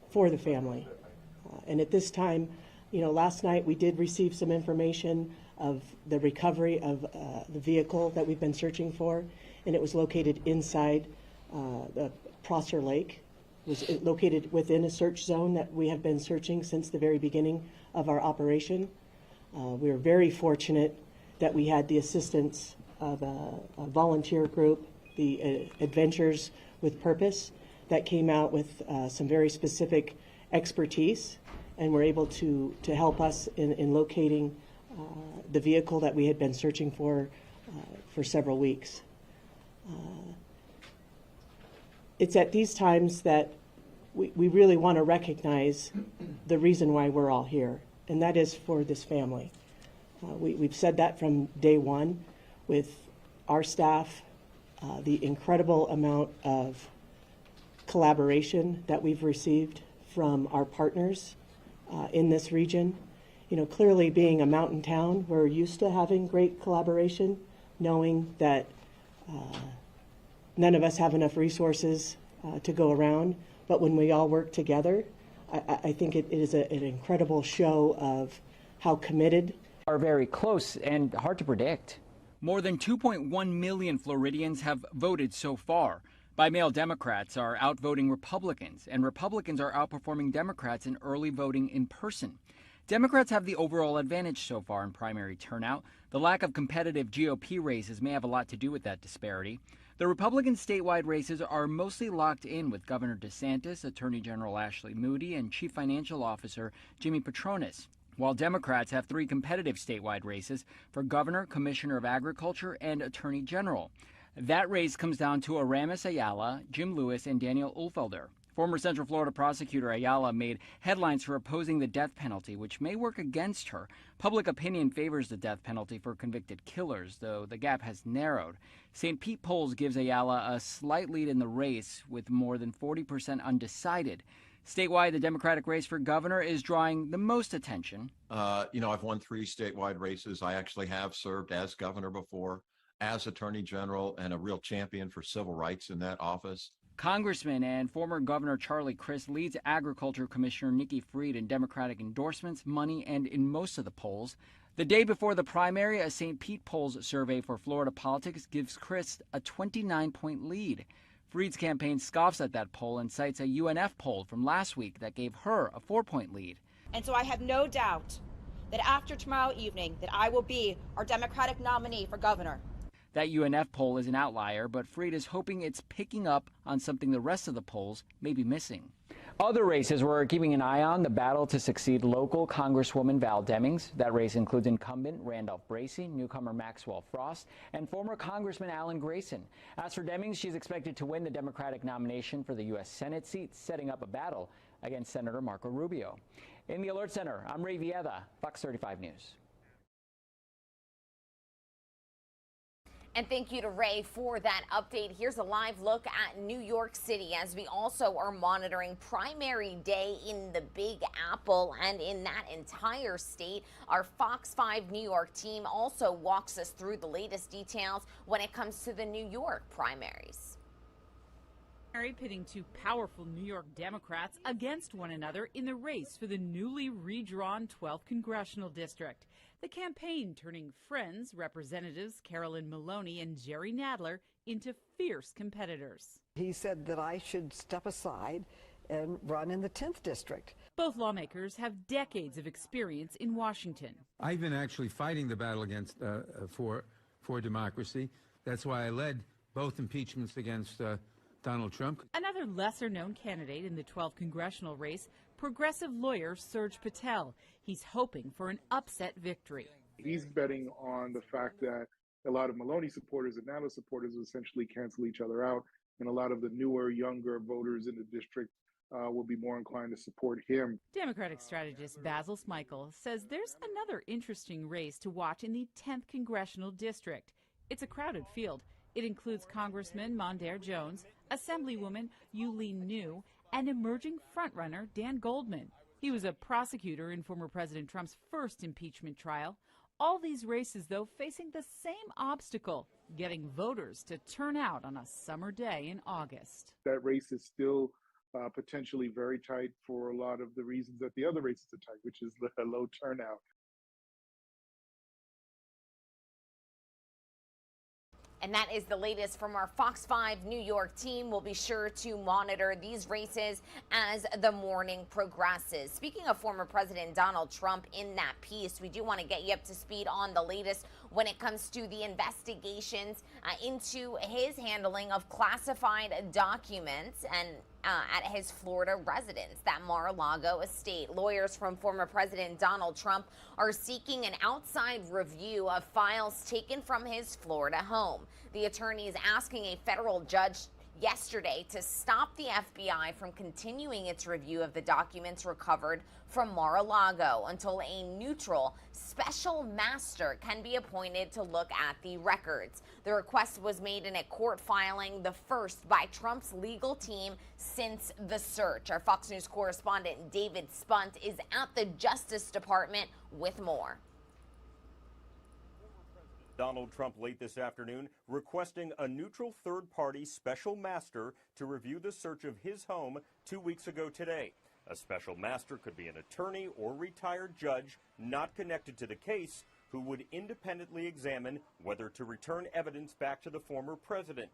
for the family. And at this time, last night we did receive some information of the recovery of the vehicle that we've been searching for, and it was located inside the Prosser Lake. It was located within a search zone that we have been searching since the very beginning of our operation. We were very fortunate that we had the assistance of a volunteer group, the Adventures with Purpose, that came out with some very specific expertise and were able to help us in locating the vehicle that we had been searching for several weeks. It's at these times that we really want to recognize the reason why we're all here, and that is for this family. We've said that from day one with our staff, the incredible amount of collaboration that we've received from our partners in this region. Clearly being a mountain town, we're used to having great collaboration, knowing that none of us have enough resources to go around, but when we all work together, I think it is an incredible show of how committed. Are very close and hard to predict. More than 2.1 million Floridians have voted so far. By-mail Democrats are outvoting Republicans, and Republicans are outperforming Democrats in early voting in person. Democrats have the overall advantage so far in primary turnout. The lack of competitive GOP races may have a lot to do with that disparity. The Republican statewide races are mostly locked in with Governor DeSantis, Attorney General Ashley Moody, and Chief Financial Officer Jimmy Patronis, while Democrats have 3 competitive statewide races for Governor, Commissioner of Agriculture, and Attorney General. That race comes down to Aramis Ayala, Jim Lewis, and Daniel Ulfelder. Former Central Florida prosecutor Ayala made headlines for opposing the death penalty, which may work against her. Public opinion favors the death penalty for convicted killers, though the gap has narrowed. St. Pete polls gives Ayala a slight lead in the race, with more than 40% undecided. Statewide, the Democratic race for governor is drawing the most attention. I've won 3 statewide races. I actually have served as governor before, as attorney general, and a real champion for civil rights in that office. Congressman and former Governor Charlie Crist leads Agriculture Commissioner Nikki Fried in Democratic endorsements, money, and in most of the polls. The day before the primary, a St. Pete polls survey for Florida politics gives Crist a 29-point lead. Fried's campaign scoffs at that poll and cites a UNF poll from last week that gave her a 4-point lead. And so I have no doubt that after tomorrow evening that I will be our Democratic nominee for governor. That UNF poll is an outlier, but Fried is hoping it's picking up on something the rest of the polls may be missing. Other races we're keeping an eye on: the battle to succeed local Congresswoman Val Demings. That race includes incumbent Randolph Bracey, newcomer Maxwell Frost, and former Congressman Alan Grayson. As for Demings, she's expected to win the Democratic nomination for the U.S. Senate seat, setting up a battle against Senator Marco Rubio. In the Alert Center, I'm Ray Vieda, Fox 35 News. And thank you to Ray for that update. Here's a live look at New York City as we also are monitoring primary day in the Big Apple and in that entire state. Our Fox 5 New York team also walks us through the latest details when it comes to the New York primaries. Pitting 2 powerful New York Democrats against one another in the race for the newly redrawn 12th congressional district. The campaign turning friends, Representatives Carolyn Maloney and Jerry Nadler, into fierce competitors. He said that I should step aside and run in the 10th district. Both lawmakers have decades of experience in Washington. I've been actually fighting the battle against for democracy. That's why I led both impeachments against Donald Trump. Another lesser-known candidate in the 12th congressional race, progressive lawyer Serge Patel. He's hoping for an upset victory. He's betting on the fact that a lot of Maloney supporters and Nadler supporters will essentially cancel each other out, and a lot of the newer, younger voters in the district will be more inclined to support him. Democratic strategist Basil Smikle says there's another interesting race to watch in the 10th congressional district. It's a crowded field. It includes Congressman Mondaire Jones, Assemblywoman Yuleen New, and emerging frontrunner Dan Goldman. He was a prosecutor in former President Trump's first impeachment trial. All these races, though, facing the same obstacle, getting voters to turn out on a summer day in August. That race is still potentially very tight for a lot of the reasons that the other races are tight, which is the low turnout. And that is the latest from our Fox 5 New York team. We'll be sure to monitor these races as the morning progresses. Speaking of former President Donald Trump, in that piece, we do want to get you up to speed on the latest when it comes to the investigations into his handling of classified documents and at his Florida residence, that Mar-a-Lago estate. Lawyers from former President Donald Trump are seeking an outside review of files taken from his Florida home. The attorney is asking a federal judge yesterday to stop the FBI from continuing its review of the documents recovered from Mar-a-Lago until a neutral special master can be appointed to look at the records. The request was made in a court filing, the first by Trump's legal team since the search. Our Fox News correspondent David Spunt is at the Justice Department with more. Donald Trump late this afternoon requesting a neutral third-party special master to review the search of his home 2 weeks ago today. A special master could be an attorney or retired judge not connected to the case who would independently examine whether to return evidence back to the former president.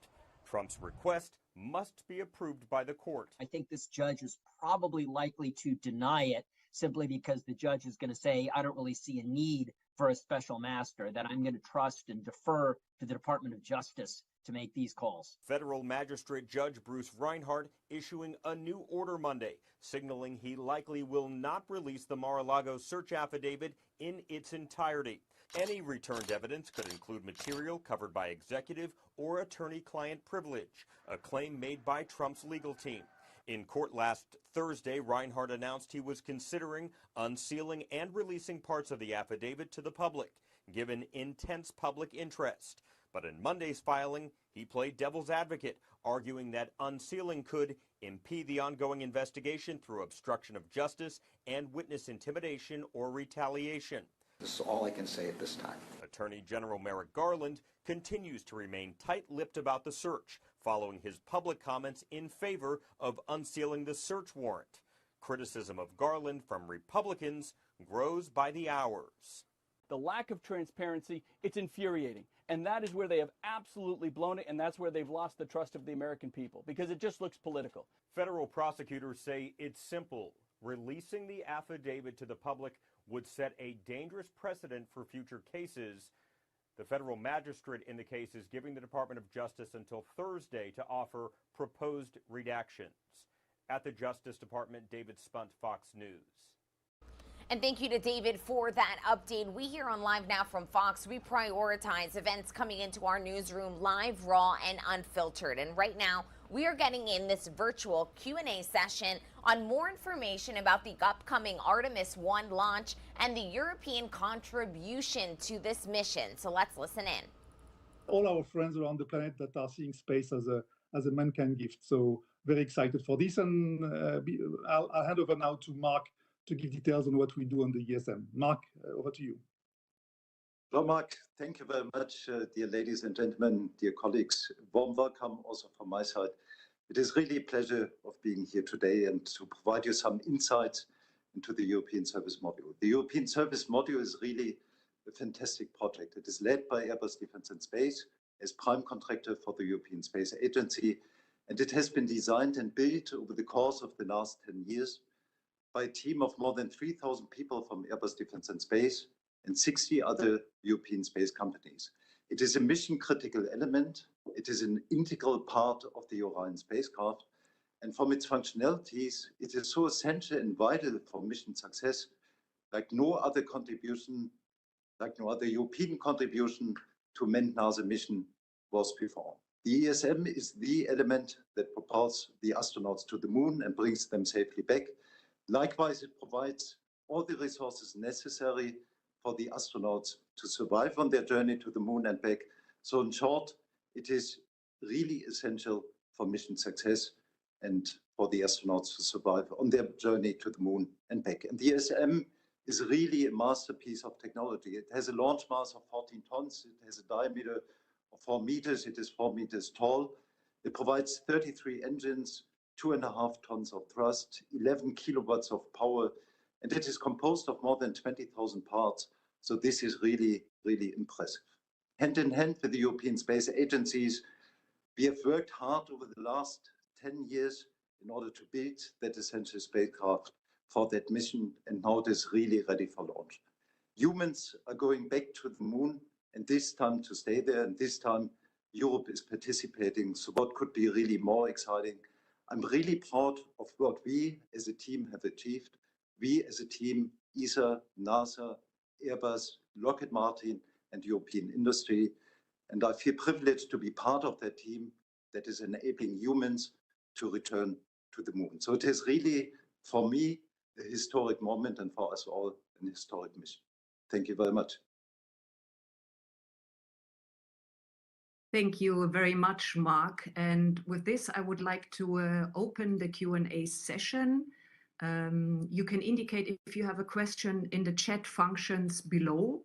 Trump's request must be approved by the court. I think this judge is probably likely to deny it simply because the judge is going to say, I don't really see a need for a special master, that I'm going to trust and defer to the Department of Justice to make these calls. Federal Magistrate Judge Bruce Reinhardt issuing a new order Monday, signaling he likely will not release the Mar-a-Lago search affidavit in its entirety. Any returned evidence could include material covered by executive or attorney-client privilege, a claim made by Trump's legal team. In court last Thursday, Reinhardt announced he was considering unsealing and releasing parts of the affidavit to the public, given intense public interest. But in Monday's filing, he played devil's advocate, arguing that unsealing could impede the ongoing investigation through obstruction of justice and witness intimidation or retaliation. This is all I can say at this time. Attorney General Merrick Garland continues to remain tight-lipped about the search, following his public comments in favor of unsealing the search warrant. Criticism of Garland from Republicans grows by the hours. The lack of transparency, it's infuriating. And that is where they have absolutely blown it, and that's where they've lost the trust of the American people, because it just looks political. Federal prosecutors say it's simple. Releasing the affidavit to the public would set a dangerous precedent for future cases. The federal magistrate in the case is giving the Department of Justice until Thursday to offer proposed redactions. At the Justice Department, David Spunt, Fox News. And thank you to David for that update. We here on Live Now from Fox, we prioritize events coming into our newsroom live, raw, and unfiltered. And right now, we are getting in this virtual Q&A session on more information about the upcoming Artemis 1 launch and the European contribution to this mission. So let's listen in. All our friends around the planet that are seeing space as a mankind gift. So very excited for this. And I'll hand over now to Mark to give details on what we do on the ESM. Mark, over to you. Jean-Marc, thank you very much, dear ladies and gentlemen, dear colleagues. Warm welcome also from my side. It is really a pleasure of being here today and to provide you some insights into the European Service Module. The European Service Module is really a fantastic project. It is led by Airbus Defence and Space as prime contractor for the European Space Agency, and it has been designed and built over the course of the last 10 years by a team of more than 3,000 people from Airbus Defence and Space and 60 other European space companies. It is a mission-critical element. It is an integral part of the Orion spacecraft. And from its functionalities, it is so essential and vital for mission success, like no other contribution, like no other European contribution to manned NASA mission was before. The ESM is the element that propels the astronauts to the moon and brings them safely back. Likewise, it provides all the resources necessary for the astronauts to survive on their journey to the moon and back. So in short, it is really essential for mission success and for the astronauts to survive on their journey to the moon and back. And the ESM is really a masterpiece of technology. It has a launch mass of 14 tons. It has a diameter of 4 meters. It is 4 meters tall. It provides 33 engines 2.5 tons of thrust, 11 kilowatts of power, and it is composed of more than 20,000 parts. So this is really, really impressive. Hand in hand with the European space agencies, we have worked hard over the last 10 years in order to build that essential spacecraft for that mission, and now it is really ready for launch. Humans are going back to the moon, and this time to stay there, and this time Europe is participating. So what could be really more exciting? I'm really proud of what we as a team have achieved. We as a team, ESA, NASA, Airbus, Lockheed Martin, and European industry. And I feel privileged to be part of that team that is enabling humans to return to the moon. So it is really, for me, a historic moment, and for us all, an historic mission. Thank you very much. Thank you very much, Mark. And with this, I would like to open the Q&A session. You can indicate if you have a question in the chat functions below.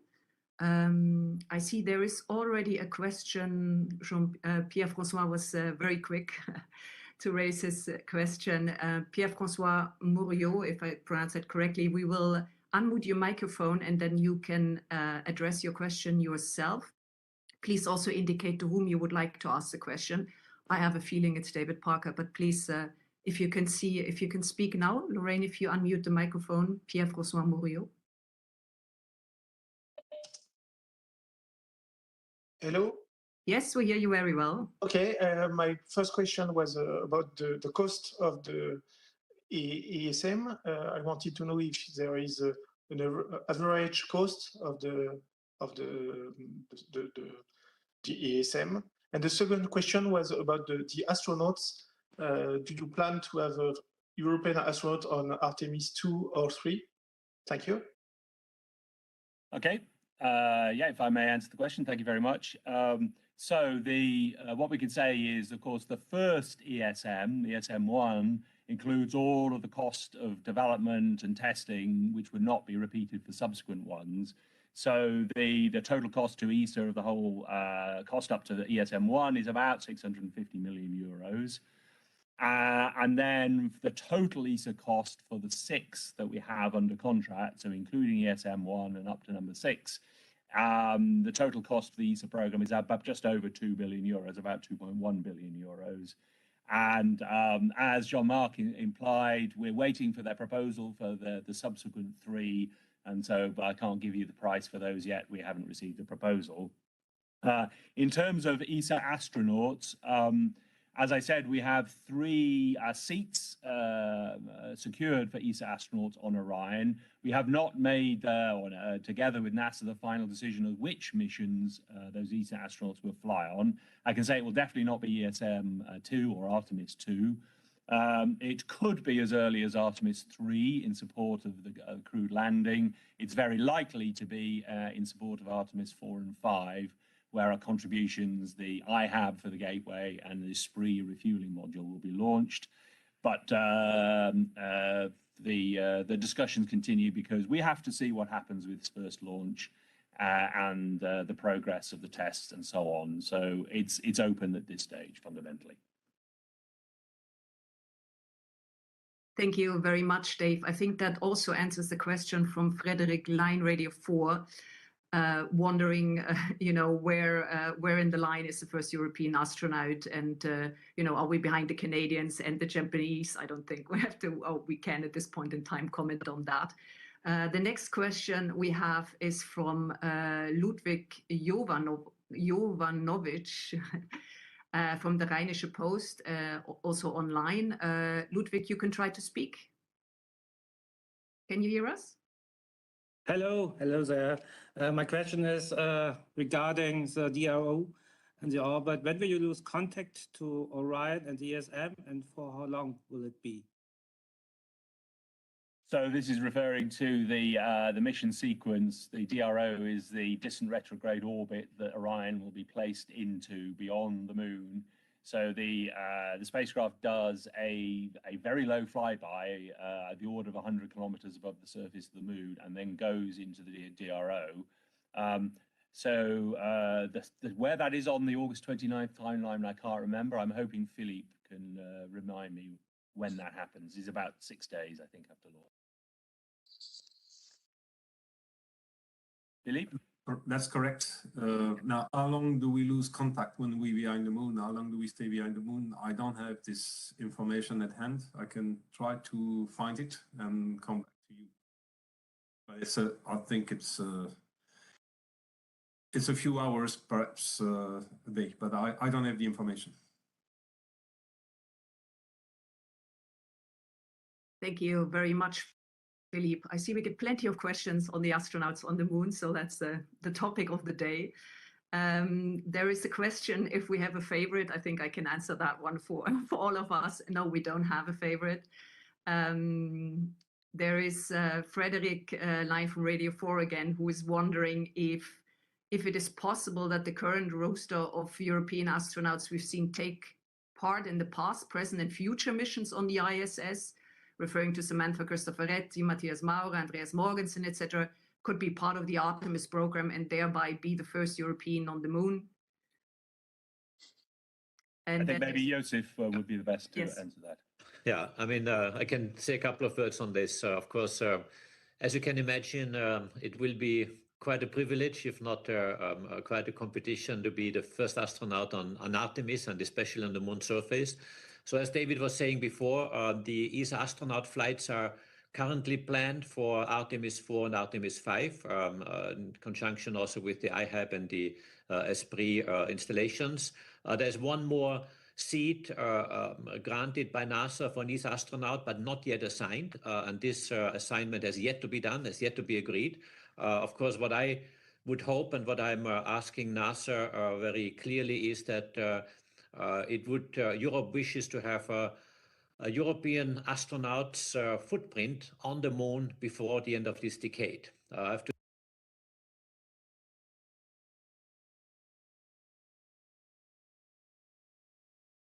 I see there is already a question. Pierre-François was very quick to raise his question. Pierre-François Mouriot, if I pronounce it correctly, we will unmute your microphone and then you can address your question yourself. Please also indicate to whom you would like to ask the question. I have a feeling it's David Parker, but please, if you can speak now. Lorraine, if you unmute the microphone, Pierre-François Mouriot. Hello? Yes, we hear you very well. Okay, my first question was about the cost of the ESM. I wanted to know if there is an average cost of the ESM. And the second question was about the astronauts. Do you plan to have a European astronaut on Artemis 2 or 3? Thank you. Okay. Yeah, if I may answer the question, thank you very much. So what we can say is, of course, the first ESM, ESM-1, includes all of the cost of development and testing, which would not be repeated for subsequent ones. So the total cost to ESA of the whole cost up to the ESM-1 is about 650 million euros. And then the total ESA cost for the 6 that we have under contract, so including ESM-1 and up to number 6, the total cost for the ESA program is about just over 2 billion euros, about 2.1 billion euros. And as Jean-Marc implied, we're waiting for their proposal for the subsequent 3. And so, but I can't give you the price for those yet. We haven't received the proposal. In terms of ESA astronauts, as I said, we have 3 seats secured for ESA astronauts on Orion. We have not made, together with NASA, the final decision of which missions those ESA astronauts will fly on. I can say it will definitely not be ESM-2 or Artemis 2. It could be as early as Artemis 3 in support of the crewed landing. It's very likely to be in support of Artemis 4 and 5, where our contributions, the IHAB for the gateway and the Spree refueling module will be launched. But the discussions continue because we have to see what happens with this first launch and the progress of the tests and so on. So it's open at this stage, fundamentally. Thank you very much, Dave. I think that also answers the question from Frederick, Line Radio 4, wondering, where in the line is the first European astronaut, and are we behind the Canadians and the Japanese? I don't think we have to, we can at this point in time comment on that. The next question we have is from Ludwig Jovanovic. From the Rheinische Post, also online. Ludwig, you can try to speak. Can you hear us? Hello there. My question is regarding the DRO and the orbit. When will you lose contact to Orion and the ESM, and for how long will it be? So this is referring to the mission sequence. The DRO is the distant retrograde orbit that Orion will be placed into beyond the moon. So the spacecraft does a very low flyby, the order of 100 kilometers above the surface of the moon, and then goes into the DRO. Where that is on the August 29th timeline, I can't remember. I'm hoping Philippe can remind me when that happens. It's about 6 days, I think, after launch. Philippe? That's correct. Now, how long do we lose contact when we're behind the moon? How long do we stay behind the moon? I don't have this information at hand. I can try to find it and come back to you. But I think it's a few hours, perhaps a day, but I don't have the information. Thank you very much, Philippe. I see we get plenty of questions on the astronauts on the moon, so that's the topic of the day. There is a question if we have a favorite. I think I can answer that one for all of us. No, we don't have a favorite. There is Frederick live from Radio 4 again, who is wondering if it is possible that the current roster of European astronauts we've seen take part in the past, present, and future missions on the ISS, referring to Samantha Cristoforetti, Matthias Maurer, Andreas Morgensen, etc., could be part of the Artemis program and thereby be the first European on the moon. And I think maybe Joseph would be the best to answer that. Yeah, I mean, I can say a couple of words on this. Of course, as you can imagine, it will be quite a privilege, if not quite a competition, to be the first astronaut on Artemis, and especially on the moon surface. So as David was saying before, the ESA astronaut flights are currently planned for Artemis 4 and Artemis 5, in conjunction also with the IHAB and the Esprit installations. There's one more seat granted by NASA for an ESA astronaut, but not yet assigned. And this assignment has yet to be done, has yet to be agreed. Of course, what I would hope and what I'm asking NASA very clearly is that Europe wishes to have a European astronaut's footprint on the moon before the end of this decade. I have to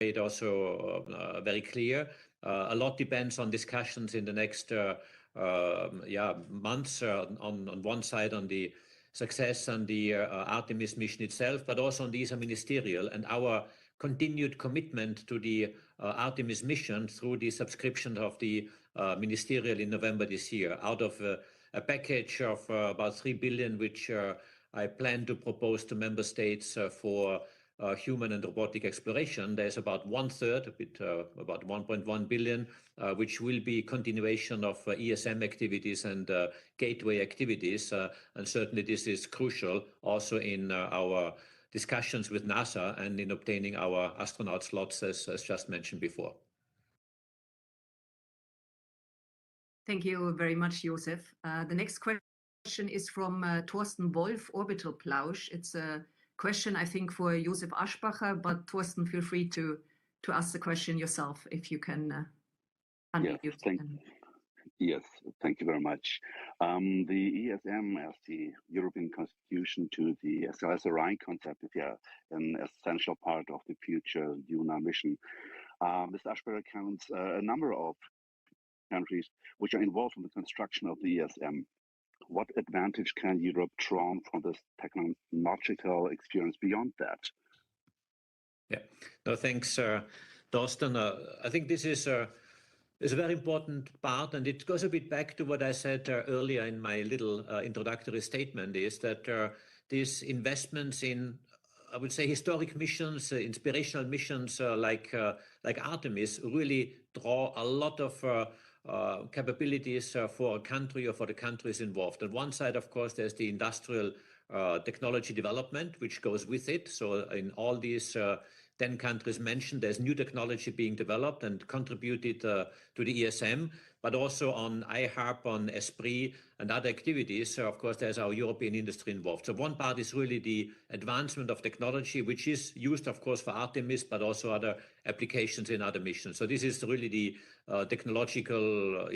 made also very clear. A lot depends on discussions in the next months. On one side, on the success and the Artemis mission itself, but also on the ESA ministerial and our continued commitment to the Artemis mission through the subscription of the ministerial in November this year. Out of a package of about 3 billion, which I plan to propose to member states for human and robotic exploration, there's about 1/3, about 1.1 billion, which will be continuation of ESM activities and gateway activities. And certainly this is crucial also in our discussions with NASA and in obtaining our astronaut slots, as just mentioned before. Thank you very much, Josef. The next question is from Thorsten Wolf, Orbital Plausch. It's a question, I think, for Josef Aschbacher, but Thorsten, feel free to ask the question yourself if you can unmute. Yes, thank you very much. The ESM as the European constitution to the Orion concept is an essential part of the future lunar mission. Mr. Aschbacher counts a number of countries which are involved in the construction of the ESM. What advantage can Europe draw from this technological experience beyond that? Yeah, no, thanks, Thorsten. I think this is a very important part, and it goes a bit back to what I said earlier in my little introductory statement, is that these investments in, I would say, historic missions, inspirational missions like Artemis really draw a lot of capabilities for a country or for the countries involved. On one side, of course, there's the industrial technology development, which goes with it. So in all these 10 countries mentioned, there's new technology being developed and contributed to the ESM, but also on IHAB, on Esprit and other activities. So of course, there's our European industry involved. So one part is really the advancement of technology, which is used, of course, for Artemis, but also other applications in other missions. So this is really the technological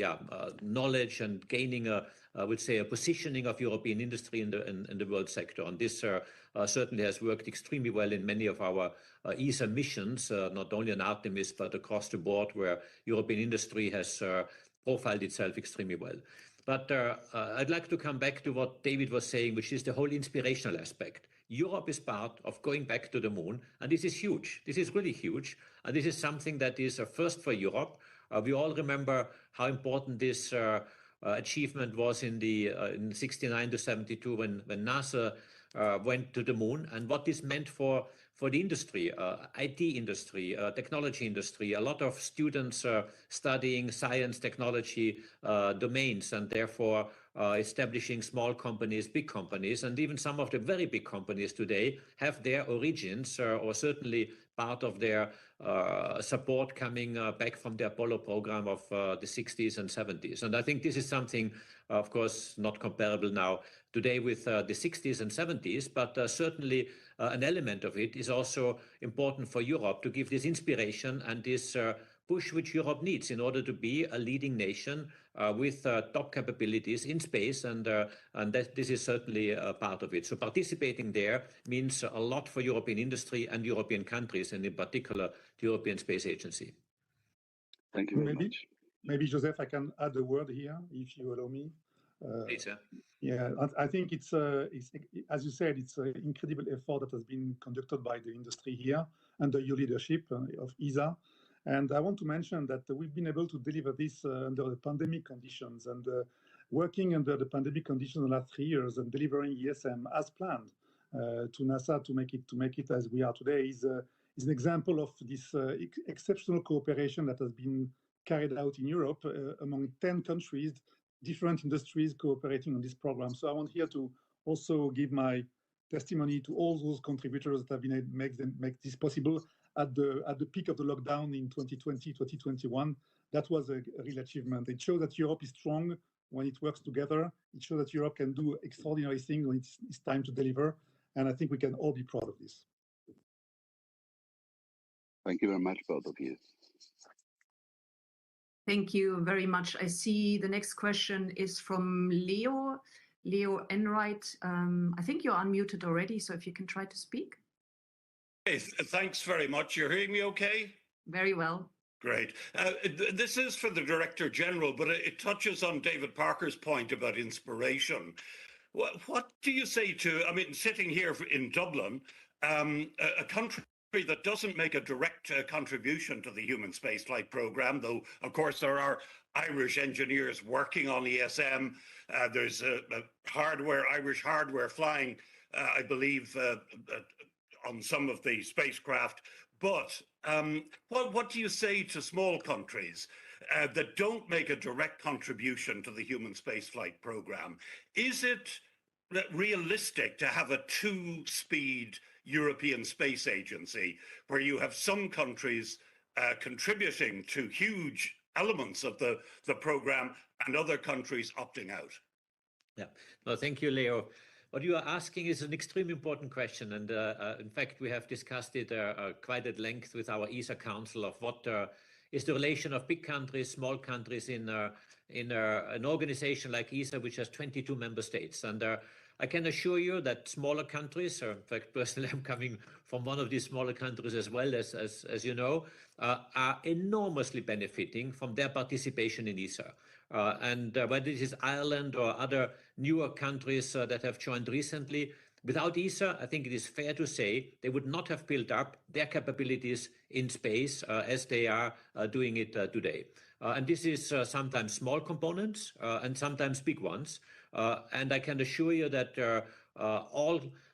knowledge and gaining I would say, a positioning of European industry in the world sector. And this certainly has worked extremely well in many of our ESA missions, not only on Artemis, but across the board, where European industry has profiled itself extremely well. But I'd like to come back to what David was saying, which is the whole inspirational aspect. Europe is part of going back to the moon, and this is huge. This is really huge. And this is something that is a first for Europe. We all remember how important this achievement was in 69 to 72 when NASA went to the moon, and what this meant for the industry, IT industry, technology industry, a lot of students studying science, technology domains, and therefore establishing small companies, big companies, and even some of the very big companies today have their origins or certainly part of their support coming back from the Apollo program of the 60s and 70s. And I think this is something, of course, not comparable now today with the 60s and 70s, but certainly an element of it is also important for Europe to give this inspiration and this push which Europe needs in order to be a leading nation with top capabilities in space, and that this is certainly a part of it. So participating there means a lot for European industry and European countries, and in particular the European Space Agency. Thank you very much. Maybe, Joseph, I can add a word here, if you allow me. Please, yeah. Yeah, I think it's as you said, it's an incredible effort that has been conducted by the industry here under your leadership of ESA. And I want to mention that we've been able to deliver this under the pandemic conditions, and working under the pandemic conditions in the last 3 years and delivering ESM as planned to NASA to make it as we are today is an example of this exceptional cooperation that has been carried out in Europe among 10 countries, different industries cooperating on this program. So I want here to also give my testimony to all those contributors that have been able to make this possible. At the peak of the lockdown in 2020, 2021, that was a real achievement. It shows that Europe is strong when it works together. It shows that Europe can do extraordinary things when it's time to deliver. And I think we can all be proud of this. Thank you very much, both of you. Thank you very much. I see the next question is from Leo Enright. I think you're unmuted already, so if you can try to speak. Hey, thanks very much. You're hearing me okay? Very well. Great. This is for the Director General, but it touches on David Parker's point about inspiration. What do you say to, I mean, sitting here in Dublin, a country that doesn't make a direct contribution to the human spaceflight program, though, of course, there are Irish engineers working on ESM. There's Irish hardware flying, I believe, on some of the spacecraft. But what do you say to small countries that don't make a direct contribution to the human spaceflight program? Is it realistic to have a two-speed European Space Agency where you have some countries contributing to huge elements of the program and other countries opting out? Yeah, no, thank you, Leo. What you are asking is an extremely important question, and in fact, we have discussed it quite at length with our ESA Council of what is the relation of big countries, small countries in an organization like ESA, which has 22 member states. And I can assure you that smaller countries, in fact, personally, I'm coming from one of these smaller countries as well, as you know, are enormously benefiting from their participation in ESA. And whether it is Ireland or other newer countries that have joined recently, without ESA, I think it is fair to say they would not have built up their capabilities in space as they are doing it today. And this is sometimes small components and sometimes big ones. And I can assure you that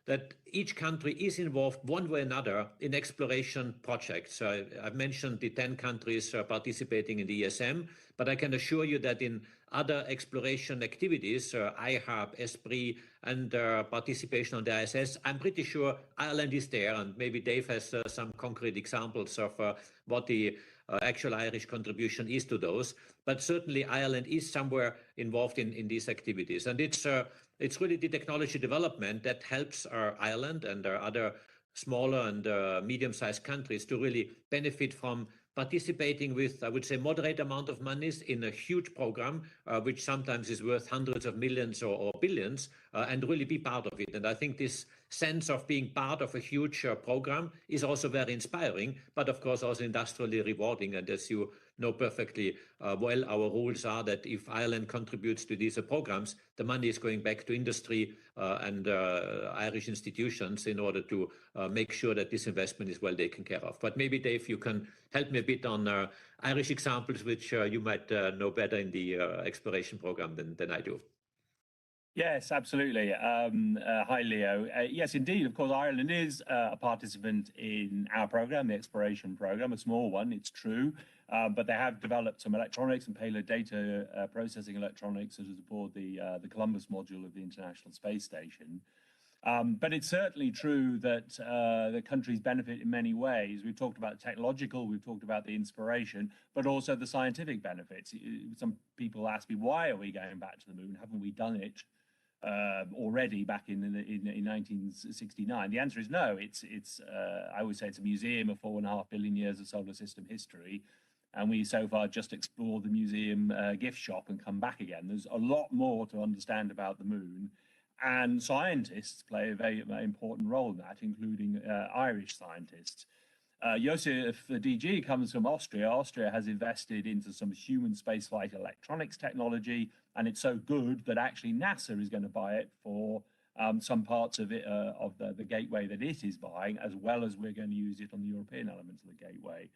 that each country is involved one way or another in exploration projects. I've mentioned the 10 countries participating in the ESM, but I can assure you that in other exploration activities, IHAB, ESPRI, and participation on the ISS, I'm pretty sure Ireland is there, and maybe Dave has some concrete examples of what the actual Irish contribution is to those. But certainly Ireland is somewhere involved in these activities. And it's really the technology development that helps Ireland and other smaller and medium-sized countries to really benefit from participating with, I would say, moderate amount of monies in a huge program, which sometimes is worth hundreds of millions or billions, and really be part of it. And I think this sense of being part of a huge program is also very inspiring, but of course also industrially rewarding. And as you know perfectly well our rules are that if Ireland contributes to these programs, the money is going back to industry and Irish institutions in order to make sure that this investment is well taken care of. But maybe, Dave, you can help me a bit on Irish examples, which you might know better in the exploration program than I do. Yes, absolutely. Hi, Leo. Yes, indeed. Of course, Ireland is a participant in our program, the exploration program, a small one, it's true. But they have developed some electronics and payload data processing electronics as aboard the Columbus module of the International Space Station. But it's certainly true that the countries benefit in many ways. We've talked about the technological, we've talked about the inspiration, but also the scientific benefits. Some people ask me, why are we going back to the moon? Haven't we done it already back in 1969? The answer is no. I would say it's a museum of 4.5 billion years of solar system history. And we so far just explored the museum gift shop and come back again. There's a lot more to understand about the moon. And scientists play a very important role in that, including Irish scientists. Josef, the DG, comes from Austria. Austria has invested into some human spaceflight electronics technology, and it's so good that actually NASA is going to buy it for some parts of it, of the gateway that it is buying, as well as we're going to use it on the European elements of the gateway.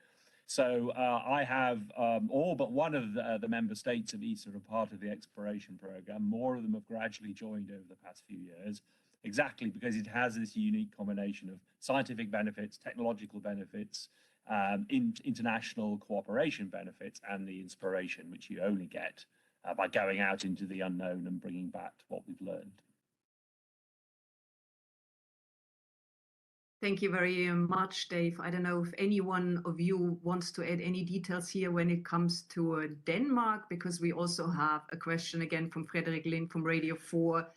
So I have all but one of the member states of ESA are part of the exploration program. More of them have gradually joined over the past few years, exactly because it has this unique combination of scientific benefits, technological benefits, international cooperation benefits, and the inspiration, which you only get by going out into the unknown and bringing back what we've learned. Thank you very much, Dave. I don't know if any one of you wants to add any details here when it comes to Denmark, because we also have a question again from Frederick Lind from Radio 4,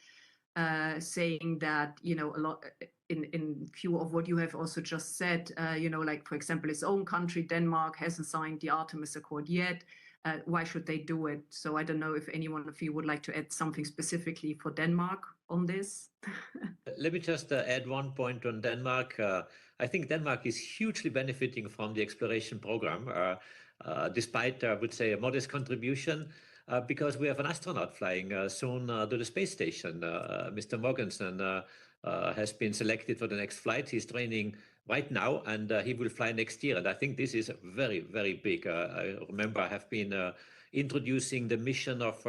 saying that, you know, a lot in view of what you have also just said, you know, like, for example, his own country, Denmark, hasn't signed the Artemis Accord yet. Why should they do it? So I don't know if any one of you would like to add something specifically for Denmark on this. Let me just add one point on Denmark. I think Denmark is hugely benefiting from the exploration program, despite, I would say, a modest contribution, because we have an astronaut flying soon to the space station. Mr. Mogensen has been selected for the next flight. He's training right now, and he will fly next year. And I think this is very, very big. I remember I have been introducing the mission of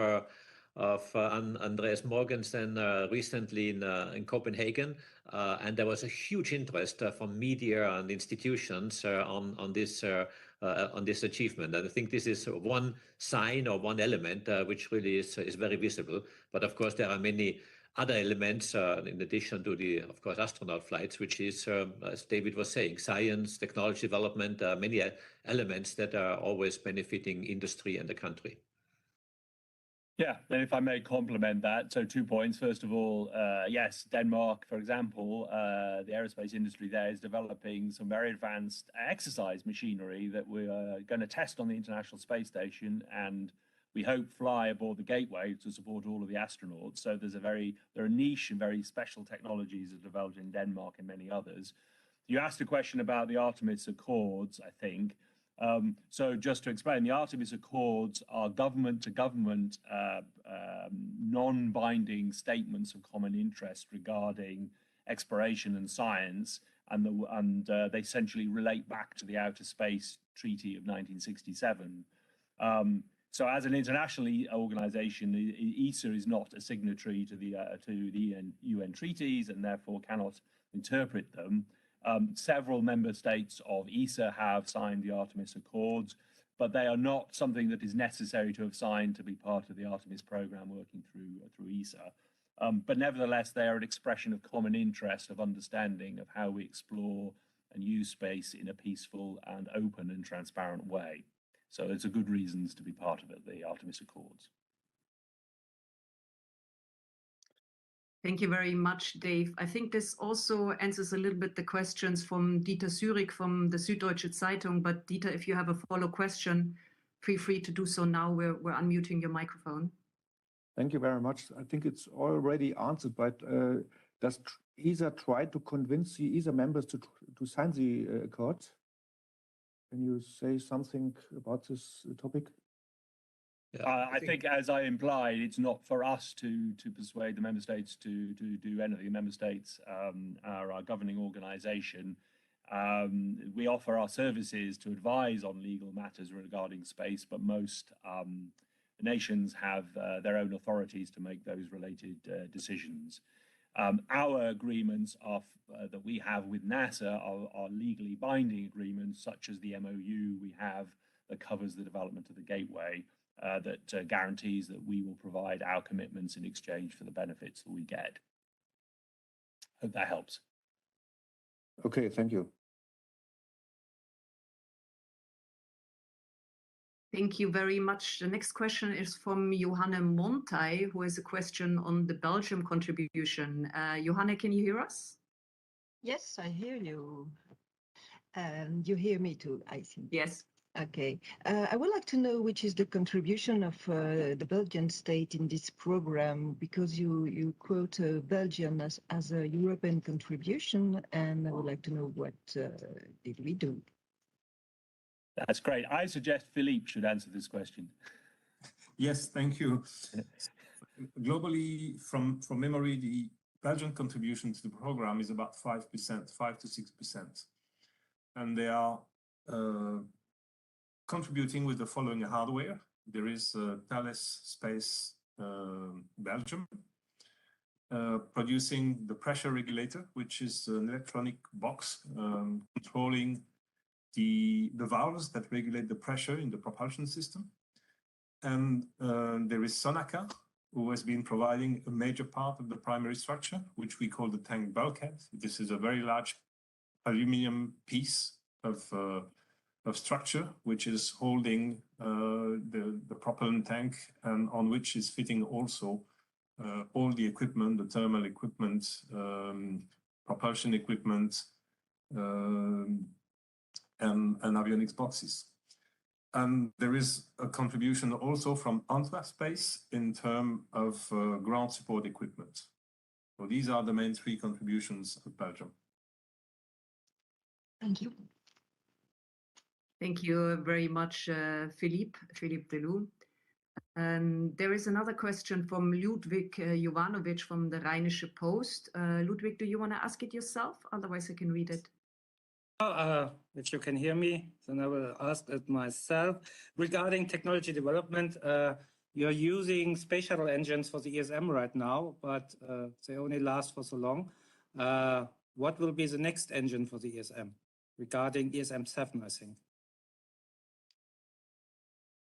Andreas Mogensen recently in Copenhagen, and there was a huge interest from media and institutions on this achievement. And I think this is one sign or one element which really is very visible. But of course, there are many other elements in addition to the, of course, astronaut flights, which is, as David was saying, science, technology development, many elements that are always benefiting industry and the country. Yeah, and if I may complement that, so 2 points. First of all, yes, Denmark, for example, the aerospace industry there is developing some very advanced exercise machinery that we're going to test on the International Space Station, and we hope fly aboard the Gateway to support all of the astronauts. So there are niche and very special technologies that are developed in Denmark and many others. You asked a question about the Artemis Accords, I think. So just to explain, the Artemis Accords are government-to-government, non-binding statements of common interest regarding exploration and science, and they essentially relate back to the Outer Space Treaty of 1967. So as an international organization, ESA is not a signatory to the UN treaties and therefore cannot interpret them. Several member states of ESA have signed the Artemis Accords, but they are not something that is necessary to have signed to be part of the Artemis program working through ESA. But nevertheless, they are an expression of common interest, of understanding of how we explore and use space in a peaceful and open and transparent way. So it's a good reasons to be part of it, the Artemis Accords. Thank you very much, Dave. I think this also answers a little bit the questions from Dieter Zürich from the Süddeutsche Zeitung. But Dieter, if you have a follow question, feel free to do so now. We're unmuting your microphone. Thank you very much. I think it's already answered, but does ESA try to convince the ESA members to sign the accord? Can you say something about this topic? I think, as I implied, it's not for us to persuade the member states to do anything. Member states are our governing organisation. We offer our services to advise on legal matters regarding space, but most nations have their own authorities to make those related decisions. Our agreements that we have with NASA are legally binding agreements, such as the MOU we have that covers the development of the gateway, that guarantees that we will provide our commitments in exchange for the benefits that we get. Hope that helps. Okay, thank you. Thank you very much. The next question is from Johanne Montai, who has a question on the Belgium contribution. Johanne, can you hear us? Yes, I hear you. And you hear me too, I think. Yes. Okay. I would like to know which is the contribution of the Belgian state in this program, because you quote Belgium as a European contribution, and I would like to know what did we do? That's great. I suggest Philippe should answer this question. Yes, thank you. Globally, from memory, the Belgian contribution to the program is about 5%, 5 to 6%. And they are contributing with the following hardware. There is Thales Space Belgium, producing the pressure regulator, which is an electronic box controlling the valves that regulate the pressure in the propulsion system. And there is Sonaca, who has been providing a major part of the primary structure, which we call the tank bulkhead. This is a very large aluminum piece of structure, which is holding the propellant tank, and on which is fitting also all the equipment, the thermal equipment, propulsion equipment, and avionics boxes. And there is a contribution also from Antwerp Space in terms of ground support equipment. So these are the main three contributions of Belgium. Thank you. Thank you very much, Philippe Delou. And there is another question from Ludwig Jovanovic from the Rheinische Post. Ludwig, do you want to ask it yourself? Otherwise, I can read it. If you can hear me, then I will ask it myself. Regarding technology development, you're using space shuttle engines for the ESM right now, but they only last for so long. What will be the next engine for the ESM? Regarding ESM 7, I think.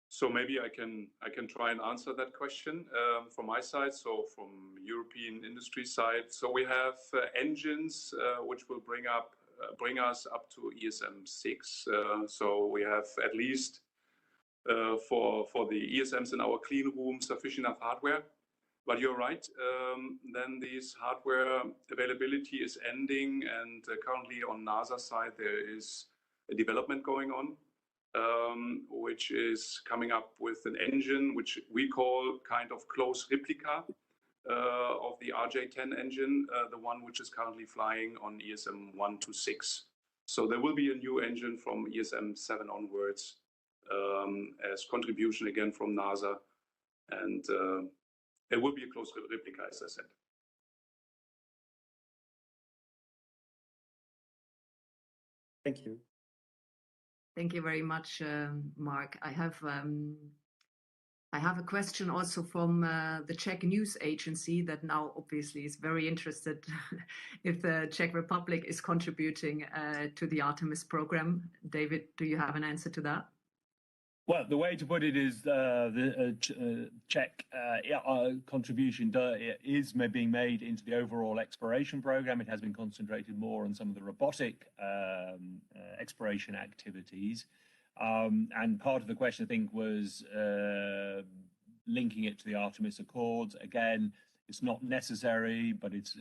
So maybe I can try and answer that question from my side. So from European industry side, so we have engines which will bring us up to ESM 6. So we have at least for the ESMs in our clean room sufficient enough hardware. But you're right, then this hardware availability is ending, and currently on NASA side there is a development going on, which is coming up with an engine which we call kind of close replica of the RJ10 engine, the one which is currently flying on ESM 1 to 6. So there will be a new engine from ESM 7 onwards as contribution again from NASA, and it will be a close replica, as I said. Thank you. Thank you very much, Mark. I have a question also from the Czech news agency that now obviously is very interested if the Czech Republic is contributing to the Artemis program. David, do you have an answer to that? Well, the way to put it is the Czech contribution is being made into the overall exploration program. It has been concentrated more on some of the robotic exploration activities. And part of the question, I think, was linking it to the Artemis Accords. Again, it's not necessary, but it's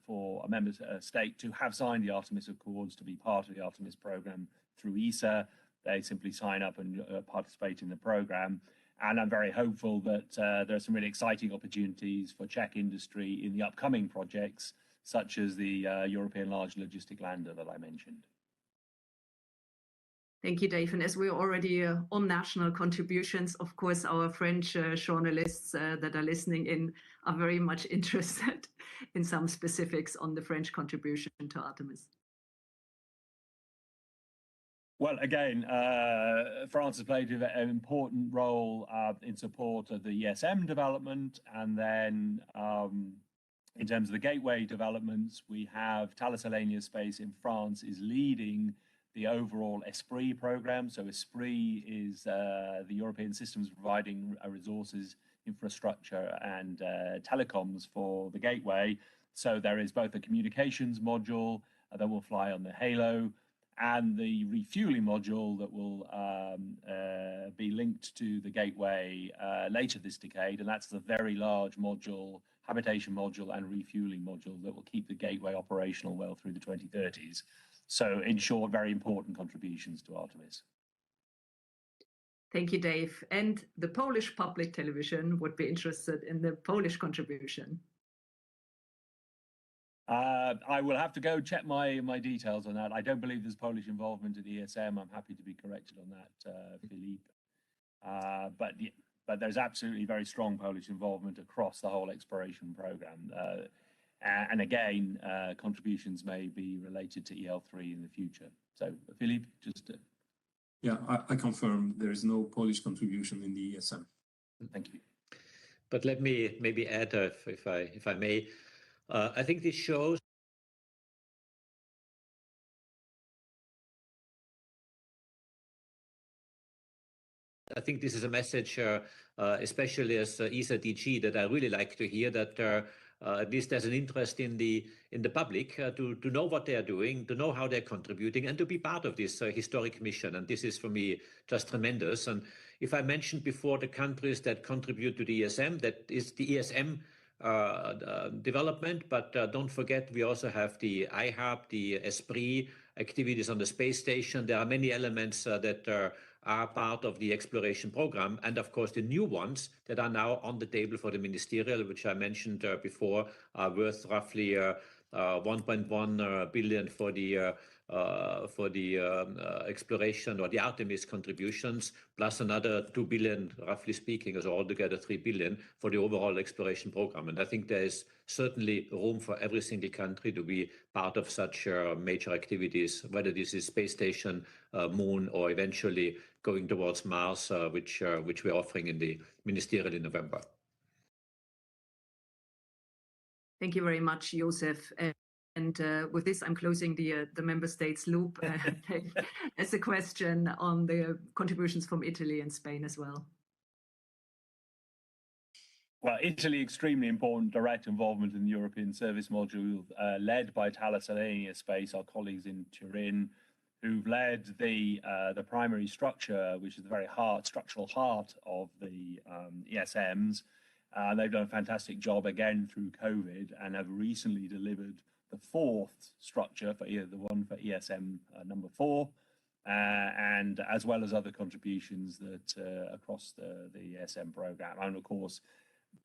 for a member state to have signed the Artemis Accords to be part of the Artemis program through ESA. They simply sign up and participate in the program. And I'm very hopeful that there are some really exciting opportunities for Czech industry in the upcoming projects, such as the European Large Logistic Lander that I mentioned. Thank you, Dave. And as we're already on national contributions, of course, our French journalists that are listening in are very much interested in some specifics on the French contribution to Artemis. Well, again, France has played an important role in support of the ESM development. And then in terms of the gateway developments, we have Thales Alenia Space in France is leading the overall ESPRIT program. So ESPRIT is the European systems providing resources, infrastructure and telecoms for the gateway. So there is both a communications module that will fly on the Halo and the refueling module that will be linked to the gateway later this decade. And that's the very large module, habitation module and refueling module that will keep the gateway operational well through the 2030s. So in short, very important contributions to Artemis. Thank you, Dave. And the Polish public television would be interested in the Polish contribution. I will have to go check my details on that. I don't believe there's Polish involvement in ESM. I'm happy to be corrected on that, Philippe. But there's absolutely very strong Polish involvement across the whole exploration program. And again, contributions may be related to EL3 in the future. So, Philippe, just yeah, I confirm there is no Polish contribution in the ESM. Thank you. But let me maybe add, if I may, I think this shows I think this is a message, especially as ESA DG, that I really like to hear, that at least there's an interest in the public to know what they are doing, to know how they're contributing, and to be part of this historic mission. And this is for me just tremendous. And if I mentioned before the countries that contribute to the ESM, that is the ESM development, but don't forget we also have the IHAB, the ESPRIT activities on the space station. There are many elements that are part of the exploration program, and of course the new ones that are now on the table for the ministerial, which I mentioned before, are worth roughly 1.1 billion for the exploration or the Artemis contributions, plus another 2 billion, roughly speaking, so altogether 3 billion for the overall exploration program. And I think there is certainly room for every single country to be part of such major activities, whether this is space station, moon, or eventually going towards Mars, which we're offering in the ministerial in November. Thank you very much, Josef. And with this, I'm closing the member states loop. As a question on the contributions from Italy and Spain as well. Well, Italy, extremely important direct involvement in the European service module, led by Thales Alenia Space, our colleagues in Turin, who've led the primary structure, which is the very structural heart of the ESMs. They've done a fantastic job again through COVID and have recently delivered the fourth structure for the one for ESM number 4, and as well as other contributions that across the ESM program, and of course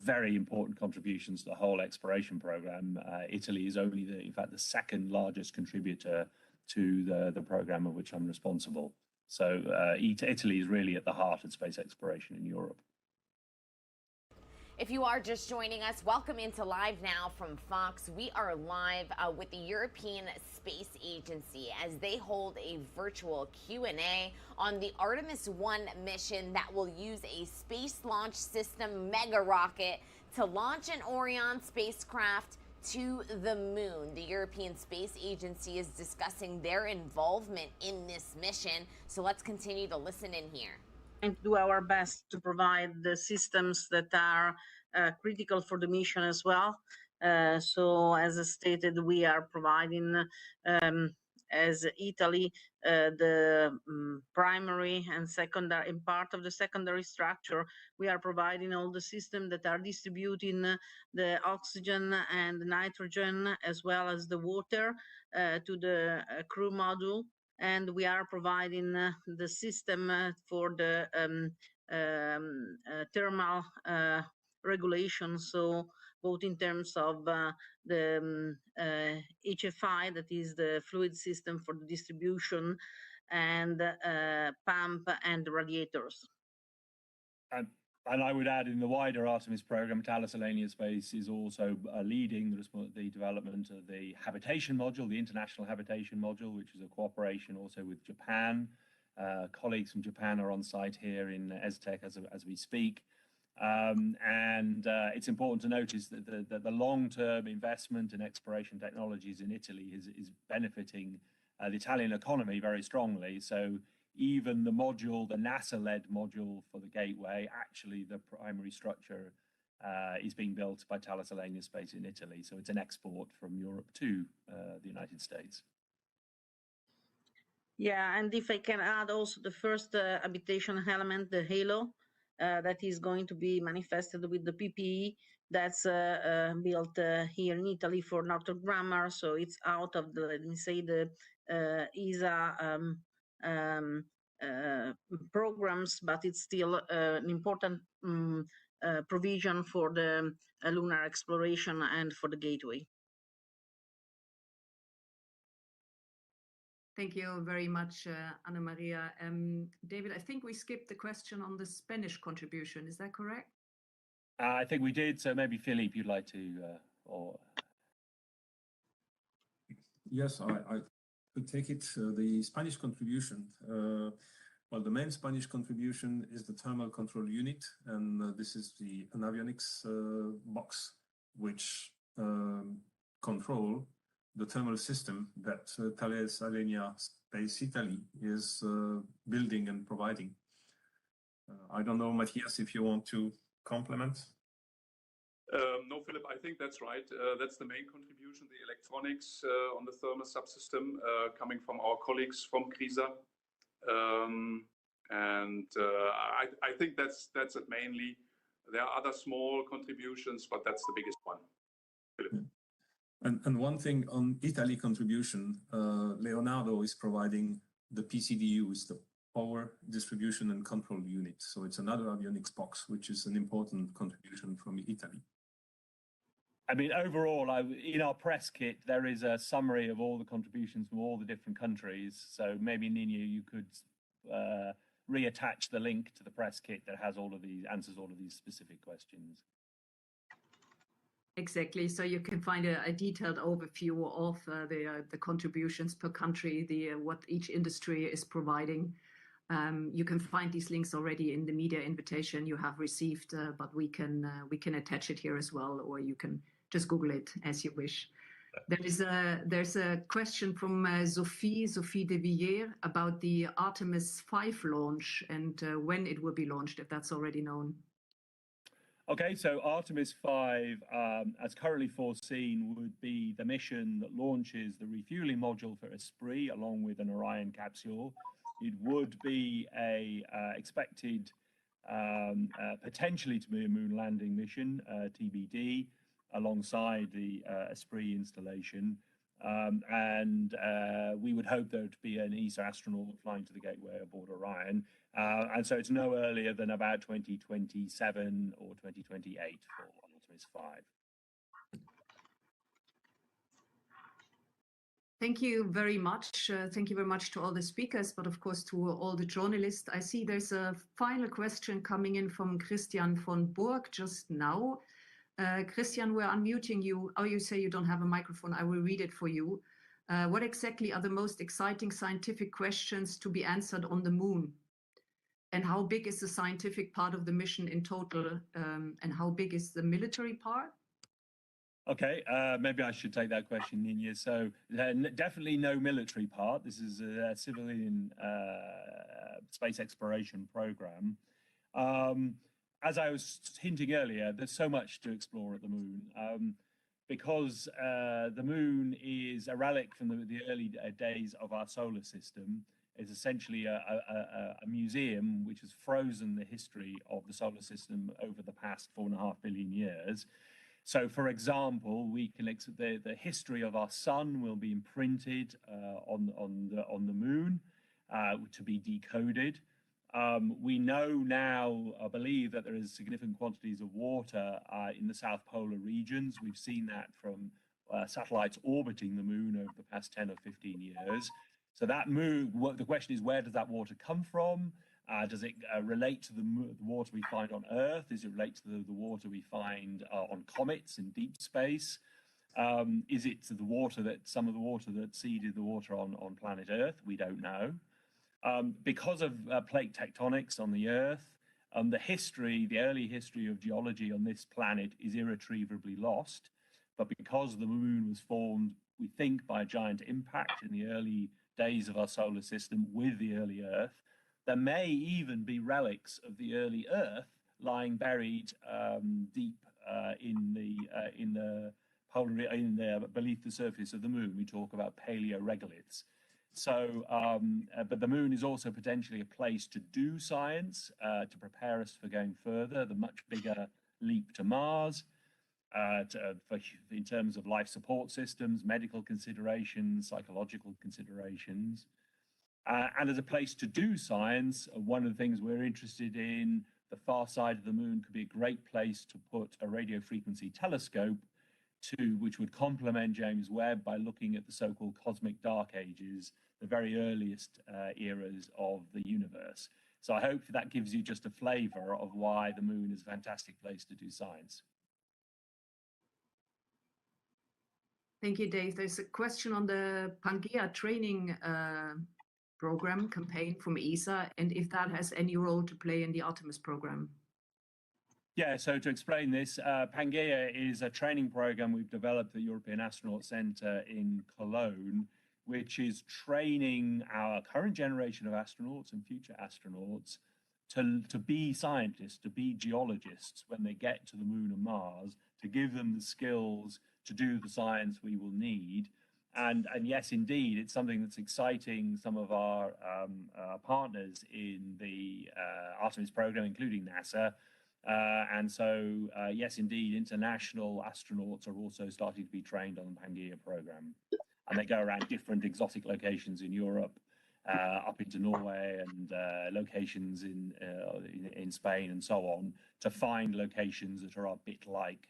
very important contributions to the whole exploration program. Italy is only in fact the second largest contributor to the program of which I'm responsible. So Italy is really at the heart of space exploration in Europe. If you are just joining us, welcome into Live Now from Fox. We are live with the European Space Agency as they hold a virtual Q&A on the Artemis 1 mission that will use a Space Launch System mega rocket to launch an Orion spacecraft to the moon. The European Space Agency is discussing their involvement in this mission. So let's continue to listen in here. And do our best to provide the systems that are critical for the mission as well. So as I stated, we are providing, as Italy, the primary and secondary, and part of the secondary structure. We are providing all the systems that are distributing the oxygen and the nitrogen, as well as the water, to the crew module. And we are providing the system for the thermal regulation, so both in terms of the HFI, that is the fluid system for the distribution, and pump and radiators. And I would add, in the wider Artemis program, Thales Alenia Space is also leading the development of the habitation module, the International Habitation Module, which is a cooperation also with Japan. Colleagues from Japan are on site here in ESTEC as we speak. It's important to notice that the long-term investment in exploration technologies in Italy is benefiting the Italian economy very strongly. So even the module, the NASA-led module for the gateway, actually the primary structure is being built by Thales Alenia Space in Italy. So it's an export from Europe to the United States. Yeah, and if I can add also the first habitation element, the halo, that is going to be manifested with the PPE that's built here in Italy for Northrop Grumman. So it's out of the, let me say, the ESA programs, but it's still an important provision for the lunar exploration and for the gateway. Thank you very much, Anna Maria. David, I think we skipped the question on the Spanish contribution. Is that correct? I think we did. So maybe Philippe, you'd like to, or yes, I could take it. The Spanish contribution. Well, the main Spanish contribution is the thermal control unit, and this is an avionics box which control the thermal system that Thales Alenia Space Italy is building and providing. I don't know, Matthias, if you want to complement. No, Philip, I think that's right. That's the main contribution, the electronics on the thermal subsystem coming from our colleagues from CRISA. I think that's it mainly. There are other small contributions, but that's the biggest one. Philip. And one thing on Italy contribution, Leonardo is providing the PCDUs, the power distribution and control unit. So it's another avionics box, which is an important contribution from Italy. I mean, overall, in our press kit, there is a summary of all the contributions from all the different countries. So maybe, Nina, you could reattach the link to the press kit that has answers all of these specific questions. Exactly. So you can find a detailed overview of the contributions per country, what each industry is providing. You can find these links already in the media invitation you have received, but we can attach it here as well, or you can just Google it as you wish. There's a question from Sophie de Villiers about the Artemis 5 launch and when it will be launched, if that's already known. Okay, so Artemis 5, as currently foreseen, would be the mission that launches the refueling module for Esprit along with an Orion capsule. It would be a expected potentially to be a moon landing mission, TBD, alongside the Esprit installation. We would hope there to be an ESA astronaut flying to the gateway aboard Orion. And so it's no earlier than about 2027 or 2028 for Artemis 5. Thank you very much. Thank you very much to all the speakers, but of course to all the journalists. I see there's a final question coming in from Christian von Burg just now. Christian, we're unmuting you. Oh, you say you don't have a microphone. I will read it for you. What exactly are the most exciting scientific questions to be answered on the moon? And how big is the scientific part of the mission in total? And how big is the military part? Okay, maybe I should take that question, Nina. So definitely no military part. This is a civilian space exploration program. As I was hinting earlier, there's so much to explore at the moon. Because the moon is a relic from the early days of our solar system. It's essentially a museum which has frozen the history of the solar system over the past 4.5 billion years. So, for example, we can the history of our sun will be imprinted on the moon to be decoded. We know now, I believe, that there is significant quantities of water in the South Polar regions. We've seen that from satellites orbiting the moon over the past 10 or 15 years. So that moon, the question is, where does that water come from? Does it relate to the water we find on Earth? Does it relate to the water we find on comets in deep space? Is it to the water some of the water that seeded the water on planet Earth? We don't know. Because of plate tectonics on the Earth, the early history of geology on this planet is irretrievably lost. But because the moon was formed, we think, by a giant impact in the early days of our solar system with the early Earth, there may even be relics of the early Earth lying buried deep beneath the surface of the moon. We talk about paleoregoliths. So, but the moon is also potentially a place to do science, to prepare us for going further, the much bigger leap to Mars, in terms of life support systems, medical considerations, psychological considerations. And as a place to do science, one of the things we're interested in, the far side of the moon could be a great place to put a radio frequency telescope which would complement James Webb by looking at the so-called cosmic dark ages, the very earliest eras of the universe. So I hope that gives you just a flavor of why the moon is a fantastic place to do science. Thank you, Dave. There's a question on the Pangea training program campaign from ESA, and if that has any role to play in the Artemis program. Yeah, so to explain this, Pangea is a training program we've developed at the European Astronaut Centre in Cologne, which is training our current generation of astronauts and future astronauts to be scientists, to be geologists when they get to the moon and Mars, to give them the skills to do the science we will need. And yes, indeed, it's something that's exciting some of our partners in the Artemis program, including NASA. And so, yes, indeed, international astronauts are also starting to be trained on the Pangea program. And they go around different exotic locations in Europe, up into Norway and locations in Spain and so on, to find locations that are a bit like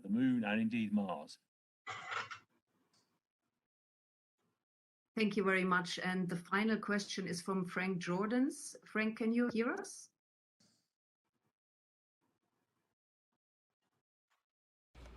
the moon and indeed Mars. Thank you very much. And the final question is from Frank Jordans. Frank, can you hear us?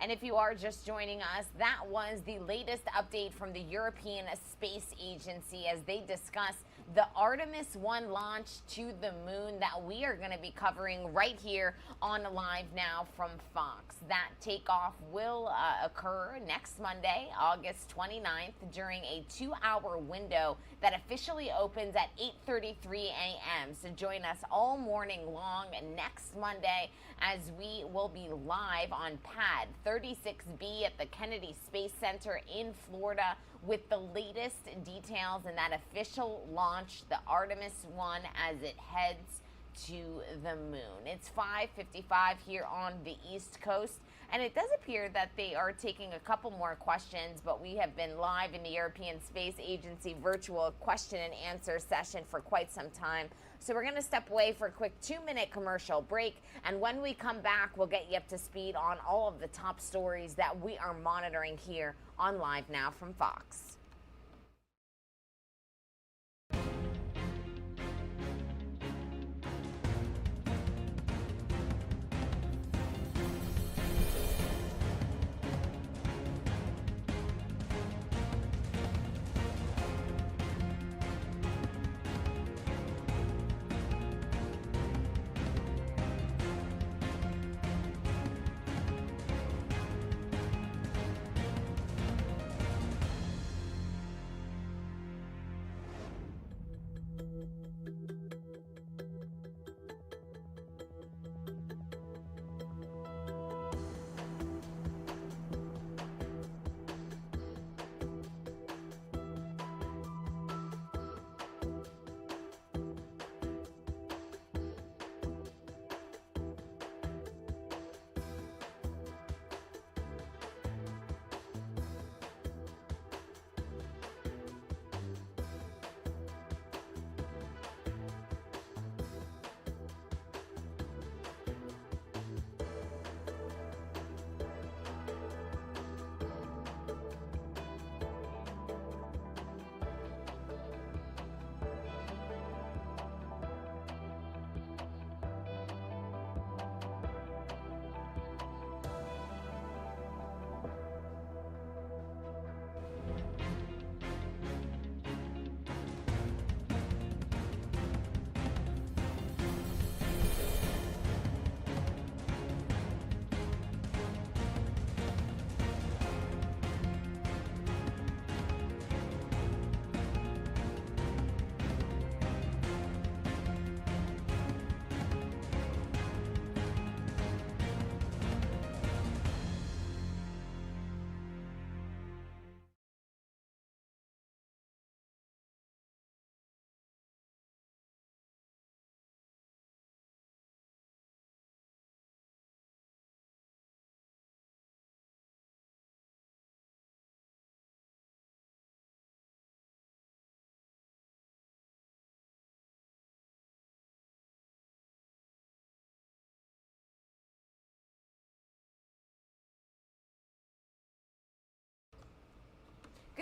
And if you are just joining us, that was the latest update from the European Space Agency as they discuss the Artemis 1 launch to the moon that we are going to be covering right here on Live Now from Fox. That takeoff will occur next Monday, August 29th, during a 2-hour window that officially opens at 8:33 a.m. So join us all morning long next Monday as we will be live on pad 36B at the Kennedy Space Center in Florida with the latest details in that official launch, the Artemis 1, as it heads to the moon. It's 5:55 here on the East Coast, and it does appear that they are taking a couple more questions, but we have been live in the European Space Agency virtual question and answer session for quite some time. So we're going to step away for a quick 2-minute commercial break, and when we come back, we'll get you up to speed on all of the top stories that we are monitoring here on Live Now from Fox.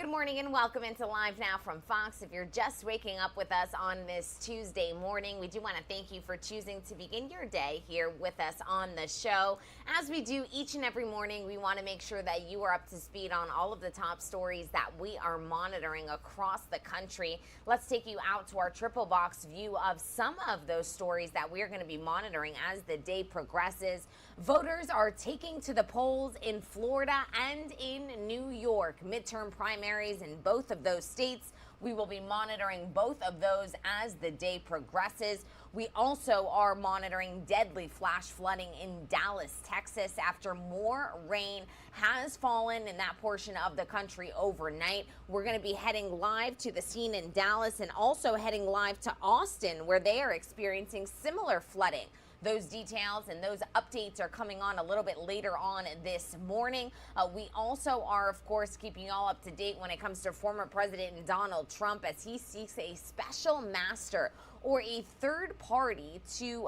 Good morning and welcome into Live Now from Fox. If you're just waking up with us on this Tuesday morning, we do want to thank you for choosing to begin your day here with us on the show. As we do each and every morning, we want to make sure that you are up to speed on all of the top stories that we are monitoring across the country. Let's take you out to our triple box view of some of those stories that we're going to be monitoring as the day progresses. Voters are taking to the polls in Florida and in New York. Midterm primaries in both of those states. We will be monitoring both of those as the day progresses. We also are monitoring deadly flash flooding in Dallas, Texas, after more rain has fallen in that portion of the country overnight. We're going to be heading live to the scene in Dallas and also heading live to Austin, where they are experiencing similar flooding. Those details and those updates are coming on a little bit later on this morning. We also are, of course, keeping you all up to date when it comes to former President Donald Trump as he seeks a special master or a third party to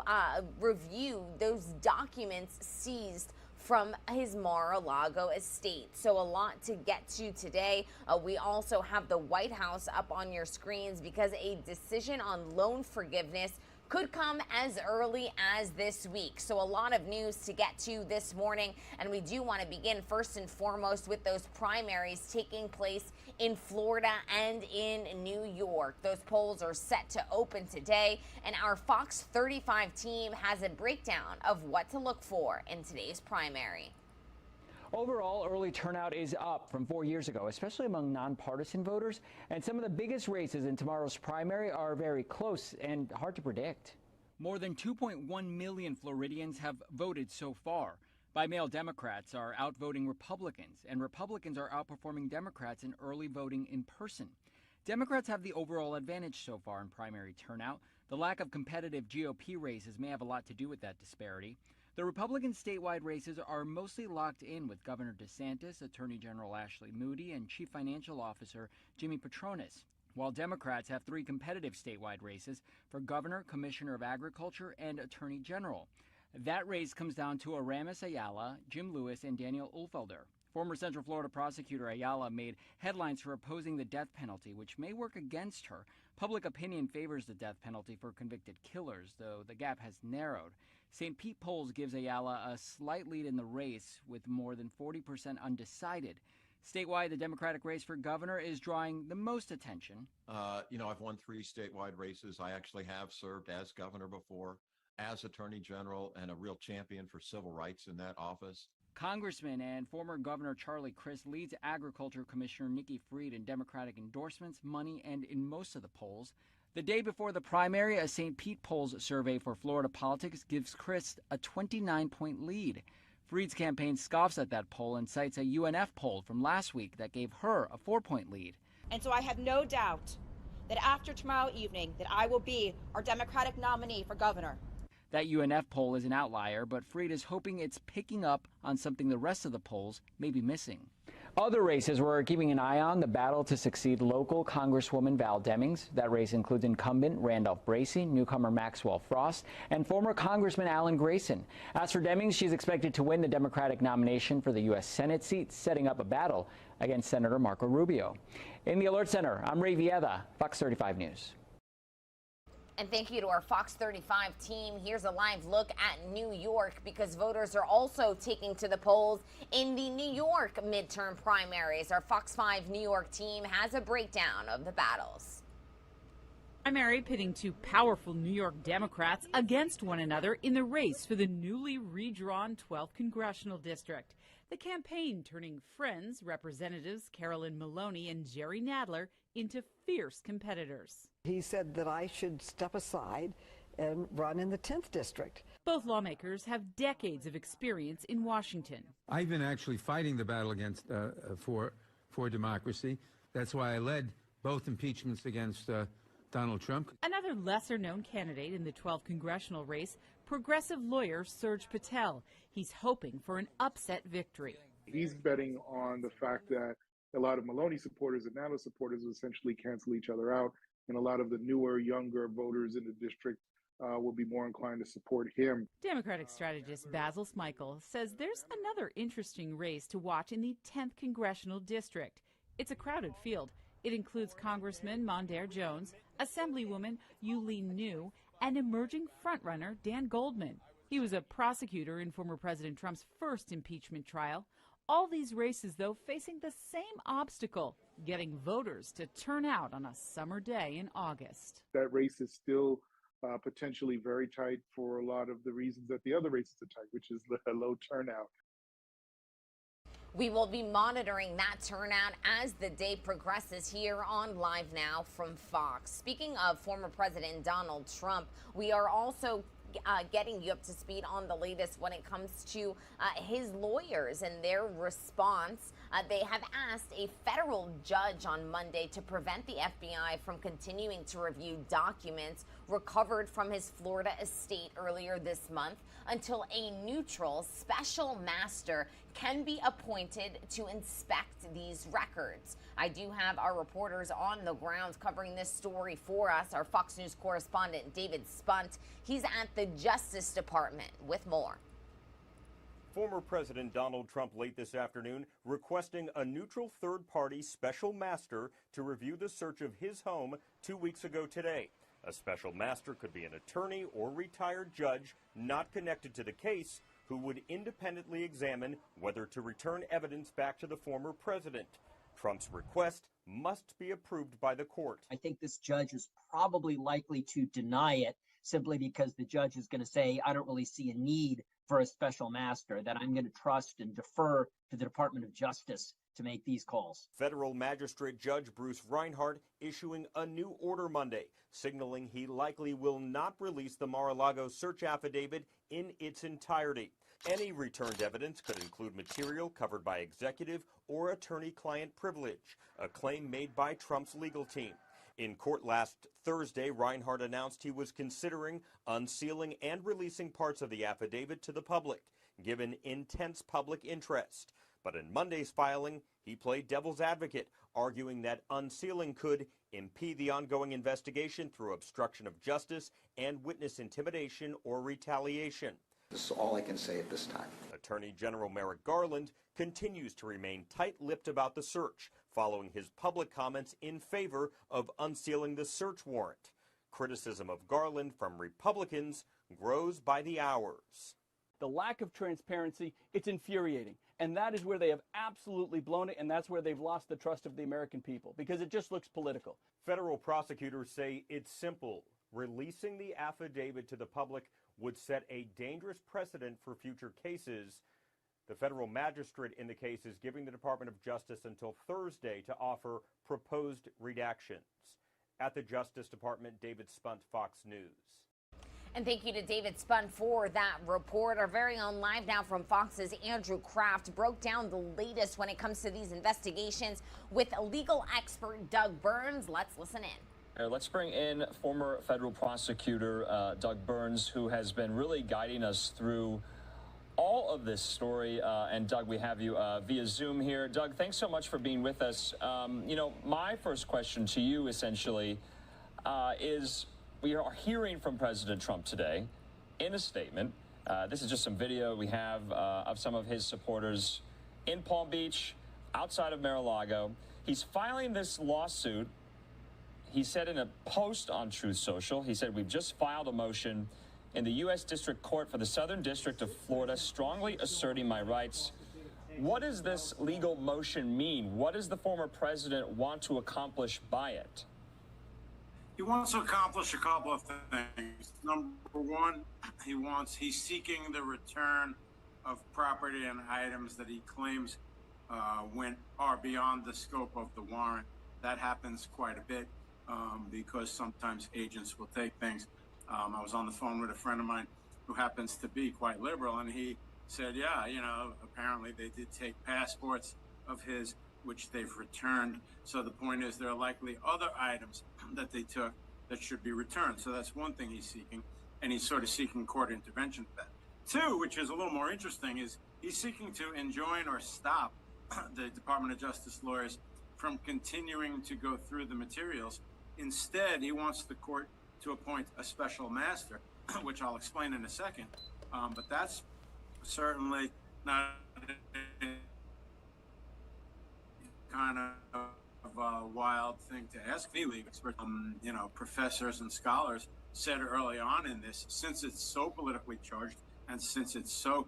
review those documents seized from his Mar-a-Lago estate. So a lot to get to today. We also have the White House up on your screens because a decision on loan forgiveness could come as early as this week. So a lot of news to get to this morning. And we do want to begin first and foremost with those primaries taking place in Florida and in New York. Those polls are set to open today. And our Fox 35 team has a breakdown of what to look for in today's primary. Overall, early turnout is up from 4 years ago, especially among nonpartisan voters. And some of the biggest races in tomorrow's primary are very close and hard to predict. More than 2.1 million Floridians have voted so far. By-mail Democrats are outvoting Republicans, and Republicans are outperforming Democrats in early voting in person. Democrats have the overall advantage so far in primary turnout. The lack of competitive GOP races may have a lot to do with that disparity. The Republican statewide races are mostly locked in with Governor DeSantis, Attorney General Ashley Moody, and Chief Financial Officer Jimmy Patronis, while Democrats have 3 competitive statewide races for Governor, Commissioner of Agriculture, and Attorney General. That race comes down to Aramis Ayala, Jim Lewis, and Daniel Ulfelder. Former Central Florida prosecutor Ayala made headlines for opposing the death penalty, which may work against her. Public opinion favors the death penalty for convicted killers, though the gap has narrowed. St. Pete polls gives Ayala a slight lead in the race with more than 40% undecided. Statewide, the Democratic race for governor is drawing the most attention. I've won 3 statewide races. I actually have served as governor before, as attorney general, and a real champion for civil rights in that office. Congressman and former Governor Charlie Crist leads Agriculture Commissioner Nikki Fried in Democratic endorsements, money, and in most of the polls. The day before the primary, a St. Pete polls survey for Florida politics gives Crist a 29-point lead. Fried's campaign scoffs at that poll and cites a UNF poll from last week that gave her a 4-point lead. And so I have no doubt that after tomorrow evening that I will be our Democratic nominee for governor. That UNF poll is an outlier, but Fried is hoping it's picking up on something the rest of the polls may be missing. Other races we're keeping an eye on, the battle to succeed local Congresswoman Val Demings. That race includes incumbent Randolph Bracey, newcomer Maxwell Frost, and former Congressman Alan Grayson. As for Demings, she's expected to win the Democratic nomination for the U.S. Senate seat, setting up a battle against Senator Marco Rubio. In the Alert Center, I'm Ray Vieda, Fox 35 News. And thank you to our Fox 35 team. Here's a live look at New York because voters are also taking to the polls in the New York midterm primaries. Our Fox 5 New York team has a breakdown of the battles. Primary pitting 2 powerful New York Democrats against one another in the race for the newly redrawn 12th congressional district. The campaign turning friends, Representatives Carolyn Maloney and Jerry Nadler, into fierce competitors. He said that I should step aside and run in the 10th district. Both lawmakers have decades of experience in Washington. I've been actually fighting the battle against for democracy. That's why I led both impeachments against Donald Trump. Another lesser-known candidate in the 12th congressional race, progressive lawyer Serge Patel. He's hoping for an upset victory. He's betting on the fact that a lot of Maloney supporters and Nadler supporters will essentially cancel each other out, and a lot of the newer, younger voters in the district will be more inclined to support him. Democratic strategist Basil Smikle says there's another interesting race to watch in the 10th congressional district. It's a crowded field. It includes Congressman Mondaire Jones, Assemblywoman Yulee New, and emerging frontrunner Dan Goldman. He was a prosecutor in former President Trump's first impeachment trial. All these races, though, facing the same obstacle, getting voters to turn out on a summer day in August. That race is still potentially very tight for a lot of the reasons that the other races are tight, which is the low turnout. We will be monitoring that turnout as the day progresses here on Live Now from Fox. Speaking of former President Donald Trump, we are also getting you up to speed on the latest when it comes to his lawyers and their response. They have asked a federal judge on Monday to prevent the FBI from continuing to review documents recovered from his Florida estate earlier this month until a neutral special master can be appointed to inspect these records. I do have our reporters on the ground covering this story for us. Our Fox News correspondent, David Spunt. He's at the Justice Department with more. Former President Donald Trump late this afternoon requesting a neutral third-party special master to review the search of his home 2 weeks ago today. A special master could be an attorney or retired judge not connected to the case who would independently examine whether to return evidence back to the former president. Trump's request must be approved by the court. I think this judge is probably likely to deny it simply because the judge is going to say, I don't really see a need for a special master, that I'm going to trust and defer to the Department of Justice to make these calls. Federal Magistrate Judge Bruce Reinhardt issuing a new order Monday, signaling he likely will not release the Mar-a-Lago search affidavit in its entirety. Any returned evidence could include material covered by executive or attorney-client privilege, a claim made by Trump's legal team. In court last Thursday, Reinhardt announced he was considering unsealing and releasing parts of the affidavit to the public, given intense public interest. But in Monday's filing, he played devil's advocate, arguing that unsealing could impede the ongoing investigation through obstruction of justice and witness intimidation or retaliation. This is all I can say at this time. Attorney General Merrick Garland continues to remain tight-lipped about the search, following his public comments in favor of unsealing the search warrant. Criticism of Garland from Republicans grows by the hours. The lack of transparency, it's infuriating. And that is where they have absolutely blown it, and that's where they've lost the trust of the American people, because it just looks political. Federal prosecutors say it's simple. Releasing the affidavit to the public would set a dangerous precedent for future cases. The federal magistrate in the case is giving the Department of Justice until Thursday to offer proposed redactions. At the Justice Department, David Spunt, Fox News. And thank you to David Spunt for that report. Our very own Live Now from Fox's Andrew Kraft broke down the latest when it comes to these investigations with legal expert Doug Burns. Let's listen in. Let's bring in former federal prosecutor Doug Burns, who has been really guiding us through all of this story. And Doug, we have you via Zoom here. Doug, thanks so much for being with us. My first question to you essentially is, we are hearing from President Trump today in a statement. This is just some video we have of some of his supporters in Palm Beach, outside of Mar-a-Lago. He's filing this lawsuit. He said in a post on Truth Social, he said, we've just filed a motion in the U.S. District Court for the Southern District of Florida, strongly asserting my rights. What does this legal motion mean? What does the former president want to accomplish by it? He wants to accomplish a couple of things. Number one, he's seeking the return of property and items that he claims are beyond the scope of the warrant. That happens quite a bit because sometimes agents will take things. I was on the phone with a friend of mine who happens to be quite liberal, and he said, yeah, apparently they did take passports of his, which they've returned. So the point is there are likely other items that they took that should be returned. So that's one thing he's seeking, and he's sort of seeking court intervention for that. Two, which is a little more interesting, is he's seeking to enjoin or stop the Department of Justice lawyers from continuing to go through the materials. Instead, he wants the court to appoint a special master, which I'll explain in a second. But that's certainly not kind of wild thing to ask any legal experts. Professors and scholars said early on in this, since it's so politically charged and since it's so,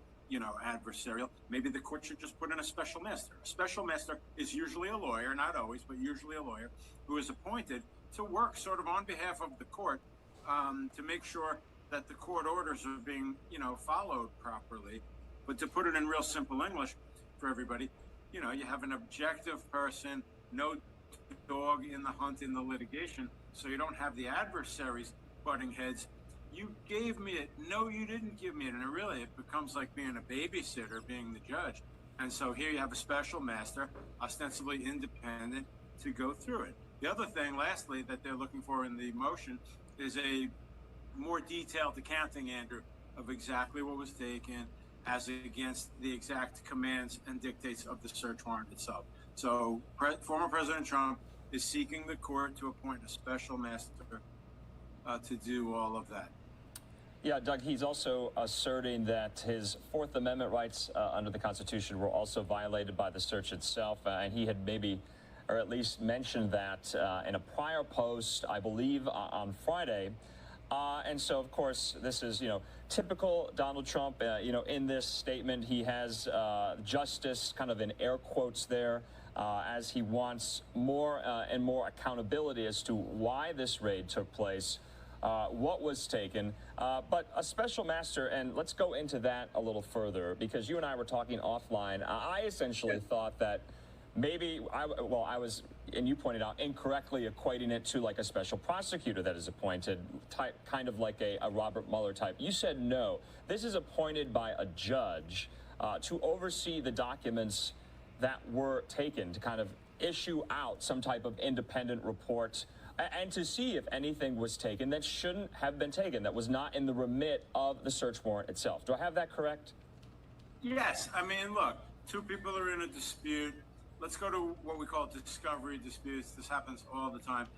adversarial, maybe the court should just put in a special master. A special master is usually a lawyer, not always, but usually a lawyer, who is appointed to work sort of on behalf of the court to make sure that the court orders are being, followed properly. But to put it in real simple English for everybody, you have an objective person, no dog in the hunt in the litigation, so you don't have the adversaries butting heads. You gave me it. No, you didn't give me it. And it becomes like being a babysitter, being the judge. And so here you have a special master, ostensibly independent, to go through it. The other thing, lastly, that they're looking for in the motion is a more detailed accounting, Andrew, of exactly what was taken as against the exact commands and dictates of the search warrant itself. So former President Trump is seeking the court to appoint a special master to do all of that. Yeah, Doug, he's also asserting that his Fourth Amendment rights under the Constitution were also violated by the search itself, and he had maybe, or at least mentioned that in a prior post, I believe, on Friday. And so, of course, this is, typical Donald Trump. In this statement, he has justice kind of in air quotes there, as he wants more and more accountability as to why this raid took place, what was taken, but a special master, and let's go into that a little further, because you and I were talking offline. I essentially thought that maybe, I was, and you pointed out, incorrectly equating it to like a special prosecutor that is appointed, kind of like a Robert Mueller type. You said no. This is appointed by a judge to oversee the documents that were taken, to kind of issue out some type of independent report and to see if anything was taken that shouldn't have been taken, that was not in the remit of the search warrant itself. Do I have that correct? Yes. I mean, look, two people are in a dispute. Let's go to what we call discovery disputes. This happens all the time.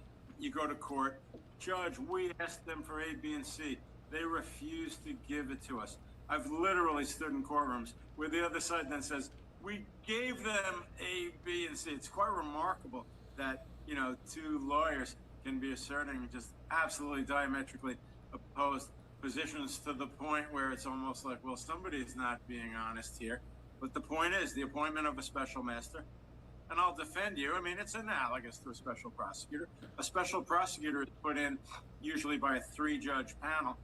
You go to court. Judge, we asked them for A, B, and C. They refuse to give it to us. I've literally stood in courtrooms where the other side then says, we gave them A, B, and C. It's quite remarkable that, two lawyers can be asserting just absolutely diametrically opposed positions to the point where it's almost like, well, somebody's not being honest here. But the point is the appointment of a special master. And I'll defend you. I mean, it's analogous to a special prosecutor. A special prosecutor is put in usually by a 3-judge panel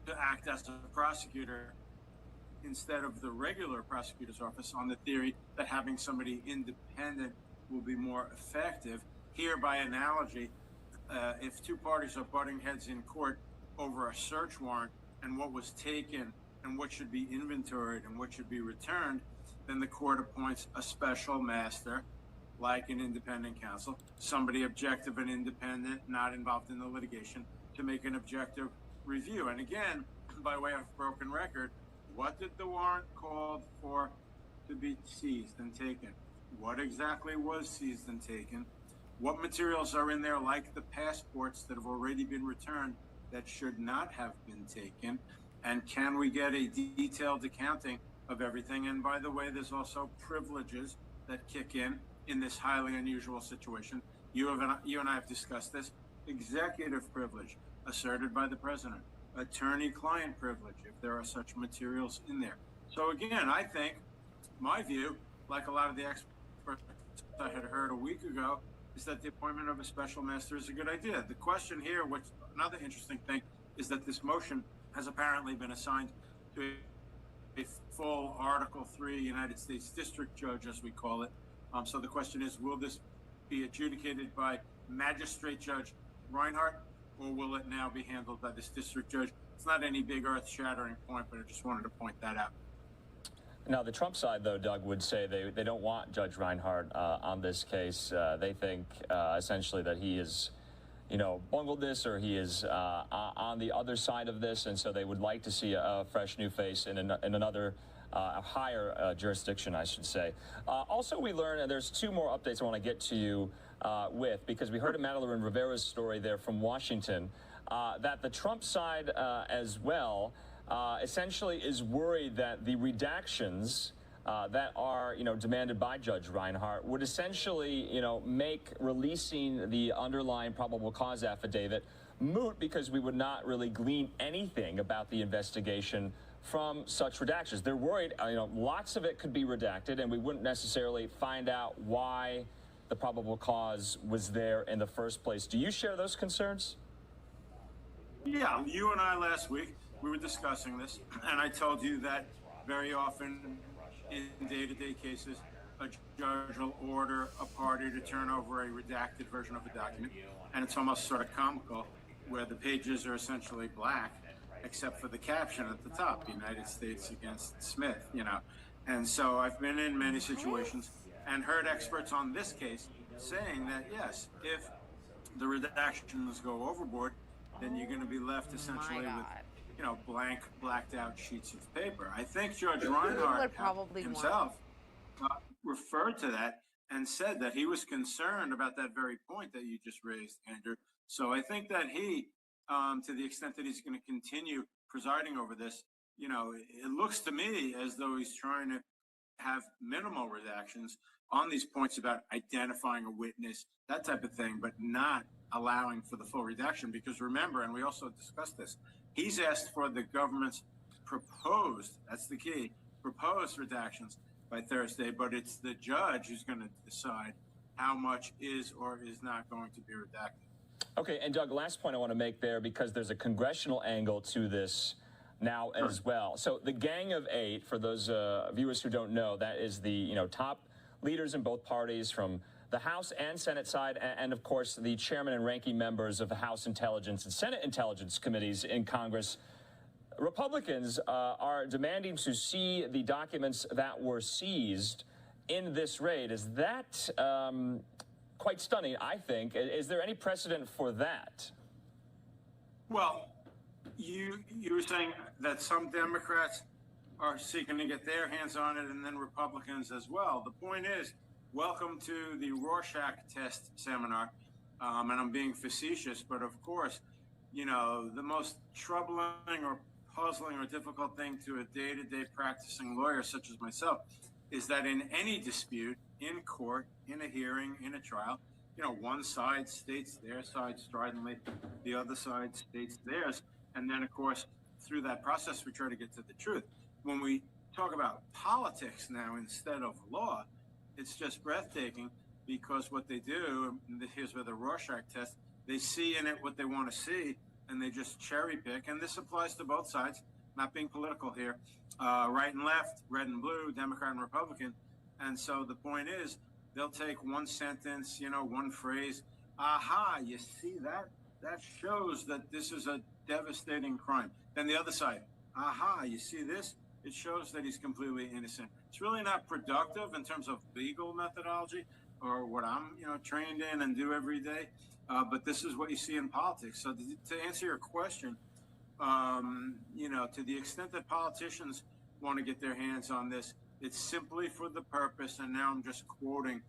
to act as a prosecutor instead of the regular prosecutor's office, on the theory that having somebody independent will be more effective. Here, by analogy, if two parties are butting heads in court over a search warrant and what was taken and what should be inventoried and what should be returned, then the court appoints a special master, like an independent counsel, somebody objective and independent, not involved in the litigation, to make an objective review. And again, by way of broken record, what did the warrant call for to be seized and taken? What exactly was seized and taken? What materials are in there, like the passports that have already been returned, that should not have been taken? And can we get a detailed accounting of everything? And by the way, there's also privileges that kick in this highly unusual situation. You and I have discussed this. Executive privilege asserted by the president, attorney-client privilege, if there are such materials in there. So again, I think my view, like a lot of the experts I had heard a week ago, is that the appointment of a special master is a good idea. The question here, which another interesting thing, is that this motion has apparently been assigned to a full Article 3 United States District Judge, as we call it. So the question is, will this be adjudicated by Magistrate Judge Reinhardt, or will it now be handled by this district judge? It's not any big earth-shattering point, but I just wanted to point that out. Now, the Trump side, though, Doug, would say they don't want Judge Reinhardt on this case. They think essentially that he is, bungled this, or he is on the other side of this, and so they would like to see a fresh new face in another a higher jurisdiction, I should say. Also, we learned, there's 2 more updates I want to get to you with, because we heard of Madeline Rivera's story there from Washington, that the Trump side as well essentially is worried that the redactions that are, demanded by Judge Reinhardt would essentially, make releasing the underlying probable cause affidavit moot because we would not really glean anything about the investigation from such redactions. They're worried, lots of it could be redacted and we wouldn't necessarily find out why the probable cause was there in the first place. Do you share those concerns? Yeah, you and I last week, we were discussing this, and I told you that very often in day-to-day cases, a judge will order a party to turn over a redacted version of a document, and it's almost sort of comical where the pages are essentially black, except for the caption at the top, United States against Smith, And so I've been in many situations and heard experts on this case saying that, yes, if the redactions go overboard, then you're going to be left essentially with, blacked out sheets of paper. I think Judge Reinhardt himself referred to that and said that he was concerned about that very point that you just raised, Andrew. So I think that he, to the extent that he's going to continue presiding over this, it looks to me as though he's trying to have minimal redactions on these points about identifying a witness, that type of thing, but not allowing for the full redaction. Because remember, and we also discussed this, he's asked for the government's proposed, that's the key, proposed redactions by Thursday, but it's the judge who's going to decide how much is or is not going to be redacted. Okay, and Doug, last point I want to make there, because there's a congressional angle to this now as well. So the Gang of Eight, for those viewers who don't know, that is the top leaders in both parties from the House and Senate side, and of course the chairman and ranking members of the House Intelligence and Senate Intelligence Committees in Congress. Republicans are demanding to see the documents that were seized in this raid. Is that quite stunning, I think? Is there any precedent for that? Well, you were saying that some Democrats are seeking to get their hands on it, and then Republicans as well. The point is, welcome to the Rorschach test seminar, and I'm being facetious, but of course, the most troubling or puzzling or difficult thing to a day-to-day practicing lawyer such as myself is that in any dispute, in court, in a hearing, in a trial, one side states their side stridently, the other side states theirs, and then, of course, through that process, we try to get to the truth. When we talk about politics now instead of law, it's just breathtaking, because what they do, and here's where the Rorschach test, they see in it what they want to see, and they just cherry pick. And this applies to both sides, not being political here, right and left, red and blue, Democrat and Republican. And so the point is, they'll take one sentence, one phrase. Aha, you see that? That shows that this is a devastating crime. Then the other side, aha, you see this? It shows that he's completely innocent. It's really not productive in terms of legal methodology or what I'm, trained in and do every day. But this is what you see in politics. So to answer your question, to the extent that politicians want to get their hands on this, it's simply for the purpose, and now I'm just quoting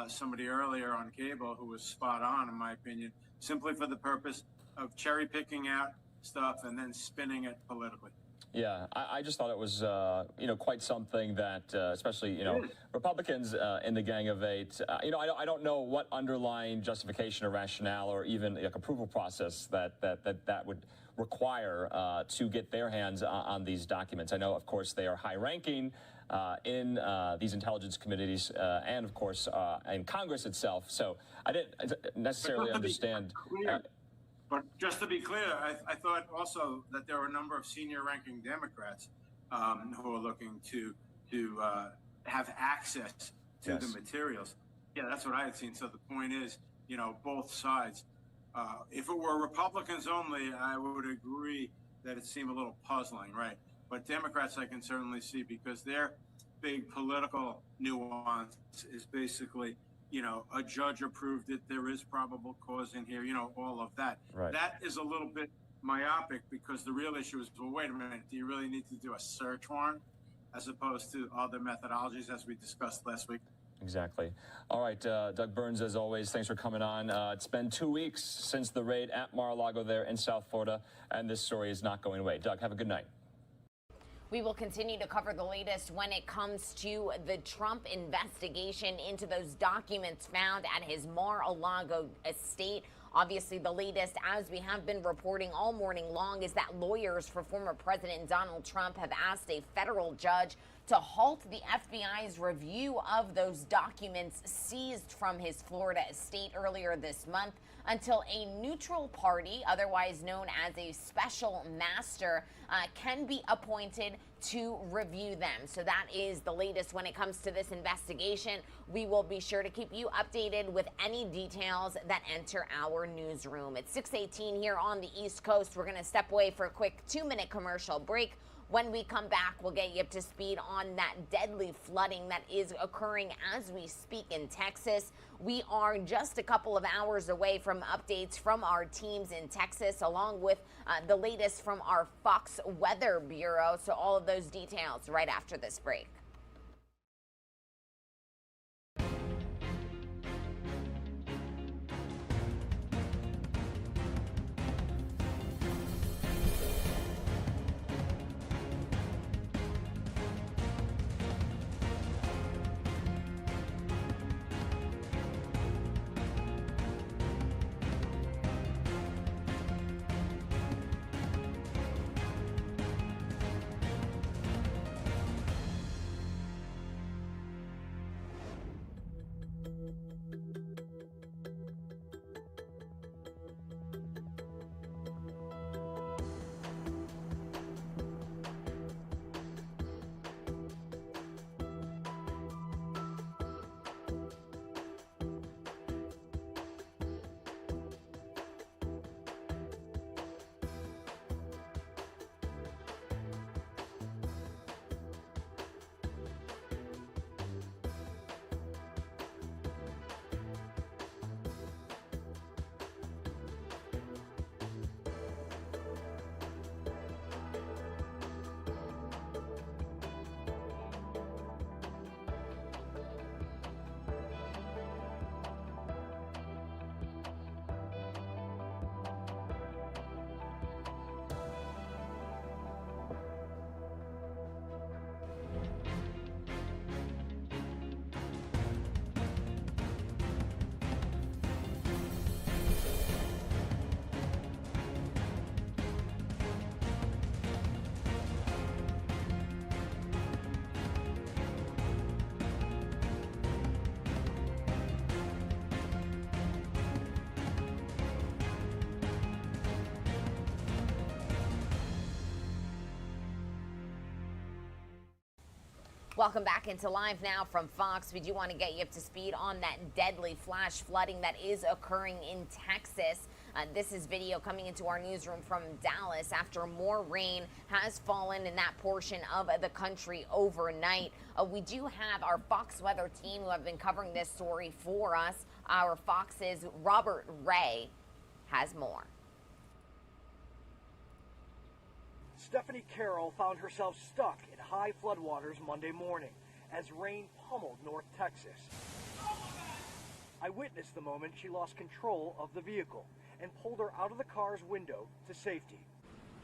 somebody earlier on cable who was spot on, in my opinion, simply for the purpose of cherry picking out stuff and then spinning it politically. Yeah, I just thought it was, quite something that, especially, Republicans in the Gang of Eight, I don't know what underlying justification or rationale or even approval process that would require to get their hands on these documents. I know, of course, they are high-ranking in these intelligence committees and, of course, in Congress itself. So I didn't necessarily understand. But just to be clear, I thought also that there were a number of senior-ranking Democrats who are looking to have access to the materials. Yeah, that's what I had seen. So the point is, both sides. If it were Republicans only, I would agree that it seemed a little puzzling, right? But Democrats I can certainly see, because their big political nuance is basically, a judge approved it, there is probable cause in here, all of that. Right. That is a little bit myopic, because the real issue is, well, wait a minute, do you really need to do a search warrant as opposed to other methodologies, as we discussed last week? Exactly. All right, Doug Burns, as always, thanks for coming on. It's been 2 weeks since the raid at Mar-a-Lago there in South Florida, and this story is not going away. Doug, have a good night. We will continue to cover the latest when it comes to the Trump investigation into those documents found at his Mar-a-Lago estate. Obviously, the latest, as we have been reporting all morning long, is that lawyers for former President Donald Trump have asked a federal judge to halt the FBI's review of those documents seized from his Florida estate earlier this month until a neutral party, otherwise known as a special master, can be appointed to review them. So that is the latest when it comes to this investigation. We will be sure to keep you updated with any details that enter our newsroom. It's 6:18 here on the East Coast. We're going to step away for a quick 2-minute commercial break. When we come back, we'll get you up to speed on that deadly flooding that is occurring as we speak in Texas. We are just a couple of hours away from updates from our teams in Texas, along with the latest from our Fox Weather Bureau. So all of those details right after this break. Welcome back into Live Now from Fox. We do want to get you up to speed on that deadly flash flooding that is occurring in Texas. This is video coming into our newsroom from Dallas after more rain has fallen in that portion of the country overnight. We do have our Fox weather team who have been covering this story for us. Our Fox's Robert Ray has more. Stephanie Carroll found herself stuck in high floodwaters Monday morning as rain pummeled North Texas. I witnessed the moment she lost control of the vehicle and pulled her out of the car's window to safety.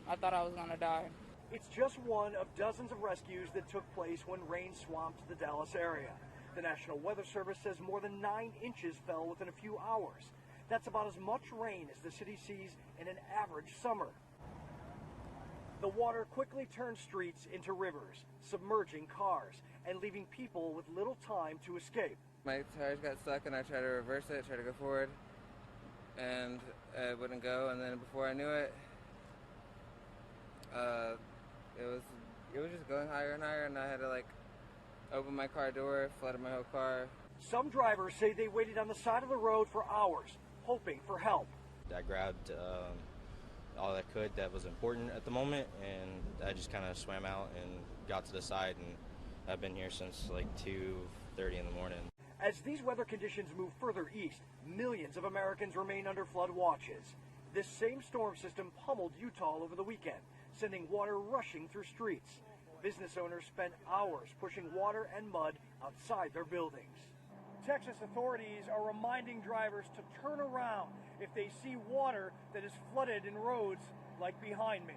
I thought I was gonna die. It's just one of dozens of rescues that took place when rain swamped the Dallas area. The National Weather Service says more than 9 inches fell within a few hours. That's about as much rain as the city sees in an average summer. The water quickly turned streets into rivers, submerging cars and leaving people with little time to escape. My tires got stuck and I tried to reverse it, tried to go forward, and it wouldn't go. And then before I knew it, it was just going higher and higher, and I had to open my car door, flooded my whole car. Some drivers say they waited on the side of the road for hours, hoping for help. I grabbed all I could that was important at the moment, and I just kind of swam out and got to the side, and I've been here since 2:30 in the morning. As these weather conditions move further east, millions of Americans remain under flood watches. This same storm system pummeled Utah over the weekend, sending water rushing through streets. Business owners spent hours pushing water and mud outside their buildings. Texas authorities are reminding drivers to turn around if they see water that is flooded in roads like behind me.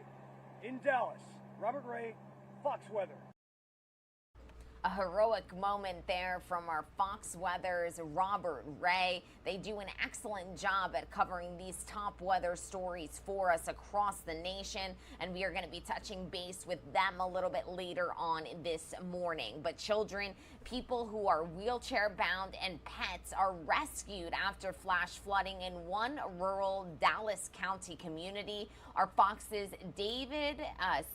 In Dallas, Robert Ray, Fox Weather. A heroic moment there from our Fox Weather's Robert Ray. They do an excellent job at covering these top weather stories for us across the nation, and we are going to be touching base with them a little bit later on this morning. But children, people who are wheelchair bound, and pets are rescued after flash flooding in one rural Dallas County community. Our Fox's David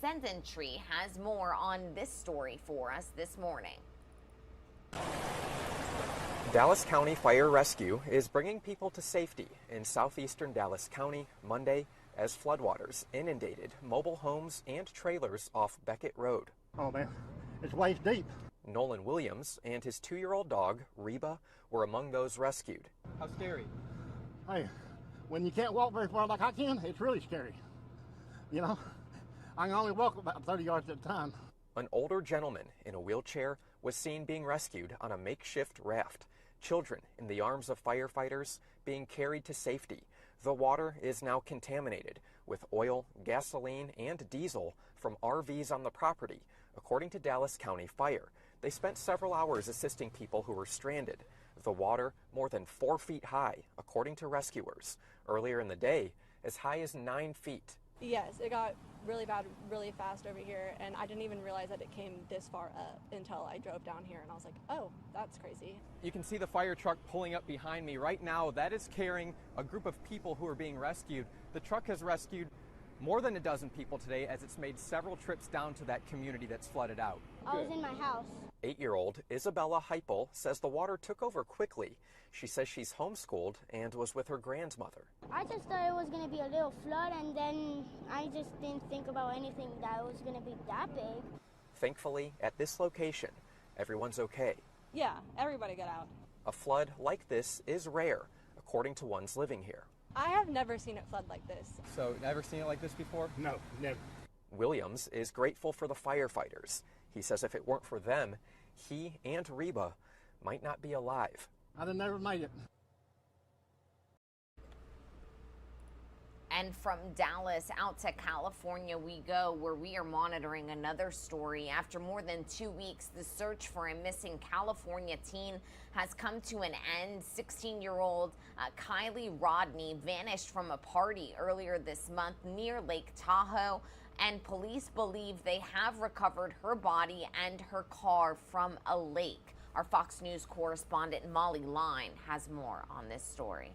Sendentry has more on this story for us this morning. Dallas County Fire Rescue is bringing people to safety in southeastern Dallas County Monday as floodwaters inundated mobile homes and trailers off Beckett Road. Oh man, it's waist deep. Nolan Williams and his 2-year-old dog, Reba, were among those rescued. How scary? Hey, when you can't walk very far like I can, it's really scary. You know, I can only walk about 30 yards at a time. An older gentleman in a wheelchair was seen being rescued on a makeshift raft. Children in the arms of firefighters being carried to safety. The water is now contaminated with oil, gasoline, and diesel from RVs on the property, according to Dallas County Fire. They spent several hours assisting people who were stranded. The water more than 4 feet high, according to rescuers. Earlier in the day, as high as 9 feet. Yes, it got really bad really fast over here, and I didn't even realize that it came this far up until I drove down here, and I was like, oh, that's crazy. You can see the fire truck pulling up behind me right now. That is carrying a group of people who are being rescued. The truck has rescued more than a dozen people today as it's made several trips down to that community that's flooded out. I was in my house. 8-year-old Isabella Heipel says the water took over quickly. She says she's homeschooled and was with her grandmother. I just thought it was going to be a little flood, and then I just didn't think about anything that it was going to be that big. Thankfully, at this location, everyone's okay. Yeah, everybody got out. A flood like this is rare, according to ones living here. I have never seen it flood like this. So, never seen it like this before? No, never. Williams is grateful for the firefighters. He says if it weren't for them, he and Reba might not be alive. I'd have never made it. And from Dallas out to California we go, where we are monitoring another story. After more than 2 weeks, the search for a missing California teen has come to an end. 16-year-old Kiely Rodni vanished from a party earlier this month near Lake Tahoe, and police believe they have recovered her body and her car from a lake. Our Fox News correspondent Molly Line has more on this story.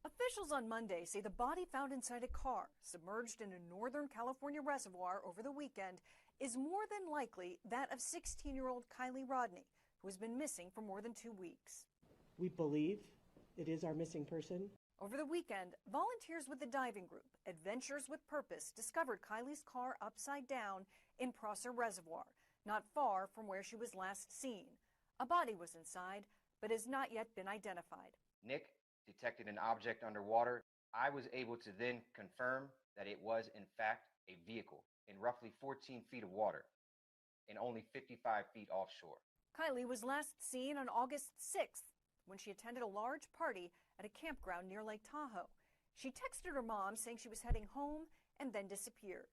Officials on Monday say the body found inside a car submerged in a Northern California reservoir over the weekend is more than likely that of 16-year-old Kiely Rodni, who has been missing for more than 2 weeks. We believe it is our missing person. Over the weekend, volunteers with the diving group Adventures with Purpose discovered Kiely's car upside down in Prosser Reservoir, not far from where she was last seen. A body was inside, but has not yet been identified. Nick detected an object underwater. I was able to then confirm that it was, in fact, a vehicle in roughly 14 feet of water and only 55 feet offshore. Kiely was last seen on August 6th when she attended a large party at a campground near Lake Tahoe. She texted her mom saying she was heading home and then disappeared.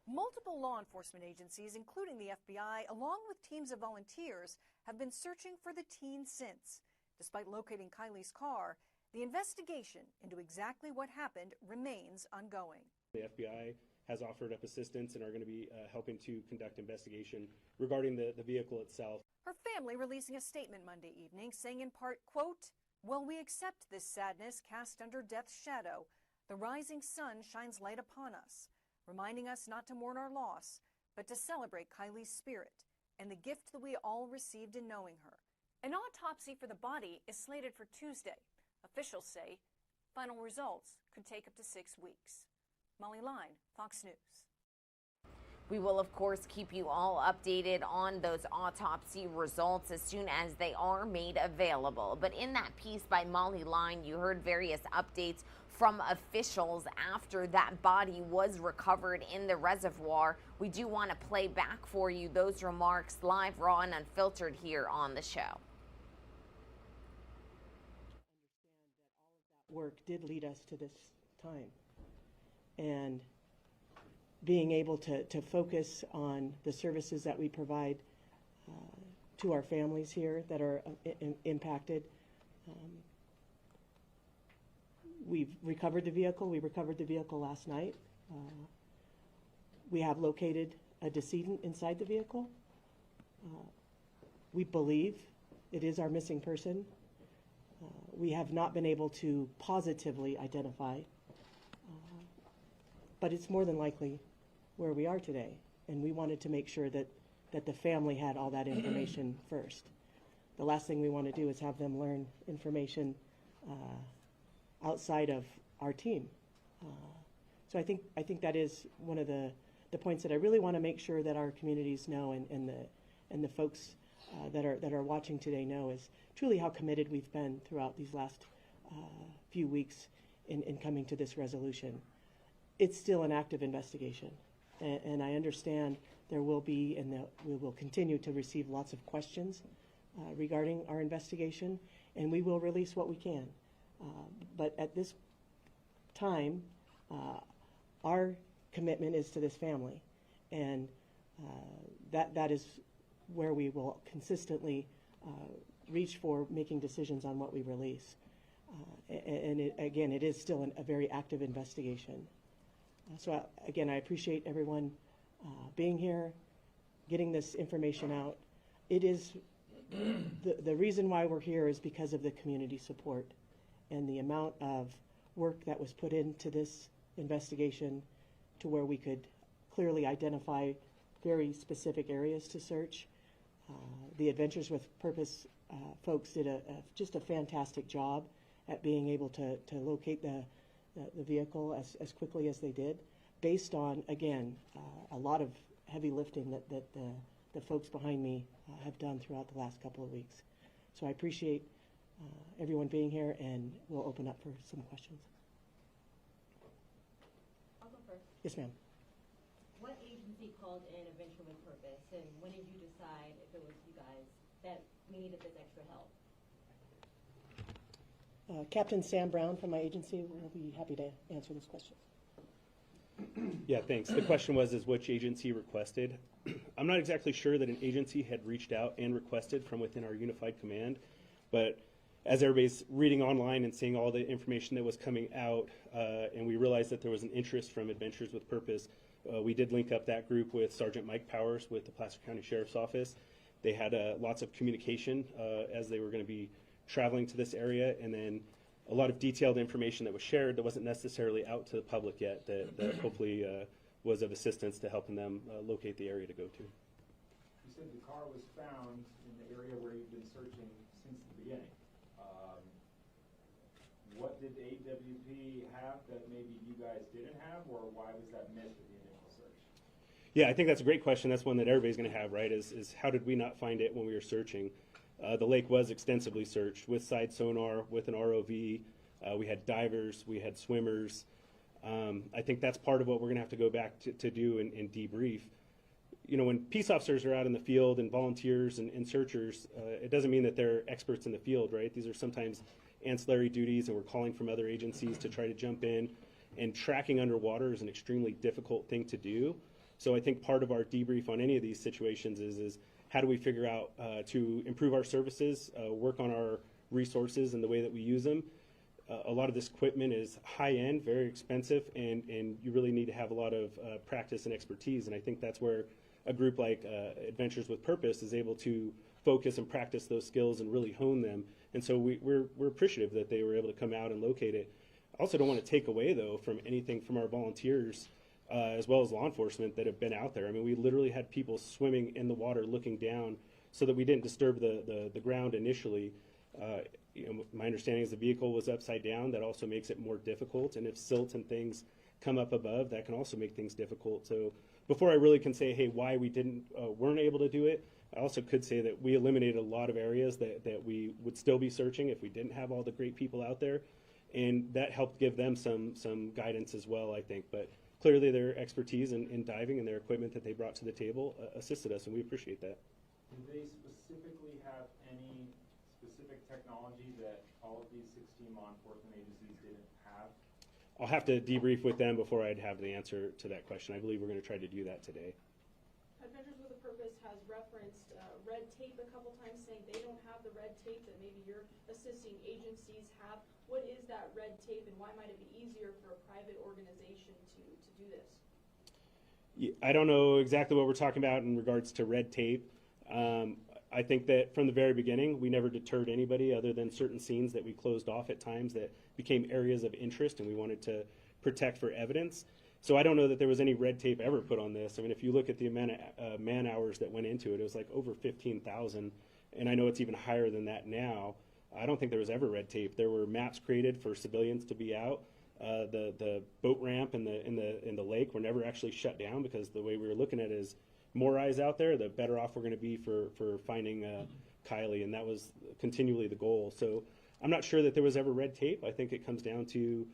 Multiple law enforcement agencies, including the FBI, along with teams of volunteers, have been searching for the teen since. Despite locating Kiely's car, the investigation into exactly what happened remains ongoing. The FBI has offered up assistance and are going to be helping to conduct investigation regarding the vehicle itself. Her family releasing a statement Monday evening saying in part, quote, "While we accept this sadness cast under death's shadow, the rising sun shines light upon us, reminding us not to mourn our loss, but to celebrate Kiely's spirit and the gift that we all received in knowing her." An autopsy for the body is slated for Tuesday. Officials say final results could take up to 6 weeks. Molly Line, Fox News. We will, of course, keep you all updated on those autopsy results as soon as they are made available. But in that piece by Molly Line, you heard various updates from officials after that body was recovered in the reservoir. We do want to play back for you those remarks live, raw, and unfiltered here on the show. Work did lead us to this time. and being able to focus on the services that we provide to our families here that are impacted. We've recovered the vehicle. We recovered the vehicle last night. We have located a decedent inside the vehicle. We believe it is our missing person. We have not been able to positively identify, but it's more than likely where we are today. And we wanted to make sure that the family had all that information first. The last thing we want to do is have them learn information outside of our team. So I think that is one of the points that I really want to make sure that our communities know, and the folks that are watching today know, is truly how committed we've been throughout these last few weeks in coming to this resolution. It's still an active investigation, and I understand there will be, and we will continue to receive lots of questions regarding our investigation, and we will release what we can. But at this time, our commitment is to this family, and that is where we will consistently reach for making decisions on what we release. And again, it is still a very active investigation. So again, I appreciate everyone being here, getting this information out. It is the reason why we're here is because of the community support and the amount of work that was put into this investigation, to where we could clearly identify very specific areas to search. The Adventures with Purpose folks did just a fantastic job at being able to locate the vehicle as quickly as they did, based on, again, a lot of heavy lifting that the folks behind me have done throughout the last couple of weeks. So I appreciate everyone being here, and we'll open up for some questions. I'll go first. Yes, ma'am. What agency called in Adventure with Purpose, and when did you decide, if it was you guys, that we needed this extra help? Captain Sam Brown from my agency will be happy to answer this question. Yeah, thanks. The question was which agency requested. I'm not exactly sure that an agency had reached out and requested from within our unified command, but as everybody's reading online and seeing all the information that was coming out, and we realized that there was an interest from Adventures with Purpose, we did link up that group with Sergeant Mike Powers with the Placer County Sheriff's Office. They had lots of communication as they were going to be traveling to this area, and then a lot of detailed information that was shared that wasn't necessarily out to the public yet, that hopefully was of assistance to helping them locate the area to go to. You said the car was found in the area where you've been searching since the beginning. What did AWP have that maybe you guys didn't have, or why was that missed in the initial search? Yeah, I think that's a great question. That's one that everybody's going to have, right, is how did we not find it when we were searching? The lake was extensively searched with side sonar, with an ROV. We had divers, we had swimmers. I think that's part of what we're going to have to go back to do and debrief. You know, when peace officers are out in the field and volunteers and searchers, it doesn't mean that they're experts in the field, right? These are sometimes ancillary duties, and we're calling from other agencies to try to jump in. And tracking underwater is an extremely difficult thing to do. So I think part of our debrief on any of these situations is how do we figure out to improve our services, work on our resources and the way that we use them. A lot of this equipment is high-end, very expensive, and you really need to have a lot of practice and expertise. And I think that's where a group like Adventures with Purpose is able to focus and practice those skills and really hone them. And so we're appreciative that they were able to come out and locate it. I also don't want to take away, though, from anything from our volunteers as well as law enforcement that have been out there. I mean, we literally had people swimming in the water looking down so that we didn't disturb the ground initially. You know, my understanding is the vehicle was upside down. That also makes it more difficult. And if silt and things come up above, that can also make things difficult. So before I really can say, hey, why we weren't able to do it, I also could say that we eliminated a lot of areas that we would still be searching if we didn't have all the great people out there. And that helped give them some guidance as well, I think. But clearly their expertise in diving and their equipment that they brought to the table assisted us, and we appreciate that. Did they specifically have any specific technology that all of these 16 law enforcement agencies didn't have? I'll have to debrief with them before I'd have the answer to that question. I believe we're going to try to do that today. Adventures with a Purpose has referenced red tape a couple times, saying they don't have the red tape that maybe your assisting agencies have. What is that red tape, and why might it be easier for a private organization to do this? I don't know exactly what we're talking about in regards to red tape. I think that from the very beginning, we never deterred anybody other than certain scenes that we closed off at times that became areas of interest and we wanted to protect for evidence. So I don't know that there was any red tape ever put on this. I mean, if you look at the amount of man hours that went into it, it was like over 15,000, and I know it's even higher than that now. I don't think there was ever red tape. There were maps created for civilians to be out. The boat ramp in the lake were never actually shut down, because the way we were looking at it is more eyes out there, the better off we're going to be for finding Kiely, and that was continually the goal. So I'm not sure that there was ever red tape. I think it comes down to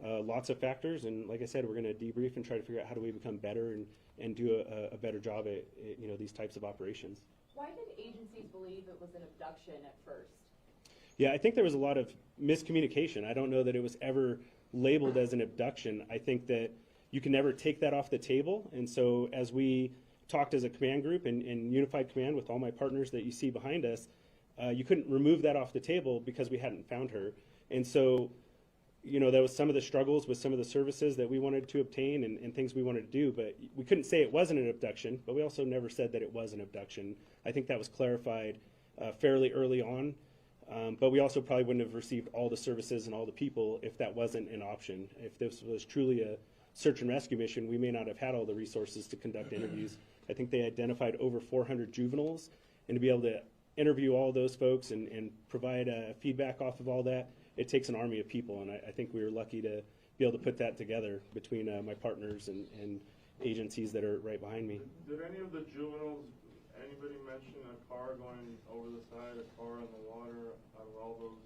lots of factors, and like I said, we're going to debrief and try to figure out how do we become better and do a better job at these types of operations. Why did agencies believe it was an abduction at first? Yeah, I think there was a lot of miscommunication. I don't know that it was ever labeled as an abduction. I think that you can never take that off the table, and so as we talked as a command group and unified command with all my partners that you see behind us, you couldn't remove that off the table because we hadn't found her. And so, there was some of the struggles with some of the services that we wanted to obtain and things we wanted to do, but we couldn't say it wasn't an abduction, but we also never said that it was an abduction. I think that was clarified fairly early on, but we also probably wouldn't have received all the services and all the people if that wasn't an option. If this was truly a search and rescue mission, we may not have had all the resources to conduct interviews. I think they identified over 400 juveniles, and to be able to interview all those folks and provide feedback off of all that, it takes an army of people, and I think we were lucky to be able to put that together between my partners and agencies that are right behind me. Did any of the juveniles, anybody mention a car going over the side, a car in the water, out of all those?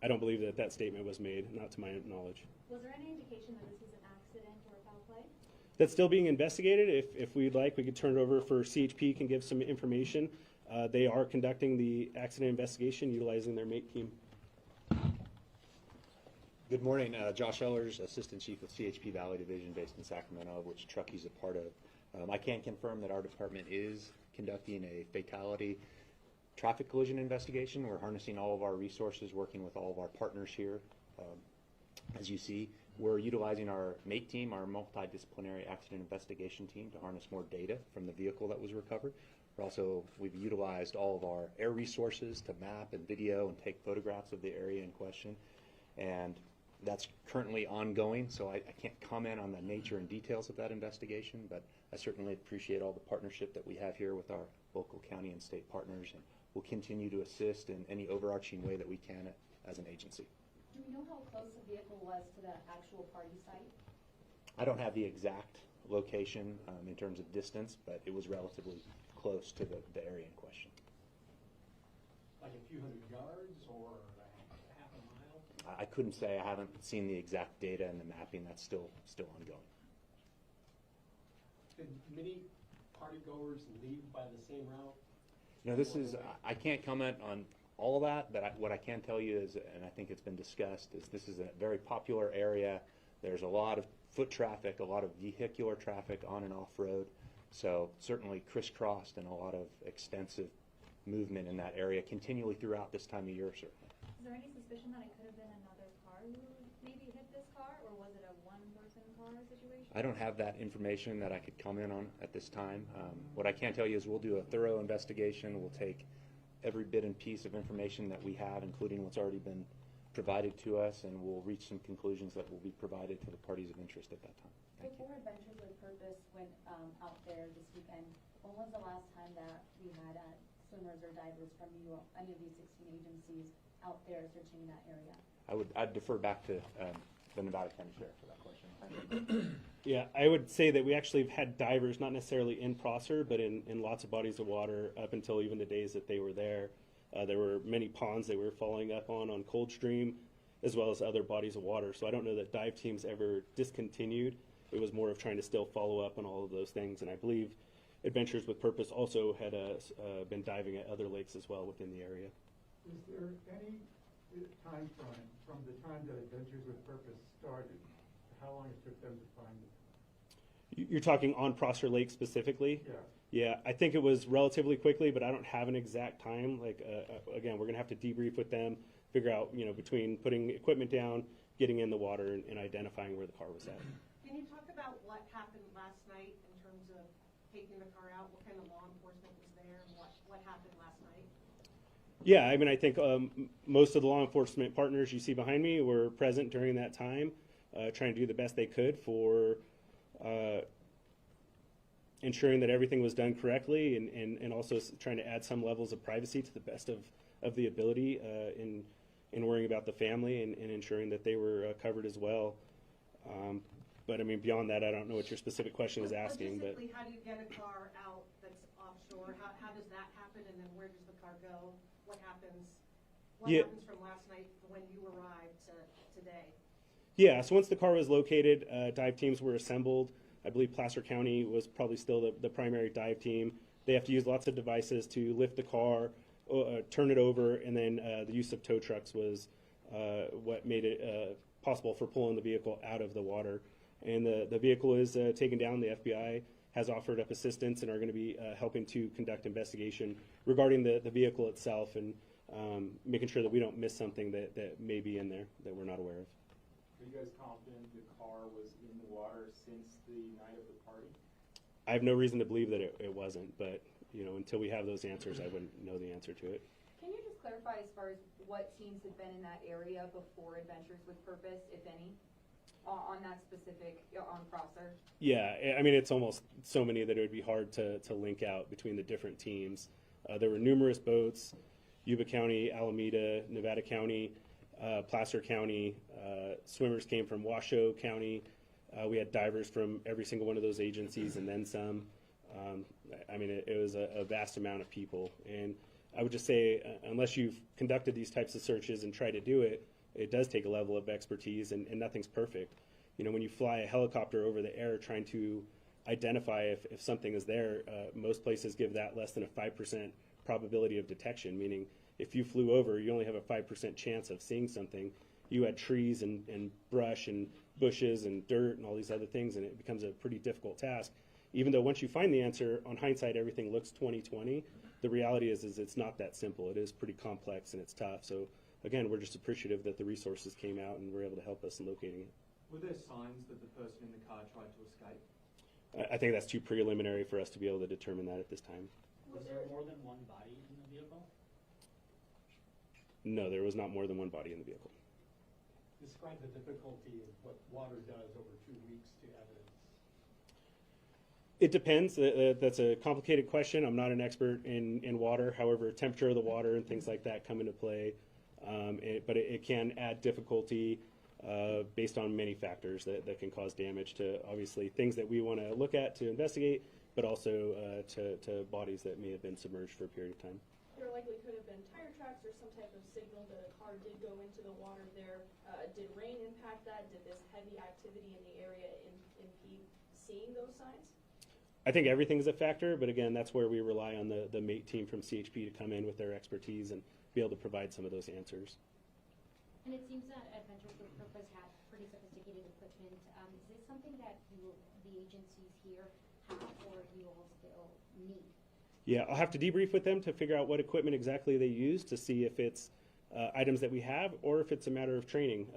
I don't believe that statement was made, not to my knowledge. Was there any indication that this was an accident or a foul play? That's still being investigated. If we'd like, we could turn it over for CHP can give some information. They are conducting the accident investigation utilizing their MATE team. Good morning, Josh Ellers, Assistant Chief of CHP Valley Division based in Sacramento, which Truckey's a part of. I can confirm that our department is conducting a fatality traffic collision investigation. We're harnessing all of our resources, working with all of our partners here. As you see, we're utilizing our MATE team, our multidisciplinary accident investigation team, to harness more data from the vehicle that was recovered. We've utilized all of our air resources to map and video and take photographs of the area in question. And that's currently ongoing, so I can't comment on the nature and details of that investigation, but I certainly appreciate all the partnership that we have here with our local county and state partners, and we'll continue to assist in any overarching way that we can as an agency. Do we know how close the vehicle was to the actual party site? I don't have the exact location in terms of distance, but it was relatively close to the area in question. Like a few hundred yards or half a mile? I couldn't say. I haven't seen the exact data and the mapping. That's still ongoing. Did many partygoers leave by the same route? I can't comment on all of that, but what I can tell you is, and I think it's been discussed, is this is a very popular area. There's a lot of foot traffic, a lot of vehicular traffic on and off road. So certainly crisscrossed and a lot of extensive movement in that area continually throughout this time of year, certainly. Is there any suspicion that it could have been another car who maybe hit this car, or was it a one-person car situation? I don't have that information that I could comment on at this time. What I can tell you is we'll do a thorough investigation. We'll take every bit and piece of information that we have, including what's already been provided to us, and we'll reach some conclusions that will be provided to the parties of interest at that time. Before Adventures with Purpose went out there this weekend, when was the last time that we had swimmers or divers from any of these 16 agencies out there searching that area? I'd defer back to the Nevada County Sheriff for that question. Yeah, I would say that we actually have had divers, not necessarily in Prosser, but in lots of bodies of water up until even the days that they were there. There were many ponds they were following up on Coldstream, as well as other bodies of water. So I don't know that dive teams ever discontinued. It was more of trying to still follow up on all of those things. And I believe Adventures with Purpose also had been diving at other lakes as well within the area. Is there any time frame from the time that Adventures with Purpose started how long it took them to find it? You're talking on Prosser Lake specifically? Yeah. Yeah, I think it was relatively quickly, but I don't have an exact time. Like, again, we're going to have to debrief with them, figure out, between putting equipment down, getting in the water, and identifying where the car was at. Can you talk about what happened last night in terms of taking the car out? What kind of law enforcement was there, and what happened last night? Yeah, I mean, I think most of the law enforcement partners you see behind me were present during that time, trying to do the best they could for ensuring that everything was done correctly, and also trying to add some levels of privacy to the best of the ability in worrying about the family and ensuring that they were covered as well. But I mean, beyond that, I don't know what your specific question is asking. But how do you get a car out that's offshore? How does that happen, and then where does the car go? What happens? What happens from last night when you arrived to today? Yeah, so once the car was located, dive teams were assembled. I believe Placer County was probably still the primary dive team. They have to use lots of devices to lift the car, turn it over, and then the use of tow trucks was what made it possible for pulling the vehicle out of the water. And the vehicle is taken down. The FBI has offered up assistance and are going to be helping to conduct investigation regarding the vehicle itself and making sure that we don't miss something that may be in there that we're not aware of. Are you guys confident the car was in the water since the night of the party? I have no reason to believe that it wasn't, but until we have those answers, I wouldn't know the answer to it. Can you just clarify as far as what teams had been in that area before Adventures with Purpose, if any, on that specific, on Prosser? Yeah, I mean, it's almost so many that it would be hard to link out between the different teams. There were numerous boats, Yuba County, Alameda, Nevada County, Placer County, swimmers came from Washoe County. We had divers from every single one of those agencies and then some. I mean, it was a vast amount of people. And I would just say, unless you've conducted these types of searches and tried to do it, it does take a level of expertise, and nothing's perfect. When you fly a helicopter over the air trying to identify if something is there, most places give that less than a 5% probability of detection, meaning if you flew over, you only have a 5% chance of seeing something. You had trees and brush and bushes and dirt and all these other things, and it becomes a pretty difficult task. Even though once you find the answer, on hindsight, everything looks 20/20, the reality is it's not that simple. It is pretty complex and it's tough. So again, we're just appreciative that the resources came out and were able to help us in locating it. Were there signs that the person in the car tried to escape? I think that's too preliminary for us to be able to determine that at this time. Was there more than one body in the vehicle? No, there was not more than one body in the vehicle. Describe the difficulty of what water does over 2 weeks to evidence. It depends. That's a complicated question. I'm not an expert in water. However, temperature of the water and things like that come into play. But it can add difficulty based on many factors that can cause damage to, obviously, things that we want to look at to investigate, but also to bodies that may have been submerged for a period of time. There likely could have been tire tracks or some type of signal that a car did go into the water there. Did rain impact that? Did this heavy activity in the area impede seeing those signs? I think everything's a factor, but again, that's where we rely on the MATE team from CHP to come in with their expertise and be able to provide some of those answers. And it seems that Adventures with Purpose had pretty sophisticated equipment. Is this something that the agencies here have, or you all still need? Yeah, I'll have to debrief with them to figure out what equipment exactly they use to see if it's items that we have or if it's a matter of training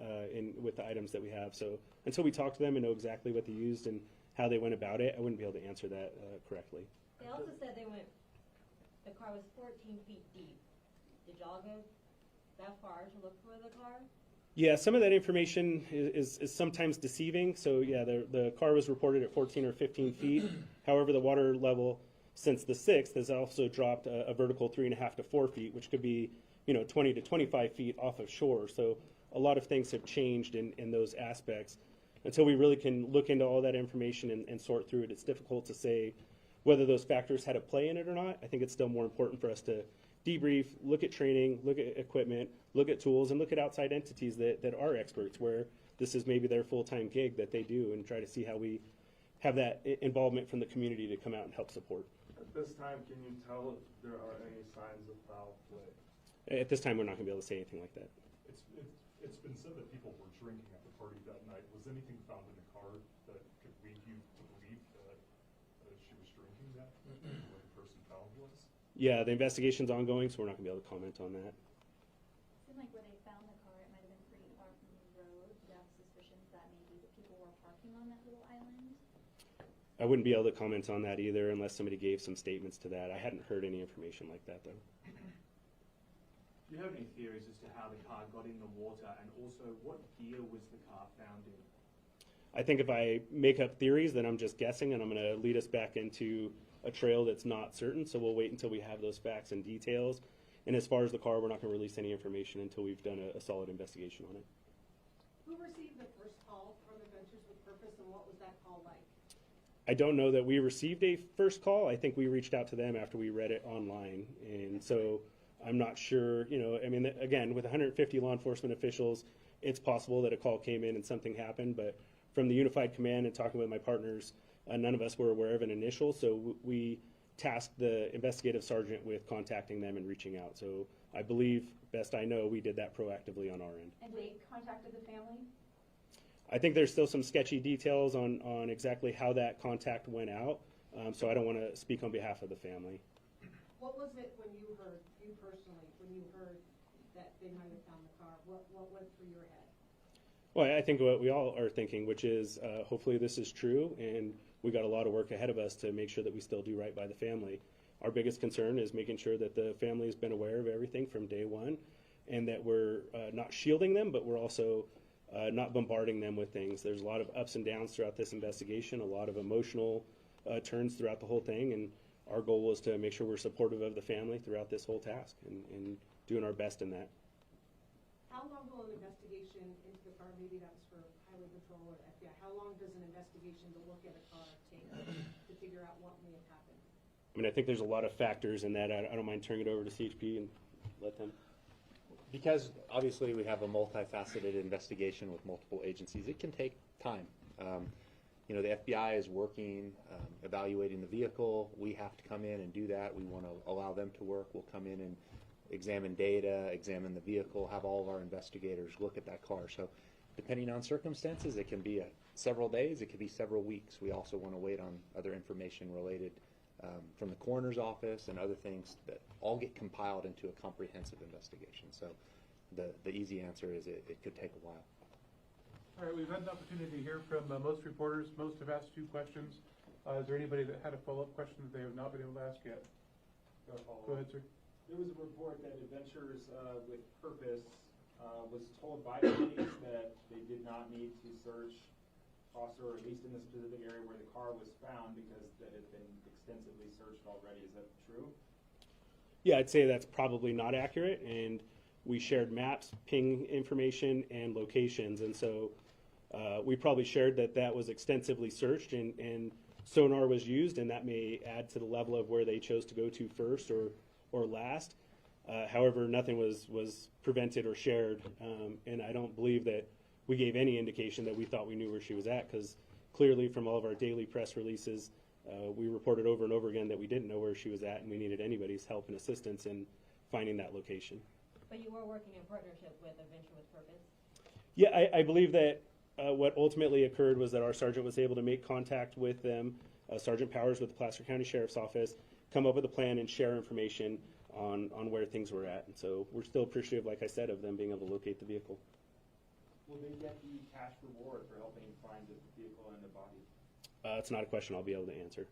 with the items that we have. So until we talk to them and know exactly what they used and how they went about it, I wouldn't be able to answer that correctly. They also said the car was 14 feet deep. Did y'all go that far to look for the car? Yeah, some of that information is sometimes deceiving. So yeah, the car was reported at 14 or 15 feet. However, the water level since the 6th has also dropped a vertical 3.5 to 4 feet, which could be 20 to 25 feet off of shore. So a lot of things have changed in those aspects. Until we really can look into all that information and sort through it, it's difficult to say whether those factors had a play in it or not. I think it's still more important for us to debrief, look at training, look at equipment, look at tools, and look at outside entities that are experts, where this is maybe their full-time gig that they do, and try to see how we have that involvement from the community to come out and help support. At this time, can you tell if there are any signs of foul play? At this time, we're not going to be able to say anything like that. It's It's been said that people were drinking at the party that night. Was anything found in the car that could lead you to believe that she was drinking that when the person found was? Yeah, the investigation's ongoing, so we're not going to be able to comment on that. It seemed like where they found the car, it might have been pretty far from the road. Do you have suspicions that maybe the people were parking on that little island? I wouldn't be able to comment on that either unless somebody gave some statements to that. I hadn't heard any information like that, though. Do you have any theories as to how the car got in the water, and also what gear was the car found in? I think if I make up theories, then I'm just guessing, and I'm going to lead us back into a trail that's not certain, so we'll wait until we have those facts and details. And as far as the car, we're not going to release any information until we've done a solid investigation on it. Who received the first call from Adventures with Purpose, and what was that call like? I don't know that we received a first call. I think we reached out to them after we read it online. And so I'm not sure, you know, I mean, again, with 150 law enforcement officials, it's possible that a call came in and something happened. But from the Unified Command and talking with my partners, none of us were aware of an initial. So we tasked the investigative sergeant with contacting them and reaching out. So I believe, best I know, we did that proactively on our end. And they contacted the family? I think there's still some sketchy details on exactly how that contact went out, so I don't want to speak on behalf of the family. What was it when you heard, you personally, when you heard that they might have found the car? What went through your head? Well, I think what we all are thinking, which is hopefully this is true, and we got a lot of work ahead of us to make sure that we still do right by the family. Our biggest concern is making sure that the family has been aware of everything from day one, and that we're not shielding them, but we're also not bombarding them with things. There's a lot of ups and downs throughout this investigation, a lot of emotional turns throughout the whole thing, and our goal was to make sure we're supportive of the family throughout this whole task and doing our best in that. How long will an investigation into the car, maybe that's for Highway Patrol or FBI, how long does an investigation to look at a car take to figure out what may have happened? I mean, I think there's a lot of factors in that. I don't mind turning it over to CHP and let them. Because obviously we have a multifaceted investigation with multiple agencies, it can take time. You know, the FBI is working, evaluating the vehicle. We have to come in and do that. We want to allow them to work. We'll come in and examine data, examine the vehicle, have all of our investigators look at that car. So depending on circumstances, it can be several days, it could be several weeks. We also want to wait on other information related from the coroner's office and other things that all get compiled into a comprehensive investigation. So the easy answer is it could take a while. All right, we've had an opportunity to hear from most reporters. Most have asked 2 questions. Is there anybody that had a follow-up question that they have not been able to ask yet? Go ahead, sir. There was a report that Adventures with Purpose was told by police that they did not need to search Foster, or at least in the specific area where the car was found, because that had been extensively searched already. Is that true? Yeah, I'd say that's probably not accurate, and we shared maps, ping information, and locations, and so we probably shared that was extensively searched, and sonar was used, and that may add to the level of where they chose to go to first or last. However, nothing was prevented or shared, and I don't believe that we gave any indication that we thought we knew where she was at, because clearly from all of our daily press releases, we reported over and over again that we didn't know where she was at, and we needed anybody's help and assistance in finding that location. But you were working in partnership with Adventure with Purpose? Yeah, I believe that what ultimately occurred was that our sergeant was able to make contact with them, Sergeant Powers with the Placer County Sheriff's Office, come up with a plan and share information on where things were at. And so we're still appreciative, like I said, of them being able to locate the vehicle. Will they get the cash reward for helping find the vehicle and the body? It's not a question I'll be able to answer.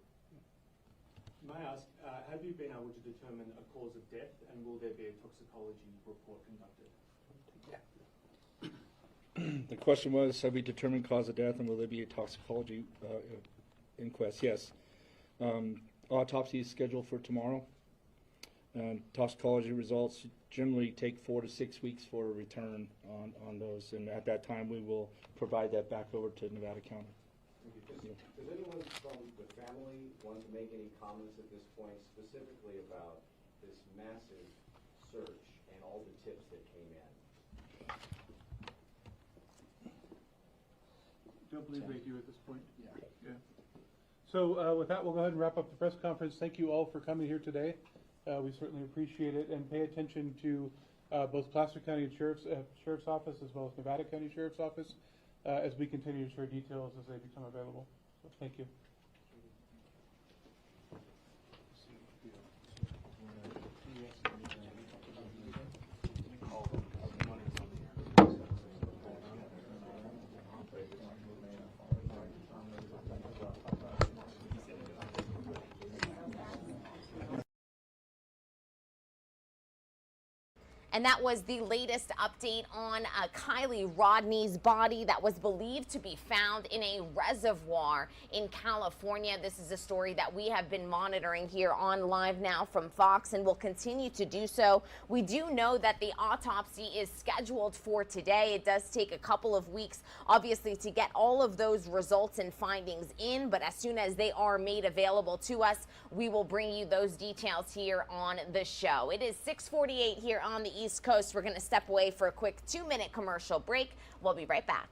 May I ask, have you been able to determine a cause of death, and will there be a toxicology report conducted? The question was, have we determined cause of death, and will there be a toxicology inquest? Yes. Autopsy is scheduled for tomorrow. Toxicology results generally take 4 to 6 weeks for a return on those, and at that time we will provide that back over to Nevada County. Does anyone from the family want to make any comments at this point specifically about this massive search and all the tips that came in? Don't believe they do at this point. Yeah. So with that, we'll go ahead and wrap up the press conference. Thank you all for coming here today. We certainly appreciate it, and pay attention to both Placer County and Sheriff's Office as well as Nevada County Sheriff's Office as we continue to share details as they become available. So thank you. And that was the latest update on Kiely Rodni's body that was believed to be found in a reservoir in California. This is a story that we have been monitoring here on Live Now from Fox and will continue to do so. We do know that the autopsy is scheduled for today. It does take a couple of weeks, obviously, to get all of those results and findings in, but as soon as they are made available to us, we will bring you those details here on the show. It is 6:48 here on the East Coast. We're going to step away for a quick 2-minute commercial break. We'll be right back.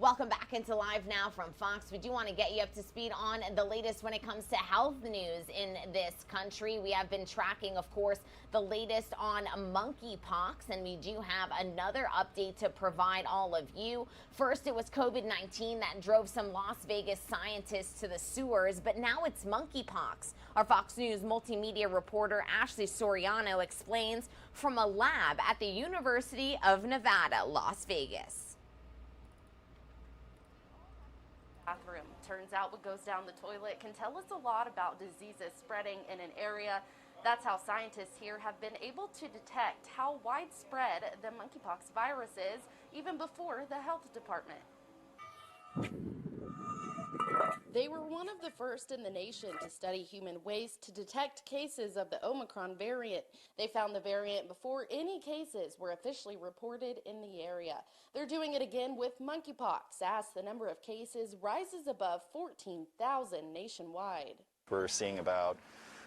Welcome back into Live Now from Fox. We do want to get you up to speed on the latest when it comes to health news in this country. We have been tracking, of course, the latest on monkeypox, and we do have another update to provide all of you. First, it was COVID-19 that drove some Las Vegas scientists to the sewers, but now it's monkeypox. Our Fox News multimedia reporter Ashley Soriano explains from a lab at the University of Nevada, Las Vegas. Bathroom. Turns out what goes down the toilet can tell us a lot about diseases spreading in an area. That's how scientists here have been able to detect how widespread the monkeypox virus is even before the health department. They were one of the first in the nation to study human waste to detect cases of the Omicron variant. They found the variant before any cases were officially reported in the area. They're doing it again with monkeypox as the number of cases rises above 14,000 nationwide. We're seeing about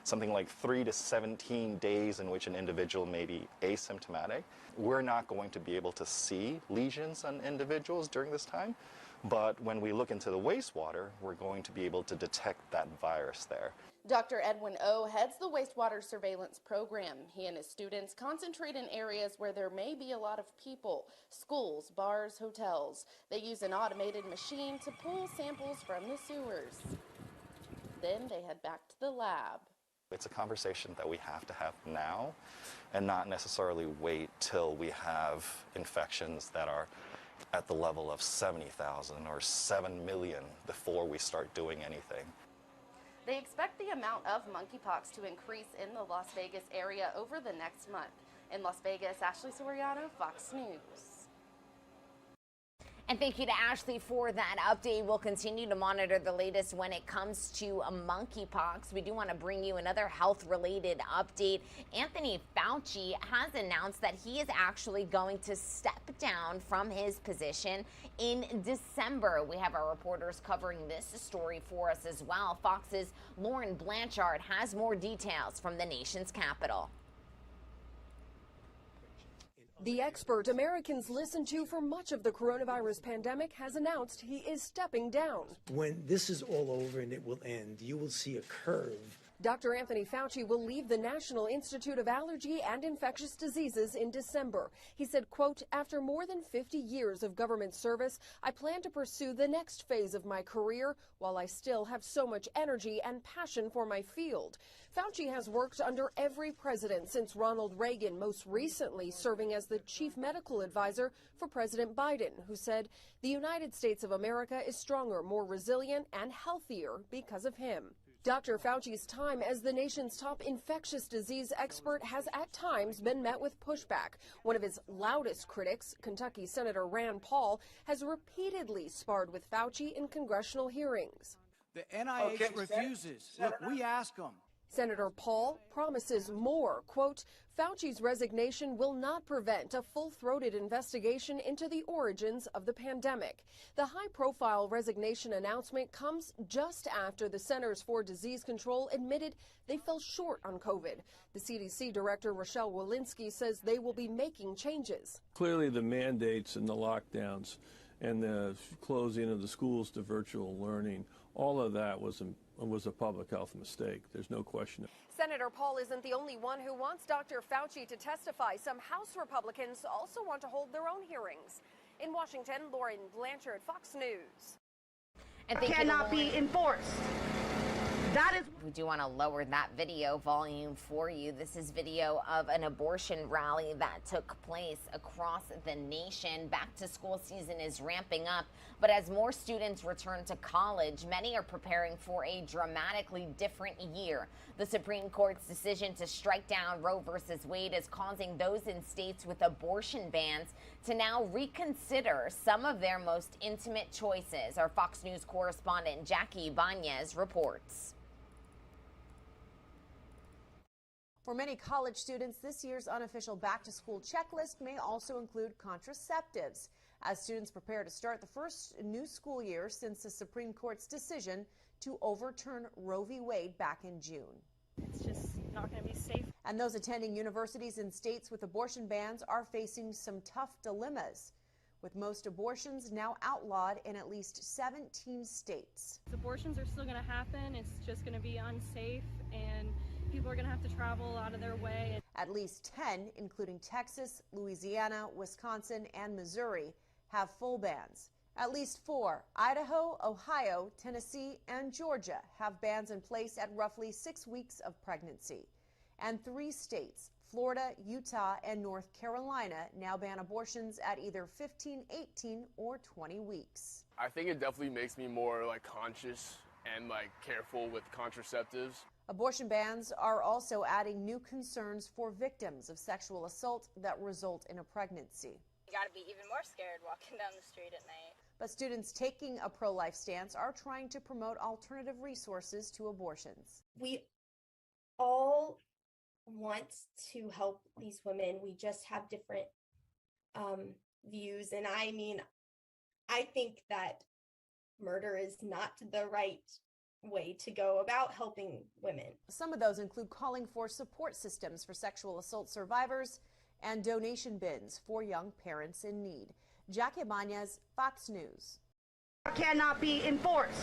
something like 3 to 17 days in which an individual may be asymptomatic. We're not going to be able to see lesions on individuals during this time, but when we look into the wastewater, we're going to be able to detect that virus there. Dr. Edwin O heads the wastewater surveillance program. He and his students concentrate in areas where there may be a lot of people, schools, bars, hotels. They use an automated machine to pull samples from the sewers. Then they head back to the lab. It's a conversation that we have to have now and not necessarily wait till we have infections that are at the level of 70,000 or 7 million before we start doing anything. They expect the amount of monkeypox to increase in the Las Vegas area over the next month. In Las Vegas, Ashley Soriano, Fox News. And thank you to Ashley for that update. We'll continue to monitor the latest when it comes to monkeypox. We do want to bring you another health-related update. Anthony Fauci has announced that he is actually going to step down from his position in December. We have our reporters covering this story for us as well. Fox's Lauren Blanchard has more details from the nation's capital. The expert Americans listen to for much of the coronavirus pandemic has announced he is stepping down. When this is all over and it will end, you will see a curve. Dr. Anthony Fauci will leave the National Institute of Allergy and Infectious Diseases in December. He said, quote, "After more than 50 years of government service, I plan to pursue the next phase of my career while I still have so much energy and passion for my field." Fauci has worked under every president since Ronald Reagan, most recently serving as the chief medical advisor for President Biden, who said, "The United States of America is stronger, more resilient, and healthier because of him." Dr. Fauci's time as the nation's top infectious disease expert has at times been met with pushback. One of his loudest critics, Kentucky Senator Rand Paul, has repeatedly sparred with Fauci in congressional hearings. The NIH refuses. Look, we ask them. Senator Paul promises more. Quote, "Fauci's resignation will not prevent a full-throated investigation into the origins of the pandemic." The high-profile resignation announcement comes just after the Centers for Disease Control admitted they fell short on COVID. The CDC director, Rochelle Walensky, says they will be making changes. Clearly, the mandates and the lockdowns and the closing of the schools to virtual learning, all of that was a public health mistake. There's no question. Senator Paul isn't the only one who wants Dr. Fauci to testify. Some House Republicans also want to hold their own hearings. In Washington, Lauren Blanchard, Fox News. And cannot be enforced. That is. We do want to lower that video volume for you. This is video of an abortion rally that took place across the nation. Back to school season is ramping up, but as more students return to college, many are preparing for a dramatically different year. The Supreme Court's decision to strike down Roe versus Wade is causing those in states with abortion bans to now reconsider some of their most intimate choices. Our Fox News correspondent Jackie Ibanez reports. For many college students, this year's unofficial back-to-school checklist may also include contraceptives, as students prepare to start the first new school year since the Supreme Court's decision to overturn Roe v. Wade back in June. It's just not going to be safe. And those attending universities in states with abortion bans are facing some tough dilemmas, with most abortions now outlawed in at least 17 states. Abortions are still going to happen. It's just going to be unsafe, and people are going to have to travel out of their way. At least 10, including Texas, Louisiana, Wisconsin, and Missouri, have full bans. At least 4, Idaho, Ohio, Tennessee, and Georgia, have bans in place at roughly 6 weeks of pregnancy. And 3 states, Florida, Utah, and North Carolina, now ban abortions at either 15, 18, or 20 weeks. I think it definitely makes me more conscious and careful with contraceptives. Abortion bans are also adding new concerns for victims of sexual assault that result in a pregnancy. You gotta be even more scared walking down the street at night. But students taking a pro-life stance are trying to promote alternative resources to abortions. We all want to help these women. We just have different views. And I think that murder is not the right way to go about helping women. Some of those include calling for support systems for sexual assault survivors and donation bins for young parents in need. Jackie Ibanez, Fox News. Cannot be enforced.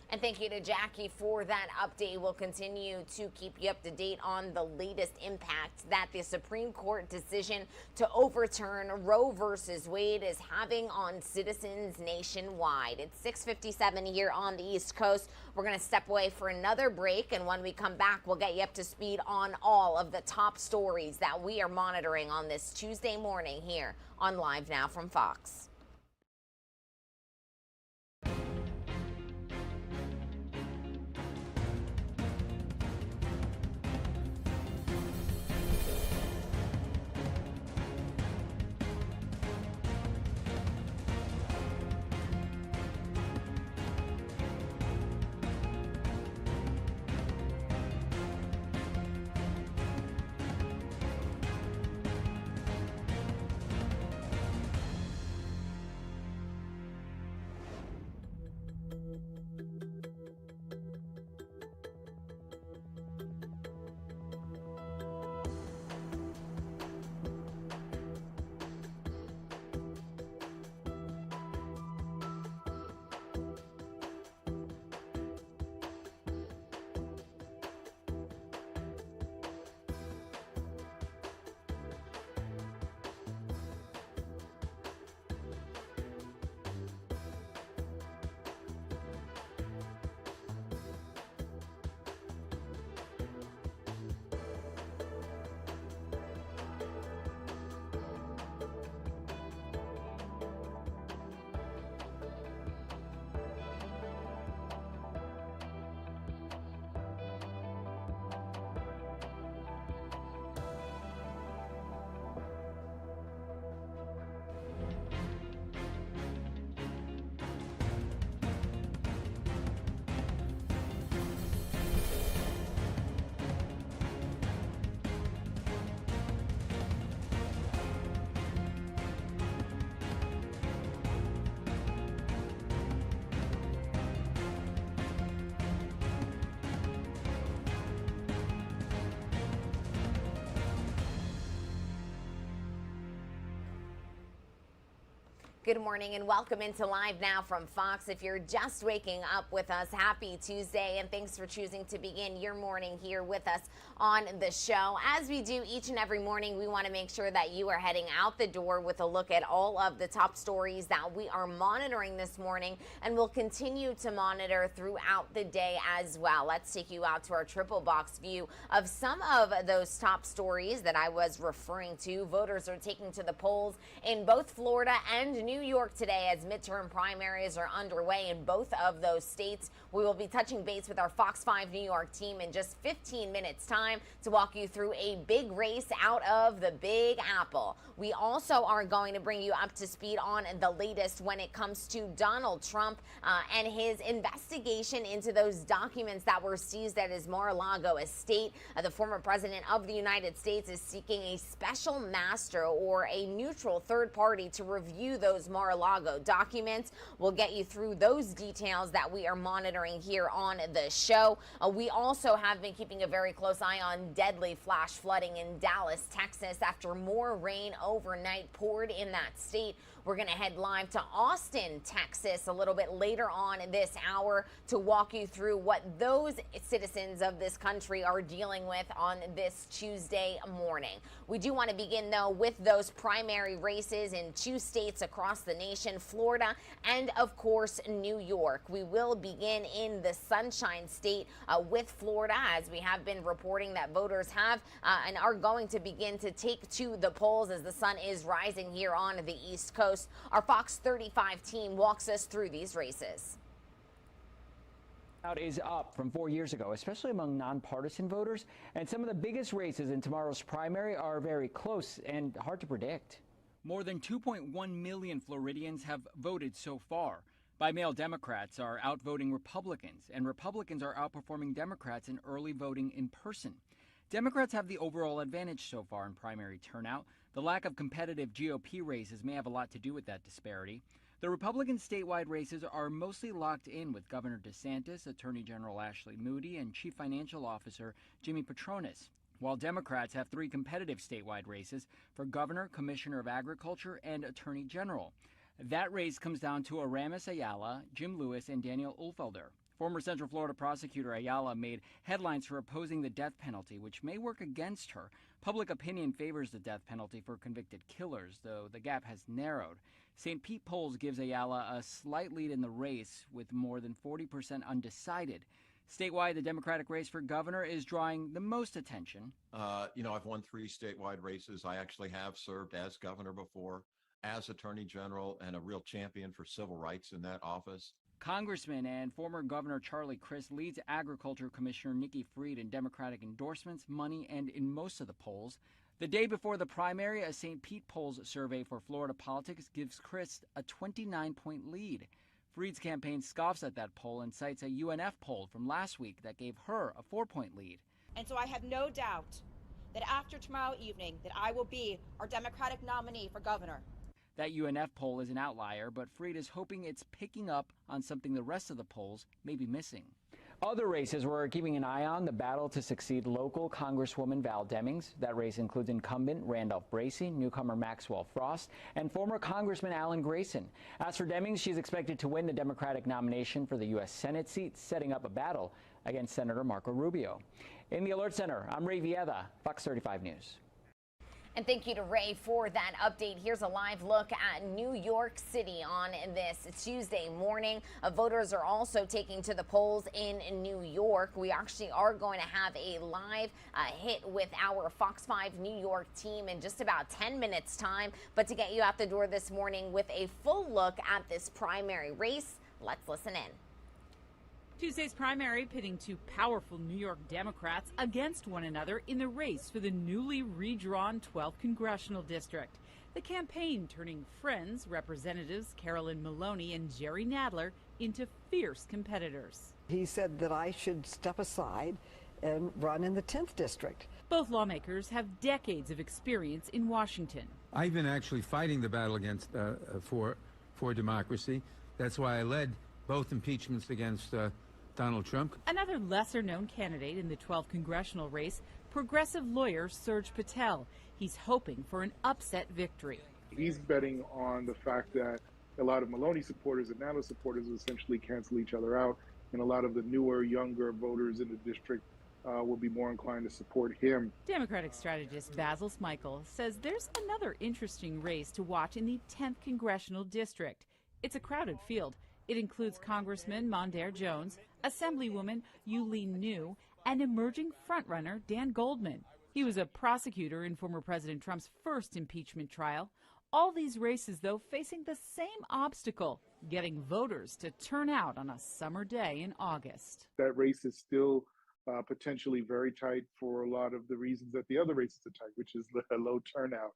And thank you to Jackie for that update. We'll continue to keep you up to date on the latest impact that the Supreme Court decision to overturn Roe versus Wade is having on citizens nationwide. It's 6:57 here on the East Coast. We're going to step away for another break, and when we come back, we'll get you up to speed on all of the top stories that we are monitoring on this Tuesday morning here on Live Now from Fox. Good morning and welcome into Live Now from Fox. If you're just waking up with us, happy Tuesday, and thanks for choosing to begin your morning here with us on the show. As we do each and every morning, we want to make sure that you are heading out the door with a look at all of the top stories that we are monitoring this morning and will continue to monitor throughout the day as well. Let's take you out to our triple box view of some of those top stories that I was referring to. Voters are taking to the polls in both Florida and New York today as midterm primaries are underway in both of those states. We will be touching base with our Fox 5 New York team in just 15 minutes time to walk you through a big race out of the Big Apple. We also are going to bring you up to speed on the latest when it comes to Donald Trump and his investigation into those documents that were seized at his Mar-a-Lago estate. The former president of the United States is seeking a special master or a neutral third party to review those Mar-a-Lago documents. We'll get you through those details that we are monitoring here on the show. We also have been keeping a very close eye on deadly flash flooding in Dallas, Texas, after more rain overnight poured in that state. We're going to head live to Austin, Texas, a little bit later on this hour to walk you through what those citizens of this country are dealing with on this Tuesday morning. We do want to begin, though, with those primary races in 2 states across the nation, Florida and, of course, New York. We will begin in the Sunshine State with Florida, as we have been reporting that voters have and are going to begin to take to the polls as the sun is rising here on the East Coast. Our Fox 35 team walks us through these races. Is up from 4 years ago, especially among nonpartisan voters, and some of the biggest races in tomorrow's primary are very close and hard to predict. More than 2.1 million Floridians have voted so far. By mail, Democrats are outvoting Republicans, and Republicans are outperforming Democrats in early voting in person. Democrats have the overall advantage so far in primary turnout. The lack of competitive GOP races may have a lot to do with that disparity. The Republican statewide races are mostly locked in with Governor DeSantis, Attorney General Ashley Moody, and Chief Financial Officer Jimmy Patronis, while Democrats have 3 competitive statewide races for Governor, Commissioner of Agriculture, and Attorney General. That race comes down to Aramis Ayala, Jim Lewis, and Daniel Ulfelder. Former Central Florida prosecutor Ayala made headlines for opposing the death penalty, which may work against her. Public opinion favors the death penalty for convicted killers, though the gap has narrowed. St. Pete polls gives Ayala a slight lead in the race, with more than 40% undecided. Statewide, the Democratic race for governor is drawing the most attention. I've won 3 statewide races. I actually have served as governor before, as Attorney General, and a real champion for civil rights in that office. Congressman and former Governor Charlie Crist leads Agriculture Commissioner Nikki Fried in Democratic endorsements, money, and in most of the polls. The day before the primary, a St. Pete polls survey for Florida politics gives Crist a 29-point lead. Fried's campaign scoffs at that poll and cites a UNF poll from last week that gave her a 4-point lead. And so I have no doubt that after tomorrow evening that I will be our Democratic nominee for governor. That UNF poll is an outlier, but Fried is hoping it's picking up on something the rest of the polls may be missing. Other races we're keeping an eye on, the battle to succeed local Congresswoman Val Demings. That race includes incumbent Randolph Bracey, newcomer Maxwell Frost, and former Congressman Alan Grayson. As for Demings, she's expected to win the Democratic nomination for the U.S. Senate seat, setting up a battle against Senator Marco Rubio. In the Alert Center, I'm Ray Vieda, Fox 35 News. And thank you to Ray for that update. Here's a live look at New York City on this Tuesday morning. Voters are also taking to the polls in New York. We actually are going to have a live hit with our Fox 5 New York team in just about 10 minutes time. But to get you out the door this morning with a full look at this primary race, let's listen in. Tuesday's primary pitting 2 powerful New York Democrats against one another in the race for the newly redrawn 12th congressional district. The campaign turning friends, Representatives Carolyn Maloney and Jerry Nadler, into fierce competitors. He said that I should step aside and run in the 10th district. Both lawmakers have decades of experience in Washington. I've been actually fighting the battle against for democracy. That's why I led both impeachments against Donald Trump. Another lesser-known candidate in the 12th congressional race, progressive lawyer Serge Patel. He's hoping for an upset victory. He's betting on the fact that a lot of Maloney supporters and Nadler supporters will essentially cancel each other out, and a lot of the newer, younger voters in the district will be more inclined to support him. Democratic strategist Basil Smikle says there's another interesting race to watch in the 10th Congressional District. It's a crowded field. It includes Congressman Mondaire Jones, Assemblywoman Yulee New, and emerging frontrunner Dan Goldman. He was a prosecutor in former President Trump's first impeachment trial. All these races, though, facing the same obstacle, getting voters to turn out on a summer day in August. That race is still potentially very tight for a lot of the reasons that the other races are tight, which is the low turnout.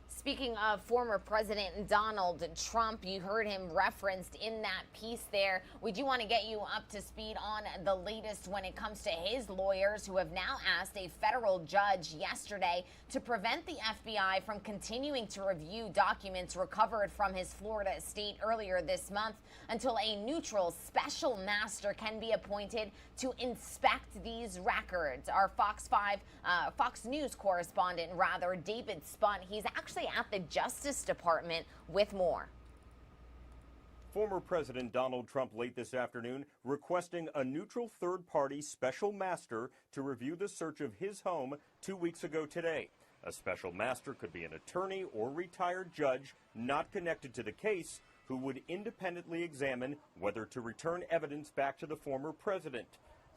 Speaking of former President Donald Trump, you heard him referenced in that piece there. We do want to get you up to speed on the latest when it comes to his lawyers, who have now asked a federal judge yesterday to prevent the FBI from continuing to review documents recovered from his Florida estate earlier this month until a neutral special master can be appointed to inspect these records. Our Fox News correspondent, David Spunt, he's actually at the Justice Department with more. Former President Donald Trump late this afternoon requesting a neutral third-party special master to review the search of his home 2 weeks ago today. A special master could be an attorney or retired judge not connected to the case who would independently examine whether to return evidence back to the former president.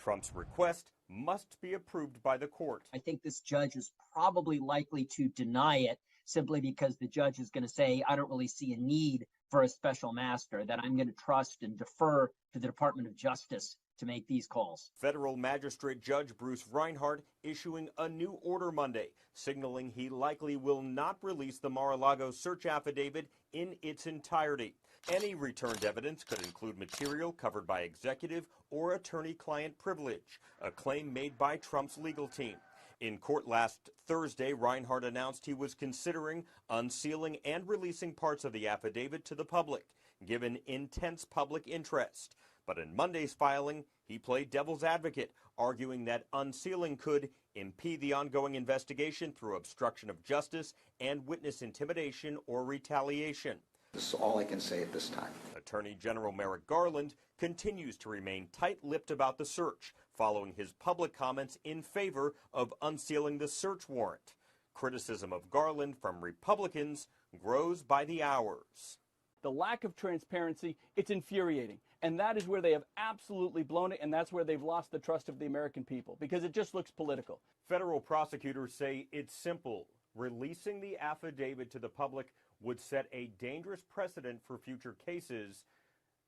Trump's request must be approved by the court. I think this judge is probably likely to deny it simply because the judge is going to say, I don't really see a need for a special master, that I'm going to trust and defer to the Department of Justice to make these calls. Federal Magistrate Judge Bruce Reinhardt issuing a new order Monday, signaling he likely will not release the Mar-a-Lago search affidavit in its entirety. Any returned evidence could include material covered by executive or attorney-client privilege, a claim made by Trump's legal team. In court last Thursday, Reinhardt announced he was considering unsealing and releasing parts of the affidavit to the public, given intense public interest. But in Monday's filing, he played devil's advocate, arguing that unsealing could impede the ongoing investigation through obstruction of justice and witness intimidation or retaliation. This is all I can say at this time. Attorney General Merrick Garland continues to remain tight-lipped about the search, following his public comments in favor of unsealing the search warrant. Criticism of Garland from Republicans grows by the hours. The lack of transparency, it's infuriating. And that is where they have absolutely blown it, and that's where they've lost the trust of the American people, because it just looks political. Federal prosecutors say it's simple. Releasing the affidavit to the public would set a dangerous precedent for future cases.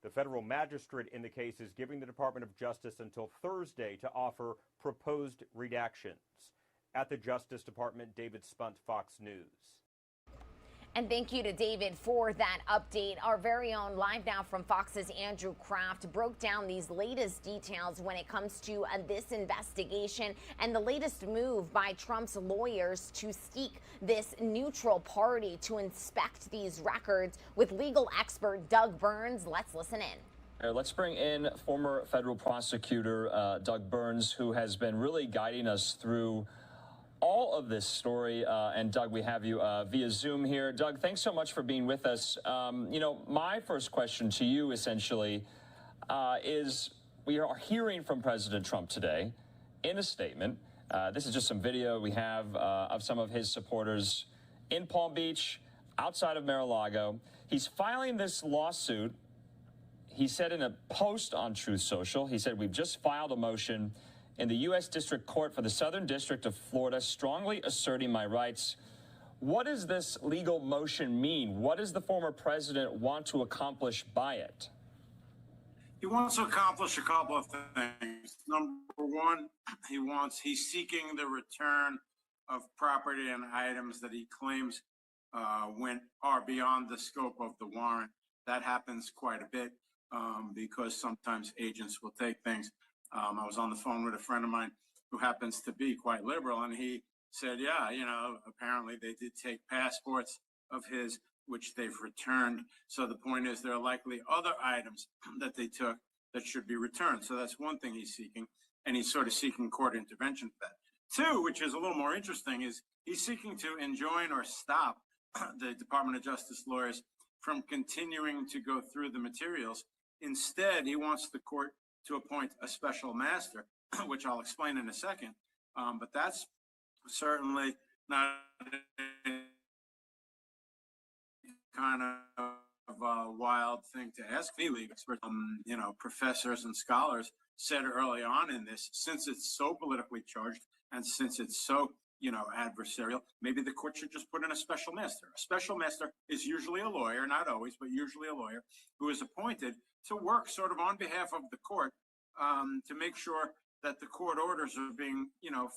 The federal magistrate in the case is giving the Department of Justice until Thursday to offer proposed redactions. At the Justice Department, David Spunt, Fox News. And thank you to David for that update. Our very own LiveNOW from Fox's Andrew Kraft broke down these latest details when it comes to this investigation and the latest move by Trump's lawyers to seek this neutral party to inspect these records with legal expert Doug Burns. Let's listen in. Let's bring in former federal prosecutor Doug Burns, who has been really guiding us through all of this story. And Doug, we have you via Zoom here. Doug, thanks so much for being with us. My first question to you essentially is, we are hearing from President Trump today in a statement. This is just some video we have of some of his supporters in Palm Beach, outside of Mar-a-Lago. He's filing this lawsuit. He said in a post on Truth Social, he said, we've just filed a motion in the U.S. District Court for the Southern District of Florida, strongly asserting my rights. What does this legal motion mean? What does the former president want to accomplish by it? He wants to accomplish a couple of things. Number one, he's seeking the return of property and items that he claims are beyond the scope of the warrant. That happens quite a bit because sometimes agents will take things. I was on the phone with a friend of mine who happens to be quite liberal, and he said, yeah, apparently they did take passports of his, which they've returned. So the point is there are likely other items that they took that should be returned. So that's one thing he's seeking, and he's sort of seeking court intervention for that. Two, which is a little more interesting, is he's seeking to enjoin or stop the Department of Justice lawyers from continuing to go through the materials. Instead, he wants the court to appoint a special master, which I'll explain in a second. But that's certainly not kind of a wild thing to ask. Kiely, professors and scholars said early on in this, since it's so politically charged and since it's so adversarial, maybe the court should just put in a special master. A special master is usually a lawyer, not always, but usually a lawyer who is appointed to work sort of on behalf of the court to make sure that the court orders are being,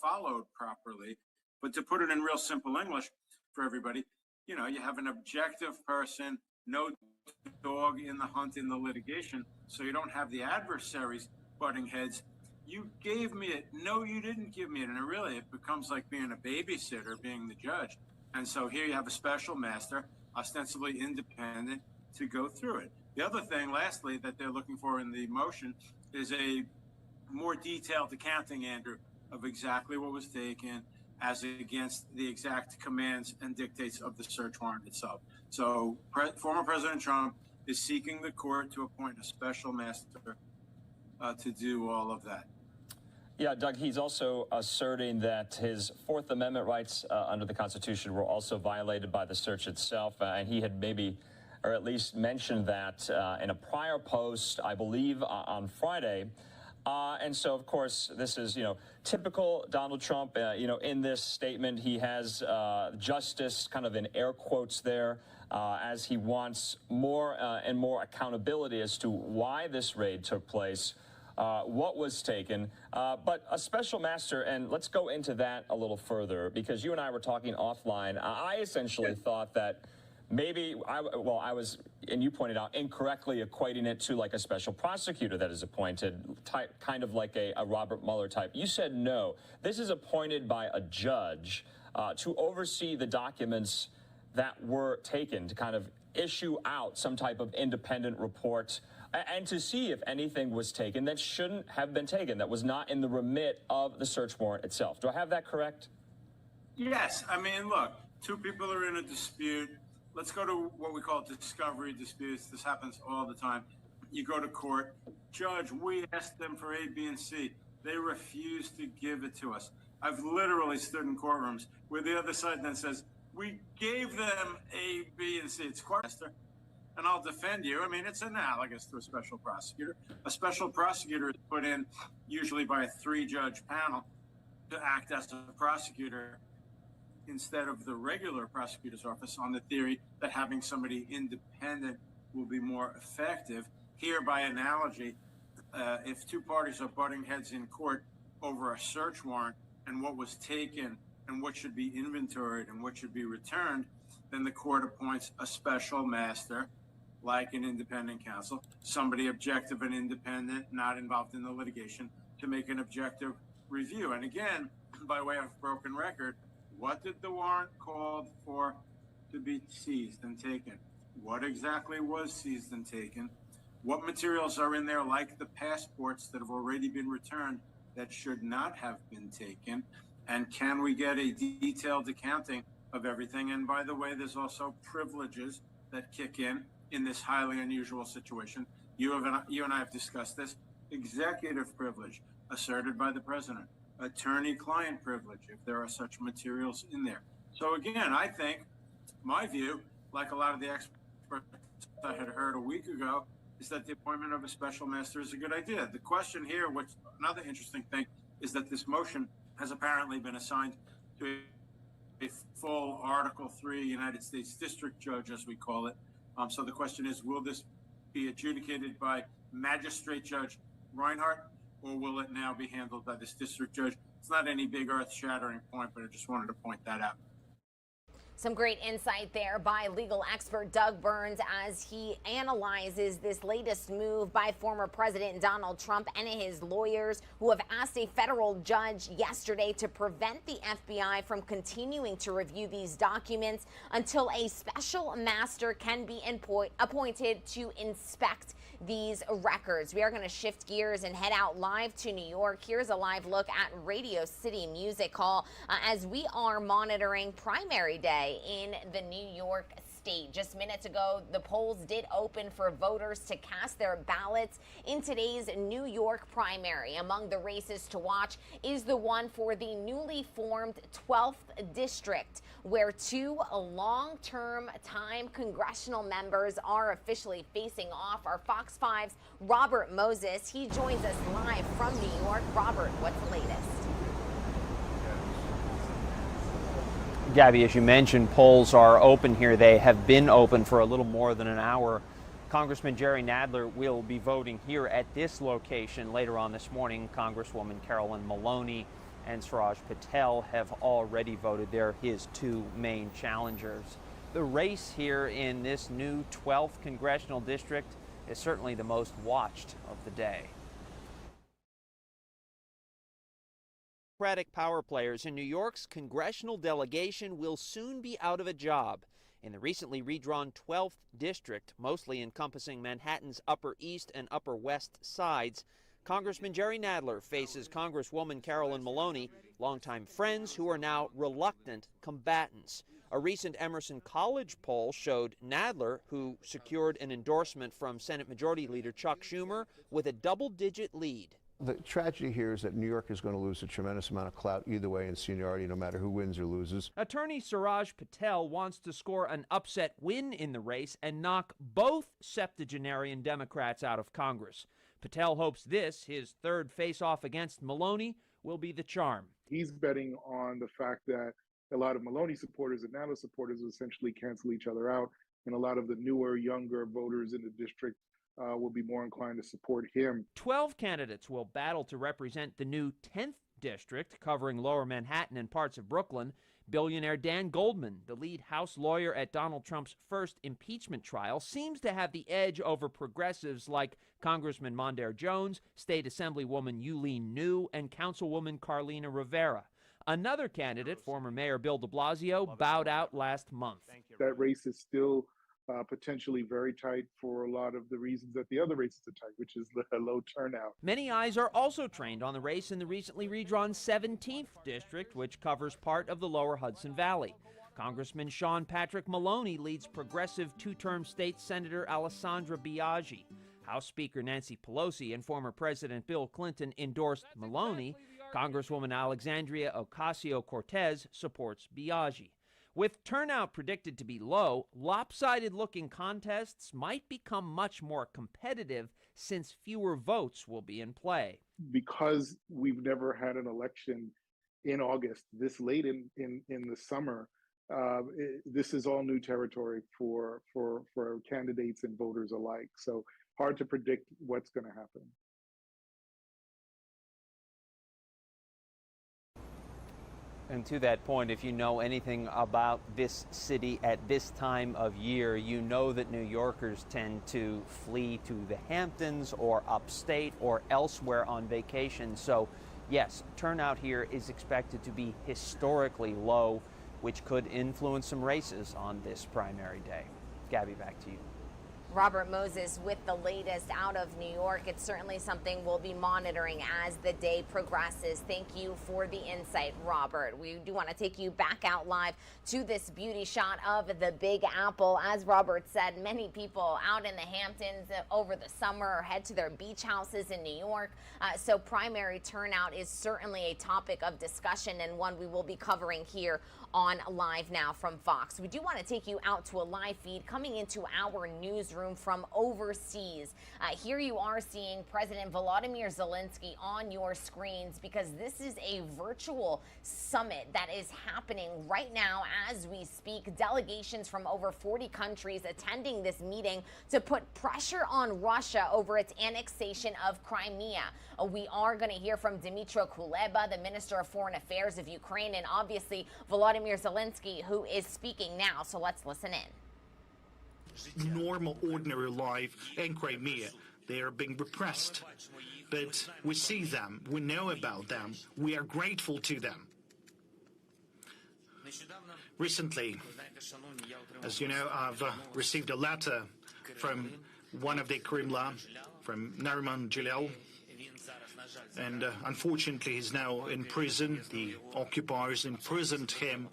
followed properly. But to put it in real simple English for everybody, you have an objective person, no dog in the hunt in the litigation, so you don't have the adversaries butting heads. You gave me it. No, you didn't give me it. And it becomes like being a babysitter, being the judge. And so here you have a special master, ostensibly independent, to go through it. The other thing, lastly, that they're looking for in the motion is a more detailed accounting, Andrew, of exactly what was taken as against the exact commands and dictates of the search warrant itself. So former President Trump is seeking the court to appoint a special master to do all of that. Yeah, Doug, he's also asserting that his Fourth Amendment rights under the Constitution were also violated by the search itself. And he had maybe, or at least mentioned that in a prior post, I believe, on Friday. And so, of course, this is, typical Donald Trump. In this statement, he has justice kind of in air quotes there as he wants more and more accountability as to why this raid took place. What was taken, but a special master, and let's go into that a little further, because you and I were talking offline. I essentially thought that maybe, I was, and you pointed out, incorrectly equating it to like a special prosecutor that is appointed, kind of like a Robert Mueller type. You said no. This is appointed by a judge to oversee the documents that were taken, to kind of issue out some type of independent report and to see if anything was taken that shouldn't have been taken, that was not in the remit of the search warrant itself. Do I have that correct? Yes. I mean, look, two people are in a dispute. Let's go to what we call discovery disputes. This happens all the time. You go to court. Judge, we asked them for A, B, and C. They refuse to give it to us. I've literally stood in courtrooms where the other side then says, we gave them A, B, and C. It's quite faster. And I'll defend you. I mean, it's analogous to a special prosecutor. A special prosecutor is put in usually by a 3-judge panel to act as a prosecutor instead of the regular prosecutor's office, on the theory that having somebody independent will be more effective. Here, by analogy, if two parties are butting heads in court over a search warrant and what was taken and what should be inventoried and what should be returned, then the court appoints a special master, like an independent counsel, somebody objective and independent, not involved in the litigation, to make an objective review. And again, by way of broken record, what did the warrant call for to be seized and taken? What exactly was seized and taken? What materials are in there, like the passports that have already been returned, that should not have been taken? And can we get a detailed accounting of everything? And by the way, there's also privileges that kick in this highly unusual situation. You and I have discussed this. Executive privilege asserted by the president, attorney-client privilege, if there are such materials in there. So again, I think, my view, like a lot of the experts I had heard a week ago, is that the appointment of a special master is a good idea. The question here, which another interesting thing, is that this motion has apparently been assigned to a full Article 3 United States District Judge, as we call it. So the question is, will this be adjudicated by Magistrate Judge Reinhardt, or will it now be handled by this district judge? It's not any big earth-shattering point, but I just wanted to point that out. Some great insight there by legal expert Doug Burns as he analyzes this latest move by former President Donald Trump and his lawyers, who have asked a federal judge yesterday to prevent the FBI from continuing to review these documents until a special master can be appointed to inspect these records. We are going to shift gears and head out live to New York. Here's a live look at Radio City Music Hall as we are monitoring primary day Monday in the New York State. Just minutes ago, the polls did open for voters to cast their ballots in today's New York primary. Among the races to watch is the one for the newly formed 12th district, where two long-term time congressional members are officially facing off. Our Fox 5's Robert Moses, he joins us live from New York. Robert, what's the latest? Gabby, as you mentioned, polls are open here. They have been open for a little more than an hour. Congressman Jerry Nadler will be voting here at this location later on this morning. Congresswoman Carolyn Maloney and Suraj Patel have already voted. They're his two main challengers. The race here in this new 12th congressional district is certainly the most watched of the day. Democratic power players in New York's congressional delegation will soon be out of a job. In the recently redrawn 12th district, mostly encompassing Manhattan's Upper East and Upper West sides, Congressman Jerry Nadler faces Congresswoman Carolyn Maloney, longtime friends who are now reluctant combatants. A recent Emerson College poll showed Nadler, who secured an endorsement from Senate Majority Leader Chuck Schumer, with a double-digit lead. The tragedy here is that New York is going to lose a tremendous amount of clout either way in seniority, no matter who wins or loses. Attorney Suraj Patel wants to score an upset win in the race and knock both septuagenarian Democrats out of Congress. Patel hopes this, his third face-off against Maloney, will be the charm. He's betting on the fact that a lot of Maloney supporters and Nadler supporters will essentially cancel each other out, and a lot of the newer, younger voters in the district will be more inclined to support him. 12 candidates will battle to represent the new 10th district, covering lower Manhattan and parts of Brooklyn. Billionaire Dan Goldman, the lead House lawyer at Donald Trump's first impeachment trial, seems to have the edge over progressives like Congressman Mondaire Jones, State Assemblywoman Yuleen New, and Councilwoman Carlina Rivera. Another candidate, former Mayor Bill de Blasio, bowed out last month. That race is still potentially very tight for a lot of the reasons that the other races are tight, which is the low turnout. Many eyes are also trained on the race in the recently redrawn 17th district, which covers part of the lower Hudson Valley. Congressman Sean Patrick Maloney leads progressive two-term state Senator Alessandra Biaggi. House Speaker Nancy Pelosi and former President Bill Clinton endorsed Maloney. Congresswoman Alexandria Ocasio-Cortez supports Biaggi. With turnout predicted to be low, lopsided-looking contests might become much more competitive since fewer votes will be in play. Because we've never had an election in August, this late in the summer, this is all new territory for candidates and voters alike. So hard to predict what's going to happen. And to that point, if you know anything about this city at this time of year, you know that New Yorkers tend to flee to the Hamptons or upstate or elsewhere on vacation. So yes, turnout here is expected to be historically low, which could influence some races on this primary day. Gabby, back to you. Robert Moses with the latest out of New York. It's certainly something we'll be monitoring as the day progresses. Thank you for the insight, Robert. We do want to take you back out live to this beauty shot of the Big Apple. As Robert said, many people out in the Hamptons over the summer head to their beach houses in New York. So primary turnout is certainly a topic of discussion and one we will be covering here on Live Now from Fox. We do want to take you out to a live feed coming into our newsroom from overseas. Here you are seeing President Volodymyr Zelensky on your screens because this is a virtual summit that is happening right now as we speak. Delegations from over 40 countries attending this meeting to put pressure on Russia over its annexation of Crimea. We are going to hear from Dmytro Kuleba, the Minister of Foreign Affairs of Ukraine, and obviously Volodymyr Zelensky, who is speaking now. So let's listen in. Normal, ordinary life in Crimea. They are being repressed. But we see them, we know about them, we are grateful to them. Recently, as you know, I've received a letter from one of the Kremlin, from Nariman Jalal, And unfortunately, he's now in prison. The occupiers imprisoned him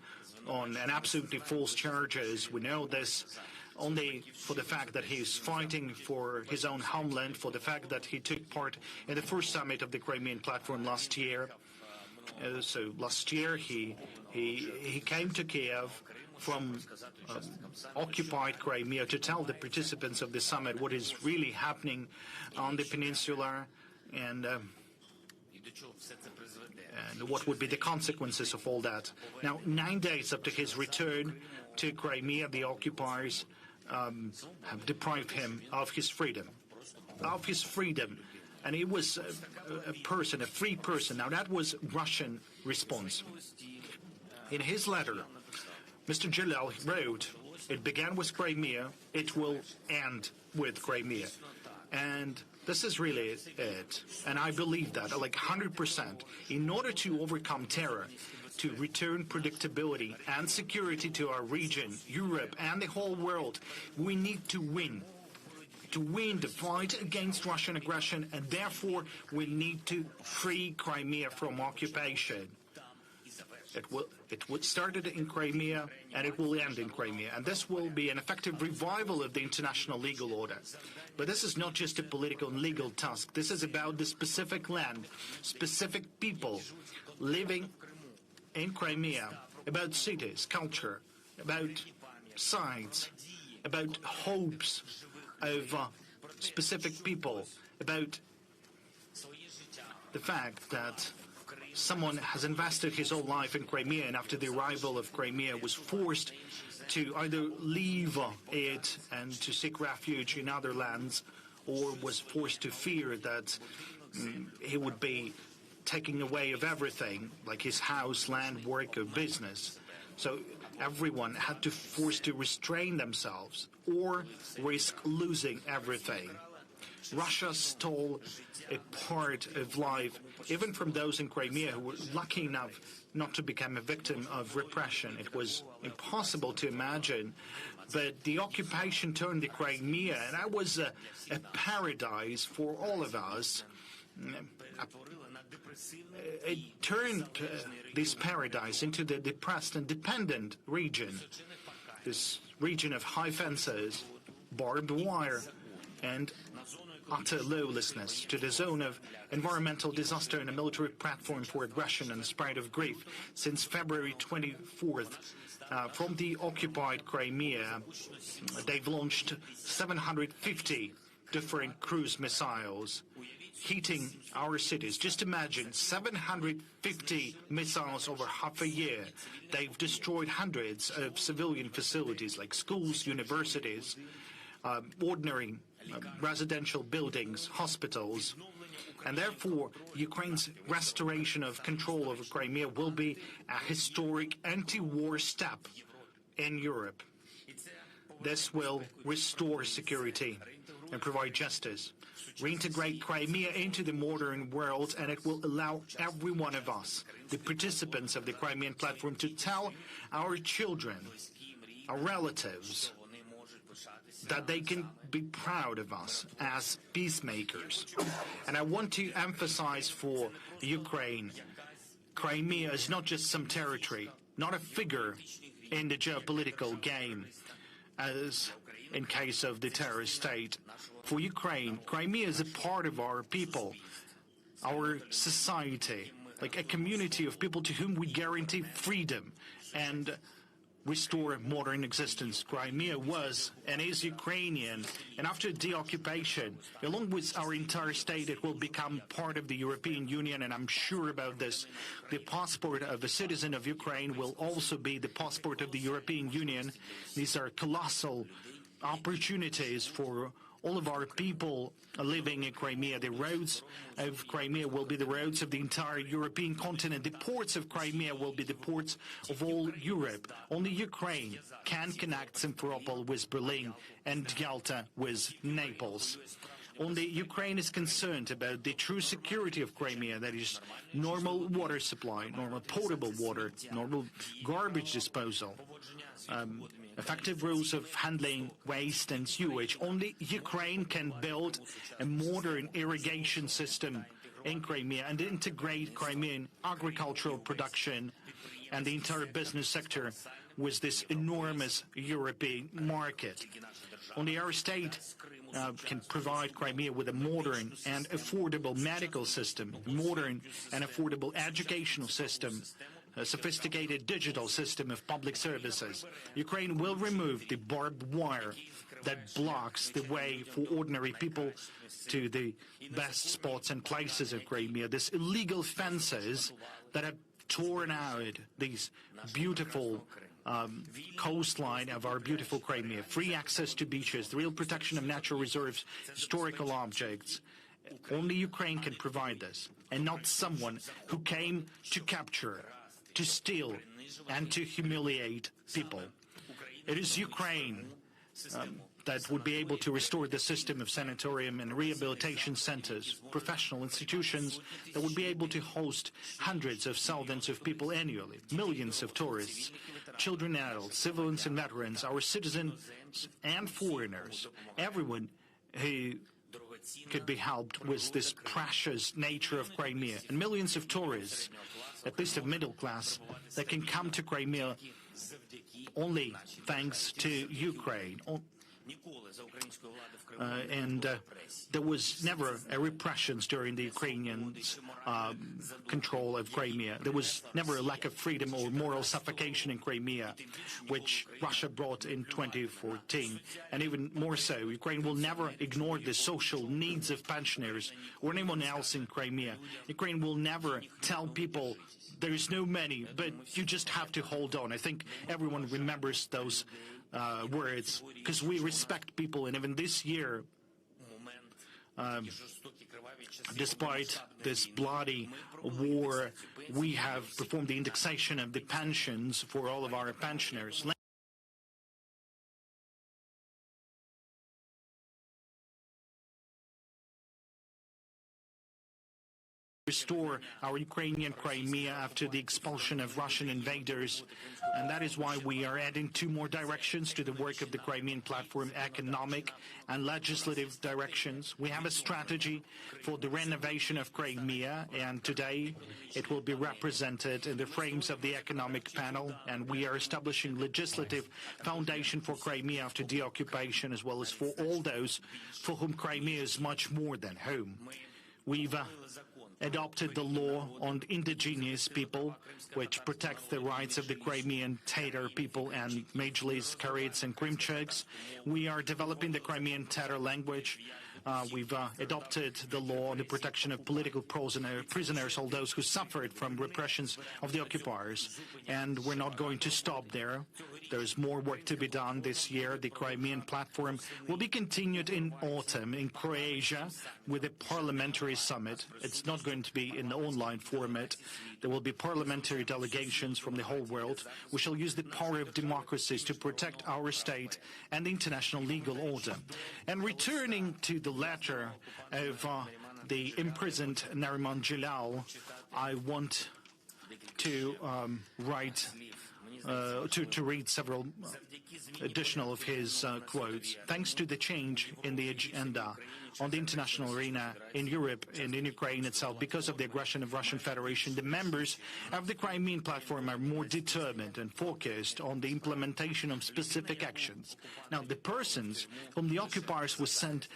on an absolutely false charges. We know this only for the fact that he's fighting for his own homeland, for the fact that he took part in the first summit of the Crimean platform last year. So last year he came to Kiev from occupied Crimea to tell the participants of the summit what is really happening on the peninsula and what would be the consequences of all that. Now, 9 days after his return to Crimea, the occupiers have deprived him of his freedom. And he was a free person. Now, that was Russian response. In his letter, Mr. Jalal wrote, "It began with Crimea, it will end with Crimea." And this is really it. And I believe that, like 100%. In order to overcome terror, to return predictability and security to our region, Europe, and the whole world, we need to win. To win the fight against Russian aggression, and therefore we need to free Crimea from occupation. It started in Crimea, and it will end in Crimea, and this will be an effective revival of the international legal order. But this is not just a political and legal task. This is about the specific land, specific people living in Crimea, about cities, culture, about sites, about hopes of specific people, about the fact that someone has invested his whole life in Crimea, and after the arrival of Crimea was forced to either leave it and to seek refuge in other lands, or was forced to fear that he would be taking away of everything, like his house, land, work, or business. So everyone had to force to restrain themselves or risk losing everything. Russia stole a part of life, even from those in Crimea who were lucky enough not to become a victim of repression. It was impossible to imagine, but the occupation turned the Crimea, and that was a paradise for all of us. It turned this paradise into the depressed and dependent region, this region of high fences, barbed wire, and utter lawlessness, to the zone of environmental disaster and a military platform for aggression and the spread of grief. Since February 24th, from the occupied Crimea, they've launched 750 different cruise missiles hitting our cities. Just imagine, 750 missiles over half a year. They've destroyed hundreds of civilian facilities like schools, universities, ordinary residential buildings, hospitals. And therefore, Ukraine's restoration of control over Crimea will be a historic anti-war step in Europe. This will restore security and provide justice, reintegrate Crimea into the modern world, and it will allow every one of us, the participants of the Crimean platform, to tell our children, our relatives, that they can be proud of us as peacemakers. And I want to emphasize for Ukraine, Crimea is not just some territory, not a figure in the geopolitical game, as in case of the terrorist state. For Ukraine, Crimea is a part of our people, our society, like a community of people to whom we guarantee freedom and restore modern existence. Crimea was and is Ukrainian, and after deoccupation, along with our entire state, it will become part of the European Union, and I'm sure about this. The passport of a citizen of Ukraine will also be the passport of the European Union. These are colossal opportunities for all of our people living in Crimea. The roads of Crimea will be the roads of the entire European continent. The ports of Crimea will be the ports of all Europe. Only Ukraine can connect Simferopol with Berlin and Yalta with Naples. Only Ukraine is concerned about the true security of Crimea, that is normal water supply, normal potable water, normal garbage disposal, effective rules of handling waste and sewage. Only Ukraine can build a modern irrigation system in Crimea and integrate Crimean agricultural production and the entire business sector with this enormous European market. Only our state can provide Crimea with a modern and affordable medical system, modern and affordable educational system, a sophisticated digital system of public services. Ukraine will remove the barbed wire that blocks the way for ordinary people to the best spots and places of Crimea. These illegal fences that have torn out these beautiful coastline of our beautiful Crimea, free access to beaches, the real protection of natural reserves, historical objects. Only Ukraine can provide this, and not someone who came to capture, to steal, and to humiliate people. It is Ukraine that would be able to restore the system of sanatorium and rehabilitation centers, professional institutions that would be able to host hundreds of thousands of people annually, millions of tourists, children and adults, civilians and veterans, our citizens and foreigners, everyone who could be helped with this precious nature of Crimea, and millions of tourists, at least of middle class, that can come to Crimea only thanks to Ukraine. There was never a repressions during the Ukrainians' control of Crimea. There was never a lack of freedom or moral suffocation in Crimea, which Russia brought in 2014. And even more so, Ukraine will never ignore the social needs of pensioners or anyone else in Crimea. Ukraine will never tell people there is no money, but you just have to hold on. I think everyone remembers those words, because we respect people, and even this year, despite this bloody war, we have performed the indexation of the pensions for all of our pensioners. Restore our Ukrainian Crimea after the expulsion of Russian invaders, and that is why we are adding 2 more directions to the work of the Crimean platform: economic and legislative directions. We have a strategy for the renovation of Crimea, and today it will be represented in the frames of the economic panel, and we are establishing legislative foundation for Crimea after deoccupation, as well as for all those for whom Crimea is much more than home. We've adopted the law on indigenous people, which protects the rights of the Crimean Tatar people and Majlis, Karits, and Krimchuks. We are developing the Crimean Tatar language. We've adopted the law on the protection of political prisoners, all those who suffered from repressions of the occupiers. And we're not going to stop there. There's more work to be done this year. The Crimean platform will be continued in autumn in Croatia with a parliamentary summit. It's not going to be in the online format. There will be parliamentary delegations from the whole world. We shall use the power of democracies to protect our state and the international legal order. And returning to the letter of the imprisoned Nariman Jalal, I want to read several additional of his quotes. Thanks to the change in the agenda on the international arena in Europe and in Ukraine itself, because of the aggression of Russian Federation, the members of the Crimean platform are more determined and focused on the implementation of specific actions. Now, the persons whom the occupiers were sent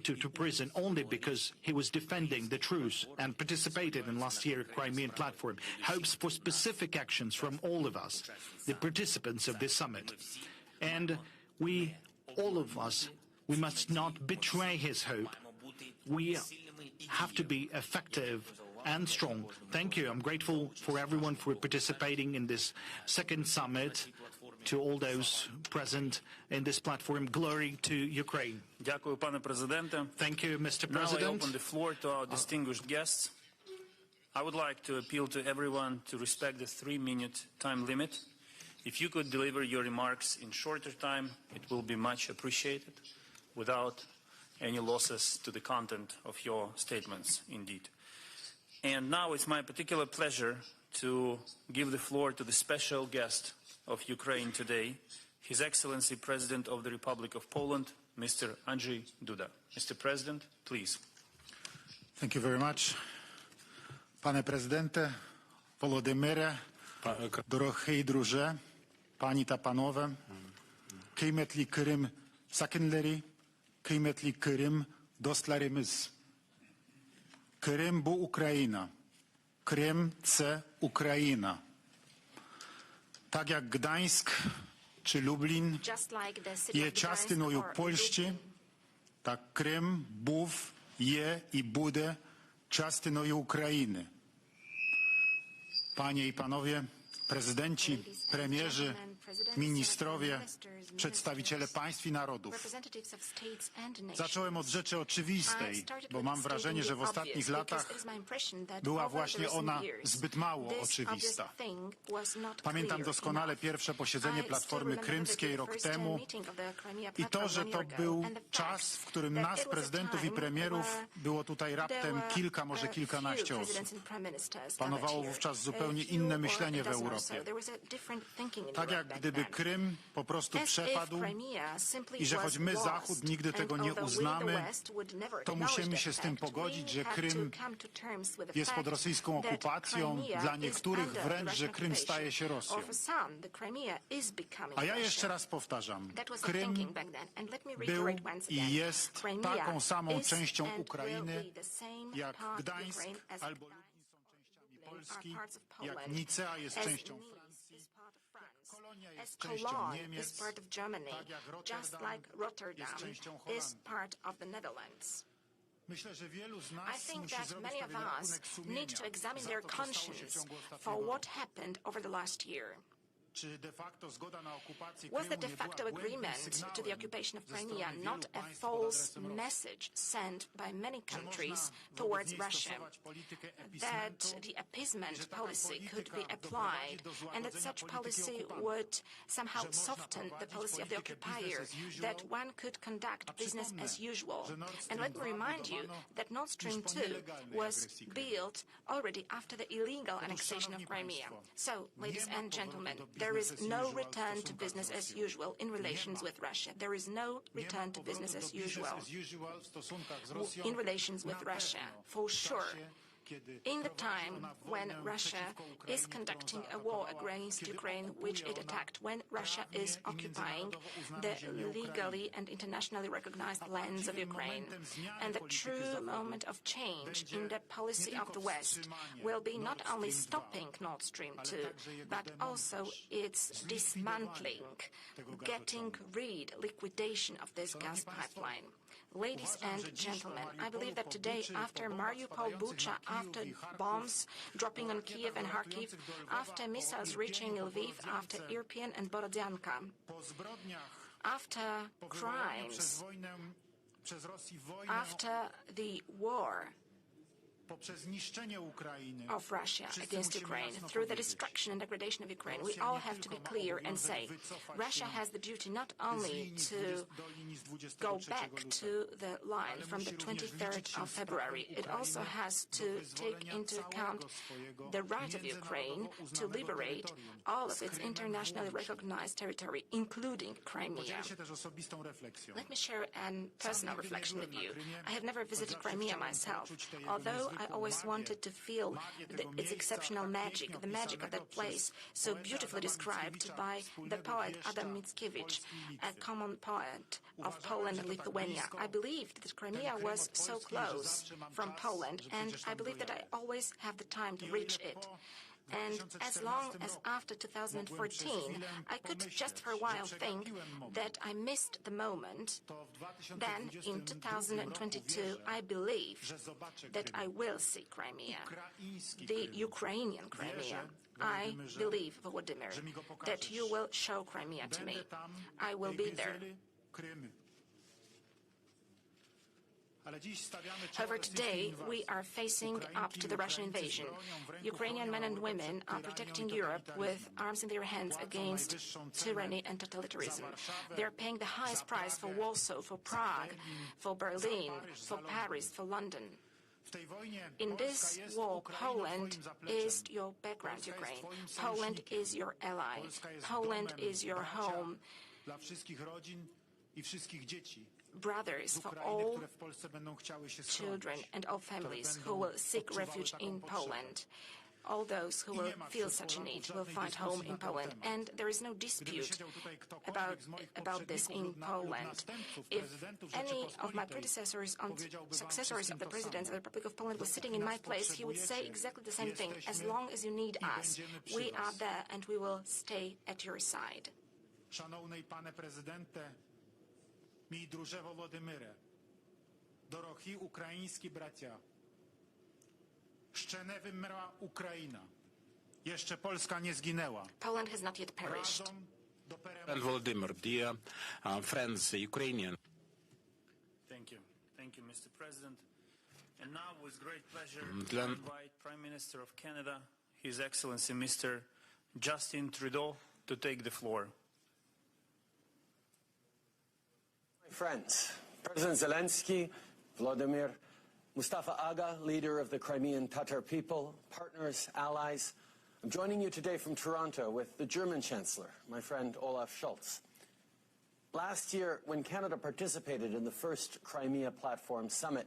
to prison only because he was defending the truce and participated in last year's Crimean platform hopes for specific actions from all of us, the participants of this summit. And all of us, we must not betray his hope. We have to be effective and strong. Thank you. I'm grateful for everyone for participating in this second summit. To all those present in this platform, glory to Ukraine. Thank you, Mr. President. Now I open the floor to our distinguished guests. I would like to appeal to everyone to respect the 3-minute time limit. If you could deliver your remarks in shorter time, it will be much appreciated, without any losses to the content of your statements, indeed. And now it's my particular pleasure to give the floor to the special guest of Ukraine today, His Excellency President of the Republic of Poland, Mr. Andrzej Duda. Mr. President, please. Thank you very much. Pane prezydente, Volodymyre, дорогий друже, пані та панове, kıymetli Kırım sakinleri, kıymetli Kırım dostlarımız. Крим bu Україна. Крим – це Україна. Так як Гданськ чи Люблін є частиною Польщі, так Крим був, є і буде частиною України. Panie i panowie prezydenci, premierzy, ministrowie, przedstawiciele państw i narodów. Zacząłem od rzeczy oczywistej, bo mam wrażenie, że w ostatnich latach była właśnie ona zbyt mało oczywista. Pamiętam doskonale pierwsze posiedzenie Platformy Krymskiej rok temu i to, że to był czas, w którym nas, prezydentów i premierów, było tutaj raptem kilka, może kilkanaście osób. Panowało wówczas zupełnie inne myślenie w Europie. Tak jak gdyby Krym po prostu przepadł i że choć my, Zachód, nigdy tego nie uznamy, to musimy się z tym pogodzić, że Krym jest pod rosyjską okupacją, dla niektórych wręcz, że Krym staje się Rosją. A ja jeszcze raz powtarzam, Krym był i jest taką samą częścią Ukrainy, jak Gdańsk albo Lublin są częściami Polski, jak Nicea jest częścią Francji. As Cologne is part of Germany, just like Rotterdam is part of the Netherlands. I think that many of us need to examine their conscience for what happened over the last year. Was the de facto agreement to the occupation of Crimea not a false message sent by many countries towards Russia? That the appeasement policy could be applied and that such policy would somehow soften the policy of the occupier, that one could conduct business as usual. And let me remind you that Nord Stream 2 was built already after the illegal annexation of Crimea. So, ladies and gentlemen, there is no return to business as usual in relations with Russia. There is no return to business as usual in relations with Russia, for sure. In the time when Russia is conducting a war against Ukraine, which it attacked, when Russia is occupying the legally and internationally recognized lands of Ukraine. And the true moment of change in the policy of the West will be not only stopping Nord Stream 2, but also its dismantling, getting rid, liquidation of this gas pipeline. Ladies and gentlemen, I believe that today, after Mariupol, Bucha, after bombs dropping on Kiev and Kharkiv, after missiles reaching Lviv, after Irpin and Borodyanka, after crimes, after the war of Russia against Ukraine, through the destruction and degradation of Ukraine, we all have to be clear and say Russia has the duty not only to go back to the line from the 23rd of February, it also has to take into account the right of Ukraine to liberate all of its internationally recognized territory, including Crimea. Let me share a personal reflection with you. I have never visited Crimea myself, although I always wanted to feel its exceptional magic, the magic of that place, so beautifully described by the poet Adam Mickiewicz, a common poet of Poland and Lithuania. I believed that Crimea was so close from Poland, and I believe that I always have the time to reach it. And as long as after 2014, I could just for a while think that I missed the moment, then in 2022, I believe that I will see Crimea, the Ukrainian Crimea. I believe, Volodymyr, that you will show Crimea to me. I will be there. However, today we are facing up to the Russian invasion. Ukrainian men and women are protecting Europe with arms in their hands against tyranny and totalitarianism. They are paying the highest price for Warsaw, for Prague, for Berlin, for Paris, for London. In this war, Poland is your background, Ukraine. Poland is your ally. Poland is your home. brothers for all children and all families who will seek refuge in Poland. All those who will feel such a need will find home in Poland, and there is no dispute about this in Poland. If any of my predecessors and successors of the President of the Republic of Poland was sitting in my place, he would say exactly the same thing. As long as you need us, we are there and we will stay at your side. Szanowny panie prezydencie, mій друже Володимире, дорогі українські браття, ще не вимерла Україна, jeszcze Polska nie zginęła. Poland has not yet perished. And Volodymyr, dear friends, Ukrainian. Thank you, Mr. President. And now, with great pleasure, I invite Prime Minister of Canada, His Excellency Mr. Justin Trudeau, to take the floor. Friends, President Zelensky, Volodymyr, Mustafa Aga, leader of the Crimean Tatar people, partners, allies, I'm joining you today from Toronto with the German Chancellor, my friend Olaf Scholz. Last year, when Canada participated in the first Crimea Platform Summit,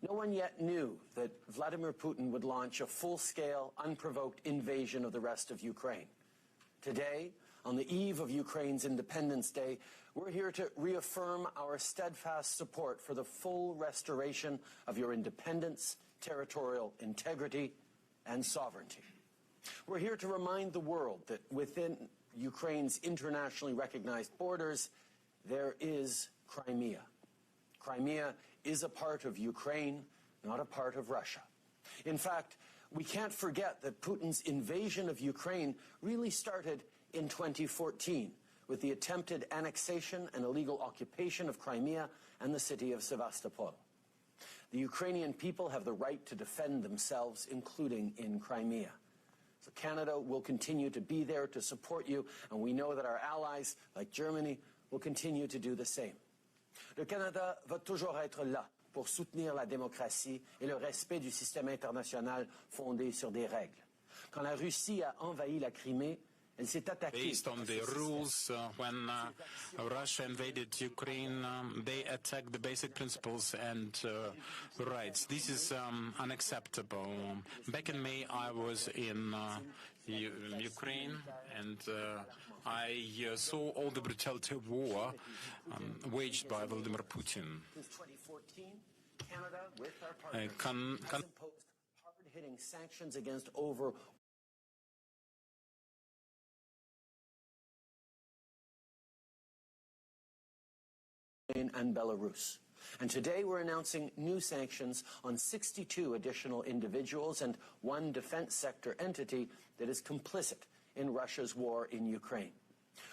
no one yet knew that Vladimir Putin would launch a full-scale, unprovoked invasion of the rest of Ukraine. Today, on the eve of Ukraine's Independence Day, we're here to reaffirm our steadfast support for the full restoration of your independence, territorial integrity, and sovereignty. We're here to remind the world that within Ukraine's internationally recognized borders, there is Crimea. Crimea is a part of Ukraine, not a part of Russia. In fact, we can't forget that Putin's invasion of Ukraine really started in 2014 with the attempted annexation and illegal occupation of Crimea and the city of Sevastopol. The Ukrainian people have the right to defend themselves, including in Crimea. So Canada will continue to be there to support you, and we know that our allies, like Germany, will continue to do the same. Le Canada va toujours être là pour soutenir la démocratie et le respect du système international fondé sur des règles. Quand la Russie a envahi la Crimée, elle s'est attaquée. Based on the rules, when Russia invaded Ukraine, they attacked the basic principles and rights. This is unacceptable. Back in May, I was in Ukraine, and I saw all the brutality of war waged by Vladimir Putin. Since 2014, Canada, with our partners, has imposed hard-hitting sanctions against over and Belarus. And today we're announcing new sanctions on 62 additional individuals and one defense sector entity that is complicit in Russia's war in Ukraine.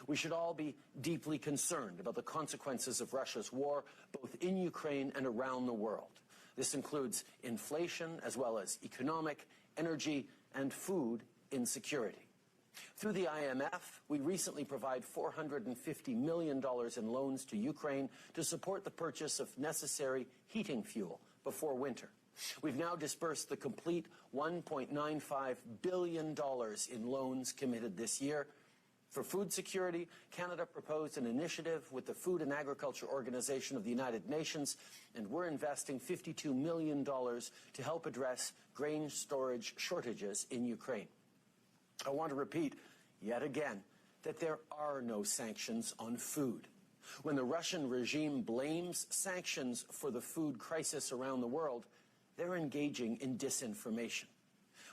We should all be deeply concerned about the consequences of Russia's war, both in Ukraine and around the world. This includes inflation as well as economic, energy, and food insecurity. Through the IMF, we recently provide $450 million in loans to Ukraine to support the purchase of necessary heating fuel before winter. We've now disbursed the complete $1.95 billion in loans committed this year. For food security, Canada proposed an initiative with the Food and Agriculture Organization of the United Nations, and we're investing $52 million to help address grain storage shortages in Ukraine. I want to repeat yet again that there are no sanctions on food. When the Russian regime blames sanctions for the food crisis around the world, they're engaging in disinformation.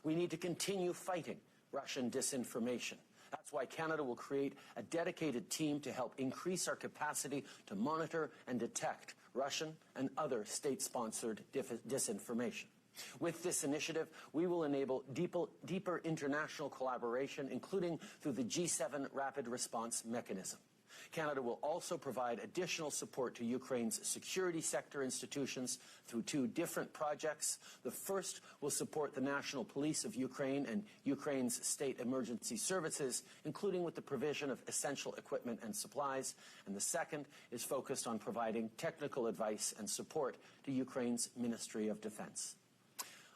We need to continue fighting Russian disinformation. That's why Canada will create a dedicated team to help increase our capacity to monitor and detect Russian and other state-sponsored disinformation. With this initiative, we will enable deeper international collaboration, including through the G7 Rapid Response Mechanism. Canada will also provide additional support to Ukraine's security sector institutions through two different projects. The first will support the National Police of Ukraine and Ukraine's state emergency services, including with the provision of essential equipment and supplies. And the second is focused on providing technical advice and support to Ukraine's Ministry of Defense.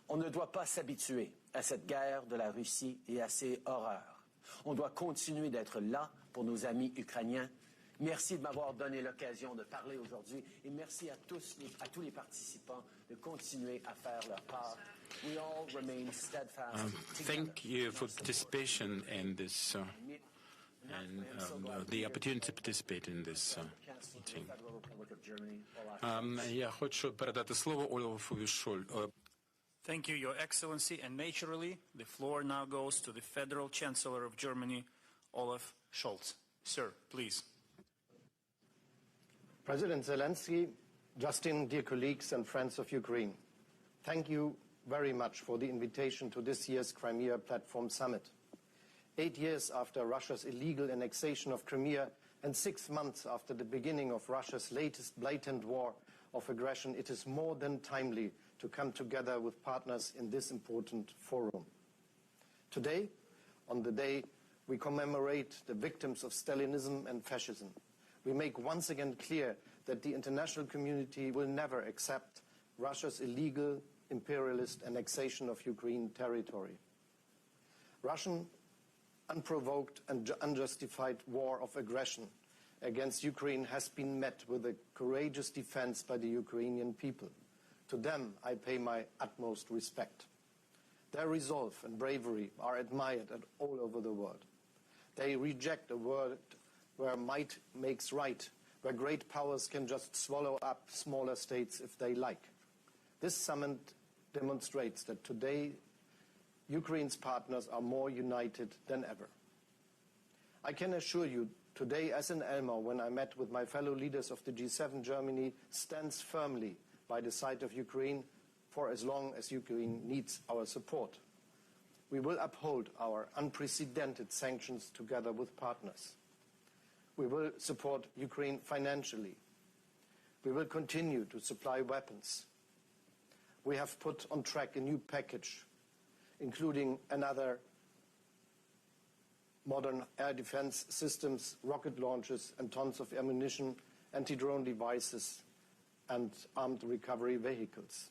On ne doit pas s'habituer à cette guerre de la Russie et à ses horreurs. On doit continuer d'être là pour nos amis ukrainiens Merci de m'avoir donné l'occasion de parler aujourd'hui et merci à tous les participants de continuer à faire leur part. We all remain steadfast. Thank you for participation in this and the opportunity to participate in this meeting. Я хочу передати слово Олафу Шольцу. Thank you, Your Excellency, and naturally, the floor now goes to the Federal Chancellor of Germany, Olaf Scholz. Sir, please. President Zelensky, Justin, dear colleagues and friends of Ukraine, thank you very much for the invitation to this year's Crimea Platform Summit. 8 years after Russia's illegal annexation of Crimea and 6 months after the beginning of Russia's latest blatant war of aggression, it is more than timely to come together with partners in this important forum. Today, on the day we commemorate the victims of Stalinism and fascism, we make once again clear that the international community will never accept Russia's illegal imperialist annexation of Ukraine territory. Russian unprovoked and unjustified war of aggression against Ukraine has been met with a courageous defense by the Ukrainian people. To them, I pay my utmost respect. Their resolve and bravery are admired all over the world. They reject a world where might makes right, where great powers can just swallow up smaller states if they like. This summit demonstrates that today Ukraine's partners are more united than ever. I can assure you today, as in Elmau, when I met with my fellow leaders of the G7, Germany stands firmly by the side of Ukraine for as long as Ukraine needs our support. We will uphold our unprecedented sanctions together with partners. We will support Ukraine financially. We will continue to supply weapons. We have put on track a new package, including another modern air defense systems, rocket launchers, and tons of ammunition, anti-drone devices, and armed recovery vehicles.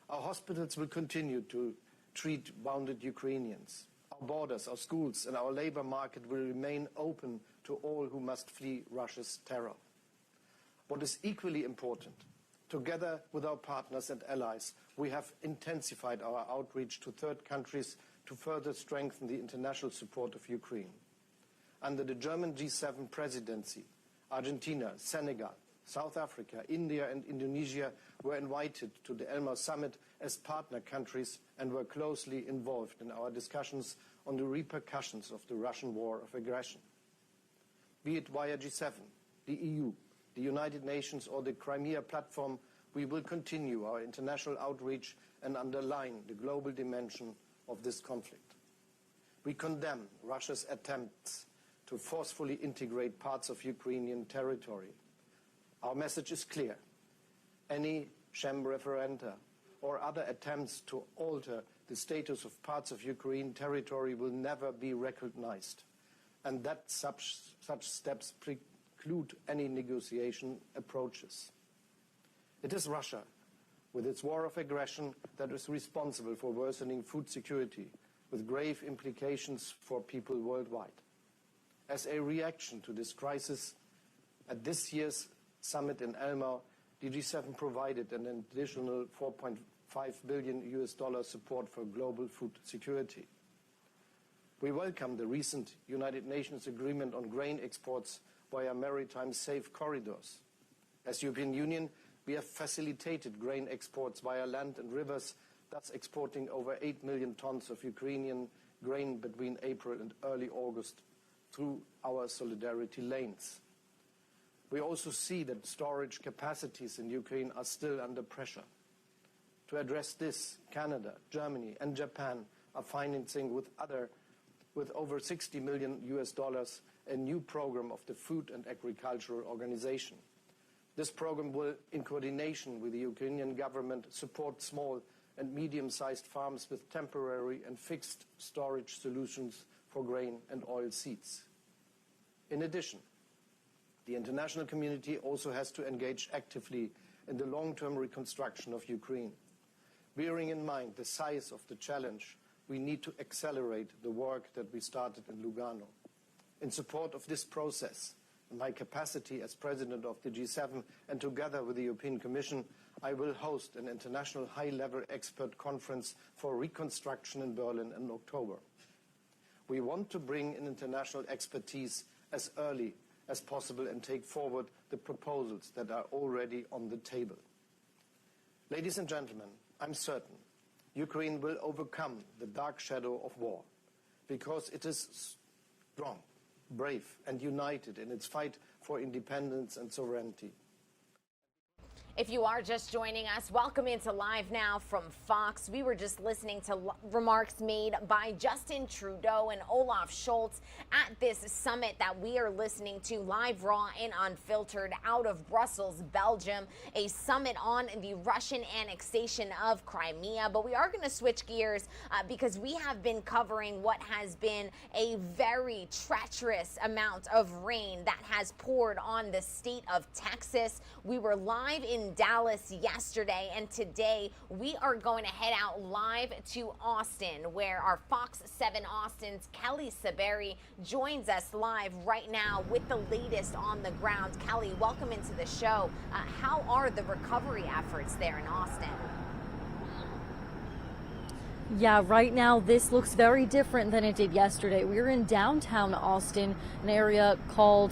Our hospitals will continue to treat wounded Ukrainians. Our borders, our schools, and our labor market will remain open to all who must flee Russia's terror. What is equally important, together with our partners and allies, we have intensified our outreach to third countries to further strengthen the international support of Ukraine. Under the German G7 presidency, Argentina, Senegal, South Africa, India and Indonesia were invited to the Elmau summit as partner countries and were closely involved in our discussions on the repercussions of the Russian war of aggression. Be it via G7, the EU, the United Nations or the Crimea platform, we will continue our international outreach and underline the global dimension of this conflict. We condemn Russia's attempts to forcefully integrate parts of Ukrainian territory. Our message is clear. Any sham referenda or other attempts to alter the status of parts of Ukraine territory will never be recognized, and that such steps preclude any negotiation approaches. It is Russia, with its war of aggression, that is responsible for worsening food security, with grave implications for people worldwide. As a reaction to this crisis, at this year's summit in Elmau, the G7 provided an additional $4.5 billion support for global food security. We welcome the recent United Nations agreement on grain exports via maritime safe corridors. As European Union, we have facilitated grain exports via land and rivers, thus exporting over 8 million tons of Ukrainian grain between April and early August through our solidarity lanes. We also see that storage capacities in Ukraine are still under pressure. To address this, Canada, Germany, and Japan are financing with over $60 million a new program of the Food and Agricultural Organization. This program will, in coordination with the Ukrainian government, support small and medium-sized farms with temporary and fixed storage solutions for grain and oil seeds. In addition, the international community also has to engage actively in the long-term reconstruction of Ukraine. Bearing in mind the size of the challenge, we need to accelerate the work that we started in Lugano. In support of this process, In my capacity as president of the G7 and together with the European Commission, I will host an international high-level expert conference for reconstruction in Berlin in October. We want to bring in international expertise as early as possible and take forward the proposals that are already on the table. Ladies and gentlemen, I'm certain Ukraine will overcome the dark shadow of war because it is strong, brave, and united in its fight for independence and sovereignty. If you are just joining us, welcome into Live Now from Fox. We were just listening to remarks made by Justin Trudeau and Olaf Scholz at this summit that we are listening to live, raw, and unfiltered out of Brussels, Belgium, a summit on the Russian annexation of Crimea. But we are going to switch gears because we have been covering what has been a very treacherous amount of rain that has poured on the state of Texas. We were live in Dallas yesterday, and today we are going to head out live to Austin, where our Fox 7 Austin's Kiely Rodni joins us live right now with the latest on the ground. Kiely, welcome into the show. How are the recovery efforts there in Austin? Yeah, right now this looks very different than it did yesterday. We're in downtown Austin, an area called,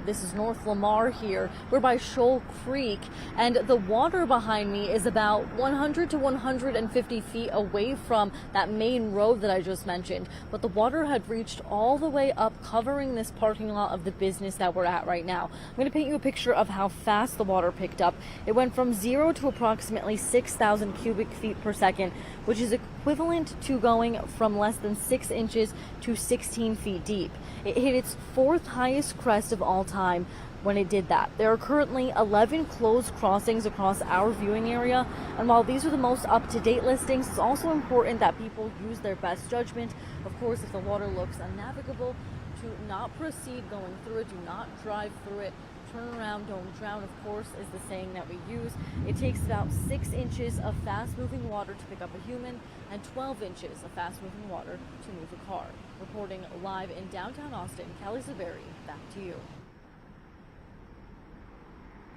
this is North Lamar here. We're by Shoal Creek, and the water behind me is about 100 to 150 feet away from that main road that I just mentioned. But the water had reached all the way up, covering this parking lot of the business that we're at right now. I'm going to paint you a picture of how fast the water picked up. It went from 0 to approximately 6,000 cubic feet per second, which is equivalent to going from less than 6 inches to 16 feet deep. It hit its 4th highest crest of all time when it did that. There are currently 11 closed crossings across our viewing area, and while these are the most up-to-date listings, it's also important that people use their best judgment. Of course, if the water looks unnavigable, to not proceed going through it, do not drive through it. Turn around, don't drown, of course, is the saying that we use. It takes about 6 inches of fast-moving water to pick up a human and 12 inches of fast-moving water to move a car. Reporting live in downtown Austin, Kiely Rodni, back to you.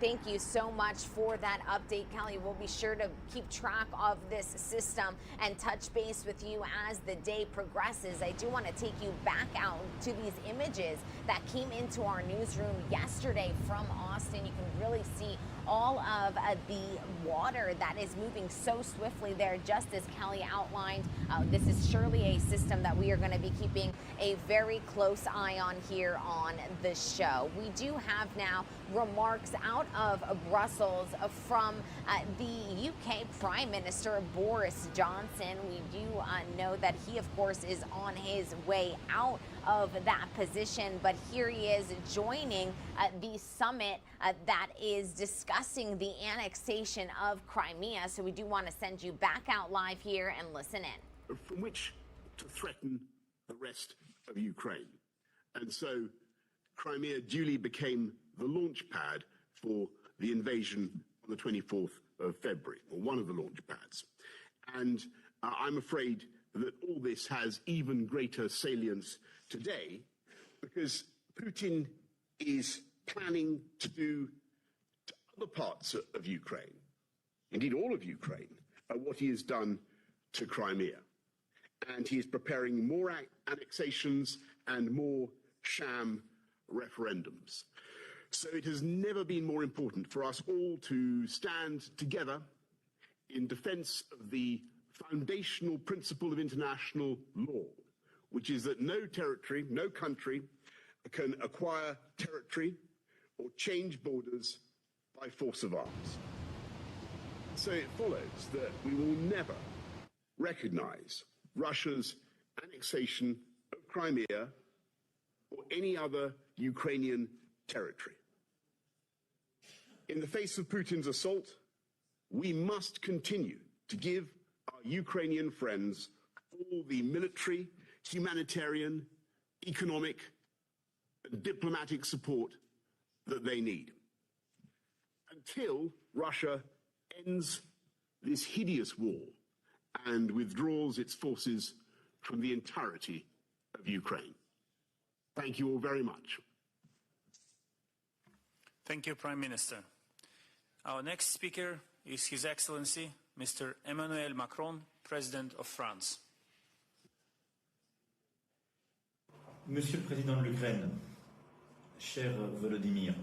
Thank you so much for that update, Kiely. We'll be sure to keep track of this system and touch base with you as the day progresses. I do want to take you back out to these images that came into our newsroom yesterday from Austin. You can really see all of the water that is moving so swiftly there, just as Kiely outlined. This is surely a system that we are going to be keeping a very close eye on here on the show. We do have now remarks out of Brussels from the UK Prime Minister Boris Johnson. We do know that he, of course, is on his way out of that position, but here he is joining the summit that is discussing the annexation of Crimea. So we do want to send you back out live here and listen in. From which to threaten the rest of Ukraine. And so Crimea duly became the launch pad for the invasion on the 24th of February, or one of the launch pads. And I'm afraid that all this has even greater salience today because Putin is planning to do to other parts of Ukraine, indeed all of Ukraine, what he has done to Crimea. And he is preparing more annexations and more sham referendums. So it has never been more important for us all to stand together in defense of the foundational principle of international law, which is that no territory, no country can acquire territory or change borders by force of arms. So it follows that we will never recognize Russia's annexation of Crimea or any other Ukrainian territory. In the face of Putin's assault, we must continue to give our Ukrainian friends all the military, humanitarian, economic, and diplomatic support that they need. Until Russia ends this hideous war and withdraws its forces from the entirety of Ukraine. Thank you all very much. Thank you, Prime Minister. Our next speaker is His Excellency, Mr. Emmanuel Macron, President of France. Monsieur le Président de l'Ukraine, cher Volodymyr,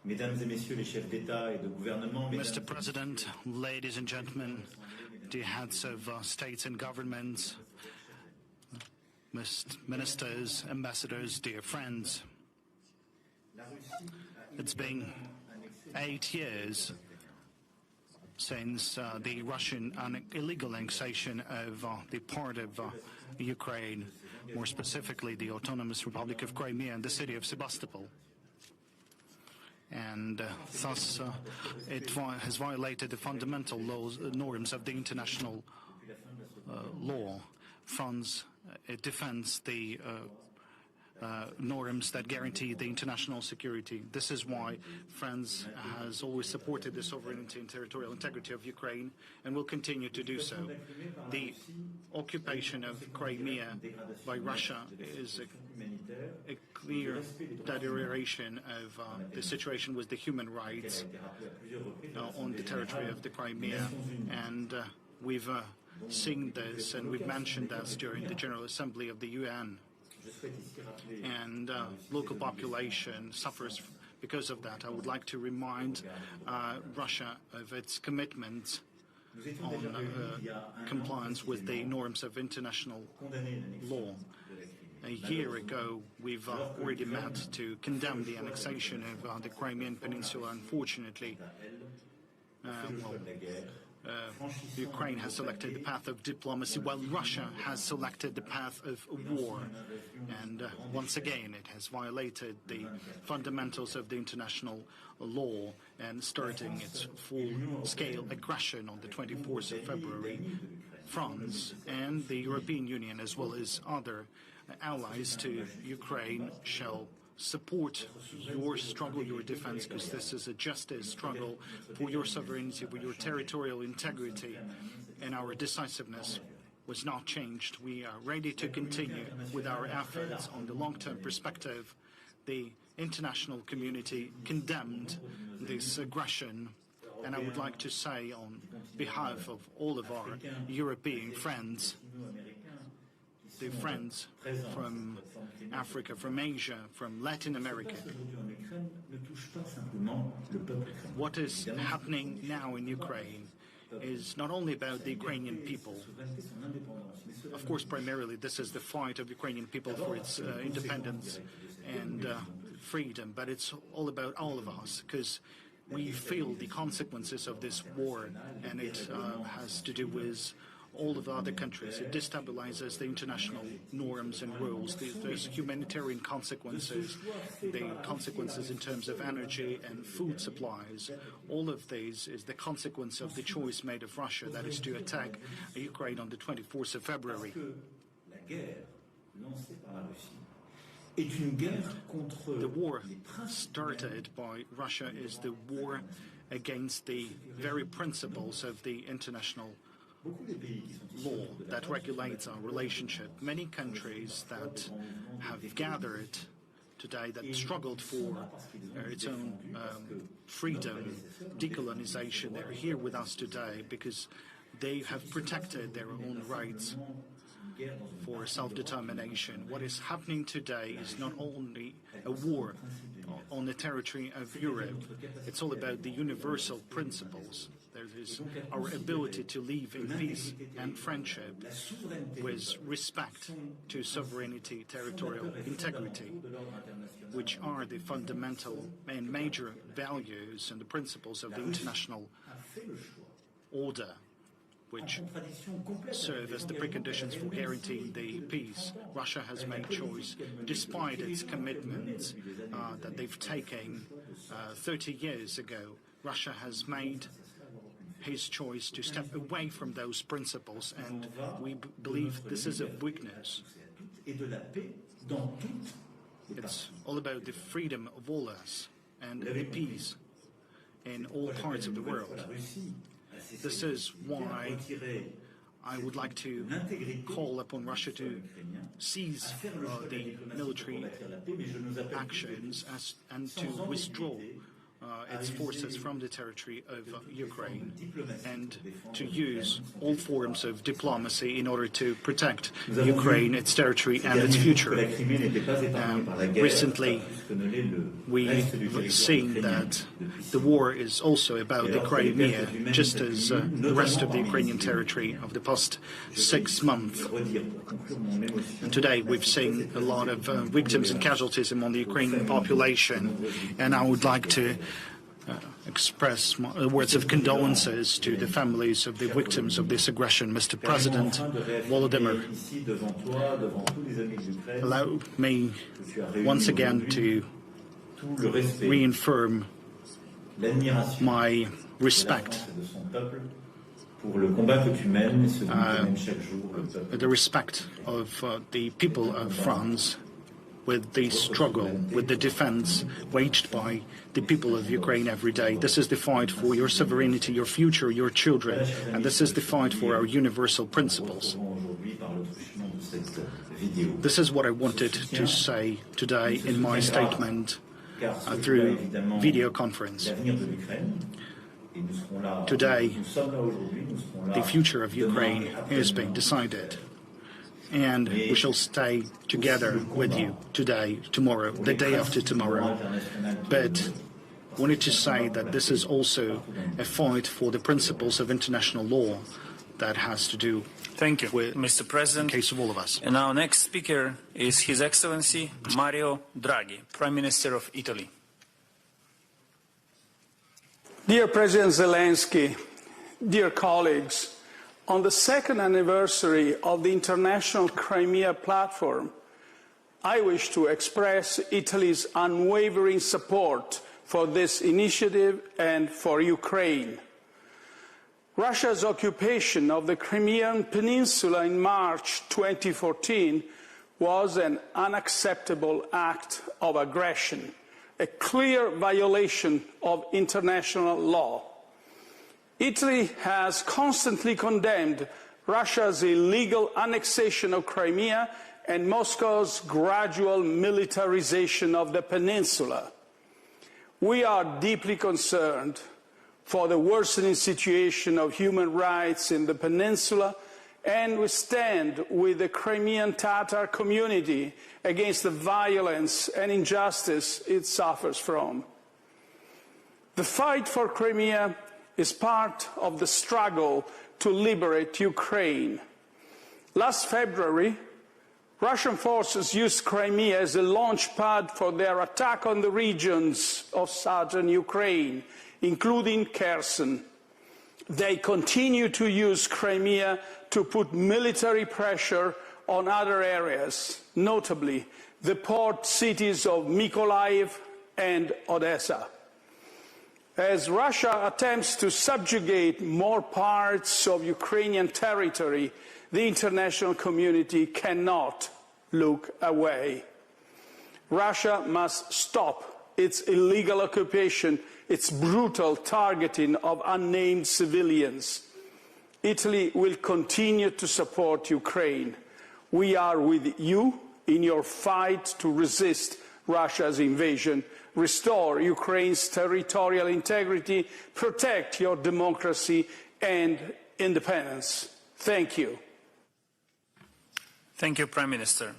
Mesdames et Messieurs les chefs d'État et de gouvernement, Mr. President, ladies and gentlemen, dear heads of states and governments, ministers, ambassadors, dear friends, it's been 8 years since the Russian illegal annexation of the part of Ukraine, more specifically the Autonomous Republic of Crimea and the city of Sebastopol. And thus it has violated the fundamental norms of the international law. France it defends the norms that guarantee the international security. This is why France has always supported the sovereignty and territorial integrity of Ukraine and will continue to do so. The occupation of Crimea by Russia is a clear deterioration of the situation with the human rights on the territory of the Crimea, and we've seen this and we've mentioned this during the General Assembly of the UN. And local population suffers because of that. I would like to remind Russia of its commitment on compliance with the norms of international law. A year ago, we've already met to condemn the annexation of the Crimean Peninsula. Unfortunately, Ukraine has selected the path of diplomacy, while Russia has selected the path of war. And once again, it has violated the fundamentals of the international law and starting its full-scale aggression on the 24th of February. France and the European Union, as well as other allies to Ukraine, shall support your struggle, your defense, because this is a justice struggle for your sovereignty, for your territorial integrity, and our decisiveness was not changed. We are ready to continue with our efforts on the long-term perspective. The international community condemned this aggression, and I would like to say on behalf of all of our European friends, the friends from Africa, from Asia, from Latin America. What is happening now in Ukraine is not only about the Ukrainian people. Of course, primarily this is the fight of Ukrainian people for its independence and freedom, but it's all about all of us, because we feel the consequences of this war, and it has to do with all of the other countries. It destabilizes the international norms and rules. There's humanitarian consequences, the consequences in terms of energy and food supplies. All of these is the consequence of the choice made of Russia, that is to attack Ukraine on the 24th of February. The war started by Russia is the war against the very principles of the international law that regulates our relationship. Many countries that have gathered today, that struggled for its own freedom, decolonization, they're here with us today because they have protected their own rights for self-determination. What is happening today is not only a war on the territory of Europe, it's all about the universal principles. There is our ability to live in peace and friendship with respect to sovereignty, territorial integrity, which are the fundamental and major values and the principles of the international order, which serve as the preconditions for guaranteeing the peace. Russia has made choice, despite its commitments that they've taken 30 years ago. Russia has made his choice to step away from those principles, and we believe this is a weakness. It's all about the freedom of all us and the peace in all parts of the world. This is why I would like to call upon Russia to cease the military actions and to withdraw its forces from the territory of Ukraine and to use all forms of diplomacy in order to protect Ukraine, its territory, and its future. Recently, we've seen that the war is also about the Crimea, just as the rest of the Ukrainian territory of the past 6 months. And today, we've seen a lot of victims and casualties among the Ukrainian population, and I would like to express words of condolences to the families of the victims of this aggression. Mr. President Volodymyr, allow me once again to reaffirm my respect, the respect of the people of France with the struggle, with the defense waged by the people of Ukraine every day. This is the fight for your sovereignty, your future, your children, and this is the fight for our universal principles. This is what I wanted to say today in my statement through video conference. Today, the future of Ukraine is being decided. And we shall stay together with you today, tomorrow, the day after tomorrow. But I wanted to say that this is also a fight for the principles of international law that has to do with Mr. President. The case of all of us. And our next speaker is His Excellency Mario Draghi, Prime Minister of Italy. Dear President Zelensky, dear colleagues, on the second anniversary of the International Crimea Platform, I wish to express Italy's unwavering support for this initiative and for Ukraine. Russia's occupation of the Crimean Peninsula in March 2014 was an unacceptable act of aggression, a clear violation of international law. Italy has constantly condemned Russia's illegal annexation of Crimea and Moscow's gradual militarization of the peninsula. We are deeply concerned for the worsening situation of human rights in the peninsula, and we stand with the Crimean Tatar community against the violence and injustice it suffers from. The fight for Crimea is part of the struggle to liberate Ukraine. Last February, Russian forces used Crimea as a launch pad for their attack on the regions of southern Ukraine, including Kherson. They continue to use Crimea to put military pressure on other areas, notably the port cities of Mykolaiv and Odessa. As Russia attempts to subjugate more parts of Ukrainian territory, the international community cannot look away. Russia must stop its illegal occupation, its brutal targeting of unnamed civilians. Italy will continue to support Ukraine. We are with you in your fight to resist Russia's invasion, restore Ukraine's territorial integrity, protect your democracy and independence. Thank you. Thank you, Prime Minister.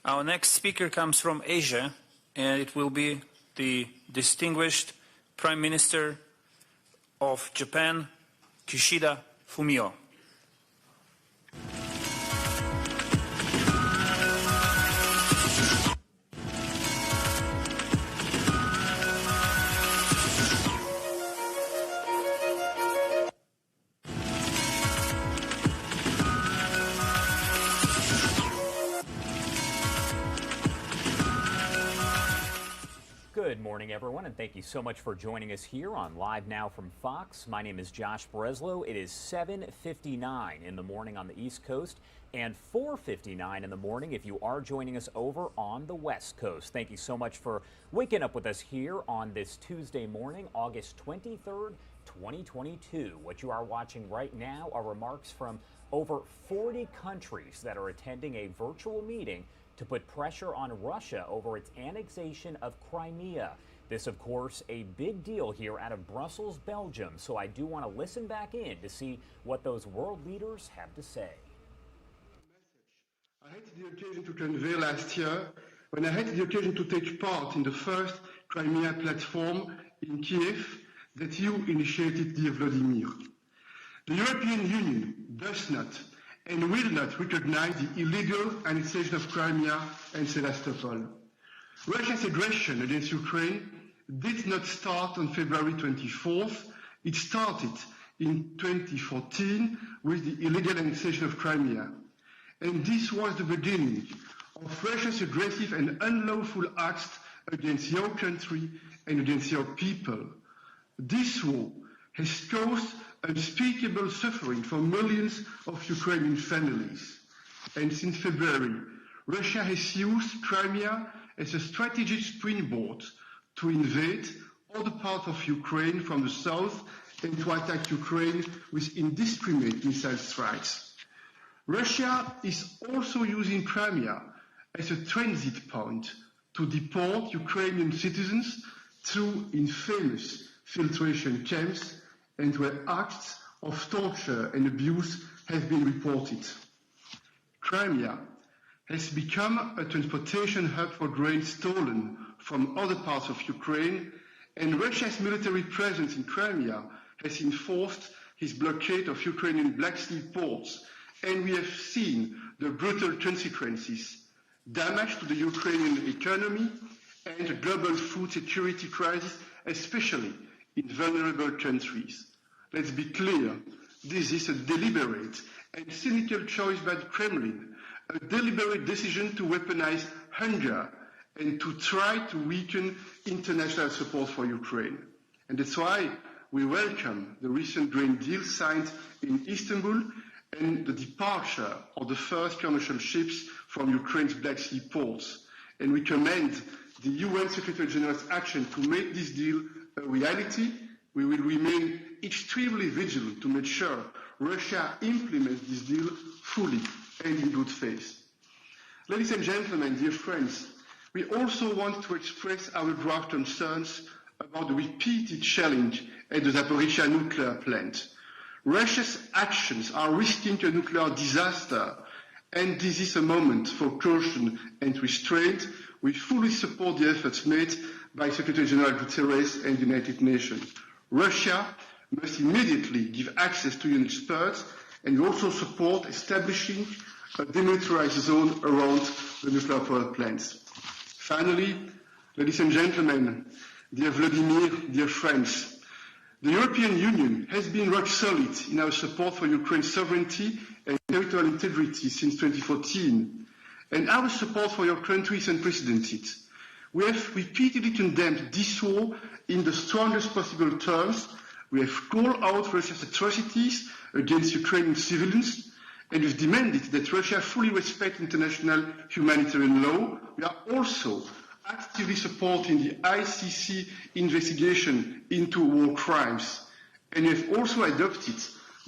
Our next speaker comes from Asia, and it will be the distinguished Prime Minister of Japan, Kishida Fumio. Good morning, everyone, and thank you so much for joining us here on Live Now from Fox. My name is Josh Breslow. It is 7:59 in the morning on the East Coast and 4:59 in the morning if you are joining us over on the West Coast. Thank you so much for waking up with us here on this Tuesday morning, August 23rd, 2022. What you are watching right now are remarks from over 40 countries that are attending a virtual meeting to put pressure on Russia over its annexation of Crimea. This, of course, a big deal here out of Brussels, Belgium. So I do want to listen back in to see what those world leaders have to say. I had the occasion to convey last year when I had the occasion to take part in the first Crimea platform in Kiev that you initiated, dear Vladimir. The European Union does not and will not recognize the illegal annexation of Crimea and Sevastopol. Russia's aggression against Ukraine did not start on February 24th. It started in 2014 with the illegal annexation of Crimea. And this was the beginning of Russia's aggressive and unlawful acts against your country and against your people. This war has caused unspeakable suffering for millions of Ukrainian families. And since February, Russia has used Crimea as a strategic springboard to invade other parts of Ukraine from the south and to attack Ukraine with indiscriminate missile strikes. Russia is also using Crimea as a transit point to deport Ukrainian citizens through infamous filtration camps and where acts of torture and abuse have been reported. Crimea has become a transportation hub for grain stolen from other parts of Ukraine, and Russia's military presence in Crimea has enforced his blockade of Ukrainian Black Sea ports, and we have seen the brutal consequences: damage to the Ukrainian economy and a global food security crisis, especially in vulnerable countries. Let's be clear, this is a deliberate and cynical choice by the Kremlin, a deliberate decision to weaponize hunger and to try to weaken international support for Ukraine. And that's why we welcome the recent grain deal signed in Istanbul and the departure of the first commercial ships from Ukraine's Black Sea ports. And we commend the UN Secretary General's action to make this deal a reality. We will remain extremely vigilant to make sure Russia implements this deal fully and in good faith. Ladies and gentlemen, dear friends, we also want to express our grave concerns about the repeated challenge at the Zaporizhzhia nuclear plant. Russia's actions are risking a nuclear disaster, and this is a moment for caution and restraint. We fully support the efforts made by Secretary General Guterres and the United Nations. Russia must immediately give access to UN experts, and we also support establishing a demilitarized zone around the nuclear power plants. Finally, ladies and gentlemen, dear Vladimir, dear friends, the European Union has been rock solid in our support for Ukraine's sovereignty and territorial integrity since 2014, and our support for your country is unprecedented. We have repeatedly condemned this war in the strongest possible terms. We have called out Russia's atrocities against Ukrainian civilians, and we've demanded that Russia fully respect international humanitarian law. We are also actively supporting the ICC investigation into war crimes, and we have also adopted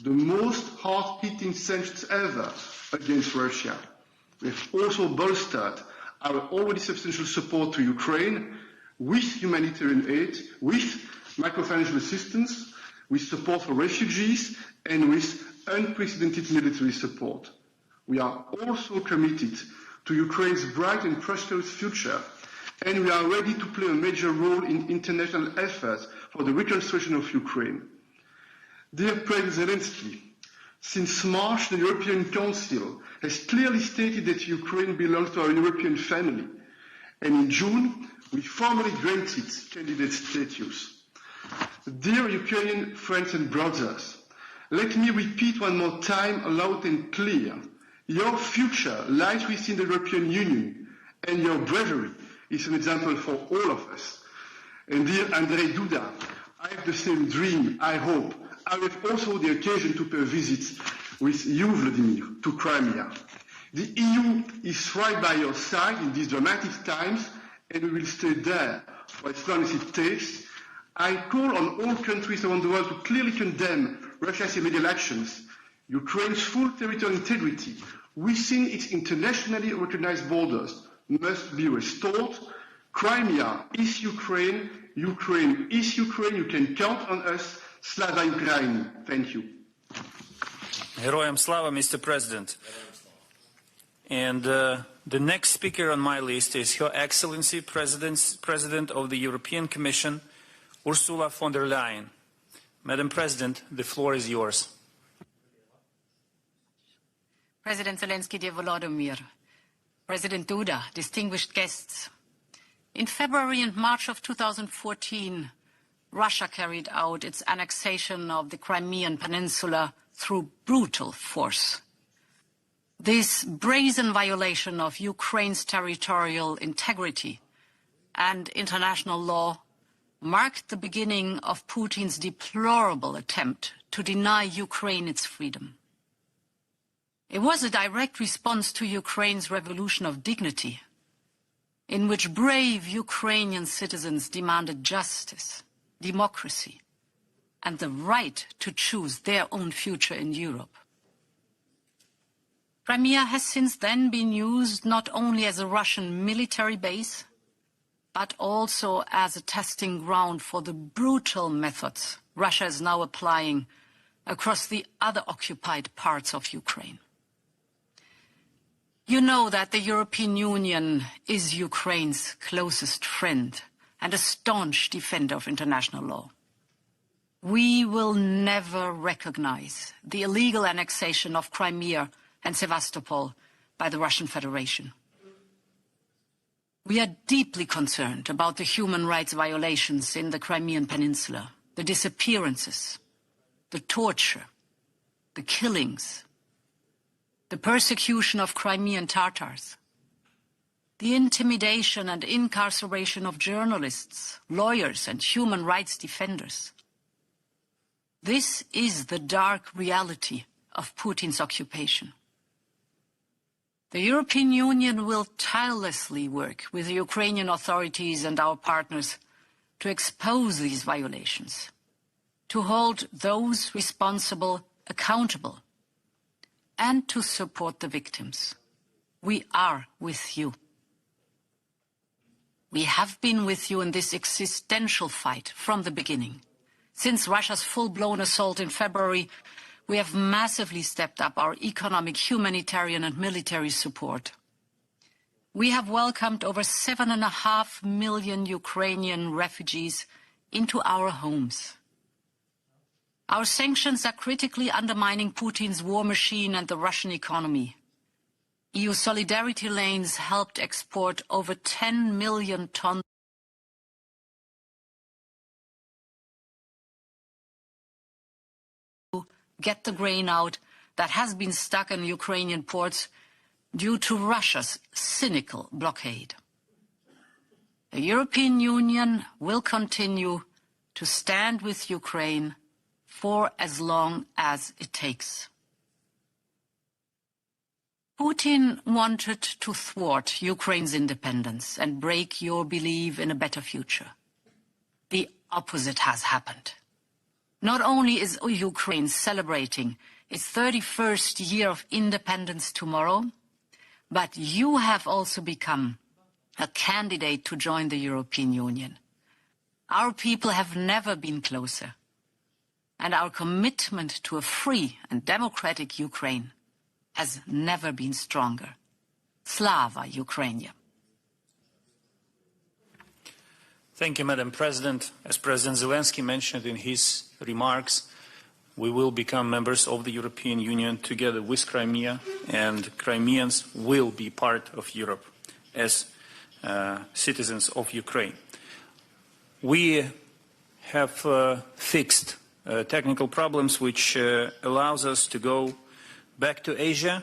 the most hard-hitting sanctions ever against Russia. We have also bolstered our already substantial support to Ukraine with humanitarian aid, with microfinancial assistance, with support for refugees, and with unprecedented military support. We are also committed to Ukraine's bright and prosperous future, and we are ready to play a major role in international efforts for the reconstruction of Ukraine. Dear President Zelensky, since March, the European Council has clearly stated that Ukraine belongs to our European family, and in June, we formally granted candidate status. Dear Ukrainian friends and brothers, let me repeat one more time, loud and clear. Your future lies within the European Union, and your bravery is an example for all of us. And dear Andrzej Duda, I have the same dream, I hope. I have also the occasion to pay a visit with you, Vladimir, to Crimea. The EU is right by your side in these dramatic times, and we will stay there for as long as it takes. I call on all countries around the world to clearly condemn Russia's illegal actions. Ukraine's full territorial integrity within its internationally recognized borders must be restored. Crimea is Ukraine. Ukraine is Ukraine. You can count on us. Slava Ukraini. Thank you. Heroyam Slava, Mr. President. And the next speaker on my list is Her Excellency President of the European Commission, Ursula von der Leyen. Madam President, the floor is yours. President Zelensky, dear Volodymyr, President Duda, distinguished guests. In February and March of 2014, Russia carried out its annexation of the Crimean Peninsula through brutal force. This brazen violation of Ukraine's territorial integrity and international law marked the beginning of Putin's deplorable attempt to deny Ukraine its freedom. It was a direct response to Ukraine's revolution of dignity, in which brave Ukrainian citizens demanded justice, democracy, and the right to choose their own future in Europe. Crimea has since then been used not only as a Russian military base, but also as a testing ground for the brutal methods Russia is now applying across the other occupied parts of Ukraine. You know that the European Union is Ukraine's closest friend and a staunch defender of international law. We will never recognize the illegal annexation of Crimea and Sevastopol by the Russian Federation. We are deeply concerned about the human rights violations in the Crimean Peninsula, the disappearances, the torture, the killings, the persecution of Crimean Tatars, the intimidation and incarceration of journalists, lawyers, and human rights defenders. This is the dark reality of Putin's occupation. The European Union will tirelessly work with the Ukrainian authorities and our partners to expose these violations, to hold those responsible accountable, and to support the victims. We are with you. We have been with you in this existential fight from the beginning. Since Russia's full-blown assault in February, we have massively stepped up our economic, humanitarian, and military support. We have welcomed over 7.5 million Ukrainian refugees into our homes. Our sanctions are critically undermining Putin's war machine and the Russian economy. EU solidarity lanes helped export over 10 million tons to get the grain out that has been stuck in Ukrainian ports due to Russia's cynical blockade. The European Union will continue to stand with Ukraine for as long as it takes. Putin wanted to thwart Ukraine's independence and break your belief in a better future. The opposite has happened. Not only is Ukraine celebrating its 31st year of independence tomorrow, but you have also become a candidate to join the European Union. Our people have never been closer, and our commitment to a free and democratic Ukraine has never been stronger. Slava Ukraini. Thank you, Madam President. As President Zelensky mentioned in his remarks, we will become members of the European Union together with Crimea, and Crimeans will be part of Europe as citizens of Ukraine. We have fixed technical problems which allows us to go back to Asia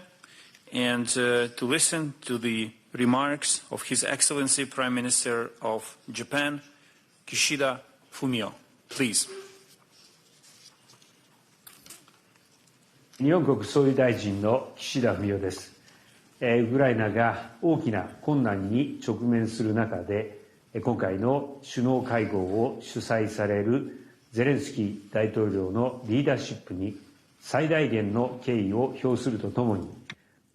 and to listen to the remarks of His Excellency Prime Minister of Japan, Kishida Fumio. Please. 日本国総理大臣の岸田文雄です。ウクライナが大きな困難に直面する中で、今回の首脳会合を主催されるゼレンスキー大統領のリーダーシップに最大限の敬意を表するとともに、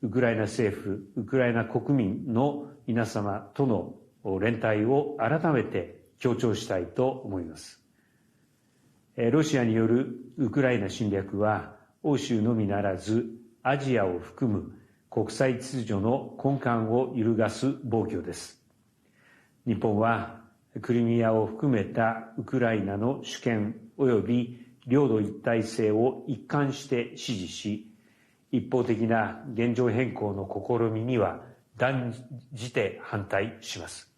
ウクライナ政府、ウクライナ国民の皆様との連帯を改めて強調したいと思います。ロシアによるウクライナ侵略は、欧州のみならずアジアを含む国際秩序の根幹を揺るがす暴挙です。日本はクリミアを含めたウクライナの主権及び領土一体性を一貫して支持し、一方的な現状変更の試みには断じて反対します。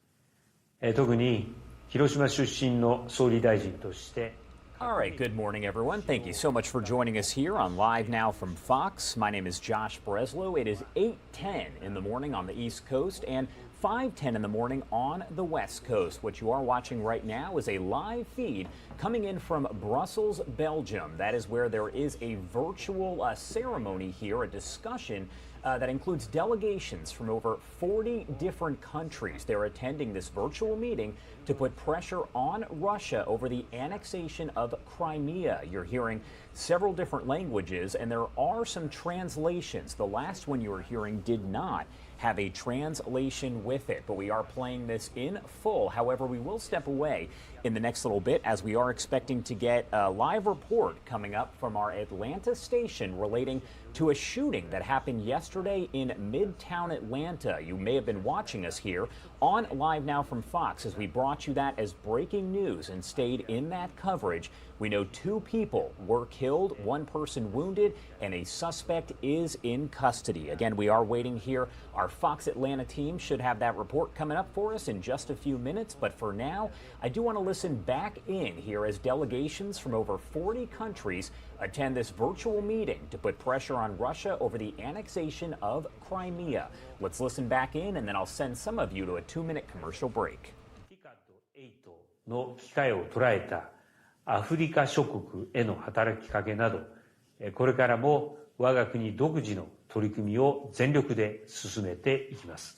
特に広島出身の総理大臣として、All right, good morning, everyone. Thank you so much for joining us here on Live Now from Fox. My name is Josh Breslow. It is 8:10 in the morning on the East Coast and 5:10 in the morning on the West Coast. What you are watching right now is a live feed coming in from Brussels, Belgium. That is where there is a virtual ceremony here, a discussion that includes delegations from over 40 different countries. They're attending this virtual meeting to put pressure on Russia over the annexation of Crimea. You're hearing several different languages, and there are some translations. The last one you were hearing did not have a translation with it, but we are playing this in full. However, we will step away in the next little bit as we are expecting to get a live report coming up from our Atlanta station relating to a shooting that happened yesterday in Midtown Atlanta. You may have been watching us here on Live Now from Fox as we brought you that as breaking news and stayed in that coverage. We know 2 people were killed, 1 person wounded, and a suspect is in custody. Again, we are waiting here. Our Fox Atlanta team should have that report coming up for us in just a few minutes. But for now, I do want to listen back in here as delegations from over 40 countries attend this virtual meeting to put pressure on Russia over the annexation of Crimea. Let's listen back in, and then I'll send some of you to a 2-minute commercial break. の機会を捉えたアフリカ諸国への働きかけなど、これからも我が国独自の取り組みを全力で進めていきます。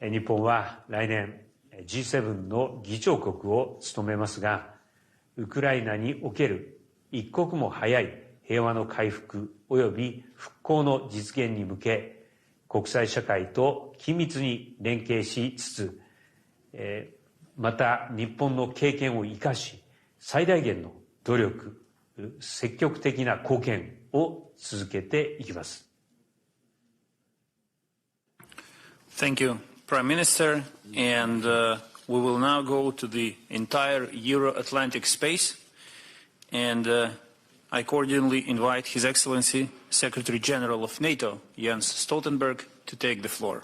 日本は来年 G7 の議長国を務めますが、ウクライナにおける一刻も早い平和の回復及び復興の実現に向け、国際社会と緊密に連携しつつ、また日本の経験を生かし、最大限の努力、積極的な貢献を続けていきます。Thank you, Prime Minister. And we will now go to the entire Euro-Atlantic space. And I cordially invite His Excellency, Secretary General of NATO, Jens Stoltenberg, to take the floor.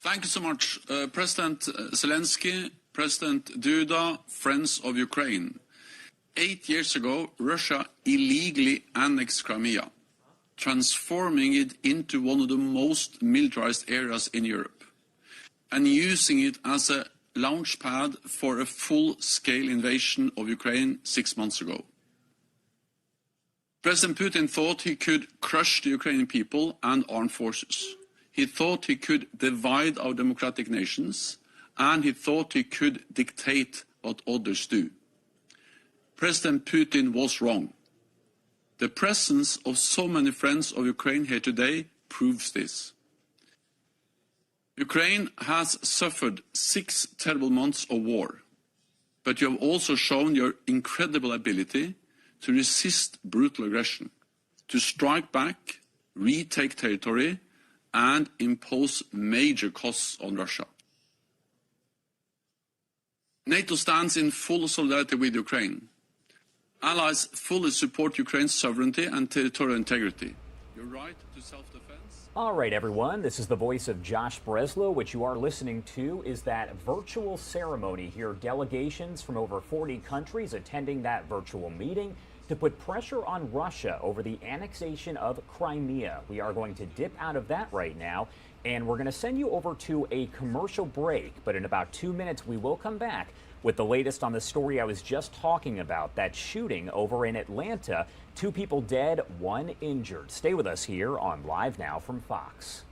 Thank you so much, President Zelensky, President Duda, friends of Ukraine. 8 years ago, Russia illegally annexed Crimea, transforming it into one of the most militarized areas in Europe, and using it as a launch pad for a full-scale invasion of Ukraine 6 months ago. President Putin thought he could crush the Ukrainian people and armed forces. He thought he could divide our democratic nations, and he thought he could dictate what others do. President Putin was wrong. The presence of so many friends of Ukraine here today proves this. Ukraine has suffered 6 terrible months of war, but you have also shown your incredible ability to resist brutal aggression, to strike back, retake territory, and impose major costs on Russia. NATO stands in full solidarity with Ukraine. Allies fully support Ukraine's sovereignty and territorial integrity. Your right to self-defense. All right, everyone, this is the voice of Josh Breslow. What you are listening to is that virtual ceremony here. Delegations from over 40 countries attending that virtual meeting to put pressure on Russia over the annexation of Crimea. We are going to dip out of that right now, and we're going to send you over to a commercial break. But in about 2 minutes, we will come back with the latest on the story I was just talking about, that shooting over in Atlanta. 2 people dead, 1 injured. Stay with us here on Live Now from Fox.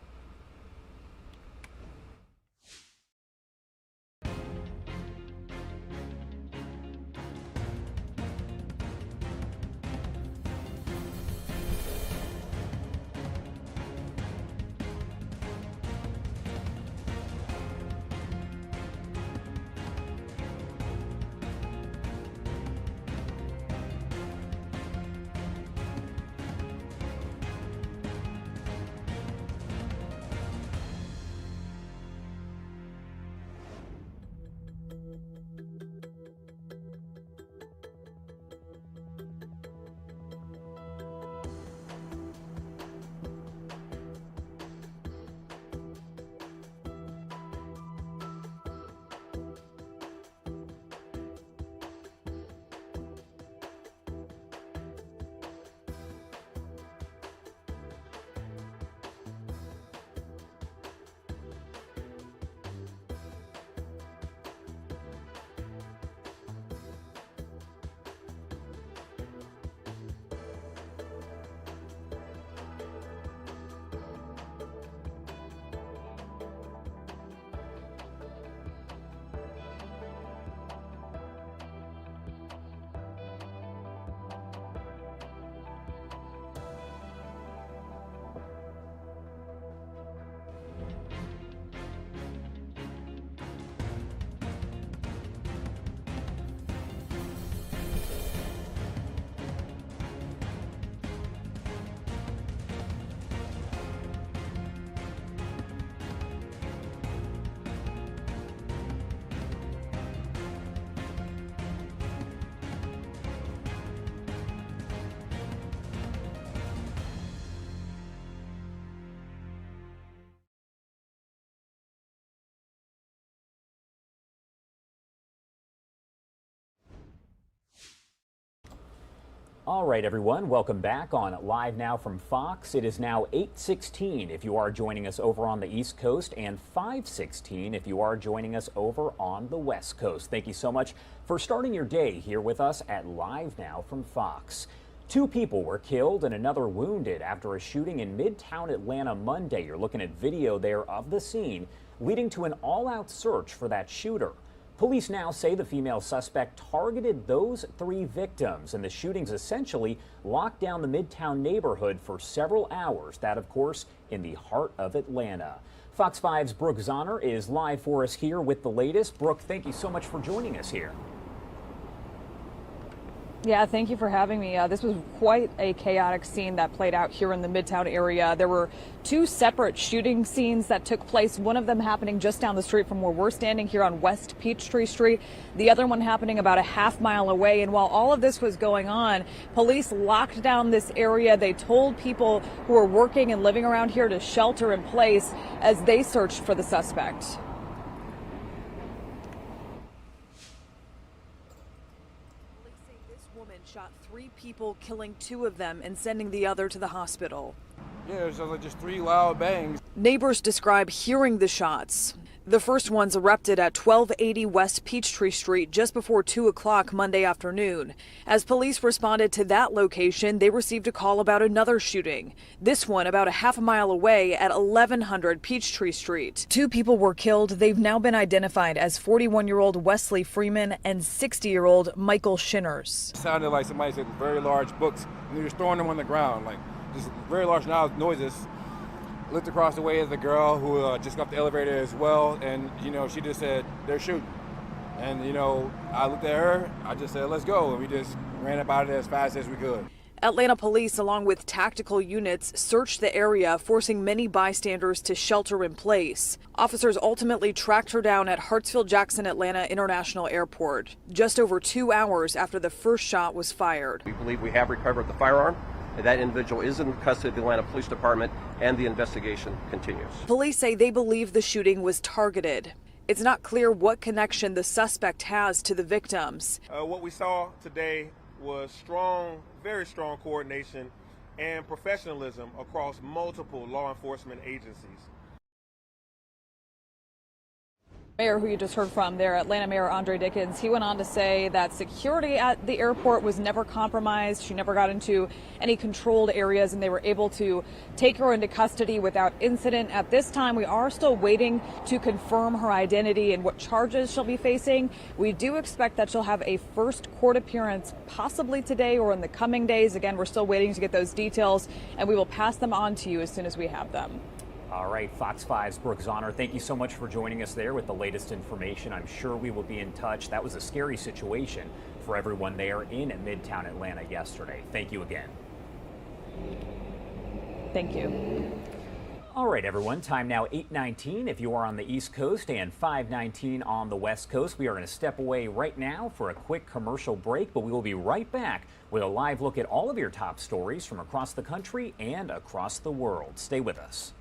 All right, everyone, welcome back on Live Now from Fox. It is now 8:16 if you are joining us over on the East Coast, and 5:16 if you are joining us over on the West Coast. Thank you so much for starting your day here with us at Live Now from Fox. 2 people were killed and another wounded after a shooting in Midtown Atlanta Monday. You're looking at video there of the scene, leading to an all-out search for that shooter. Police now say the female suspect targeted those 3 victims, and the shootings essentially locked down the Midtown neighborhood for several hours. That, of course, in the heart of Atlanta. Fox 5's Brooke Zahner is live for us here with the latest. Brooke, thank you so much for joining us here. Yeah, thank you for having me. This was quite a chaotic scene that played out here in the Midtown area. There were 2 separate shooting scenes that took place, one of them happening just down the street from where we're standing here on West Peachtree Street, the other one happening about a half-mile away. And while all of this was going on, police locked down this area. They told people who were working and living around here to shelter in place as they searched for the suspect. Shot 3 people, killing 2 of them and sending the other to the hospital. Yeah, it was like just 3 loud bangs. Neighbors describe hearing the shots. The first ones erupted at 1280 West Peachtree Street just before 2 o'clock Monday afternoon. As police responded to that location, they received a call about another shooting. This one about a half a mile away at 1100 Peachtree Street. 2 people were killed. They've now been identified as 41-year-old Wesley Freeman and 60-year-old Michael Shinners. It sounded like somebody said very large books and they were throwing them on the ground, like just very large noises. Looked across the way at the girl who just got off the elevator as well, and she just said they're shooting, and I looked at her, I just said let's go, and we just ran about it as fast as we could. Atlanta police, along with tactical units, searched the area, forcing many bystanders to shelter in place. Officers ultimately tracked her down at Hartsfield-Jackson Atlanta International Airport, just over 2 hours after the first shot was fired. We believe we have recovered the firearm. That individual is in custody of the Atlanta Police Department, and the investigation continues. Police say they believe the shooting was targeted. It's not clear what connection the suspect has to the victims. What we saw today was strong, very strong coordination and professionalism across multiple law enforcement agencies. Mayor, who you just heard from there, Atlanta Mayor Andre Dickens, he went on to say that security at the airport was never compromised. She never got into any controlled areas, and they were able to take her into custody without incident. At this time, we are still waiting to confirm her identity and what charges she'll be facing. We do expect that she'll have a first court appearance possibly today or in the coming days. Again, we're still waiting to get those details, and we will pass them on to you as soon as we have them. All right, Fox 5's Brooke Zahner, thank you so much for joining us there with the latest information. I'm sure we will be in touch. That was a scary situation for everyone there in Midtown Atlanta yesterday. Thank you again. Thank you. All right, everyone, time now 8:19 if you are on the East Coast and 5:19 on the West Coast. We are going to step away right now for a quick commercial break, but we will be right back with a live look at all of your top stories from across the country and across the world. Stay with us.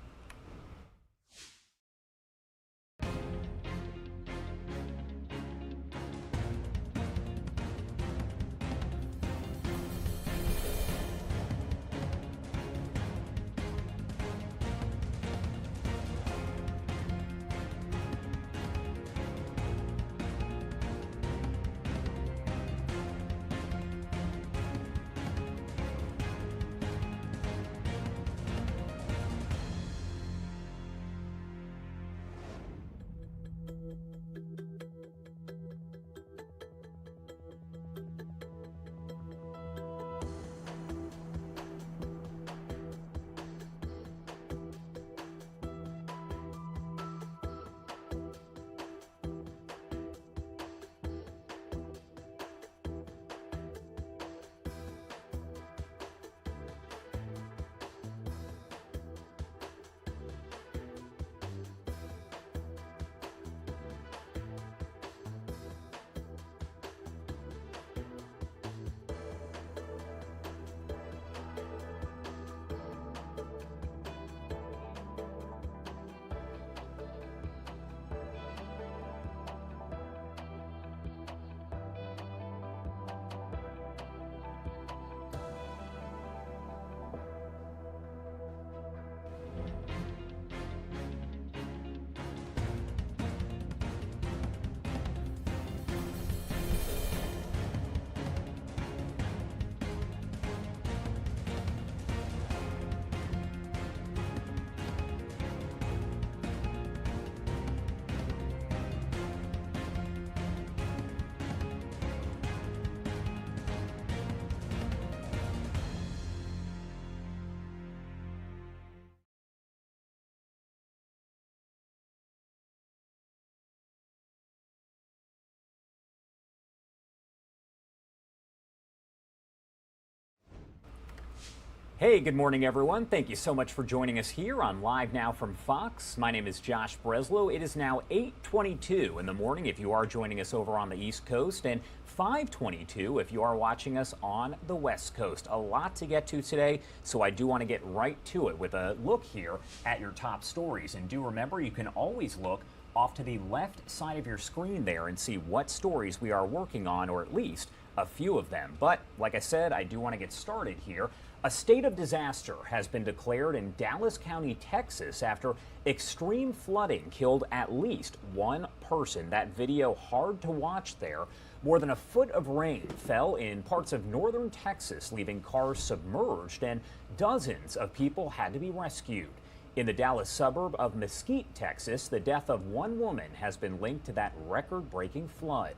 Hey, good morning, everyone. Thank you so much for joining us here on Live Now from Fox. My name is Josh Breslow. It is now 8:22 in the morning if you are joining us over on the East Coast, and 5:22 if you are watching us on the West Coast. A lot to get to today, so I do want to get right to it with a look here at your top stories. And do remember, you can always look off to the left side of your screen there and see what stories we are working on, or at least a few of them. But like I said, I do want to get started here. A state of disaster has been declared in Dallas County, Texas, after extreme flooding killed at least one person. That video hard to watch there. More than a foot of rain fell in parts of northern Texas, leaving cars submerged, and dozens of people had to be rescued. In the Dallas suburb of Mesquite, Texas, the death of one woman has been linked to that record-breaking flood.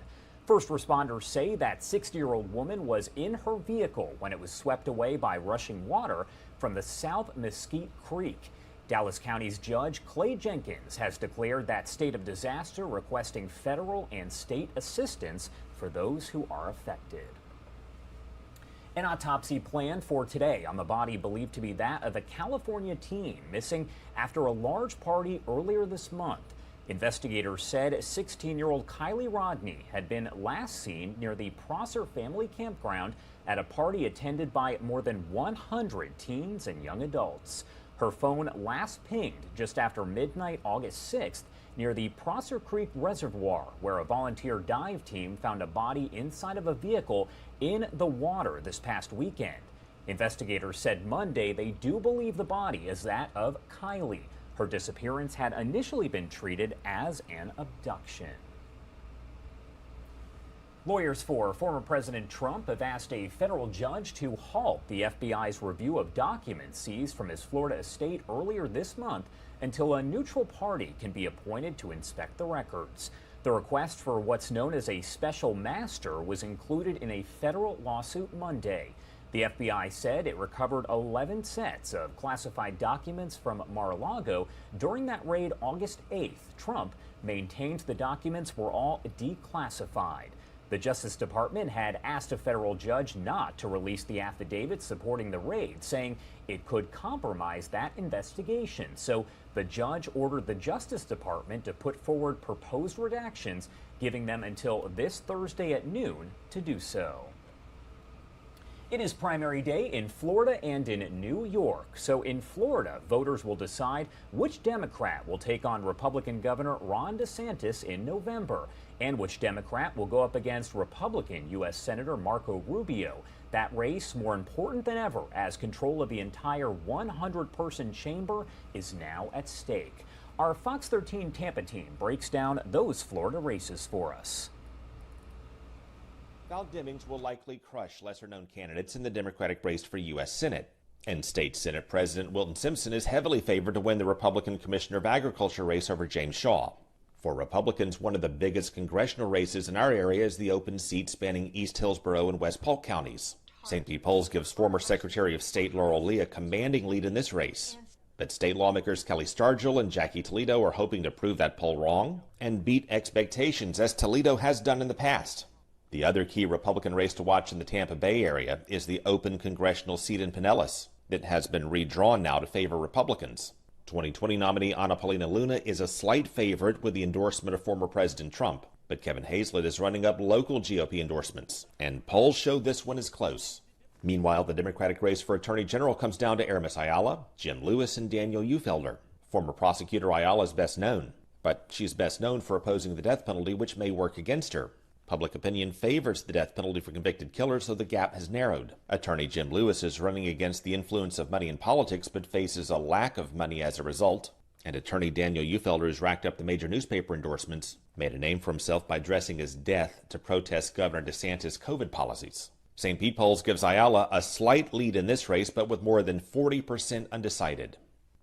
First responders say that 60-year-old woman was in her vehicle when it was swept away by rushing water from the South Mesquite Creek. Dallas County's Judge Clay Jenkins has declared that state of disaster, requesting federal and state assistance for those who are affected. An autopsy planned for today on the body believed to be that of a California teen missing after a large party earlier this month. Investigators said 16-year-old Kiely Rodni had been last seen near the Prosser family campground at a party attended by more than 100 teens and young adults. Her phone last pinged just after midnight August 6th near the Prosser Creek Reservoir, where a volunteer dive team found a body inside of a vehicle in the water this past weekend. Investigators said Monday they do believe the body is that of Kiely. Her disappearance had initially been treated as an abduction. Lawyers for former President Trump have asked a federal judge to halt the FBI's review of documents seized from his Florida estate earlier this month until a neutral party can be appointed to inspect the records. The request for what's known as a special master was included in a federal lawsuit Monday. The FBI said it recovered 11 sets of classified documents from Mar-a-Lago during that raid August 8th. Trump maintained the documents were all declassified. The Justice Department had asked a federal judge not to release the affidavit supporting the raid, saying it could compromise that investigation. So the judge ordered the Justice Department to put forward proposed redactions, giving them until this Thursday at noon to do so. It is primary day in Florida and in New York. So in Florida, voters will decide which Democrat will take on Republican Governor Ron DeSantis in November, and which Democrat will go up against Republican U.S. Senator Marco Rubio. That race more important than ever, as control of the entire 100-person chamber is now at stake. Our Fox 13 Tampa team breaks down those Florida races for us. Val Demings will likely crush lesser-known candidates in the Democratic race for U.S. Senate. And State Senate President Wilton Simpson is heavily favored to win the Republican Commissioner of Agriculture race over James Shaw. For Republicans, one of the biggest congressional races in our area is the open seat spanning East Hillsborough and West Polk counties. St. Pete polls gives former Secretary of State Laurel Lee a commanding lead in this race. But state lawmakers Kelly Stargell and Jackie Toledo are hoping to prove that poll wrong and beat expectations, as Toledo has done in the past. The other key Republican race to watch in the Tampa Bay area is the open congressional seat in Pinellas. It has been redrawn now to favor Republicans. 2020 nominee Ana Paulina Luna is a slight favorite with the endorsement of former President Trump, but Kevin Hazlett is running up local GOP endorsements, and polls show this one is close. Meanwhile, the Democratic race for Attorney General comes down to Artemis Ayala, Jim Lewis, and Daniel Uhlfelder. Former prosecutor Ayala is best known, but she's best known for opposing the death penalty, which may work against her. Public opinion favors the death penalty for convicted killers, so the gap has narrowed. Attorney Jim Lewis is running against the influence of money in politics, but faces a lack of money as a result. And attorney Daniel Uhlfelder, who's racked up the major newspaper endorsements, made a name for himself by dressing as death to protest Governor DeSantis' COVID policies. St. Pete polls gives Ayala a slight lead in this race, but with more than 40% undecided.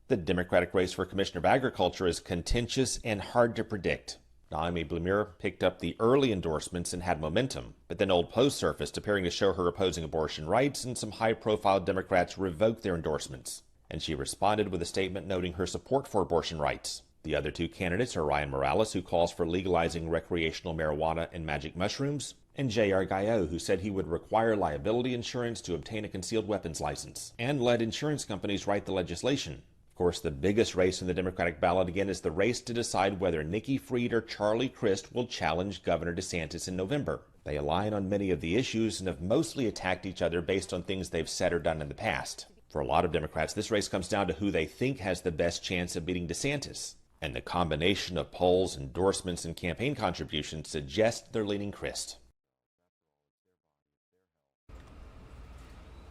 The Democratic race for Commissioner of Agriculture is contentious and hard to predict. Naomi Blumer picked up the early endorsements and had momentum, but then old posts surfaced appearing to show her opposing abortion rights, and some high-profile Democrats revoked their endorsements. And she responded with a statement noting her support for abortion rights. The other two candidates are Ryan Morales, who calls for legalizing recreational marijuana and magic mushrooms, and J.R. Gaillot, who said he would require liability insurance to obtain a concealed weapons license, and let insurance companies write the legislation. Of course, the biggest race in the Democratic ballot again is the race to decide whether Nikki Fried or Charlie Crist will challenge Governor DeSantis in November. They align on many of the issues and have mostly attacked each other based on things they've said or done in the past. For a lot of Democrats, this race comes down to who they think has the best chance of beating DeSantis. And the combination of polls, endorsements, and campaign contributions suggest they're leaning Crist.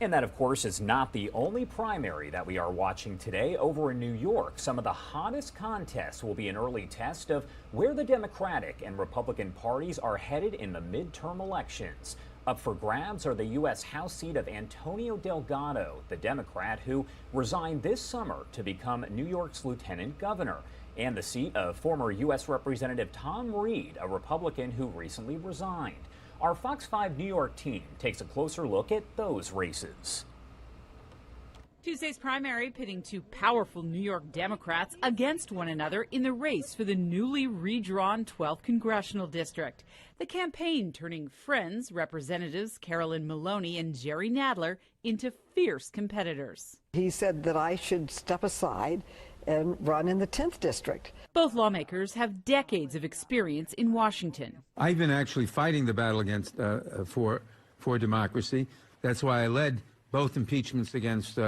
And that, of course, is not the only primary that we are watching today. Over in New York, some of the hottest contests will be an early test of where the Democratic and Republican parties are headed in the midterm elections. Up for grabs are the U.S. House seat of Antonio Delgado, the Democrat who resigned this summer to become New York's lieutenant governor, and the seat of former U.S. Representative Tom Reed, a Republican who recently resigned. Our Fox 5 New York team takes a closer look at those races. Tuesday's primary pitting two powerful New York Democrats against one another in the race for the newly redrawn 12th congressional district. The campaign turning friends, Representatives Carolyn Maloney and Jerry Nadler, into fierce competitors. He said that I should step aside and run in the 10th district. Both lawmakers have decades of experience in Washington. I've been actually fighting the battle against for democracy. That's why I led both impeachments against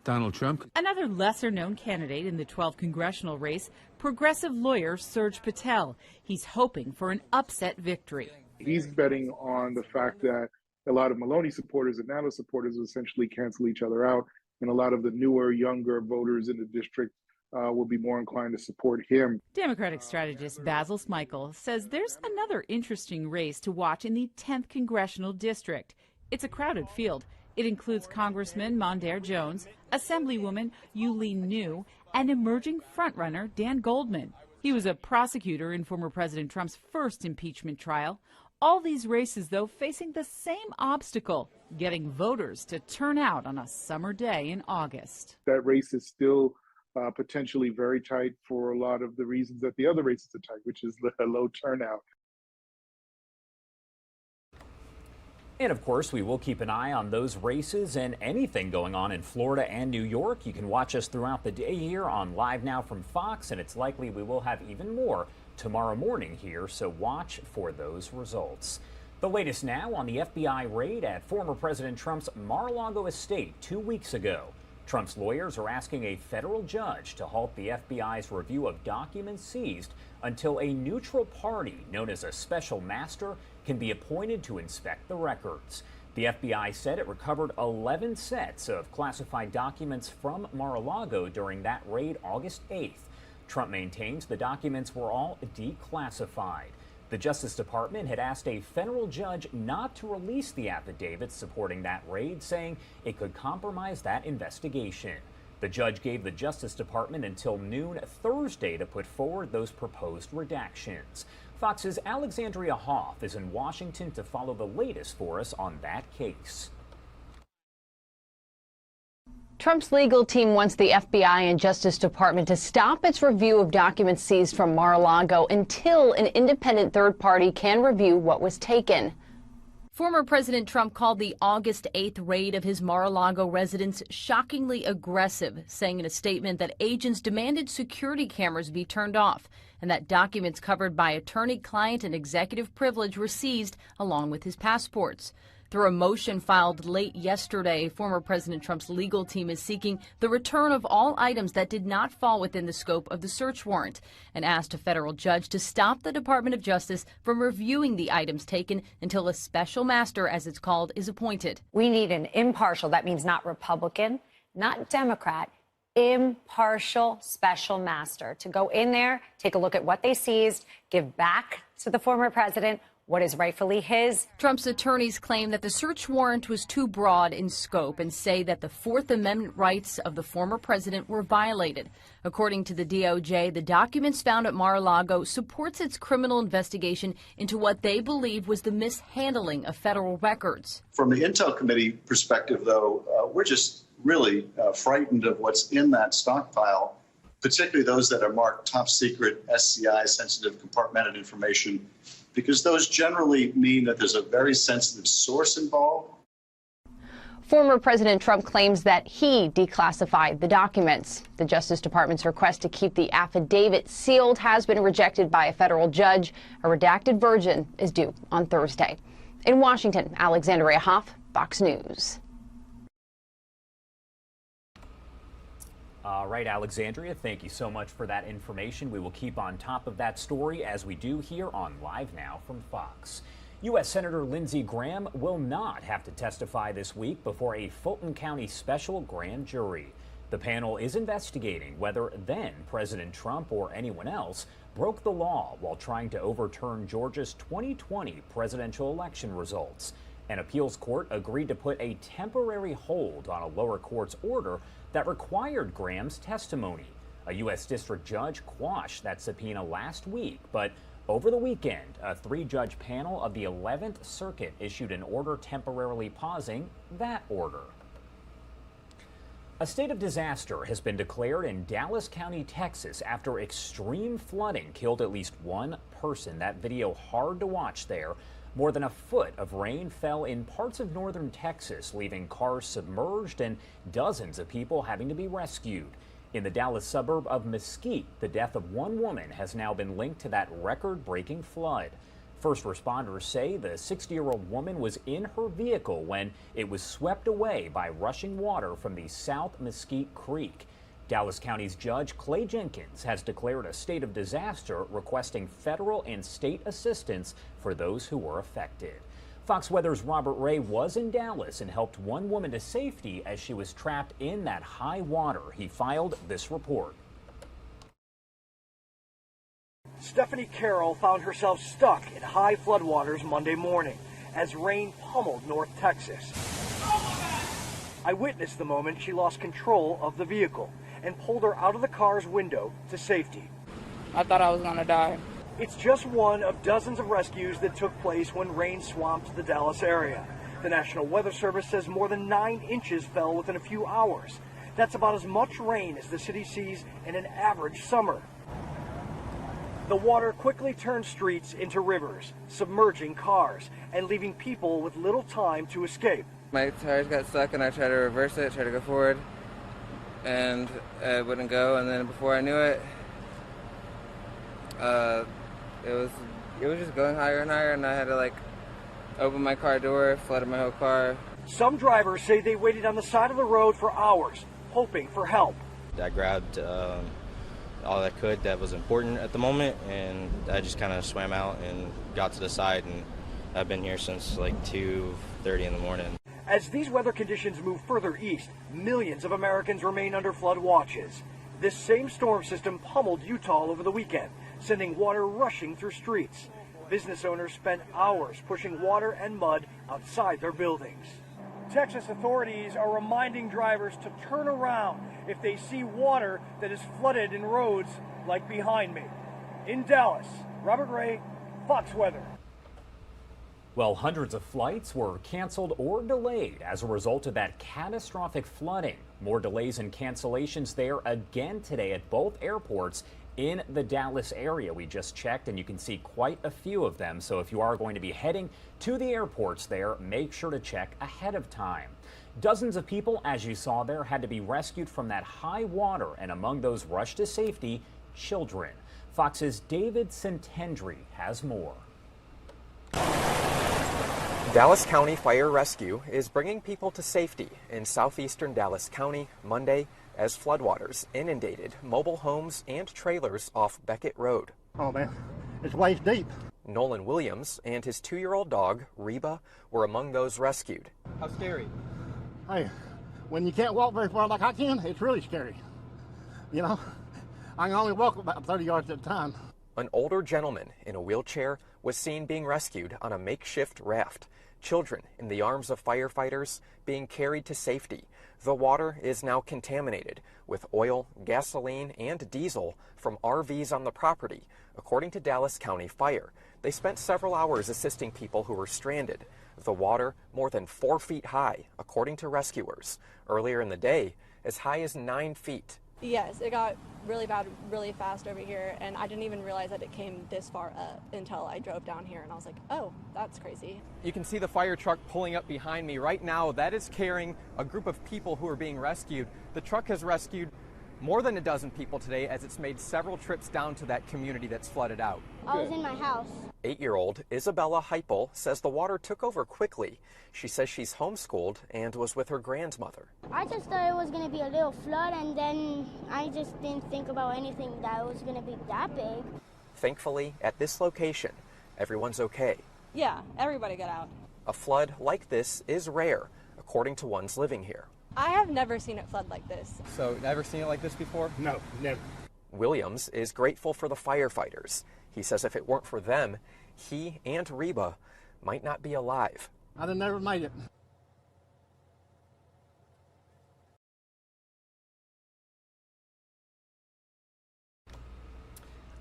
Donald Trump. Another lesser-known candidate in the 12th congressional race, progressive lawyer Serge Patel. He's hoping for an upset victory. He's betting on the fact that a lot of Maloney supporters and Nadler supporters will essentially cancel each other out, and a lot of the newer, younger voters in the district will be more inclined to support him. Democratic strategist Basil Smikle says there's another interesting race to watch in the 10th congressional district. It's a crowded field. It includes Congressman Mondaire Jones, Assemblywoman Yulee New, and emerging frontrunner Dan Goldman. He was a prosecutor in former President Trump's first impeachment trial. All these races, though, facing the same obstacle, getting voters to turn out on a summer day in August. That race is still potentially very tight for a lot of the reasons that the other races are tight, which is the low turnout. And of course, we will keep an eye on those races and anything going on in Florida and New York. You can watch us throughout the day here on Live Now from Fox, and it's likely we will have even more tomorrow morning here, so watch for those results. The latest now on the FBI raid at former President Trump's Mar-a-Lago estate 2 weeks ago. Trump's lawyers are asking a federal judge to halt the FBI's review of documents seized until a neutral party known as a special master can be appointed to inspect the records. The FBI said it recovered 11 sets of classified documents from Mar-a-Lago during that raid August 8th. Trump maintains the documents were all declassified. The Justice Department had asked a federal judge not to release the affidavits supporting that raid, saying it could compromise that investigation. The judge gave the Justice Department until noon Thursday to put forward those proposed redactions. Fox's Alexandria Hoff is in Washington to follow the latest for us on that case. Trump's legal team wants the FBI and Justice Department to stop its review of documents seized from Mar-a-Lago until an independent third party can review what was taken. Former President Trump called the August 8th raid of his Mar-a-Lago residence shockingly aggressive, saying in a statement that agents demanded security cameras be turned off and that documents covered by attorney-client and executive privilege were seized along with his passports. Through a motion filed late yesterday, former President Trump's legal team is seeking the return of all items that did not fall within the scope of the search warrant and asked a federal judge to stop the Department of Justice from reviewing the items taken until a special master, as it's called, is appointed. We need an impartial, that means not Republican, not Democrat, impartial special master to go in there, take a look at what they seized, give back to the former president what is rightfully his. Trump's attorneys claim that the search warrant was too broad in scope and say that the Fourth Amendment rights of the former president were violated. According to the DOJ, the documents found at Mar-a-Lago supports its criminal investigation into what they believe was the mishandling of federal records. From the Intel Committee perspective, though, we're just really frightened of what's in that stockpile particularly those that are marked top secret, SCI, sensitive compartmented information, because those generally mean that there's a very sensitive source involved. Former President Trump claims that he declassified the documents. The Justice Department's request to keep the affidavit sealed has been rejected by a federal judge. A redacted version is due on Thursday. In Washington, Alexandria Hoff, Fox News. All right, Alexandria, thank you so much for that information. We will keep on top of that story as we do here on Live Now from Fox. U.S. Senator Lindsey Graham will not have to testify this week before a Fulton County special grand jury. The panel is investigating whether then President Trump or anyone else broke the law while trying to overturn Georgia's 2020 presidential election results. An appeals court agreed to put a temporary hold on a lower court's order that required Graham's testimony. A U.S. district judge quashed that subpoena last week, but over the weekend, a three-judge panel of the 11th Circuit issued an order temporarily pausing that order. A state of disaster has been declared in Dallas County, Texas, after extreme flooding killed at least one person. That video hard to watch there. More than a foot of rain fell in parts of northern Texas, leaving cars submerged and dozens of people having to be rescued. In the Dallas suburb of Mesquite, the death of one woman has now been linked to that record-breaking flood. First responders say the 60-year-old woman was in her vehicle when it was swept away by rushing water from the South Mesquite Creek. Dallas County's Judge Clay Jenkins has declared a state of disaster, requesting federal and state assistance for those who were affected. Fox Weather's Robert Ray was in Dallas and helped one woman to safety as she was trapped in that high water. He filed this report. Stephanie Carroll found herself stuck in high floodwaters Monday morning as rain pummeled North Texas. I witnessed the moment she lost control of the vehicle and pulled her out of the car's window to safety. I thought I was gonna die. It's just one of dozens of rescues that took place when rain swamped the Dallas area. The National Weather Service says more than 9 inches fell within a few hours. That's about as much rain as the city sees in an average summer. The water quickly turned streets into rivers, submerging cars and leaving people with little time to escape. My tires got stuck and I tried to reverse it, tried to go forward, and it wouldn't go, and then before I knew it, it was just going higher and higher, and I had to open my car door, flooded my whole car. Some drivers say they waited on the side of the road for hours, hoping for help. I grabbed all I could that was important at the moment, and I just kind of swam out and got to the side, and I've been here since 2:30 in the morning. As these weather conditions move further east, millions of Americans remain under flood watches. This same storm system pummeled Utah over the weekend, sending water rushing through streets. Business owners spent hours pushing water and mud outside their buildings. Texas authorities are reminding drivers to turn around if they see water that is flooded in roads like behind me. In Dallas, Robert Ray, Fox Weather. Well, hundreds of flights were canceled or delayed as a result of that catastrophic flooding. More delays and cancellations there again today at both airports in the Dallas area. We just checked and you can see quite a few of them. So if you are going to be heading to the airports there, make sure to check ahead of time. Dozens of people, as you saw there, had to be rescued from that high water, and among those rushed to safety, children. Fox's David Centendry has more. Dallas County Fire Rescue is bringing people to safety in southeastern Dallas County Monday as floodwaters inundated mobile homes and trailers off Beckett Road. Oh man, it's waist deep. Nolan Williams and his 2-year-old dog, Reba, were among those rescued. How scary? Hey, when you can't walk very far like I can, it's really scary. You know, I can only walk about 30 yards at a time. An older gentleman in a wheelchair was seen being rescued on a makeshift raft. Children in the arms of firefighters being carried to safety. The water is now contaminated with oil, gasoline, and diesel from RVs on the property, according to Dallas County Fire. They spent several hours assisting people who were stranded. The water more than 4 feet high, according to rescuers. Earlier in the day, as high as 9 feet. Yes, it got really bad really fast over here, and I didn't even realize that it came this far up until I drove down here, and I was like, oh, that's crazy. You can see the fire truck pulling up behind me right now. That is carrying a group of people who are being rescued. The truck has rescued more than a dozen people today as it's made several trips down to that community that's flooded out. I was in my house. 8-year-old Isabella Heipel says the water took over quickly. She says she's homeschooled and was with her grandmother. I just thought it was going to be a little flood, and then I just didn't think about anything that it was going to be that big. Thankfully, at this location, everyone's okay. Yeah, everybody got out. A flood like this is rare, according to ones living here. I have never seen it flood like this. So, never seen it like this before? No, never. Williams is grateful for the firefighters. He says if it weren't for them, he and Reba might not be alive. I'd have never made it.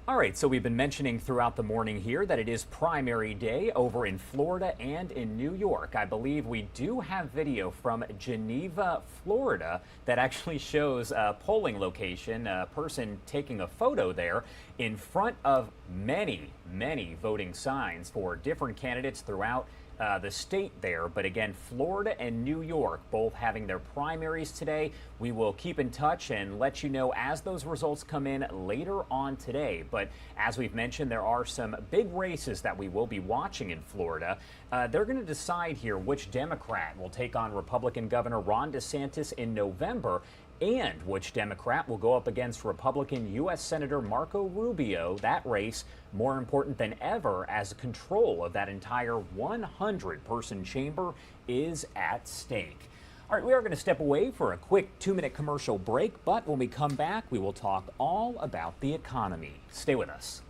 All right, so we've been mentioning throughout the morning here that it is primary day over in Florida and in New York. I believe we do have video from Geneva, Florida, that actually shows a polling location, a person taking a photo there in front of many, many voting signs for different candidates throughout the state there. But again, Florida and New York both having their primaries today. We will keep in touch and let you know as those results come in later on today. But as we've mentioned, there are some big races that we will be watching in Florida. They're going to decide here which Democrat will take on Republican Governor Ron DeSantis in November, and which Democrat will go up against Republican U.S. Senator Marco Rubio. That race more important than ever as control of that entire 100-person chamber is at stake. All right, we are going to step away for a quick 2-minute commercial break, but when we come back, we will talk all about the economy. Stay with us.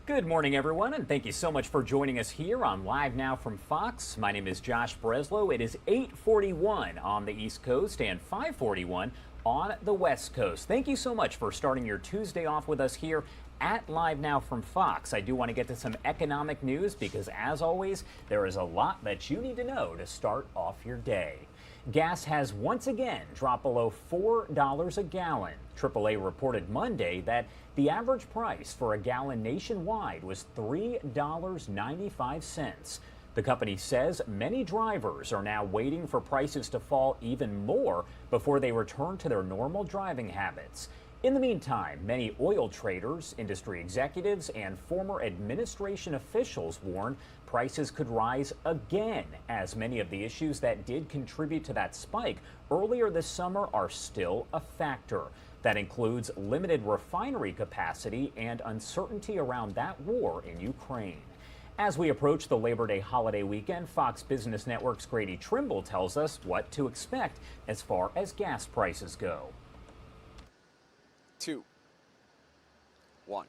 Good morning, everyone, and thank you so much for joining us here on Live Now from Fox. My name is Josh Breslow. It is 8:41 on the East Coast and 5:41 on the West Coast. Thank you so much for starting your Tuesday off with us here at Live Now from Fox. I do want to get to some economic news because, as always, there is a lot that you need to know to start off your day. Gas has once again dropped below $4 a gallon. AAA reported Monday that the average price for a gallon nationwide was $3.95. The company says many drivers are now waiting for prices to fall even more before they return to their normal driving habits. In the meantime, many oil traders, industry executives, and former administration officials warn prices could rise again, as many of the issues that did contribute to that spike earlier this summer are still a factor. That includes limited refinery capacity and uncertainty around that war in Ukraine. As we approach the Labor Day holiday weekend, Fox Business Network's Grady Trimble tells us what to expect as far as gas prices go. 2, 1.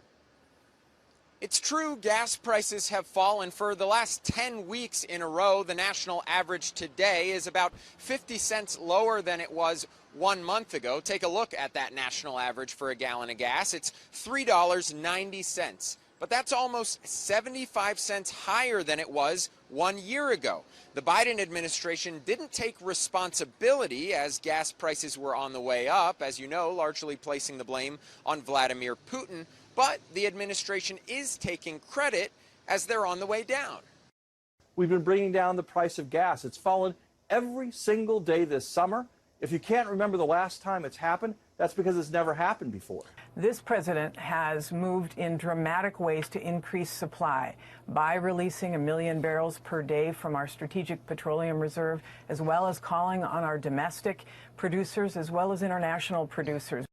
It's true, gas prices have fallen for the last 10 weeks in a row. The national average today is about 50 cents lower than it was 1 month ago. Take a look at that national average for a gallon of gas. It's $3.90. But that's almost 75 cents higher than it was 1 year ago. The Biden administration didn't take responsibility as gas prices were on the way up, as you know, largely placing the blame on Vladimir Putin. But the administration is taking credit as they're on the way down. We've been bringing down the price of gas. It's fallen every single day this summer. If you can't remember the last time it's happened, that's because it's never happened before. This president has moved in dramatic ways to increase supply by releasing 1 million barrels per day from our Strategic Petroleum Reserve, as well as calling on our domestic producers as well as international producers.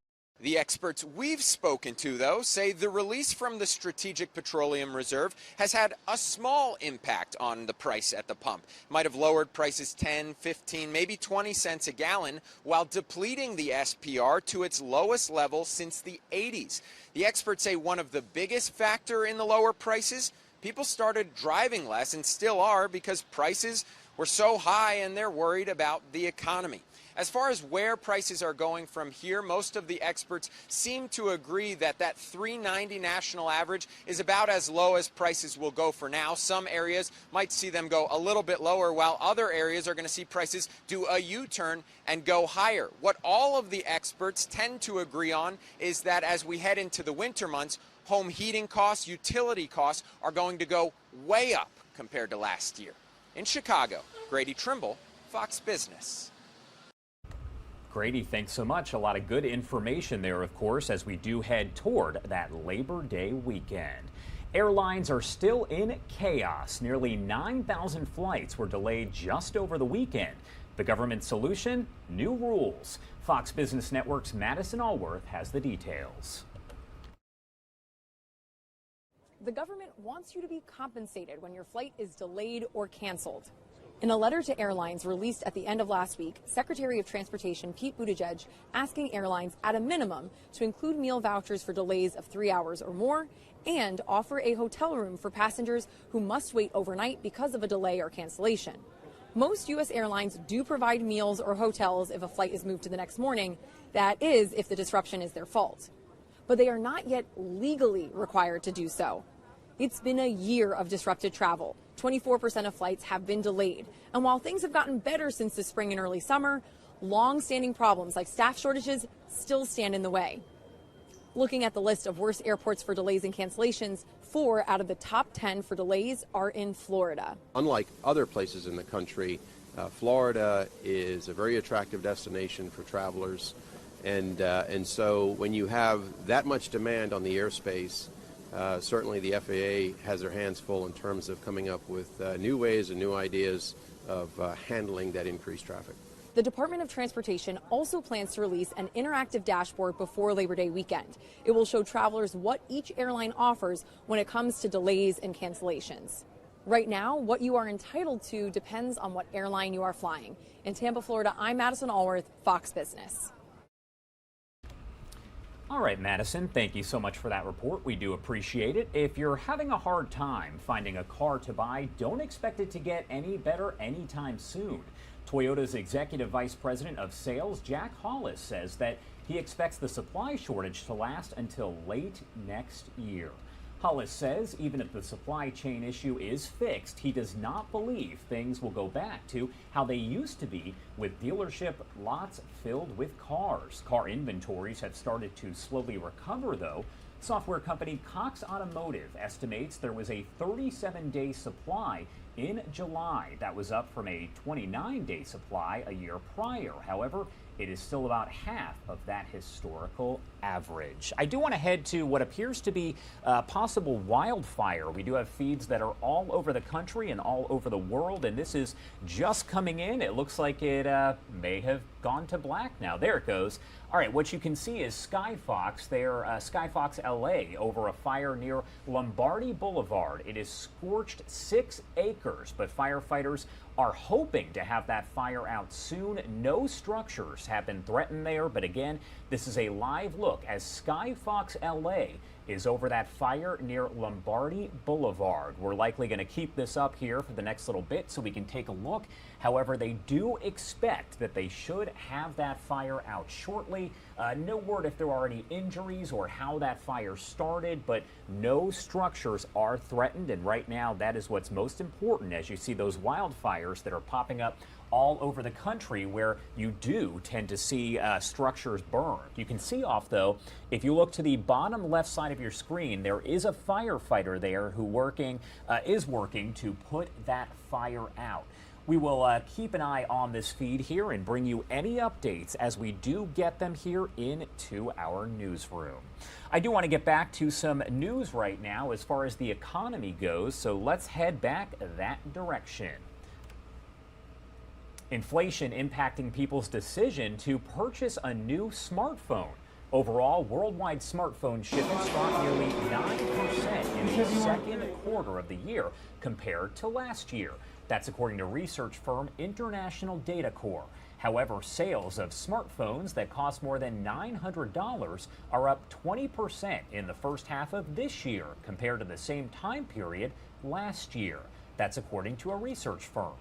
The experts we've spoken to, though, say the release from the Strategic Petroleum Reserve has had a small impact on the price at the pump. Might have lowered prices 10, 15, maybe 20 cents a gallon while depleting the SPR to its lowest level since the 80s. The experts say one of the biggest factor in the lower prices, people started driving less and still are because prices were so high and they're worried about the economy. As far as where prices are going from here, most of the experts seem to agree that that $3.90 national average is about as low as prices will go for now. Some areas might see them go a little bit lower, while other areas are going to see prices do a U-turn and go higher. What all of the experts tend to agree on is that as we head into the winter months, home heating costs, utility costs are going to go way up compared to last year. In Chicago, Grady Trimble, Fox Business. Grady, thanks so much. A lot of good information there, of course, as we do head toward that Labor Day weekend. Airlines are still in chaos. Nearly 9,000 flights were delayed just over the weekend. The government solution? New rules. Fox Business Network's Madison Allworth has the details. The government wants you to be compensated when your flight is delayed or canceled. In a letter to airlines released at the end of last week, Secretary of Transportation Pete Buttigieg asking airlines at a minimum to include meal vouchers for delays of 3 hours or more and offer a hotel room for passengers who must wait overnight because of a delay or cancellation. Most U.S. airlines do provide meals or hotels if a flight is moved to the next morning. That is, if the disruption is their fault. But they are not yet legally required to do so. It's been a year of disrupted travel. 24% of flights have been delayed. And while things have gotten better since the spring and early summer, long-standing problems like staff shortages still stand in the way. Looking at the list of worst airports for delays and cancellations, 4 out of the top 10 for delays are in Florida. Unlike other places in the country, Florida is a very attractive destination for travelers. And so when you have that much demand on the airspace, certainly the FAA has their hands full in terms of coming up with new ways and new ideas of handling that increased traffic. The Department of Transportation also plans to release an interactive dashboard before Labor Day weekend. It will show travelers what each airline offers when it comes to delays and cancellations. Right now, what you are entitled to depends on what airline you are flying. In Tampa, Florida, I'm Madison Allworth, Fox Business. All right, Madison, thank you so much for that report. We do appreciate it. If you're having a hard time finding a car to buy, don't expect it to get any better anytime soon. Toyota's Executive Vice President of Sales, Jack Hollis, says that he expects the supply shortage to last until late next year. Hollis says even if the supply chain issue is fixed, he does not believe things will go back to how they used to be, with dealership lots filled with cars. Car inventories have started to slowly recover, though. Software company Cox Automotive estimates there was a 37-day supply in July. That was up from a 29-day supply a year prior. However, it is still about half of that historical average. I do want to head to what appears to be possible wildfire. We do have feeds that are all over the country and all over the world, and this is just coming in. It looks like it may have gone to black now. There it goes. All right, what you can see is Skyfox. They're Skyfox LA over a fire near Lombardi Boulevard. It is scorched 6 acres, but firefighters are hoping to have that fire out soon. No structures have been threatened there, but again, this is a live look as Skyfox LA is over that fire near Lombardi Boulevard. We're likely going to keep this up here for the next little bit so we can take a look. However, they do expect that they should have that fire out shortly. No word if there are any injuries or how that fire started, but no structures are threatened. And right now, that is what's most important as you see those wildfires that are popping up all over the country where you do tend to see structures burned. You can see off, though, if you look to the bottom left side of your screen, there is a firefighter there who is working to put that fire out. We will keep an eye on this feed here and bring you any updates as we do get them here into our newsroom. I do want to get back to some news right now as far as the economy goes, so let's head back that direction. Inflation impacting people's decision to purchase a new smartphone. Overall, worldwide smartphone shipments dropped nearly 9% in the second quarter of the year compared to last year. That's according to research firm International Data Corps. However, sales of smartphones that cost more than $900 are up 20% in the first half of this year compared to the same time period last year. That's according to a research firm.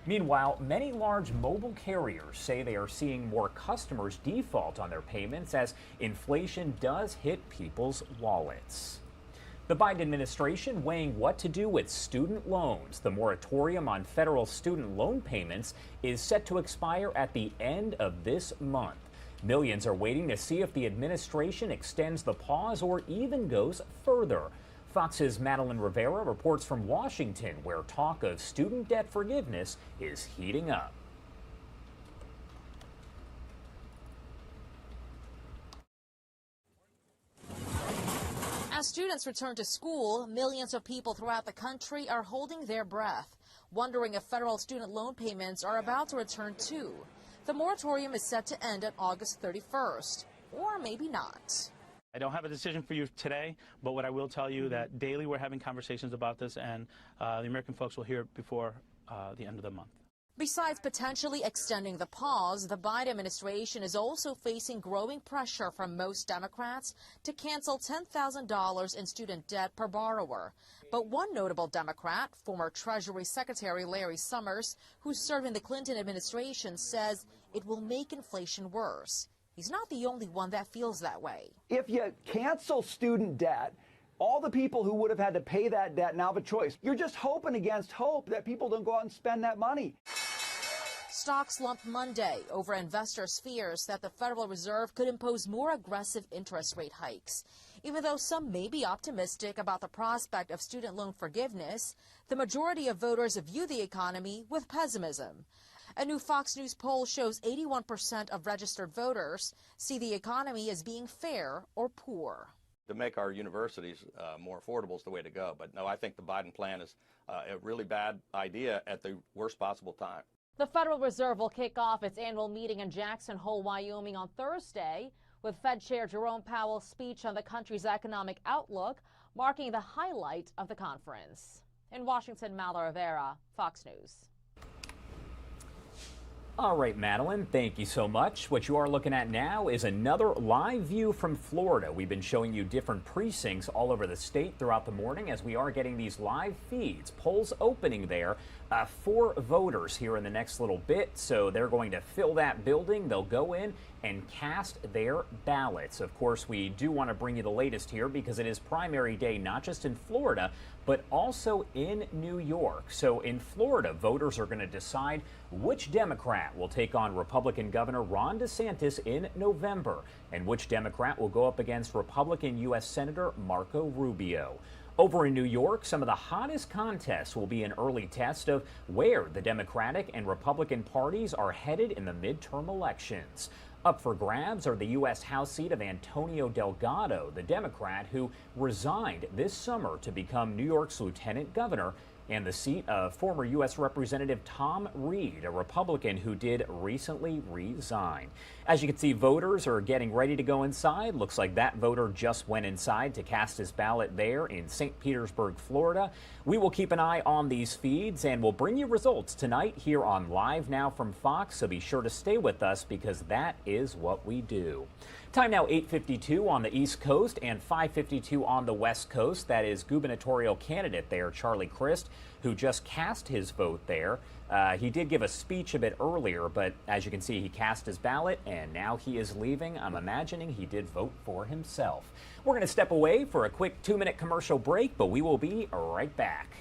Meanwhile, many large mobile carriers say they are seeing more customers default on their payments as inflation does hit people's wallets. The Biden administration weighing what to do with student loans. The moratorium on federal student loan payments is set to expire at the end of this month. Millions are waiting to see if the administration extends the pause or even goes further. Fox's Madeline Rivera reports from Washington, where talk of student debt forgiveness is heating up. As students return to school, millions of people throughout the country are holding their breath, wondering if federal student loan payments are about to return too. The moratorium is set to end on August 31st, or maybe not. I don't have a decision for you today, but what I will tell you that daily we're having conversations about this, and the American folks will hear it before the end of the month. Besides potentially extending the pause, the Biden administration is also facing growing pressure from most Democrats to cancel $10,000 in student debt per borrower. But one notable Democrat, former Treasury Secretary Larry Summers, who served in the Clinton administration, says it will make inflation worse. He's not the only one that feels that way. If you cancel student debt, all the people who would have had to pay that debt now have a choice. You're just hoping against hope that people don't go out and spend that money. Stocks slumped Monday over investors' fears that the Federal Reserve could impose more aggressive interest rate hikes. Even though some may be optimistic about the prospect of student loan forgiveness, the majority of voters view the economy with pessimism. A new Fox News poll shows 81% of registered voters see the economy as being fair or poor. To make our universities more affordable is the way to go. But no, I think the Biden plan is a really bad idea at the worst possible time. The Federal Reserve will kick off its annual meeting in Jackson Hole, Wyoming on Thursday, with Fed Chair Jerome Powell's speech on the country's economic outlook marking the highlight of the conference. In Washington, Madeline Rivera, Fox News. All right, Madeline, thank you so much. What you are looking at now is another live view from Florida. We've been showing you different precincts all over the state throughout the morning as we are getting these live feeds. Polls opening there for voters here in the next little bit. So they're going to fill that building. They'll go in and cast their ballots. Of course, we do want to bring you the latest here because it is primary day, not just in Florida, but also in New York. So in Florida, voters are going to decide which Democrat will take on Republican Governor Ron DeSantis in November and which Democrat will go up against Republican U.S. Senator Marco Rubio. Over in New York, some of the hottest contests will be an early test of where the Democratic and Republican parties are headed in the midterm elections. Up for grabs are the U.S. House seat of Antonio Delgado, the Democrat who resigned this summer to become New York's lieutenant governor, and the seat of former U.S. Representative Tom Reed, a Republican who did recently resign. As you can see, voters are getting ready to go inside. Looks like that voter just went inside to cast his ballot there in St. Petersburg, Florida. We will keep an eye on these feeds, and we'll bring you results tonight here on Live Now from Fox, so be sure to stay with us because that is what we do. Time now 8:52 on the East Coast and 5:52 on the West Coast. That is gubernatorial candidate there, Charlie Crist, who just cast his vote there. He did give a speech a bit earlier, but as you can see, he cast his ballot and now he is leaving. I'm imagining he did vote for himself. We're going to step away for a quick 2-minute commercial break, but we will be right back.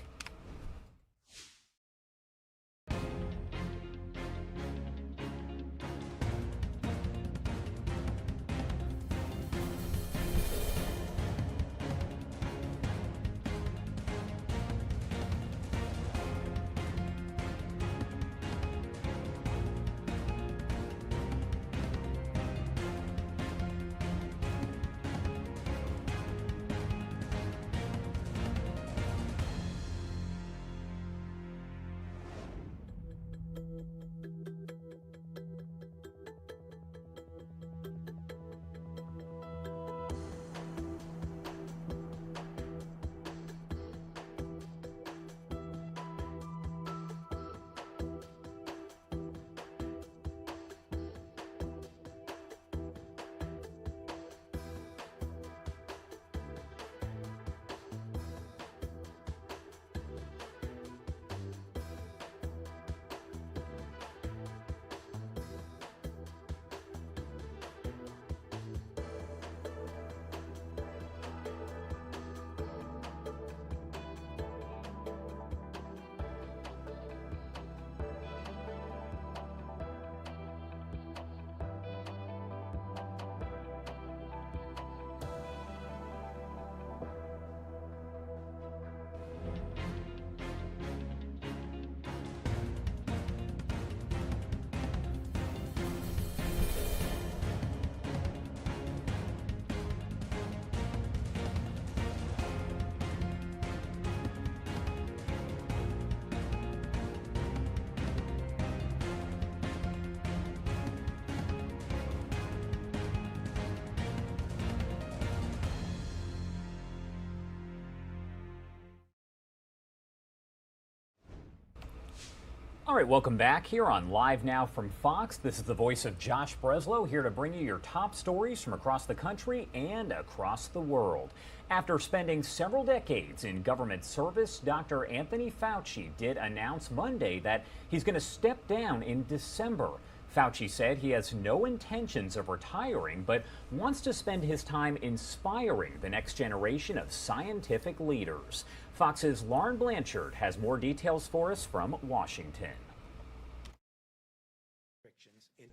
All right, welcome back here on Live Now from Fox. This is the voice of Josh Breslow here to bring you your top stories from across the country and across the world. After spending several decades in government service, Dr. Anthony Fauci did announce Monday that he's going to step down in December. Fauci said he has no intentions of retiring, but wants to spend his time inspiring the next generation of scientific leaders. Fox's Lauren Blanchard has more details for us from Washington.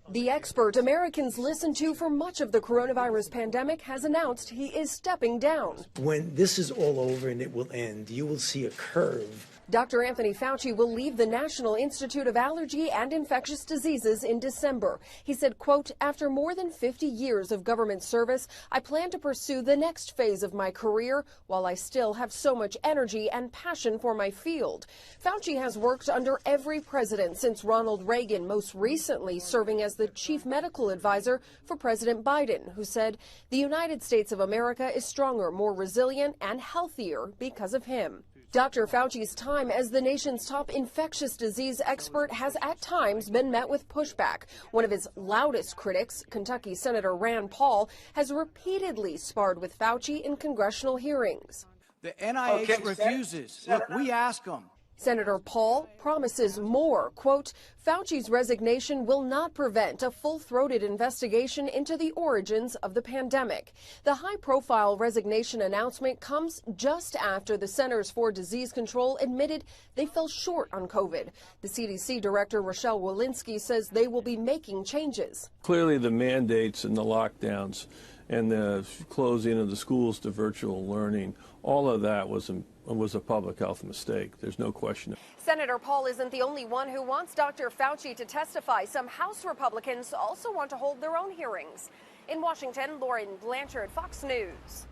The expert Americans listened to for much of the coronavirus pandemic has announced he is stepping down. When this is all over and it will end, you will see a curve. Dr. Anthony Fauci will leave the National Institute of Allergy and Infectious Diseases in December. He said, quote, "After more than 50 years of government service, I plan to pursue the next phase of my career while I still have so much energy and passion for my field." Fauci has worked under every president since Ronald Reagan, most recently serving as the chief medical advisor for President Biden, who said the United States of America is stronger, more resilient, and healthier because of him. Dr. Fauci's time as the nation's top infectious disease expert has at times been met with pushback. One of his loudest critics, Kentucky Senator Rand Paul, has repeatedly sparred with Fauci in congressional hearings. The NIH refuses. Look, we ask them. Senator Paul promises more. Quote, "Fauci's resignation will not prevent a full-throated investigation into the origins of the pandemic." The high-profile resignation announcement comes just after the Centers for Disease Control admitted they fell short on COVID. The CDC director, Rochelle Walensky, says they will be making changes. Clearly, the mandates and the lockdowns and the closing of the schools to virtual learning, all of that was a public health mistake. There's no question. Senator Paul isn't the only one who wants Dr. Fauci to testify. Some House Republicans also want to hold their own hearings. In Washington, Lauren Blanchard, Fox News.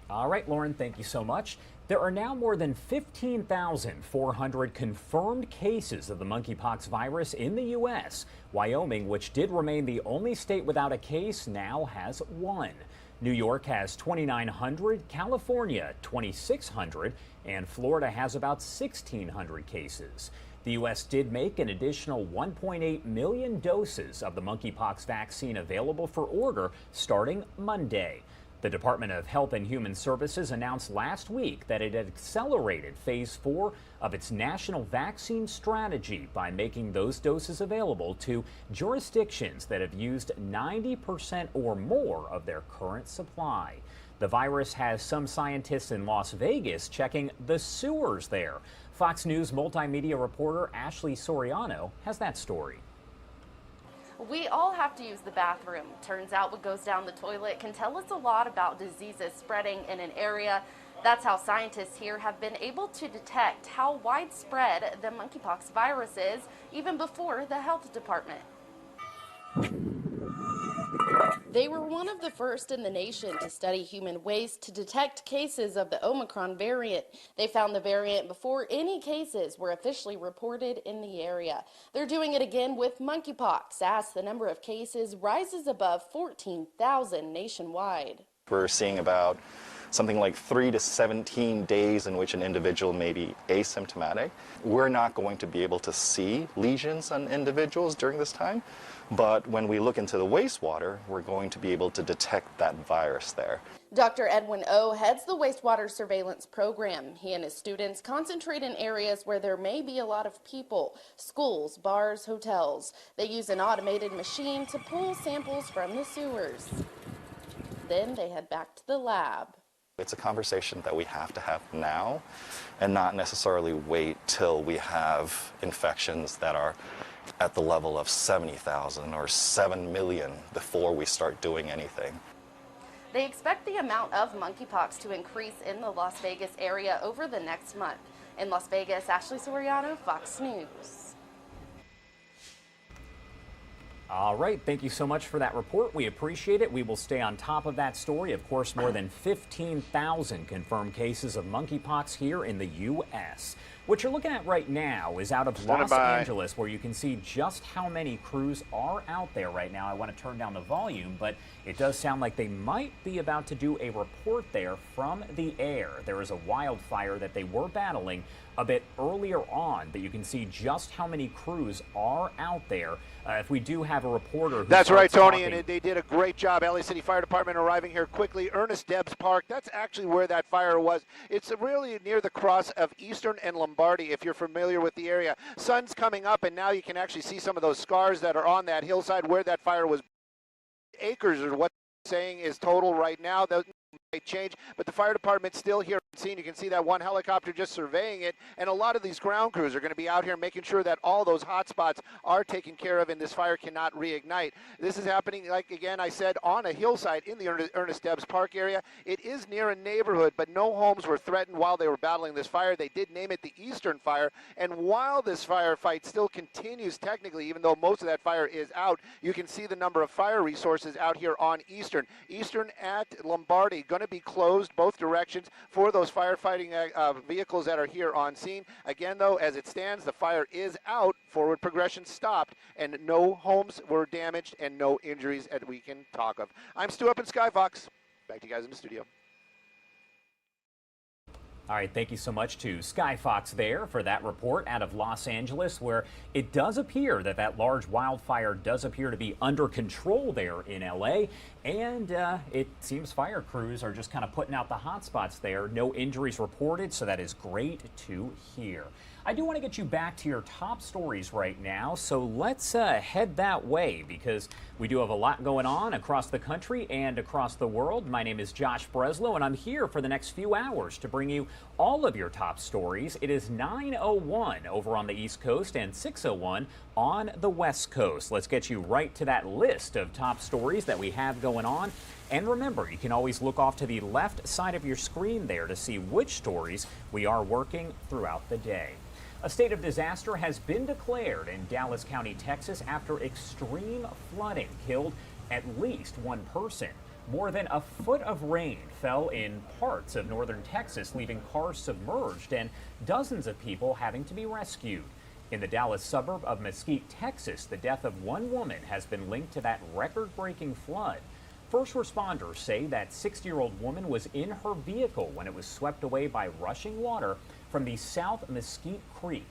All right, Lauren, thank you so much. There are now more than 15,400 confirmed cases of the monkeypox virus in the U.S. Wyoming, which did remain the only state without a case, now has one. New York has 2,900, California 2,600, and Florida has about 1,600 cases. The U.S. did make an additional 1.8 million doses of the monkeypox vaccine available for order starting Monday. The Department of Health and Human Services announced last week that it had accelerated phase 4 of its national vaccine strategy by making those doses available to jurisdictions that have used 90% or more of their current supply. The virus has some scientists in Las Vegas checking the sewers there. Fox News multimedia reporter Ashley Soriano has that story. We all have to use the bathroom. Turns out what goes down the toilet can tell us a lot about diseases spreading in an area. That's how scientists here have been able to detect how widespread the monkeypox virus is even before the health department. They were one of the first in the nation to study human waste to detect cases of the Omicron variant. They found the variant before any cases were officially reported in the area. They're doing it again with monkeypox as the number of cases rises above 14,000 nationwide. We're seeing about something like 3 to 17 days in which an individual may be asymptomatic. We're not going to be able to see lesions on individuals during this time, but when we look into the wastewater, we're going to be able to detect that virus there. Dr. Edwin O. heads the wastewater surveillance program. He and his students concentrate in areas where there may be a lot of people, schools, bars, hotels. They use an automated machine to pull samples from the sewers. Then they head back to the lab. It's a conversation that we have to have now and not necessarily wait till we have infections that are at the level of 70,000 or 7 million before we start doing anything. They expect the amount of monkeypox to increase in the Las Vegas area over the next month. In Las Vegas, Ashley Soriano, Fox News. All right, thank you so much for that report. We appreciate it. We will stay on top of that story. Of course, more than 15,000 confirmed cases of monkeypox here in the U.S. What you're looking at right now is out of Los Angeles, where you can see just how many crews are out there right now. I want to turn down the volume, but it does sound like they might be about to do a report there from the air. There is a wildfire that they were battling a bit earlier on, but you can see just how many crews are out there. If we do have a reporter who That's right, Tony, talking, and they did a great job. LA City Fire Department arriving here quickly. Ernest Debs Park, that's actually where that fire was. It's really near the cross of Eastern and Lombardi, if you're familiar with the area. Sun's coming up, and now you can actually see some of those scars that are on that hillside where that fire was. Acres are what they're saying is total right now. Those might change, but the fire department's still here on scene. You can see that one helicopter just surveying it, and a lot of these ground crews are going to be out here making sure that all those hot spots are taken care of and this fire cannot reignite. This is happening, like again I said, on a hillside in the Ernest Debs Park area. It is near a neighborhood, but no homes were threatened while they were battling this fire. They did name it the Eastern Fire, and while this firefight still continues technically, even though most of that fire is out, you can see the number of fire resources out here on Eastern. Eastern at Lombardi going to be closed both directions for those firefighting vehicles that are here on scene. Again, though, as it stands, the fire is out, forward progression stopped, and no homes were damaged and no injuries that we can talk of. I'm Stu up in Skyfox. Back to you guys in the studio. All right, thank you so much to Skyfox there for that report out of Los Angeles, where it does appear that that large wildfire does appear to be under control there in L.A., and it seems fire crews are just kind of putting out the hot spots there. No injuries reported, so that is great to hear. I do want to get you back to your top stories right now, so let's head that way because we do have a lot going on across the country and across the world. My name is Josh Breslow, and I'm here for the next few hours to bring you all of your top stories. It is 9:01 over on the East Coast and 6:01 on the West Coast. Let's get you right to that list of top stories that we have going going on. And remember, you can always look off to the left side of your screen there to see which stories we are working throughout the day. A state of disaster has been declared in Dallas County, Texas, after extreme flooding killed at least one person. More than a foot of rain fell in parts of northern Texas, leaving cars submerged and dozens of people having to be rescued. In the Dallas suburb of Mesquite, Texas, the death of one woman has been linked to that record-breaking flood. First responders say that 60-year-old woman was in her vehicle when it was swept away by rushing water from the South Mesquite Creek.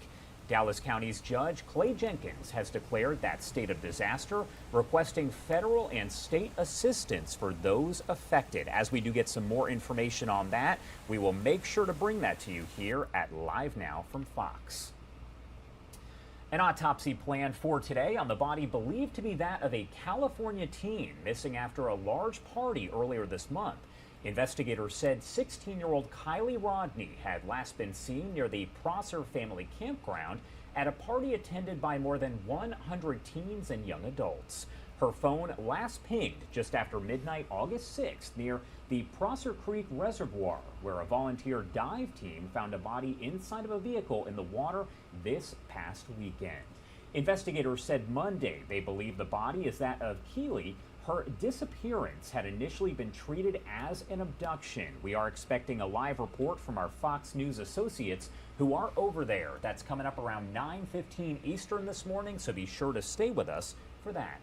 Dallas County's Judge Clay Jenkins has declared that state of disaster, requesting federal and state assistance for those affected. As we do get some more information on that, we will make sure to bring that to you here at Live Now from Fox. An autopsy planned for today on the body believed to be that of a California teen missing after a large party earlier this month. Investigators said 16-year-old Kiely Rodni had last been seen near the Prosser family campground at a party attended by more than 100 teens and young adults. Her phone last pinged just after midnight August 6th near the Prosser Creek Reservoir, where a volunteer dive team found a body inside of a vehicle in the water this past weekend. Investigators said Monday they believe the body is that of Kiely. Her disappearance had initially been treated as an abduction. We are expecting a live report from our Fox News associates who are over there. That's coming up around 9:15 Eastern this morning, so be sure to stay with us for that.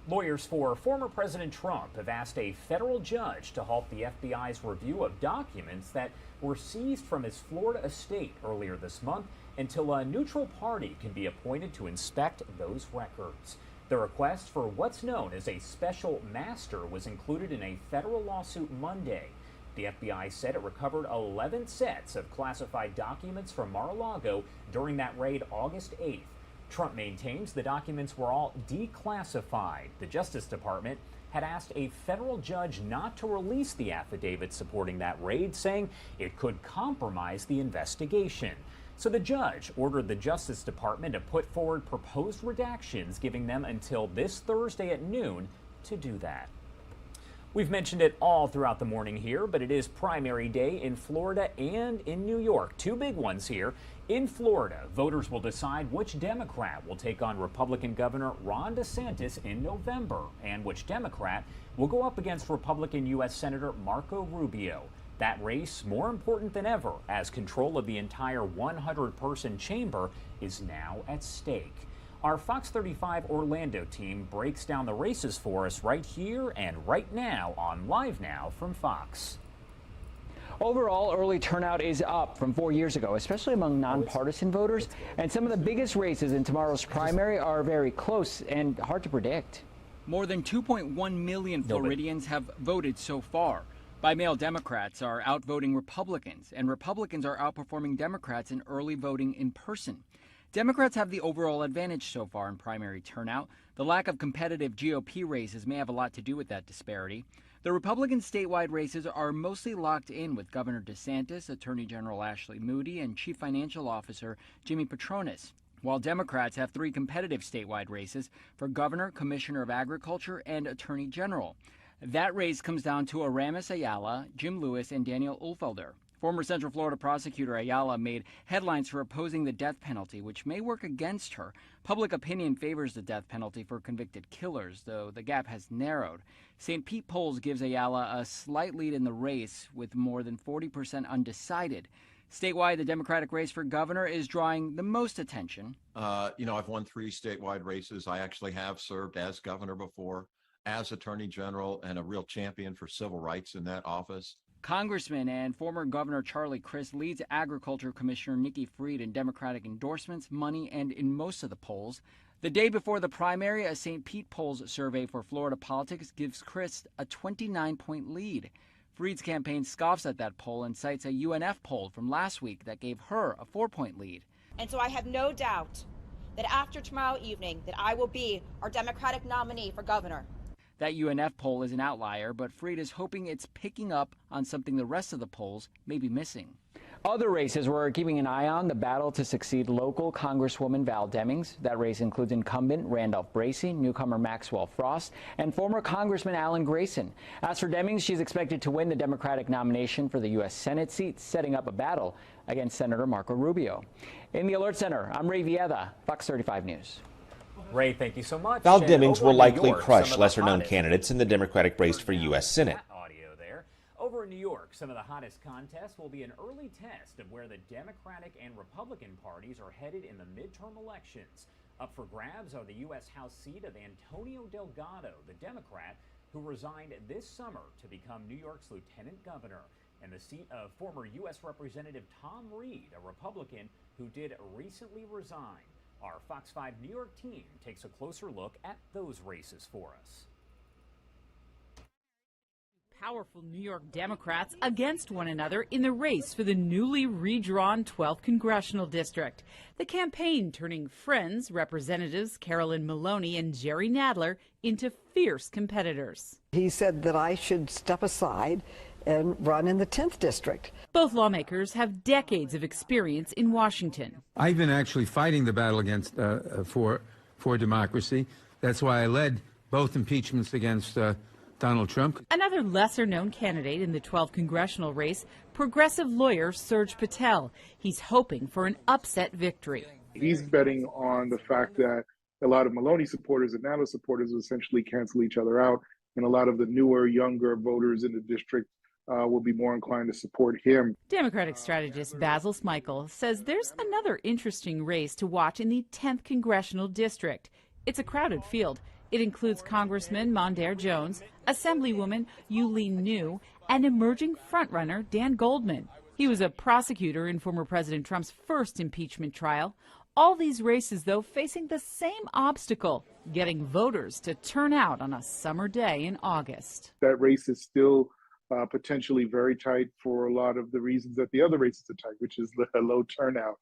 Lawyers for former President Trump have asked a federal judge to halt the FBI's review of documents that were seized from his Florida estate earlier this month until a neutral party can be appointed to inspect those records. The request for what's known as a special master was included in a federal lawsuit Monday. The FBI said it recovered 11 sets of classified documents from Mar-a-Lago during that raid August 8th. Trump maintains the documents were all declassified. The Justice Department had asked a federal judge not to release the affidavit supporting that raid, saying it could compromise the investigation. So the judge ordered the Justice Department to put forward proposed redactions, giving them until this Thursday at noon to do that. We've mentioned it all throughout the morning here, but it is primary day in Florida and in New York. Two big ones here. In Florida, voters will decide which Democrat will take on Republican Governor Ron DeSantis in November, and which Democrat will go up against Republican U.S. Senator Marco Rubio. That race more important than ever, as control of the entire 100-person chamber is now at stake. Our Fox 35 Orlando team breaks down the races for us right here and right now on Live Now from Fox. Overall, early turnout is up from 4 years ago, especially among nonpartisan voters. And some of the biggest races in tomorrow's primary are very close and hard to predict. More than 2.1 million Floridians have voted so far. By-mail Democrats are outvoting Republicans, and Republicans are outperforming Democrats in early voting in person. Democrats have the overall advantage so far in primary turnout. The lack of competitive GOP races may have a lot to do with that disparity. The Republican statewide races are mostly locked in with Governor DeSantis, Attorney General Ashley Moody, and Chief Financial Officer Jimmy Patronis, while Democrats have three competitive statewide races for Governor, Commissioner of Agriculture, and Attorney General. That race comes down to Aramis Ayala, Jim Lewis, and Daniel Ulfelder. Former Central Florida prosecutor Ayala made headlines for opposing the death penalty, which may work against her. Public opinion favors the death penalty for convicted killers, though the gap has narrowed. St. Pete polls gives Ayala a slight lead in the race, with more than 40% undecided. Statewide, the Democratic race for governor is drawing the most attention. I've won 3 statewide races. I actually have served as governor before, as attorney general, and a real champion for civil rights in that office. Congressman and former Governor Charlie Crist leads Agriculture Commissioner Nikki Fried in Democratic endorsements, money, and in most of the polls. The day before the primary, a St. Pete polls survey for Florida politics gives Crist a 29-point lead. Fried's campaign scoffs at that poll and cites a UNF poll from last week that gave her a 4-point lead. And so I have no doubt that after tomorrow evening that I will be our Democratic nominee for governor. That UNF poll is an outlier, but Fried is hoping it's picking up on something the rest of the polls may be missing. Other races we're keeping an eye on: the battle to succeed local Congresswoman Val Demings. That race includes incumbent Randolph Bracey, newcomer Maxwell Frost, and former Congressman Alan Grayson. As for Demings, she's expected to win the Democratic nomination for the U.S. Senate seat, setting up a battle against Senator Marco Rubio. In the Alert Center, I'm Ray Vieda, Fox 35 News. Ray, thank you so much. Val Demings will likely crush lesser-known candidates in the Democratic race for U.S. Senate. Over in New York, some of the hottest contests will be an early test of where the Democratic and Republican parties are headed in the midterm elections. Up for grabs are the U.S. House seat of Antonio Delgado, the Democrat who resigned this summer to become New York's lieutenant governor, and the seat of former U.S. Representative Tom Reed, a Republican who did recently resign. Our Fox 5 New York team takes a closer look at those races for us. Powerful New York Democrats against one another in the race for the newly redrawn 12th Congressional District. The campaign turning friends, Representatives Carolyn Maloney and Jerry Nadler, into fierce competitors. He said that I should step aside and run in the 10th District. Both lawmakers have decades of experience in Washington. I've been actually fighting the battle against for democracy. That's why I led both impeachments against Donald Trump. Another lesser-known candidate in the 12th congressional race, progressive lawyer Serge Patel. He's hoping for an upset victory. He's betting on the fact that a lot of Maloney supporters and Nadler supporters will essentially cancel each other out, and a lot of the newer, younger voters in the district will be more inclined to support him. Democratic strategist Basil Smikle says there's another interesting race to watch in the 10th congressional district. It's a crowded field. It includes Congressman Mondaire Jones, Assemblywoman Yuleen New, and emerging frontrunner Dan Goldman. He was a prosecutor in former President Trump's first impeachment trial. All these races, though, facing the same obstacle, getting voters to turn out on a summer day in August. That race is still potentially very tight for a lot of the reasons that the other races are tight, which is the low turnout.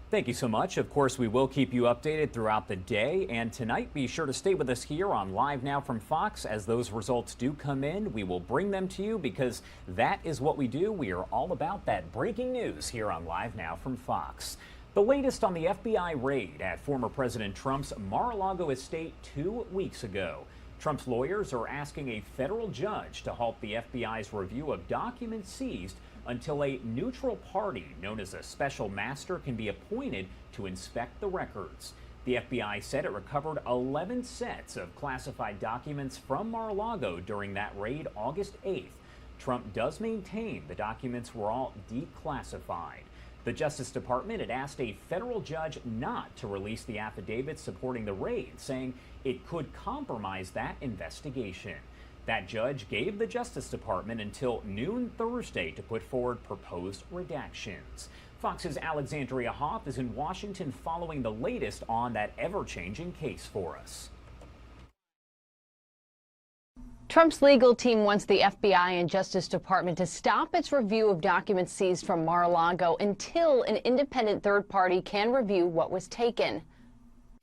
Thank you so much. Of course, we will keep you updated throughout the day. And tonight, be sure to stay with us here on Live Now from Fox. As those results do come in, we will bring them to you because that is what we do. We are all about that breaking news here on Live Now from Fox. The latest on the FBI raid at former President Trump's Mar-a-Lago estate 2 weeks ago. Trump's lawyers are asking a federal judge to halt the FBI's review of documents seized until a neutral party known as a special master can be appointed to inspect the records. The FBI said it recovered 11 sets of classified documents from Mar-a-Lago during that raid August 8th. Trump does maintain the documents were all declassified. The Justice Department had asked a federal judge not to release the affidavits supporting the raid, saying it could compromise that investigation. That judge gave the Justice Department until noon Thursday to put forward proposed redactions. Fox's Alexandria Hoff is in Washington following the latest on that ever-changing case for us. Trump's legal team wants the FBI and Justice Department to stop its review of documents seized from Mar-a-Lago until an independent third party can review what was taken.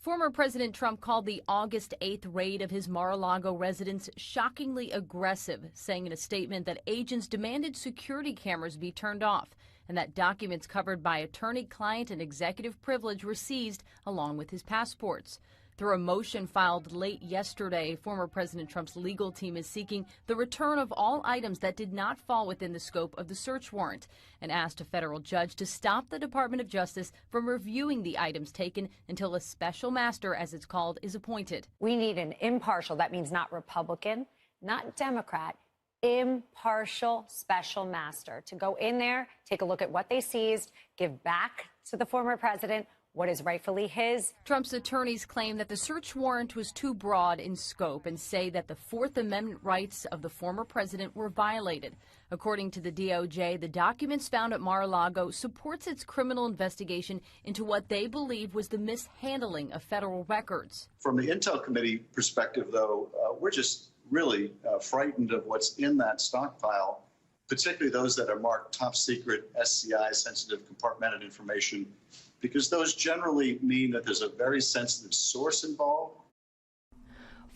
Former President Trump called the August 8th raid of his Mar-a-Lago residence shockingly aggressive, saying in a statement that agents demanded security cameras be turned off and that documents covered by attorney-client and executive privilege were seized along with his passports. Through a motion filed late yesterday, former President Trump's legal team is seeking the return of all items that did not fall within the scope of the search warrant and asked a federal judge to stop the Department of Justice from reviewing the items taken until a special master, as it's called, is appointed. We need an impartial, that means not Republican, not Democrat, impartial special master to go in there, take a look at what they seized, give back to the former president what is rightfully his. Trump's attorneys claim that the search warrant was too broad in scope and say that the Fourth Amendment rights of the former president were violated. According to the DOJ, the documents found at Mar-a-Lago supports its criminal investigation into what they believe was the mishandling of federal records. From the Intel Committee perspective, though, we're just really frightened of what's in that stockpile, particularly those that are marked top secret, SCI, sensitive compartmented information, because those generally mean that there's a very sensitive source involved.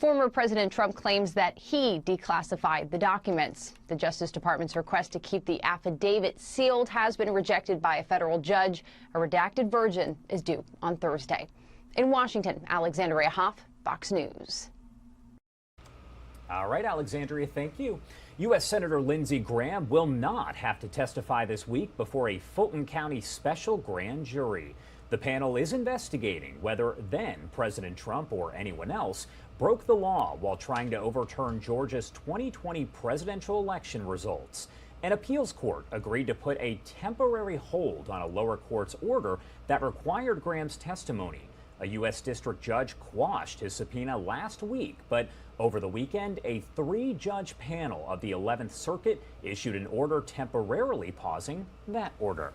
Former President Trump claims that he declassified the documents. The Justice Department's request to keep the affidavit sealed has been rejected by a federal judge. A redacted version is due on Thursday. In Washington, Alexandria Hoff, Fox News. All right, Alexandria, thank you. U.S. Senator Lindsey Graham will not have to testify this week before a Fulton County special grand jury. The panel is investigating whether then President Trump or anyone else broke the law while trying to overturn Georgia's 2020 presidential election results. An appeals court agreed to put a temporary hold on a lower court's order that required Graham's testimony. A U.S. district judge quashed his subpoena last week, but over the weekend, a 3-judge panel of the 11th Circuit issued an order temporarily pausing that order.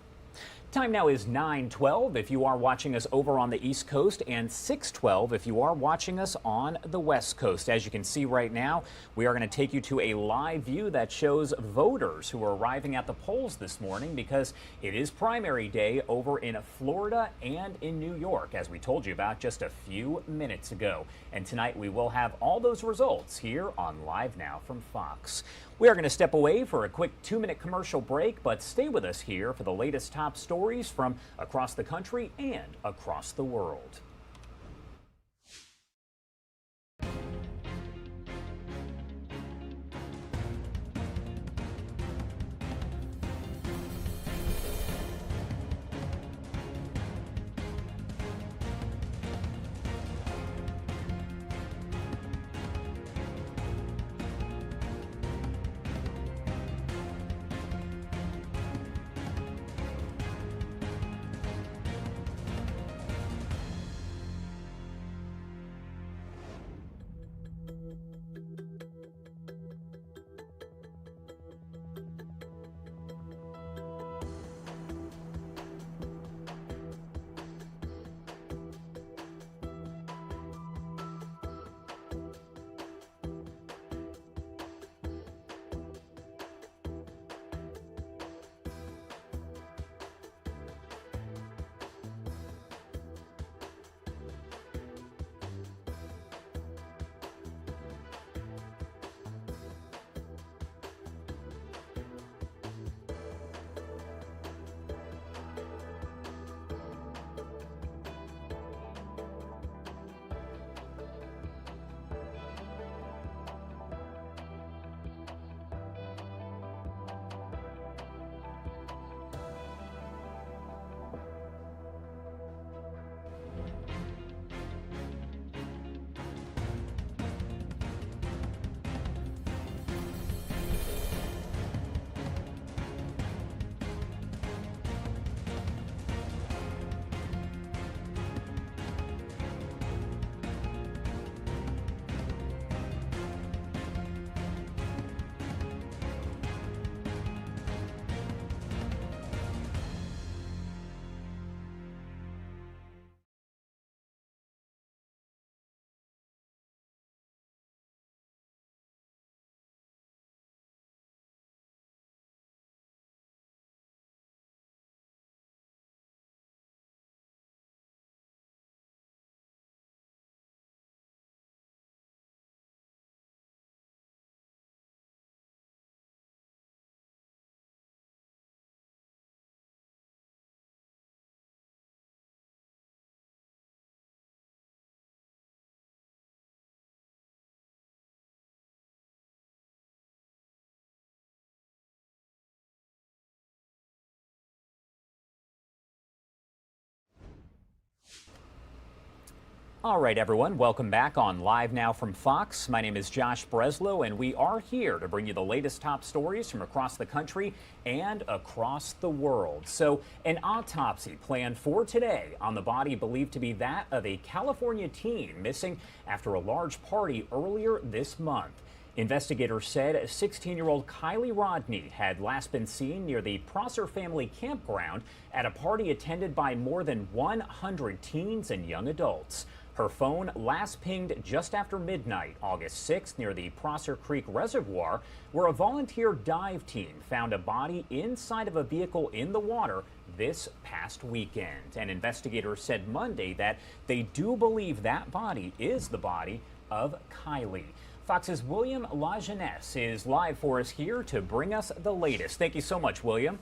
Time now is 9:12 if you are watching us over on the East Coast, and 6:12 if you are watching us on the West Coast. As you can see right now, we are going to take you to a live view that shows voters who are arriving at the polls this morning because it is primary day over in Florida and in New York, as we told you about just a few minutes ago. And tonight we will have all those results here on Live Now from Fox. We are going to step away for a quick 2-minute commercial break, but stay with us here for the latest top stories from across the country and across the world. All right, everyone, welcome back on Live Now from Fox. My name is Josh Breslow, and we are here to bring you the latest top stories from across the country and across the world. So, an autopsy planned for today on the body believed to be that of a California teen missing after a large party earlier this month. Investigators said 16-year-old Kiely Rodni had last been seen near the Prosser family campground at a party attended by more than 100 teens and young adults. Her phone last pinged just after midnight, August 6th, near the Prosser Creek Reservoir, where a volunteer dive team found a body inside of a vehicle in the water this past weekend. And investigators said Monday that they do believe that body is the body of Kiely. Fox's William LaJeunesse is live for us here to bring us the latest. Thank you so much, William.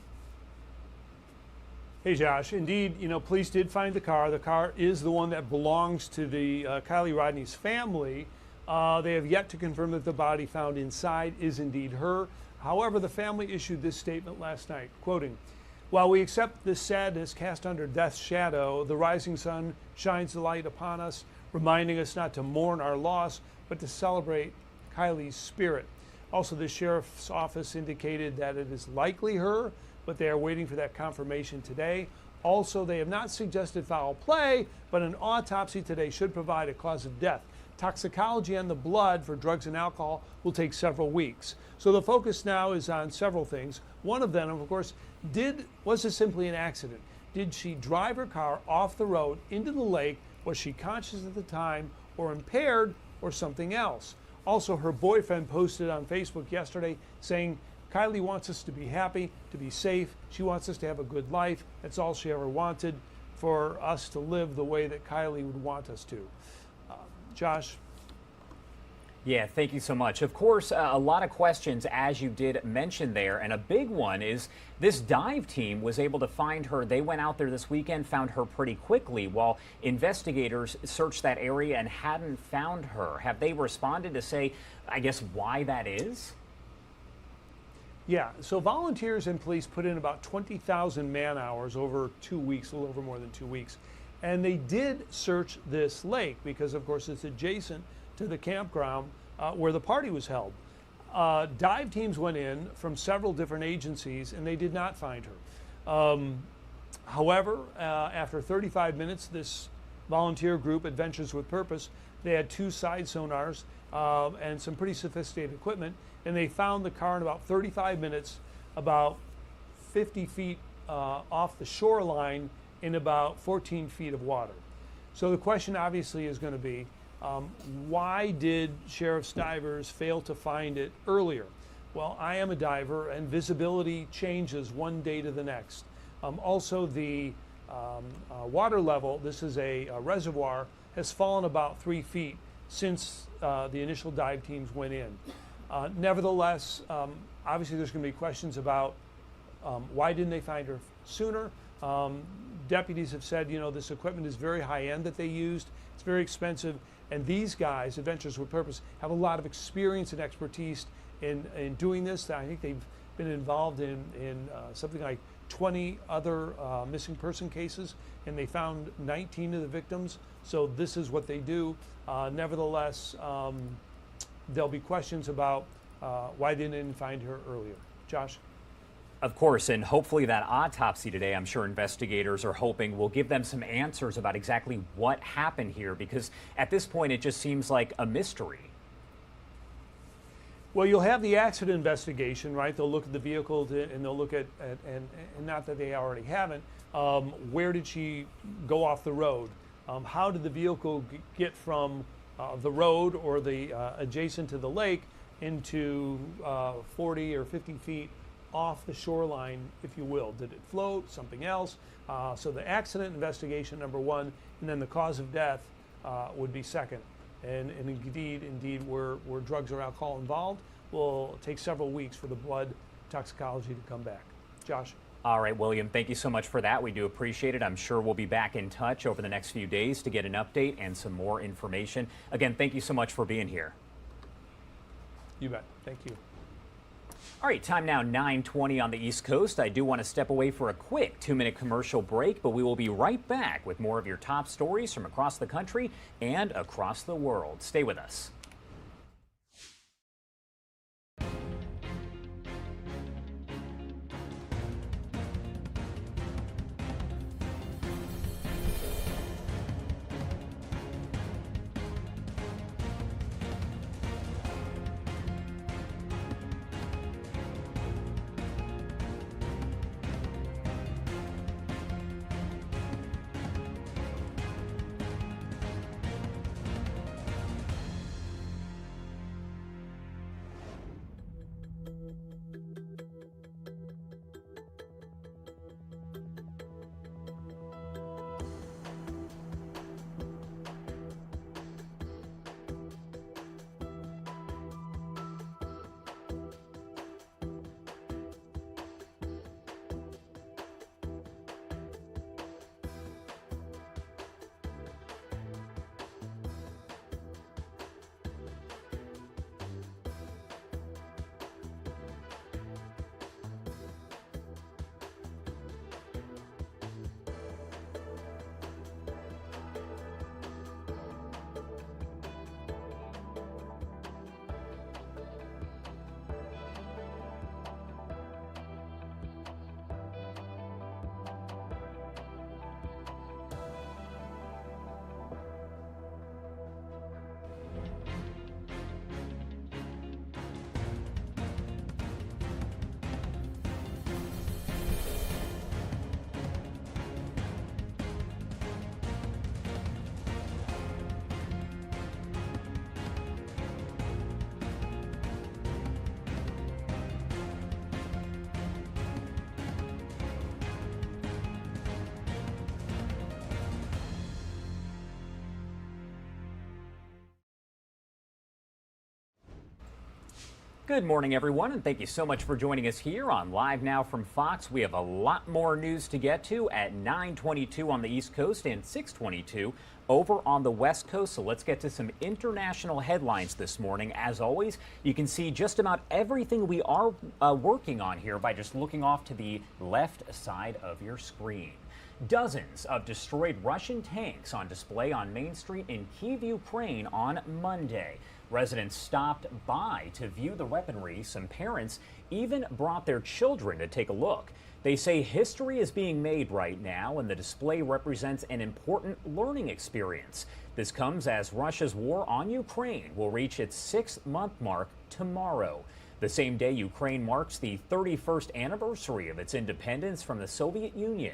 Hey, Josh. Indeed, police did find the car. The car is the one that belongs to the Kiely Rodni's family. They have yet to confirm that the body found inside is indeed her. However, the family issued this statement last night, quoting, "While we accept this sadness cast under death's shadow, the rising sun shines the light upon us, reminding us not to mourn our loss, but to celebrate Kiely's spirit." Also, the sheriff's office indicated that it is likely her, but they are waiting for that confirmation today. Also, they have not suggested foul play, but an autopsy today should provide a cause of death. Toxicology on the blood for drugs and alcohol will take several weeks. So the focus now is on several things. One of them, of course, was this simply an accident? Did she drive her car off the road into the lake? Was she conscious at the time or impaired or something else? Also, her boyfriend posted on Facebook yesterday saying, "Kiely wants us to be happy, to be safe. She wants us to have a good life. That's all she ever wanted, for us to live the way that Kiely would want us to." Josh? Yeah, thank you so much. Of course, a lot of questions, as you did mention there, and a big one is this dive team was able to find her. They went out there this weekend, found her pretty quickly, while investigators searched that area and hadn't found her. Have they responded to say, I guess, why that is? Yeah, so volunteers and police put in about 20,000 man hours over 2 weeks, a little over more than 2 weeks. And they did search this lake because, of course, it's adjacent to the campground where the party was held. Dive teams went in from several different agencies and they did not find her. However, after 35 minutes, this volunteer group, Adventures with Purpose, they had 2 side sonars and some pretty sophisticated equipment, and they found the car in about 35 minutes, about 50 feet off the shoreline in about 14 feet of water. So the question obviously is going to be, why did sheriff's divers fail to find it earlier? Well, I am a diver, and visibility changes one day to the next. Also, the water level, this is a reservoir, has fallen about 3 feet since the initial dive teams went in. Nevertheless, obviously there's going to be questions about why didn't they find her sooner? Deputies have said, this equipment is very high end that they used. It's very expensive. And these guys, Adventures with Purpose, have a lot of experience and expertise in doing this. I think they've been involved in something like 20 other missing person cases, and they found 19 of the victims. So this is what they do. Nevertheless, there'll be questions about why they didn't find her earlier. Josh? Of course, and hopefully that autopsy today, I'm sure investigators are hoping, will give them some answers about exactly what happened here, because at this point it just seems like a mystery. Well, you'll have the accident investigation, right? They'll look at the vehicle and they'll look at and not that they already haven't, where did she go off the road? How did the vehicle get from the road or the adjacent to the lake into 40 or 50 feet off the shoreline, if you will? Did it float, something else? So the accident investigation, number one, and then the cause of death would be second. And indeed, where drugs or alcohol involved, will take several weeks for the blood toxicology to come back. Josh? All right, William, thank you so much for that. We do appreciate it. I'm sure we'll be back in touch over the next few days to get an update and some more information. Again, thank you so much for being here. You bet. Thank you. All right, time now 9:20 on the East Coast. I do want to step away for a quick 2-minute commercial break, but we will be right back with more of your top stories from across the country and across the world. Stay with us. Good morning, everyone, and thank you so much for joining us here on Live Now from Fox. We have a lot more news to get to at 9:22 on the East Coast and 6:22 over on the West Coast. So let's get to some international headlines this morning. As always, you can see just about everything we are working on here by just looking off to the left side of your screen. Dozens of destroyed Russian tanks on display on Main Street in Kyiv, Ukraine on Monday. Residents stopped by to view the weaponry. Some parents even brought their children to take a look. They say history is being made right now, and the display represents an important learning experience. This comes as Russia's war on Ukraine will reach its 6-month mark tomorrow. The same day, Ukraine marks the 31st anniversary of its independence from the Soviet Union.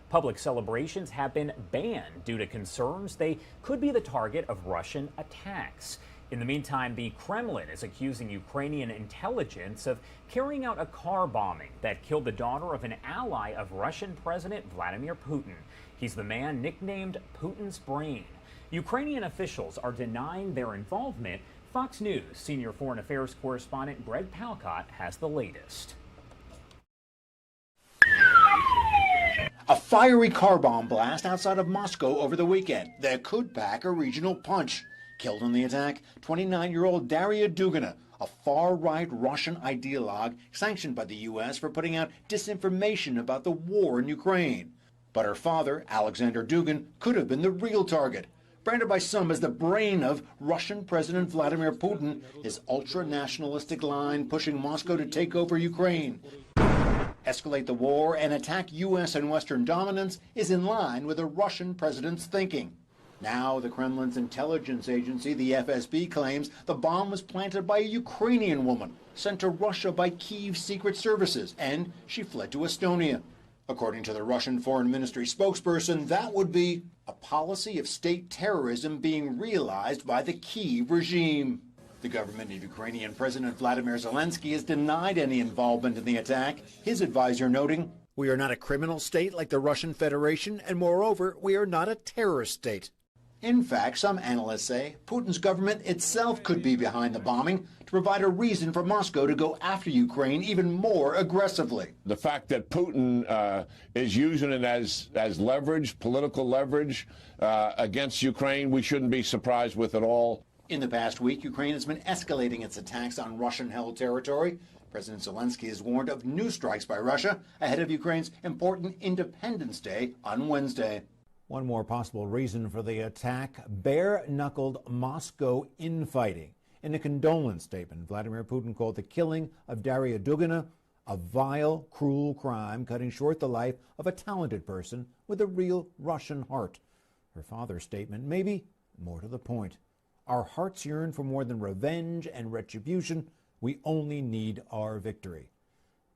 Public celebrations have been banned due to concerns they could be the target of Russian attacks. In the meantime, the Kremlin is accusing Ukrainian intelligence of carrying out a car bombing that killed the daughter of an ally of Russian President Vladimir Putin. He's the man nicknamed Putin's brain. Ukrainian officials are denying their involvement. Fox News senior foreign affairs correspondent Greg Palcott has the latest. A fiery car bomb blast outside of Moscow over the weekend that could pack a regional punch. Killed in the attack, 29-year-old Daria Dugina, a far-right Russian ideologue sanctioned by the U.S. for putting out disinformation about the war in Ukraine. But her father, Alexander Dugin, could have been the real target. Branded by some as the brain of Russian President Vladimir Putin, his ultra-nationalistic line pushing Moscow to take over Ukraine, escalate the war, and attack U.S. and Western dominance is in line with the Russian president's thinking. Now, the Kremlin's intelligence agency, the FSB, claims the bomb was planted by a Ukrainian woman sent to Russia by Kyiv's secret services, and she fled to Estonia. According to the Russian Foreign Ministry spokesperson, that would be a policy of state terrorism being realized by the Kyiv regime. The government of Ukrainian President Vladimir Zelensky has denied any involvement in the attack, his advisor noting, "We are not a criminal state like the Russian Federation, and moreover, we are not a terrorist state." In fact, some analysts say Putin's government itself could be behind the bombing to provide a reason for Moscow to go after Ukraine even more aggressively. The fact that Putin is using it as leverage, political leverage against Ukraine, we shouldn't be surprised with at all. In the past week, Ukraine has been escalating its attacks on Russian-held territory. President Zelensky has warned of new strikes by Russia ahead of Ukraine's important Independence Day on Wednesday. One more possible reason for the attack, bare-knuckled Moscow infighting. In a condolence statement, Vladimir Putin called the killing of Daria Dugina a vile, cruel crime, cutting short the life of a talented person with a real Russian heart. Her father's statement may be more to the point. Our hearts yearn for more than revenge and retribution. We only need our victory.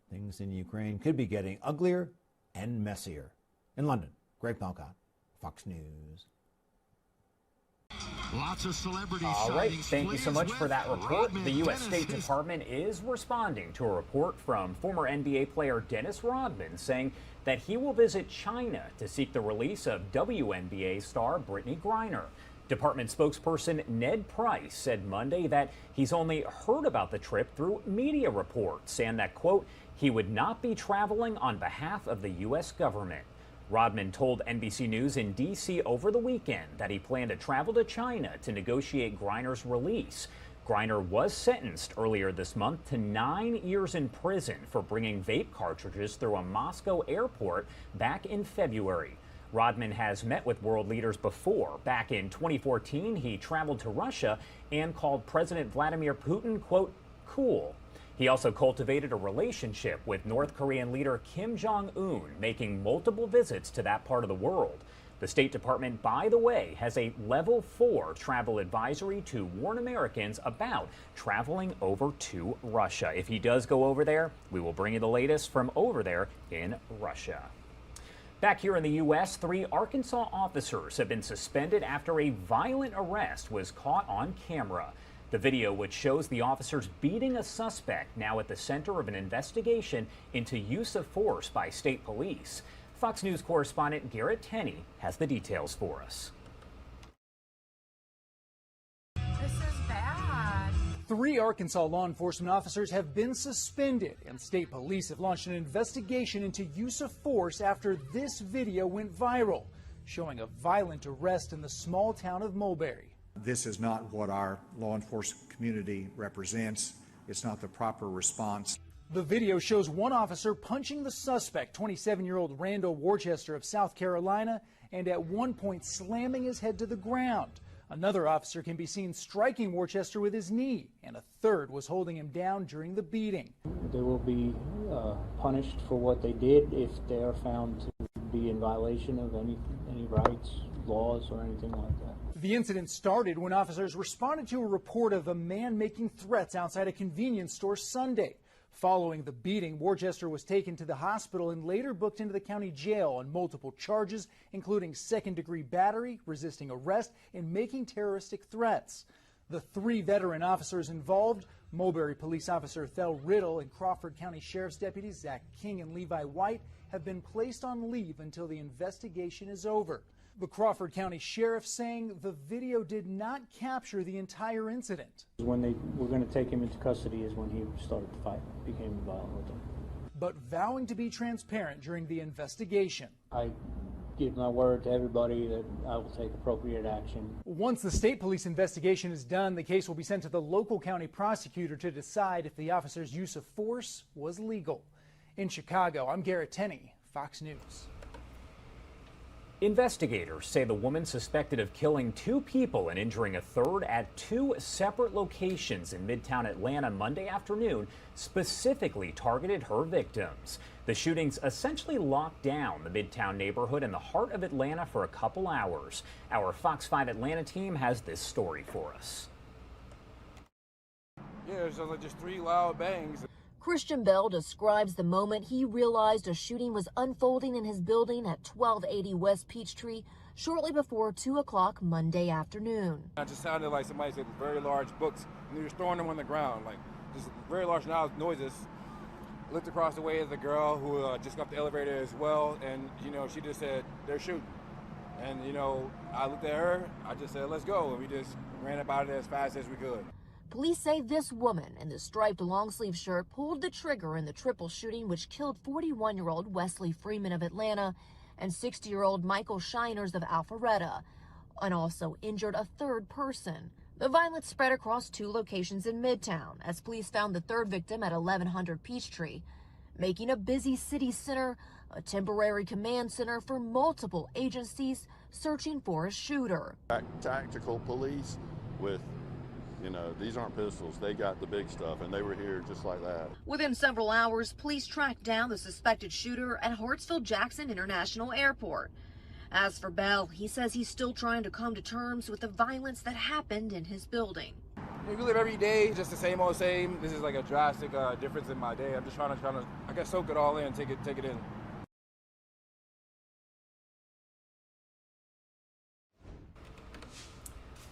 Things in Ukraine could be getting uglier and messier. In London, Greg Palcott, Fox News. Lots of celebrity All right, thank you so much for that report. The U.S. State Department is responding to a report from former NBA player Dennis Rodman saying that he will visit China to seek the release of WNBA star Brittney Griner. Department spokesperson Ned Price said Monday that he's only heard about the trip through media reports and that, quote, he would not be traveling on behalf of the U.S. government. Rodman told NBC News in D.C. over the weekend that he planned to travel to China to negotiate Griner's release. Griner was sentenced earlier this month to 9 years in prison for bringing vape cartridges through a Moscow airport back in February. Rodman has met with world leaders before. Back in 2014, he traveled to Russia and called President Vladimir Putin, quote, cool. He also cultivated a relationship with North Korean leader Kim Jong-un, making multiple visits to that part of the world. The State Department, by the way, has a level 4 travel advisory to warn Americans about traveling over to Russia. If he does go over there, we will bring you the latest from over there in Russia. Back here in the U.S., 3 Arkansas officers have been suspended after a violent arrest was caught on camera. The video, which shows the officers beating a suspect, now at the center of an investigation into use of force by state police. Fox News correspondent Garrett Tenney has the details for us. This is bad. 3 Arkansas law enforcement officers have been suspended, and state police have launched an investigation into use of force after this video went viral, showing a violent arrest in the small town of Mulberry. This is not what our law enforcement community represents. It's not the proper response. The video shows one officer punching the suspect, 27-year-old Randall Worcester of South Carolina, and at one point slamming his head to the ground. Another officer can be seen striking Worcester with his knee, and a third was holding him down during the beating. They will be punished for what they did if they are found to be in violation of any rights, laws, or anything like that. The incident started when officers responded to a report of a man making threats outside a convenience store Sunday. Following the beating, Worcester was taken to the hospital and later booked into the county jail on multiple charges, including second-degree battery, resisting arrest, and making terroristic threats. The 3 veteran officers involved, Mulberry Police Officer Thel Riddle and Crawford County Sheriff's Deputies Zach King and Levi White, have been placed on leave until the investigation is over. The Crawford County Sheriff saying the video did not capture the entire incident. When they were going to take him into custody is when he started to fight, became violent with them. But vowing to be transparent during the investigation. I give my word to everybody that I will take appropriate action. Once the state police investigation is done, the case will be sent to the local county prosecutor to decide if the officer's use of force was legal. In Chicago, I'm Garrett Tenney, Fox News. Investigators say the woman suspected of killing 2 people and injuring a third at 2 separate locations in Midtown Atlanta Monday afternoon specifically targeted her victims. The shootings essentially locked down the Midtown neighborhood in the heart of Atlanta for a couple hours. Our Fox 5 Atlanta team has this story for us. Yeah, it was like just 3 loud bangs. Christian Bell describes the moment he realized a shooting was unfolding in his building at 1280 West Peachtree shortly before 2 o'clock Monday afternoon. It just sounded like somebody said very large books, and they were throwing them on the ground, like just very large noises. Looked across the way at the girl who just got off the elevator as well, and she just said, "They're shooting." And I looked at her, I just said, "Let's go," and we just ran about it as fast as we could. Police say this woman in the striped long-sleeve shirt pulled the trigger in the triple shooting which killed 41-year-old Wesley Freeman of Atlanta and 60-year-old Michael Shiners of Alpharetta, and also injured a third person. The violence spread across 2 locations in Midtown as police found the third victim at 1100 Peachtree, making a busy city center a temporary command center for multiple agencies searching for a shooter. Tactical police with these aren't pistols. They got the big stuff, and they were here just like that. Within several hours, police tracked down the suspected shooter at Hartsfield-Jackson International Airport. As for Bell, he says he's still trying to come to terms with the violence that happened in his building. We live every day, just the same old same. This is like a drastic difference in my day. I'm just trying to, I guess, soak it all in, take it in.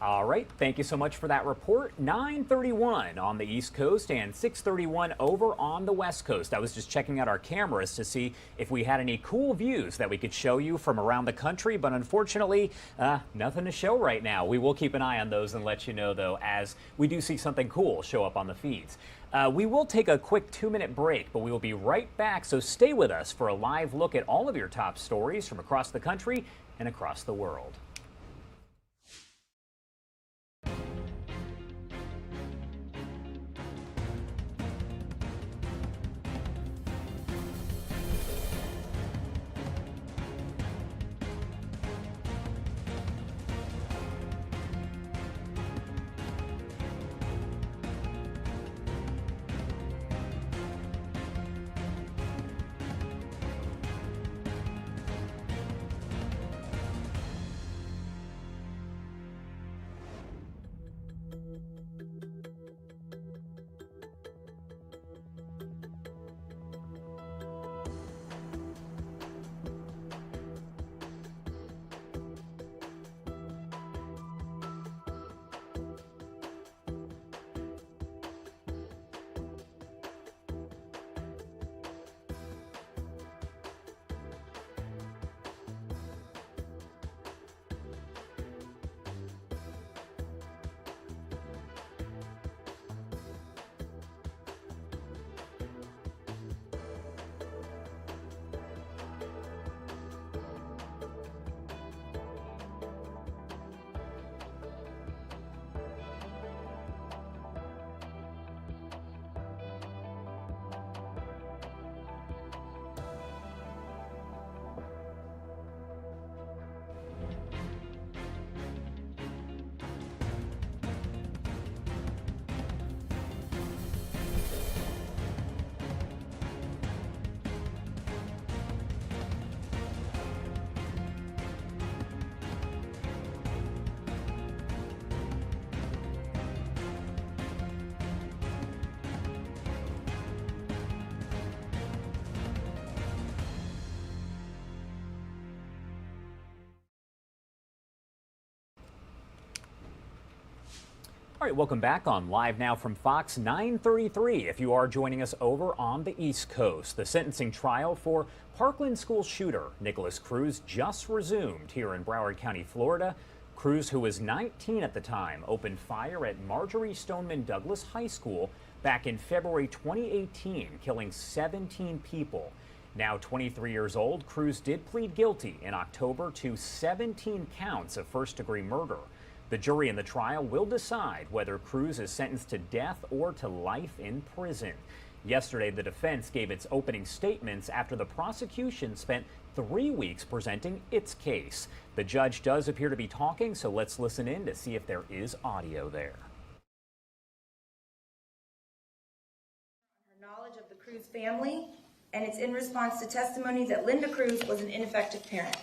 All right, thank you so much for that report. 9:31 on the East Coast and 6:31 over on the West Coast. I was just checking out our cameras to see if we had any cool views that we could show you from around the country, but unfortunately, nothing to show right now. We will keep an eye on those and let you know, though, as we do see something cool show up on the feeds. We will take a quick 2-minute break, but we will be right back, so stay with us for a live look at all of your top stories from across the country and across the world. All right, welcome back on Live Now from Fox 9:33. If you are joining us over on the East Coast, the sentencing trial for Parkland school shooter Nicholas Cruz just resumed here in Broward County, Florida. Cruz, who was 19 at the time, opened fire at Marjorie Stoneman Douglas High School back in February 2018, killing 17 people. Now 23 years old, Cruz did plead guilty in October to 17 counts of first-degree murder. The jury in the trial will decide whether Cruz is sentenced to death or to life in prison. Yesterday, the defense gave its opening statements after the prosecution spent 3 weeks presenting its case. The judge does appear to be talking, so let's listen in to see if there is audio there. Her knowledge of the Cruz family, and it's in response to testimony that Linda Cruz was an ineffective parent.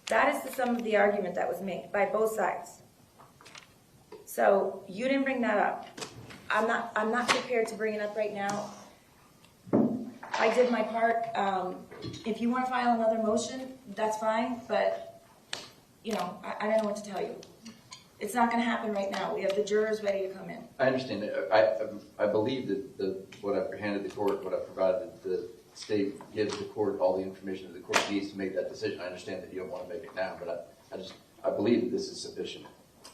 That is the sum of the argument that was made by both sides. So you didn't bring that up. I'm not prepared to bring it up right now. I did my part. If you want to file another motion, that's fine, but you know, I don't know what to tell you. It's not going to happen right now. We have the jurors ready to come in. I understand. I believe that what I've handed the court, what I've provided, the state gives the court all the information that the court needs to make that decision. I understand that you don't want to make it now, but I believe that this is sufficient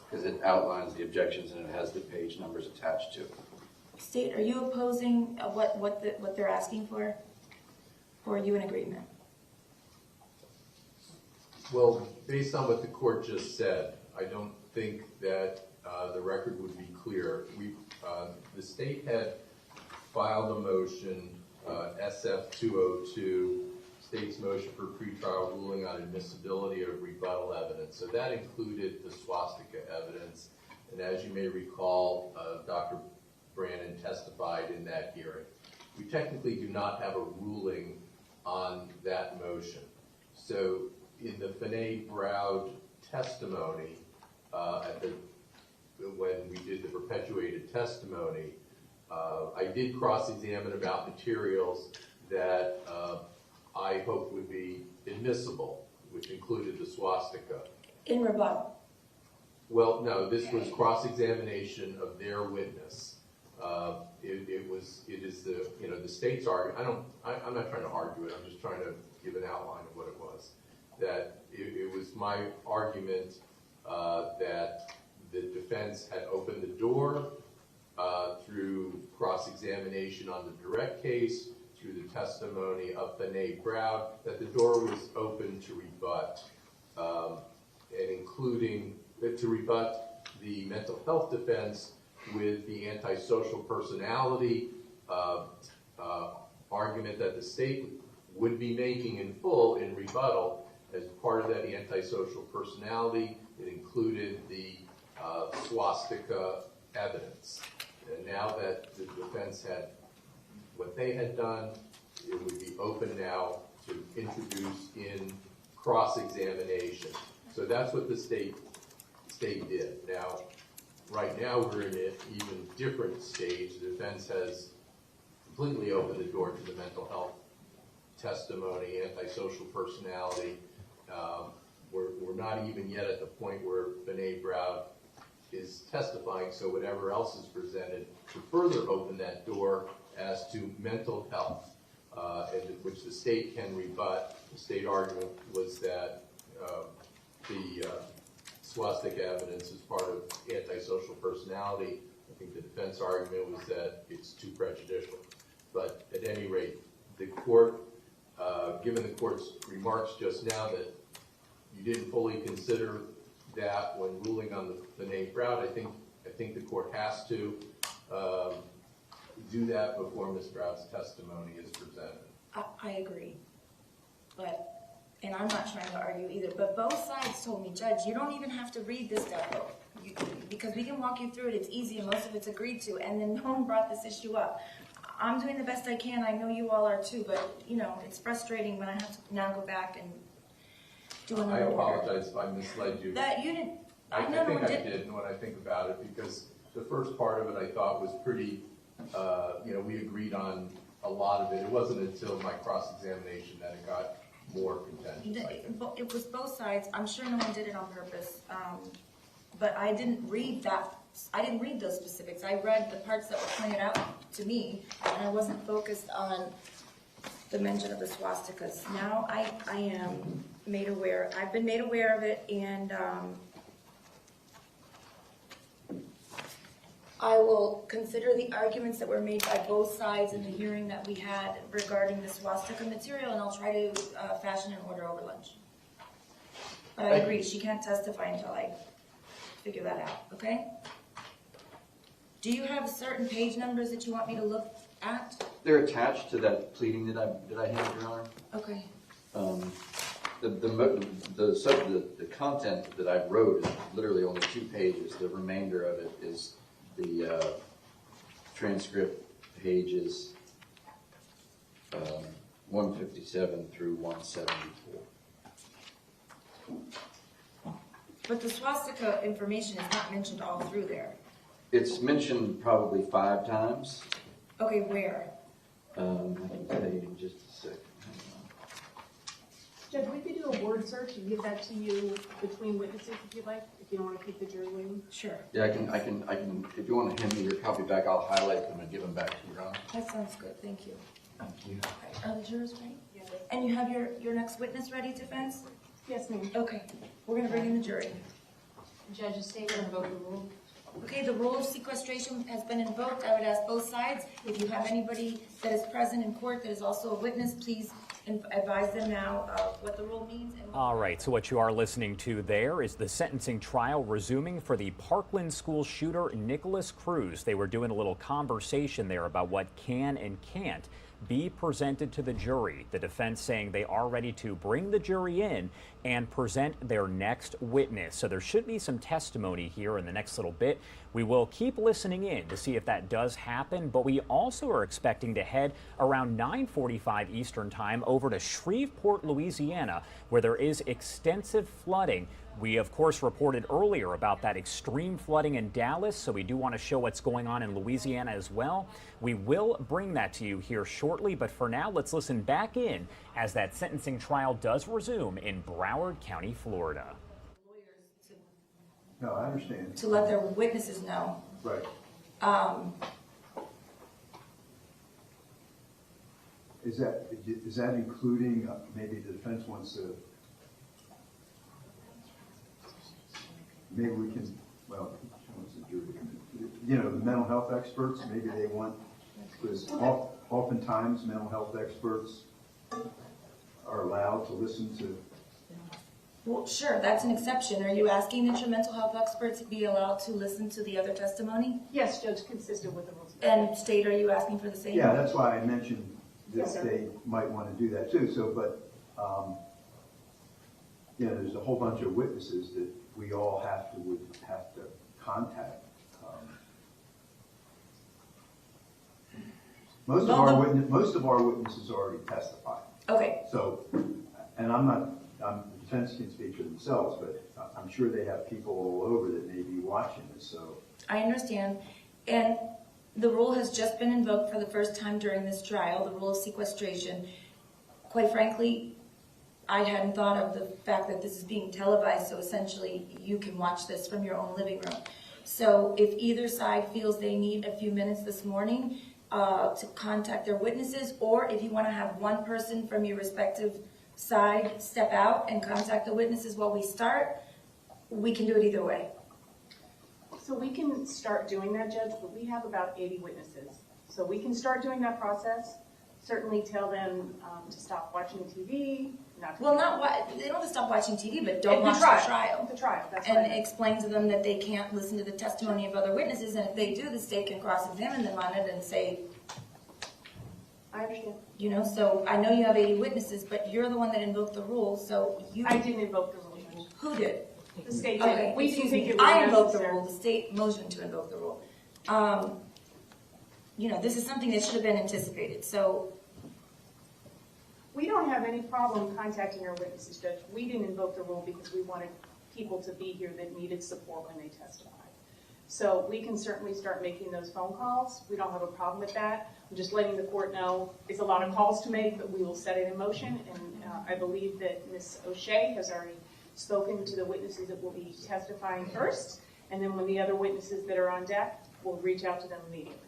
because it outlines the objections and it has the page numbers attached to it. State, are you opposing what they're asking for? Or are you in agreement? Well, based on what the court just said, I don't think that the record would be clear. The state had filed a motion, SF-202, state's motion for pretrial ruling on admissibility of rebuttal evidence. So that included the swastika evidence. And as you may recall, Dr. Brannon testified in that hearing. We technically do not have a ruling on that motion. So in the Finney Browd testimony, when we did the perpetuated testimony, I did cross-examine about materials that I hoped would be admissible, which included the swastika. In rebuttal? Well, no, this was cross-examination of their witness. It is the state's argument. I'm not trying to argue it. I'm just trying to give an outline of what it was. That it was my argument that the defense had opened the door through cross-examination on the direct case, through the testimony of Finney Browd, that the door was open to rebut, and including to rebut the mental health defense with the antisocial personality argument that the state would be making in full in rebuttal. As part of that antisocial personality, it included the swastika evidence. And now that the defense had what they had done, it would be open now to introduce in cross-examination. So that's what the state did. Now, right now we're in an even different stage. The defense has completely opened the door to the mental health testimony, antisocial personality. We're not even yet at the point where Finney Browd is testifying, so whatever else is presented to further open that door as to mental health, which the state can rebut. The state argument was that the swastika evidence is part of antisocial personality. I think the defense argument was that it's too prejudicial. But at any rate, the court, given the court's remarks just now that you didn't fully consider that when ruling on the Finney Browd, I think the court has to do that before Ms. Browd's testimony is presented. I agree. And I'm not trying to argue either, but both sides told me, Judge, you don't even have to read this stuff, because we can walk you through it. It's easy and most of it's agreed to, and then no one brought this issue up. I'm doing the best I can. I know you all are too, but you know, it's frustrating when I have to now go back and do another order. I apologize if I misled you. That you didn't. I think I did when I think about it, because the first part of it I thought was pretty, we agreed on a lot of it. It wasn't until my cross-examination that it got more contentious. It was both sides. I'm sure no one did it on purpose, but I didn't read that I didn't read those specifics. I read the parts that were pointed out to me, and I wasn't focused on the mention of the swastikas. Now I am made aware. I've been made aware of it, and I will consider the arguments that were made by both sides in the hearing that we had regarding the swastika material, and I'll try to fashion an order over lunch. But I agree, she can't testify until I figure that out, okay? Do you have certain page numbers that you want me to look at? They're attached to that pleading that I handed, Your Honor. Okay. The content that I wrote is literally only 2 pages. The remainder of it is the transcript pages 157 through 174. But the swastika information is not mentioned all through there. It's mentioned probably 5 times. Okay, where? I can tell you in just a second. Judge, we could do a word search and give that to you between witnesses if you'd like, if you don't want to keep the jury waiting. Sure. Yeah, I can. If you want to hand me your copy back, I'll highlight them and give them back to you, Your Honor. That sounds good, thank you. Thank you. Are the jurors ready? Yes. And you have your next witness ready, defense? Yes, ma'am. Okay, we're gonna bring in the jury. Judge, stay with invoke the rule. Okay, the rule of sequestration has been invoked. I would ask both sides, if you have anybody that is present in court that is also a witness, please advise them now what the rule means. All right, so what you are listening to there is the sentencing trial resuming for the Parkland school shooter Nicholas Cruz. They were doing a little conversation there about what can and can't be presented to the jury. The defense saying they are ready to bring the jury in and present their next witness. So there should be some testimony here in the next little bit. We will keep listening in to see if that does happen, but we also are expecting to head around 9:45 Eastern time over to Shreveport, Louisiana, where there is extensive flooding. We, of course, reported earlier about that extreme flooding in Dallas, so we do want to show what's going on in Louisiana as well. We will bring that to you here shortly, but for now, let's listen back in as that sentencing trial does resume in Broward County, Florida. No, I understand. To let their witnesses know. Right. Is that including, maybe the defense wants to, maybe we can, well, you know, the mental health experts, maybe they want, because oftentimes mental health experts are allowed to listen to. Well, sure, that's an exception. Are you asking that your mental health experts be allowed to listen to the other testimony? Yes, Judge, consistent with the rules. And State, are you asking for the same? Yeah, that's why I mentioned that yes, they might want to do that too. So, but, you know, there's a whole bunch of witnesses that we all would have to contact. Most of our witnesses already testified. Okay. So, and the defense can speak for themselves, but I'm sure they have people all over that may be watching this. So I understand. And the rule has just been invoked for the first time during this trial, the rule of sequestration. Quite frankly, I hadn't thought of the fact that this is being televised, so essentially you can watch this from your own living room. So if either side feels they need a few minutes this morning to contact their witnesses, or if you want to have one person from your respective side step out and contact the witnesses while we start, we can do it either way. So we can start doing that, Judge, but we have about 80 witnesses. So we can start doing that process. Certainly tell them to stop watching TV. They don't have to stop watching TV, but don't watch the trial. The trial, that's and right. Explain to them that they can't listen to the testimony of other witnesses, and if they do, the state can cross-examine them on it and say, I understand. You know, so I know you have 80 witnesses, but you're the one that invoked the rule, so you... I didn't invoke the rule. Who did? The state did. Okay, We didn't think it was I invoked the necessary. rule. The state motioned to invoke the rule. You know, this is something that should have been anticipated, so... We don't have any problem contacting our witnesses, Judge. We didn't invoke the rule because we wanted people to be here that needed support when they testified. So we can certainly start making those phone calls. We don't have a problem with that. I'm just letting the court know it's a lot of calls to make, but we will set it in motion. And I believe that Ms. O'Shea has already spoken to the witnesses that will be testifying first. And then when the other witnesses that are on deck, we'll reach out to them immediately.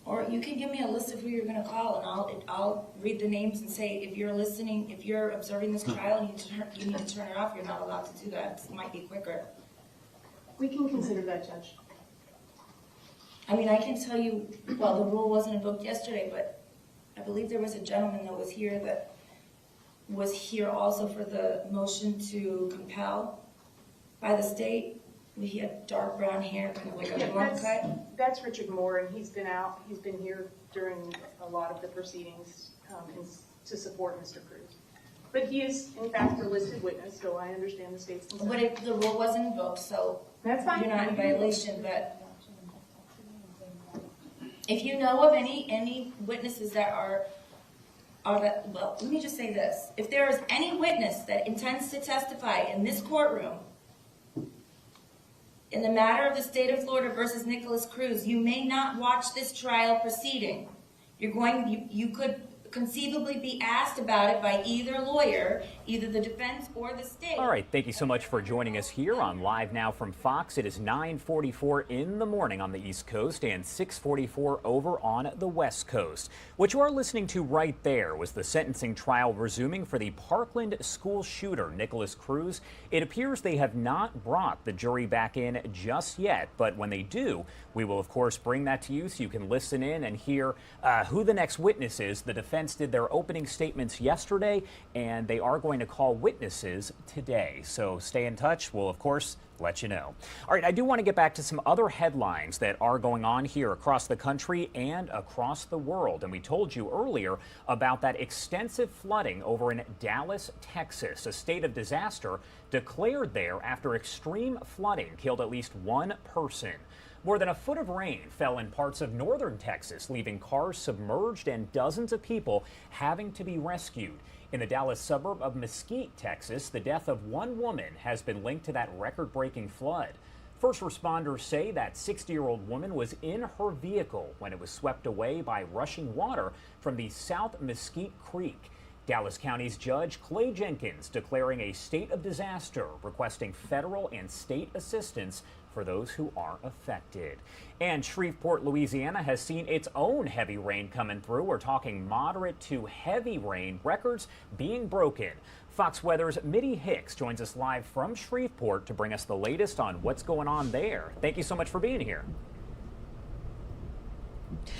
Or you can give me a list of who you're gonna call, and I'll read the names and say, if you're listening, if you're observing this trial, you need to turn it off. You're not allowed to do that. It might be quicker. We can consider that, Judge. I mean, I can tell you, well, the rule wasn't invoked yesterday, but I believe there was a gentleman that was here also for the motion to compel by the state. He had dark brown hair, kind of like a blonde cut. That's Richard Moore, and he's been out. He's been here during a lot of the proceedings to support Mr. Cruz. But he is, in fact, a listed witness, so I understand the state's concern. But if the rule wasn't invoked, so that's fine. You're not in violation. But if you know of any witnesses that are that, well, let me just say this: if there is any witness that intends to testify in this courtroom in the matter of the state of Florida versus Nicholas Cruz, you may not watch this trial proceeding. You could conceivably be asked about it by either lawyer, either the defense or the state. All right, thank you so much for joining us here on Live Now from Fox. It is 9:44 in the morning on the East Coast and 6:44 over on the West Coast. What you are listening to right there was the sentencing trial resuming for the Parkland school shooter, Nicholas Cruz. It appears they have not brought the jury back in just yet, but when they do, we will, of course, bring that to you so you can listen in and hear who the next witness is. The defense did their opening statements yesterday, and they are going to call witnesses today. So stay in touch. We'll, of course, let you know. All right, I do want to get back to some other headlines that are going on here across the country and across the world. And we told you earlier about that extensive flooding over in Dallas, Texas, a state of disaster declared there after extreme flooding killed at least one person. More than a foot of rain fell in parts of northern Texas, leaving cars submerged and dozens of people having to be rescued. In the Dallas suburb of Mesquite, Texas, the death of one woman has been linked to that record-breaking flood. First responders say that 60-year-old woman was in her vehicle when it was swept away by rushing water from the South Mesquite Creek. Dallas County's Judge Clay Jenkins declaring a state of disaster, requesting federal and state assistance for those who are affected. And Shreveport, Louisiana has seen its own heavy rain coming through. We're talking moderate to heavy rain, records being broken. Fox Weather's Mitty Hicks joins us live from Shreveport to bring us the latest on what's going on there. Thank you so much for being here.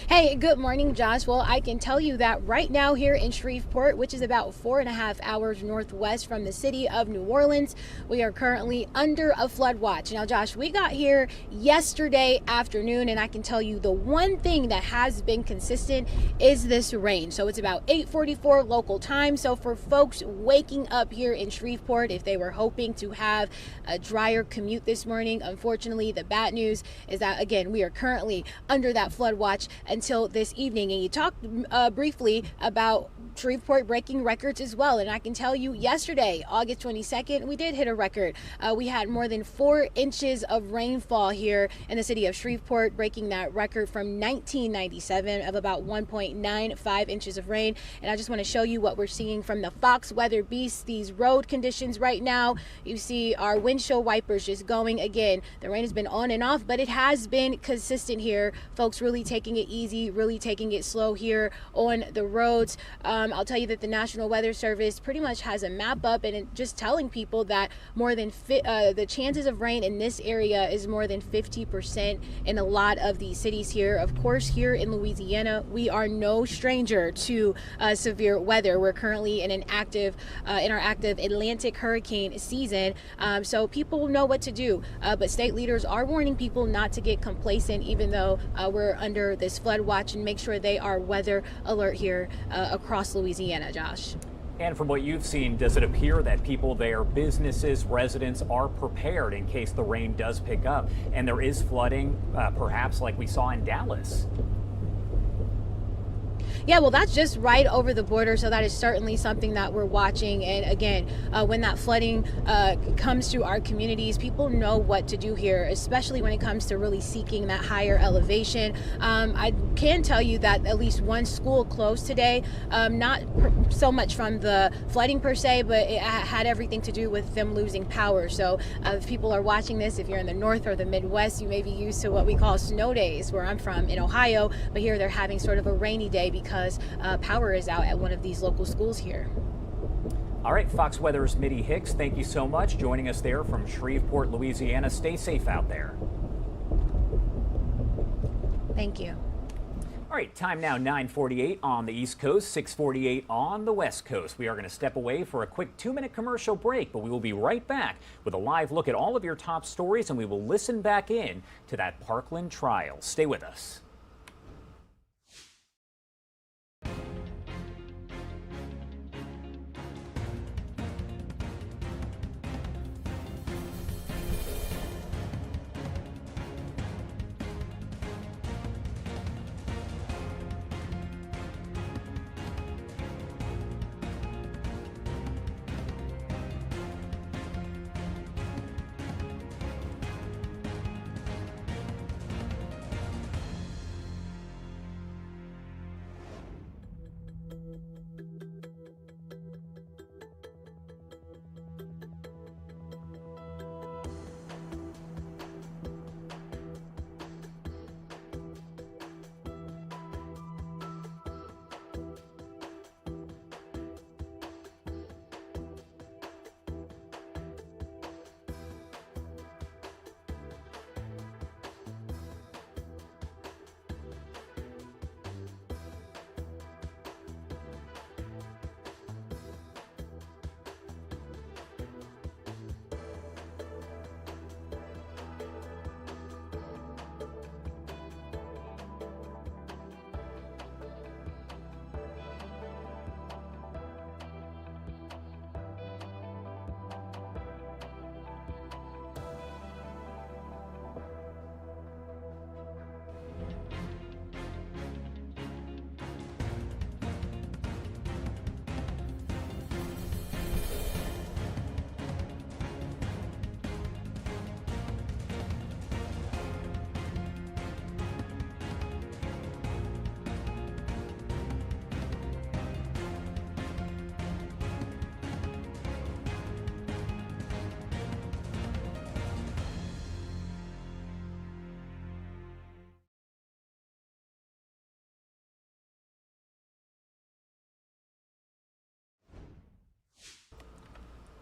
Hey, good morning, Josh. Well, I can tell you that right now here in Shreveport, which is about 4.5 hours northwest from the city of New Orleans, we are currently under a flood watch. Now, Josh, we got here yesterday afternoon, and I can tell you the one thing that has been consistent is this rain. So it's about 8:44 local time. So for folks waking up here in Shreveport, if they were hoping to have a drier commute this morning, unfortunately, the bad news is that, again, we are currently under that flood watch until this evening. And you talked briefly about Shreveport breaking records as well, and I can tell you yesterday, August 22nd, we did hit a record. We had more than 4 inches of rainfall here in the city of Shreveport, breaking that record from 1997 of about 1.95 inches of rain. And I just want to show you what we're seeing from the Fox Weather Beast, these road conditions right now. You see our windshield wipers just going. Again, the rain has been on and off, but it has been consistent here. Folks really taking it easy, really taking it slow here on the roads. I'll tell you that the National Weather Service pretty much has a map up and just telling people that more than the chances of rain in this area is more than 50% in a lot of these cities here. Of course, here in Louisiana, we are no stranger to severe weather. We're currently in an active, in our active Atlantic hurricane season, so people know what to do. But state leaders are warning people not to get complacent, even though we're under this flood watch, and make sure they are weather alert here across Louisiana, Josh. And from what you've seen, does it appear that people there, businesses, residents, are prepared in case the rain does pick up and there is flooding, perhaps like we saw in Dallas? Yeah, well, that's just right over the border, so that is certainly something that we're watching. And again, when that flooding comes to our communities, people know what to do here, especially when it comes to really seeking that higher elevation. I can tell you that at least one school closed today, not so much from the flooding per se, but it had everything to do with them losing power. So if people are watching this, if you're in the north or the Midwest, you may be used to what we call snow days, where I'm from in Ohio, but here they're having sort of a rainy day because power is out at one of these local schools here. All right, Fox Weather's Mitty Hicks, thank you so much. Joining us there from Shreveport, Louisiana. Stay safe out there. Thank you. All right, time now 9:48 on the East Coast, 6:48 on the West Coast. We are going to step away for a quick 2-minute commercial break, but we will be right back with a live look at all of your top stories, and we will listen back in to that Parkland trial. Stay with us.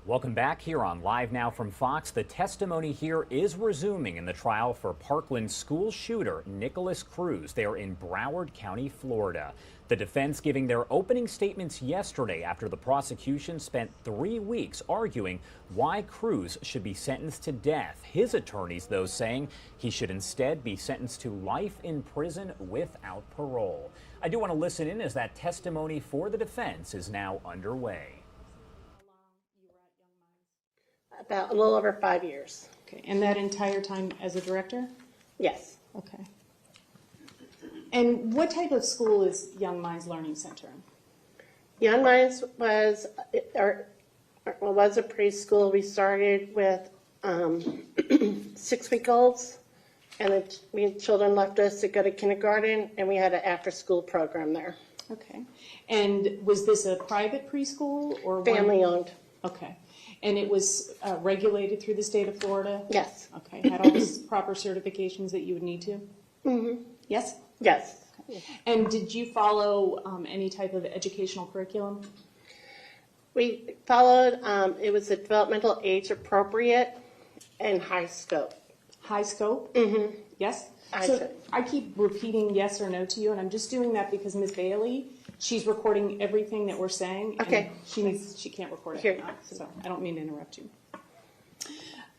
Welcome back here on Live Now from Fox. The testimony here is resuming in the trial for Parkland school shooter Nicholas Cruz there in Broward County, Florida. The defense giving their opening statements yesterday after the prosecution spent 3 weeks arguing why Cruz should be sentenced to death. His attorneys, though, saying he should instead be sentenced to life in prison without parole. I do want to listen in as that testimony for the defense is now underway. About a little over 5 years. Okay, and that entire time as a director? Yes. Okay. And what type of school is Young Minds Learning Center? Young Minds was a preschool. We started with 6-week-olds, and children left us to go to kindergarten, and we had an after-school program there. Okay. And was this a private preschool or family-owned? Okay. And it was regulated through the state of Florida? Yes. Okay. Had all the proper certifications that you would need to? Mm-hmm. Yes? Yes. Okay. And did you follow any type of educational curriculum? We followed, it was a developmental age appropriate and high scope. High scope? Mm-hmm. Yes? So I keep repeating yes or no to you, and I'm just doing that because Ms. Bailey, she's recording everything that we're saying. Okay. And she can't record it Here. now, so I don't mean to interrupt you.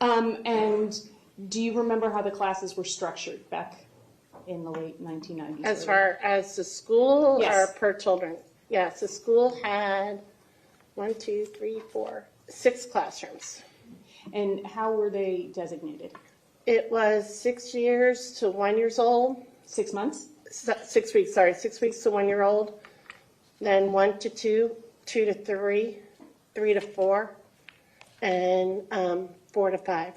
And do you remember how the classes were structured back in the late 1990s? As far as the school Yes. or per children? Yes, the school had 6 classrooms. And how were they designated? It was 6 years to 1 year old. 6 months? 6 weeks, sorry, 6 weeks to 1 year old. Then 1 to 2, 2 to 3, 3 to 4, and 4 to 5.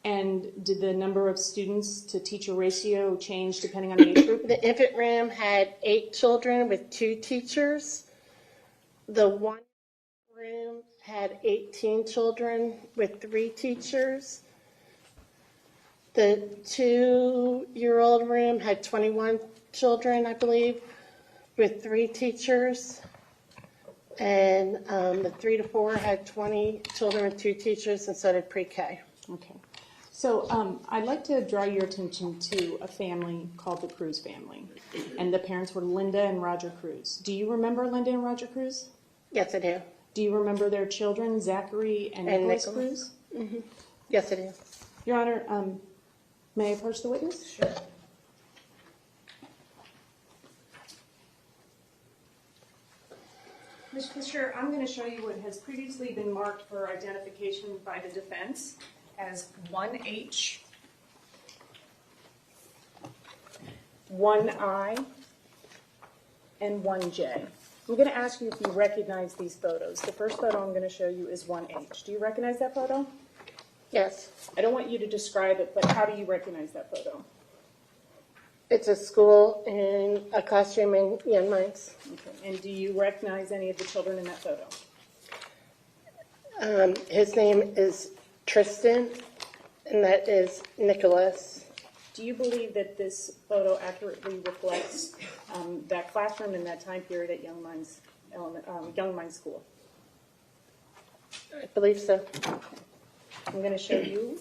And did the number of students to teacher ratio change depending on the age group? The infant room had 8 children with 2 teachers. The one room had 18 children with 3 teachers. The 2-year-old room had 21 children, I believe, with 3 teachers. And the 3 to 4 had 20 children with 2 teachers, and so did pre-K. Okay. So I'd like to draw your attention to a family called the Cruz family. And the parents were Linda and Roger Cruz. Do you remember Linda and Roger Cruz? Yes, I do. Do you remember their children, Zachary and Nicholas Cruz? Mm-hmm. Yes, I do. Your Honor, may I approach the witness? Sure. Ms. Fisher, I'm going to show you what has previously been marked for identification by the defense as 1H, 1I, and 1J. I'm going to ask you if you recognize these photos. The first photo I'm going to show you is 1H. Do you recognize that photo? Yes. I don't want you to describe it, but how do you recognize that photo? It's a school and a classroom in Young Minds. Okay. And do you recognize any of the children in that photo? His name is Tristan, and that is Nicholas. Do you believe that this photo accurately reflects that classroom in that time period at Young Minds School? I believe so. I'm going to show you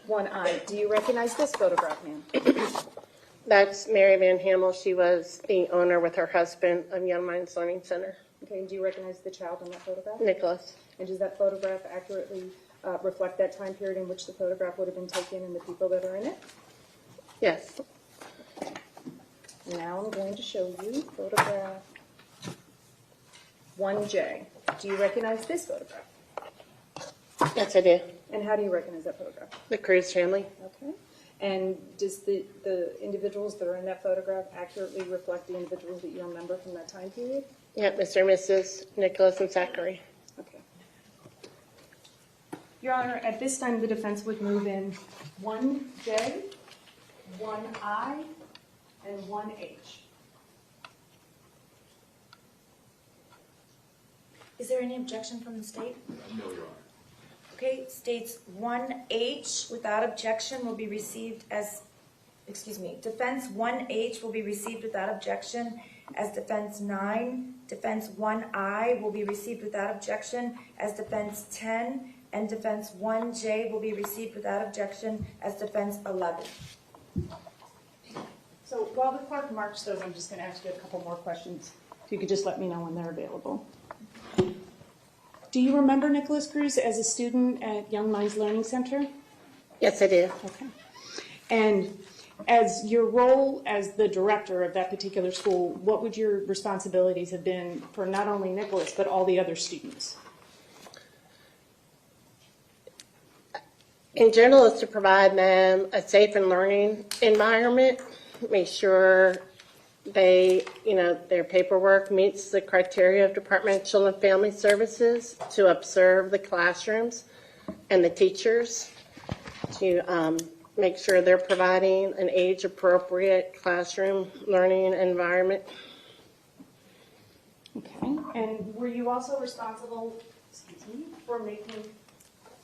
1I. Do you recognize this photograph, ma'am? That's Mary Van Hamel. She was the owner with her husband of Young Minds Learning Center. Okay, and do you recognize the child in that photograph? Nicholas. And does that photograph accurately reflect that time period in which the photograph would have been taken and the people that are in it? Yes. Now I'm going to show you photograph 1J. Do you recognize this photograph? Yes, I do. And how do you recognize that photograph? The Cruz family. Okay. And does the individuals that are in that photograph accurately reflect the individuals that you remember from that time period? Yeah, Mr. and Mrs. Nicholas and Zachary. Okay. Your Honor, at this time the defense would move in 1J, 1I, and 1H. Is there any objection from the state? No, Your Honor. Okay, states 1H without objection will be received as, defense 1H will be received without objection as defense 9, defense 1I will be received without objection as defense 10, and defense 1J will be received without objection as defense 11. So while the clerk marks those, I'm just going to ask you a couple more questions. If you could just let me know when they're available. Do you remember Nicholas Cruz as a student at Young Minds Learning Center? Yes, I do. Okay. And as your role as the director of that particular school, what would your responsibilities have been for not only Nicholas, but all the other students? In general, is to provide them a safe and learning environment, make sure they, their paperwork meets the criteria of Department of Children and Family Services, to observe the classrooms and the teachers, to make sure they're providing an age-appropriate classroom learning environment. Okay. And were you also responsible, for making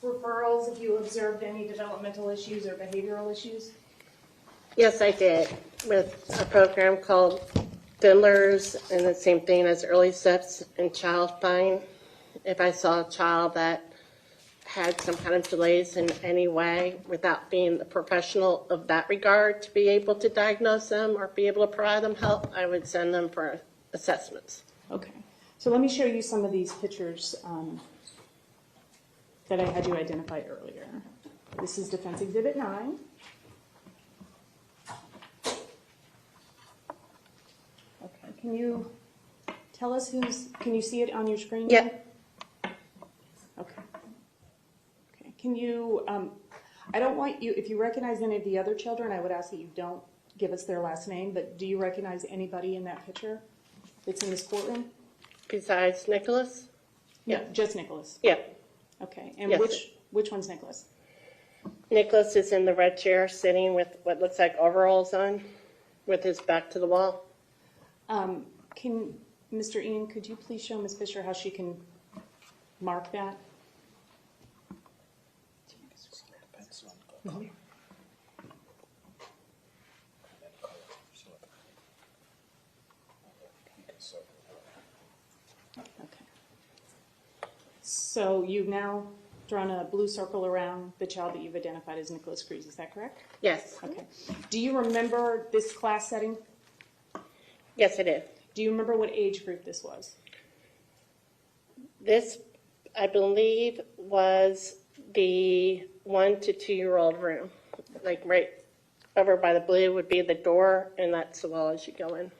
referrals if you observed any developmental issues or behavioral issues? Yes, I did, with a program called Fiddlers, and the same thing as Early Steps and Child Find. If I saw a child that had some kind of delays in any way, without being the professional of that regard to be able to diagnose them or be able to provide them help, I would send them for assessments. Okay. So let me show you some of these pictures that I had you identify earlier. This is Defense Exhibit 9. Okay, can you tell us can you see it on your screen? Yeah. Okay. Okay, can you, I don't want you, if you recognize any of the other children, I would ask that you don't give us their last name, but do you recognize anybody in that picture that's in this courtroom? Besides Nicholas? Yeah, just Nicholas. Yeah. Okay, and Yes. Which one's Nicholas? Nicholas is in the red chair sitting with what looks like overalls on with his back to the wall. Can, Mr. Ian, could you please show Ms. Fisher how she can mark that? Mhm. Okay. So you've now drawn a blue circle around the child that you've identified as Nicholas Cruz, is that correct? Yes. Okay. Do you remember this class setting? Yes, it is. Do you remember what age group this was? This, I believe, was the 1 to 2 year old room. Like right over by the blue would be the door, and that's the wall as you go in.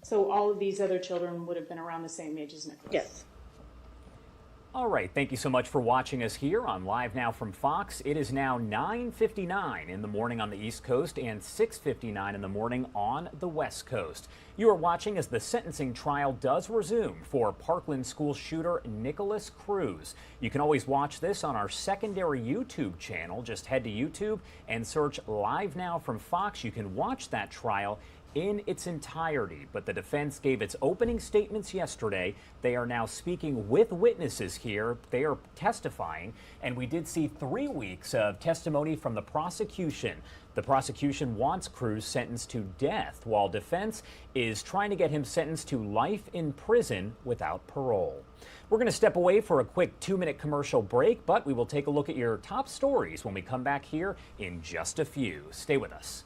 So all of these other children would have been around the same age as Nicholas? Yes. All right, thank you so much for watching us here on Live Now from Fox. It is now 9:59 in the morning on the East Coast and 6:59 in the morning on the West Coast. You are watching as the sentencing trial does resume for Parkland school shooter Nicholas Cruz. You can always watch this on our secondary YouTube channel. Just head to YouTube and search Live Now from Fox. You can watch that trial in its entirety, but the defense gave its opening statements yesterday. They are now speaking with witnesses here. They are testifying, and we did see 3 weeks of testimony from the prosecution. The prosecution wants Cruz sentenced to death, while defense is trying to get him sentenced to life in prison without parole. We're going to step away for a quick 2-minute commercial break, but we will take a look at your top stories when we come back here in just a few. Stay with us.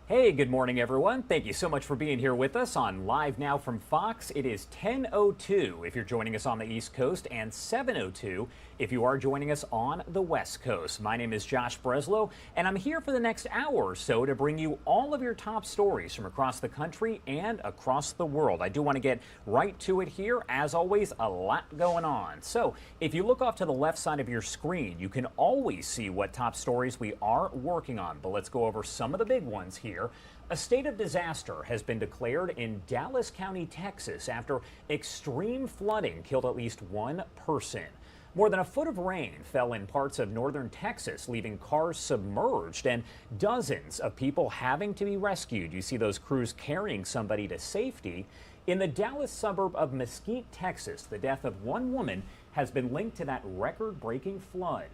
Hey, good morning, everyone. Thank you so much for being here with us on Live Now from Fox. It is 10:02 if you're joining us on the East Coast and 7:02 if you are joining us on the West Coast. My name is Josh Breslow, and I'm here for the next hour or so to bring you all of your top stories from across the country and across the world. I do want to get right to it here. As always, a lot going on. So if you look off to the left side of your screen, you can always see what top stories we are working on. But let's go over some of the big ones here. A state of disaster has been declared in Dallas County, Texas, after extreme flooding killed at least one person. More than a foot of rain fell in parts of northern Texas, leaving cars submerged and dozens of people having to be rescued. You see those crews carrying somebody to safety. In the Dallas suburb of Mesquite, Texas, the death of one woman has been linked to that record-breaking flood.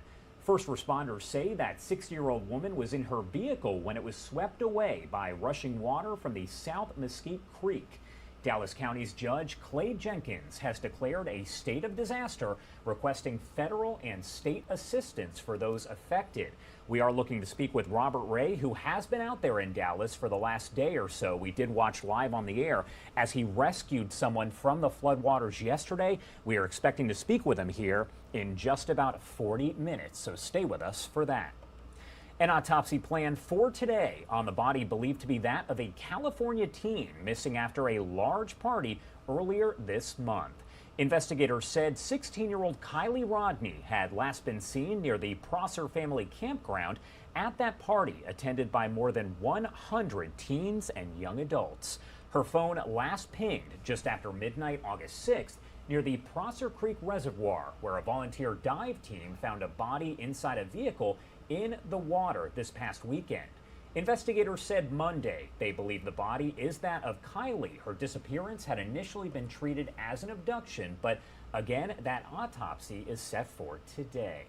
First responders say that 60-year-old woman was in her vehicle when it was swept away by rushing water from the South Mesquite Creek. Dallas County's Judge Clay Jenkins has declared a state of disaster, requesting federal and state assistance for those affected. We are looking to speak with Robert Ray, who has been out there in Dallas for the last day or so. We did watch live on the air as he rescued someone from the floodwaters yesterday. We are expecting to speak with him here in just about 40 minutes, so stay with us for that. An autopsy planned for today on the body believed to be that of a California teen missing after a large party earlier this month. Investigators said 16-year-old Kiely Rodni had last been seen near the Prosser family campground at that party attended by more than 100 teens and young adults. Her phone last pinged just after midnight August 6th near the Prosser Creek Reservoir, where a volunteer dive team found a body inside a vehicle in the water this past weekend. Investigators said Monday they believe the body is that of Kiely. Her disappearance had initially been treated as an abduction, but again, that autopsy is set for today.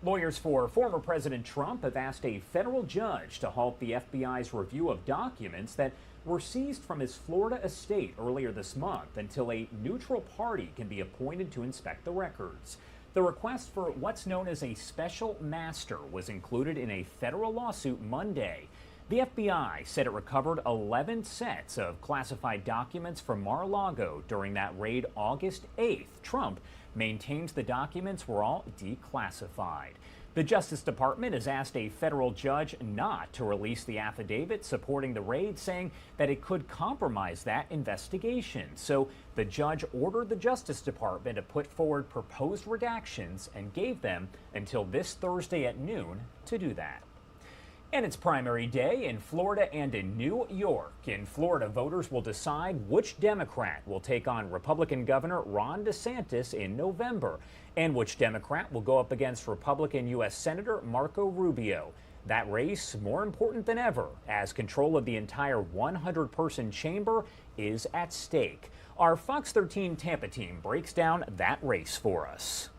Lawyers for former President Trump have asked a federal judge to halt the FBI's review of documents that were seized from his Florida estate earlier this month until a neutral party can be appointed to inspect the records. The request for what's known as a special master was included in a federal lawsuit Monday. The FBI said it recovered 11 sets of classified documents from Mar-a-Lago during that raid August 8th. Trump maintains the documents were all declassified. The Justice Department has asked a federal judge not to release the affidavit supporting the raid, saying that it could compromise that investigation. So the judge ordered the Justice Department to put forward proposed redactions and gave them until this Thursday at noon to do that. And it's primary day in Florida and in New York. In Florida, voters will decide which Democrat will take on Republican Governor Ron DeSantis in November, and which Democrat will go up against Republican U.S. Senator Marco Rubio. That race more important than ever, as control of the entire 100-person chamber is at stake. Our Fox 13 Tampa team breaks down that race for us.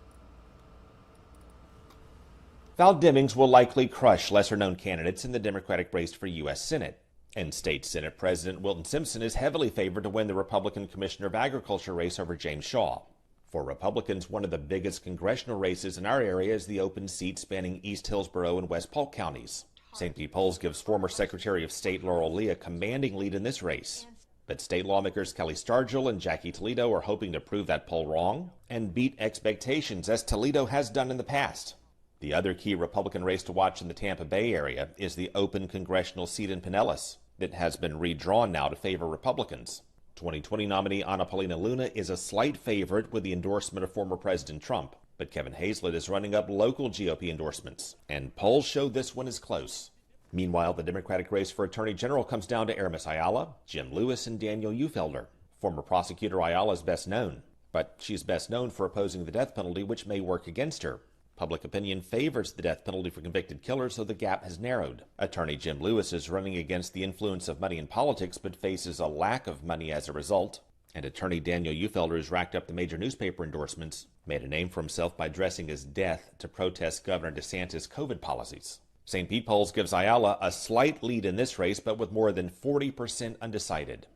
Val Demings will likely crush lesser-known candidates in the Democratic race for U.S. Senate. And State Senate President Wilton Simpson is heavily favored to win the Republican Commissioner of Agriculture race over James Shaw. For Republicans, one of the biggest congressional races in our area is the open seat spanning East Hillsborough and West Polk counties. St. Pete polls gives former Secretary of State Laurel Lee a commanding lead in this race. But state lawmakers Kelly Stargell and Jackie Toledo are hoping to prove that poll wrong and beat expectations, as Toledo has done in the past. The other key Republican race to watch in the Tampa Bay area is the open congressional seat in Pinellas that has been redrawn now to favor Republicans. 2020 nominee Ana Paulina Luna is a slight favorite with the endorsement of former President Trump, but Kevin Hazlett is running up local GOP endorsements, and polls show this one is close. Meanwhile, the Democratic race for Attorney General comes down to Artemis Ayala, Jim Lewis, and Daniel Ufelder. Former prosecutor Ayala is best known, but she's best known for opposing the death penalty, which may work against her. Public opinion favors the death penalty for convicted killers, so the gap has narrowed. Attorney Jim Lewis is running against the influence of money in politics, but faces a lack of money as a result. And attorney Daniel Ufelder, who's racked up the major newspaper endorsements, made a name for himself by dressing as death to protest Governor DeSantis' COVID policies. St. Pete polls gives Ayala a slight lead in this race, but with more than 40% undecided.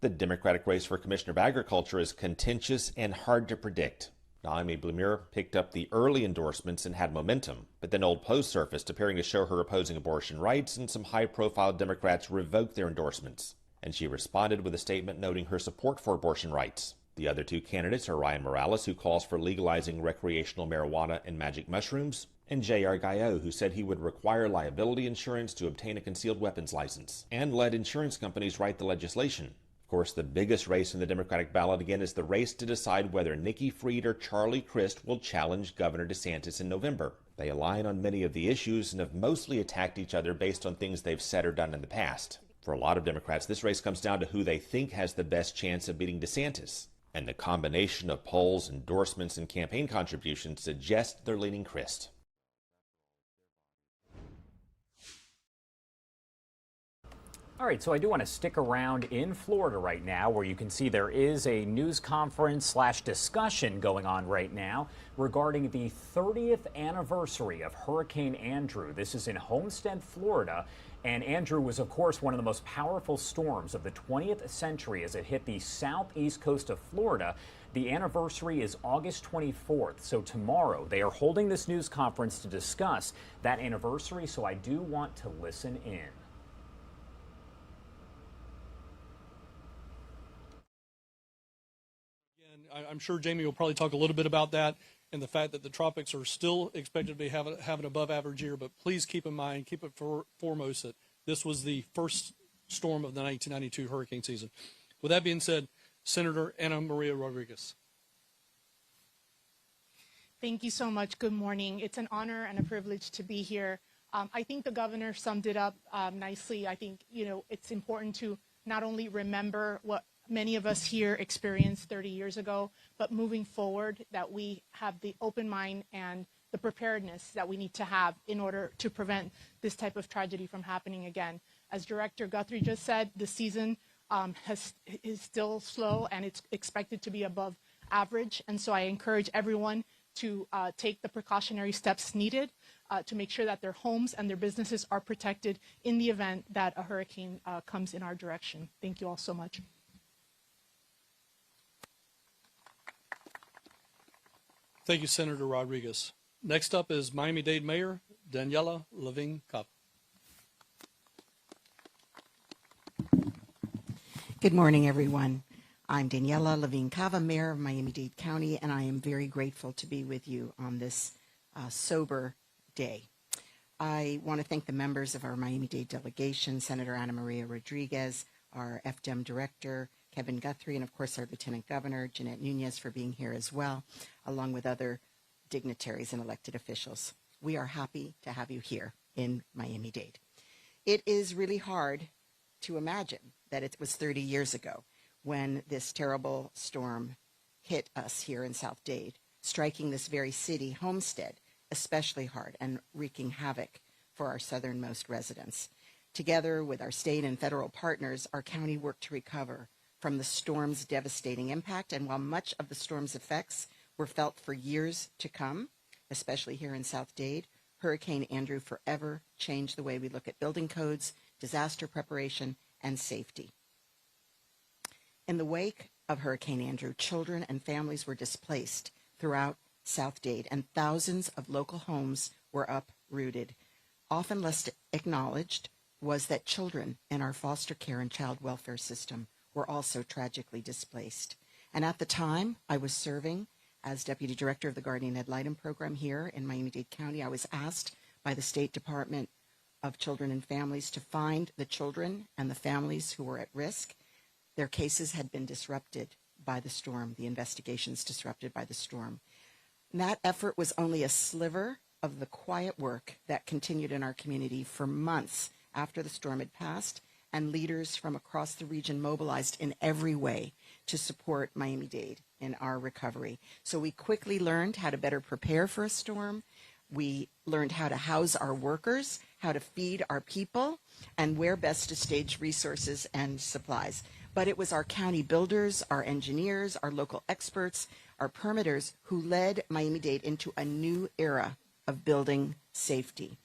The Democratic race for Commissioner of Agriculture is contentious and hard to predict. Naomi Blumer picked up the early endorsements and had momentum, but then old posts surfaced appearing to show her opposing abortion rights, and some high-profile Democrats revoked their endorsements. And she responded with a statement noting her support for abortion rights. The other two candidates are Ryan Morales, who calls for legalizing recreational marijuana and magic mushrooms, and J.R. Gaillot, who said he would require liability insurance to obtain a concealed weapons license, and let insurance companies write the legislation. Of course, the biggest race in the Democratic ballot again is the race to decide whether Nikki Fried or Charlie Crist will challenge Governor DeSantis in November. They align on many of the issues and have mostly attacked each other based on things they've said or done in the past. For a lot of Democrats, this race comes down to who they think has the best chance of beating DeSantis. And the combination of polls, endorsements, and campaign contributions suggests they're leaning Crist. All right, so I do want to stick around in Florida right now, where you can see there is a news conference / discussion going on right now regarding the 30th anniversary of Hurricane Andrew. This is in Homestead, Florida. And Andrew was, of course, one of the most powerful storms of the 20th century as it hit the southeast coast of Florida. The anniversary is August 24th, so tomorrow they are holding this news conference to discuss that anniversary, so I do want to listen in. I'm sure Jamie will probably talk a little bit about that and the fact that the tropics are still expected to be have an above average year. But please keep in mind, keep it foremost that this was the first storm of the 1992 hurricane season. With that being said, Senator Ana Maria Rodriguez. Thank you so much. Good morning. It's an honor and a privilege to be here. I think the governor summed it up nicely. I think, it's important to not only remember what many of us here experienced 30 years ago, but moving forward, that we have the open mind and the preparedness that we need to have in order to prevent this type of tragedy from happening again. As Director Guthrie just said, the season is still slow and it's expected to be above average. And so I encourage everyone to take the precautionary steps needed to make sure that their homes and their businesses are protected in the event that a hurricane comes in our direction. Thank you all so much. Thank you, Senator Rodriguez. Next up is Miami-Dade Mayor Daniela Levine-Cava. Good morning, everyone. I'm Daniela Levine-Cava, Mayor of Miami-Dade County, and I am very grateful to be with you on this sober day. I want to thank the members of our Miami-Dade delegation, Senator Ana Maria Rodriguez, our FDEM Director, Kevin Guthrie, and of course our Lieutenant Governor, Jeanette Nunez, for being here as well, along with other dignitaries and elected officials. We are happy to have you here in Miami-Dade. It is really hard to imagine that it was 30 years ago when this terrible storm hit us here in South Dade, striking this very city, Homestead, especially hard and wreaking havoc for our southernmost residents. Together with our state and federal partners, our county worked to recover from the storm's devastating impact, and while much of the storm's effects were felt for years to come, especially here in South Dade, Hurricane Andrew forever changed the way we look at building codes, disaster preparation, and safety. In the wake of Hurricane Andrew, children and families were displaced throughout South Dade, and thousands of local homes were uprooted. Often less acknowledged was that children in our foster care and child welfare system were also tragically displaced. And at the time I was serving as Deputy Director of the Guardian Ad Litem program here in Miami-Dade County, I was asked by the State Department of Children and Families to find the children and the families who were at risk. Their cases had been disrupted by the storm, the investigations disrupted by the storm. And that effort was only a sliver of the quiet work that continued in our community for months after the storm had passed, and leaders from across the region mobilized in every way to support Miami-Dade in our recovery. So we quickly learned how to better prepare for a storm. We learned how to house our workers, how to feed our people, and where best to stage resources and supplies. But it was our county builders, our engineers, our local experts, our permitters who led Miami-Dade into a new era of building safety.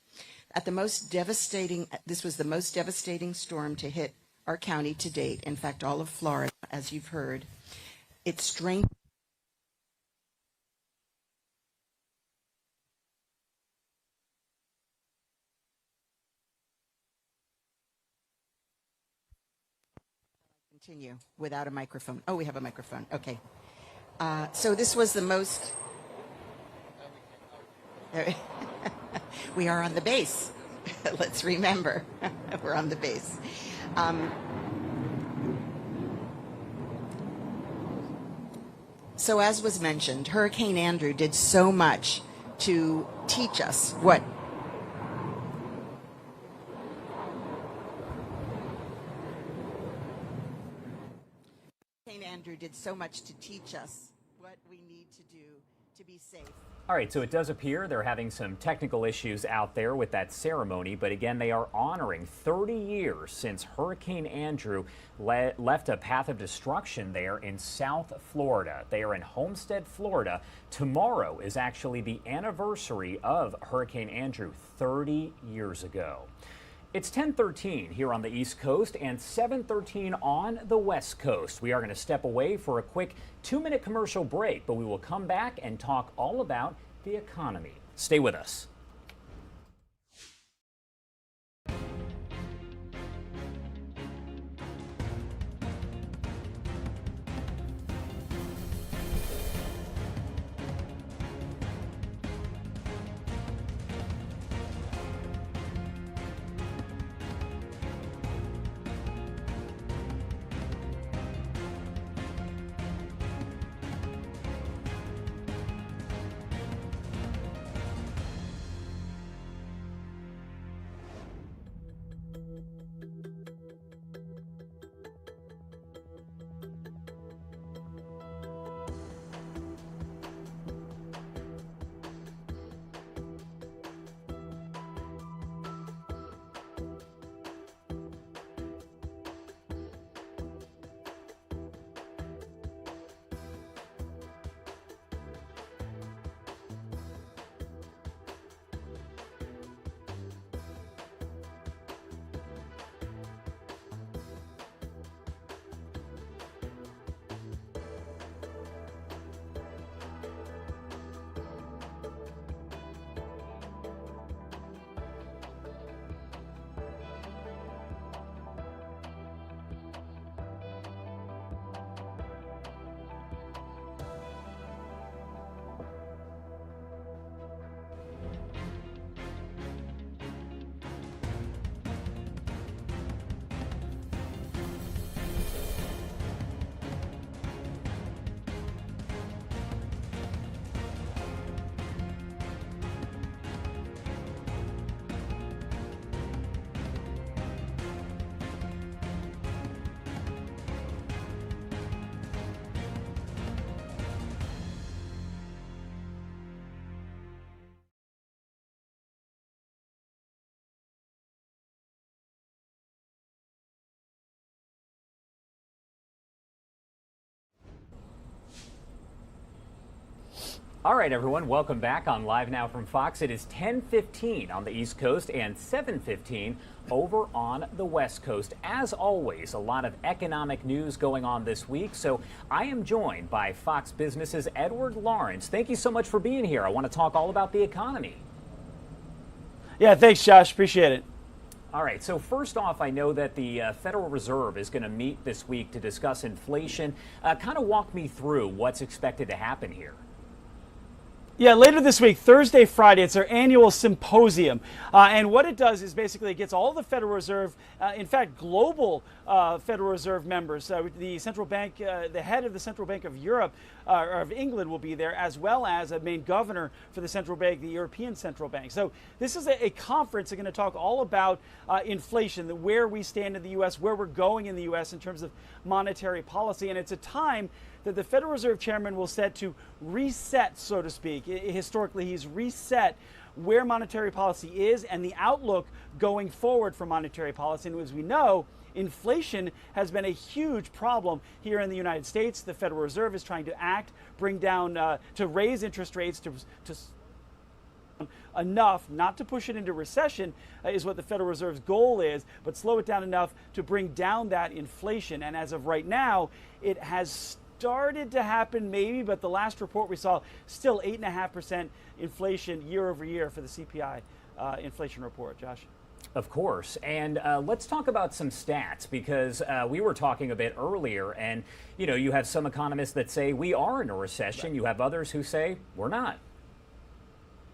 This was the most devastating storm to hit our county to date, in fact, all of Florida, as you've heard. Its strength continue without a microphone. Oh, we have a microphone. Okay. So this was the most... We are on the base. Let's remember, we're on the base. So as was mentioned, Hurricane Andrew did so much to teach us what Hurricane Andrew did so much to teach us what we need to do to be safe. All right, so it does appear they're having some technical issues out there with that ceremony, but again, they are honoring 30 years since Hurricane Andrew left a path of destruction there in South Florida. They are in Homestead, Florida. Tomorrow is actually the anniversary of Hurricane Andrew 30 years ago. It's 10:13 here on the East Coast and 7:13 on the West Coast. We are going to step away for a quick 2-minute commercial break, but we will come back and talk all about the economy. Stay with us. All right, everyone, welcome back on Live Now from Fox. It is 10:15 on the East Coast and 7:15 over on the West Coast. As always, a lot of economic news going on this week, so I am joined by Fox Business's Edward Lawrence. Thank you so much for being here. I want to talk all about the economy. Yeah, thanks, Josh. Appreciate it. All right, so first off, I know that the Federal Reserve is going to meet this week to discuss inflation. Kind of walk me through what's expected to happen here. Yeah, later this week, Thursday, Friday, it's their annual symposium. And what it does is basically it gets all the Federal Reserve, in fact, global Federal Reserve members. The central bank, the head of the Central Bank of Europe, or of England will be there, as well as a main governor for the central bank, the European Central Bank. So this is a conference that's going to talk all about inflation, where we stand in the U.S., where we're going in the U.S. in terms of monetary policy. And it's a time that the Federal Reserve Chairman will set to reset, so to speak. Historically, he's reset where monetary policy is and the outlook going forward for monetary policy. And as we know, inflation has been a huge problem here in the United States. The Federal Reserve is trying to act, bring down, to raise interest rates to enough not to push it into recession is what the Federal Reserve's goal is, but slow it down enough to bring down that inflation. And as of right now, it has started to happen maybe, but the last report we saw, still 8.5% inflation year over year for the CPI inflation report. Josh? Of course. And let's talk about some stats, because we were talking a bit earlier, and you know, you have some economists that say we are in a recession. Right. You have others who say we're not.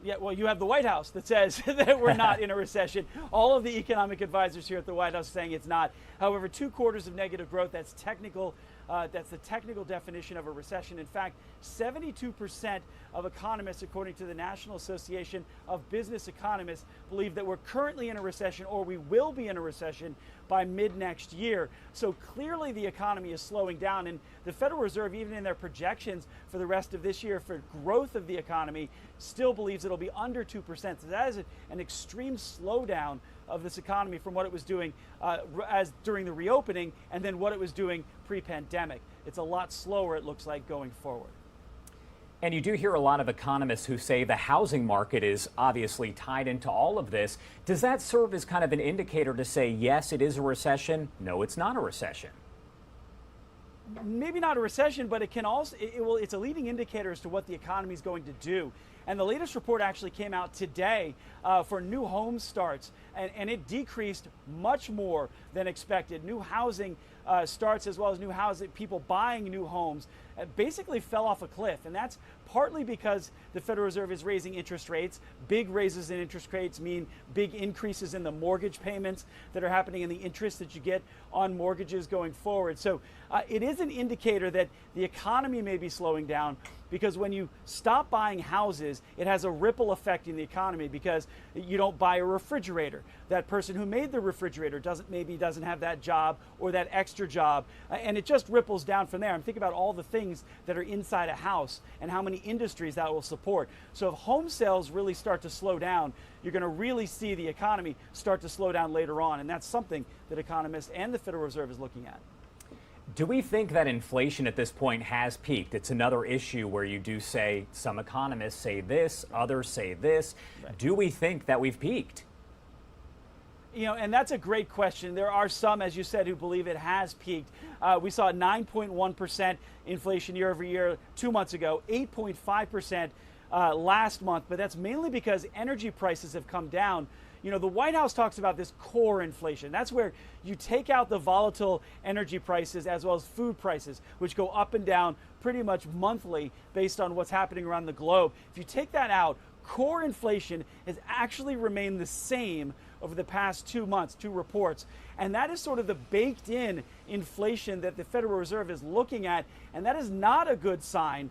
Yeah, well, you have the White House that says that we're not in a recession. All of the economic advisors here at the White House saying it's not. However, 2 quarters of negative growth, that's technical That's the technical definition of a recession. In fact, 72% of economists, according to the National Association of Business Economists, believe that we're currently in a recession or we will be in a recession by mid next year. So clearly the economy is slowing down, and the Federal Reserve, even in their projections for the rest of this year for growth of the economy, still believes it'll be under 2%. So that is an extreme slowdown of this economy from what it was doing as during the reopening and then what it was doing pre-pandemic. It's a lot slower, it looks like, going forward. And you do hear a lot of economists who say the housing market is obviously tied into all of this. Does that serve as kind of an indicator to say, yes, it is a recession? No, it's not a recession. Maybe not a recession, but it can also, it's a leading indicator as to what the economy is going to do. And the latest report actually came out today for new home starts, and it decreased much more than expected. New housing starts, as well as new housing, people buying new homes, basically fell off a cliff. And that's partly because the Federal Reserve is raising interest rates. Big raises in interest rates mean big increases in the mortgage payments that are happening and the interest that you get on mortgages going forward. So it is an indicator that the economy may be slowing down, because when you stop buying houses, it has a ripple effect in the economy, because you don't buy a refrigerator. That person who made the refrigerator maybe doesn't have that job or that extra job, and it just ripples down from there. I'm thinking about all the things that are inside a house and how many industries that will support. So if home sales really start to slow down, you're going to really see the economy start to slow down later on, and that's something that economists and the Federal Reserve is looking at. Do we think that inflation at this point has peaked? It's another issue where you do say, some economists say this, others say this. Right. Do we think that we've peaked? You know, and that's a great question. There are some, as you said, who believe it has peaked. We saw 9.1% inflation year over year 2 months ago, 8.5% last month, but that's mainly because energy prices have come down. You know, the White House talks about this core inflation. That's where you take out the volatile energy prices as well as food prices, which go up and down pretty much monthly based on what's happening around the globe. If you take that out, core inflation has actually remained the same over the past 2 months, 2 reports. And that is sort of the baked in inflation that the Federal Reserve is looking at. And that is not a good sign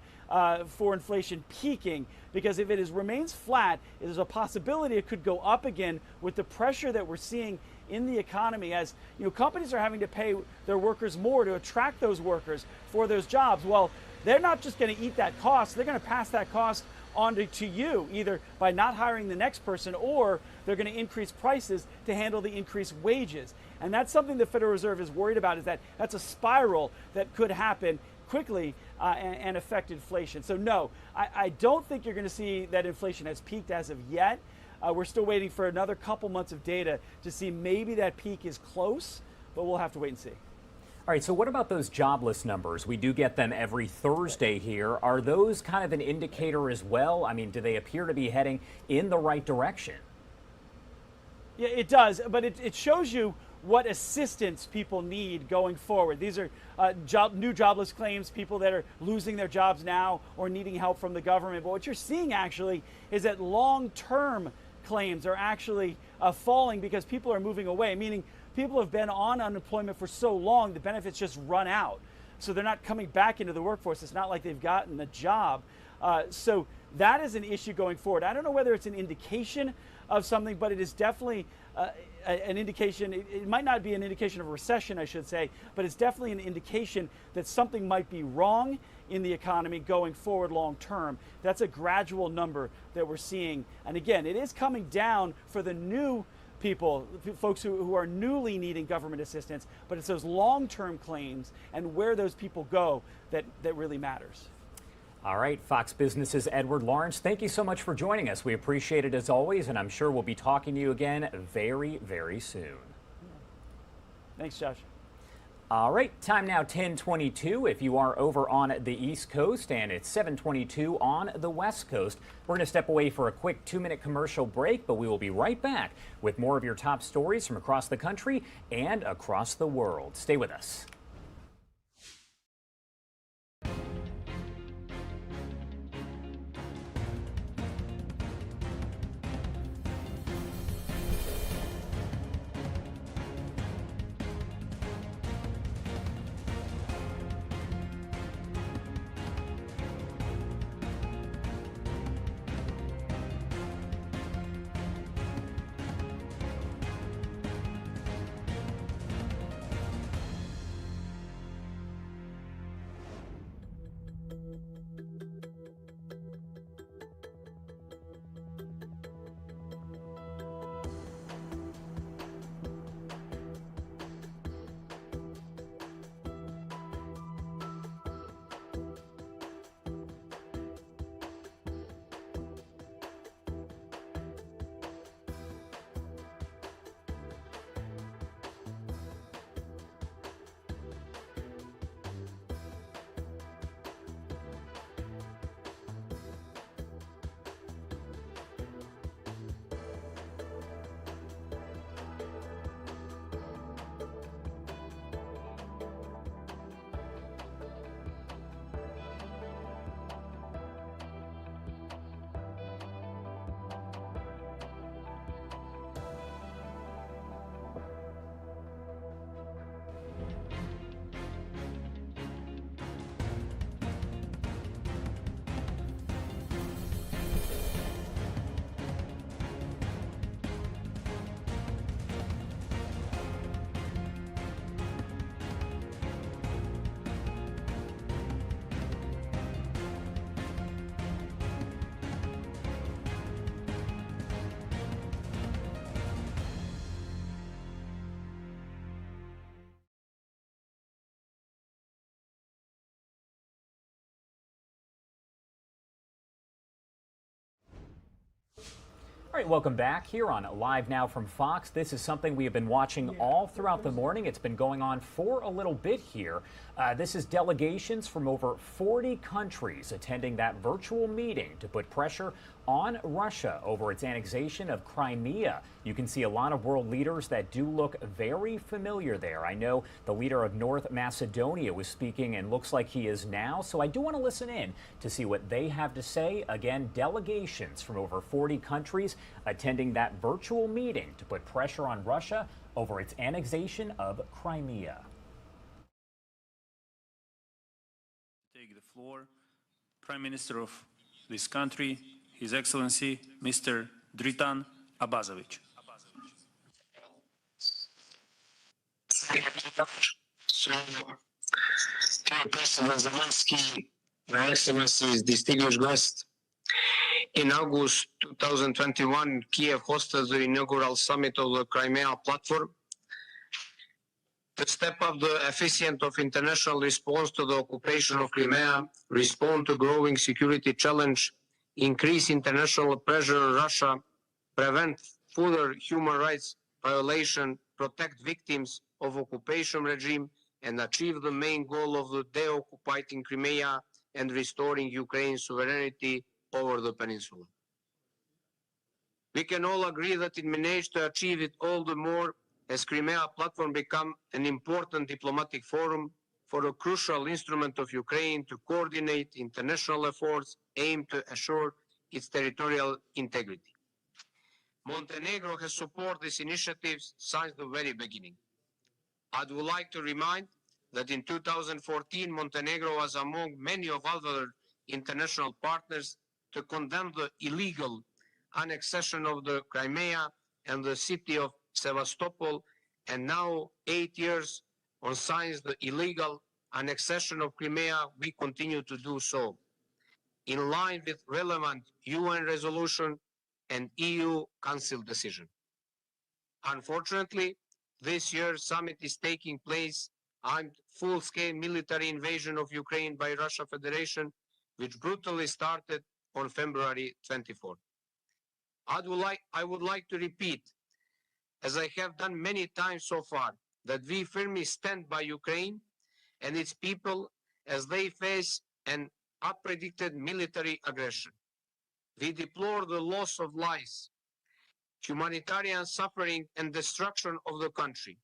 for inflation peaking, because if it remains flat, there's a possibility it could go up again with the pressure that we're seeing in the economy, as you know, companies are having to pay their workers more to attract those workers for those jobs. Well, they're not just going to eat that cost, they're going to pass that cost on to you, either by not hiring the next person, or they're going to increase prices to handle the increased wages. And that's something the Federal Reserve is worried about, is that that's a spiral that could happen quickly and affect inflation. So no, I don't think you're going to see that inflation has peaked as of yet. We're still waiting for another couple months of data to see maybe that peak is close, but we'll have to wait and see. All right, so what about those jobless numbers? We do get them every Thursday here. Are those kind of an indicator as well? I mean, do they appear to be heading in the right direction? Yeah, it does, but it shows you what assistance people need going forward. These are new jobless claims, people that are losing their jobs now or needing help from the government. But what you're seeing actually is that long-term claims are actually falling because people are moving away, meaning people have been on unemployment for so long, the benefits just run out. So they're not coming back into the workforce. It's not like they've gotten a job. So that is an issue going forward. I don't know whether it's an indication of something, but it is definitely an indication. It might not be an indication of a recession, I should say, but it's definitely an indication that something might be wrong in the economy going forward long term. That's a gradual number that we're seeing. And again, it is coming down for the new people, folks who are newly needing government assistance, but it's those long-term claims and where those people go that really matters. All right, Fox Business's Edward Lawrence, thank you so much for joining us. We appreciate it as always, and I'm sure we'll be talking to you again very, very soon. Thanks, Josh. All right, time now 10:22 if you are over on the East Coast, and it's 7:22 on the West Coast. We're going to step away for a quick 2-minute commercial break, but we will be right back with more of your top stories from across the country and across the world. Stay with us. All right, welcome back here on Live Now from Fox. This is something we have been watching all throughout the morning. It's been going on for a little bit here. This is delegations from over 40 countries attending that virtual meeting to put pressure on Russia over its annexation of Crimea. You can see a lot of world leaders that do look very familiar there. I know the leader of North Macedonia was speaking and looks like he is now, so I do want to listen in to see what they have to say. Again, delegations from over 40 countries attending that virtual meeting to put pressure on Russia over its annexation of Crimea. Take the floor, Prime Minister of this country, His Excellency, Mr. Dritan Abazovic. President Zelensky, Your Excellencies, distinguished guests. In August 2021, Kiev hosted the inaugural summit of the Crimea platform. To step up the efficiency of international response to the occupation of Crimea, respond to growing security challenge, increase international pressure on Russia, prevent further human rights violation, protect victims of occupation regime, and achieve the main goal of the deoccupying Crimea and restoring Ukraine's sovereignty over the peninsula. We can all agree that it managed to achieve it all the more as Crimea platform become an important diplomatic forum for a crucial instrument of Ukraine to coordinate international efforts aimed to assure its territorial integrity. Montenegro has supported these initiatives since the very beginning. I would like to remind that in 2014, Montenegro was among many of other international partners to condemn the illegal annexation of the Crimea and the city of Sevastopol, and now 8 years on since the illegal annexation of Crimea, we continue to do so, in line with relevant UN resolution and EU Council decision. Unfortunately, this year's summit is taking place amid full-scale military invasion of Ukraine by Russia Federation, which brutally started on February 24th. I would like to repeat, as I have done many times so far, that we firmly stand by Ukraine and its people as they face an unpredicted military aggression. We deplore the loss of lives, humanitarian suffering, and destruction of the country.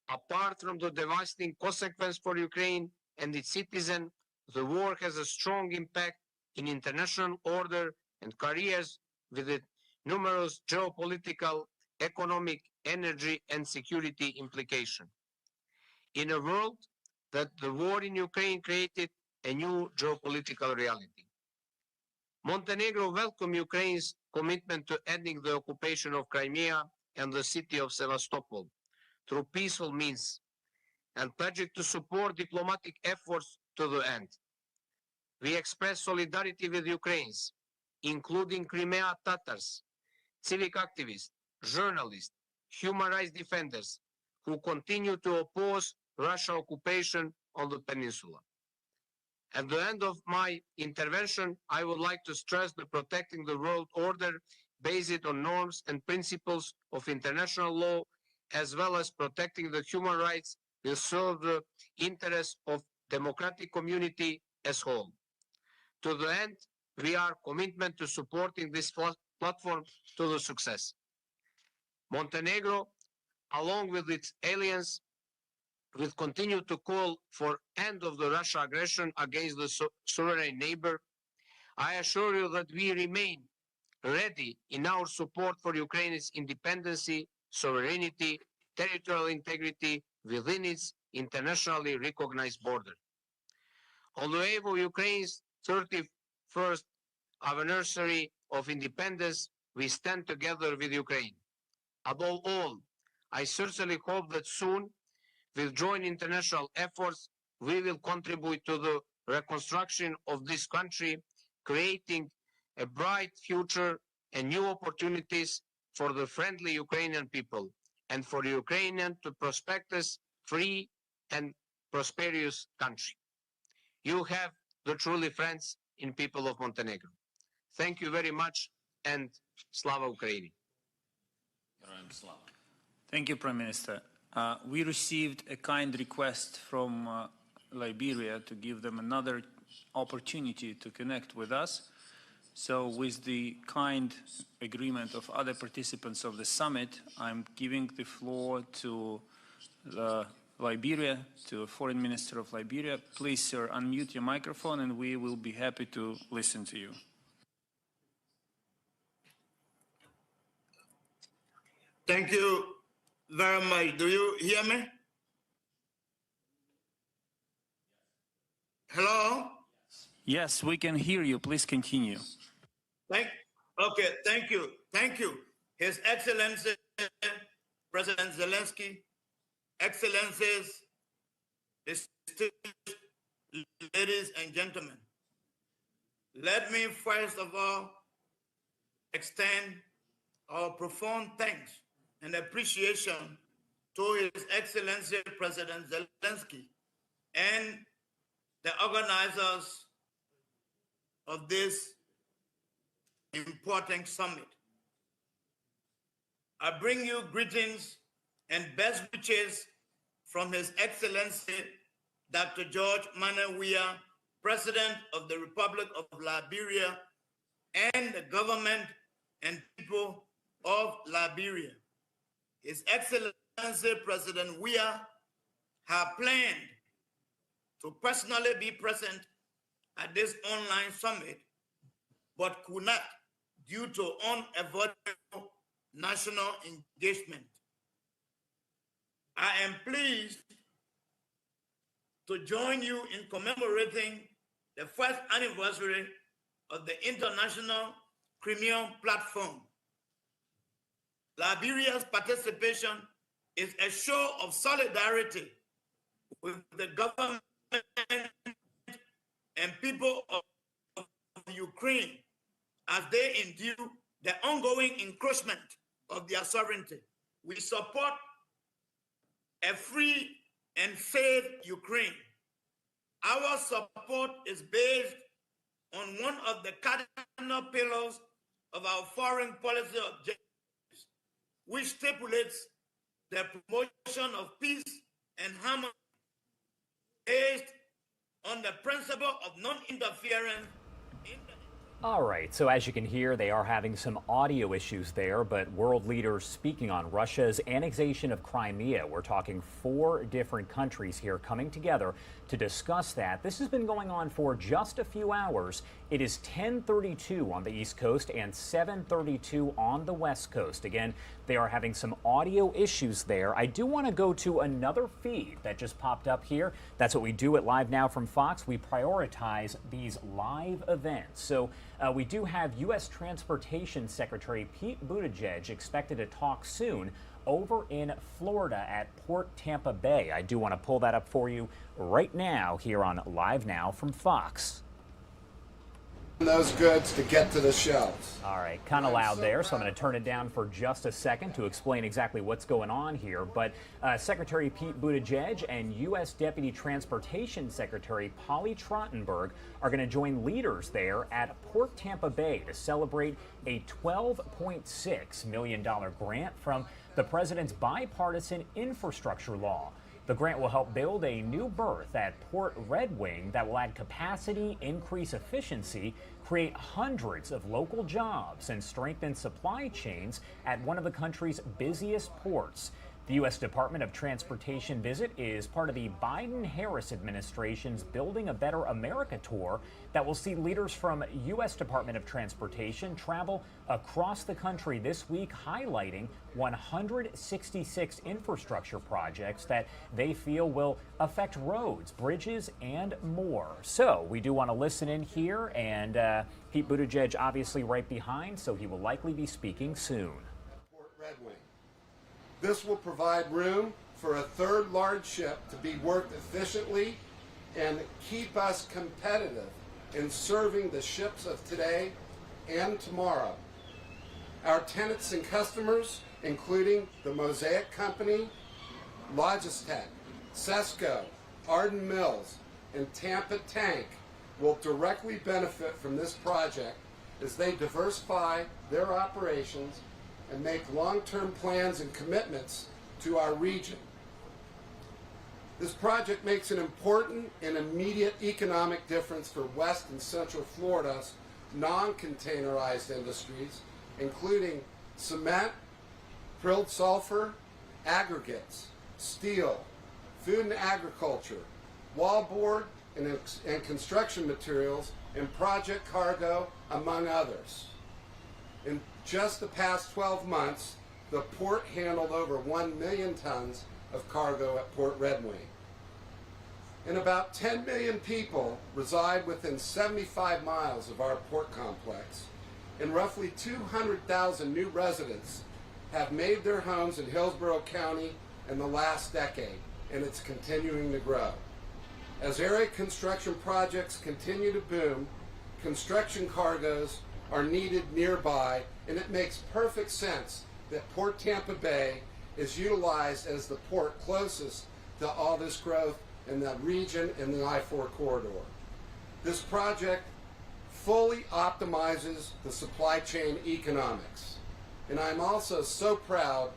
Apart from the devastating consequence for Ukraine and its citizens, the war has a strong impact in international order and careers with its numerous geopolitical, economic, energy, and security implications. In a world that the war in Ukraine created a new geopolitical reality. Montenegro welcomes Ukraine's commitment to ending the occupation of Crimea and the city of Sevastopol through peaceful means, and pledged to support diplomatic efforts to the end. We express solidarity with Ukrainians, including Crimea Tatars, civic activists, journalists, human rights defenders, who continue to oppose Russian occupation on the peninsula. At the end of my intervention, I would like to stress that protecting the world order based on norms and principles of international law, as well as protecting the human rights, will serve the interests of democratic community as a whole. To the end, we are committed to supporting this platform to the success. Montenegro, along with its allies, will continue to call for end of the Russia aggression against the sovereign neighbor. I assure you that we remain ready in our support for Ukraine's independence, sovereignty, territorial integrity within its internationally recognized border. On the eve of Ukraine's 31st anniversary of independence, we stand together with Ukraine. Above all, I sincerely hope that soon, with joint international efforts, we will contribute to the reconstruction of this country, creating a bright future and new opportunities for the friendly Ukrainian people and for Ukrainian to prosperous, free, and prosperous country. You have the truly friends in people of Montenegro. Thank you very much. and Slava Ukraini. Thank you, Prime Minister. We received a kind request from Liberia to give them another opportunity to connect with us. So with the kind agreement of other participants of the summit, I'm giving the floor to Liberia, to the Foreign Minister of Liberia. Please, sir, unmute your microphone and we will be happy to listen to you. Thank you very much. Do you hear me? Hello? Yes, we can hear you. Please continue. Okay, thank you. Thank you. His Excellency, President Zelensky, Excellencies, distinguished ladies and gentlemen, let me first of all extend our profound thanks and appreciation to His Excellency President Zelensky and the organizers of this important summit. I bring you greetings and best wishes from His Excellency Dr. George Manuel Weah, President of the Republic of Liberia, and the government and people of Liberia. His Excellency President Weah have planned to personally be present at this online summit, but could not due to unavoidable national engagement. I am pleased to join you in commemorating the first anniversary of the International Crimea Platform. Liberia's participation is a show of solidarity with the government and people of Ukraine as they endure the ongoing encroachment of their sovereignty. We support a free and safe Ukraine. Our support is based on one of the cardinal pillars of our foreign policy objectives, which stipulates the promotion of peace and harmony based on the principle of non-interference. All right, so as you can hear, they are having some audio issues there, but world leaders speaking on Russia's annexation of Crimea. We're talking 4 different countries here coming together to discuss that. This has been going on for just a few hours. It is 10:32 on the East Coast and 7:32 on the West Coast. Again, they are having some audio issues there. I do want to go to another feed that just popped up here. That's what we do at Live Now from Fox. We prioritize these live events. So we do have U.S. Transportation Secretary Pete Buttigieg expected to talk soon over in Florida at Port Tampa Bay. I do want to pull that up for you right now here on Live Now from Fox. Those goods to get to the shelves. All right, kind of loud there, so I'm going to turn it down for just a second to explain exactly what's going on here. But Secretary Pete Buttigieg and U.S. Deputy Transportation Secretary Polly Trottenberg are going to join leaders there at Port Tampa Bay to celebrate a $12.6 million grant from the president's bipartisan infrastructure law. The grant will help build a new berth at Port Red Wing that will add capacity, increase efficiency, create hundreds of local jobs, and strengthen supply chains at one of the country's busiest ports. The U.S. Department of Transportation visit is part of the Biden-Harris administration's Building a Better America tour that will see leaders from U.S. Department of Transportation travel across the country this week, highlighting 166 infrastructure projects that they feel will affect roads, bridges, and more. So we do want to listen in here, and Pete Buttigieg obviously right behind, so he will likely be speaking soon. Port Red Wing. This will provide room for a third large ship to be worked efficiently and keep us competitive in serving the ships of today and tomorrow. Our tenants and customers, including the Mosaic Company, Logistec, Sesco, Arden Mills, and Tampa Tank, will directly benefit from this project as they diversify their operations and make long-term plans and commitments to our region. This project makes an important and immediate economic difference for West and Central Florida's non-containerized industries, including cement, prilled sulfur, aggregates, steel, food and agriculture, wallboard and construction materials, and project cargo, among others. In just the past 12 months, the port handled over 1 million tons of cargo at Port Red Wing. And about 10 million people reside within 75 miles of our port complex, and roughly 200,000 new residents have made their homes in Hillsborough County in the last decade, and it's continuing to grow. As area construction projects continue to boom, construction cargoes are needed nearby, and it makes perfect sense that Port Tampa Bay is utilized as the port closest to all this growth in the region in the I-4 corridor. This project fully optimizes the supply chain economics. And I'm also so proud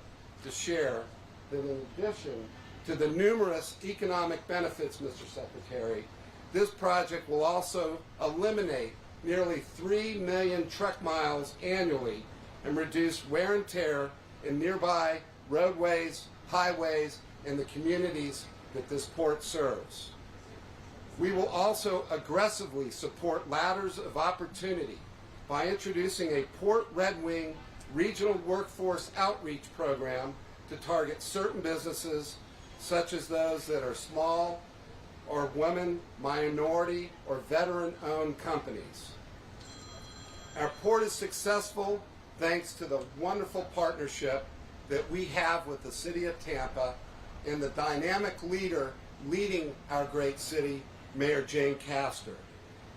to share that in addition to the numerous economic benefits, Mr. Secretary, this project will also eliminate nearly 3 million truck miles annually and reduce wear and tear in nearby roadways, highways, and the communities that this port serves. We will also aggressively support ladders of opportunity by introducing a Port Red Wing regional workforce outreach program to target certain businesses, such as those that are small or women, minority, or veteran-owned companies. Our port is successful thanks to the wonderful partnership that we have with the City of Tampa and the dynamic leader leading our great city, Mayor Jane Castor.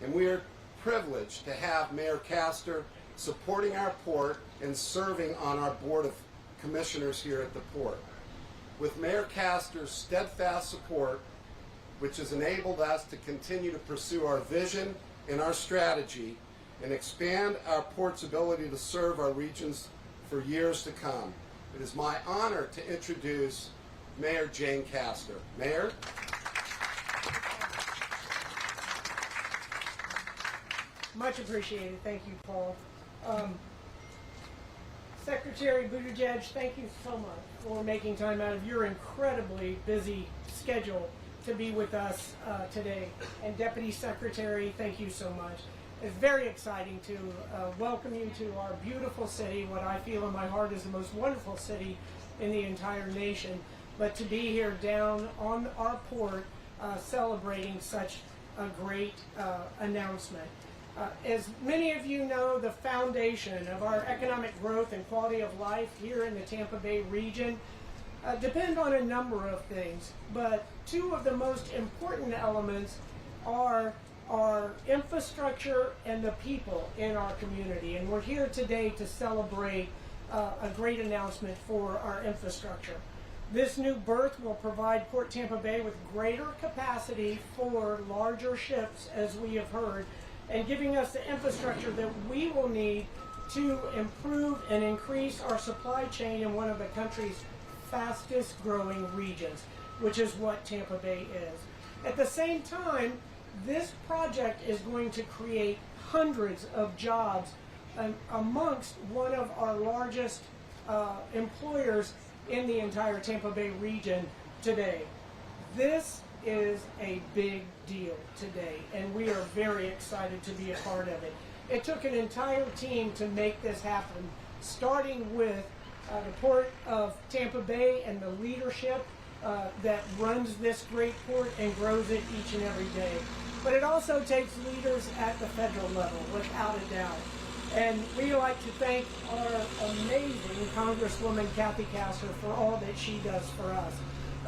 And we are privileged to have Mayor Castor supporting our port and serving on our Board of Commissioners here at the port. With Mayor Castor's steadfast support, which has enabled us to continue to pursue our vision and our strategy and expand our port's ability to serve our regions for years to come. It is my honor to introduce Mayor Jane Castor. Mayor. Much appreciated. Thank you, Paul. Secretary Buttigieg, thank you so much for making time out of your incredibly busy schedule to be with us today. And Deputy Secretary, thank you so much. It's very exciting to welcome you to our beautiful city, what I feel in my heart is the most wonderful city in the entire nation. But to be here down on our port celebrating such a great announcement. As many of you know, the foundation of our economic growth and quality of life here in the Tampa Bay region depend on a number of things, but two of the most important elements are our infrastructure and the people in our community. And we're here today to celebrate a great announcement for our infrastructure. This new berth will provide Port Tampa Bay with greater capacity for larger ships, as we have heard, and giving us the infrastructure that we will need to improve and increase our supply chain in one of the country's fastest growing regions, which is what Tampa Bay is. At the same time, this project is going to create hundreds of jobs amongst one of our largest employers in the entire Tampa Bay region today. This is a big deal today, and we are very excited to be a part of it. It took an entire team to make this happen, starting with the Port of Tampa Bay and the leadership that runs this great port and grows it each and every day. But it also takes leaders at the federal level, without a doubt. And we like to thank our amazing Congresswoman Kathy Castor for all that she does for us.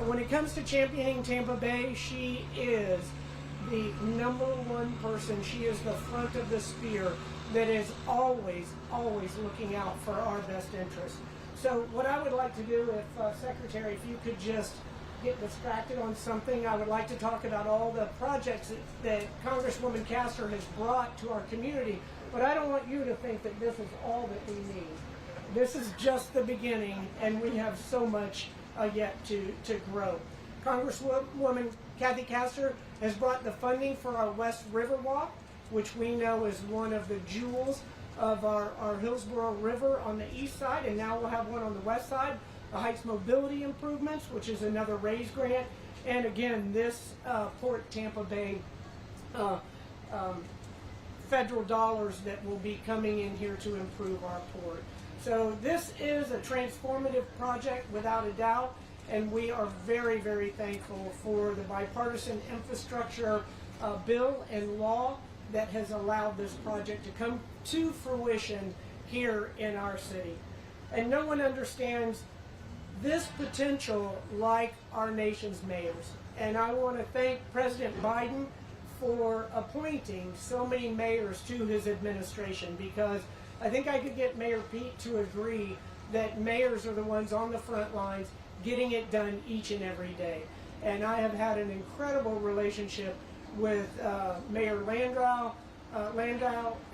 When it comes to championing Tampa Bay, she is the #1 person. She is the front of the spear that is always looking out for our best interest. So what I would like to do, if Secretary, if you could just get distracted on something, I would like to talk about all the projects that Congresswoman Castor has brought to our community. But I don't want you to think that this is all that we need. This is just the beginning, and we have so much yet to grow. Congresswoman Kathy Castor has brought the funding for our West River Walk, which we know is one of the jewels of our Hillsborough River on the east side, and now we'll have one on the west side. The Heights Mobility Improvements, which is another RAISE grant, and again, this Port Tampa Bay federal dollars that will be coming in here to improve our port. So this is a transformative project without a doubt, and we are very, very thankful for the bipartisan infrastructure bill and law that has allowed this project to come to fruition here in our city. And no one understands this potential like our nation's mayors. And I want to thank President Biden for appointing so many mayors to his administration, because I think I could get Mayor Pete to agree that mayors are the ones on the front lines getting it done each and every day. And I have had an incredible relationship with Mayor Landau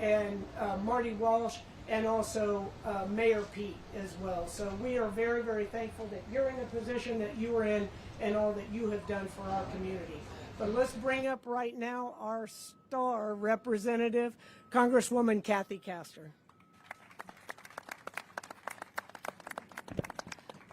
and Marty Walsh, and also Mayor Pete as well. So we are very, very thankful that you're in the position that you are in and all that you have done for our community. But let's bring up right now our star representative, Congresswoman Kathy Castor.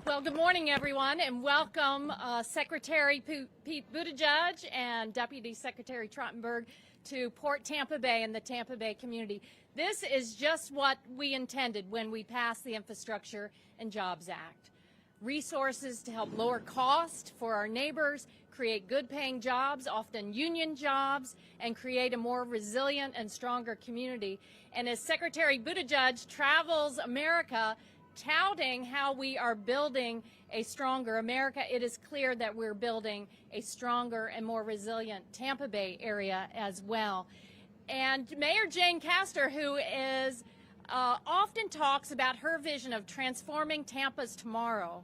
Well, good morning, everyone, and welcome Secretary Pete Buttigieg and Deputy Secretary Trottenberg to Port Tampa Bay and the Tampa Bay community. This is just what we intended when we passed the Infrastructure and Jobs Act. Resources to help lower cost for our neighbors, create good-paying jobs, often union jobs, and create a more resilient and stronger community. And as Secretary Buttigieg travels America, touting how we are building a stronger America, it is clear that we're building a stronger and more resilient Tampa Bay area as well. And Mayor Jane Castor, who is often talks about her vision of transforming Tampa's tomorrow,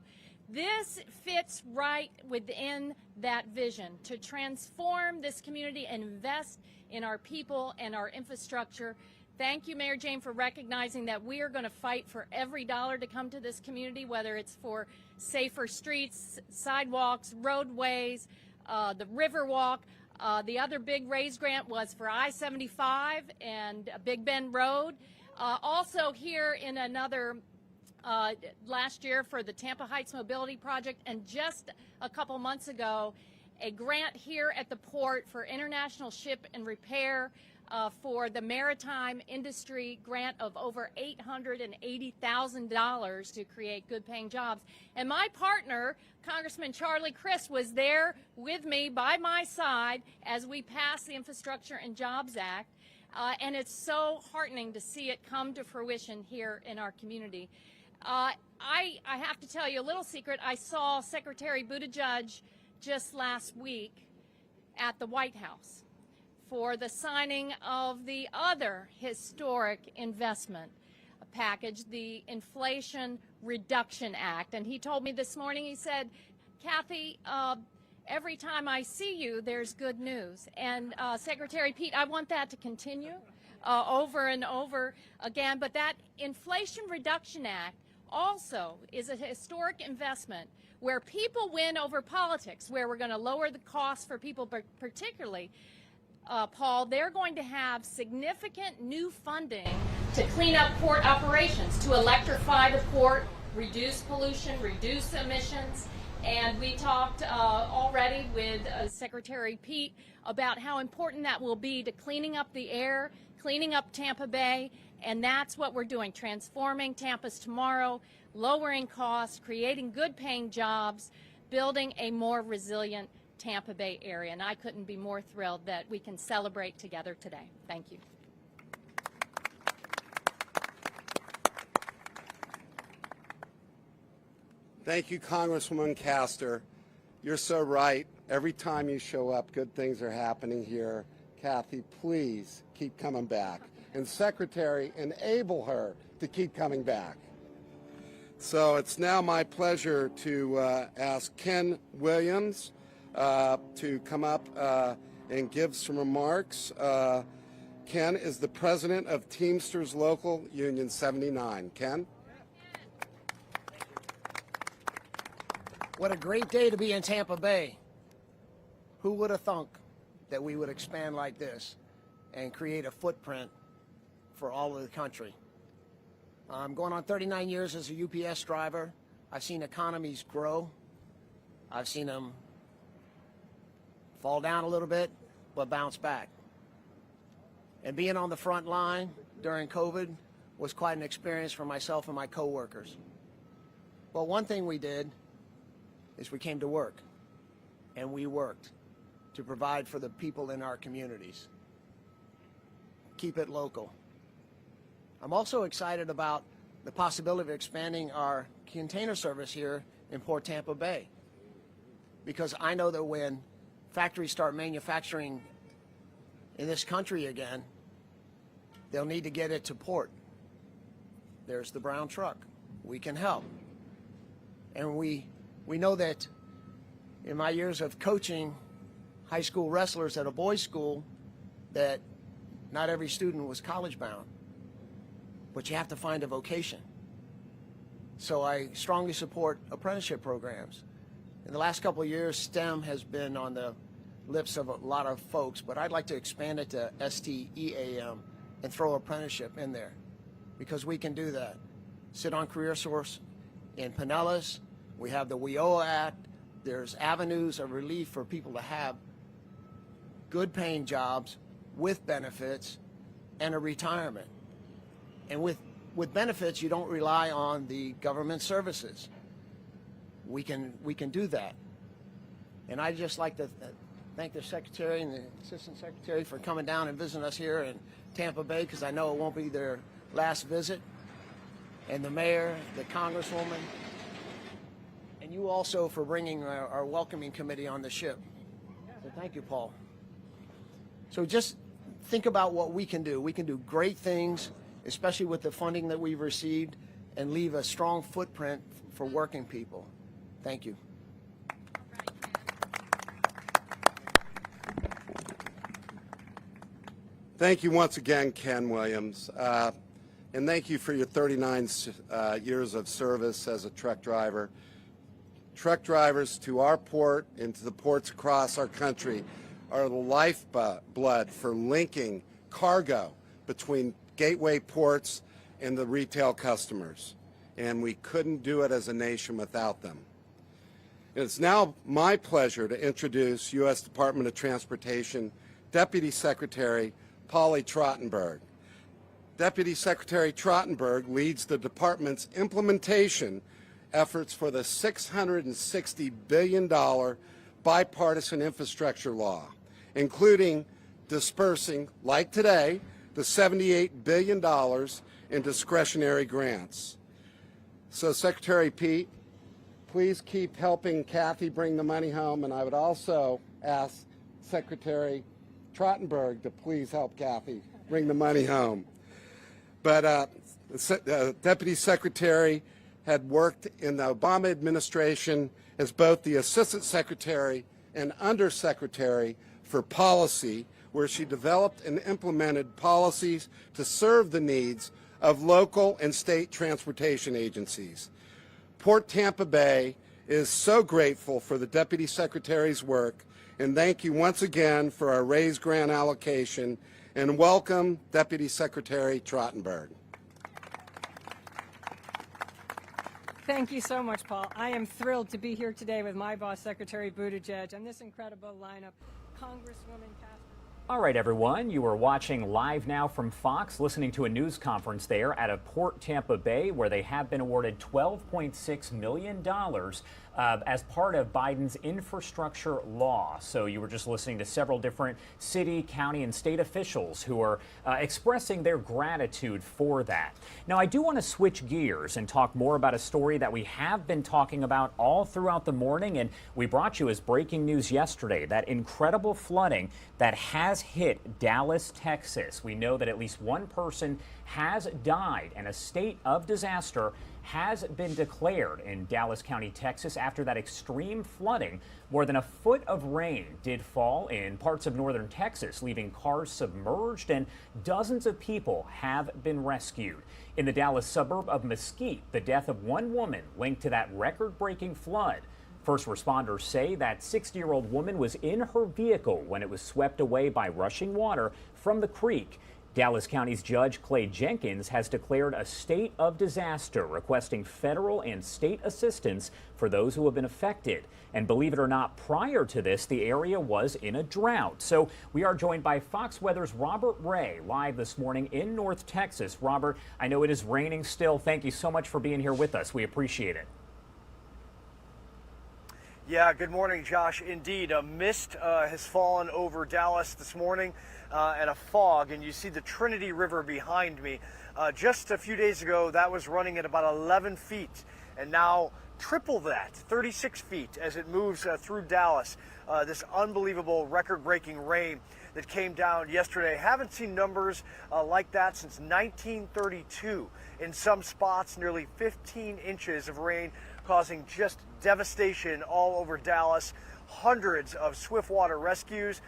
this fits right within that vision to transform this community and invest in our people and our infrastructure. Thank you, Mayor Jane, for recognizing that we are going to fight for every dollar to come to this community, whether it's for safer streets, sidewalks, roadways, the Riverwalk. The other big RAISE grant was for I-75 and Big Bend Road. Also here in another last year for the Tampa Heights Mobility Project, and just a couple months ago, a grant here at the port for international ship and repair for the maritime industry grant of over $880,000 to create good-paying jobs. And my partner, Congressman Charlie Crist, was there with me by my side as we passed the Infrastructure and Jobs Act. And it's so heartening to see it come to fruition here in our community. I have to tell you a little secret. I saw Secretary Buttigieg just last week at the White House for the signing of the other historic investment package, the Inflation Reduction Act. And he told me this morning, he said, Kathy, every time I see you, there's good news. And Secretary Pete, I want that to continue over and over again. But that Inflation Reduction Act also is a historic investment where people win over politics, where we're going to lower the costs for people, but particularly, Paul, they're going to have significant new funding to clean up port operations, to electrify the port, reduce pollution, reduce emissions. And we talked already with Secretary Pete about how important that will be to cleaning up the air, cleaning up Tampa Bay, and that's what we're doing, transforming Tampa's tomorrow, lowering costs, creating good-paying jobs, building a more resilient Tampa Bay area. And I couldn't be more thrilled that we can celebrate together today. Thank you. Thank you, Congresswoman Castor. You're so right. Every time you show up, good things are happening here. Kathy, please keep coming back. And Secretary, enable her to keep coming back. So it's now my pleasure to ask Ken Williams to come up and give some remarks. Ken is the president of Teamsters Local Union 79. Ken? What a great day to be in Tampa Bay. Who would have thunk that we would expand like this and create a footprint for all of the country? I'm going on 39 years as a UPS driver. I've seen economies grow. I've seen them fall down a little bit, but bounce back. And being on the front line during COVID was quite an experience for myself and my coworkers. But one thing we did is we came to work, and we worked to provide for the people in our communities. Keep it local. I'm also excited about the possibility of expanding our container service here in Port Tampa Bay, because I know that when factories start manufacturing in this country again, they'll need to get it to port. There's the brown truck. We can help. And we know that in my years of coaching high school wrestlers at a boys' school, that not every student was college bound, but you have to find a vocation. So I strongly support apprenticeship programs. In the last couple of years, STEM has been on the lips of a lot of folks, but I'd like to expand it to STEAM and throw apprenticeship in there, because we can do that. Sit on Career Source in Pinellas. We have the WIOA Act. There's avenues of relief for people to have good paying jobs with benefits and a retirement. And with benefits, you don't rely on the government services. We can do that. And I'd just like to thank the Secretary and the Assistant Secretary for coming down and visiting us here in Tampa Bay, because I know it won't be their last visit. And the Mayor, the Congresswoman, and you also for bringing our welcoming committee on the ship. So thank you, Paul. So just think about what we can do. We can do great things, especially with the funding that we've received, and leave a strong footprint for working people. Thank you. Thank you once again, Ken Williams. And thank you for your 39 years of service as a truck driver. Truck drivers to our port and to the ports across our country are the lifeblood for linking cargo between gateway ports and the retail customers. And we couldn't do it as a nation without them. And it's now my pleasure to introduce U.S. Department of Transportation Deputy Secretary Polly Trottenberg. Deputy Secretary Trottenberg leads the department's implementation efforts for the $660 billion bipartisan infrastructure law, including dispersing, like today, the $78 billion in discretionary grants. So, Secretary Pete, please keep helping Kathy bring the money home, and I would also ask Secretary Trottenberg to please help Kathy bring the money home. But Deputy Secretary had worked in the Obama administration as both the Assistant Secretary and Undersecretary for Policy, where she developed and implemented policies to serve the needs of local and state transportation agencies. Port Tampa Bay is so grateful for the Deputy Secretary's work, and thank you once again for our raised grant allocation, and welcome Deputy Secretary Trottenberg. Thank you so much, Paul. I am thrilled to be here today with my boss, Secretary Buttigieg, and this incredible lineup, Congresswoman Castro. All right, everyone, you are watching Live Now from Fox, listening to a news conference there at a Port Tampa Bay, where they have been awarded $12.6 million as part of Biden's infrastructure law. So you were just listening to several different city, county, and state officials who are expressing their gratitude for that. Now, I do want to switch gears and talk more about a story that we have been talking about all throughout the morning, and we brought you as breaking news yesterday, that incredible flooding that has hit Dallas, Texas. We know that at least one person has died, and a state of disaster has been declared in Dallas County, Texas, after that extreme flooding. More than a foot of rain did fall in parts of northern Texas, leaving cars submerged, and dozens of people have been rescued. In the Dallas suburb of Mesquite, the death of one woman linked to that record-breaking flood. First responders say that 60-year-old woman was in her vehicle when it was swept away by rushing water from the creek. Dallas County's Judge Clay Jenkins has declared a state of disaster, requesting federal and state assistance for those who have been affected. And believe it or not, prior to this, the area was in a drought. So we are joined by Fox Weather's Robert Ray live this morning in North Texas. Robert, I know it is raining still. Thank you so much for being here with us. We appreciate it. Yeah, good morning, Josh. Indeed, a mist has fallen over Dallas this morning and a fog, and you see the Trinity River behind me. Just a few days ago, that was running at about 11 feet, and now triple that, 36 feet, as it moves through Dallas. This unbelievable record-breaking rain that came down yesterday. Haven't seen numbers like that since 1932. In some spots, nearly 15 inches of rain, causing just devastation all over Dallas. Hundreds of swiftwater rescues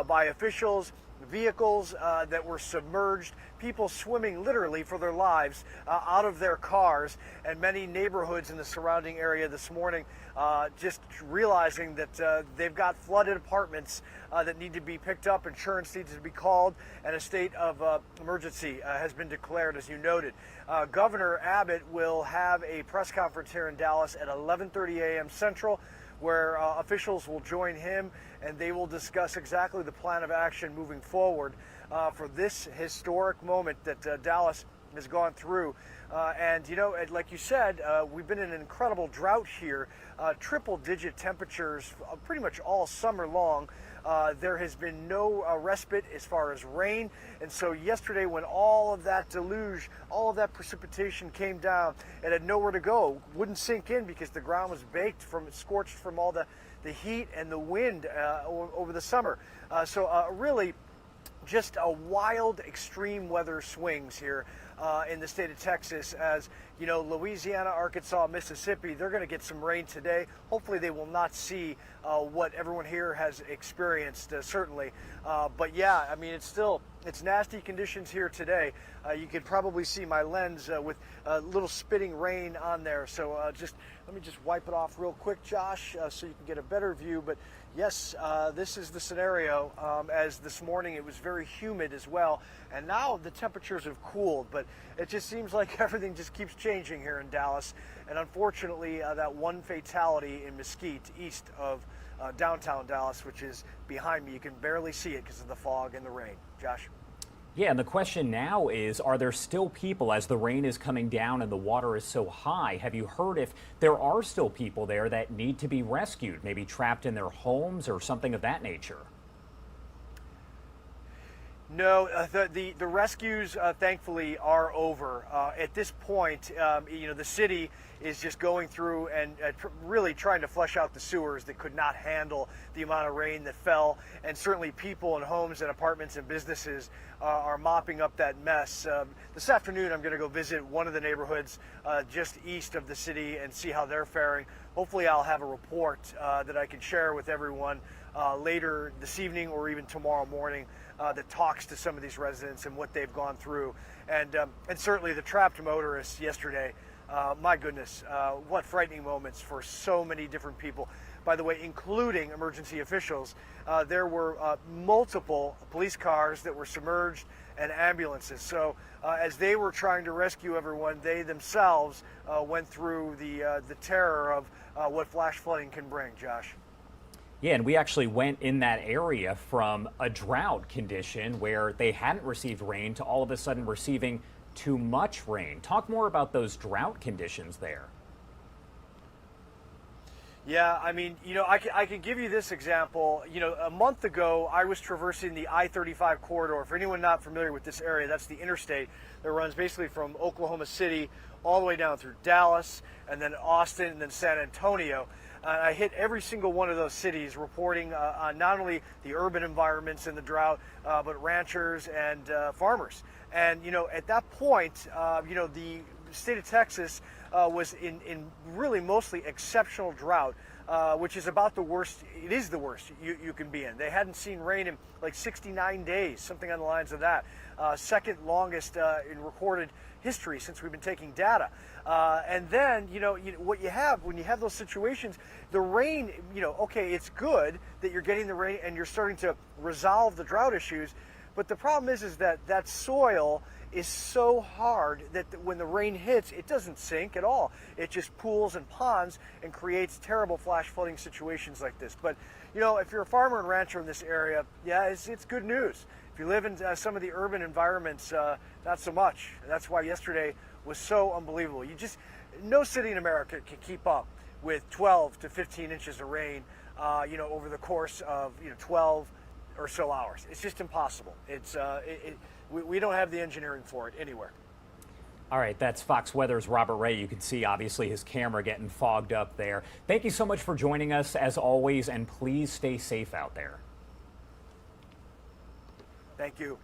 by officials, vehicles that were submerged, people swimming literally for their lives out of their cars, and many neighborhoods in the surrounding area this morning just realizing that they've got flooded apartments that need to be picked up, insurance needs to be called, and a state of emergency has been declared, as you noted. Governor Abbott will have a press conference here in Dallas at 11:30 a.m. Central, where officials will join him and they will discuss exactly the plan of action moving forward for this historic moment that Dallas has gone through. And, you know, like you said, we've been in an incredible drought here, triple-digit temperatures pretty much all summer long. There has been no respite as far as rain, and so yesterday when all of that deluge, all of that precipitation came down, it had nowhere to go. Wouldn't sink in because the ground was scorched from all the heat and the wind over the summer. So really just a wild extreme weather swings here in the state of Texas. As you know, Louisiana, Arkansas, Mississippi, they're going to get some rain today. Hopefully they will not see what everyone here has experienced, certainly. But yeah, I mean, it's nasty conditions here today. You could probably see my lens with a little spitting rain on there. So let me just wipe it off real quick, Josh, so you can get a better view. But yes, this is the scenario. As this morning it was very humid as well, and now the temperatures have cooled, but it just seems like everything just keeps changing here in Dallas. And unfortunately, that one fatality in Mesquite, east of downtown Dallas, which is behind me, you can barely see it because of the fog and the rain. Josh? Yeah, and the question now is, are there still people, as the rain is coming down and the water is so high, have you heard if there are still people there that need to be rescued, maybe trapped in their homes or something of that nature? No, the rescues, thankfully, are over. At this point, you know, the city is just going through and really trying to flush out the sewers that could not handle the amount of rain that fell. And certainly people and homes and apartments and businesses are mopping up that mess. This afternoon, I'm going to go visit one of the neighborhoods just east of the city and see how they're faring. Hopefully, I'll have a report that I can share with everyone later this evening or even tomorrow morning that talks to some of these residents and what they've gone through. And certainly the trapped motorists yesterday, my goodness, what frightening moments for so many different people. By the way, including emergency officials, there were multiple police cars that were submerged and ambulances. So as they were trying to rescue everyone, they themselves went through the terror of what flash flooding can bring, Josh. Yeah, and we actually went in that area from a drought condition where they hadn't received rain to all of a sudden receiving too much rain. Talk more about those drought conditions there. Yeah, I mean, you know, I can give you this example. You know, a month ago, I was traversing the I-35 corridor. For anyone not familiar with this area, that's the interstate that runs basically from Oklahoma City all the way down through Dallas, and then Austin, and then San Antonio. I hit every single one of those cities, reporting on not only the urban environments in the drought, but ranchers and farmers. And, at that point, the state of Texas was in really mostly exceptional drought, which is about the worst. It is the worst you can be in. They hadn't seen rain in like 69 days, something on the lines of that. Second longest in recorded history since we've been taking data. And then, what you have when you have those situations, the rain, okay, it's good that you're getting the rain and you're starting to resolve the drought issues. But the problem is that that soil is so hard that when the rain hits, it doesn't sink at all. It just pools and ponds and creates terrible flash flooding situations like this. But, if you're a farmer and rancher in this area, yeah, it's good news. If you live in some of the urban environments, not so much. And that's why yesterday was so unbelievable. No city in America can keep up with 12 to 15 inches of rain, over the course of, 12 or so hours. It's just impossible. We don't have the engineering for it anywhere. All right, that's Fox Weather's Robert Ray. You can see, obviously, his camera getting fogged up there. Thank you so much for joining us, as always, and please stay safe out there. Thank you.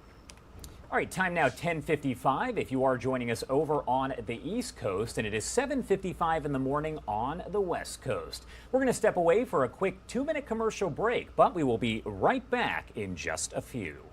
All right, time now 10:55. If you are joining us over on the East Coast, and it is 7:55 in the morning on the West Coast. We're going to step away for a quick 2-minute commercial break, but we will be right back in just a few.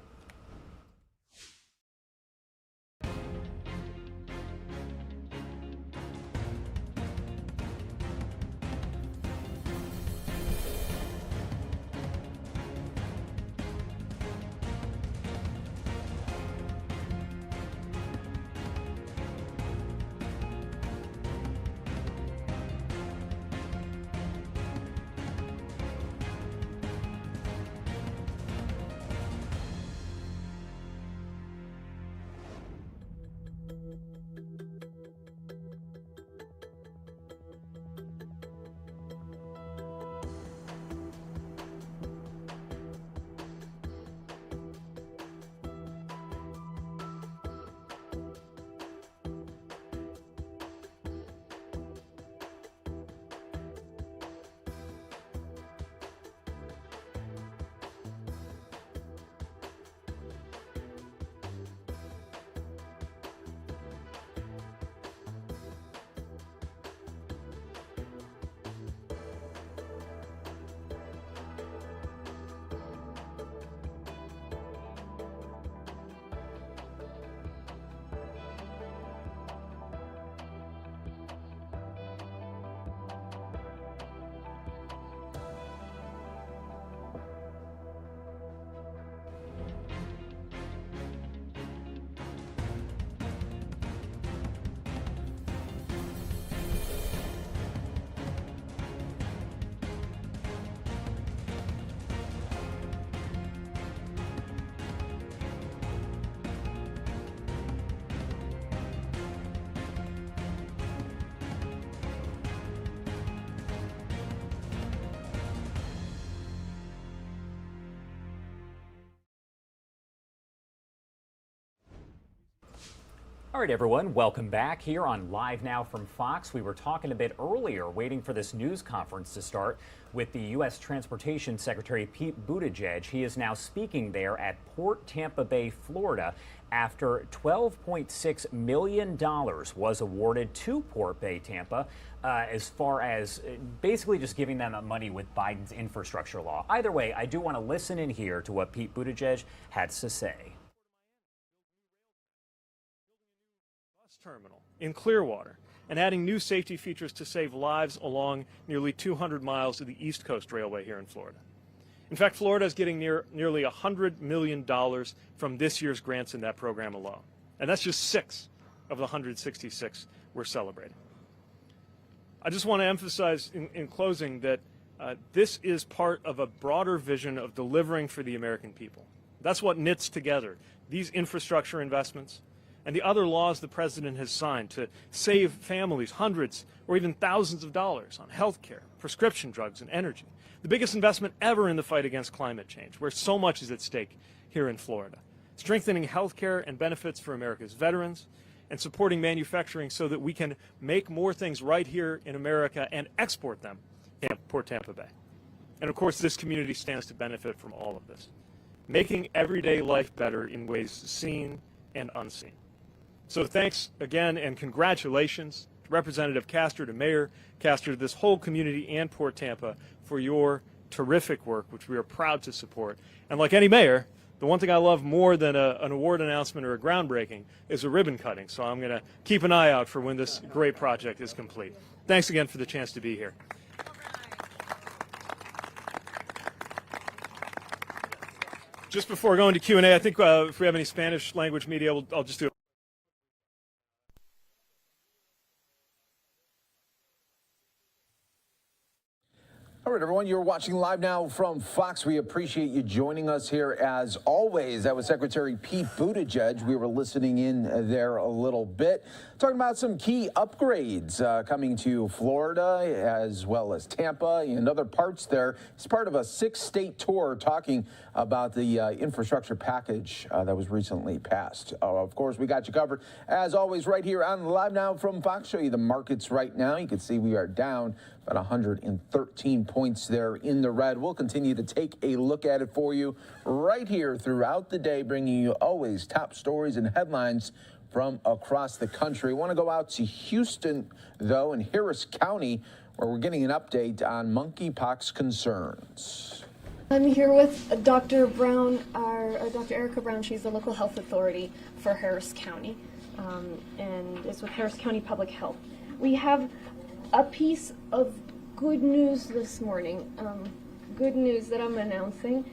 All right, everyone, welcome back here on Live Now from Fox. We were talking a bit earlier, waiting for this news conference to start, with the U.S. Transportation Secretary Pete Buttigieg. He is now speaking there at Port Tampa Bay, Florida, after $12.6 million was awarded to Port Bay Tampa as far as basically just giving them that money with Biden's infrastructure law. Either way, I do want to listen in here to what Pete Buttigieg has to say. Terminal in Clearwater and adding new safety features to save lives along nearly 200 miles of the East Coast Railway here in Florida. In fact, Florida is getting nearly $100 million from this year's grants in that program alone. And that's just 6 of the 166 we're celebrating. I just want to emphasize in closing that this is part of a broader vision of delivering for the American people. That's what knits together these infrastructure investments and the other laws the president has signed to save families hundreds or even thousands of dollars on health care, prescription drugs, and energy. The biggest investment ever in the fight against climate change, where so much is at stake here in Florida. Strengthening health care and benefits for America's veterans, and supporting manufacturing so that we can make more things right here in America and export them to Port Tampa Bay. And of course, this community stands to benefit from all of this. Making everyday life better in ways seen and unseen. So thanks again and congratulations to Representative Castor, to Mayor Castor, to this whole community and Port Tampa for your terrific work, which we are proud to support. And like any mayor, the one thing I love more than an award announcement or a groundbreaking is a ribbon cutting. So I'm going to keep an eye out for when this great project is complete. Thanks again for the chance to be here. Just before going to Q&A, I think if we have any Spanish language media, I'll just do it. All right, everyone, you're watching Live Now from Fox. We appreciate you joining us here as always. That was Secretary Pete Buttigieg. We were listening in there a little bit, talking about some key upgrades coming to Florida as well as Tampa and other parts there. It's part of a 6-state tour talking about the infrastructure package that was recently passed. Of course, we got you covered, as always, right here on Live Now from Fox. Show you the markets right now. You can see we are down about 113 points there in the red. We'll continue to take a look at it for you right here throughout the day, bringing you always top stories and headlines from across the country. I want to go out to Houston, though, in Harris County, where we're getting an update on monkeypox concerns. I'm here with Dr. Brown, Dr. Erica Brown. She's the local health authority for Harris County, and is with Harris County Public Health. We have a piece of good news this morning, good news that I'm announcing.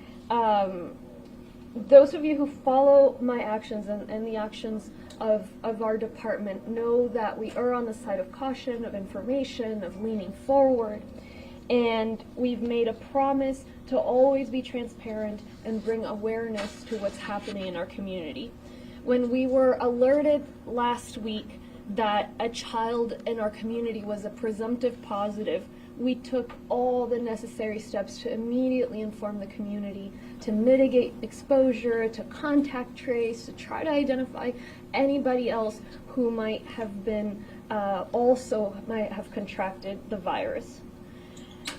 Those of you who follow my actions and the actions of our department know that we are on the side of caution, of information, of leaning forward, and we've made a promise to always be transparent and bring awareness to what's happening in our community. When we were alerted last week that a child in our community was a presumptive positive, we took all the necessary steps to immediately inform the community, to mitigate exposure, to contact trace, to try to identify anybody else who might have been might have contracted the virus.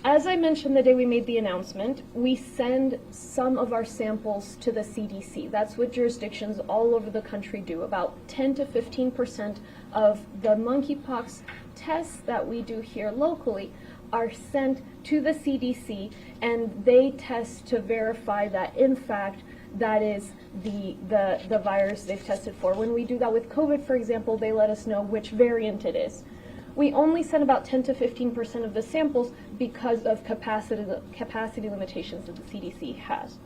As I mentioned the day we made the announcement, we send some of our samples to the CDC. That's what jurisdictions all over the country do. About 10 to 15% of the monkeypox tests that we do here locally are sent to the CDC, and they test to verify that, in fact, that is the virus they've tested for. When we do that with COVID, for example, they let us know which variant it is. We only send about 10 to 15% of the samples because of capacity limitations that the CDC has.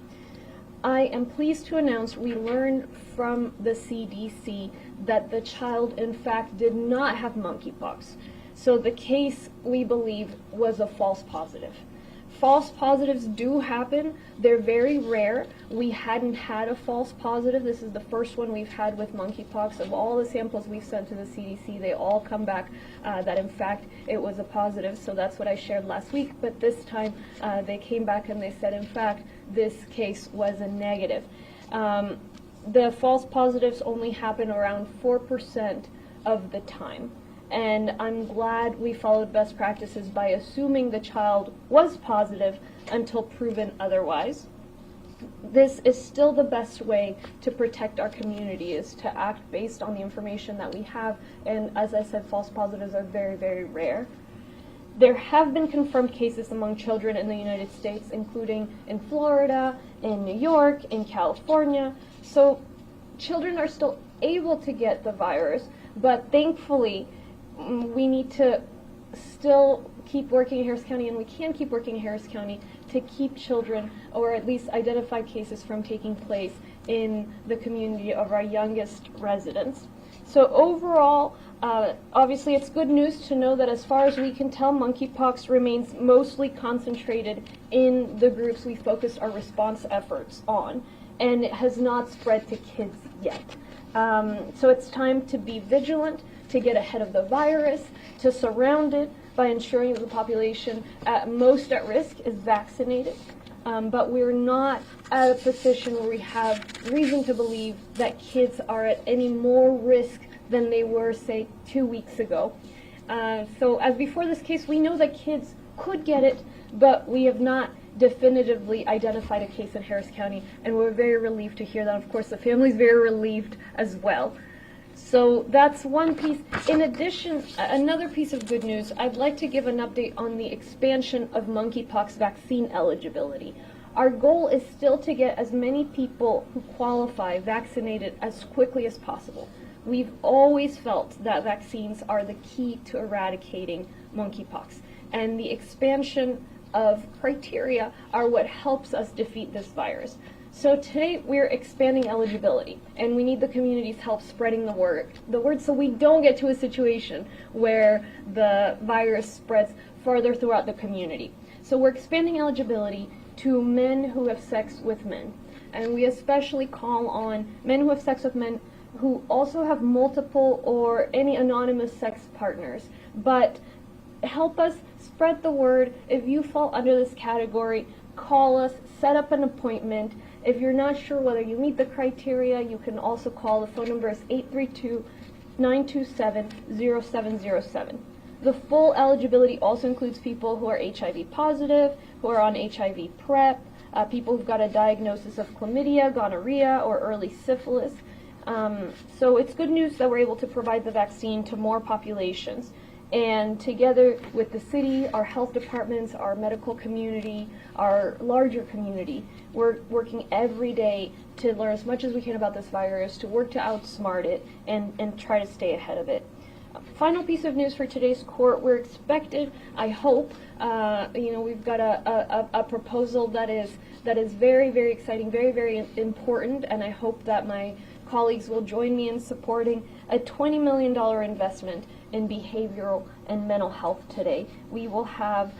I am pleased to announce we learned from the CDC that the child, in fact, did not have monkeypox. So the case, we believe, was a false positive. False positives do happen. They're very rare. We hadn't had a false positive. This is the first one we've had with monkeypox. Of all the samples we've sent to the CDC, they all come back that, in fact, it was a positive. So that's what I shared last week. But this time, they came back and they said, in fact, this case was a negative. The false positives only happen around 4% of the time. And I'm glad we followed best practices by assuming the child was positive until proven otherwise. This is still the best way to protect our community, is to act based on the information that we have. And as I said, false positives are very, very rare. There have been confirmed cases among children in the United States, including in Florida, in New York, in California. So children are still able to get the virus, but thankfully, we need to still keep working in Harris County, and we can keep working in Harris County to keep children, or at least identify cases from taking place in the community of our youngest residents. So overall, obviously it's good news to know that as far as we can tell, monkeypox remains mostly concentrated in the groups we focused our response efforts on, and it has not spread to kids yet. So it's time to be vigilant, to get ahead of the virus, to surround it by ensuring that the population most at risk is vaccinated. But we're not at a position where we have reason to believe that kids are at any more risk than they were, say, 2 weeks ago. So as before this case, we know that kids could get it, but we have not definitively identified a case in Harris County, and we're very relieved to hear that. Of course, the family's very relieved as well. So that's one piece. In addition, another piece of good news, I'd like to give an update on the expansion of monkeypox vaccine eligibility. Our goal is still to get as many people who qualify vaccinated as quickly as possible. We've always felt that vaccines are the key to eradicating monkeypox, and the expansion of criteria are what helps us defeat this virus. So today we're expanding eligibility, and we need the community's help spreading the word so we don't get to a situation where the virus spreads further throughout the community. So we're expanding eligibility to men who have sex with men, and we especially call on men who have sex with men who also have multiple or any anonymous sex partners. But help us spread the word. If you fall under this category, call us, set up an appointment. If you're not sure whether you meet the criteria, you can also call. The phone number is 832-927-0707. The full eligibility also includes people who are HIV positive, who are on HIV PrEP, people who've got a diagnosis of chlamydia, gonorrhea, or early syphilis. So it's good news that we're able to provide the vaccine to more populations. And together with the city, our health departments, our medical community, our larger community, we're working every day to learn as much as we can about this virus, to work to outsmart it, and try to stay ahead of it. Final piece of news for today's court, we're expected, I hope, we've got a proposal that is very, very exciting, very, very important, and I hope that my colleagues will join me in supporting a $20 million investment in behavioral and mental health today. We will have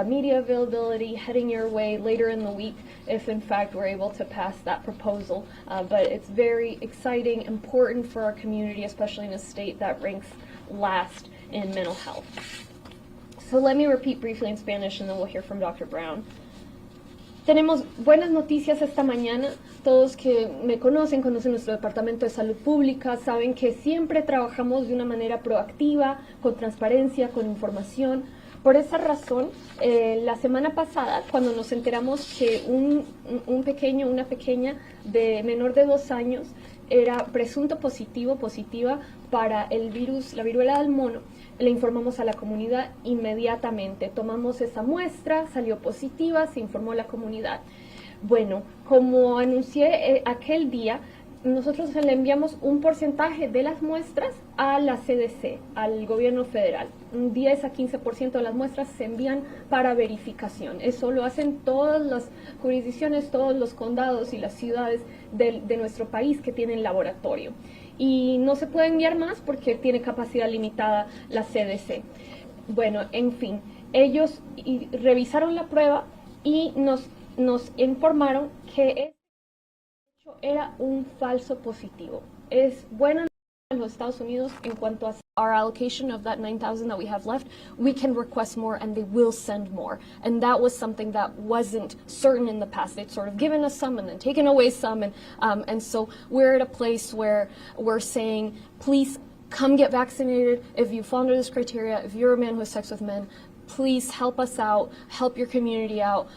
media availability heading your way later in the week if in fact we're able to pass that proposal. But it's very exciting, important for our community, especially in a state that ranks last in mental health. So let me repeat briefly in Spanish and then we'll hear from Dr. Brown. Tenemos buenas noticias esta mañana. Todos que me conocen nuestro Departamento de Salud Pública, saben que siempre trabajamos de una manera proactiva, con transparencia, con información. Por esa razón, la semana pasada, cuando nos enteramos que un pequeño, una pequeña de menor de 2 años era presunto positiva para el virus, la viruela del mono, le informamos a la comunidad inmediatamente. Tomamos esa muestra, salió positiva, se informó a la comunidad. Bueno, como anuncié aquel día, nosotros le enviamos un porcentaje de las muestras a la CDC, al gobierno federal. Un 10 a 15% de las muestras se envían para verificación. Eso lo hacen todas las jurisdicciones, todos los condados y las ciudades de nuestro país que tienen laboratorio. Y no se puede enviar más porque tiene capacidad limitada la CDC. Bueno, en fin, ellos revisaron la prueba y nos informaron que era un falso positivo. Es bueno en los Estados Unidos en cuanto a our allocation of that 9,000 that we have left, we can request more and they will send more. And that was something that wasn't certain in the past. They'd sort of given us some and then taken away some. And so we're at a place where we're saying, please come get vaccinated. If you fall under this criteria, if you're a man who has sex with men, please help us out, help your community out,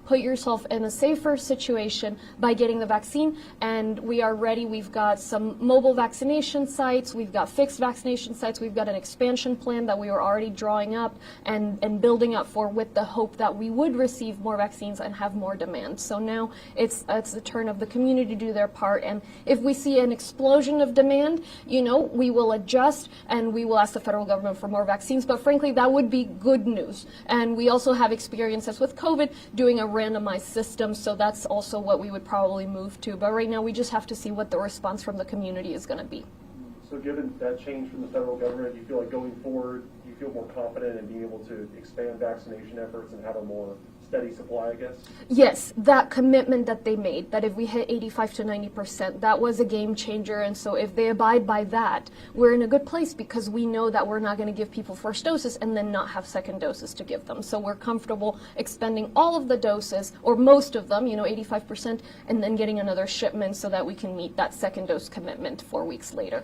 put yourself in a safer situation by getting the vaccine. And we are ready. We've got some mobile vaccination sites, we've got fixed vaccination sites, we've got an expansion plan that we were already drawing up and building up for, with the hope that we would receive more vaccines and have more demand. So now it's the turn of the community to do their part. And if we see an explosion of demand, we will adjust and we will ask the federal government for more vaccines. But frankly, that would be good news. And we also have experiences with COVID doing a randomized system, so that's also what we would probably move to. But right now we just have to see what the response from the community is going to be. So given that change from the federal government, do you feel like going forward, you feel more confident in being able to expand vaccination efforts and have a more steady supply, I guess? Yes, that commitment that they made, that if we hit 85 to 90%, that was a game changer. And so if they abide by that, we're in a good place because we know that we're not going to give people first doses and then not have second doses to give them. So we're comfortable expending all of the doses, or most of them, 85%, and then getting another shipment so that we can meet that second dose commitment 4 weeks later.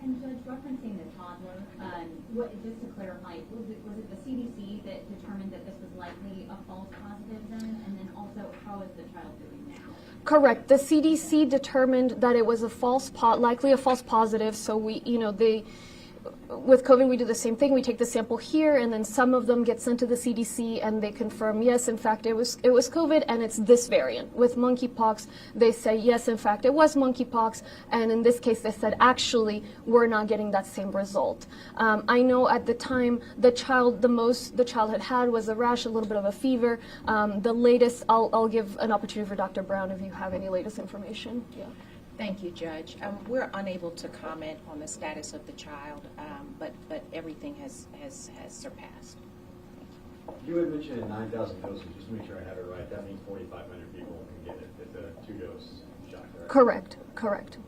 And Judge, referencing the toddler, just to clarify, was it the CDC that determined that this was likely a false positive then? And then also, how is the child doing now? Correct. The CDC determined that it was likely a false positive. So with COVID, we do the same thing. We take the sample here, and then some of them get sent to the CDC, and they confirm, yes, in fact, it was COVID, and it's this variant. With monkeypox, they say, yes, in fact, it was monkeypox, and in this case, they said, actually, we're not getting that same result. I know at the time, the most the child had was a rash, a little bit of a fever. The latest, I'll give an opportunity for Dr. Brown if you have any latest information. Yeah. Thank you, Judge. We're unable to comment on the status of the child, but everything has surpassed. You had mentioned 9,000 doses. Just to make sure I have it right, that means 4,500 people can get it at the 2-dose shot, correct? Correct.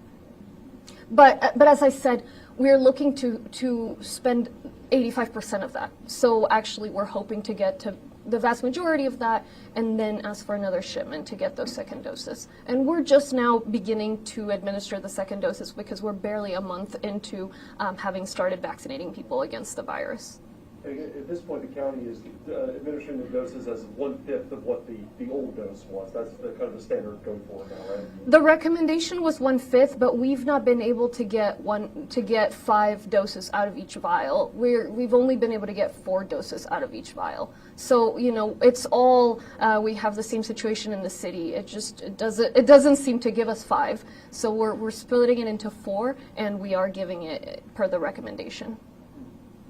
But as I said, we're looking to spend 85% of that. So actually, we're hoping to get to the vast majority of that, and then ask for another shipment to get those second doses. And we're just now beginning to administer the second doses because we're barely a month into having started vaccinating people against the virus. At this point, the county is administering the doses as 1/5 of what the old dose was. That's kind of the standard going forward now, right? The recommendation was 1/5, but we've not been able to get 5 doses out of each vial. We've only been able to get 4 doses out of each vial. So it's all we have the same situation in the city. It doesn't seem to give us 5. So we're splitting it into 4, and we are giving it per the recommendation.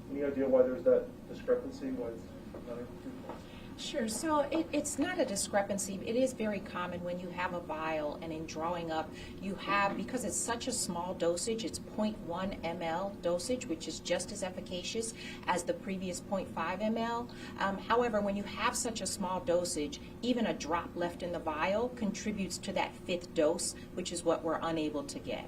Any idea why there's that discrepancy? Why it's not able to? Sure. So it's not a discrepancy. It is very common when you have a vial and in drawing up, you have, because it's such a small dosage, it's 0.1 ml dosage, which is just as efficacious as the previous 0.5 ml. However, when you have such a small dosage, even a drop left in the vial contributes to that 5th dose, which is what we're unable to get.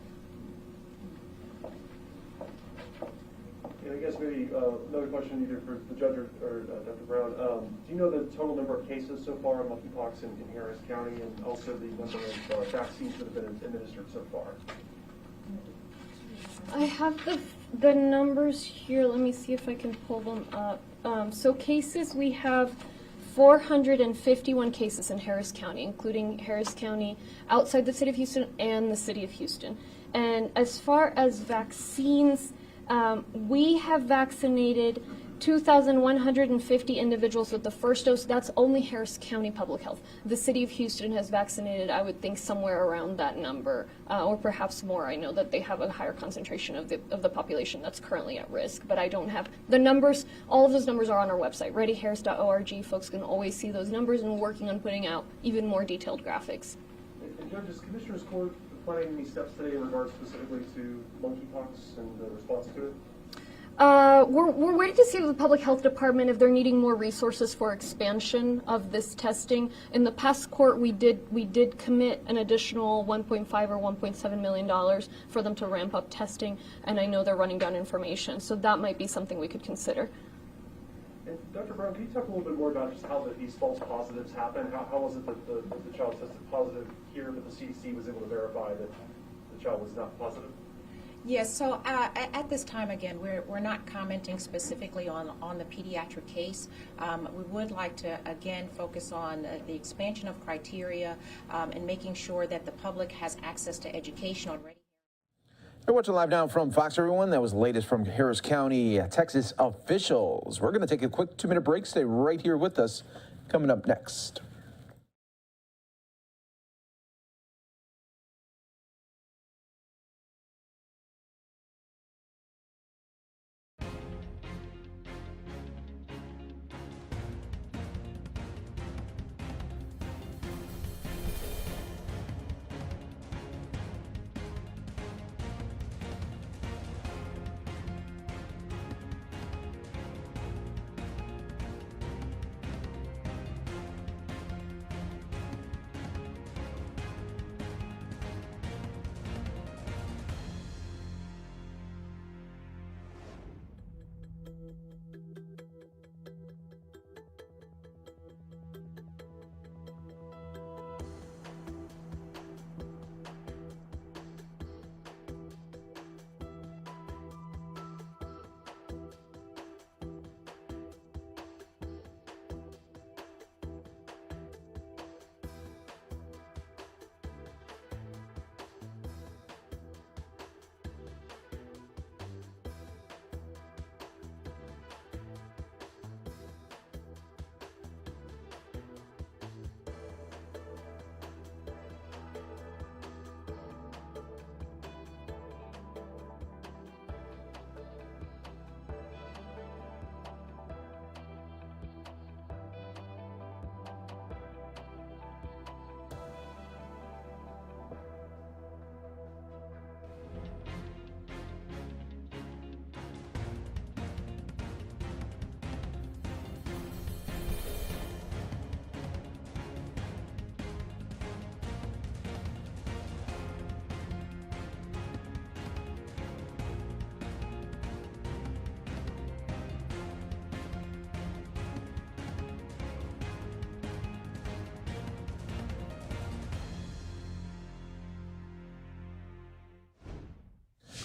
I guess maybe another question either for the judge or Dr. Brown. Do you know the total number of cases so far of monkeypox in Harris County, and also the number of vaccines that have been administered so far? I have the numbers here. Let me see if I can pull them up. So cases, we have 451 cases in Harris County, including Harris County outside the city of Houston and the city of Houston. And as far as vaccines, we have vaccinated 2,150 individuals with the first dose. That's only Harris County Public Health. The city of Houston has vaccinated, I would think, somewhere around that number, or perhaps more. I know that they have a higher concentration of the population that's currently at risk, but I don't have the numbers. All of those numbers are on our website, readyharris.org. Folks can always see those numbers, and we're working on putting out even more detailed graphics. And Judge, is Commissioner's Court planning any steps today in regards specifically to monkeypox and the response to it? We're waiting to see with the Public Health Department if they're needing more resources for expansion of this testing. In the past court, we did commit an additional $1.5 or $1.7 million for them to ramp up testing, and I know they're running down information, so that might be something we could consider. And Dr. Brown, can you talk a little bit more about just how these false positives happen? How was it that the child tested positive here, but the CDC was able to verify that the child was not positive? Yes, so at this time, again, we're not commenting specifically on the pediatric case. We would like to, again, focus on the expansion of criteria and making sure that the public has access to education already. You're watching Live Now from Fox, everyone. That was the latest from Harris County, Texas officials. We're going to take a quick 2-minute break. Stay right here with us. Coming up next.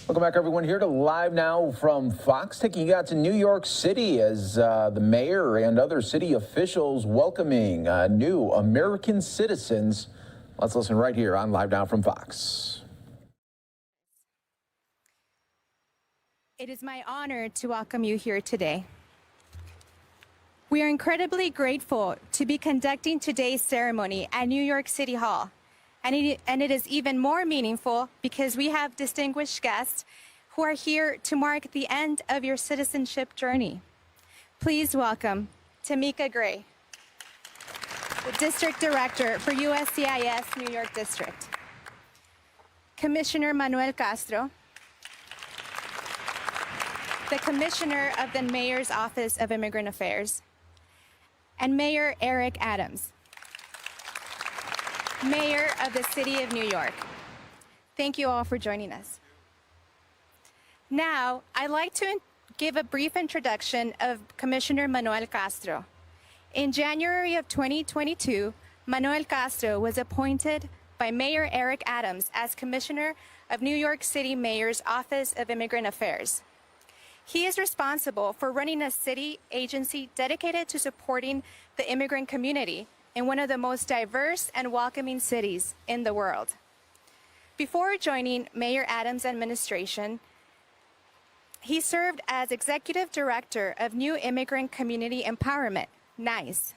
Welcome back, everyone, here to Live Now from Fox, taking you out to New York City as the mayor and other city officials welcoming new American citizens. Let's listen right here on Live Now from Fox. It is my honor to welcome you here today. We are incredibly grateful to be conducting today's ceremony at New York City Hall. And it is even more meaningful because we have distinguished guests who are here to mark the end of your citizenship journey. Please welcome Tamika Gray, the District Director for USCIS New York District, Commissioner Manuel Castro, the Commissioner of the Mayor's Office of Immigrant Affairs, and Mayor Eric Adams, Mayor of the City of New York. Thank you all for joining us. Now, I'd like to give a brief introduction of Commissioner Manuel Castro. In January of 2022, Manuel Castro was appointed by Mayor Eric Adams as Commissioner of New York City Mayor's Office of Immigrant Affairs. He is responsible for running a city agency dedicated to supporting the immigrant community in one of the most diverse and welcoming cities in the world. Before joining Mayor Adams' administration, he served as Executive Director of New Immigrant Community Empowerment, NICE,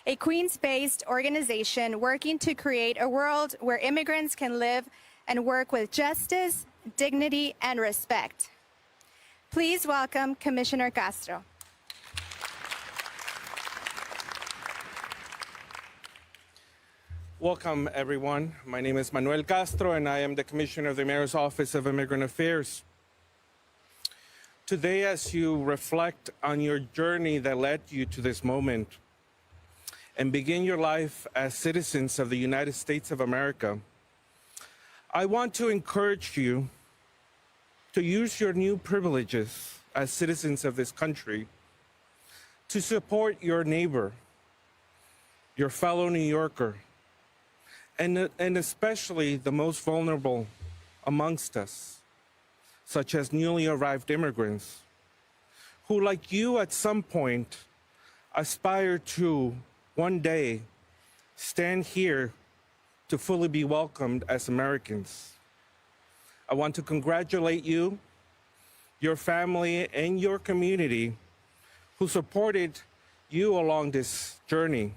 a Queens-based organization working to create a world where immigrants can live and work with justice, dignity, and respect. Please welcome Commissioner Castro. Welcome, everyone. My name is Manuel Castro, and I am the Commissioner of the Mayor's Office of Immigrant Affairs. Today, as you reflect on your journey that led you to this moment and begin your life as citizens of the United States of America, I want to encourage you to use your new privileges as citizens of this country to support your neighbor, your fellow New Yorker, and especially the most vulnerable amongst us, such as newly arrived immigrants, who, like you at some point, aspire to one day stand here to fully be welcomed as Americans. I want to congratulate you, your family, and your community who supported you along this journey.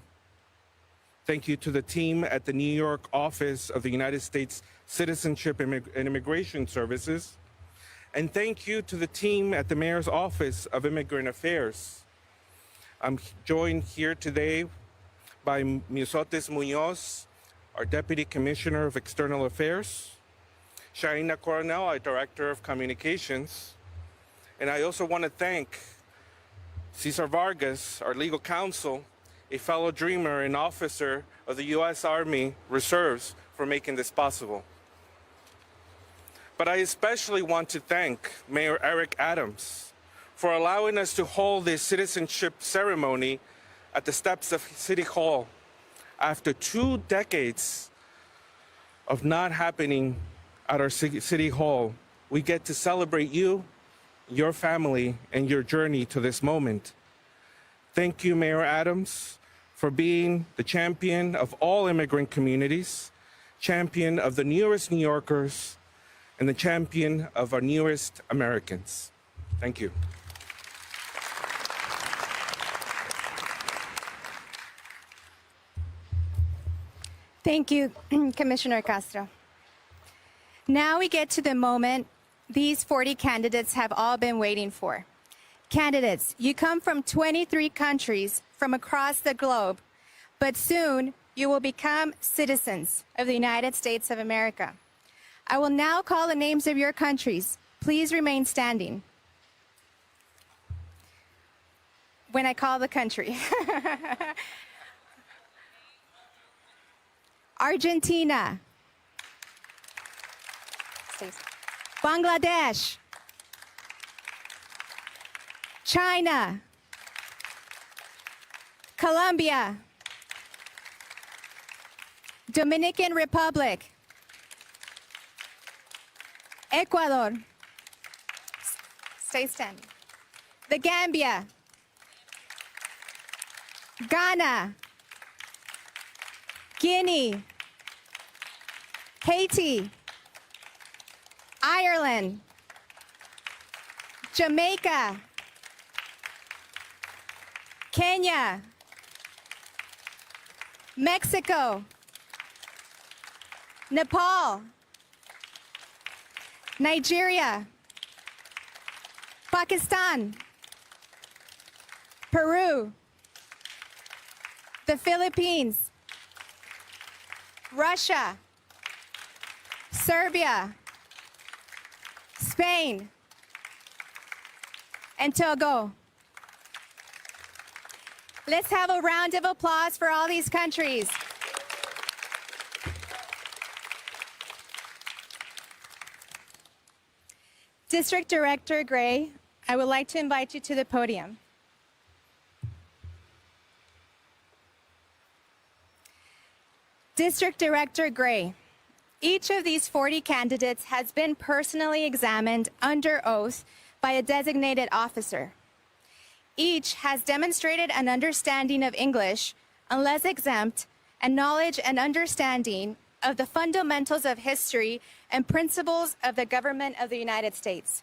Thank you to the team at the New York office of the United States Citizenship and Immigration Services. And thank you to the team at the Mayor's Office of Immigrant Affairs. I'm joined here today by Misotes Munoz, our Deputy Commissioner of External Affairs, Shaina Coronel, our Director of Communications. And I also want to thank Cesar Vargas, our legal counsel, a fellow dreamer and officer of the U.S. Army Reserves, for making this possible. But I especially want to thank Mayor Eric Adams for allowing us to hold this citizenship ceremony at the steps of City Hall after 2 decades of not happening at our City Hall. We get to celebrate you, your family, and your journey to this moment. Thank you, Mayor Adams, for being the champion of all immigrant communities, champion of the newest New Yorkers, and the champion of our newest Americans. Thank you. Thank you, Commissioner Castro. Now we get to the moment these 40 candidates have all been waiting for. Candidates, you come from 23 countries from across the globe, but soon you will become citizens of the United States of America. I will now call the names of your countries. Please remain standing when I call the country. Argentina, Bangladesh, China, Colombia, Dominican Republic, Ecuador. Stay standing. The Gambia. Ghana. Guinea. Haiti. Ireland. Jamaica. Kenya. Mexico. Nepal. Nigeria. Pakistan. Peru. The Philippines. Russia. Serbia. Spain. And Togo. Let's have a round of applause for all these countries. District Director Gray, I would like to invite you to the podium. District Director Gray, each of these 40 candidates has been personally examined under oath by a designated officer. Each has demonstrated an understanding of English, unless exempt, and knowledge and understanding of the fundamentals of history and principles of the government of the United States.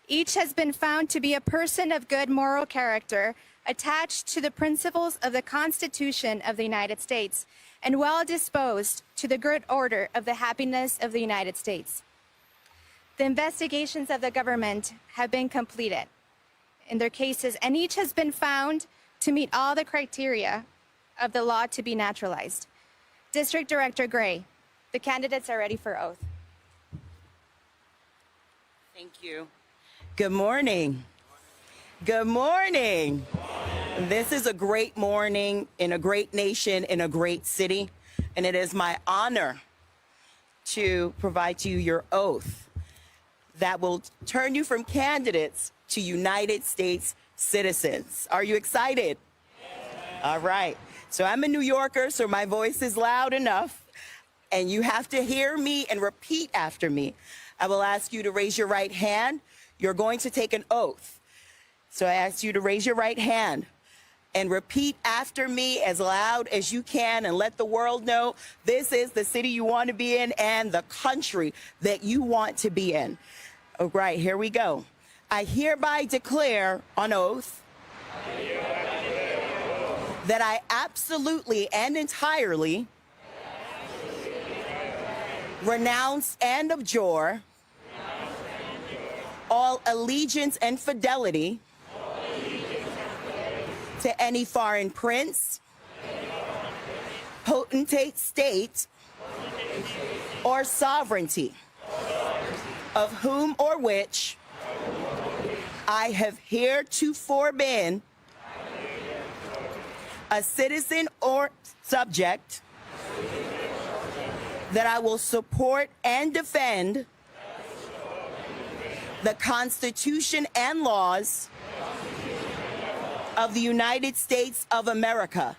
Each has been found to be a person of good moral character, attached to the principles of the Constitution of the United States, and well disposed to the good order of the happiness of the United States. The investigations of the government have been completed in their cases, and each has been found to meet all the criteria of the law to be naturalized. District Director Gray, the candidates are ready for oath. Thank you. Good morning. Good morning. This is a great morning in a great nation, in a great city, and it is my honor to provide to you your oath that will turn you from candidates to United States citizens. Are you excited? Yes. All right. So I'm a New Yorker, so my voice is loud enough, and you have to hear me and repeat after me. I will ask you to raise your right hand. You're going to take an oath. So I ask you to raise your right hand and repeat after me as loud as you can, and let the world know this is the city you want to be in and the country that you want to be in. All right, here we go. I hereby declare on oath that I absolutely and entirely renounce and abjure all allegiance and fidelity to any foreign prince, potentate state, or sovereignty, of whom or which I have heretofore been a citizen or subject, that I will support and defend the Constitution and laws of the United States of America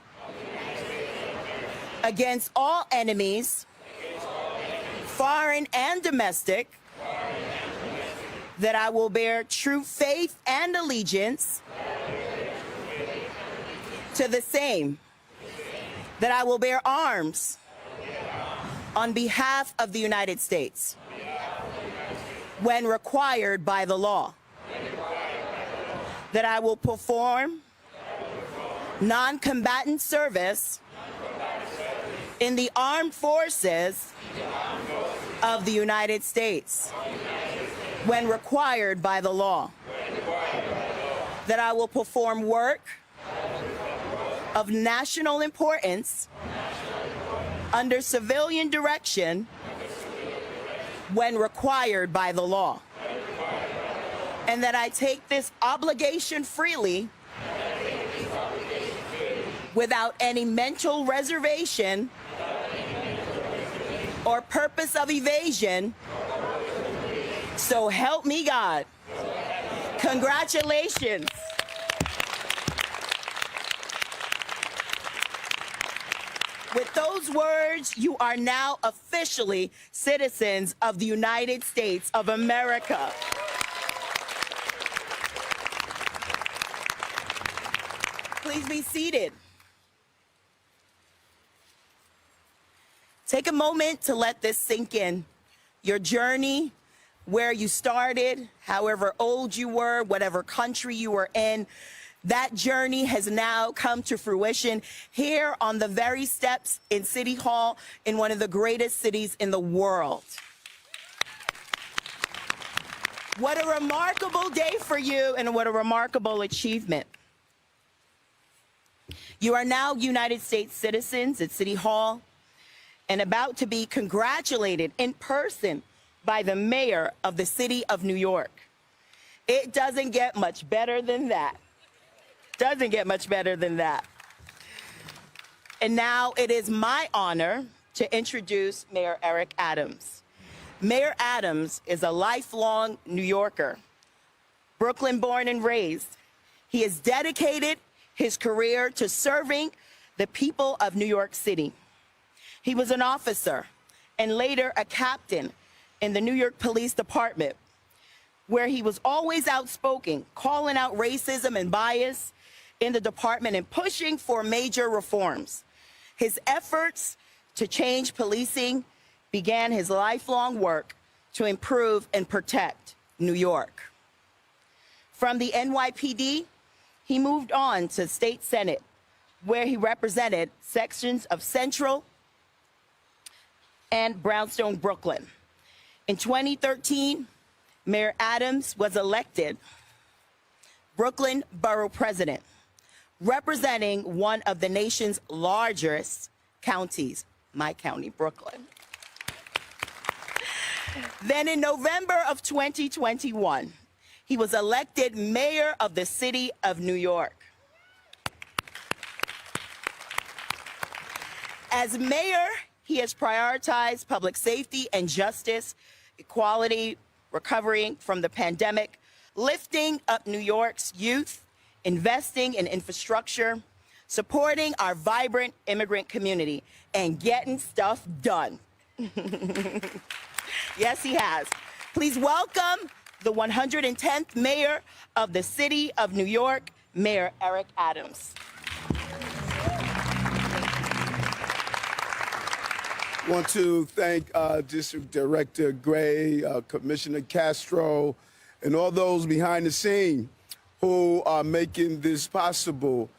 against all enemies, foreign and domestic, that I will bear true faith and allegiance to the same, that I will bear arms on behalf of the United States when required by the law, that I will perform non-combatant service in the armed forces of the United States when required by the law, that I will perform work of national importance under civilian direction when required by the law, and that I take this obligation freely without any mental reservation or purpose of evasion. So help me God. Congratulations. With those words, you are now officially citizens of the United States of America. Please be seated. Take a moment to let this sink in. Your journey, where you started, however old you were, whatever country you were in, that journey has now come to fruition here on the very steps in City Hall in one of the greatest cities in the world. What a remarkable day for you, and what a remarkable achievement. You are now United States citizens at City Hall and about to be congratulated in person by the mayor of the city of New York. It doesn't get much better than that. Doesn't get much better than that. And now it is my honor to introduce Mayor Eric Adams. Mayor Adams is a lifelong New Yorker, Brooklyn born and raised. He has dedicated his career to serving the people of New York City. He was an officer and later a captain in the New York Police Department, where he was always outspoken, calling out racism and bias in the department and pushing for major reforms. His efforts to change policing began his lifelong work to improve and protect New York. From the NYPD, he moved on to State Senate, where he represented sections of Central and Brownstone, Brooklyn. In 2013, Mayor Adams was elected Brooklyn Borough President, representing one of the nation's largest counties, my county, Brooklyn. Then in November of 2021, he was elected mayor of the city of New York. As mayor, he has prioritized public safety and justice, equality, recovering from the pandemic, lifting up New York's youth, investing in infrastructure, supporting our vibrant immigrant community, and getting stuff done. Yes, he has. Please welcome the 110th mayor of the city of New York, Mayor Eric Adams. I want to thank District Director Gray, Commissioner Castro, and all those behind the scene who are making this possible.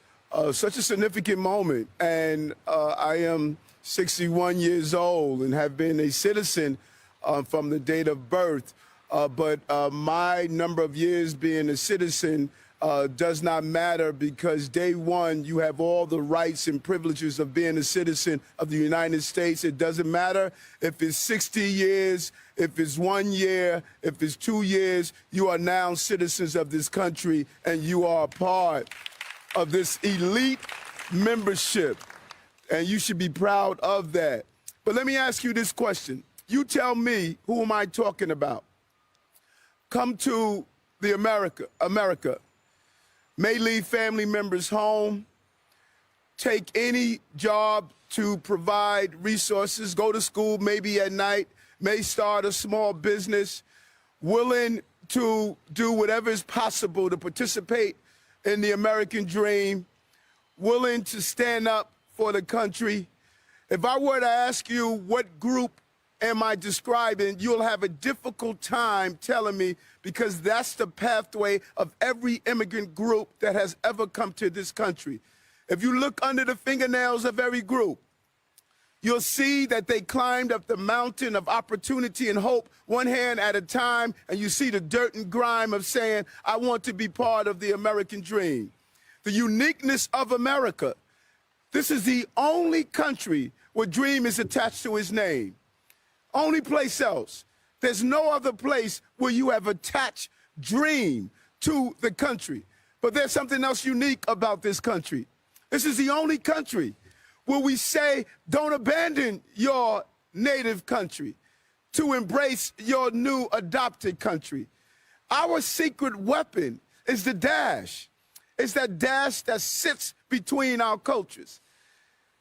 Such a significant moment. And I am 61 years old and have been a citizen from the date of birth. But my number of years being a citizen does not matter, because day one, you have all the rights and privileges of being a citizen of the United States. It doesn't matter if it's 60 years, if it's 1 year, if it's 2 years, you are now citizens of this country, and you are a part of this elite membership, and you should be proud of that. But let me ask you this question. You tell me, who am I talking about? Come to the America, may leave family members home, take any job to provide resources, go to school maybe at night, may start a small business, willing to do whatever is possible to participate in the American dream, willing to stand up for the country. If I were to ask you what group am I describing, you'll have a difficult time telling me, because that's the pathway of every immigrant group that has ever come to this country. If you look under the fingernails of every group, you'll see that they climbed up the mountain of opportunity and hope one hand at a time, and you see the dirt and grime of saying, I want to be part of the American dream. The uniqueness of America. This is the only country where dream is attached to its name. Only place else. There's no other place where you have attached dream to the country. But there's something else unique about this country. This is the only country where we say, don't abandon your native country to embrace your new adopted country. Our secret weapon is the dash. It's that dash that sits between our cultures.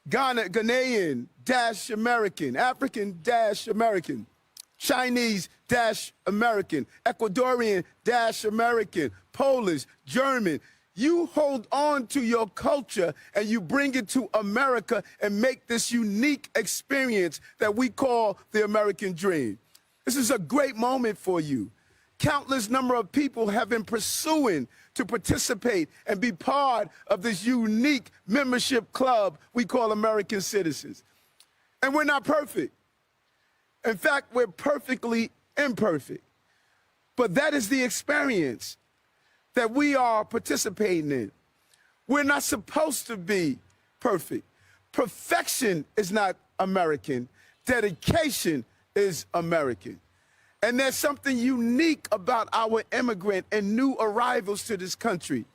Ghanaian-American, African-American, Chinese-American, Ecuadorian-American, Polish, German. You hold on to your culture and you bring it to America and make this unique experience that we call the American dream. This is a great moment for you. Countless number of people have been pursuing to participate and be part of this unique membership club we call American citizens. And we're not perfect. In fact, we're perfectly imperfect. But that is the experience that we are participating in. We're not supposed to be perfect. Perfection is not American. Dedication is American. And there's something unique about our immigrant and new arrivals to this country.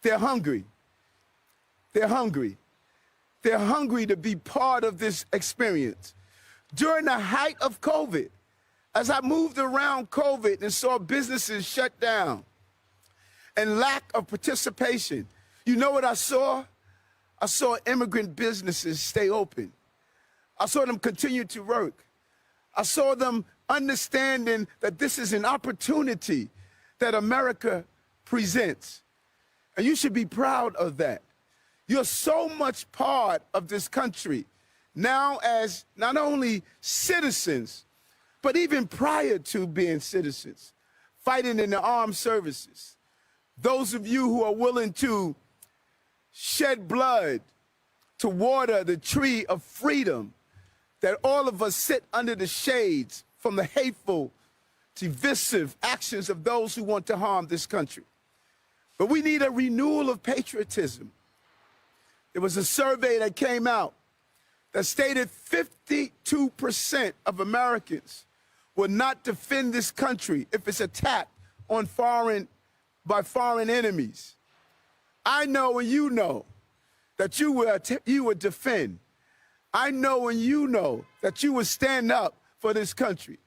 They're hungry. They're hungry. They're hungry to be part of this experience. During the height of COVID, as I moved around COVID and saw businesses shut down and lack of participation, you know what I saw? I saw immigrant businesses stay open. I saw them continue to work. I saw them understanding that this is an opportunity that America presents. And you should be proud of that. You're so much part of this country now as not only citizens, but even prior to being citizens, fighting in the armed services. Those of you who are willing to shed blood to water the tree of freedom, that all of us sit under the shades from the hateful, divisive actions of those who want to harm this country. But we need a renewal of patriotism. There was a survey that came out that stated 52% of Americans will not defend this country if it's attacked on by foreign enemies. I know and you know that you would defend. I know and you know that you would stand up for this country.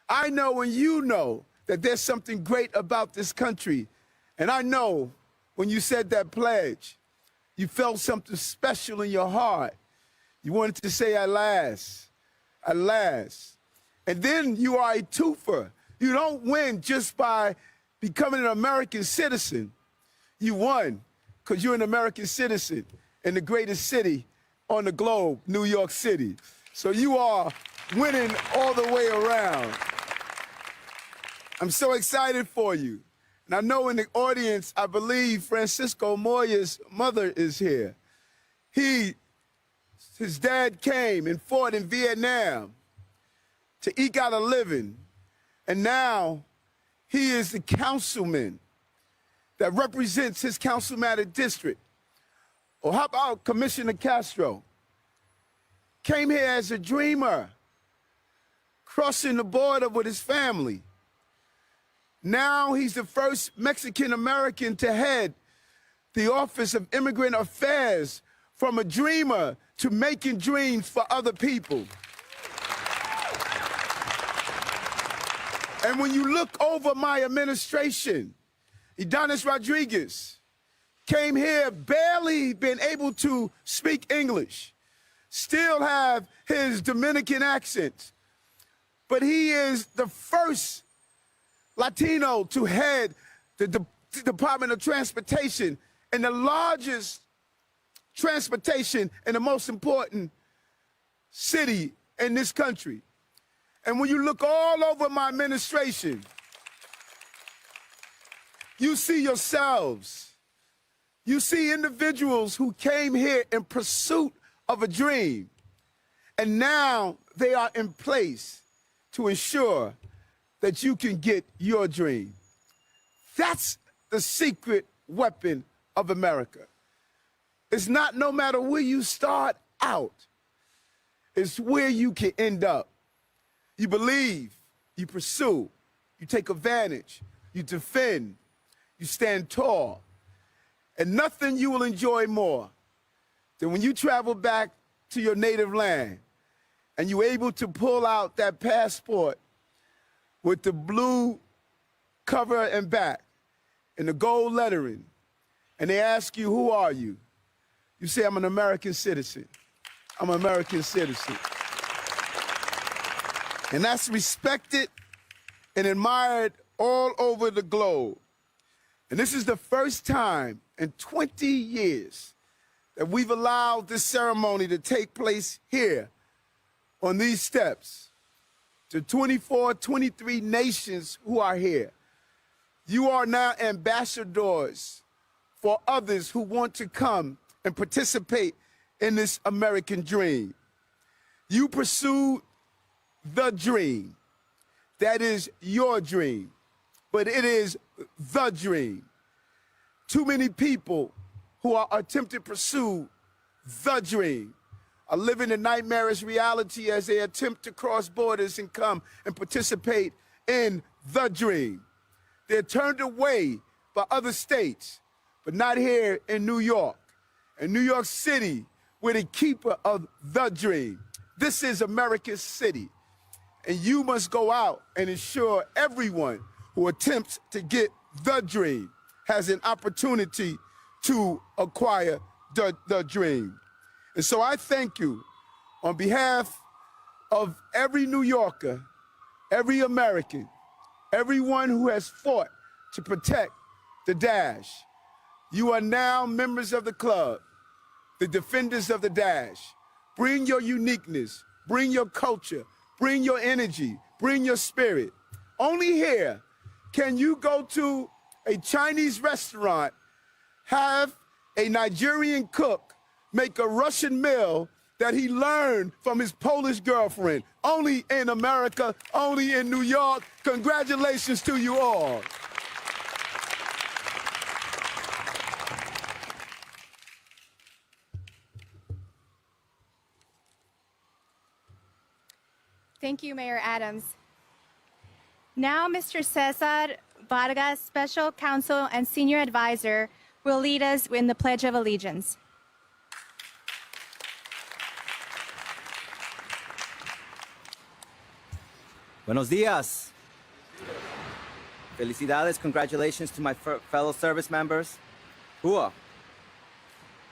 I know and you know that there's something great about this country. And I know when you said that pledge, you felt something special in your heart. You wanted to say, at last, at last. And then you are a twofer. You don't win just by becoming an American citizen. You won because you're an American citizen in the greatest city on the globe, New York City. So you are winning all the way around. I'm so excited for you. And I know in the audience, I believe Francisco Moya's mother is here. His dad came and fought in Vietnam to eke out a living. And now he is the councilman that represents his councilmatic district. Or how about Commissioner Castro? Came here as a dreamer, crossing the border with his family. Now he's the first Mexican-American to head the Office of Immigrant Affairs, from a dreamer to making dreams for other people. And when you look over my administration, Adonis Rodriguez came here barely been able to speak English, still have his Dominican accent, but he is the first Latino to head the Department of Transportation, and the largest transportation in the most important city in this country. And when you look all over my administration, you see yourselves. You see individuals who came here in pursuit of a dream, and now they are in place to ensure that you can get your dream. That's the secret weapon of America. It's not no matter where you start out, it's where you can end up. You believe, you pursue, you take advantage, you defend, you stand tall. And nothing you will enjoy more than when you travel back to your native land and you're able to pull out that passport with the blue cover and back and the gold lettering, and they ask you, who are you? You say, I'm an American citizen. I'm an American citizen. And that's respected and admired all over the globe. And this is the first time in 20 years that we've allowed this ceremony to take place here on these steps. To 24, 23 nations who are here. You are now ambassadors for others who want to come and participate in this American dream. You pursued the dream. That is your dream, but it is the dream. Too many people who are attempting to pursue the dream are living a nightmarish reality as they attempt to cross borders and come and participate in the dream. They're turned away by other states, but not here in New York. In New York City, we're the keeper of the dream. This is America's city. And you must go out and ensure everyone who attempts to get the dream has an opportunity to acquire the dream. And so I thank you on behalf of every New Yorker, every American, everyone who has fought to protect the Dash. You are now members of the club, the defenders of the Dash. Bring your uniqueness, bring your culture, bring your energy, bring your spirit. Only here can you go to a Chinese restaurant, have a Nigerian cook make a Russian meal that he learned from his Polish girlfriend. Only in America, only in New York. Congratulations to you all. Thank you, Mayor Adams. Now, Mr. Cesar Vargas, Special Counsel and Senior Advisor, will lead us in the Pledge of Allegiance. Buenos días. Felicidades, congratulations to my fellow service members. Hua.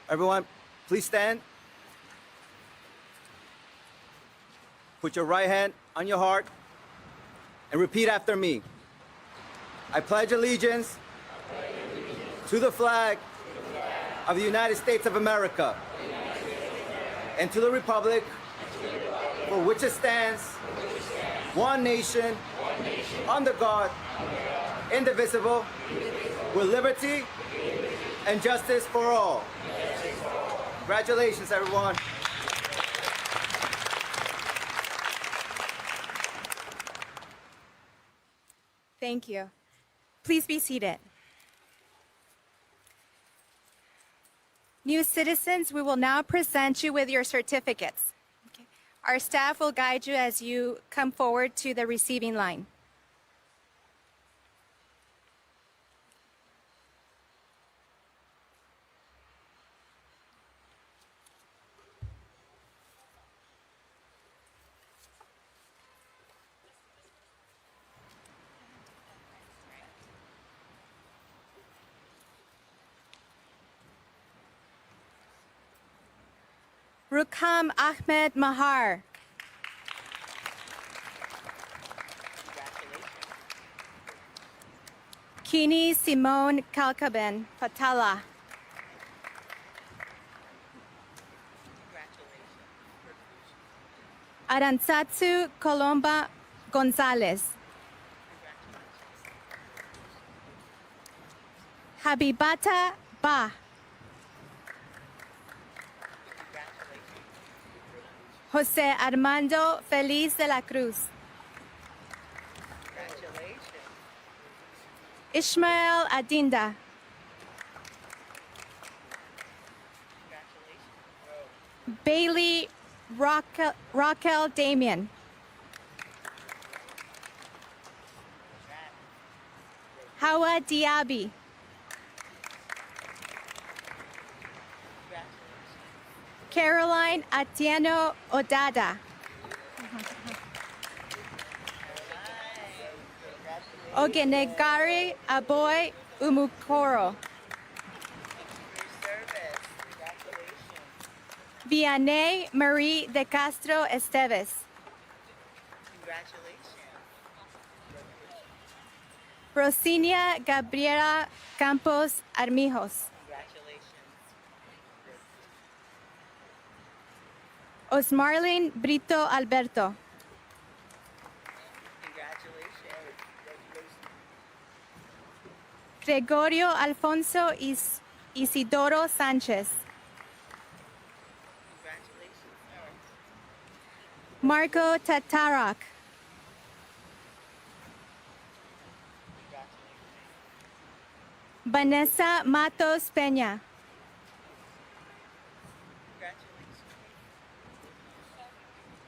Everyone, please stand. Put your right hand on your heart and repeat after me. I pledge allegiance to the flag of the United States of America and to the republic for which it stands, one nation, under God, indivisible, with liberty and justice for all. Congratulations, everyone. Thank you. Please be seated. New citizens, we will now present you with your certificates. Okay. Our staff will guide you as you come forward to the receiving line. Rukam Ahmed Mahar. Kini Simone Kalkaben Patala. Aransatsu Colomba Gonzalez. Habibata Ba. José Armando Feliz de la Cruz. Ishmael Adinda. Bailey Raquel Damien. Hawa Diaby. Caroline Atieno Odada. Ogenegari Aboy Umukoro. Vianney Marie de Castro Esteves. Rosinia Gabriela Campos Armijos. Osmarlin Brito Alberto. Gregorio Alfonso Isidoro Sánchez. Marco Tatarak. Vanessa Matos Peña.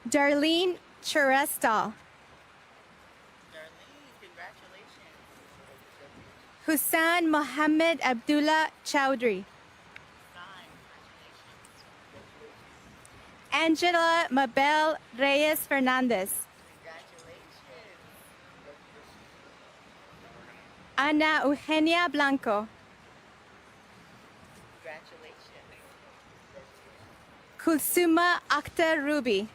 Darlene Cherestal. Hussein Mohammed Abdullah Chowdhury. Angela Mabel Reyes Fernandez. Ana Eugenia Blanco. Kulsuma Akhtar Ruby.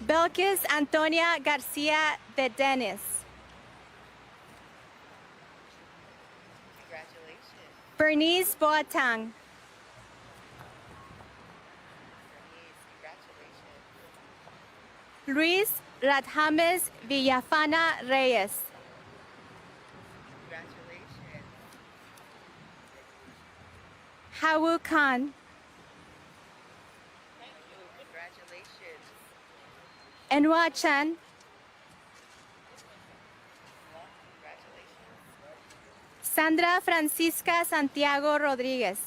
Belkis Antonia Garcia de Denis. Bernice Boateng. Luis Radhames Villafana Reyes. Hawu Khan. Enwa Chen. Sandra Francisca Santiago Rodriguez.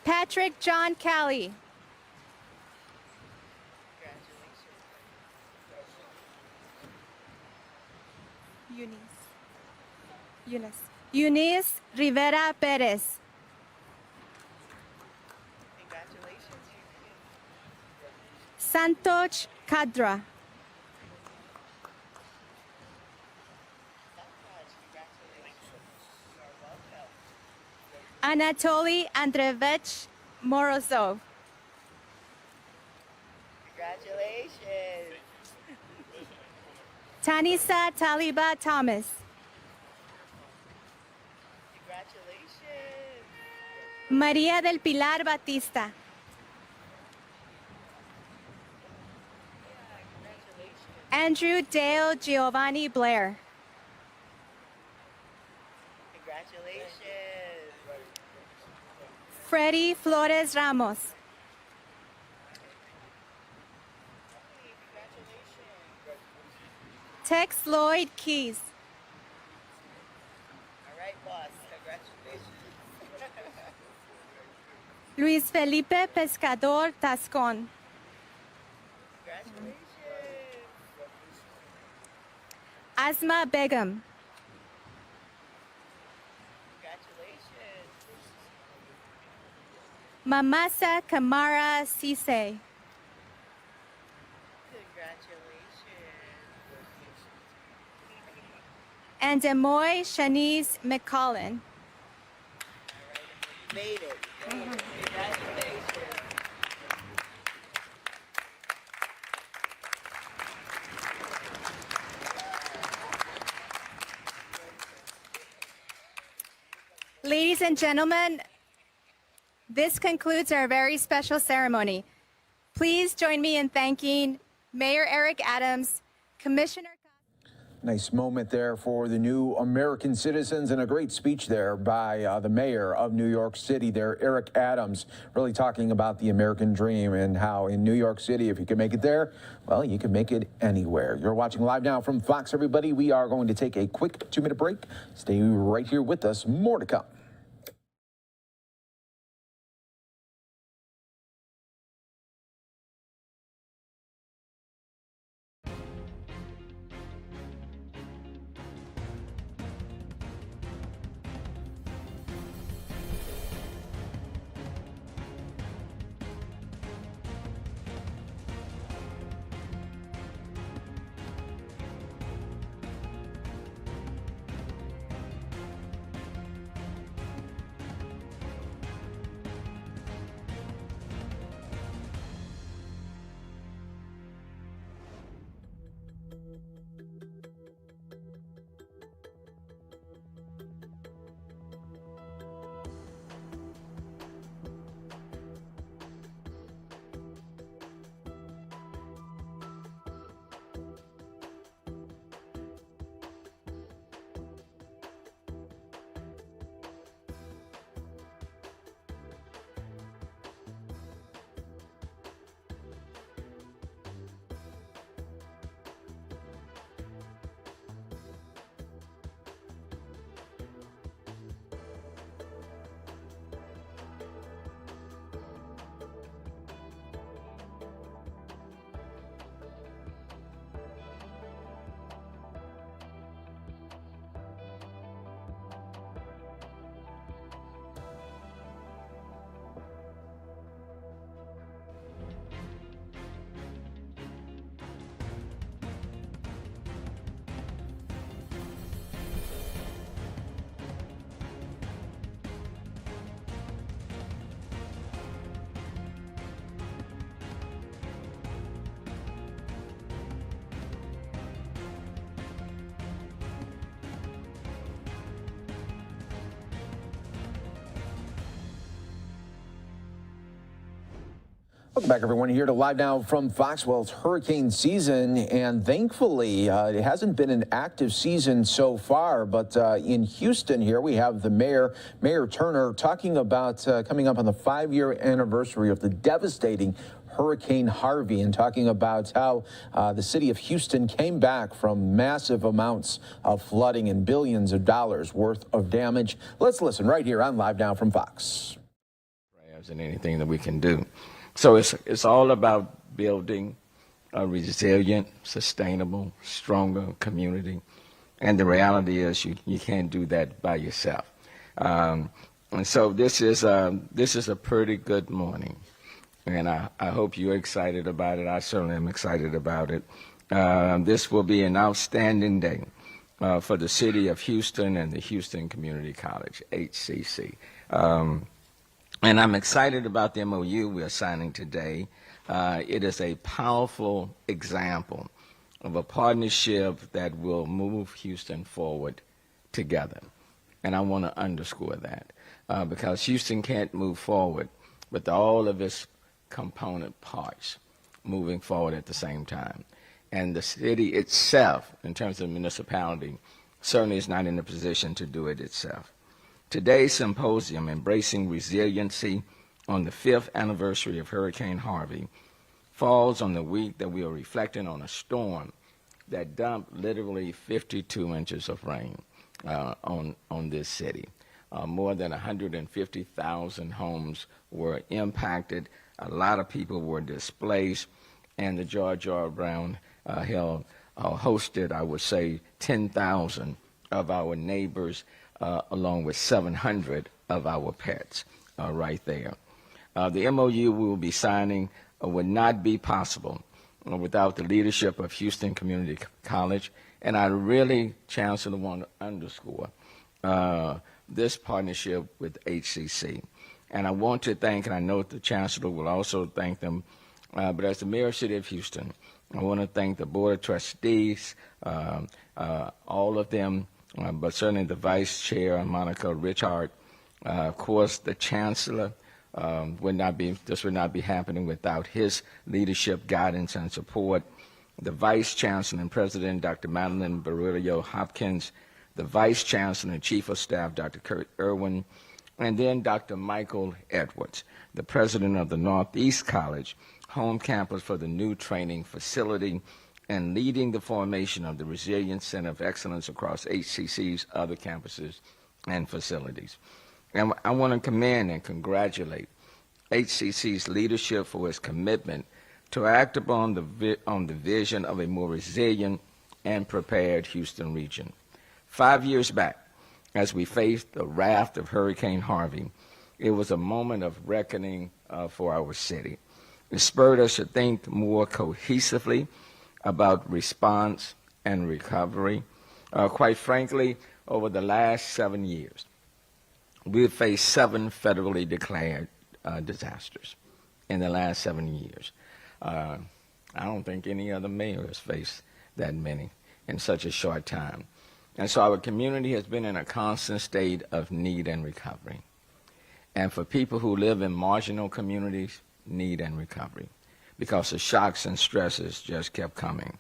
Patrick John Kelly. Eunice Rivera Perez. Santosh Kadra. Anatoly Andreevich Morozov. Congratulations. Tanisa Taliba Thomas. Congratulations. María del Pilar Batista. Andrew Dale Giovanni Blair. Congratulations. Freddy Flores Ramos. Tex Lloyd Keys. All right, boss. Congratulations. Luis Felipe Pescador Tascon. Congratulations. Asma Begum. Congratulations. Mamasa Kamara Sise. And Demoy Shanice McCollin. Made it. Congratulations. Ladies and gentlemen, this concludes our very special ceremony. Please join me in thanking Mayor Eric Adams, Commissioner. Nice moment there for the new American citizens, and a great speech there by the mayor of New York City there, Eric Adams, really talking about the American dream and how in New York City, if you can make it there, well, you can make it anywhere. You're watching Live Now from Fox, everybody. We are going to take a quick 2-minute break. Stay right here with us. More to come. Welcome back, everyone, here to Live Now from Fox. Well, it's hurricane season, and thankfully, it hasn't been an active season so far. But in Houston here, we have the Mayor Turner, talking about coming up on the 5-year anniversary of the devastating Hurricane Harvey, and talking about how the city of Houston came back from massive amounts of flooding and billions of dollars worth of damage. Let's listen right here on Live Now from Fox. And anything that we can do. So it's all about building a resilient, sustainable, stronger community. And the reality is you can't do that by yourself. And so this is a pretty good morning. And I hope you're excited about it. I certainly am excited about it. This will be an outstanding day for the city of Houston and the Houston Community College, HCC. And I'm excited about the MOU we are signing today. It is a powerful example of a partnership that will move Houston forward together. And I want to underscore that because Houston can't move forward with all of its component parts moving forward at the same time. And the city itself, in terms of municipality, certainly is not in a position to do it itself. Today's symposium, Embracing Resiliency on the 5th anniversary of Hurricane Harvey, falls on the week that we are reflecting on a storm that dumped literally 52 inches of rain on this city. More than 150,000 homes were impacted. A lot of people were displaced, and the George R. Brown hosted, I would say, 10,000 of our neighbors, along with 700 of our pets right there. The MOU we will be signing would not be possible without the leadership of Houston Community College, and I really, Chancellor, want to underscore this partnership with HCC. And I want to thank, and I know the Chancellor will also thank them, but as the Mayor of the City of Houston, I want to thank the Board of Trustees, all of them, but certainly the Vice Chair, Monica Richard. Of course, the Chancellor this would not be happening without his leadership, guidance, and support. The Vice Chancellor and President, Dr. Madeline Barillo Hopkins, the Vice Chancellor and Chief of Staff, Dr. Kurt Irwin, and then Dr. Michael Edwards, the President of the Northeast College, home campus for the new training facility, and leading the formation of the Resilient Center of Excellence across HCC's other campuses and facilities. And I want to commend and congratulate HCC's leadership for its commitment to act upon the vision of a more resilient and prepared Houston region. 5 years back, as we faced the wrath of Hurricane Harvey, it was a moment of reckoning for our city. It spurred us to think more cohesively about response and recovery. Quite frankly, over the last 7 years, we've faced 7 federally declared disasters in the last 7 years. I don't think any other mayor has faced that many in such a short time. And so our community has been in a constant state of need and recovery. And for people who live in marginal communities, need and recovery, because the shocks and stresses just kept coming.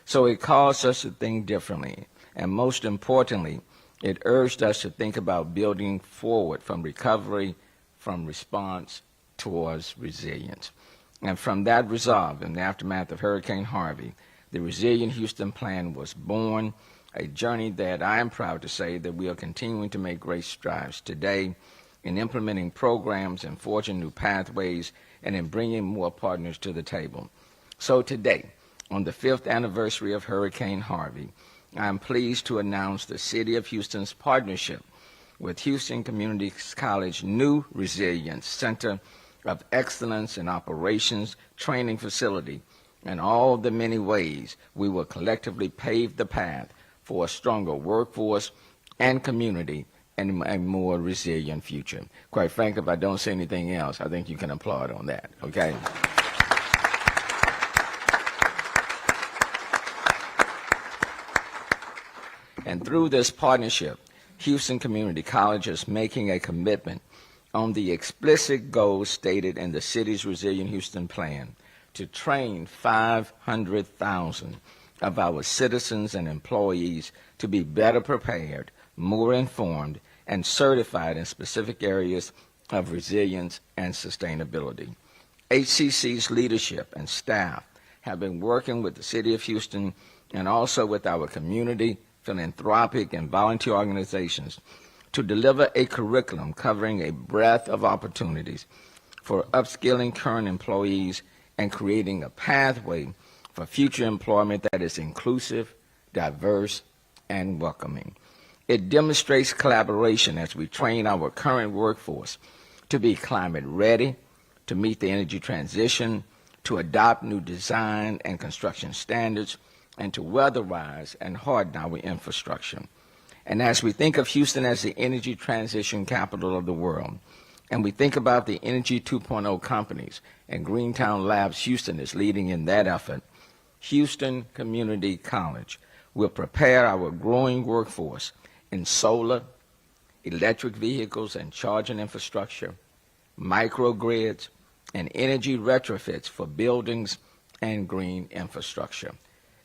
So it caused us to think differently, and most importantly, it urged us to think about building forward from recovery, from response towards resilience. And from that resolve, in the aftermath of Hurricane Harvey, the Resilient Houston Plan was born, a journey that I am proud to say that we are continuing to make great strides today in implementing programs and forging new pathways and in bringing more partners to the table. So today, on the 5th anniversary of Hurricane Harvey, I am pleased to announce the City of Houston's partnership with Houston Community College new Resilience Center of Excellence in Operations Training Facility, and all the many ways we will collectively pave the path for a stronger workforce and community and a more resilient future. Quite frankly, if I don't say anything else, I think you can applaud on that, okay? And through this partnership, Houston Community College is making a commitment on the explicit goals stated in the city's Resilient Houston plan to train 500,000 of our citizens and employees to be better prepared, more informed, and certified in specific areas of resilience and sustainability. HCC's leadership and staff have been working with the City of Houston and also with our community, philanthropic, and volunteer organizations to deliver a curriculum covering a breadth of opportunities for upskilling current employees and creating a pathway for future employment that is inclusive, diverse, and welcoming. It demonstrates collaboration as we train our current workforce to be climate ready, to meet the energy transition, to adopt new design and construction standards, and to weatherize and harden our infrastructure. And as we think of Houston as the energy transition capital of the world, and we think about the Energy 2.0 companies, and Greentown Labs Houston is leading in that effort, Houston Community College will prepare our growing workforce in solar, electric vehicles and charging infrastructure, microgrids, and energy retrofits for buildings and green infrastructure.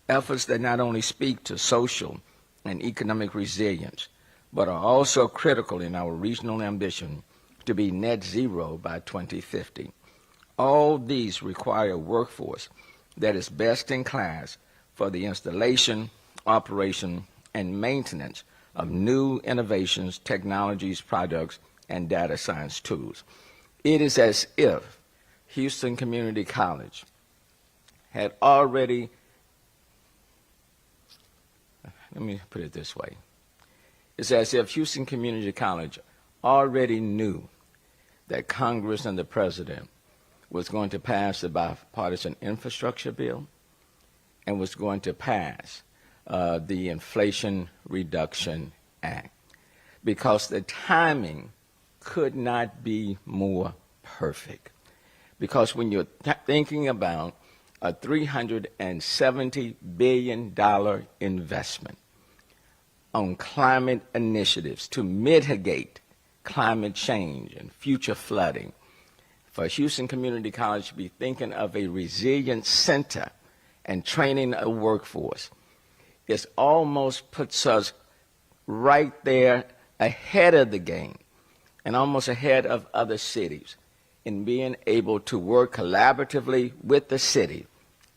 Efforts that not only speak to social and economic resilience, but are also critical in our regional ambition to be net zero by 2050. All these require a workforce that is best in class for the installation, operation, and maintenance of new innovations, technologies, products, and data science tools. It is as if Houston Community College had already, let me put it this way, it's as if Houston Community College already knew that Congress and the President was going to pass the bipartisan infrastructure bill and was going to pass the Inflation Reduction Act, because the timing could not be more perfect. Because when you're thinking about a $370 billion investment on climate initiatives to mitigate climate change and future flooding, for Houston Community College to be thinking of a resilient center and training a workforce, it almost puts us right there ahead of the game and almost ahead of other cities in being able to work collaboratively with the city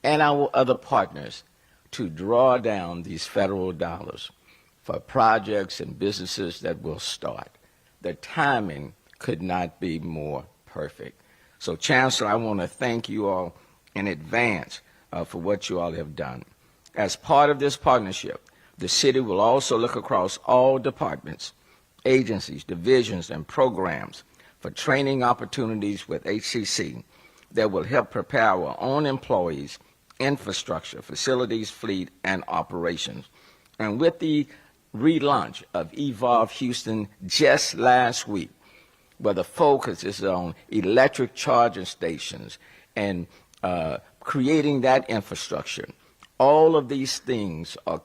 and our other partners to draw down these federal dollars for projects and businesses that will start. The timing could not be more perfect. So, Chancellor, I want to thank you all in advance for what you all have done. As part of this partnership, the city will also look across all departments, agencies, divisions, and programs for training opportunities with HCC that will help prepare our own employees, infrastructure, facilities, fleet, and operations. And with the relaunch of Evolve Houston just last week, where the focus is on electric charging stations and creating that infrastructure, all of these things are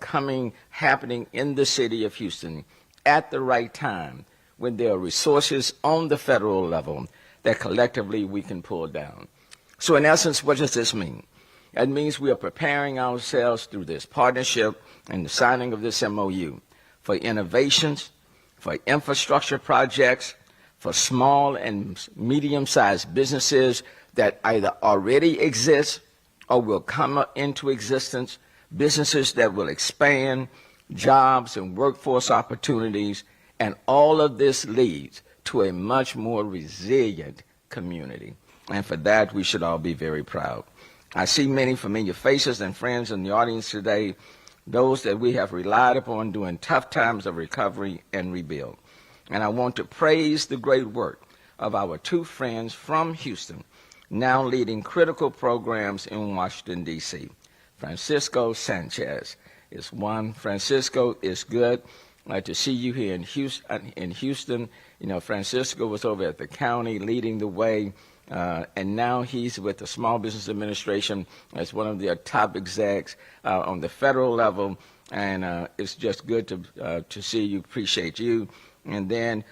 happening in the city of Houston at the right time, when there are resources on the federal level that collectively we can pull down. So in essence, what does this mean? It means we are preparing ourselves through this partnership and the signing of this MOU for innovations, for infrastructure projects, for small and medium-sized businesses that either already exist or will come into existence, businesses that will expand, jobs and workforce opportunities, and all of this leads to a much more resilient community. And for that, we should all be very proud. I see many familiar faces and friends in the audience today, those that we have relied upon during tough times of recovery and rebuild. And I want to praise the great work of our two friends from Houston, now leading critical programs in Washington, D.C. Francisco Sanchez is one. Francisco, it's good to see you here in Houston. You know, Francisco was over at the county leading the way, and now he's with the Small Business Administration as one of their top execs on the federal level, and it's just good to see you. Appreciate you. And then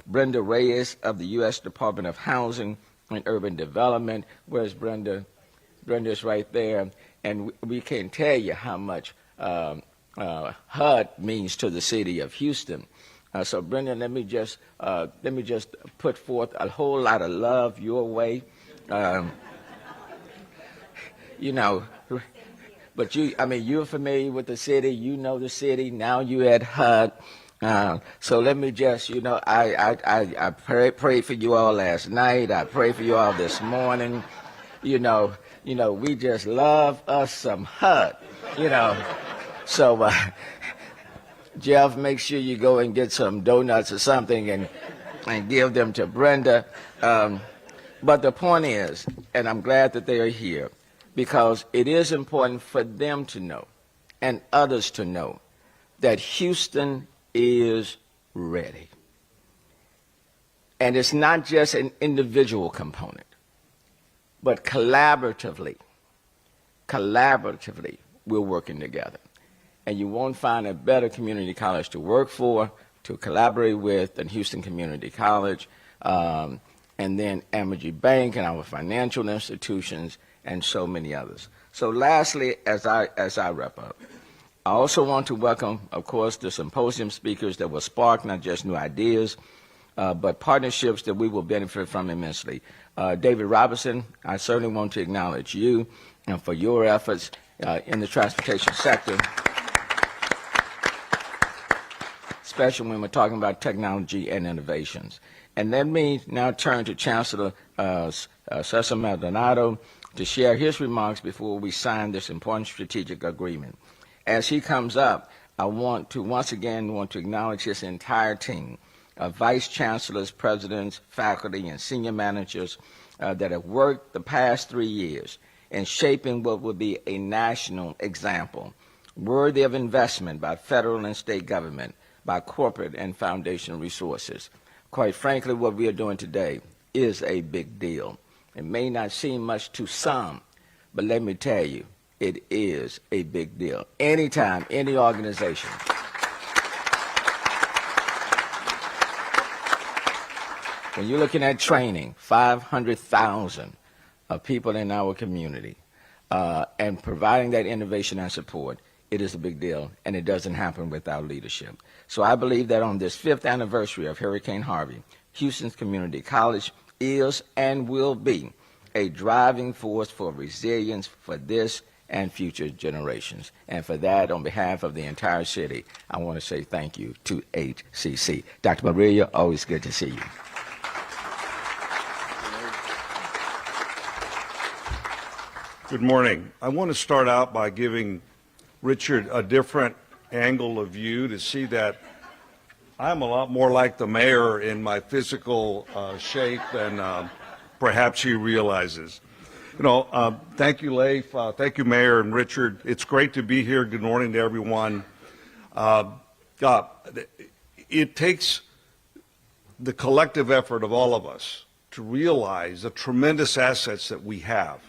Brenda Reyes of the U.S. Department of Housing and Urban Development. Where's Brenda? Brenda's right there. And we can't tell you how much HUD means to the city of Houston. So, Brenda, let me just put forth a whole lot of love your way. You know, but you're familiar with the city. You know the city. Now you at HUD. So let me just, I prayed for you all last night. I prayed for you all this morning. We just love us some HUD. So Jeff, make sure you go and get some donuts or something and give them to Brenda. But the point is, and I'm glad that they are here, because it is important for them to know and others to know that Houston is ready. And it's not just an individual component, but collaboratively, we're working together. And you won't find a better community college to work for, to collaborate with than Houston Community College, and then Amegy Bank and our financial institutions, and so many others. So lastly, as I wrap up, I also want to welcome, of course, the symposium speakers that will spark not just new ideas, but partnerships that we will benefit from immensely. David Robinson, I certainly want to acknowledge you and for your efforts in the transportation sector, especially when we're talking about technology and innovations. And let me now turn to Chancellor Cesar Maldonado to share his remarks before we sign this important strategic agreement. As he comes up, I want to once again acknowledge his entire team of vice chancellors, presidents, faculty, and senior managers that have worked the past 3 years in shaping what will be a national example, worthy of investment by federal and state government, by corporate and foundational resources. Quite frankly, what we are doing today is a big deal. It may not seem much to some, but let me tell you, it is a big deal. Anytime, any organization when you're looking at training 500,000 people in our community and providing that innovation and support, it is a big deal, and it doesn't happen without leadership. So I believe that on this 5th anniversary of Hurricane Harvey, Houston's Community College is and will be a driving force for resilience for this and future generations. And for that, on behalf of the entire city, I want to say thank you to HCC. Dr. Maria, always good to see you. Good morning. I want to start out by giving Richard a different angle of view to see that I'm a lot more like the mayor in my physical shape than perhaps he realizes. Thank you, Leif. Thank you, Mayor and Richard. It's great to be here. Good morning to everyone. It takes the collective effort of all of us to realize the tremendous assets that we have.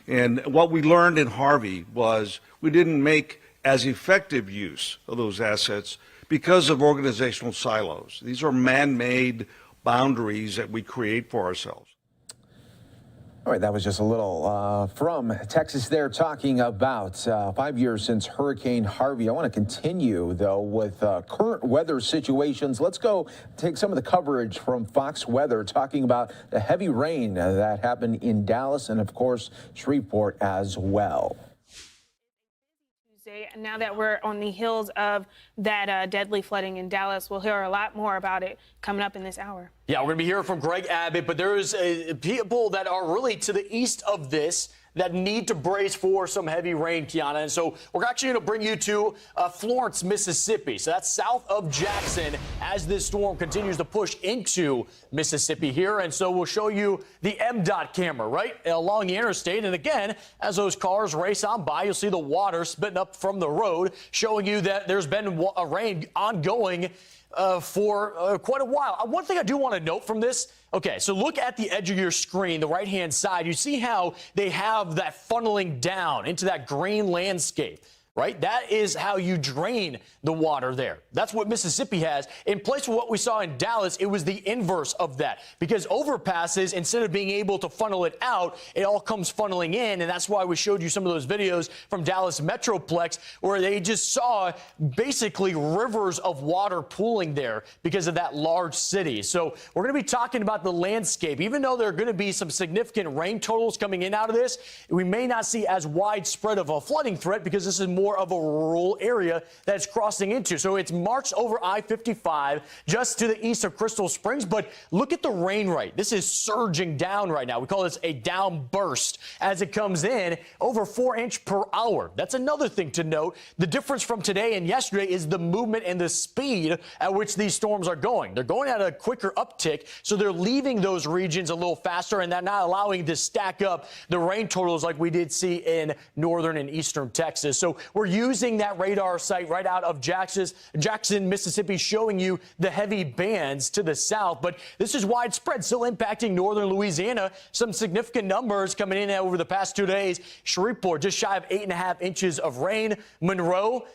And what we learned in Harvey was we didn't make as effective use of those assets because of organizational silos. These are man-made boundaries that we create for ourselves. All right, that was just a little from Texas there talking about 5 years since Hurricane Harvey. I want to continue, though, with current weather situations. Let's go take some of the coverage from Fox Weather talking about the heavy rain that happened in Dallas and, of course, Shreveport as well. Now that we're on the heels of that deadly flooding in Dallas, we'll hear a lot more about it coming up in this hour. Yeah, we're going to be hearing from Greg Abbott, but there's people that are really to the east of this that need to brace for some heavy rain, Kiana. And so we're actually going to bring you to Florence, Mississippi. So that's south of Jackson as this storm continues to push into Mississippi here. And so we'll show you the MDOT camera right along the interstate. And again, as those cars race on by, you'll see the water spitting up from the road, showing you that there's been a rain ongoing for quite a while. One thing I do want to note from this, okay, so look at the edge of your screen, the right-hand side. You see how they have that funneling down into that green landscape. right? That is how you drain the water there. That's what Mississippi has. In place of what we saw in Dallas, it was the inverse of that, because overpasses, instead of being able to funnel it out, it all comes funneling in. And that's why we showed you some of those videos from Dallas Metroplex where they just saw basically rivers of water pooling there because of that large city. So we're going to be talking about the landscape. Even though there are going to be some significant rain totals coming in out of this, we may not see as widespread of a flooding threat because this is more of a rural area that it's crossing into. So it's marched over I-55 just to the east of Crystal Springs. But look at the rain rate. This is surging down right now. We call this a downburst as it comes in, over 4 inches per hour. That's another thing to note. The difference from today and yesterday is the movement and the speed at which these storms are going. They're going at a quicker uptick, so they're leaving those regions a little faster, and they're not allowing to stack up the rain totals like we did see in northern and eastern Texas. So we're using that radar site right out of Jackson, Mississippi, showing you the heavy bands to the south. But this is widespread, still impacting northern Louisiana. Some significant numbers coming in over the past 2 days. Shreveport, just shy of 8.5 inches of rain. Monroe,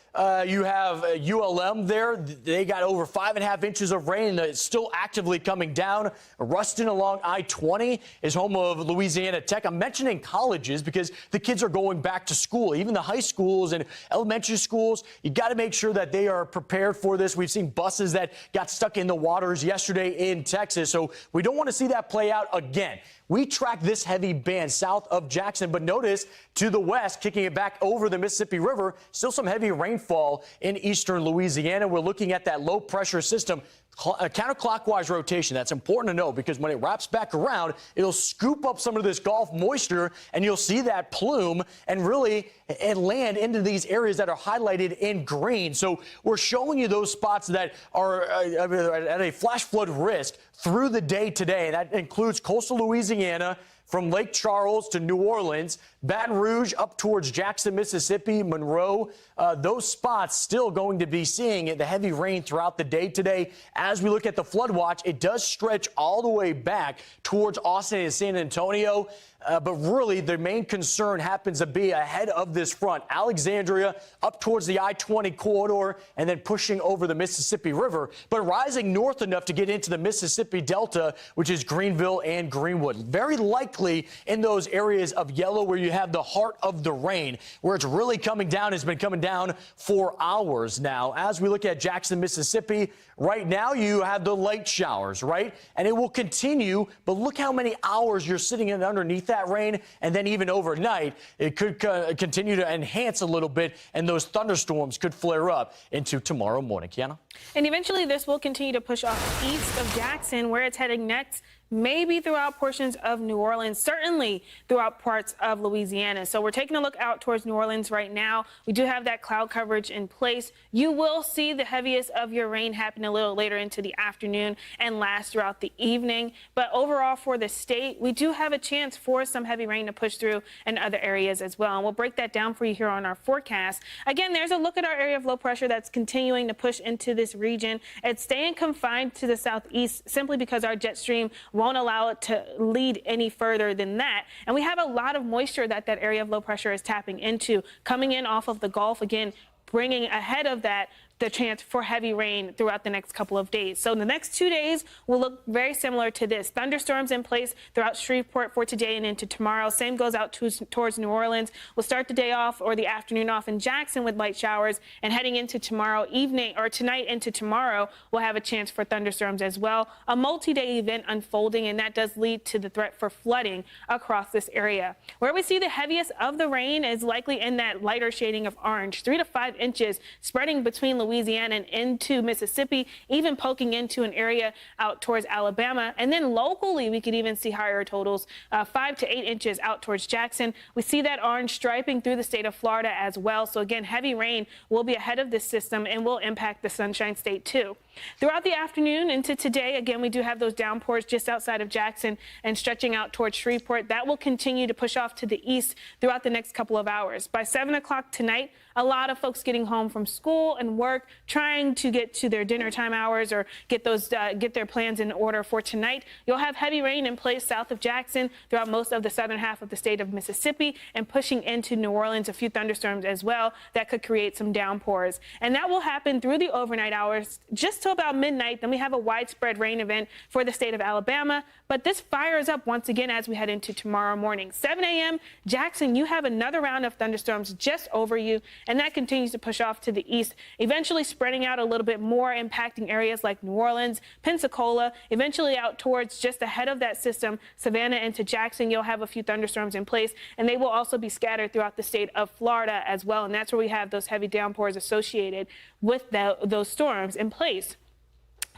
you have ULM there. They got over 5.5 inches of rain. It's still actively coming down. Ruston along I-20 is home of Louisiana Tech. I'm mentioning colleges because the kids are going back to school. Even the high schools and elementary schools, you got to make sure that they are prepared for this. We've seen buses that got stuck in the waters yesterday in Texas, so we don't want to see that play out again. We track this heavy band south of Jackson, but notice to the west, kicking it back over the Mississippi River, still some heavy rainfall in eastern Louisiana. We're looking at that low pressure system. Counterclockwise rotation. That's important to know because when it wraps back around, it'll scoop up some of this Gulf moisture and you'll see that plume and really land into these areas that are highlighted in green. So we're showing you those spots that are at a flash flood risk through the day today. That includes coastal Louisiana, from Lake Charles to New Orleans, Baton Rouge up towards Jackson, Mississippi, Monroe. Those spots still going to be seeing the heavy rain throughout the day today. As we look at the flood watch, it does stretch all the way back towards Austin and San Antonio. But really, the main concern happens to be ahead of this front. Alexandria up towards the I-20 corridor and then pushing over the Mississippi River, but rising north enough to get into the Mississippi Delta, which is Greenville and Greenwood. Very likely in those areas of yellow where you have the heart of the rain, where it's really coming down, has been coming down for hours now. As we look at Jackson, Mississippi, right now you have the late showers, right? And it will continue, but look how many hours you're sitting in underneath that rain, and then even overnight, it could continue to enhance a little bit, and those thunderstorms could flare up into tomorrow morning. Kiana? And eventually, this will continue to push off east of Jackson, where it's heading next. Maybe throughout portions of New Orleans, certainly throughout parts of Louisiana. So we're taking a look out towards New Orleans right now. We do have that cloud coverage in place. You will see the heaviest of your rain happen a little later into the afternoon and last throughout the evening. But overall for the state, we do have a chance for some heavy rain to push through in other areas as well. And we'll break that down for you here on our forecast. Again, there's a look at our area of low pressure that's continuing to push into this region. It's staying confined to the southeast simply because our jet stream won't allow it to lead any further than that. And we have a lot of moisture that area of low pressure is tapping into, coming in off of the Gulf, again, bringing ahead of that the chance for heavy rain throughout the next couple of days. So the next 2 days will look very similar to this. Thunderstorms in place throughout Shreveport for today and into tomorrow. Same goes out towards New Orleans. We'll start the day off or the afternoon off in Jackson with light showers, and heading into tomorrow evening or tonight into tomorrow, we'll have a chance for thunderstorms as well. A multi-day event unfolding, and that does lead to the threat for flooding across this area. Where we see the heaviest of the rain is likely in that lighter shading of orange, 3 to 5 inches spreading between Louisiana and into Mississippi, even poking into an area out towards Alabama. And then locally, we could even see higher totals, 5 to 8 inches out towards Jackson. We see that orange striping through the state of Florida as well. So again, heavy rain will be ahead of this system and will impact the Sunshine State too. Throughout the afternoon into today, again, we do have those downpours just outside of Jackson and stretching out towards Shreveport. That will continue to push off to the east throughout the next couple of hours. By 7 o'clock tonight, a lot of folks getting home from school and work work, trying to get to their dinner time hours or get their plans in order for tonight. You'll have heavy rain in place south of Jackson throughout most of the southern half of the state of Mississippi and pushing into New Orleans, a few thunderstorms as well that could create some downpours. And that will happen through the overnight hours just till about midnight. Then we have a widespread rain event for the state of Alabama. But this fires up once again as we head into tomorrow morning. 7 a.m. Jackson, you have another round of thunderstorms just over you, and that continues to push off to the east, eventually spreading out a little bit more, impacting areas like New Orleans, Pensacola, eventually out towards just ahead of that system, Savannah into Jackson. You'll have a few thunderstorms in place, and they will also be scattered throughout the state of Florida as well. And that's where we have those heavy downpours associated with those storms in place.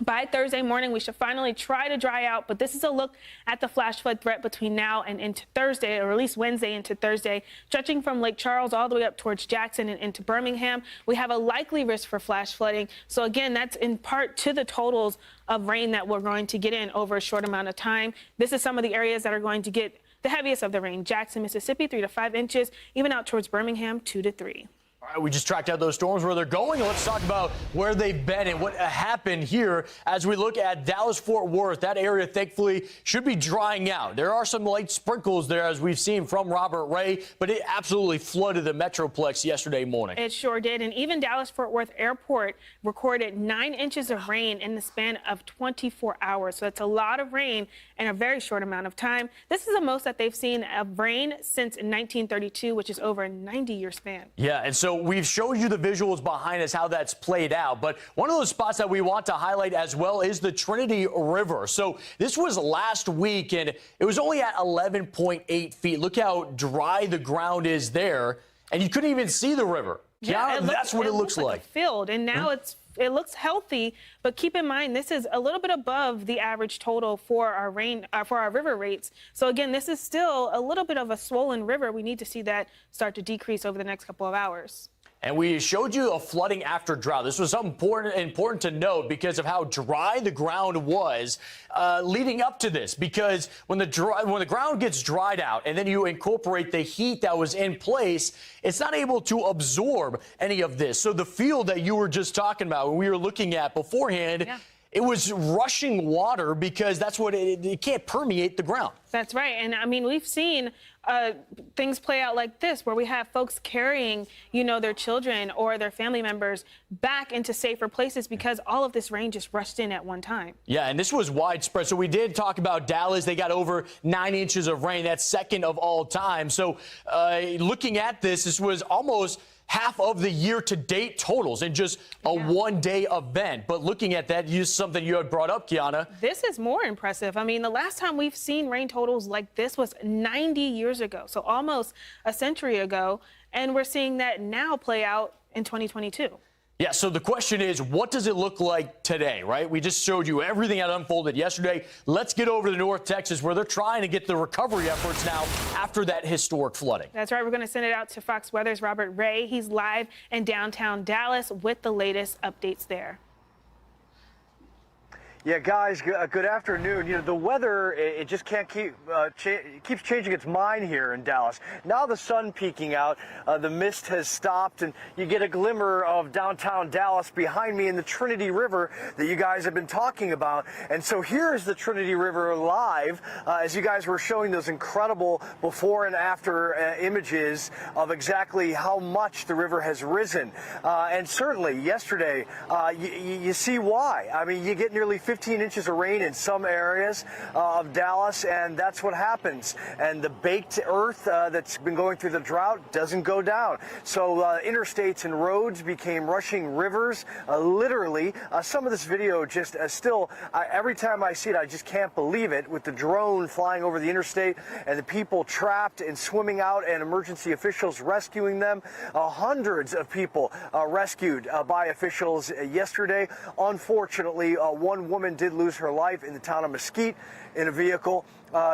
By Thursday morning, we should finally try to dry out, but this is a look at the flash flood threat between now and into Thursday, or at least Wednesday into Thursday, stretching from Lake Charles all the way up towards Jackson and into Birmingham. We have a likely risk for flash flooding. So again, that's in part to the totals of rain that we're going to get in over a short amount of time. This is some of the areas that are going to get the heaviest of the rain. Jackson, Mississippi, 3 to 5 inches, even out towards Birmingham, 2 to 3. All right, we just tracked out those storms, where they're going. Let's talk about where they've been and what happened here as we look at Dallas-Fort Worth. That area, thankfully, should be drying out. There are some light sprinkles there, as we've seen from Robert Ray, but it absolutely flooded the Metroplex yesterday morning. It sure did. And even Dallas-Fort Worth Airport recorded 9 inches of rain in the span of 24 hours. So that's a lot of rain in a very short amount of time. This is the most that they've seen of rain since 1932, which is over a 90-year span. Yeah, and so we've showed you the visuals behind us, how that's played out. But one of those spots that we want to highlight as well is the Trinity River. So this was last week, and it was only at 11.8 feet. Look how dry the ground is there, and you couldn't even see the river. Yeah, that's what it looks like. A field, and now it looks healthy, but keep in mind this is a little bit above the average total for our river rates. So again, this is still a little bit of a swollen river. We need to see that start to decrease over the next couple of hours. And we showed you a flooding after drought. This was something important to note because of how dry the ground was leading up to this. Because when the ground gets dried out and then you incorporate the heat that was in place, it's not able to absorb any of this. So the field that you were just talking about, when we were looking at beforehand, it was rushing water because that's what it can't permeate the ground. That's right. And I mean, we've seen things play out like this, where we have folks carrying, their children or their family members back into safer places because all of this rain just rushed in at one time. Yeah, and this was widespread. So we did talk about Dallas. They got over 9 inches of rain. That's second of all time. So looking at this was almost half of the year-to-date totals in just a one-day event. But looking at that, something you had brought up, Kiana. This is more impressive. I mean, the last time we've seen rain totals like this was 90 years ago, so almost a century ago, and we're seeing that now play out in 2022. Yeah, so the question is, what does it look like today, right? We just showed you everything that unfolded yesterday. Let's get over to North Texas, where they're trying to get the recovery efforts now after that historic flooding. That's right. We're going to send it out to Fox Weather's Robert Ray. He's live in downtown Dallas with the latest updates there. Yeah, guys, good afternoon. The weather, it just can't keeps changing its mind here in Dallas. Now the sun peeking out, the mist has stopped, and you get a glimmer of downtown Dallas behind me in the Trinity River that you guys have been talking about. And so here's the Trinity River live, as you guys were showing those incredible before and after images of exactly how much the river has risen. And certainly yesterday, you see why. I mean, you get nearly 15 inches of rain in some areas of Dallas, and that's what happens. And the baked earth that's been going through the drought doesn't go down. So interstates and roads became rushing rivers, literally. Some of this video just still, every time I see it, I just can't believe it, with the drone flying over the interstate and the people trapped and swimming out and emergency officials rescuing them. Hundreds of people rescued by officials yesterday. Unfortunately, one woman did lose her life in the town of Mesquite in a vehicle.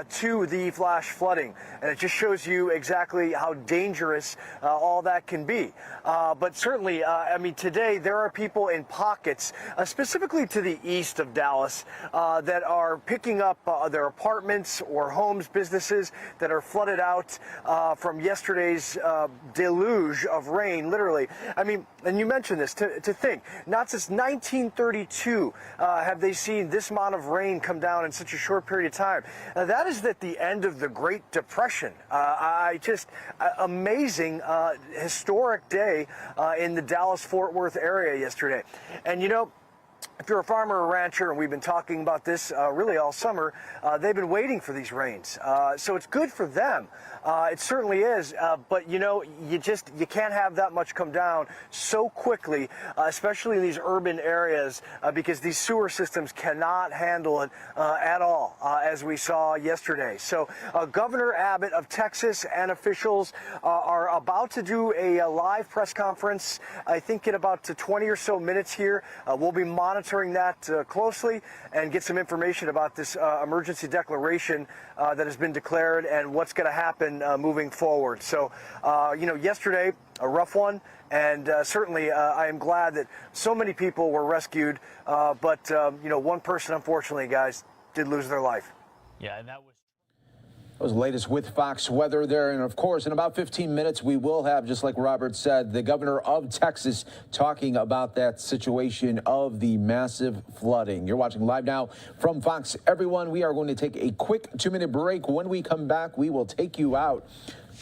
to the flash flooding, and it just shows you exactly how dangerous all that can be. But certainly, I mean, today there are people in pockets, specifically to the east of Dallas, that are picking up their apartments or homes, businesses that are flooded out from yesterday's deluge of rain, literally. I mean, and you mentioned this, to think, not since 1932 have they seen this amount of rain come down in such a short period of time. That is at the end of the Great Depression. Amazing, historic day in the Dallas-Fort Worth area yesterday. And you know, if you're a farmer or rancher, and we've been talking about this really all summer, they've been waiting for these rains. So it's good for them. It certainly is. But, you know, you can't have that much come down so quickly, especially in these urban areas, because these sewer systems cannot handle it at all, as we saw yesterday. So Governor Abbott of Texas and officials are about to do a live press conference, I think in about 20 or so minutes here. We'll be monitoring that closely and get some information about this emergency declaration that has been declared and what's going to happen moving forward. So, you know, yesterday, a rough one, and certainly I am glad that so many people were rescued, but, you know, one person, unfortunately, guys, did lose their life. Yeah, and that was the latest with Fox Weather there. And of course, in about 15 minutes, we will have, just like Robert said, the governor of Texas talking about that situation of the massive flooding. You're watching Live Now from Fox. Everyone, we are going to take a quick 2-minute break. When we come back, we will take you out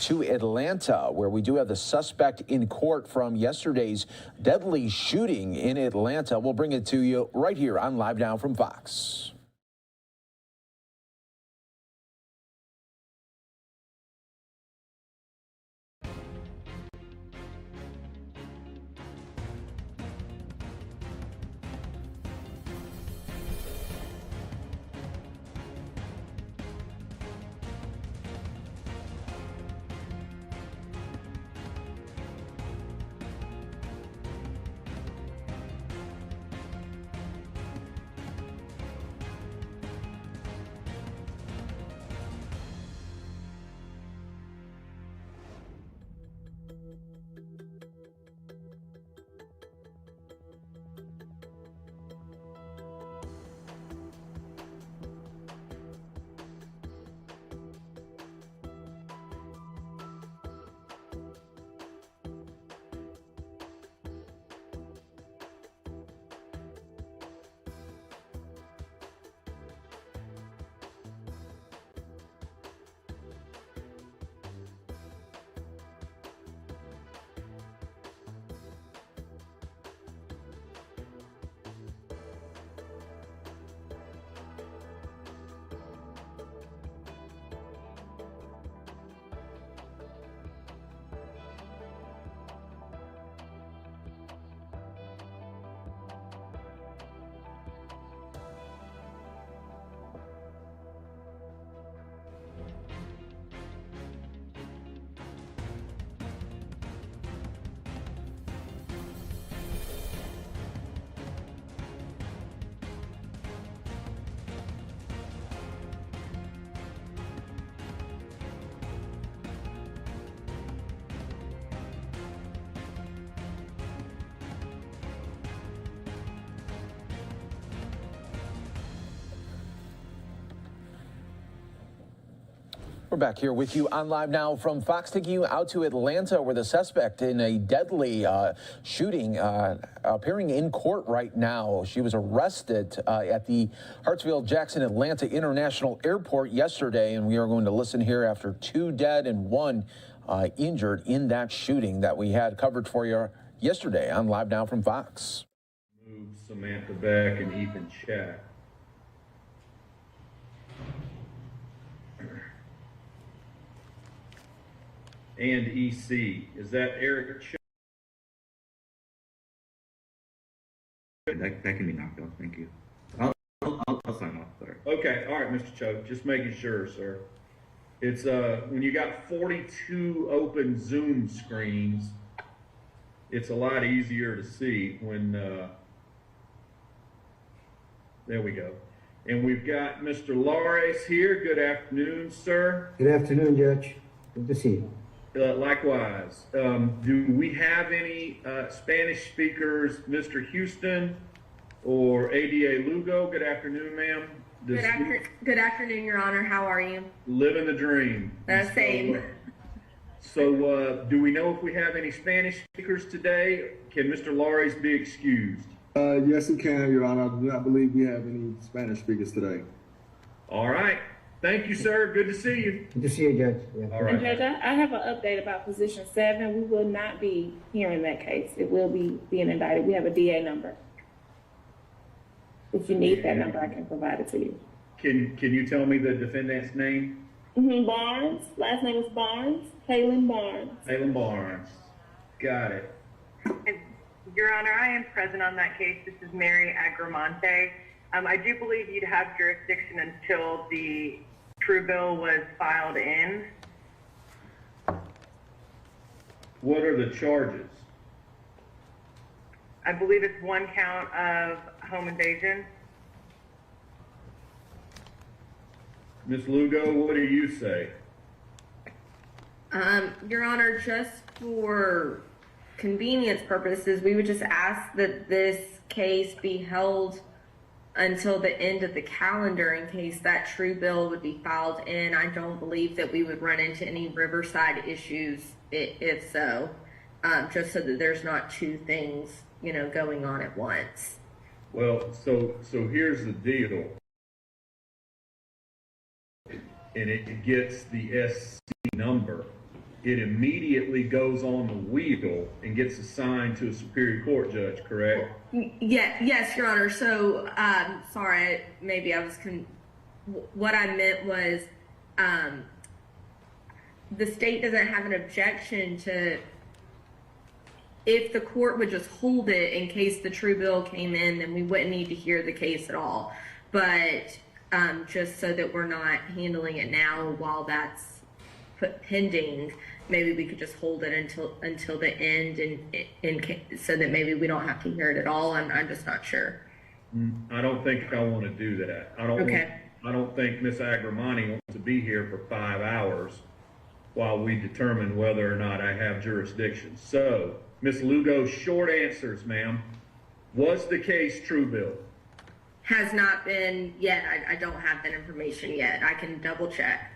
to Atlanta, where we do have the suspect in court from yesterday's deadly shooting in Atlanta. We'll bring it to you right here on Live Now from Fox. We're back here with you on Live Now from Fox, taking you out to Atlanta, where the suspect in a deadly shooting appearing in court right now. She was arrested at the Hartsfield-Jackson Atlanta International Airport yesterday, and we are going to listen here after 2 dead and 1 injured in that shooting that we had covered for you yesterday on Live Now from Fox. Move Samantha back and Ethan check. And EC. Is that Eric? That can be knocked off. Thank you. I'll sign off. Sorry. Okay. All right, Mr. Choke. Just making sure, sir. It's when you got 42 open Zoom screens, it's a lot easier to see when. There we go. And we've got Mr. Lares here. Good afternoon, sir. Good afternoon, Judge. Good to see you. Likewise. Do we have any Spanish speakers, Mr. Houston or ADA Lugo? Good afternoon, ma'am. Good afternoon, Your Honor. How are you? Living the dream. Same. So, do we know if we have any Spanish speakers today? Can Mr. Lares be excused? Yes, he can, Your Honor. I do not believe we have any Spanish speakers today. All right. Thank you, sir. Good to see you. Good to see you, Judge. Yeah. All right. And Judge, I have an update about position 7. We will not be hearing that case. It will be being indicted. We have a DA number. If you need that number, I can provide it to you. Can you tell me the defendant's name? Barnes. Last name is Barnes. Halen Barnes. Halen Barnes. Got it. Your Honor, I am present on that case. This is Mary Agramonte. I do believe you'd have jurisdiction until the true bill was filed in. What are the charges? I believe it's 1 count of home invasion. Ms. Lugo, what do you say? Your Honor, just for convenience purposes, we would just ask that this case be held until the end of the calendar in case that true bill would be filed in. I don't believe that we would run into any Riverside issues if so, just so that there's not two things, going on at once. Well, so here's the deal. And it gets the SC number. It immediately goes on the wheel and gets assigned to a Superior Court judge, correct? Yes, Your Honor. So, sorry, maybe I was, what I meant was, the state doesn't have an objection to, if the court would just hold it in case the true bill came in, then we wouldn't need to hear the case at all. But just so that we're not handling it now while that's pending, maybe we could just hold it until the end, and so that maybe we don't have to hear it at all. I'm just not sure. I don't think I want to do that. I don't think Ms. Agramani wants to be here for 5 hours while we determine whether or not I have jurisdiction. So, Ms. Lugo, short answers, ma'am. Was the case true bill? Has not been yet. I don't have that information yet. I can double check.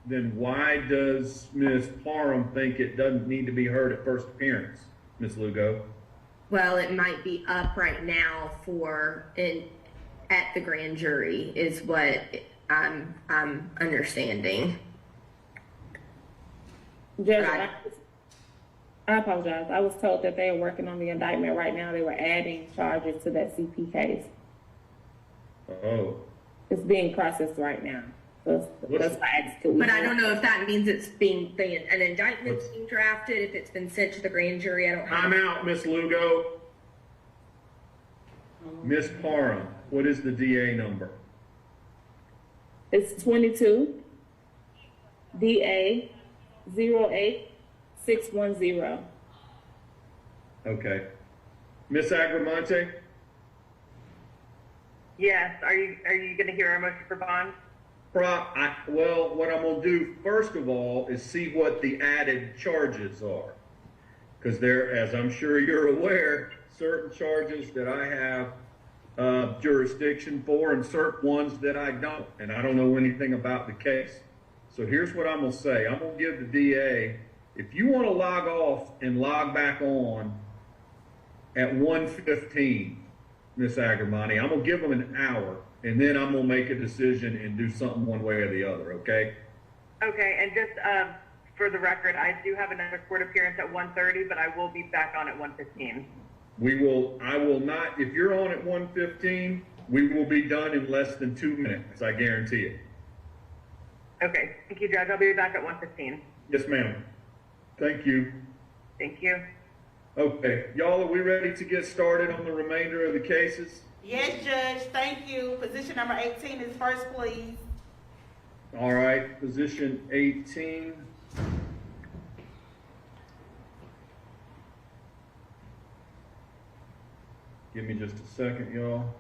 Then why does Ms. Parham think it doesn't need to be heard at first appearance, Ms. Lugo? Well, it might be up right now at the grand jury is what I'm understanding. Judge, I apologize. I was told that they are working on the indictment right now. They were adding charges to that CP case. Oh. It's being processed right now. That's why I asked. But I don't know if that means an indictment's being drafted, if it's been sent to the grand jury. I don't have. I'm out, Ms. Lugo. Ms. Parham, what is the DA number? It's 22 DA 08610. Okay. Ms. Agramonte? Yes. Are you going to hear our motion for bond? Well, what I'm going to do, first of all, is see what the added charges are. Because there, as I'm sure you're aware, certain charges that I have jurisdiction for and certain ones that I don't. And I don't know anything about the case. So here's what I'm going to say. I'm going to give the DA, if you want to log off and log back on at 1:15, Ms. Agramani, I'm going to give them an hour. And then I'm going to make a decision and do something one way or the other, okay? Okay, and just for the record, I do have another court appearance at 1:30, but I will be back on at 1:15. I will not, if you're on at 1:15, we will be done in less than 2 minutes, I guarantee it. Okay, thank you, Judge. I'll be back at 1:15. Yes, ma'am. Thank you. Thank you. Okay, y'all, are we ready to get started on the remainder of the cases? Yes, Judge. Thank you. Position number 18 is first, please. All right, position 18. Give me just a second, y'all.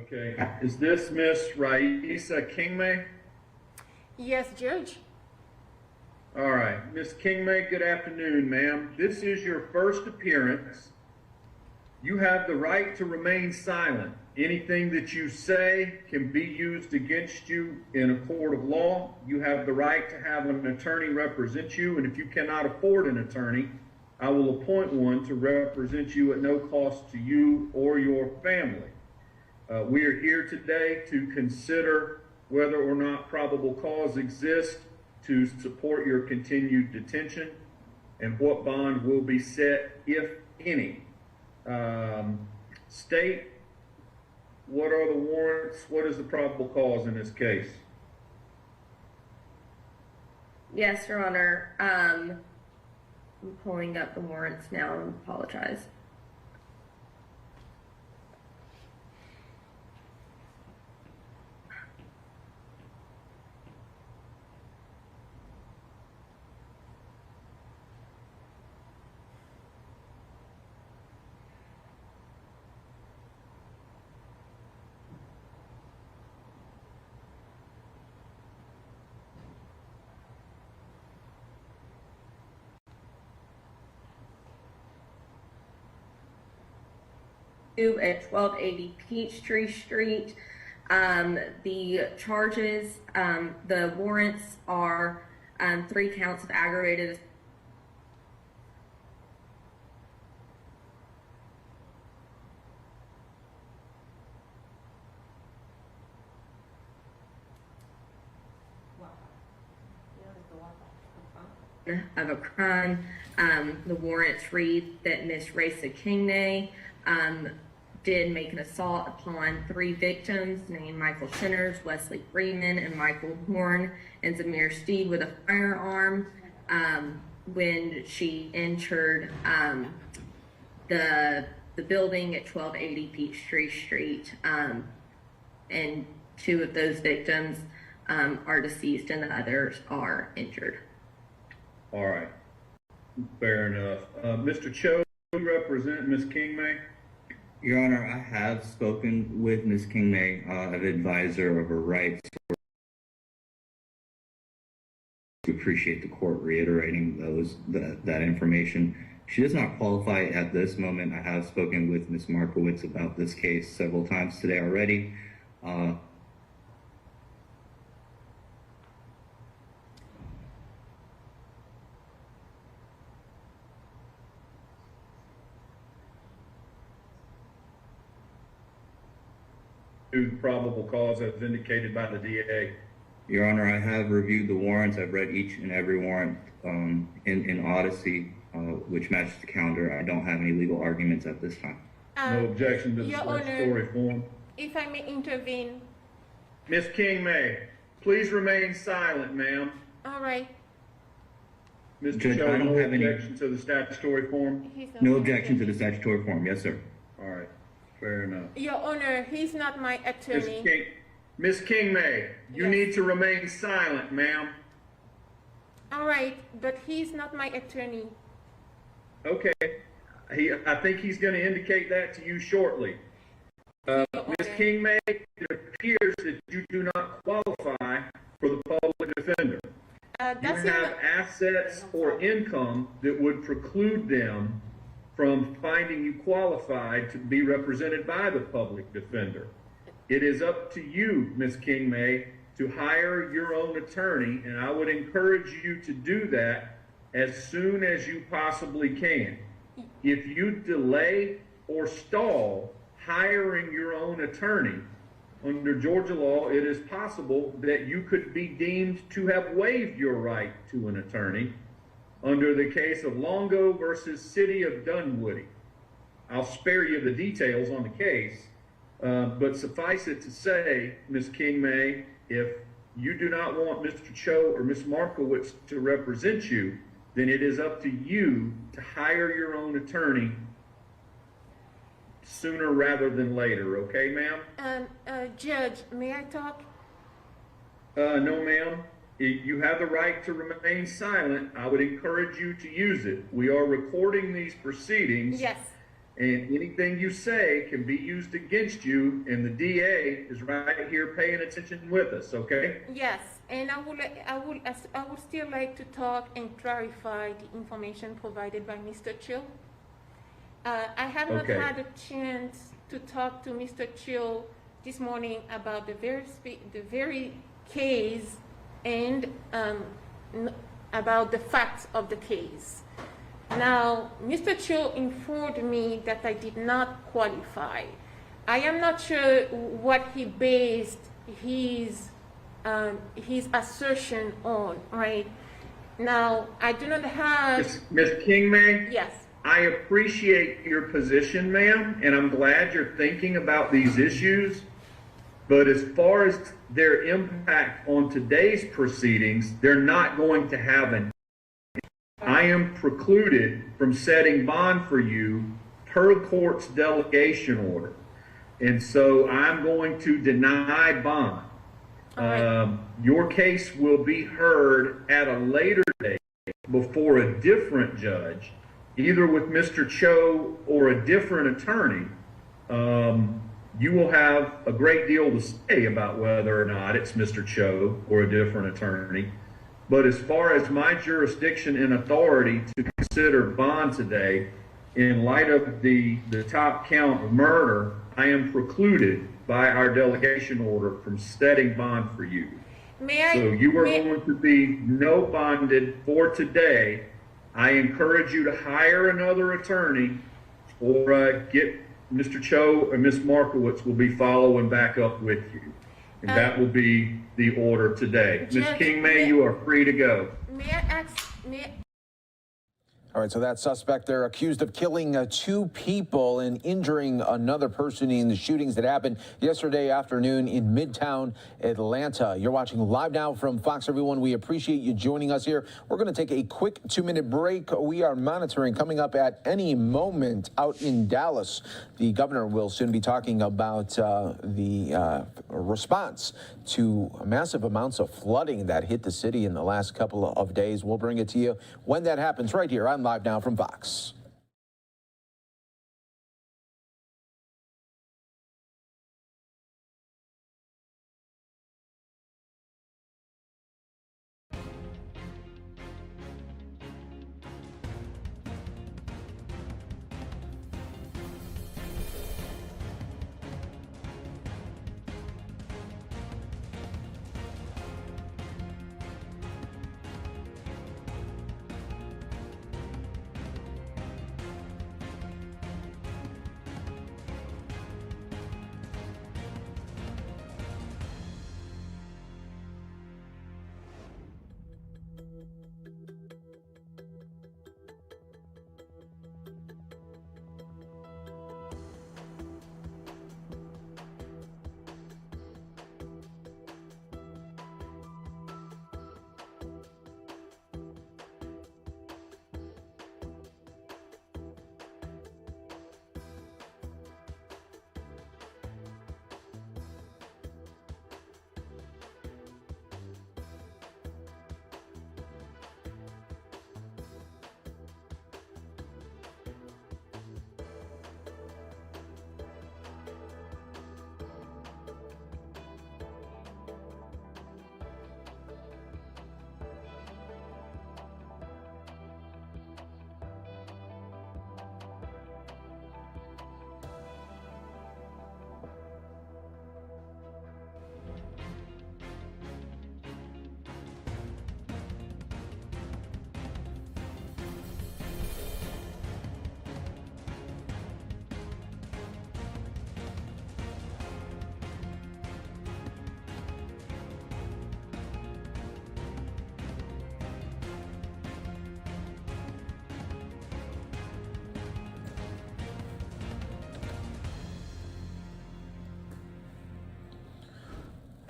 Okay. Is this Miss Raisa Kingmay? Yes, Judge. All right. Miss Kingmay, good afternoon, ma'am. This is your first appearance. You have the right to remain silent. Anything that you say can be used against you in a court of law. You have the right to have an attorney represent you, and if you cannot afford an attorney, I will appoint one to represent you at no cost to you or your family. We are here today to consider whether or not probable cause exists to support your continued detention and what bond will be set, if any. State, what are the warrants? What is the probable cause in this case? Yes, Your Honor. I'm pulling up the warrants now. I apologize. At 1280 Peachtree Street. The charges, the warrants are 3 counts of aggravated of a crime. The warrants read that Miss Raisa Kingmay did make an assault upon 3 victims named Michael Shinners, Wesley Freeman, and Michael Horn, and Zamir Steed with a firearm when she entered the building at 1280 Peachtree Street. And 2 of those victims are deceased and the others are injured. All right. Fair enough. Mr. Cho, you represent Ms. Kingmay? Your Honor, I have spoken with Ms. Kingmay, an advisor of her rights. We appreciate the court reiterating that information. She does not qualify at this moment. I have spoken with Ms. Markowitz about this case several times today already. Probable cause as indicated by the DA. Your Honor, I have reviewed the warrants. I've read each and every warrant in Odyssey, which matches the calendar. I don't have any legal arguments at this time. No objection to the statutory form. If I may intervene. Ms. Kingmay, please remain silent, ma'am. All right. Mr. Judge, Cho, I don't no have any- objection to the statutory form? No objection to the statutory form. Yes, sir. All right. Fair enough. Your Honor, he's not my attorney. Ms. Kingmay, you need to remain silent, ma'am. All right, but he's not my attorney. Okay. I think he's going to indicate that to you shortly. Ms. Kingmay, it appears that you do not qualify for the public defender. You have assets or income that would preclude them from finding you qualified to be represented by the public defender. It is up to you, Ms. Kingmay, to hire your own attorney, and I would encourage you to do that as soon as you possibly can. If you delay or stall hiring your own attorney, under Georgia law, it is possible that you could be deemed to have waived your right to an attorney under the case of Longo versus City of Dunwoody. I'll spare you the details on the case, but suffice it to say, Ms. Kingmay, if you do not want Mr. Cho or Ms. Markowitz to represent you, then it is up to you to hire your own attorney sooner rather than later, okay, ma'am? Judge, may I talk? No, ma'am. You have the right to remain silent. I would encourage you to use it. We are recording these proceedings. Yes. and anything you say can be used against you, and the DA is right here paying attention with us, okay? Yes, and I would still like to talk and clarify the information provided by Mr. Chill. I have not Okay. had a chance to talk to Mr. Chill this morning about the very case and about the facts of the case. Now, Mr. Chill informed me that I did not qualify. I am not sure what he based his assertion on, right? Now, I do not have... Ms. King-May? Yes. I appreciate your position, ma'am, and I'm glad you're thinking about these issues. But as far as their impact on today's proceedings, they're not going to have an. I am precluded from setting bond for you per court's delegation order. And so I'm going to deny bond. Your case will be heard at a later date before a different judge, either with Mr. Cho or a different attorney. You will have a great deal to say about whether or not it's Mr. Cho or a different attorney. But as far as my jurisdiction and authority to consider bond today, in light of the top count of murder, I am precluded by our delegation order from setting bond for you. So you are going to be no bonded for today. I encourage you to hire another attorney or get Mr. Cho and Ms. Markowitz will be following back up with you. And that will be the order today. Ms. King-May, you are free to go. May I ask... All right, so that suspect there accused of killing two people and injuring another person in the shootings that happened yesterday afternoon in Midtown Atlanta. You're watching Live Now from Fox, everyone. We appreciate you joining us here. We're going to take a quick 2-minute break. We are monitoring coming up at any moment out in Dallas. The governor will soon be talking about the response to massive amounts of flooding that hit the city in the last couple of days. We'll bring it to you when that happens right here on Live Now from Fox.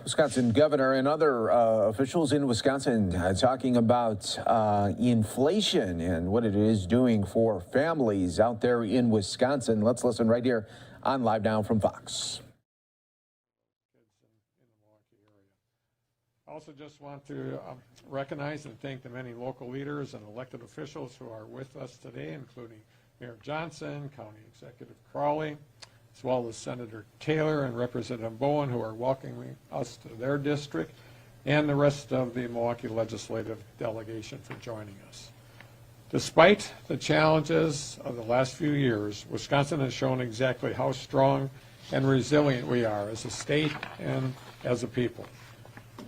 Wisconsin governor and other officials in Wisconsin talking about inflation and what it is doing for families out there in Wisconsin. Let's listen right here on Live Now from Fox. I also just want to recognize and thank the many local leaders and elected officials who are with us today, including Mayor Johnson, County Executive Crowley, as well as Senator Taylor and Representative Bowen, who are welcoming us to their district, and the rest of the Milwaukee legislative delegation for joining us. Despite the challenges of the last few years, Wisconsin has shown exactly how strong and resilient we are as a state and as a people.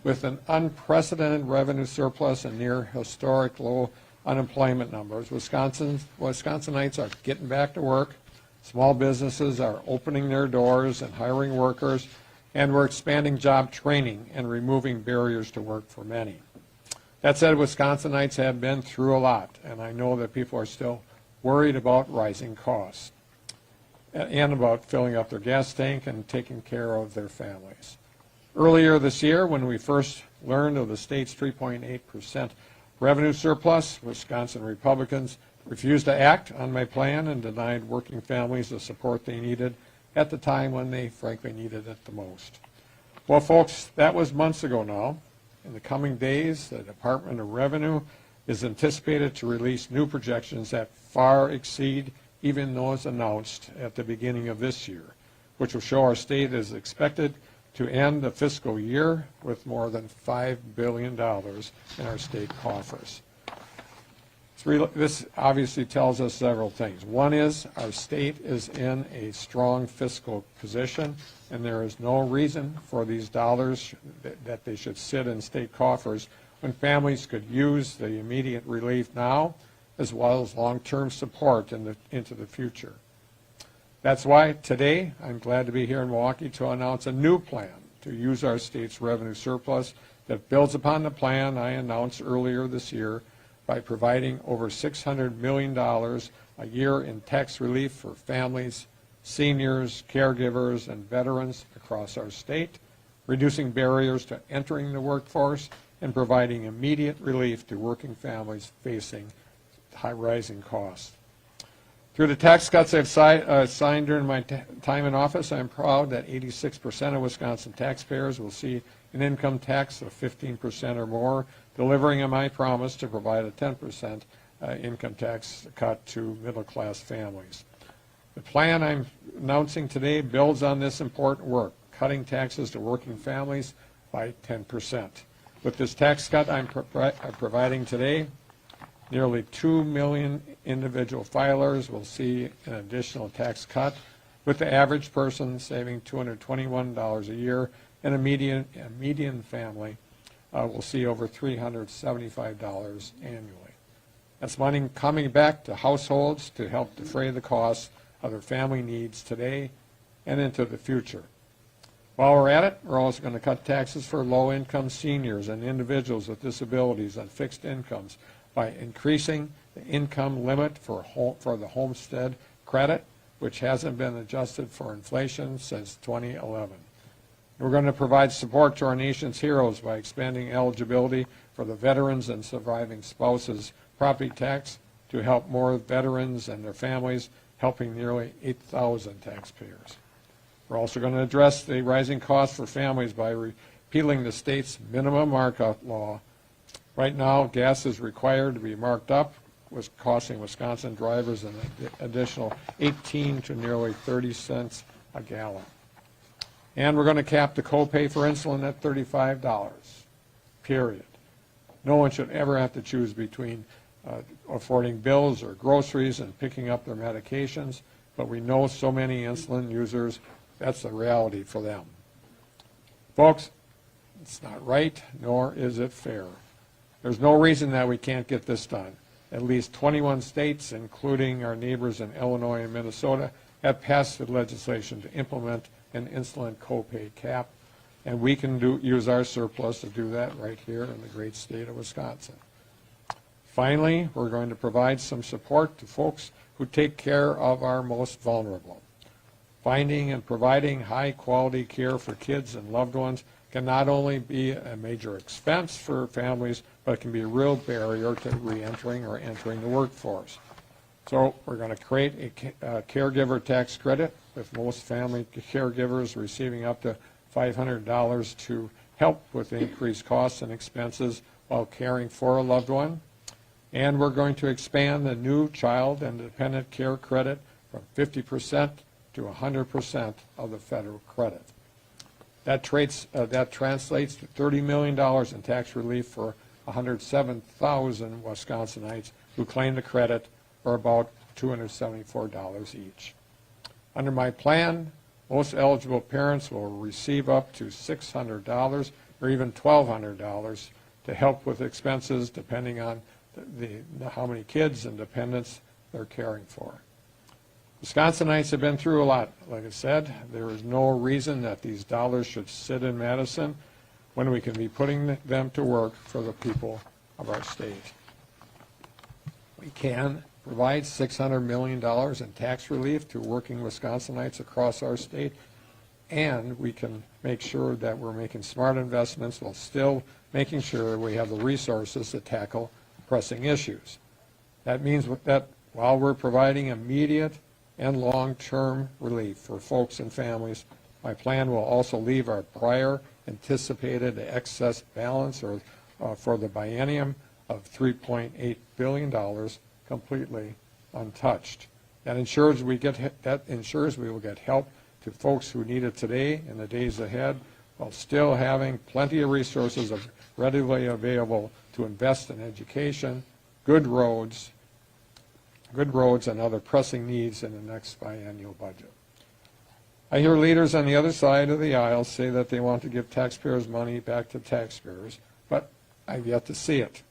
With an unprecedented revenue surplus and near historic low unemployment numbers, Wisconsinites are getting back to work, small businesses are opening their doors and hiring workers, and we're expanding job training and removing barriers to work for many. That said, Wisconsinites have been through a lot, and I know that people are still worried about rising costs and about filling up their gas tank and taking care of their families. Earlier this year, when we first learned of the state's 3.8% revenue surplus, Wisconsin Republicans refused to act on my plan and denied working families the support they needed at the time when they frankly needed it the most. Well, folks, that was months ago now. In the coming days, the Department of Revenue is anticipated to release new projections that far exceed even those announced at the beginning of this year, which will show our state is expected to end the fiscal year with more than $5 billion in our state coffers. This obviously tells us several things. One is our state is in a strong fiscal position, and there is no reason for these dollars that they should sit in state coffers when families could use the immediate relief now as well as long-term support into the future. That's why today I'm glad to be here in Milwaukee to announce a new plan to use our state's revenue surplus that builds upon the plan I announced earlier this year by providing over $600 million a year in tax relief for families, seniors, caregivers, and veterans across our state, reducing barriers to entering the workforce, and providing immediate relief to working families facing high rising costs. Through the tax cuts I've signed during my time in office, I'm proud that 86% of Wisconsin taxpayers will see an income tax of 15% or more, delivering on my promise to provide a 10% income tax cut to middle-class families. The plan I'm announcing today builds on this important work, cutting taxes to working families by 10%. With this tax cut I'm providing today, nearly 2 million individual filers will see an additional tax cut, with the average person saving $221 a year, and a median family will see over $375 annually. That's money coming back to households to help defray the costs of their family needs today and into the future. While we're at it, we're also going to cut taxes for low-income seniors and individuals with disabilities on fixed incomes by increasing the income limit for the homestead credit, which hasn't been adjusted for inflation since 2011. We're going to provide support to our nation's heroes by expanding eligibility for the veterans and surviving spouses property tax to help more veterans and their families, helping nearly 8,000 taxpayers. We're also going to address the rising costs for families by repealing the state's minimum markup law. Right now, gas is required to be marked up, costing Wisconsin drivers an additional 18 to nearly 30 cents a gallon. And we're going to cap the copay for insulin at $35, period. No one should ever have to choose between affording bills or groceries and picking up their medications, but we know so many insulin users, that's the reality for them. Folks, it's not right, nor is it fair. There's no reason that we can't get this done. At least 21 states, including our neighbors in Illinois and Minnesota, have passed the legislation to implement an insulin copay cap, and we can use our surplus to do that right here in the great state of Wisconsin. Finally, we're going to provide some support to folks who take care of our most vulnerable. Finding and providing high-quality care for kids and loved ones can not only be a major expense for families, but it can be a real barrier to reentering or entering the workforce. So we're going to create a caregiver tax credit, with most family caregivers receiving up to $500 to help with increased costs and expenses while caring for a loved one. And we're going to expand the new child and dependent care credit from 50% to 100% of the federal credit. That translates to $30 million in tax relief for 107,000 Wisconsinites who claim the credit, or about $274 each. Under my plan, most eligible parents will receive up to $600 or even $1,200 to help with expenses depending on how many kids and dependents they're caring for. Wisconsinites have been through a lot. Like I said, there is no reason that these dollars should sit in Madison when we can be putting them to work for the people of our state. We can provide $600 million in tax relief to working Wisconsinites across our state, and we can make sure that we're making smart investments while still making sure we have the resources to tackle pressing issues. That means that while we're providing immediate and long-term relief for folks and families, my plan will also leave our prior anticipated excess balance for the biennium of $3.8 billion completely untouched. That ensures we will get help to folks who need it today and the days ahead, while still having plenty of resources readily available to invest in education, good roads, and other pressing needs in the next biennial budget. I hear leaders on the other side of the aisle say that they want to give taxpayers' money back to taxpayers, but I've yet to see it.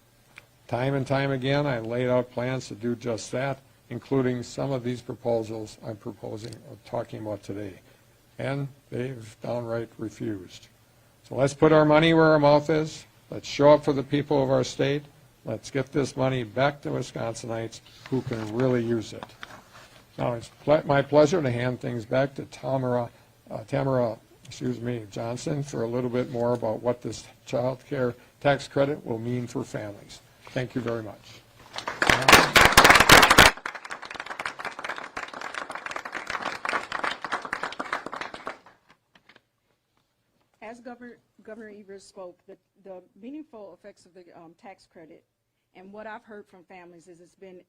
Time and time again, I laid out plans to do just that, including some of these proposals I'm talking about today, and they've downright refused. So let's put our money where our mouth is. Let's show up for the people of our state. Let's get this money back to Wisconsinites who can really use it. Now, it's my pleasure to hand things back to Tamara Johnson for a little bit more about what this child care tax credit will mean for families. Thank you very much. As Governor Evers spoke, the meaningful effects of the tax credit and what I've heard from families is it's been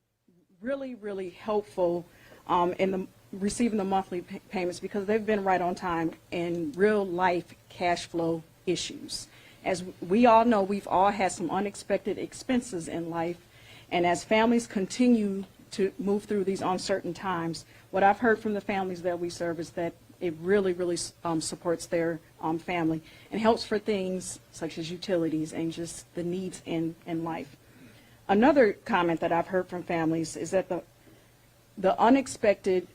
really, really helpful in receiving the monthly payments because they've been right on time in real life cash flow issues. As we all know, we've all had some unexpected expenses in life, and as families continue to move through these uncertain times, what I've heard from the families that we serve is that it really, really supports their family and helps for things such as utilities and just the needs in life. Another comment that I've heard from families is that the unexpected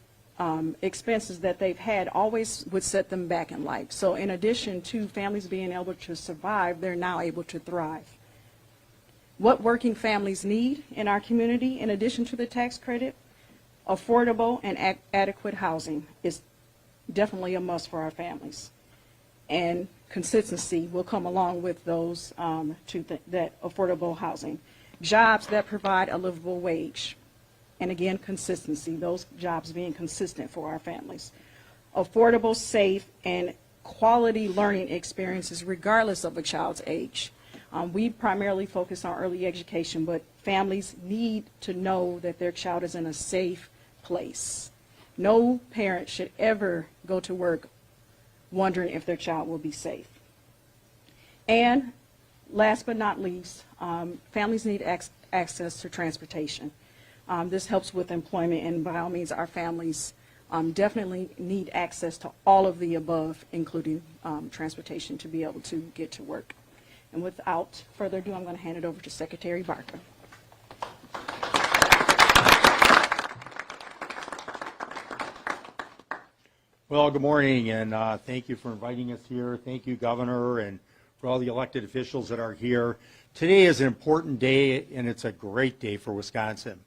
expenses that they've had always would set them back in life. So in addition to families being able to survive, they're now able to thrive. What working families need in our community, in addition to the tax credit, affordable and adequate housing is definitely a must for our families. And consistency will come along with those that affordable housing. Jobs that provide a livable wage. And again, consistency, those jobs being consistent for our families. Affordable, safe, and quality learning experiences regardless of a child's age. We primarily focus on early education, but families need to know that their child is in a safe place. No parent should ever go to work wondering if their child will be safe. And last but not least, families need access to transportation. This helps with employment, and by all means, our families definitely need access to all of the above, including transportation, to be able to get to work. And without further ado, I'm going to hand it over to Secretary Barker. Well, good morning, and thank you for inviting us here. Thank you, Governor, and for all the elected officials that are here. Today is an important day, and it's a great day for Wisconsin.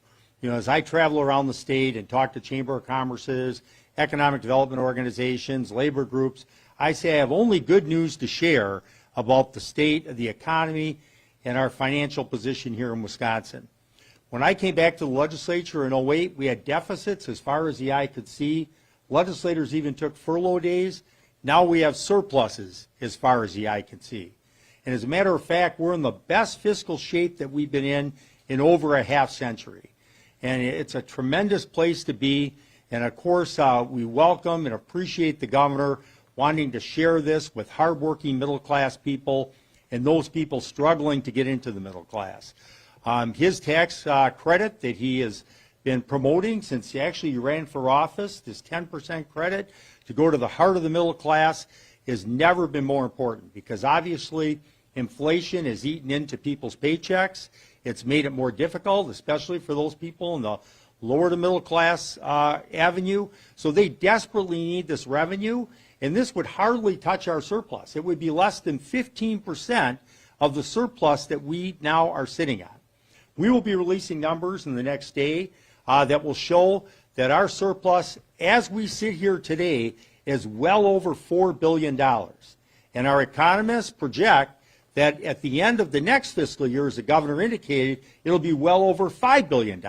You know, as I travel around the state and talk to Chamber of Commerce's, economic development organizations, labor groups, I say I have only good news to share about the state of the economy and our financial position here in Wisconsin. When I came back to the legislature in 2008, we had deficits as far as the eye could see. Legislators even took furlough days. Now we have surpluses as far as the eye can see. And as a matter of fact, we're in the best fiscal shape that we've been in over a half century. And it's a tremendous place to be. And of course, we welcome and appreciate the governor wanting to share this with hardworking middle-class people and those people struggling to get into the middle class. His tax credit that he has been promoting since he ran for office, this 10% credit to go to the heart of the middle class, has never been more important, because obviously inflation has eaten into people's paychecks. It's made it more difficult, especially for those people in the lower to middle class avenue. So they desperately need this revenue, and this would hardly touch our surplus. It would be less than 15% of the surplus that we now are sitting on. We will be releasing numbers in the next day that will show that our surplus, as we sit here today, is well over $4 billion. And our economists project that at the end of the next fiscal year, as the governor indicated, it'll be well over $5 billion.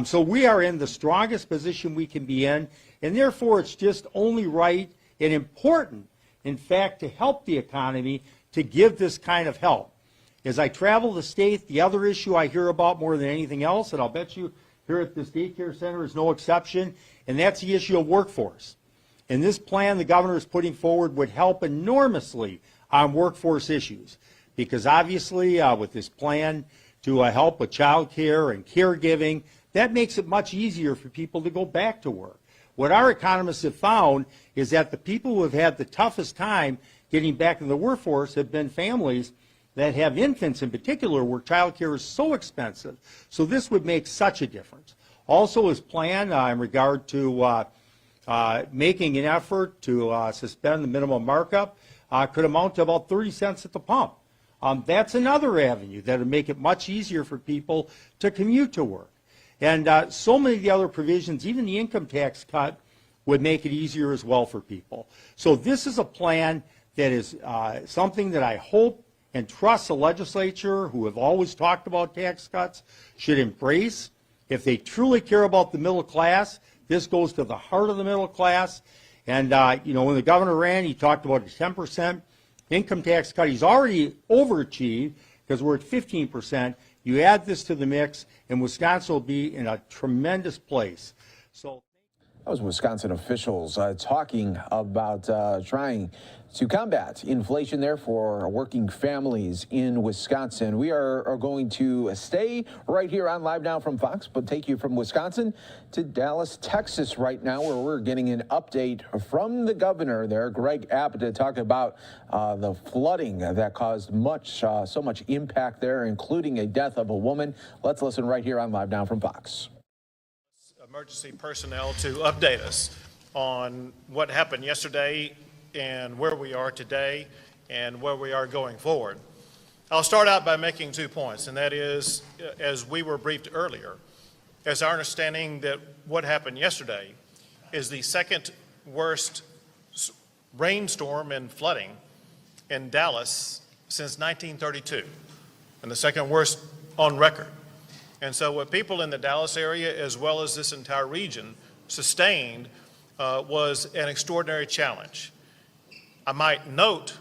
So we are in the strongest position we can be in, and therefore it's just only right and important, in fact, to help the economy, to give this kind of help. As I travel the state, the other issue I hear about more than anything else, and I'll bet you here at this daycare center is no exception, and that's the issue of workforce. And this plan the governor is putting forward would help enormously on workforce issues, because obviously with this plan to help with child care and caregiving, that makes it much easier for people to go back to work. What our economists have found is that the people who have had the toughest time getting back in the workforce have been families that have infants in particular, where child care is so expensive. So this would make such a difference. Also, his plan in regard to making an effort to suspend the minimum markup could amount to about 30 cents at the pump. That's another avenue that would make it much easier for people to commute to work. And so many of the other provisions, even the income tax cut, would make it easier as well for people. So this is a plan that is something that I hope and trust the legislature, who have always talked about tax cuts, should embrace. If they truly care about the middle class, this goes to the heart of the middle class. And, when the governor ran, he talked about a 10% income tax cut. He's already overachieved because we're at 15%. You add this to the mix, and Wisconsin will be in a tremendous place. So that was Wisconsin officials talking about trying to combat inflation there for working families in Wisconsin. We are going to stay right here on Live Now from Fox, but take you from Wisconsin to Dallas, Texas right now, where we're getting an update from the governor there, Greg Abbott, to talk about the flooding that caused so much impact there, including a death of a woman. Let's listen right here on Live Now from Fox. Emergency personnel to update us on what happened yesterday and where we are today and where we are going forward. I'll start out by making 2 points, and that is, as we were briefed earlier, as our understanding that what happened yesterday is the second worst rainstorm and flooding in Dallas since 1932, and the second worst on record. And so what people in the Dallas area, as well as this entire region, sustained was an extraordinary challenge. I might note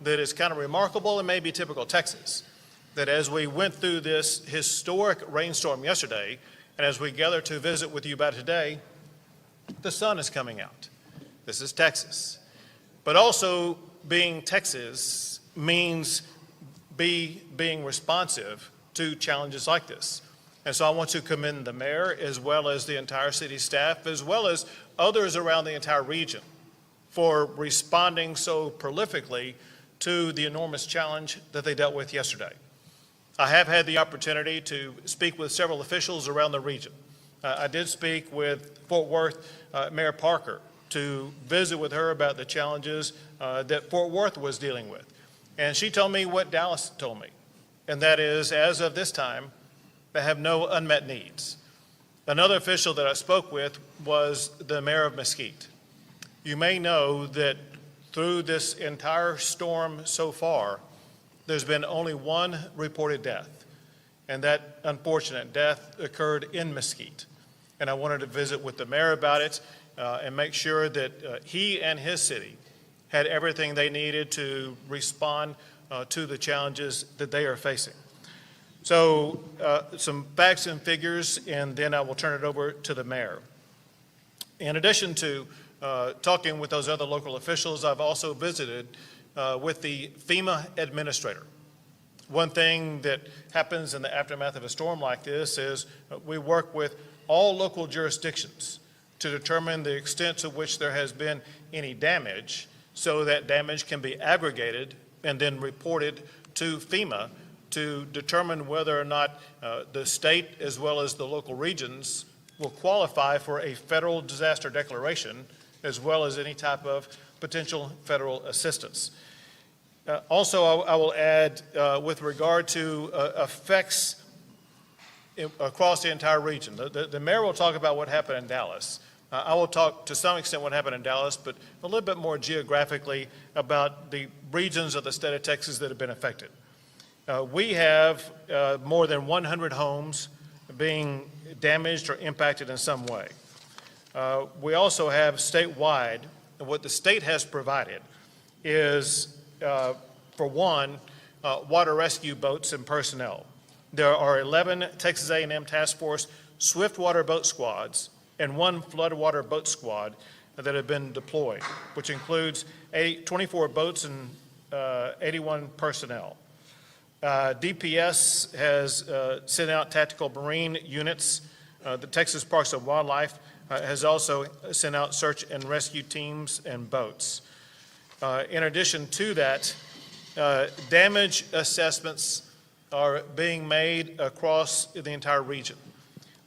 that it's kind of remarkable and maybe typical Texas, that as we went through this historic rainstorm yesterday, and as we gather to visit with you about it today, the sun is coming out. This is Texas. But also being Texas means being responsive to challenges like this. And so I want to commend the mayor, as well as the entire city staff, as well as others around the entire region, for responding so prolifically to the enormous challenge that they dealt with yesterday. I have had the opportunity to speak with several officials around the region. I did speak with Fort Worth Mayor Parker to visit with her about the challenges that Fort Worth was dealing with. And she told me what Dallas told me, and that is, as of this time, they have no unmet needs. Another official that I spoke with was the mayor of Mesquite. You may know that through this entire storm so far, there's been only one reported death, and that unfortunate death occurred in Mesquite. And I wanted to visit with the mayor about it and make sure that he and his city had everything they needed to respond to the challenges that they are facing. So some facts and figures, and then I will turn it over to the mayor. In addition to talking with those other local officials, I've also visited with the FEMA administrator. One thing that happens in the aftermath of a storm like this is we work with all local jurisdictions to determine the extent to which there has been any damage, so that damage can be aggregated and then reported to FEMA to determine whether or not the state as well as the local regions will qualify for a federal disaster declaration as well as any type of potential federal assistance. Also, I will add with regard to effects across the entire region. The mayor will talk about what happened in Dallas. I will talk to some extent what happened in Dallas, but a little bit more geographically about the regions of the state of Texas that have been affected. We have more than 100 homes being damaged or impacted in some way. We also have statewide, and what the state has provided is, for one, water rescue boats and personnel. There are 11 Texas A&M Task Force swift water boat squads and 1 floodwater boat squad that have been deployed, which includes 24 boats and 81 personnel. DPS has sent out tactical marine units. The Texas Parks and Wildlife has also sent out search and rescue teams and boats. In addition to that, damage assessments are being made across the entire region.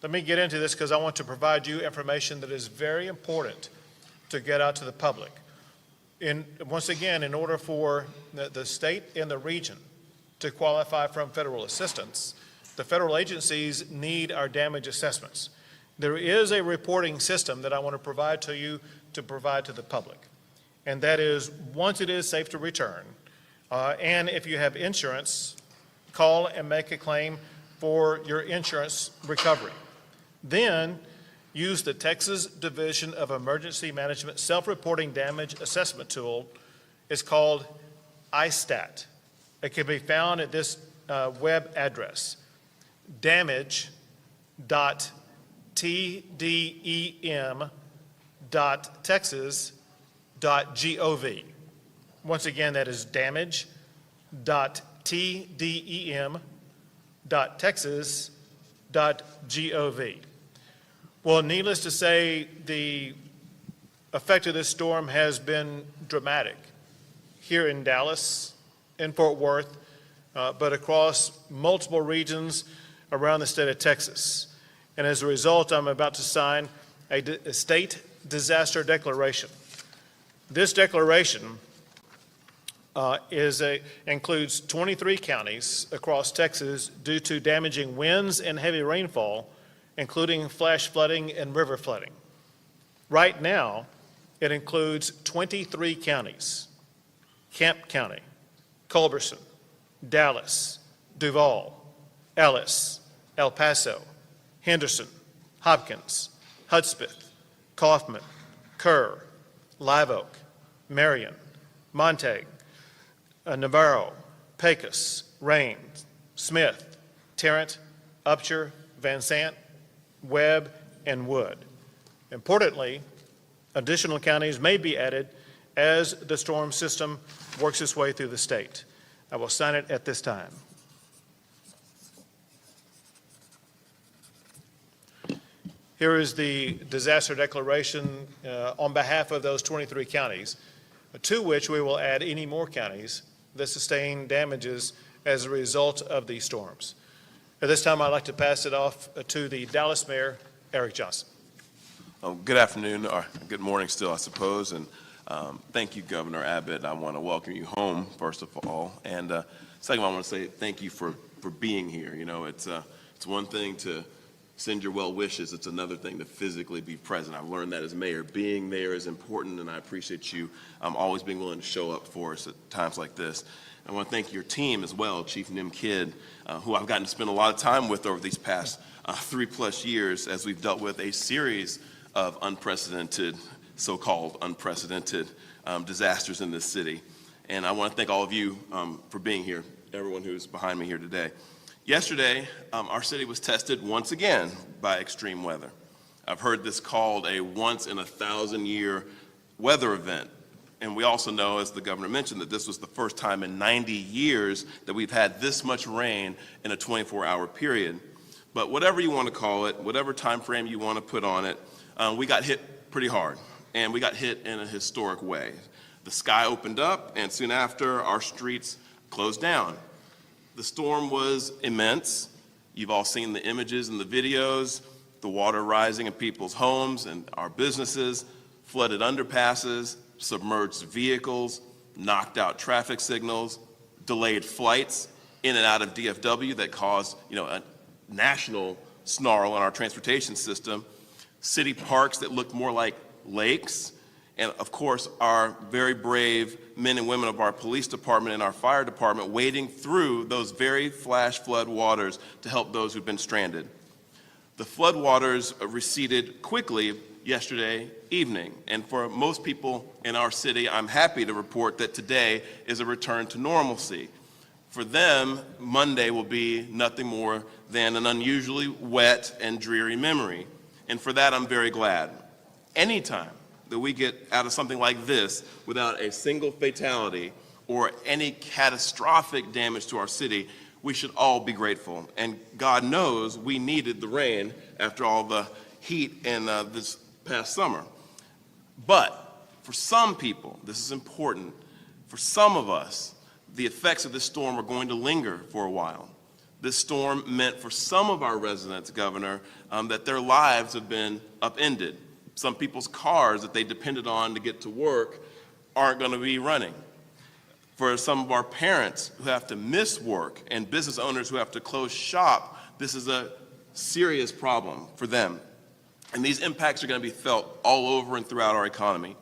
Let me get into this because I want to provide you information that is very important to get out to the public. Once again, in order for the state and the region to qualify from federal assistance, the federal agencies need our damage assessments. There is a reporting system that I want to provide to you to provide to the public. And that is, once it is safe to return, and if you have insurance, call and make a claim for your insurance recovery. Then use the Texas Division of Emergency Management Self-Reporting Damage Assessment Tool. It's called ISTAT. It can be found at this web address, damage.tdem.texas.gov. Once again, that is damage.tdem.texas.gov. Well, needless to say, the effect of this storm has been dramatic here in Dallas, in Fort Worth, but across multiple regions around the state of Texas. And as a result, I'm about to sign a state disaster declaration. This declaration includes 23 counties across Texas due to damaging winds and heavy rainfall, including flash flooding and river flooding. Right now, it includes 23 counties: Kemp County, Culberson, Dallas, Duval, Ellis, El Paso, Henderson, Hopkins, Hudspeth, Kaufman, Kerr, Live Oak, Marion, Montague, Navarro, Pecos, Raines, Smith, Tarrant, Upshur, Van Sant, Webb, and Wood. Importantly, additional counties may be added as the storm system works its way through the state. I will sign it at this time. Here is the disaster declaration on behalf of those 23 counties, to which we will add any more counties that sustain damages as a result of these storms. At this time, I'd like to pass it off to the Dallas Mayor, Eric Johnson. Good afternoon, or good morning still, I suppose, and thank you, Governor Abbott. I want to welcome you home, first of all, and second, I want to say thank you for being here. You know, it's one thing to send your well wishes, it's another thing to physically be present. I've learned that as mayor. Being there is important, and I appreciate you always being willing to show up for us at times like this. I want to thank your team as well, Chief Nim Kidd, who I've gotten to spend a lot of time with over these past 3+ years as we've dealt with a series of unprecedented, so-called unprecedented disasters in this city. And I want to thank all of you for being here, everyone who's behind me here today. Yesterday, our city was tested once again by extreme weather. I've heard this called a once-in-a-thousand-year weather event. And we also know, as the governor mentioned, that this was the first time in 90 years that we've had this much rain in a 24-hour period. But whatever you want to call it, whatever time frame you want to put on it, we got hit pretty hard, and we got hit in a historic way. The sky opened up, and soon after, our streets closed down. The storm was immense. You've all seen the images and the videos, the water rising in people's homes and our businesses, flooded underpasses, submerged vehicles, knocked out traffic signals, delayed flights in and out of DFW that caused, a national snarl in our transportation system, city parks that looked more like lakes, and of course, our very brave men and women of our police department and our fire department wading through those very flash flood waters to help those who've been stranded. The flood waters receded quickly yesterday evening, and for most people in our city, I'm happy to report that today is a return to normalcy. For them, Monday will be nothing more than an unusually wet and dreary memory, and for that I'm very glad. Anytime that we get out of something like this without a single fatality or any catastrophic damage to our city, we should all be grateful. And God knows we needed the rain after all the heat in this past summer. But for some people, this is important, for some of us, the effects of this storm are going to linger for a while. This storm meant for some of our residents, Governor, that their lives have been upended. Some people's cars that they depended on to get to work aren't going to be running. For some of our parents who have to miss work and business owners who have to close shop, this is a serious problem for them. And these impacts are going to be felt all over and throughout our economy.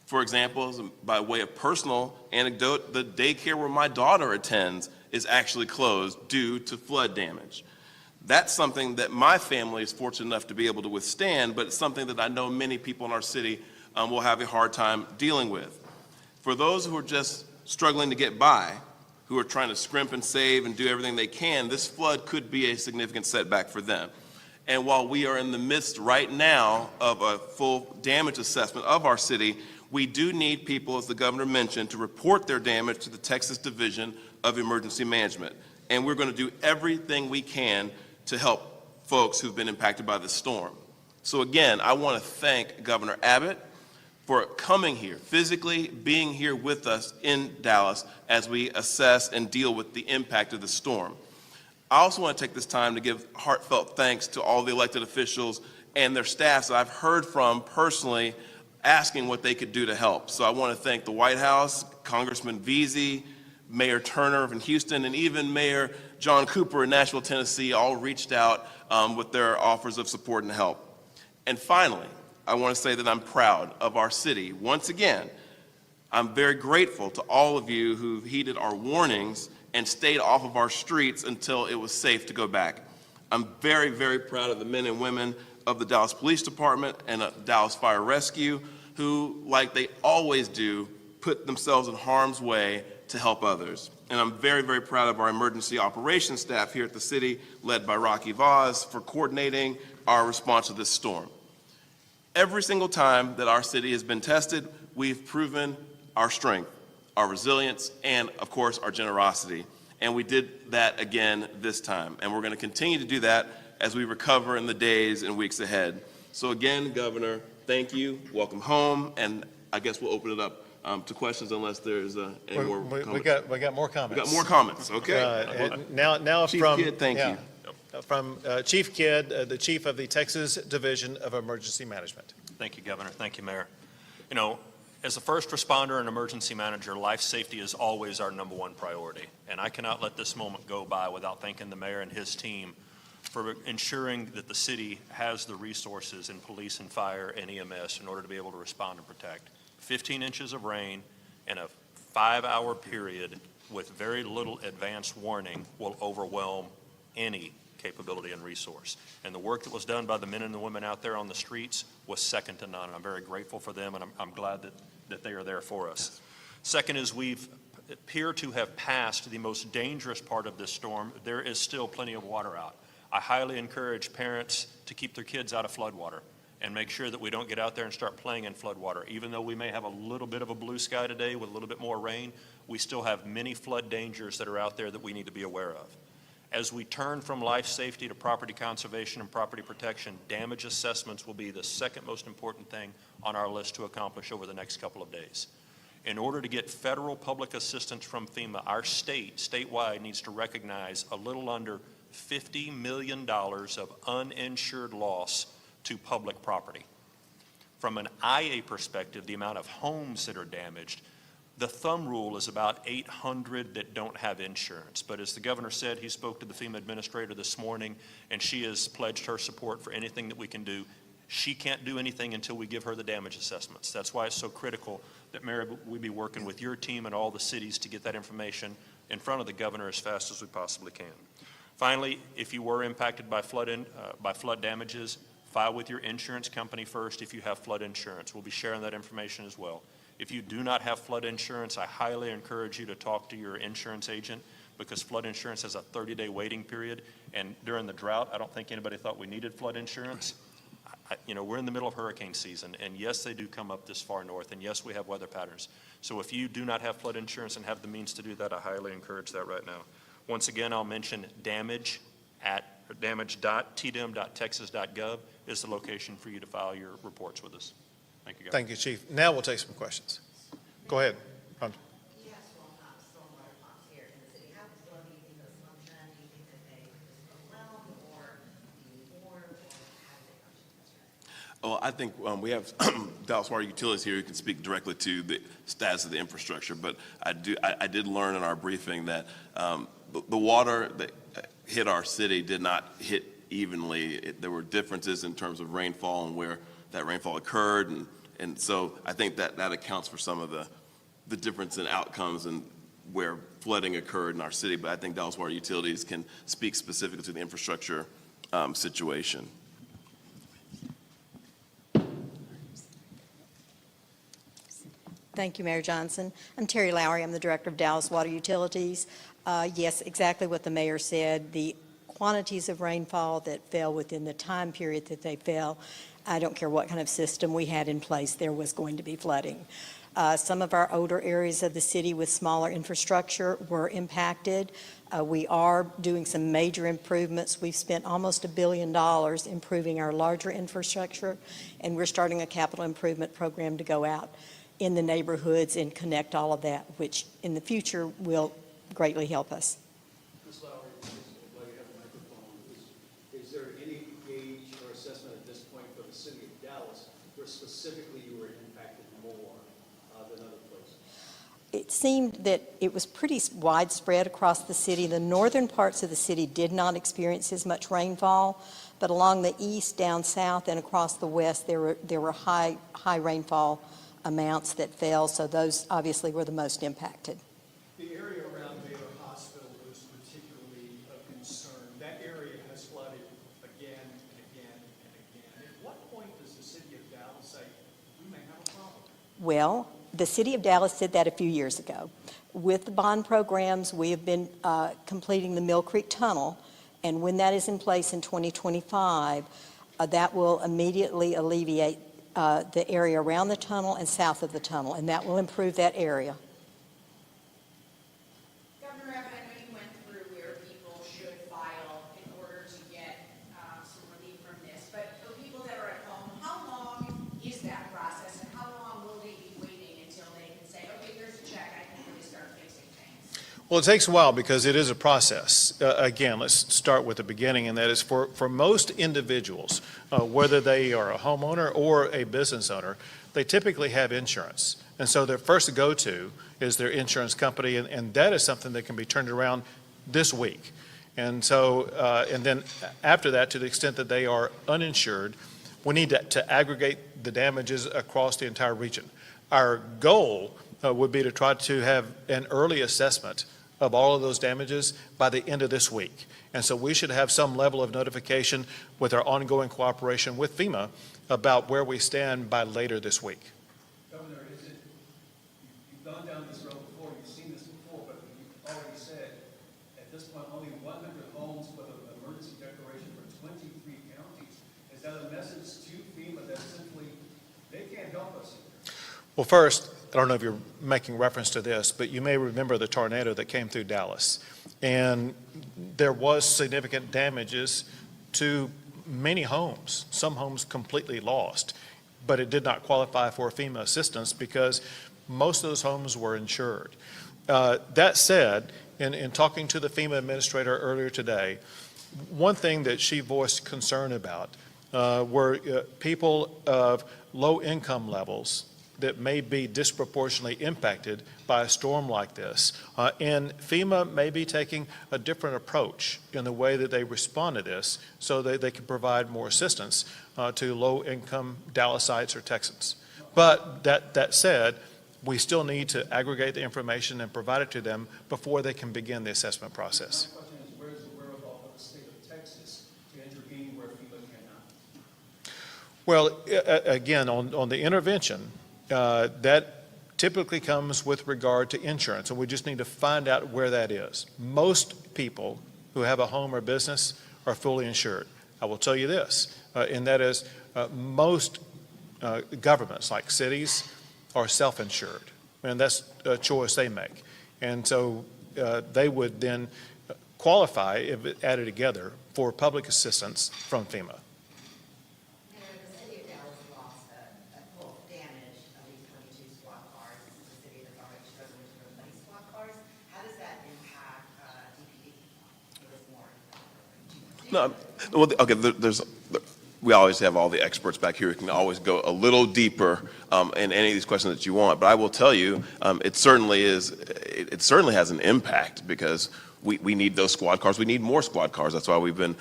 For example, by way of personal anecdote, the daycare where my daughter attends is actually closed due to flood damage. That's something that my family is fortunate enough to be able to withstand, but it's something that I know many people in our city will have a hard time dealing with. For those who are just struggling to get by, who are trying to scrimp and save and do everything they can, this flood could be a significant setback for them. And while we are in the midst right now of a full damage assessment of our city, we do need people, as the governor mentioned, to report their damage to the Texas Division of Emergency Management. And we're going to do everything we can to help folks who've been impacted by this storm. So again, I want to thank Governor Abbott for coming here, physically being here with us in Dallas as we assess and deal with the impact of the storm. I also want to take this time to give heartfelt thanks to all the elected officials and their staffs that I've heard from personally asking what they could do to help. So I want to thank the White House, Congressman Veazey, Mayor Turner in Houston, and even Mayor John Cooper in Nashville, Tennessee, all reached out with their offers of support and help. And finally, I want to say that I'm proud of our city. Once again, I'm very grateful to all of you who've heeded our warnings and stayed off of our streets until it was safe to go back. I'm very, very proud of the men and women of the Dallas Police Department and Dallas Fire Rescue who, like they always do, put themselves in harm's way to help others. And I'm very, very proud of our emergency operations staff here at the city, led by Rocky Vaz, for coordinating our response to this storm. Every single time that our city has been tested, we've proven our strength, our resilience, and of course, our generosity. And we did that again this time. And we're going to continue to do that as we recover in the days and weeks ahead. So again, Governor, thank you. Welcome home. And I guess we'll open it up to questions unless there's any more comments. We got more comments. We got more comments, okay. Now Chief from Kidd, thank you. From Chief Kidd, the Chief of the Texas Division of Emergency Management. Thank you, Governor. Thank you, Mayor. You know, as a first responder and emergency manager, life safety is always our #1 priority. And I cannot let this moment go by without thanking the mayor and his team for ensuring that the city has the resources in police and fire and EMS in order to be able to respond and protect. 15 inches of rain in a 5-hour period with very little advance warning will overwhelm any capability and resource. And the work that was done by the men and the women out there on the streets was second to none. And I'm very grateful for them, and I'm glad that they are there for us. Second is we've appear to have passed the most dangerous part of this storm, there is still plenty of water out. I highly encourage parents to keep their kids out of floodwater and make sure that we don't get out there and start playing in floodwater. Even though we may have a little bit of a blue sky today with a little bit more rain, we still have many flood dangers that are out there that we need to be aware of. As we turn from life safety to property conservation and property protection, damage assessments will be the second most important thing on our list to accomplish over the next couple of days. In order to get federal public assistance from FEMA, our statewide, needs to recognize a little under $50 million of uninsured loss to public property. From an IA perspective, the amount of homes that are damaged, the thumb rule is about 800 that don't have insurance. But as the governor said, he spoke to the FEMA administrator this morning, and she has pledged her support for anything that we can do. She can't do anything until we give her the damage assessments. That's why it's so critical that, Mayor, we be working with your team and all the cities to get that information in front of the governor as fast as we possibly can. Finally, if you were impacted by flood damages, file with your insurance company first if you have flood insurance. We'll be sharing that information as well. If you do not have flood insurance, I highly encourage you to talk to your insurance agent, because flood insurance has a 30-day waiting period. And during the drought, I don't think anybody thought we needed flood insurance. We're in the middle of hurricane season, and yes, they do come up this far north, and yes, we have weather patterns. So if you do not have flood insurance and have the means to do that, I highly encourage that right now. Once again, I'll mention damage.tdem.texas.gov is the location for you to file your reports with us. Thank you, guys. Thank you, Chief. Now we'll take some questions. Go ahead. Well, I think we have Dallas Water Utilities here who can speak directly to the status of the infrastructure. But I did learn in our briefing that the water that hit our city did not hit evenly. There were differences in terms of rainfall and where that rainfall occurred, and so I think that accounts for some of the difference in outcomes and where flooding occurred in our city. But I think Dallas Water Utilities can speak specifically to the infrastructure situation. Thank you, Mayor Johnson. I'm Terry Lowry. I'm the Director of Dallas Water Utilities. Yes, exactly what the mayor said. The quantities of rainfall that fell within the time period that they fell, I don't care what kind of system we had in place, there was going to be flooding. Some of our older areas of the city with smaller infrastructure were impacted. We are doing some major improvements. We've spent almost $1 billion improving our larger infrastructure, and we're starting a capital improvement program to go out in the neighborhoods and connect all of that, which in the future will greatly help us. Ms. Lowry, while you have the microphone, is there any gauge or assessment at this point for the city of Dallas where specifically you were impacted more than other places? It seemed that it was pretty widespread across the city. The northern parts of the city did not experience as much rainfall, but along the east, down south, and across the west, there were high rainfall amounts that fell, so those obviously were the most impacted. The area around Baylor Hospital was particularly a concern. That area has flooded again and again and again. At what point does the city of Dallas say we may have a problem? Well, the city of Dallas did that a few years ago. With the bond programs, we have been completing the Mill Creek Tunnel, and when that is in place in 2025, that will immediately alleviate the area around the tunnel and south of the tunnel, and that will improve that area. Governor Abbott, I know you went through where people should file in order to get some relief from this, but for people that are at home, how long is that process, and how long will they be waiting until they can say, okay, here's a check, I can really start fixing things? Well, it takes a while because it is a process. Again, let's start with the beginning, and that is for most individuals, whether they are a homeowner or a business owner, they typically have insurance. And so their first go-to is their insurance company, and that is something that can be turned around this week. And so, and then after that, to the extent that they are uninsured, we need to aggregate the damages across the entire region. Our goal would be to try to have an early assessment of all of those damages by the end of this week. And so we should have some level of notification with our ongoing cooperation with FEMA about where we stand by later this week. Governor, you've gone down this road before, you've seen this Well, first, I don't know if you're making reference to this, but you may remember the tornado that came through Dallas. And there was significant damages to many homes, some homes completely lost, but it did not qualify for FEMA assistance because most of those homes were insured. That said, in talking to the FEMA administrator earlier today, one thing that she voiced concern about were people of low income levels that may be disproportionately impacted by a storm like this. And FEMA may be taking a different approach in the way that they respond to this so that they can provide more assistance to low-income Dallasites or Texans. But that said, we still need to aggregate the information and provide it to them before they can begin the assessment process. My question is, where is the wherewithal of the state of Texas to intervene where FEMA cannot? Well, again, on the intervention, that typically comes with regard to insurance, and we just need to find out where that is. Most people who have a home or business are fully insured. I will tell you this, and that is most governments, like cities, are self-insured, and that's a choice they make. And so they would then qualify, if added together, for public assistance from FEMA. No, well, okay, we always have all the experts back here who can always go a little deeper in any of these questions that you want. But I will tell you, it certainly has an impact because we need those squad cars. We need more squad cars. That's why we've been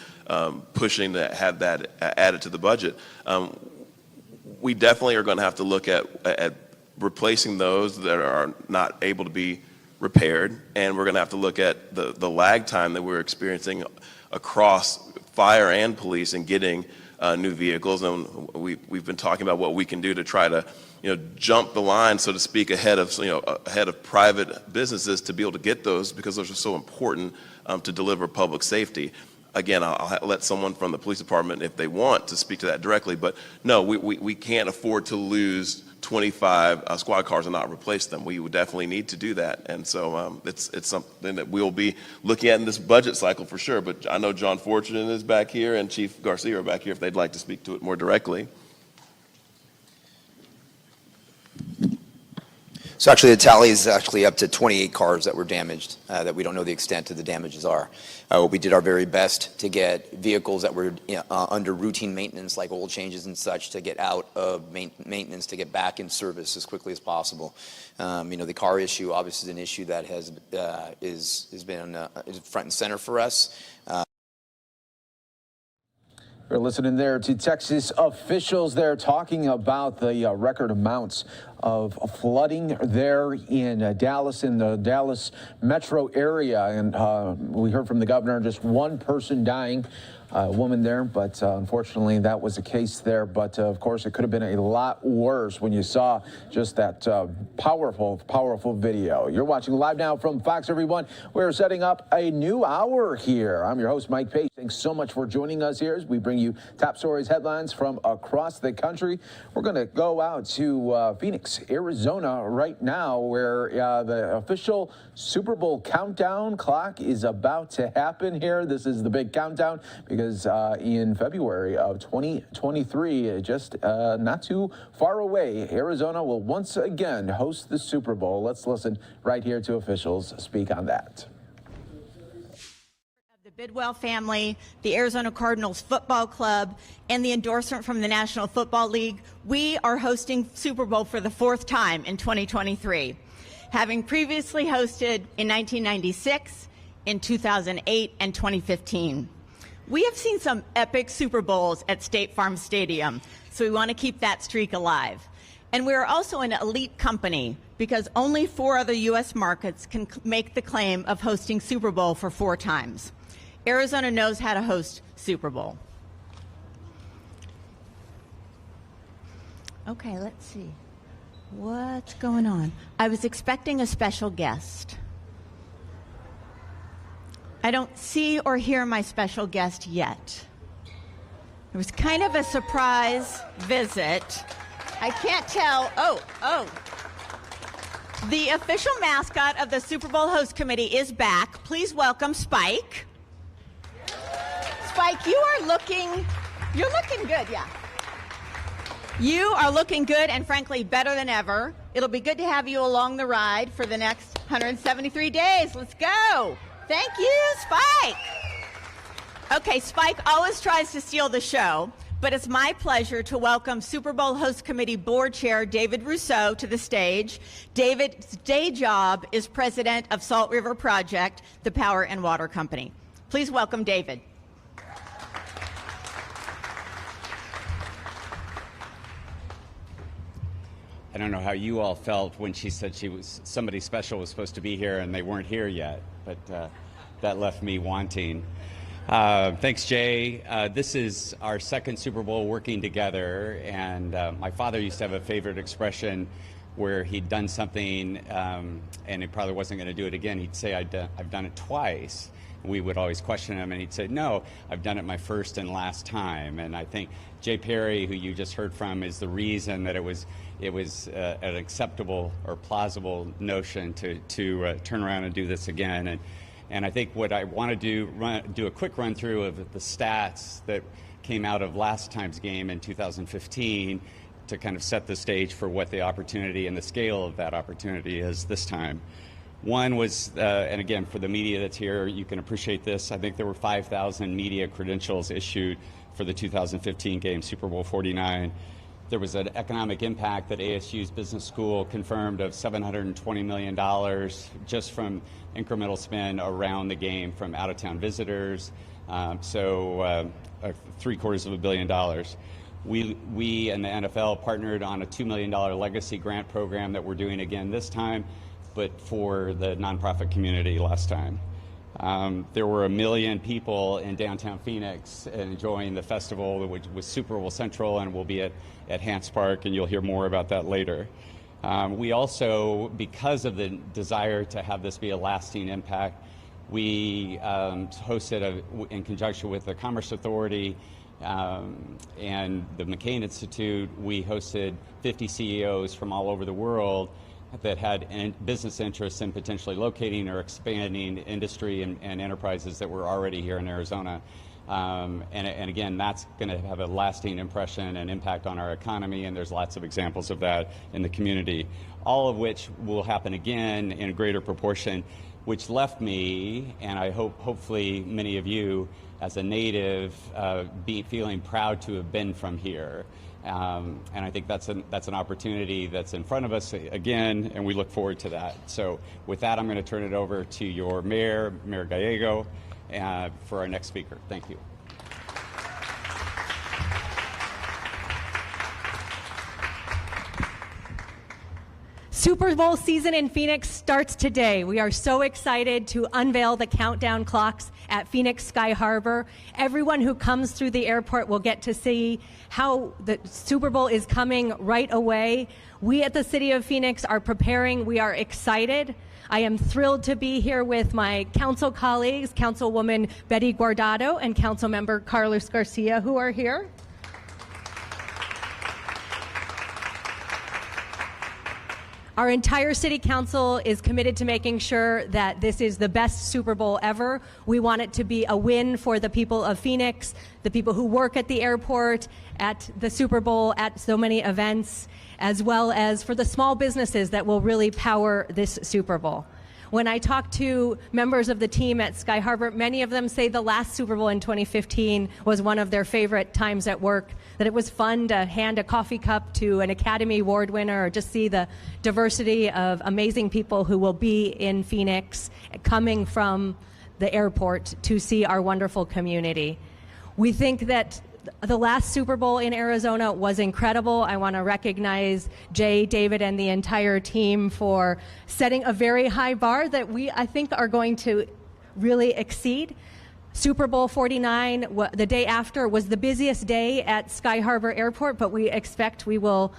pushing to have that added to the budget. We definitely are going to have to look at replacing those that are not able to be repaired, and we're going to have to look at the lag time that we're experiencing across fire and police in getting new vehicles. And we've been talking about what we can do to try to jump the line, so to speak, ahead of private businesses to be able to get those, because those are so important to deliver public safety. Again, I'll let someone from the police department, if they want, to speak to that directly. But no, we can't afford to lose 25 squad cars and not replace them. We would definitely need to do that. And so it's something that we'll be looking at in this budget cycle for sure. But I know John Fortune is back here and Chief Garcia are back here if they'd like to speak to it more directly. So actually the tally is actually up to 28 cars that were damaged that we don't know the extent of the damages are. We did our very best to get vehicles that were under routine maintenance, like oil changes and such, to get out of maintenance, to get back in service as quickly as possible. The car issue obviously is an issue that has been front and center for us. We're listening there to Texas officials there talking about the record amounts of flooding there in Dallas, in the Dallas metro area. And we heard from the governor, just one person dying, a woman there, but unfortunately that was the case there. But of course, it could have been a lot worse when you saw just that powerful video. You're watching Live Now from Fox, everyone. We're setting up a new hour here. I'm your host, Mike Page. Thanks so much for joining us here as we bring you top stories, headlines from across the country. We're going to go out to Phoenix, Arizona right now, where the official Super Bowl countdown clock is about to happen here. This is the big countdown because in February of 2023, just not too far away, Arizona will once again host the Super Bowl. Let's listen right here to officials speak on that. The Bidwell family, the Arizona Cardinals Football Club, and the endorsement from the National Football League, we are hosting Super Bowl for the 4th time in 2023. Having previously hosted in 1996, in 2008, and 2015. We have seen some epic Super Bowls at State Farm Stadium, so we want to keep that streak alive. And we are also an elite company because only 4 other U.S. markets can make the claim of hosting Super Bowl for 4 times. Arizona knows how to host Super Bowl. Okay, let's see. What's going on? I was expecting a special guest. I don't see or hear my special guest yet. It was kind of a surprise visit. I can't tell. Oh. The official mascot of the Super Bowl host committee is back. Please welcome Spike. Spike, you're looking good, yeah. You are looking good and frankly better than ever. It'll be good to have you along the ride for the next 173 days. Let's go. Thank you, Spike. Okay, Spike always tries to steal the show, but it's my pleasure to welcome Super Bowl host committee board chair David Rousseau to the stage. David's day job is president of Salt River Project, the power and water company. Please welcome David. I don't know how you all felt when she said somebody special was supposed to be here and they weren't here yet, but that left me wanting. Thanks, Jay. This is our second Super Bowl working together, and my father used to have a favorite expression where he'd done something and he probably wasn't going to do it again. He'd say, I've done it twice. We would always question him, and he'd say, no, I've done it my first and last time. And I think Jay Perry, who you just heard from, is the reason that it was an acceptable or plausible notion to turn around and do this again. And I think what I want to do a quick run through of the stats that came out of last time's game in 2015 to kind of set the stage for what the opportunity and the scale of that opportunity is this time. One was, and again, for the media that's here, you can appreciate this. I think there were 5,000 media credentials issued for the 2015 game, Super Bowl 49. There was an economic impact that ASU's business school confirmed of $720 million just from incremental spend around the game from out-of-town visitors. $750 million. We and the NFL partnered on a $2 million legacy grant program that we're doing again this time, but for the nonprofit community last time. There were 1 million people in downtown Phoenix enjoying the festival, which was Super Bowl Central, and will be at Hance Park, and you'll hear more about that later. We also, because of the desire to have this be a lasting impact, we hosted, in conjunction with the Commerce Authority and the McCain Institute, we hosted 50 CEOs from all over the world that had business interests in potentially locating or expanding industry and enterprises that were already here in Arizona. And again, that's going to have a lasting impression and impact on our economy, and there's lots of examples of that in the community, all of which will happen again in a greater proportion, which left me, and I hopefully many of you, as a native, feeling proud to have been from here. And I think that's an opportunity that's in front of us again, and we look forward to that. So with that, I'm going to turn it over to your Mayor Gallego, for our next speaker. Thank you. Super Bowl season in Phoenix starts today. We are so excited to unveil the countdown clocks at Phoenix Sky Harbor. Everyone who comes through the airport will get to see how the Super Bowl is coming right away. We at the City of Phoenix are preparing. We are excited. I am thrilled to be here with my council colleagues, Councilwoman Betty Guardado and Councilmember Carlos Garcia, who are here. Our entire city council is committed to making sure that this is the best Super Bowl ever. We want it to be a win for the people of Phoenix, the people who work at the airport, at the Super Bowl, at so many events, as well as for the small businesses that will really power this Super Bowl. When I talk to members of the team at Sky Harbor, many of them say the last Super Bowl in 2015 was one of their favorite times at work, that it was fun to hand a coffee cup to an Academy Award winner or just see the diversity of amazing people who will be in Phoenix coming from the airport to see our wonderful community. We think that the last Super Bowl in Arizona was incredible. I want to recognize Jay, David, and the entire team for setting a very high bar that I think are going to really exceed. Super Bowl 49, the day after, was the busiest day at Sky Harbor Airport, but we expect we will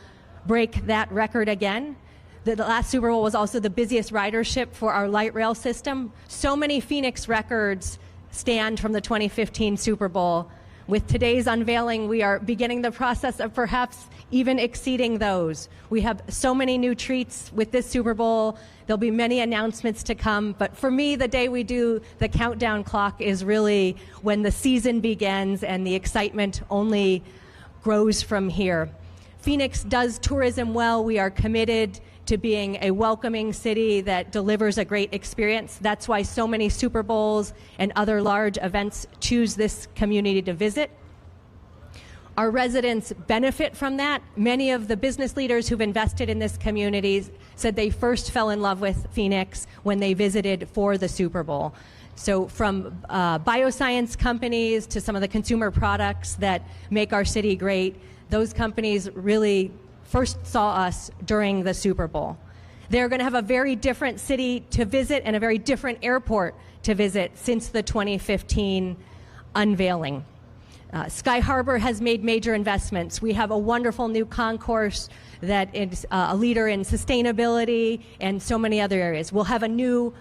break that record again. The last Super Bowl was also the busiest ridership for our light rail system. So many Phoenix records stand from the 2015 Super Bowl. With today's unveiling, we are beginning the process of perhaps even exceeding those. We have so many new treats with this Super Bowl. There'll be many announcements to come. But for me, the day we do the countdown clock is really when the season begins and the excitement only grows from here. Phoenix does tourism well. We are committed to being a welcoming city that delivers a great experience. That's why so many Super Bowls and other large events choose this community to visit. Our residents benefit from that. Many of the business leaders who've invested in this community said they first fell in love with Phoenix when they visited for the Super Bowl. So from bioscience companies to some of the consumer products that make our city great, those companies really first saw us during the Super Bowl. They're going to have a very different city to visit and a very different airport to visit since the 2015 unveiling. Sky Harbor has made major investments. We have a wonderful new concourse that is a leader in sustainability and so many other areas. We'll have a new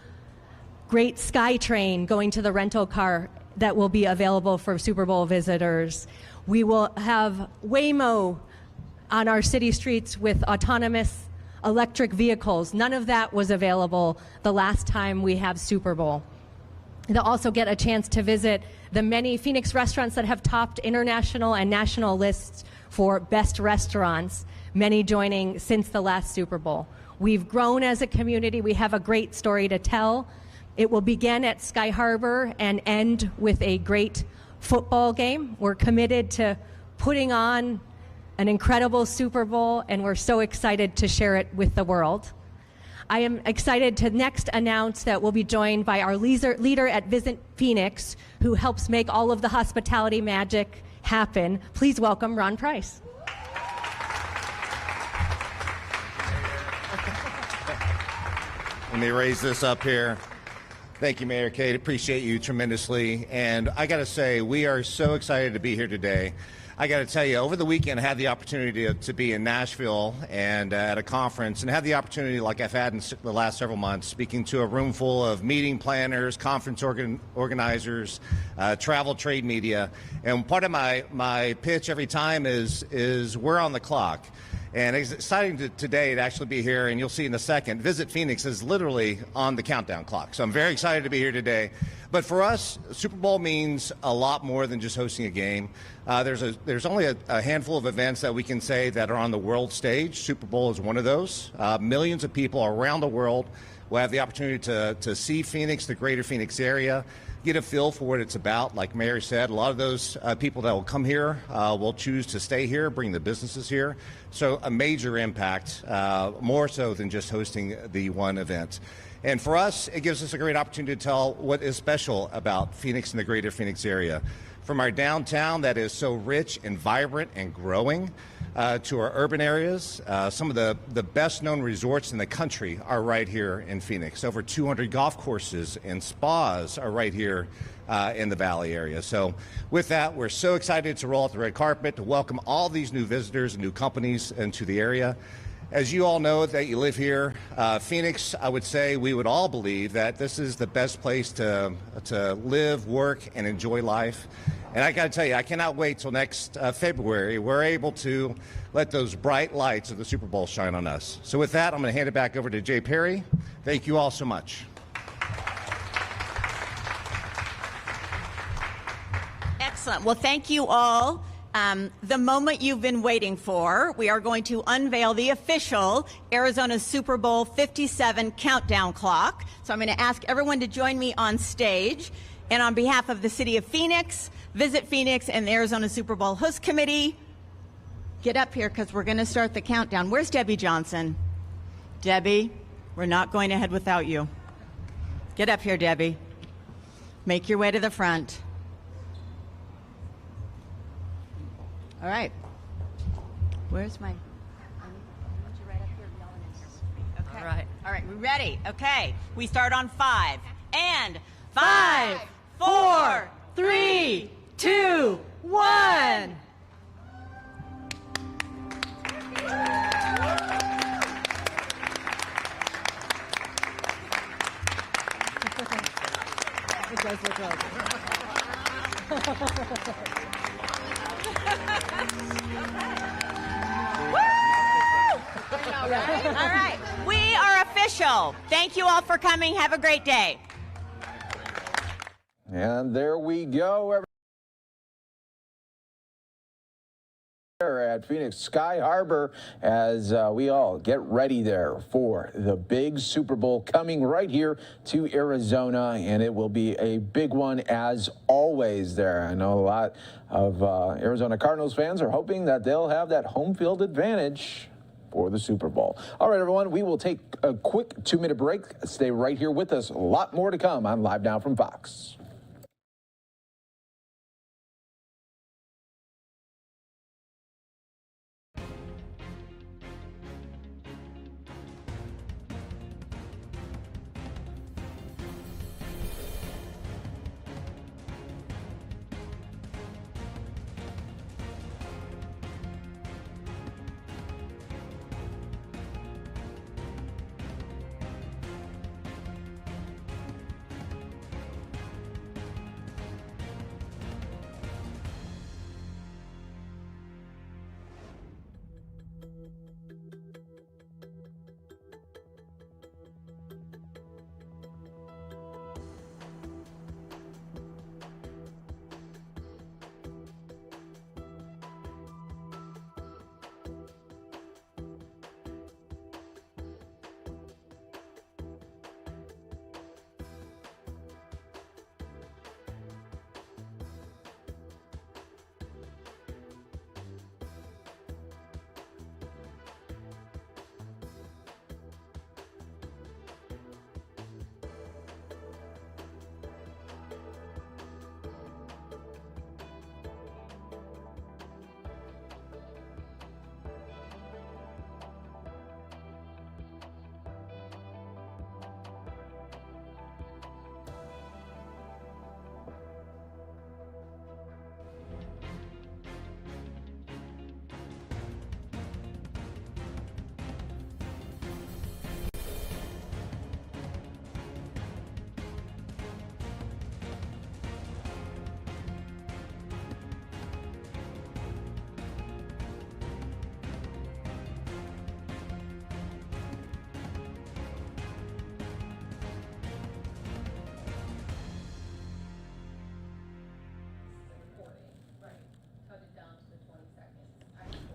great Sky Train going to the rental car that will be available for Super Bowl visitors. We will have Waymo on our city streets with autonomous electric vehicles. None of that was available the last time we have Super Bowl. They'll also get a chance to visit the many Phoenix restaurants that have topped international and national lists for best restaurants, many joining since the last Super Bowl. We've grown as a community. We have a great story to tell. It will begin at Sky Harbor and end with a great football game. We're committed to putting on an incredible Super Bowl, and we're so excited to share it with the world. I am excited to next announce that we'll be joined by our leader at Visit Phoenix, who helps make all of the hospitality magic happen. Please welcome Ron Price. Let me raise this up here. Thank you, Mayor Kate. Appreciate you tremendously. And I got to say, we are so excited to be here today. I got to tell you, over the weekend, I had the opportunity to be in Nashville and at a conference, and had the opportunity, like I've had in the last several months, speaking to a room full of meeting planners, conference organizers, travel trade media. And part of my pitch every time is we're on the clock. And it's exciting today to actually be here, and you'll see in a second, Visit Phoenix is literally on the countdown clock. So I'm very excited to be here today. But for us, Super Bowl means a lot more than just hosting a game. There's only a handful of events that we can say that are on the world stage. Super Bowl is one of those. Millions of people around the world will have the opportunity to see Phoenix, the greater Phoenix area, get a feel for what it's about. Like Mary said, a lot of those people that will come here will choose to stay here, bring the businesses here. So a major impact, more so than just hosting the one event. And for us, it gives us a great opportunity to tell what is special about Phoenix and the greater Phoenix area. From our downtown that is so rich and vibrant and growing, to our urban areas. Some of the best known resorts in the country are right here in Phoenix. Over 200 golf courses and spas are right here in the Valley area. So with that, we're so excited to roll out the red carpet to welcome all these new visitors and new companies into the area. As you all know that you live here, Phoenix, I would say we would all believe that this is the best place to live, work, and enjoy life. And I got to tell you, I cannot wait till next February. We're able to let those bright lights of the Super Bowl shine on us. So with that, I'm going to hand it back over to Jay Perry. Thank you all so much. Excellent. Well, thank you all. The moment you've been waiting for, we are going to unveil the official Arizona Super Bowl 57 countdown clock. So I'm going to ask everyone to join me on stage. And on behalf of the City of Phoenix, Visit Phoenix, and the Arizona Super Bowl Host Committee, get up here because we're going to start the countdown. Where's Debbie Johnson? Debbie, we're not going ahead without you. Get up here, Debbie. Make your way to the front. All right. Where's my... Okay. All right. All right, we ready? Okay. We start on 5. And 5, 4, 3, 2, 1. It does look like it. All right. We are official. Thank you all for coming. Have a great day. And there we go. At Phoenix Sky Harbor as we all get ready there for the big Super Bowl coming right here to Arizona, and it will be a big one as always there. I know a lot of Arizona Cardinals fans are hoping that they'll have that home field advantage for the Super Bowl. All right, everyone, we will take a quick 2-minute break. Stay right here with us. A lot more to come on Live Now from Fox.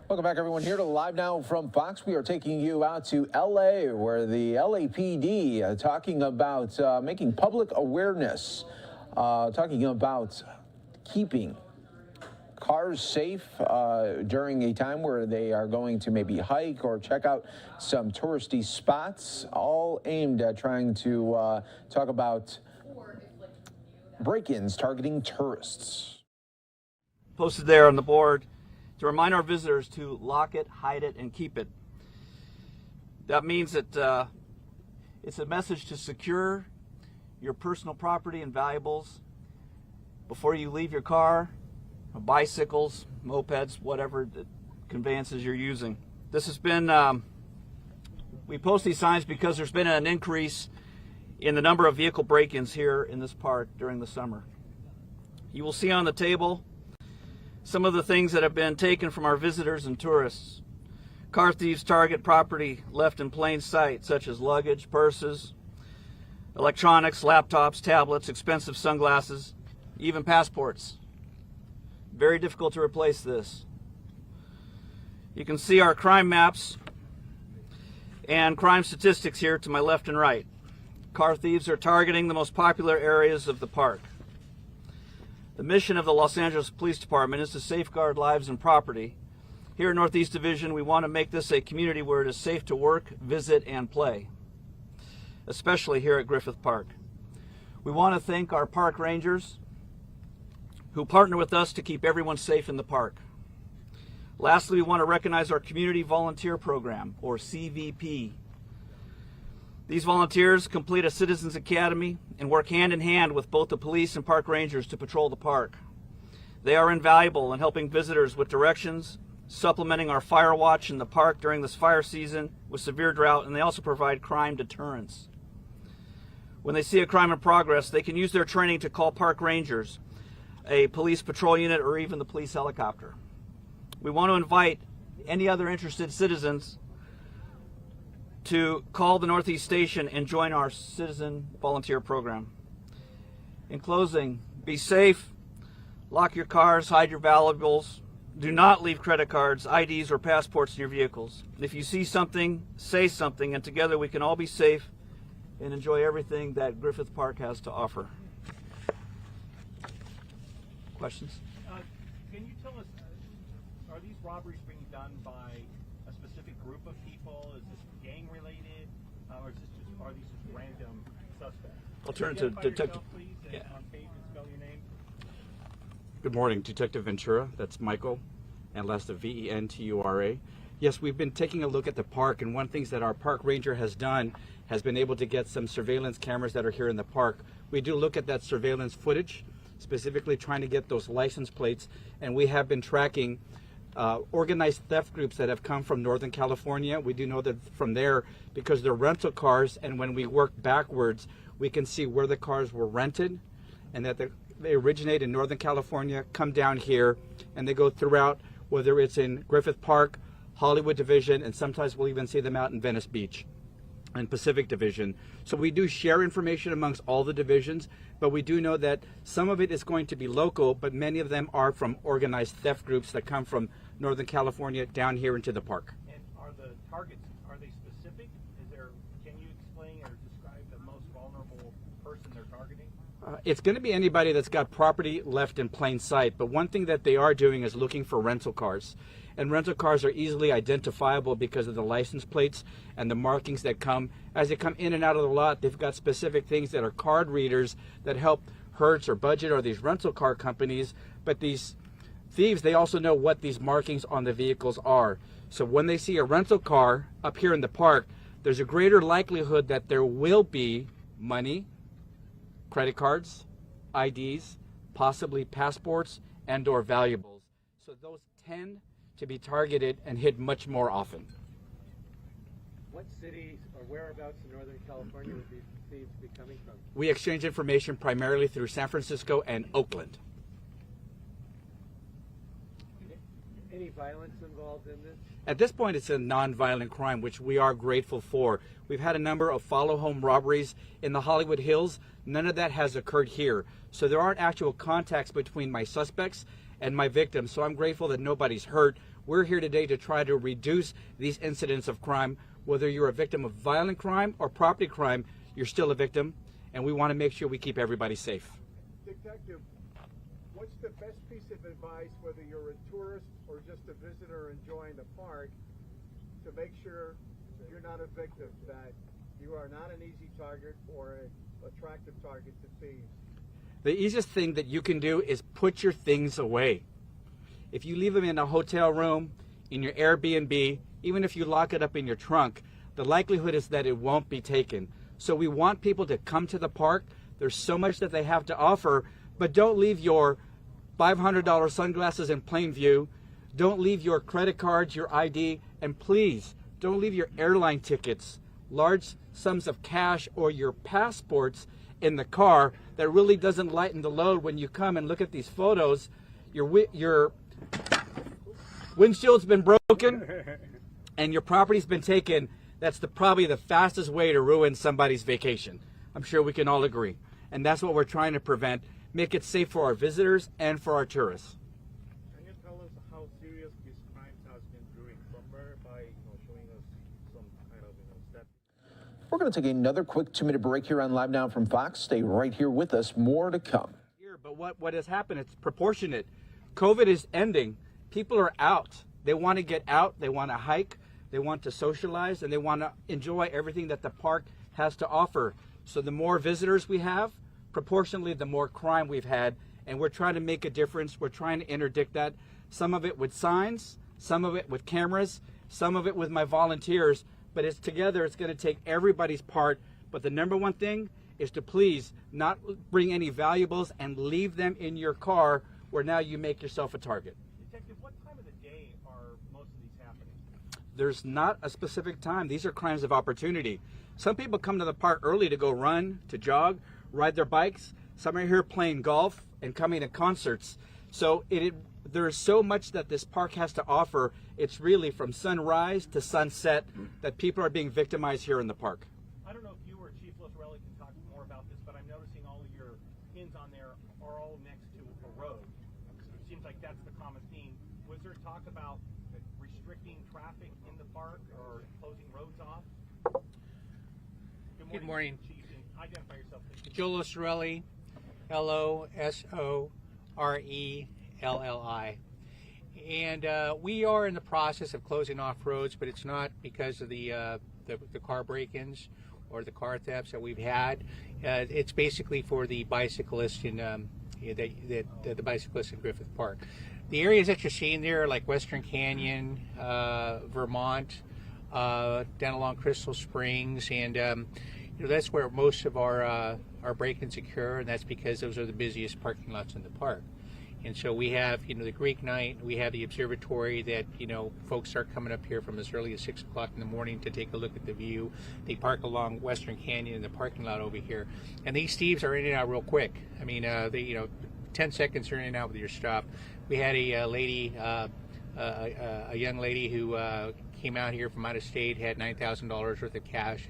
Welcome back, everyone, here to Live Now from Fox. We are taking you out to L.A., where the LAPD talking about making public awareness, talking about keeping cars safe during a time where they are going to maybe hike or check out some touristy spots, all aimed at trying to talk about break-ins targeting tourists. Posted there on the board to remind our visitors to lock it, hide it, and keep it. That means that it's a message to secure your personal property and valuables before you leave your car, bicycles, mopeds, whatever the conveyances you're using. This has been, we post these signs because there's been an increase in the number of vehicle break-ins here in this park during the summer. You will see on the table some of the things that have been taken from our visitors and tourists. Car thieves target property left in plain sight, such as luggage, purses, electronics, laptops, tablets, expensive sunglasses, even passports. Very difficult to replace this. You can see our crime maps and crime statistics here to my left and right. Car thieves are targeting the most popular areas of the park. The mission of the Los Angeles Police Department is to safeguard lives and property. Here at Northeast Division, we want to make this a community where it is safe to work, visit, and play, especially here at Griffith Park. We want to thank our park rangers who partner with us to keep everyone safe in the park. Lastly, we want to recognize our Community Volunteer Program, or CVP. These volunteers complete a Citizens Academy and work hand in hand with both the police and park rangers to patrol the park. They are invaluable in helping visitors with directions, supplementing our fire watch in the park during this fire season with severe drought, and they also provide crime deterrence. When they see a crime in progress, they can use their training to call park rangers, a police patrol unit, or even the police helicopter. We want to invite any other interested citizens to call the Northeast Station and join our citizen volunteer program. In closing, be safe, lock your cars, hide your valuables, do not leave credit cards, IDs, or passports in your vehicles. If you see something, say something, and together we can all be safe and enjoy everything that Griffith Park has to offer. Questions? Can you tell us, are these robberies being done by a specific group of people? Is this gang related? Or is this just, are these just random suspects? I'll turn to Detective. Yeah. On page and spell your name. Good morning, Detective Ventura. That's Michael, and last the Ventura. Yes, we've been taking a look at the park, and one of the things that our park ranger has done has been able to get some surveillance cameras that are here in the park. We do look at that surveillance footage, specifically trying to get those license plates, and we have been tracking organized theft groups that have come from Northern California. We do know that from there, because they're rental cars, and when we work backwards, we can see where the cars were rented, and that they originate in Northern California, come down here, and they go throughout, whether it's in Griffith Park, Hollywood Division, and sometimes we'll even see them out in Venice Beach and Pacific Division. So we do share information amongst all the divisions, but we do know that some of it is going to be local, but many of them are from organized theft groups that come from Northern California down here into the park. And are the targets, are they specific? Can you explain or describe the most vulnerable person they're targeting? It's going to be anybody that's got property left in plain sight, but one thing that they are doing is looking for rental cars. And rental cars are easily identifiable because of the license plates and the markings that come. As they come in and out of the lot, they've got specific things that are card readers that help Hertz or Budget or these rental car companies. But these thieves, they also know what these markings on the vehicles are. So when they see a rental car up here in the park, there's a greater likelihood that there will be money, credit cards, IDs, possibly passports, and or valuables. So those tend to be targeted and hit much more often. What cities or whereabouts in Northern California would these thieves be coming from? We exchange information primarily through San Francisco and Oakland. Any violence involved in this? At this point, it's a non-violent crime, which we are grateful for. We've had a number of follow-home robberies in the Hollywood Hills. None of that has occurred here. So there aren't actual contacts between my suspects and my victims. So I'm grateful that nobody's hurt. We're here today to try to reduce these incidents of crime. Whether you're a victim of violent crime or property crime, you're still a victim. And we want to make sure we keep everybody safe. Detective, what's the best piece of advice, whether you're a tourist or just a visitor enjoying the park, to make sure you're not a victim, that you are not an easy target or an attractive target to thieves? The easiest thing that you can do is put your things away. If you leave them in a hotel room, in your Airbnb, even if you lock it up in your trunk, the likelihood is that it won't be taken. So we want people to come to the park. There's so much that they have to offer, but don't leave your $500 sunglasses in plain view. Don't leave your credit cards, your ID, and please don't leave your airline tickets, large sums of cash, or your passports in the car. That really doesn't lighten the load when you come and look at these photos. Your windshield's been broken and your property's been taken. That's probably the fastest way to ruin somebody's vacation. I'm sure we can all agree. And that's what we're trying to prevent. Make it safe for our visitors and for our tourists. Can you tell us how serious this crime has been during summer by showing us some kind of step? We're going to take another quick 2-minute break here on Live Now from Fox. Stay right here with us. More to come. But what has happened, it's proportionate. COVID is ending. People are out. They want to get out. They want to hike. They want to socialize, and they want to enjoy everything that the park has to offer. So the more visitors we have, proportionally the more crime we've had, and we're trying to make a difference. We're trying to interdict that. Some of it with signs, some of it with cameras, some of it with my volunteers, but it's together. It's going to take everybody's part. But the number one thing is to please not bring any valuables and leave them in your car where now you make yourself a target. Detective, what time of the day are most of these happening? There's not a specific time. These are crimes of opportunity. Some people come to the park early to go run, to jog, ride their bikes. Some are here playing golf and coming to concerts. So there is so much that this park has to offer. It's really from sunrise to sunset that people are being victimized here in the park. I don't know if you or Chief Losarelli can talk more about this, but I'm noticing all of your pins on there are all next to a road. It seems like that's the common theme. Was there talk about restricting traffic in the park or closing roads off? Good morning. Chief, and identify yourself, please. Joe Losarelli, Losorelli. And we are in the process of closing off roads, but it's not because of the car break-ins or the car thefts that we've had. It's basically for the bicyclists in the bicyclists in Griffith Park. The areas that you're seeing there, like Western Canyon, Vermont, down along Crystal Springs, and that's where most of our break-ins occur, and that's because those are the busiest parking lots in the park. And so we have, the Greek night, we have the observatory that, folks start coming up here from as early as 6 o'clock in the morning to take a look at the view. They park along Western Canyon in the parking lot over here. And these thieves are in and out real quick. I mean, 10 seconds you're in and out with your stop. We had a lady, a young lady who came out here from out of state, had $9,000 worth of cash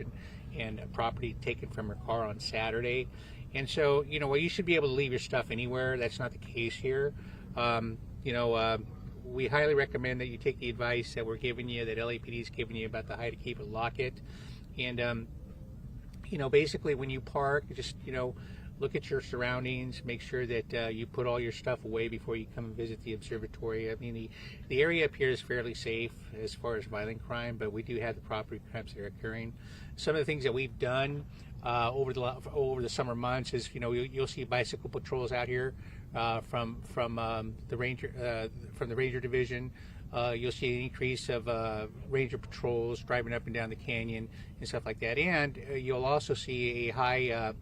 and property taken from her car on Saturday. And so, you should be able to leave your stuff anywhere. That's not the case here. We highly recommend that you take the advice that we're giving you, that LAPD is giving you about the hide it, keep it, lock it. And, basically when you park, just, look at your surroundings, make sure that you put all your stuff away before you come and visit the observatory. I mean, the area up here is fairly safe as far as violent crime, but we do have the property crimes that are occurring. Some of the things that we've done over the summer months is, you'll see bicycle patrols out here from the ranger division. You'll see an increase of ranger patrols driving up and down the canyon and stuff like that. And you'll also see a high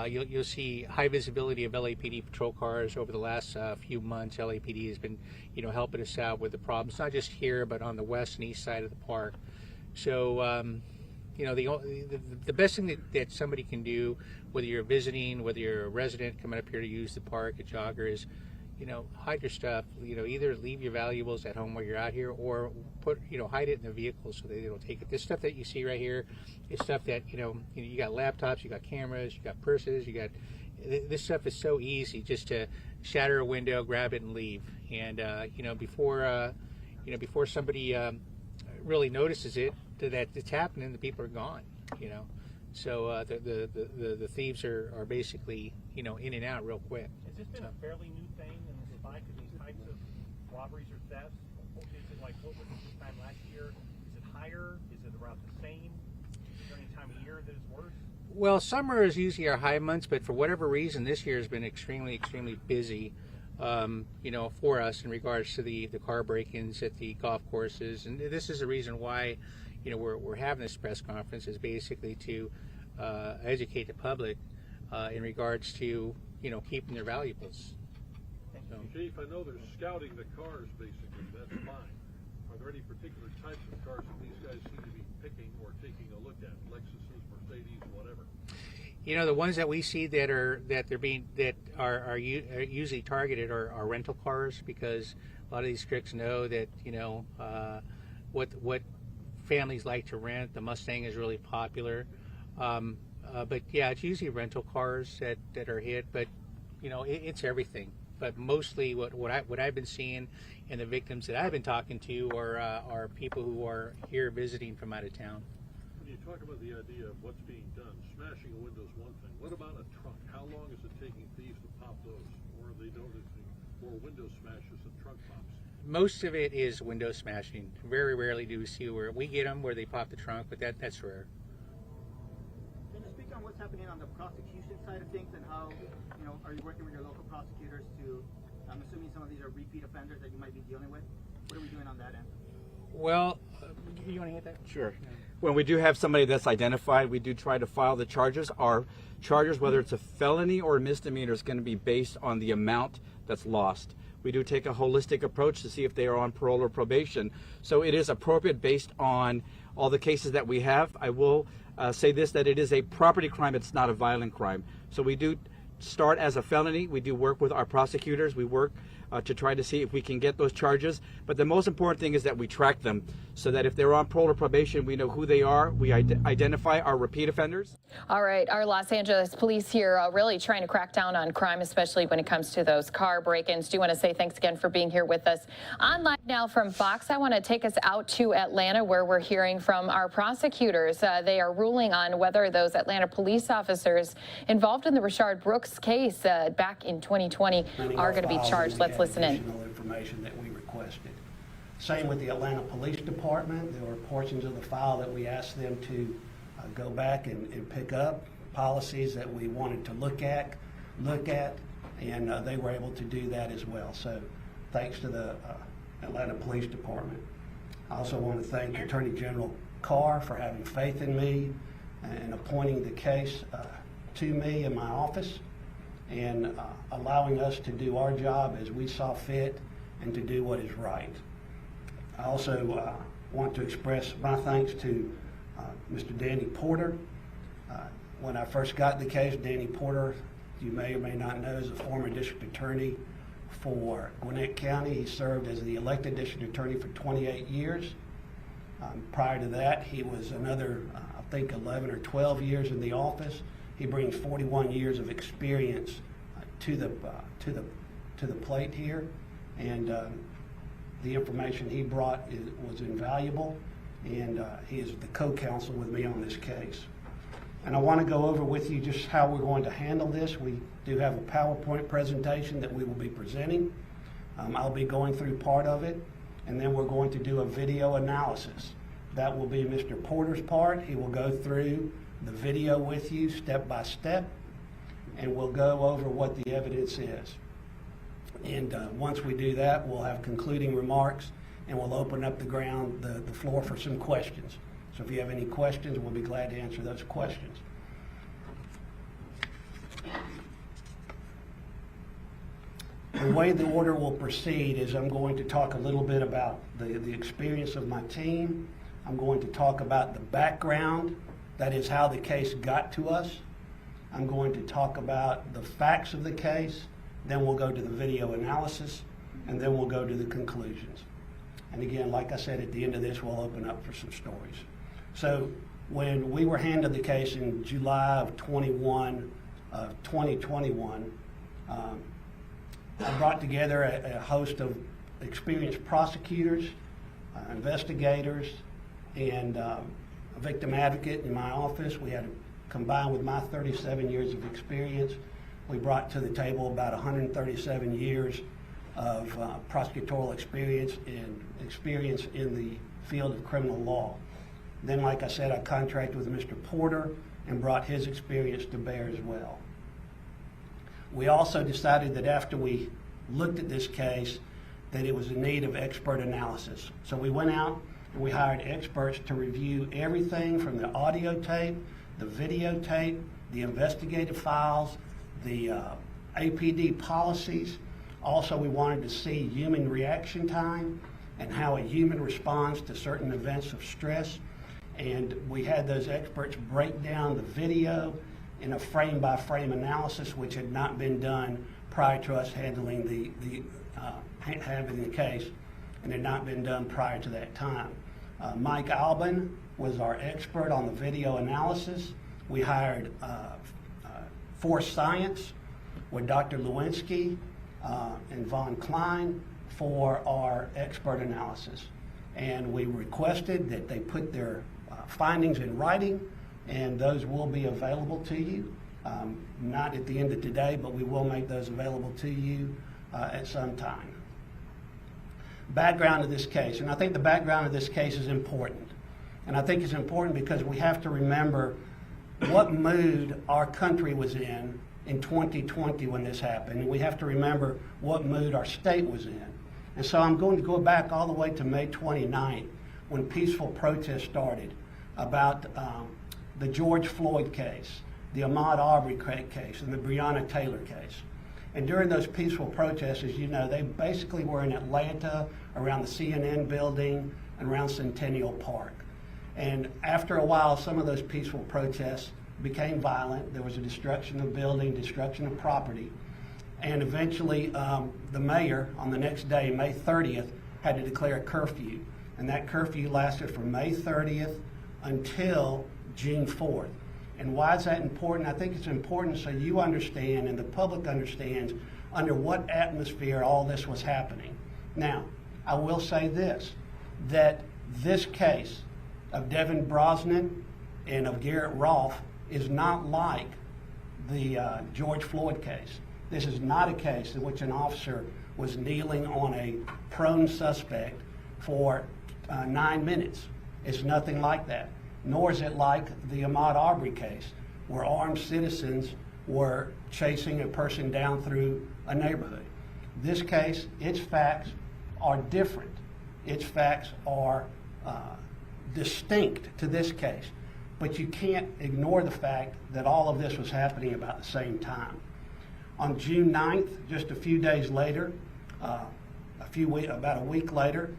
you'll see high visibility of LAPD patrol cars over the last few months. LAPD has been, helping us out with the problems, not just here, but on the west and east side of the park. So, the best thing that somebody can do, whether you're visiting, whether you're a resident coming up here to use the park, a jogger, is, hide your stuff. Either leave your valuables at home while you're out here, or hide it in the vehicle so they don't take it. This stuff that you see right here is stuff that, you got laptops, you got cameras, you got purses, this stuff is so easy just to shatter a window, grab it, and leave. And, before somebody really notices it, that it's happening, the people are gone, So the thieves are basically, in and out real quick. Has this been a fairly new thing in the spike of these types of robberies or thefts? Is it like, what was it this time last year? Is it higher? Is it around the same? Is there any time of year that it's worse? Well, summer is usually our high months, but for whatever reason, this year has been extremely busy, for us in regards to the car break-ins at the golf courses. And this is the reason why, we're having this press conference, is basically to educate the public in regards to, keeping their valuables. So. Chief, I know they're scouting the cars, basically. That's fine. Are there any particular types of cars that these guys seem to be picking or taking a look at? Lexuses, Mercedes, whatever. The ones that we see that are usually targeted are rental cars, because a lot of these crooks know that what families like to rent. The Mustang is really popular, but yeah, it's usually rental cars that are hit. But it's everything. But mostly what I've been seeing, and the victims that I've been talking to are people who are here visiting from out of town. When you talk about the idea of what's being done, smashing a window is one thing. What about a trunk? How long is it taking thieves to pop those? Or are they noticing more window smashes than trunk pops? Most of it is window smashing. Very rarely do we see where we get them where they pop the trunk, but that's rare. Can you speak on what's happening on the prosecution side of things, and how, are you working with your local prosecutors to, I'm assuming some of these are repeat offenders that you might be dealing with? What are we doing on that end? Well, you want to hit that? Sure. When we do have somebody that's identified, we do try to file the charges. Our charges, whether it's a felony or a misdemeanor, is going to be based on the amount that's lost. We do take a holistic approach to see if they are on parole or probation. So it is appropriate based on all the cases that we have. I will say this, that it is a property crime. It's not a violent crime. So we do start as a felony. We do work with our prosecutors. We work to try to see if we can get those charges. But the most important thing is that we track them so that if they're on parole or probation, we know who they are. We identify our repeat offenders. All right, our Los Angeles police here really trying to crack down on crime, especially when it comes to those car break-ins. Do want to say thanks again for being here with us. On Live Now from Fox, I want to take us out to Atlanta, where we're hearing from our prosecutors. They are ruling on whether those Atlanta police officers involved in the Rayshard Brooks case back in 2020 are going to be charged. Let's listen in. Information that we requested. Same with the Atlanta Police Department. There were portions of the file that we asked them to go back and pick up, policies that we wanted to look at, and they were able to do that as well. So thanks to the Atlanta Police Department. I also want to thank Attorney General Carr for having faith in me and appointing the case to me in my office, and allowing us to do our job as we saw fit and to do what is right. I also want to express my thanks to Mr. Danny Porter. When I first got the case, Danny Porter, you may or may not know, is a former district attorney for Gwinnett County. He served as the elected district attorney for 28 years. Prior to that, he was another, I think, 11 or 12 years in the office. He brings 41 years of experience to the plate here, and the information he brought was invaluable, and he is the co-counsel with me on this case. And I want to go over with you just how we're going to handle this. We do have a PowerPoint presentation that we will be presenting. I'll be going through part of it, and then we're going to do a video analysis. That will be Mr. Porter's part. He will go through the video with you step by step, and we'll go over what the evidence is. And once we do that, we'll have concluding remarks, and we'll open up the floor for some questions. So if you have any questions, we'll be glad to answer those questions. The way the order will proceed is I'm going to talk a little bit about the experience of my team. I'm going to talk about the background, that is how the case got to us. I'm going to talk about the facts of the case, then we'll go to the video analysis, and then we'll go to the conclusions. And again, like I said, at the end of this, we'll open up for some stories. So when we were handed the case in July of 2021, I brought together a host of experienced prosecutors, investigators, and a victim advocate in my office. We had, combined with my 37 years of experience, we brought to the table about 137 years of prosecutorial experience and experience in the field of criminal law. Then, like I said, I contracted with Mr. Porter and brought his experience to bear as well. We also decided that after we looked at this case, that it was in need of expert analysis. So we went out and we hired experts to review everything from the audio tape, the videotape, the investigative files, the APD policies. Also, we wanted to see human reaction time and how a human responds to certain events of stress. And we had those experts break down the video in a frame-by-frame analysis, which had not been done prior to us handling having the case, and had not been done prior to that time. Mike Albin was our expert on the video analysis. We hired Force Science with Dr. Lewinsky and Von Klein for our expert analysis. And we requested that they put their findings in writing, and those will be available to you. Not at the end of today, but we will make those available to you at some time. Background of this case, and I think the background of this case is important. And I think it's important because we have to remember what mood our country was in 2020 when this happened. And we have to remember what mood our state was in. And so I'm going to go back all the way to May 29th when peaceful protests started about the George Floyd case, the Ahmaud Arbery case, and the Breonna Taylor case. And during those peaceful protests, as you know, they basically were in Atlanta, around the CNN building, and around Centennial Park. And after a while, some of those peaceful protests became violent. There was a destruction of building, destruction of property. And eventually, the mayor, on the next day, May 30th, had to declare a curfew. And that curfew lasted from May 30th until June 4th. And why is that important? I think it's important so you understand and the public understands under what atmosphere all this was happening. Now, I will say this, that this case of Devin Brosnan and of Garrett Rolfe is not like the George Floyd case. This is not a case in which an officer was kneeling on a prone suspect for 9 minutes. It's nothing like that. Nor is it like the Ahmaud Arbery case, where armed citizens were chasing a person down through a neighborhood. This case, its facts are different. Its facts are distinct to this case. But you can't ignore the fact that all of this was happening about the same time. On June 9th, just a few days later, about a week later,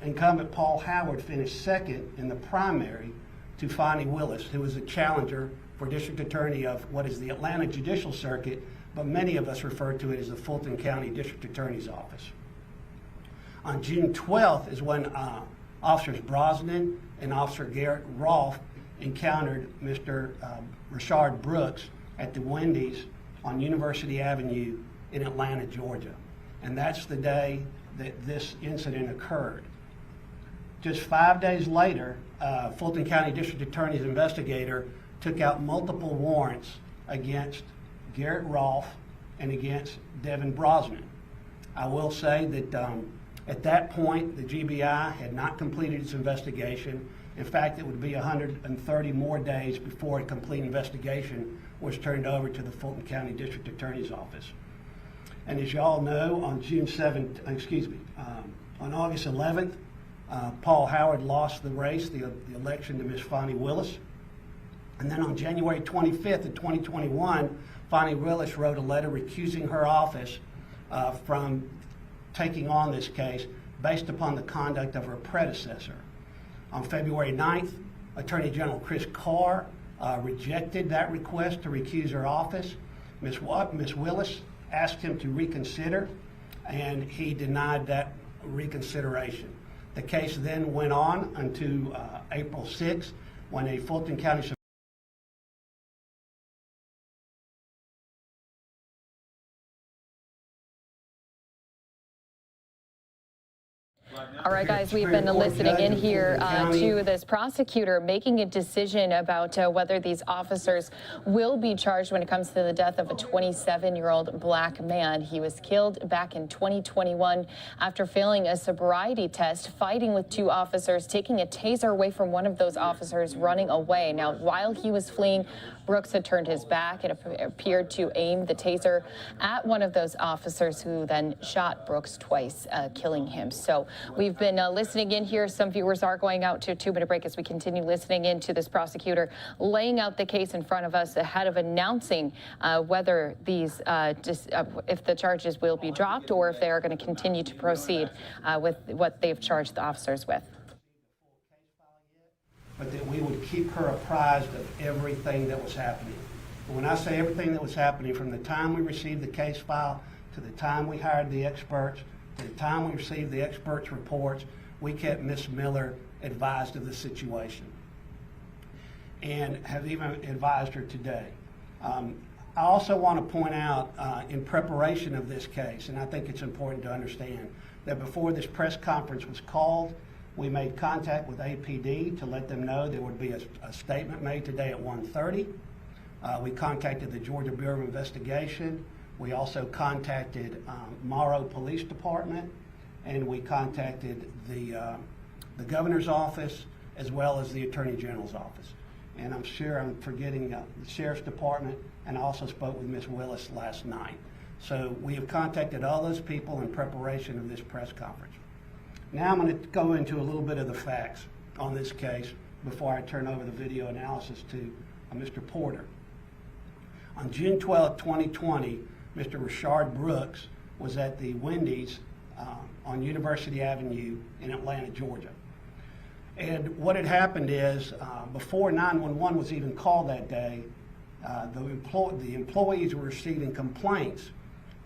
incumbent Paul Howard finished second in the primary to Fani Willis, who was a challenger for district attorney of what is the Atlanta Judicial Circuit, but many of us refer to it as the Fulton County District Attorney's Office. On June 12th is when Officers Brosnan and Officer Garrett Rolfe encountered Mr. Rashard Brooks at the Wendy's on University Avenue in Atlanta, Georgia. And that's the day that this incident occurred. Just 5 days later, Fulton County District Attorney's investigator took out multiple warrants against Garrett Rolfe and against Devin Brosnan. I will say that at that point, the GBI had not completed its investigation. In fact, it would be 130 more days before a complete investigation was turned over to the Fulton County District Attorney's Office. And as you all know, on on August 11th, Paul Howard lost the race, the election to Ms. Fani Willis. And then on January 25th of 2021, Fani Willis wrote a letter recusing her office from taking on this case based upon the conduct of her predecessor. On February 9th, Attorney General Chris Carr rejected that request to recuse her office. Ms. Willis asked him to reconsider, and he denied that reconsideration. The case then went on until April 6th, when a Fulton County All right, guys, we've been listening in here to this prosecutor making a decision about whether these officers will be charged when it comes to the death of a 27-year-old black man. He was killed back in 2021 after failing a sobriety test, fighting with two officers, taking a taser away from one of those officers, running away. Now, while he was fleeing, Brooks had turned his back and appeared to aim the taser at one of those officers, who then shot Brooks twice, killing him. So we've been listening in here. Some viewers are going out to a 2-minute break as we continue listening in to this prosecutor laying out the case in front of us ahead of announcing whether these, if the charges will be dropped or if they are going to continue to proceed with what they've charged the officers with. But that we would keep her apprised of everything that was happening. And when I say everything that was happening, from the time we received the case file to the time we hired the experts, to the time we received the experts' reports, we kept Ms. Miller advised of the situation and have even advised her today. I also want to point out in preparation of this case, and I think it's important to understand, that before this press conference was called, we made contact with APD to let them know there would be a statement made today at 1:30. We contacted the Georgia Bureau of Investigation. We also contacted Morrow Police Department, and we contacted the governor's office as well as the Attorney General's office. And I'm sure I'm forgetting the Sheriff's Department, and I also spoke with Ms. Willis last night. So we have contacted all those people in preparation of this press conference. Now I'm going to go into a little bit of the facts on this case before I turn over the video analysis to Mr. Porter. On June 12, 2020, Mr. Rashard Brooks was at the Wendy's on University Avenue in Atlanta, Georgia. And what had happened is, before 911 was even called that day, the employees were receiving complaints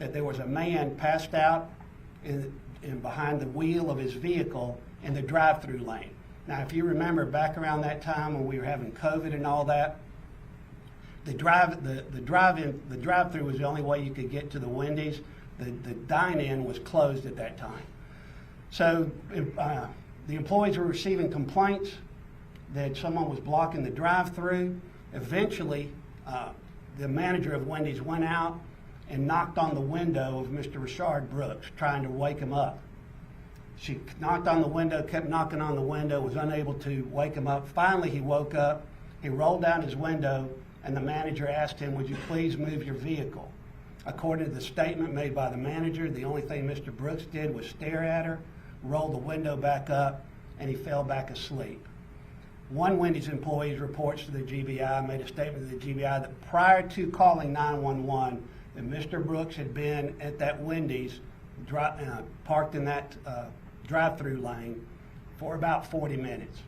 that there was a man passed out in behind the wheel of his vehicle in the drive-through lane. Now, if you remember back around that time when we were having COVID and all that, the drive-through was the only way you could get to the Wendy's. The dine-in was closed at that time. So the employees were receiving complaints that someone was blocking the drive-through. Eventually, the manager of Wendy's went out and knocked on the window of Mr. Richard Brooks, trying to wake him up. She knocked on the window, kept knocking on the window, was unable to wake him up. Finally, he woke up. He rolled down his window, and the manager asked him, "Would you please move your vehicle?" According to the statement made by the manager, the only thing Mr. Brooks did was stare at her, roll the window back up, and he fell back asleep. One Wendy's employee reports to the GBI, made a statement to the GBI that prior to calling 911, that Mr. Brooks had been at that Wendy's, parked in that drive-through lane for about 40 minutes.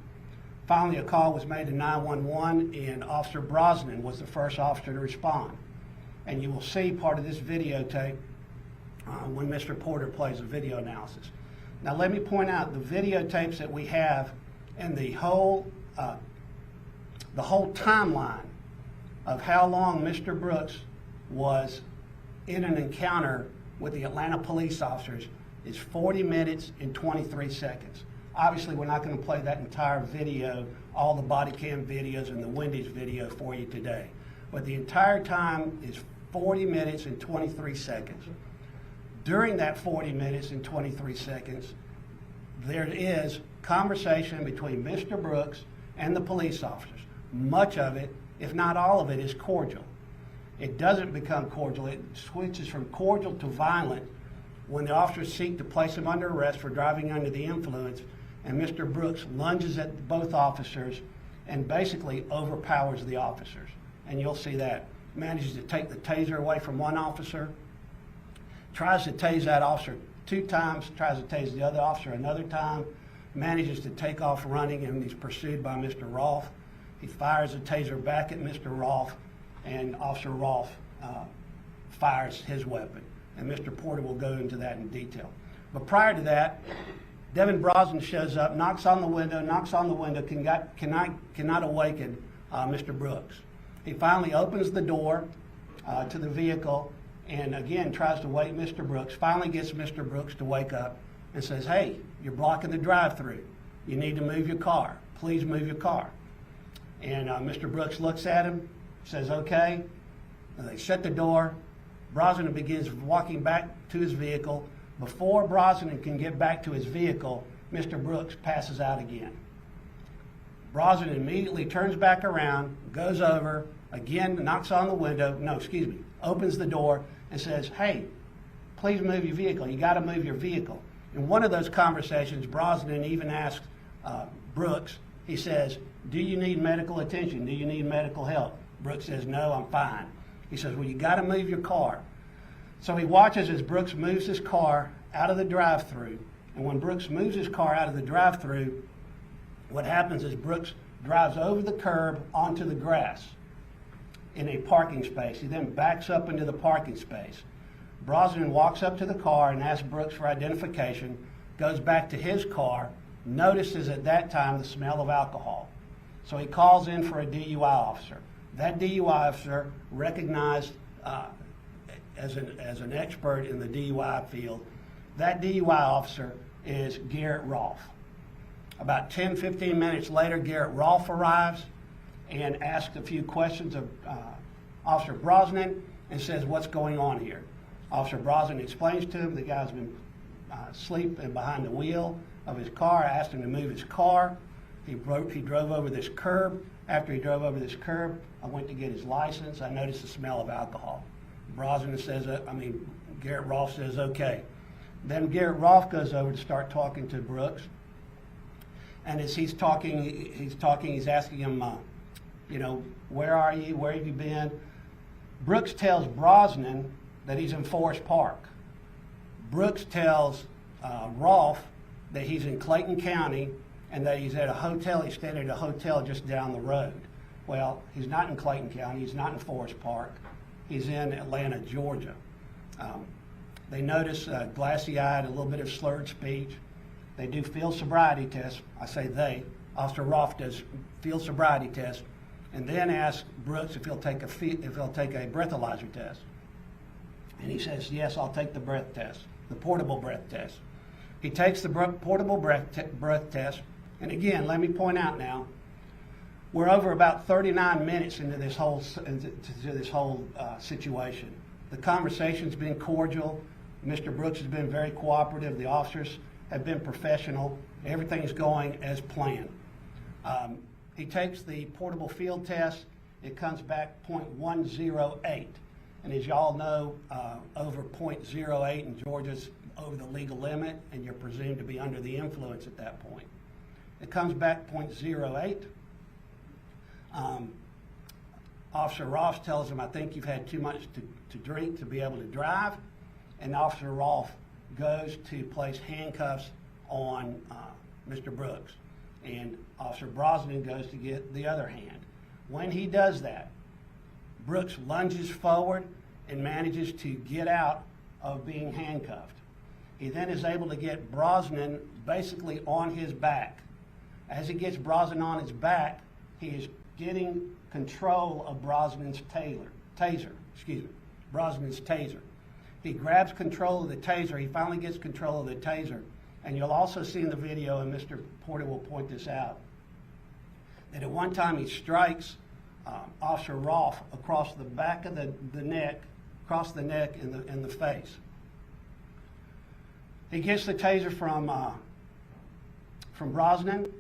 Finally, a call was made to 911, and Officer Brosnan was the first officer to respond. And you will see part of this videotape when Mr. Porter plays a video analysis. Now, let me point out the videotapes that we have and the whole timeline of how long Mr. Brooks was in an encounter with the Atlanta police officers is 40 minutes and 23 seconds. Obviously, we're not going to play that entire video, all the body cam videos and the Wendy's video for you today. But the entire time is 40 minutes and 23 seconds. During that 40 minutes and 23 seconds, there is conversation between Mr. Brooks and the police officers. Much of it, if not all of it, is cordial. It doesn't become cordial. It switches from cordial to violent when the officers seek to place him under arrest for driving under the influence, and Mr. Brooks lunges at both officers and basically overpowers the officers. And you'll see that. Manages to take the taser away from one officer, tries to tase that officer 2 times, tries to tase the other officer another time, manages to take off running, and he's pursued by Mr. Rolfe. He fires a taser back at Mr. Rolfe, and Officer Rolfe fires his weapon. And Mr. Porter will go into that in detail. But prior to that, Devin Brosnan shows up, knocks on the window, cannot awaken Mr. Brooks. He finally opens the door to the vehicle and again tries to wake Mr. Brooks, finally gets Mr. Brooks to wake up and says, "Hey, you're blocking the drive-through. You need to move your car. Please move your car." And Mr. Brooks looks at him, says, "Okay." And they shut the door. Brosnan begins walking back to his vehicle. Before Brosnan can get back to his vehicle, Mr. Brooks passes out again. Brosnan immediately turns back around, goes over, again knocks on the window, opens the door and says, "Hey, please move your vehicle. You got to move your vehicle." In one of those conversations, Brosnan even asked Brooks, he says, "Do you need medical attention? Do you need medical help?" Brooks says, "No, I'm fine." He says, "Well, you got to move your car." So he watches as Brooks moves his car out of the drive-through. And when Brooks moves his car out of the drive-through, what happens is Brooks drives over the curb onto the grass in a parking space. He then backs up into the parking space. Brosnan walks up to the car and asks Brooks for identification, goes back to his car, notices at that time the smell of alcohol. So he calls in for a DUI officer. That DUI officer, recognized as an expert in the DUI field, that DUI officer is Garrett Rolfe. About 10-15 minutes later, Garrett Rolfe arrives and asks a few questions of Officer Brosnan and says, "What's going on here?" Officer Brosnan explains to him the guy's been asleep and behind the wheel of his car, asked him to move his car. He drove over this curb. After he drove over this curb, I went to get his license. I noticed the smell of alcohol. Brosnan says, Garrett Rolfe says, "Okay." Then Garrett Rolfe goes over to start talking to Brooks. And as he's talking, he's asking him, "Where are you? Where have you been?" Brooks tells Brosnan that he's in Forest Park. Brooks tells Rolfe that he's in Clayton County and that he's at a hotel. He's staying at a hotel just down the road. Well, he's not in Clayton County. He's not in Forest Park. He's in Atlanta, Georgia. They notice glassy-eyed, a little bit of slurred speech. They do field sobriety tests. I say they. Officer Rolfe does field sobriety tests, and then asks Brooks if he'll take a breathalyzer test. And he says, yes, I'll take the breath test, the portable breath test. He takes the portable breath test, and again, let me point out now, we're over about 39 minutes into this whole situation. The conversation's been cordial. Mr. Brooks has been very cooperative. The officers have been professional. Everything is going as planned. He takes the portable field test. It comes back .108. And as y'all know, over .08 in Georgia's over the legal limit, and you're presumed to be under the influence at that point. It comes back .08. Officer Ross tells him, I think you've had too much to drink to be able to drive. And Officer Rolfe goes to place handcuffs on Mr. Brooks. And Officer Brosnan goes to get the other hand. When he does that, Brooks lunges forward and manages to get out of being handcuffed. He then is able to get Brosnan basically on his back. As he gets Brosnan on his back, he is getting control of Brosnan's taser. He grabs control of the taser. He finally gets control of the taser. And you'll also see in the video, and Mr. Porter will point this out, that at one time he strikes Officer Rolfe across the back of the neck, across the neck and the face. He gets the taser from Brosnan,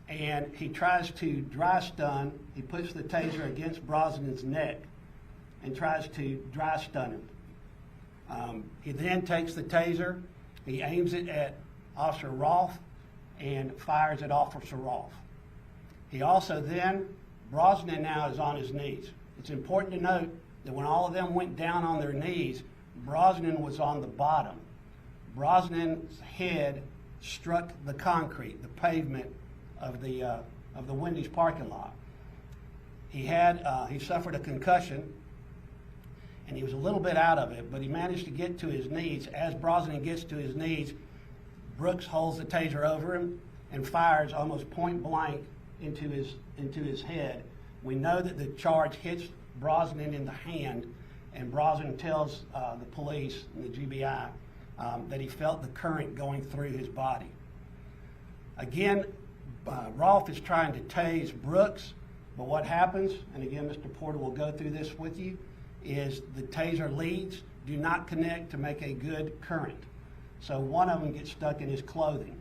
and he tries to dry stun. He puts the taser against Brosnan's neck and tries to dry stun him. He then takes the taser, he aims it at Officer Rolfe and fires at Officer Rolfe. He also then, Brosnan now is on his knees. It's important to note that when all of them went down on their knees, Brosnan was on the bottom. Brosnan's head struck the concrete, the pavement of the Wendy's parking lot. He suffered a concussion, and he was a little bit out of it, but he managed to get to his knees. As Brosnan gets to his knees, Brooks holds the taser over him and fires almost point blank into his head. We know that the charge hits Brosnan in the hand, and Brosnan tells the police and the GBI that he felt the current going through his body. Again, Rolfe is trying to tase Brooks, but what happens, and again Mr. Porter will go through this with you, is the taser leads do not connect to make a good current. So one of them gets stuck in his clothing.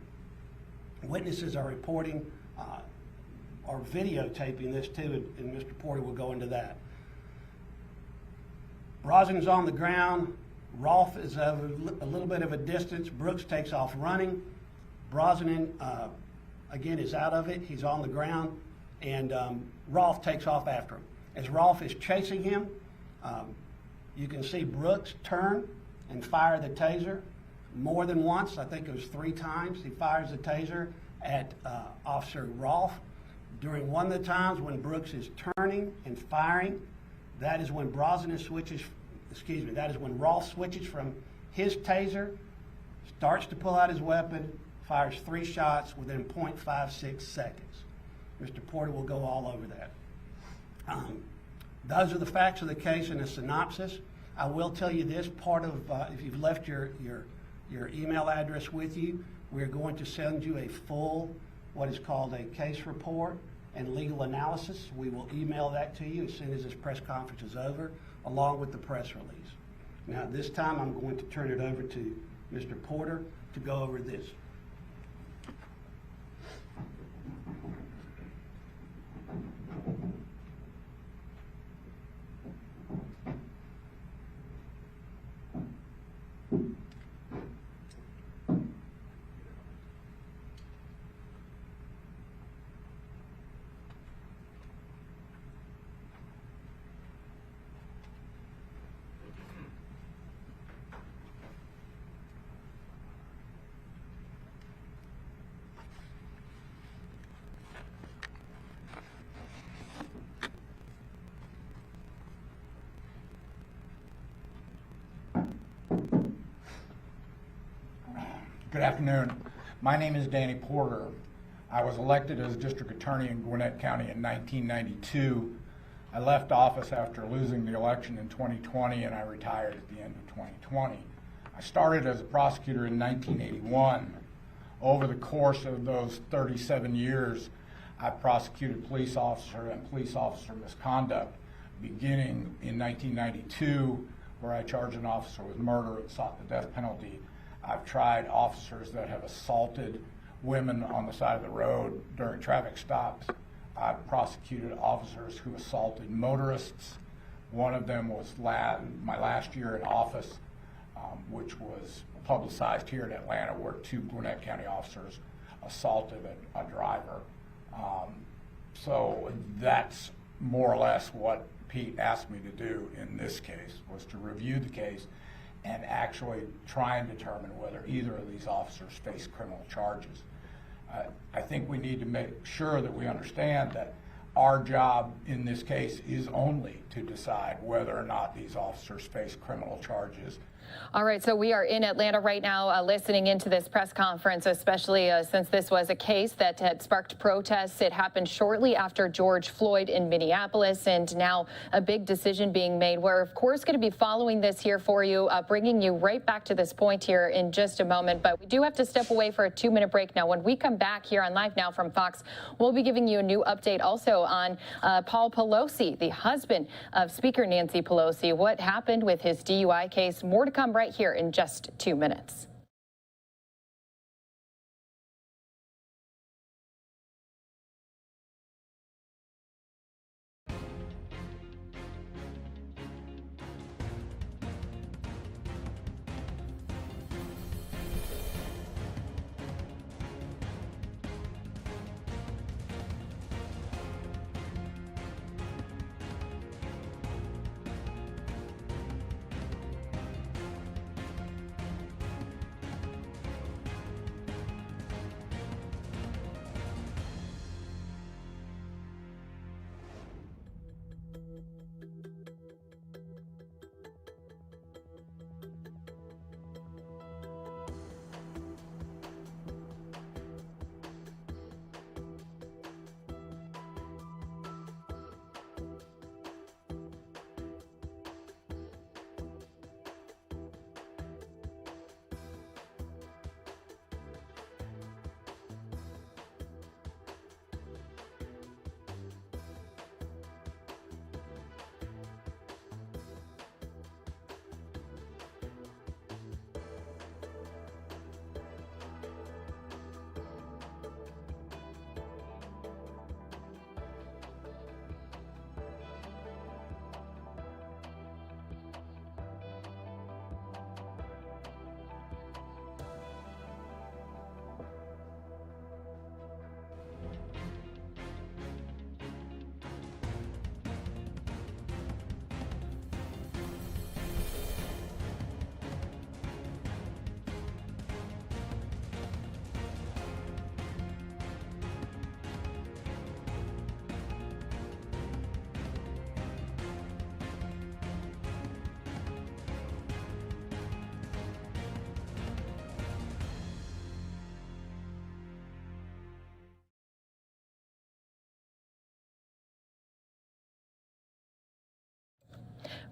Witnesses are reporting or videotaping this too, and Mr. Porter will go into that. Brosnan's on the ground. Rolfe is a little bit of a distance. Brooks takes off running. Brosnan, again, is out of it. He's on the ground, and Rolfe takes off after him. As Rolfe is chasing him, you can see Brooks turn and fire the taser more than once. I think it was 3 times. He fires the taser at Officer Rolfe. During one of the times when Brooks is turning and firing, that is when Rolfe switches from his taser, starts to pull out his weapon, fires 3 shots within 0.56 seconds. Mr. Porter will go all over that. Those are the facts of the case in a synopsis. I will tell you this, part of, if you've left your email address with you, we're going to send you a full, what is called a case report and legal analysis. We will email that to you as soon as this press conference is over, along with the press release. Now, at this time, I'm going to turn it over to Mr. Porter to go over this. Good afternoon. My name is Danny Porter. I was elected as district attorney in Gwinnett County in 1992. I left office after losing the election in 2020, and I retired at the end of 2020. I started as a prosecutor in 1981. Over the course of those 37 years, I prosecuted police officer and police officer misconduct, beginning in 1992, where I charged an officer with murder and sought the death penalty. I've tried officers that have assaulted women on the side of the road during traffic stops. I've prosecuted officers who assaulted motorists. One of them was my last year in office, which was publicized here in Atlanta, where 2 Gwinnett County officers assaulted a driver. So that's more or less what Pete asked me to do in this case, was to review the case and actually try and determine whether either of these officers face criminal charges. I think we need to make sure that we understand that our job in this case is only to decide whether or not these officers face criminal charges. All right, so we are in Atlanta right now listening into this press conference, especially since this was a case that had sparked protests. It happened shortly after George Floyd in Minneapolis, and now a big decision being made. We're, of course, going to be following this here for you, bringing you right back to this point here in just a moment. But we do have to step away for a 2-minute break now. When we come back here on Live Now from Fox, we'll be giving you a new update also on Paul Pelosi, the husband of Speaker Nancy Pelosi. What happened with his DUI case? More to come right here in just 2 minutes.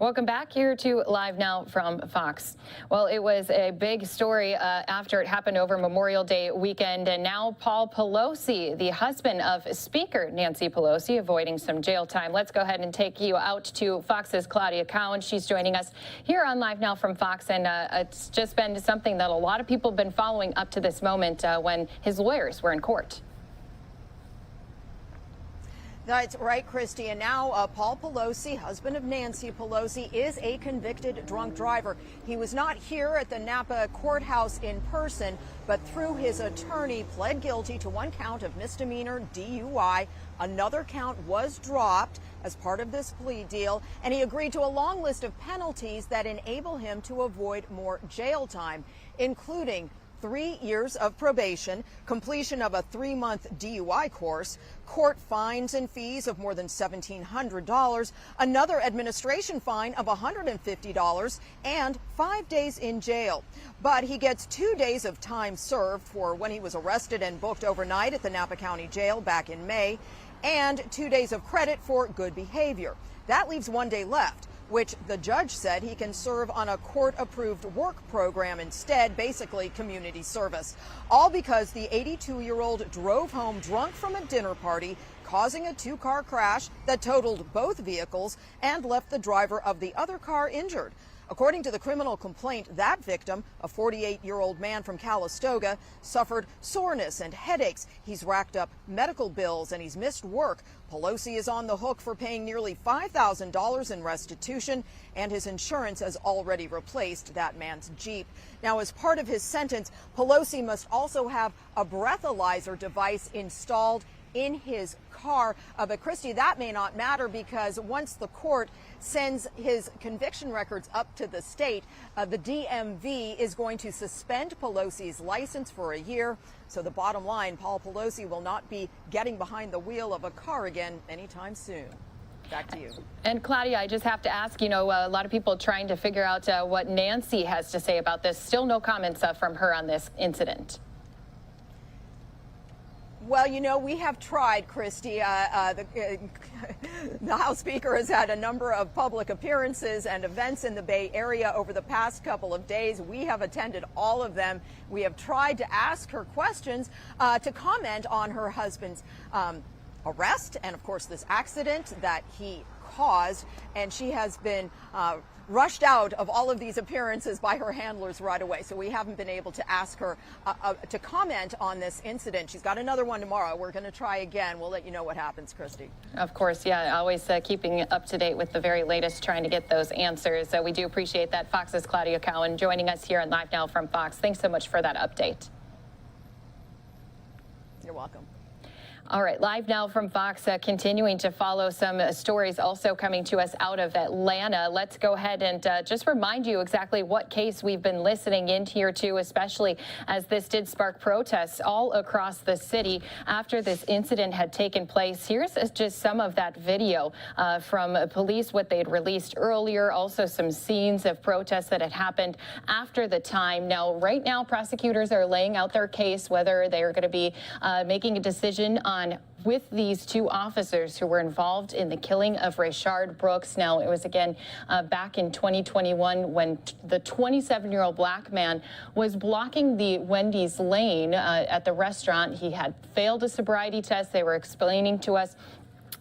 Welcome back here to Live Now from Fox. Well, it was a big story after it happened over Memorial Day weekend, and now Paul Pelosi, the husband of Speaker Nancy Pelosi, avoiding some jail time. Let's go ahead and take you out to Fox's Claudia Cowan. She's joining us here on Live Now from Fox, and it's just been something that a lot of people have been following up to this moment when his lawyers were in court. That's right, Christy. And now Paul Pelosi, husband of Nancy Pelosi, is a convicted drunk driver. He was not here at the Napa courthouse in person, but through his attorney pled guilty to 1 count of misdemeanor DUI. Another count was dropped as part of this plea deal, and he agreed to a long list of penalties that enable him to avoid more jail time, including 3 years of probation, completion of a 3-month DUI course, court fines and fees of more than $1,700, another administration fine of $150, and 5 days in jail. But he gets 2 days of time served for when he was arrested and booked overnight at the Napa County Jail back in May, and 2 days of credit for good behavior. That leaves 1 day left, which the judge said he can serve on a court-approved work program instead, basically community service. All because the 82-year-old drove home drunk from a dinner party, causing a 2-car crash that totaled both vehicles and left the driver of the other car injured. According to the criminal complaint, that victim, a 48-year-old man from Calistoga, suffered soreness and headaches. He's racked up medical bills and he's missed work. Pelosi is on the hook for paying nearly $5,000 in restitution, and his insurance has already replaced that man's Jeep. Now, as part of his sentence, Pelosi must also have a breathalyzer device installed in his car. But Christy, that may not matter, because once the court sends his conviction records up to the state, the DMV is going to suspend Pelosi's license for a year. So the bottom line, Paul Pelosi will not be getting behind the wheel of a car again anytime soon. Back to you. And Claudia, I just have to ask, a lot of people trying to figure out what Nancy has to say about this. Still no comments from her on this incident. Well, we have tried, Christy. The House Speaker has had a number of public appearances and events in the Bay Area over the past couple of days. We have attended all of them. We have tried to ask her questions to comment on her husband's arrest and, of course, this accident that he caused. And she has been rushed out of all of these appearances by her handlers right away. So we haven't been able to ask her to comment on this incident. She's got another one tomorrow. We're going to try again. We'll let you know what happens, Christy. Of course, yeah, always keeping up to date with the very latest, trying to get those answers. We do appreciate that. Fox's Claudia Cowan joining us here on Live Now from Fox. Thanks so much for that update. You're welcome. All right, Live Now from Fox, continuing to follow some stories also coming to us out of Atlanta. Let's go ahead and just remind you exactly what case we've been listening in here to, especially as this did spark protests all across the city after this incident had taken place. Here's just some of that video from police, what they had released earlier, also some scenes of protests that had happened after the time. Now, right now, prosecutors are laying out their case, whether they are going to be making a decision on with these 2 officers who were involved in the killing of Rayshard Brooks. Now, it was again back in 2021 when the 27-year-old black man was blocking the Wendy's lane at the restaurant. He had failed a sobriety test. They were explaining to us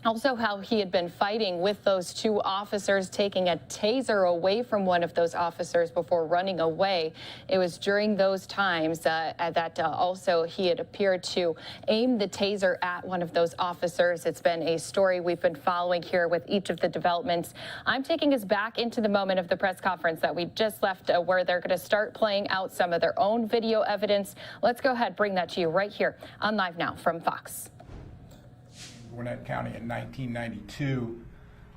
also how he had been fighting with those 2 officers, taking a taser away from one of those officers before running away. It was during those times that also he had appeared to aim the taser at one of those officers. It's been a story we've been following here with each of the developments. I'm taking us back into the moment of the press conference that we just left, where they're going to start playing out some of their own video evidence. Let's go ahead, bring that to you right here on Live Now from Fox. Gwinnett County in 1992.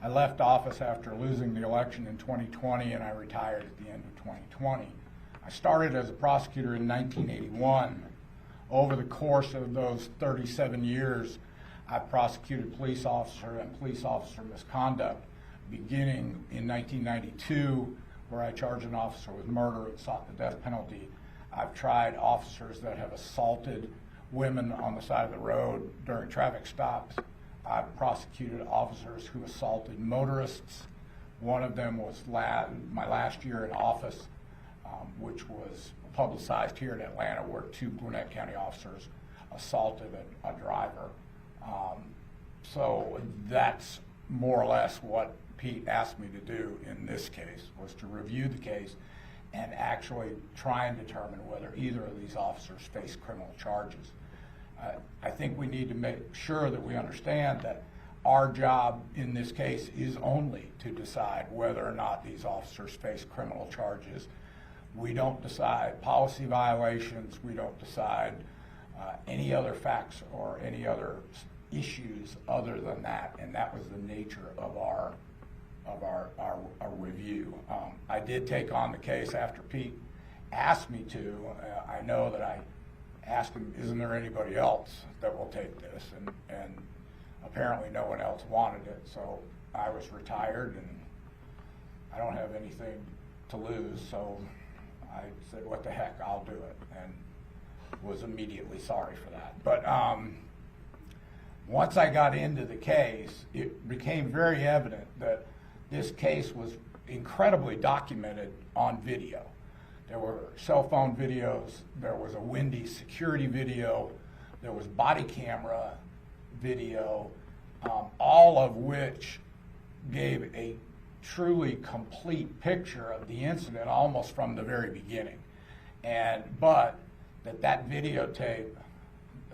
I left office after losing the election in 2020, and I retired at the end of 2020. I started as a prosecutor in 1981. Over the course of those 37 years, I prosecuted police officer and police officer misconduct, beginning in 1992, where I charged an officer with murder and sought the death penalty. I've tried officers that have assaulted women on the side of the road during traffic stops. I've prosecuted officers who assaulted motorists. One of them was my last year in office, which was publicized here in Atlanta, where 2 Gwinnett County officers assaulted a driver. So that's more or less what Pete asked me to do in this case, was to review the case and actually try and determine whether either of these officers face criminal charges. I think we need to make sure that we understand that our job in this case is only to decide whether or not these officers face criminal charges. We don't decide policy violations. We don't decide any other facts or any other issues other than that. And that was the nature of our review. I did take on the case after Pete asked me to. I know that I asked him, isn't there anybody else that will take this? And apparently no one else wanted it. So I was retired and I don't have anything to lose. So I said, what the heck, I'll do it. And was immediately sorry for that. But once I got into the case, it became very evident that this case was incredibly documented on video. There were cell phone videos, there was a Wendy's security video, there was body camera video, all of which gave a truly complete picture of the incident almost from the very beginning. But that videotape,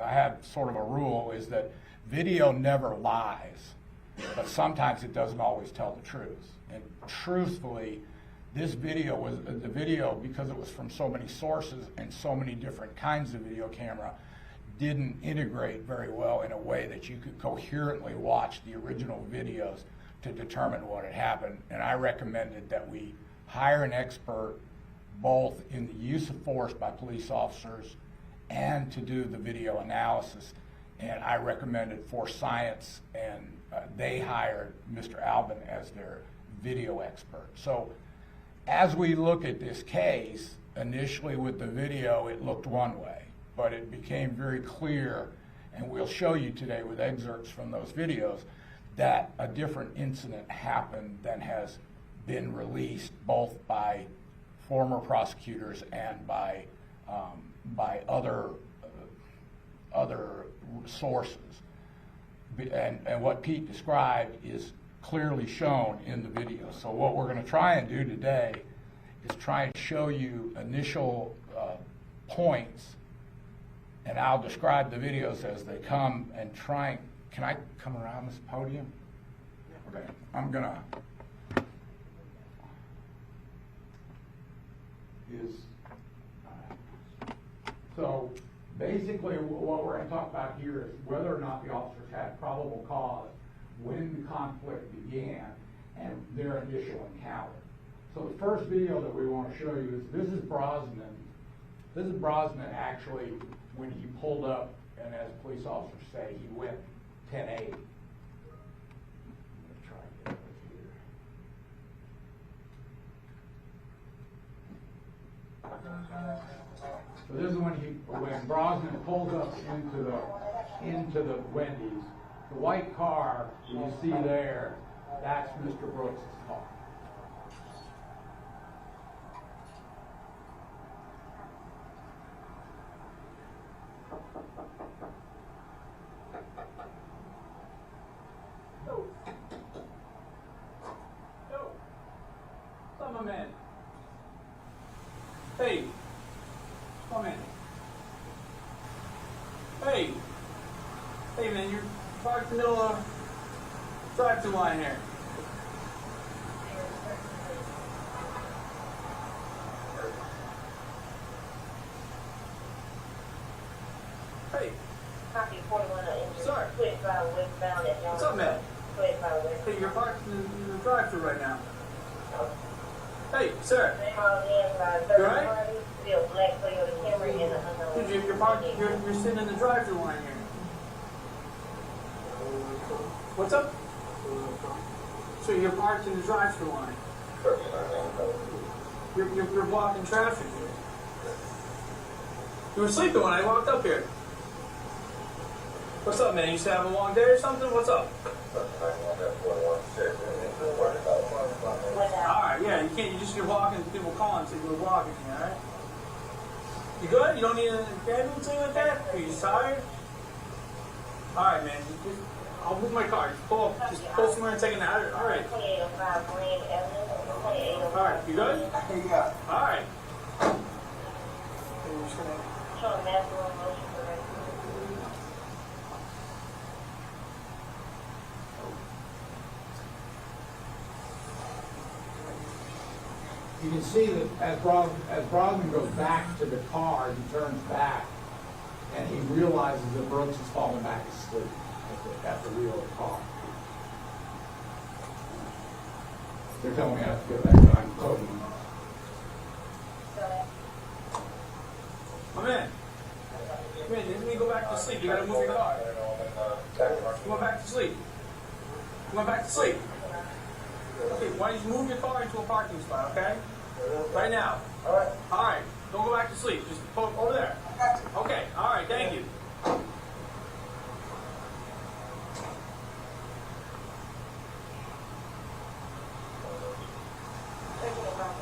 I have sort of a rule, is that video never lies, but sometimes it doesn't always tell the truth. And truthfully, this video was, the video, because it was from so many sources and so many different kinds of video camera, didn't integrate very well in a way that you could coherently watch the original videos to determine what had happened. And I recommended that we hire an expert both in the use of force by police officers and to do the video analysis. And I recommended Force Science, and they hired Mr. Albin as their video expert. So as we look at this case, initially with the video, it looked one way, but it became very clear, and we'll show you today with excerpts from those videos, that a different incident happened than has been released both by former prosecutors and by other sources. And what Pete described is clearly shown in the video. So what we're going to try and do today is try and show you initial points, and I'll describe the videos as they come and try. Can I come around this podium? Okay, I'm gonna. So basically what we're going to talk about here is whether or not the officers had probable cause when the conflict began and their initial encounter. So the first video that we want to show you is, this is Brosnan. This is Brosnan actually when he pulled up, and as police officers say, he went 1080. So this is when Brosnan pulls up into the Wendy's. The white car you see there, that's Mr. Brooks' car. Come in. Hey. Come in. Hey. Hey, man, you're parked in the middle of the drive-thru line here. Hey. Sorry. What's up, man? Hey, you're parked in the drive-thru right now. Hey, sir. You alright? Dude, you're parked. You're sitting in the drive-thru line here. What's up? So you're parked in the drive-thru line. You're blocking traffic here. You were sleeping when I walked up here. What's up, man? You used to have a long day or something? What's up? Alright, yeah, you're walking, people calling, so you're walking, alright? You good? You don't need an ambulance or anything like that? Are you just tired? Alright, man, I'll move my car. Just pull somewhere and take a nap. Alright. Alright, you good? Yeah. Alright. You can see that as Brosnan goes back to the car, he turns back, and he realizes that Brooks has fallen back asleep at the wheel of the car. They're telling me I have to go back, but I'm coding. in. Come in. Let me go back to sleep. You gotta move your car. Come on back to sleep. Come on back to sleep. Okay, why don't you move your car into a parking spot, okay? Right now. All right. Don't go back to sleep. Just pull over there. Okay. All right. Thank you.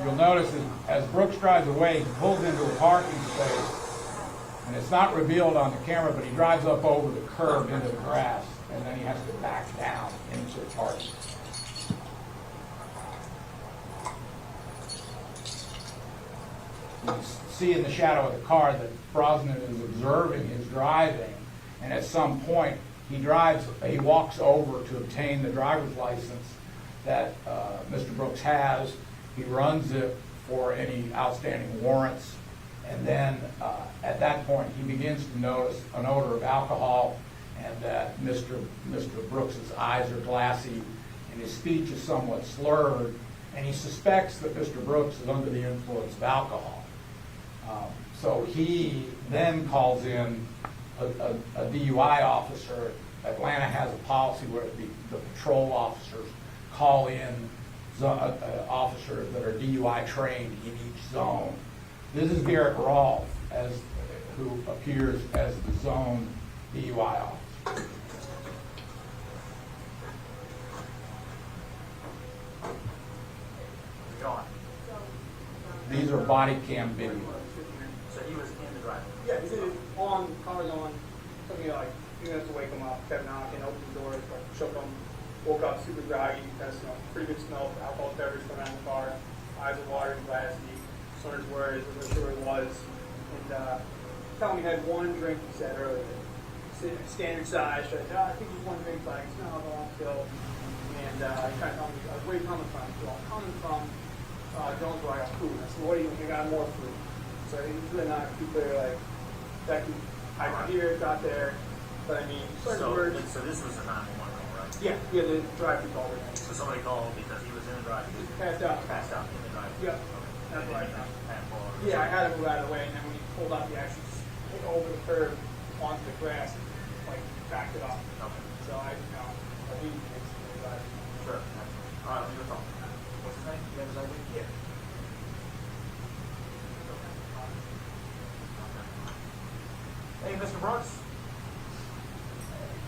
You'll notice as Brooks drives away, he pulls into a parking space, and it's not revealed on the camera, but he drives up over the curb into the grass, and then he has to back down into the parking. You see in the shadow of the car that Brosnan is observing his driving, and at some point he walks over to obtain the driver's license that Mr. Brooks has. He runs it for any outstanding warrants, and then at that point he begins to notice an odor of alcohol, and that Mr. Brooks's eyes are glassy and his speech is somewhat slurred, and he suspects that Mr. Brooks is under the influence of alcohol. So he then calls in a DUI officer. Atlanta has a policy where the patrol officers call in officers that are DUI trained in each zone. This is Garrett Rolfe, who appears as the zone DUI officer. These are body cam videos. So he was in the driveway? Yeah, he was on, car was on. Took me like a few minutes to wake him up, kept knocking, opened the door, shook him, woke up super groggy, kind of pretty good smell of alcohol beverage coming out of the car, eyes are watering, glassy, started worried, wasn't sure what it was. And telling me he had one drink, he said earlier. Standard size, so I said, I think it's one drink, but it's not alcohol still. And he kind of told me, where are you coming from? So I'm coming from Jonesboro, I got food. I said, what do you think? I got more food. So he's really not too clear, like, I got here, got there, but I mean, So this was a 911 call, right? yeah, the drive-through call. So somebody called because he was in the drive-through. Passed out. Passed out in the drive-through. Yep. Okay. That's right. Yeah, I had to move out of the way, and then when he pulled up, he actually just hit over the curb onto the grass and like backed it off. Okay. So I believe it's in the drive-through. Sure. All right, let me go talk. What's his name? You have his ID? Yeah. Hey, Mr. Brooks.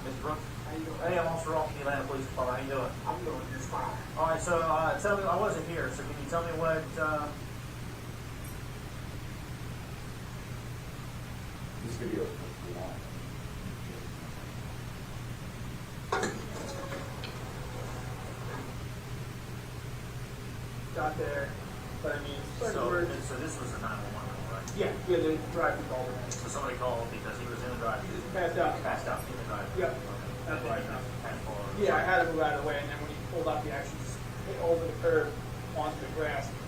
Mr. Brooks. How you doing? Hey, I'm Officer Rolfe from the Atlanta Police Department. How you doing? I'm doing just fine. All right, so tell me, I wasn't here, so can you tell me what? This video. Got there, but I mean, So this was a 911 call, right? yeah, the drive-through call. So somebody called because he was in the drive-through. Passed out. Passed out in the drive-through. Yep. Okay. That's right. Yeah, I had to move out of the way, and then when he pulled up, he actually just hit over the curb onto the grass and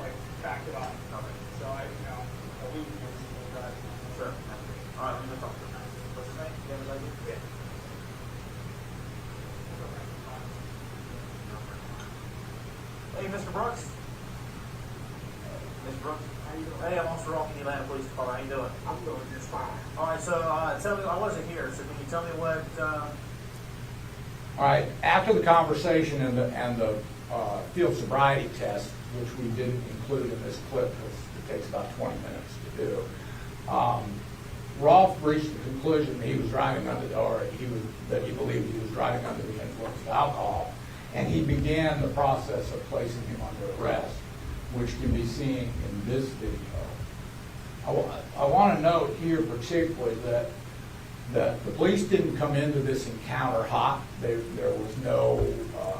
like backed it off. Okay. So I believe he was in the drive-through. Sure. All right, let me go talk to him. What's his name? You have his ID? Yeah. Hey, Mr. Brooks. Mr. Brooks. How you doing? Hey, I'm Officer Rolfe from the Atlanta Police Department. How you doing? I'm doing just fine. All right, so tell me, I wasn't here, so can you tell me what? All right, after the conversation and the field sobriety test, which we didn't include in this clip because it takes about 20 minutes to do, Rolfe reached the conclusion that he was driving under, that he believed he was driving under the influence of alcohol, and he began the process of placing him under arrest, which can be seen in this video. I want to note here particularly that the police didn't come into this encounter hot. There was no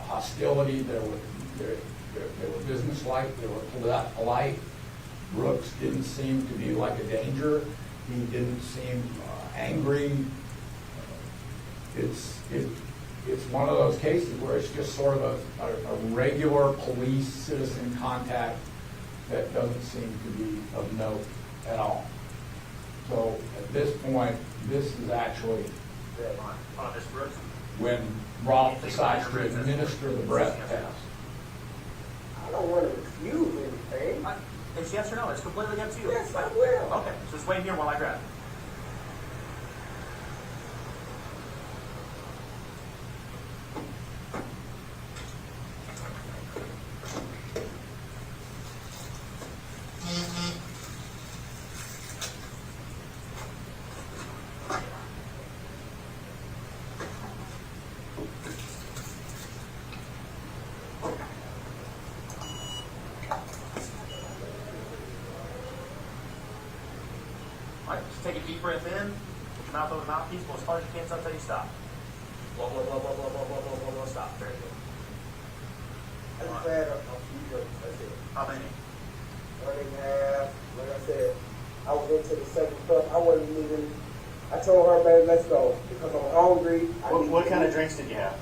hostility. They were businesslike. They were polite. Brooks didn't seem to be like a danger. He didn't seem angry. It's one of those cases where it's just sort of a regular police-citizen contact that doesn't seem to be of note at all. So at this point, this is actually when Rolfe decides to administer the breath test. I don't want to refuse anything. It's yes or no. It's completely up to you. Yes, I will. Okay, so just wait here while I grab it. Alright, just take a deep breath in, put your mouth over the mouthpiece, blow as hard as you can until you stop. Blow, blow, blow, blow, blow, blow, blow, blow, blow, blow, stop. Very good. I just had a few drinks, that's it. How many? 1.5. Like I said, I was into the second cup. I wasn't even, I told her, baby, let's go. Because I'm hungry. What kind of drinks did you have?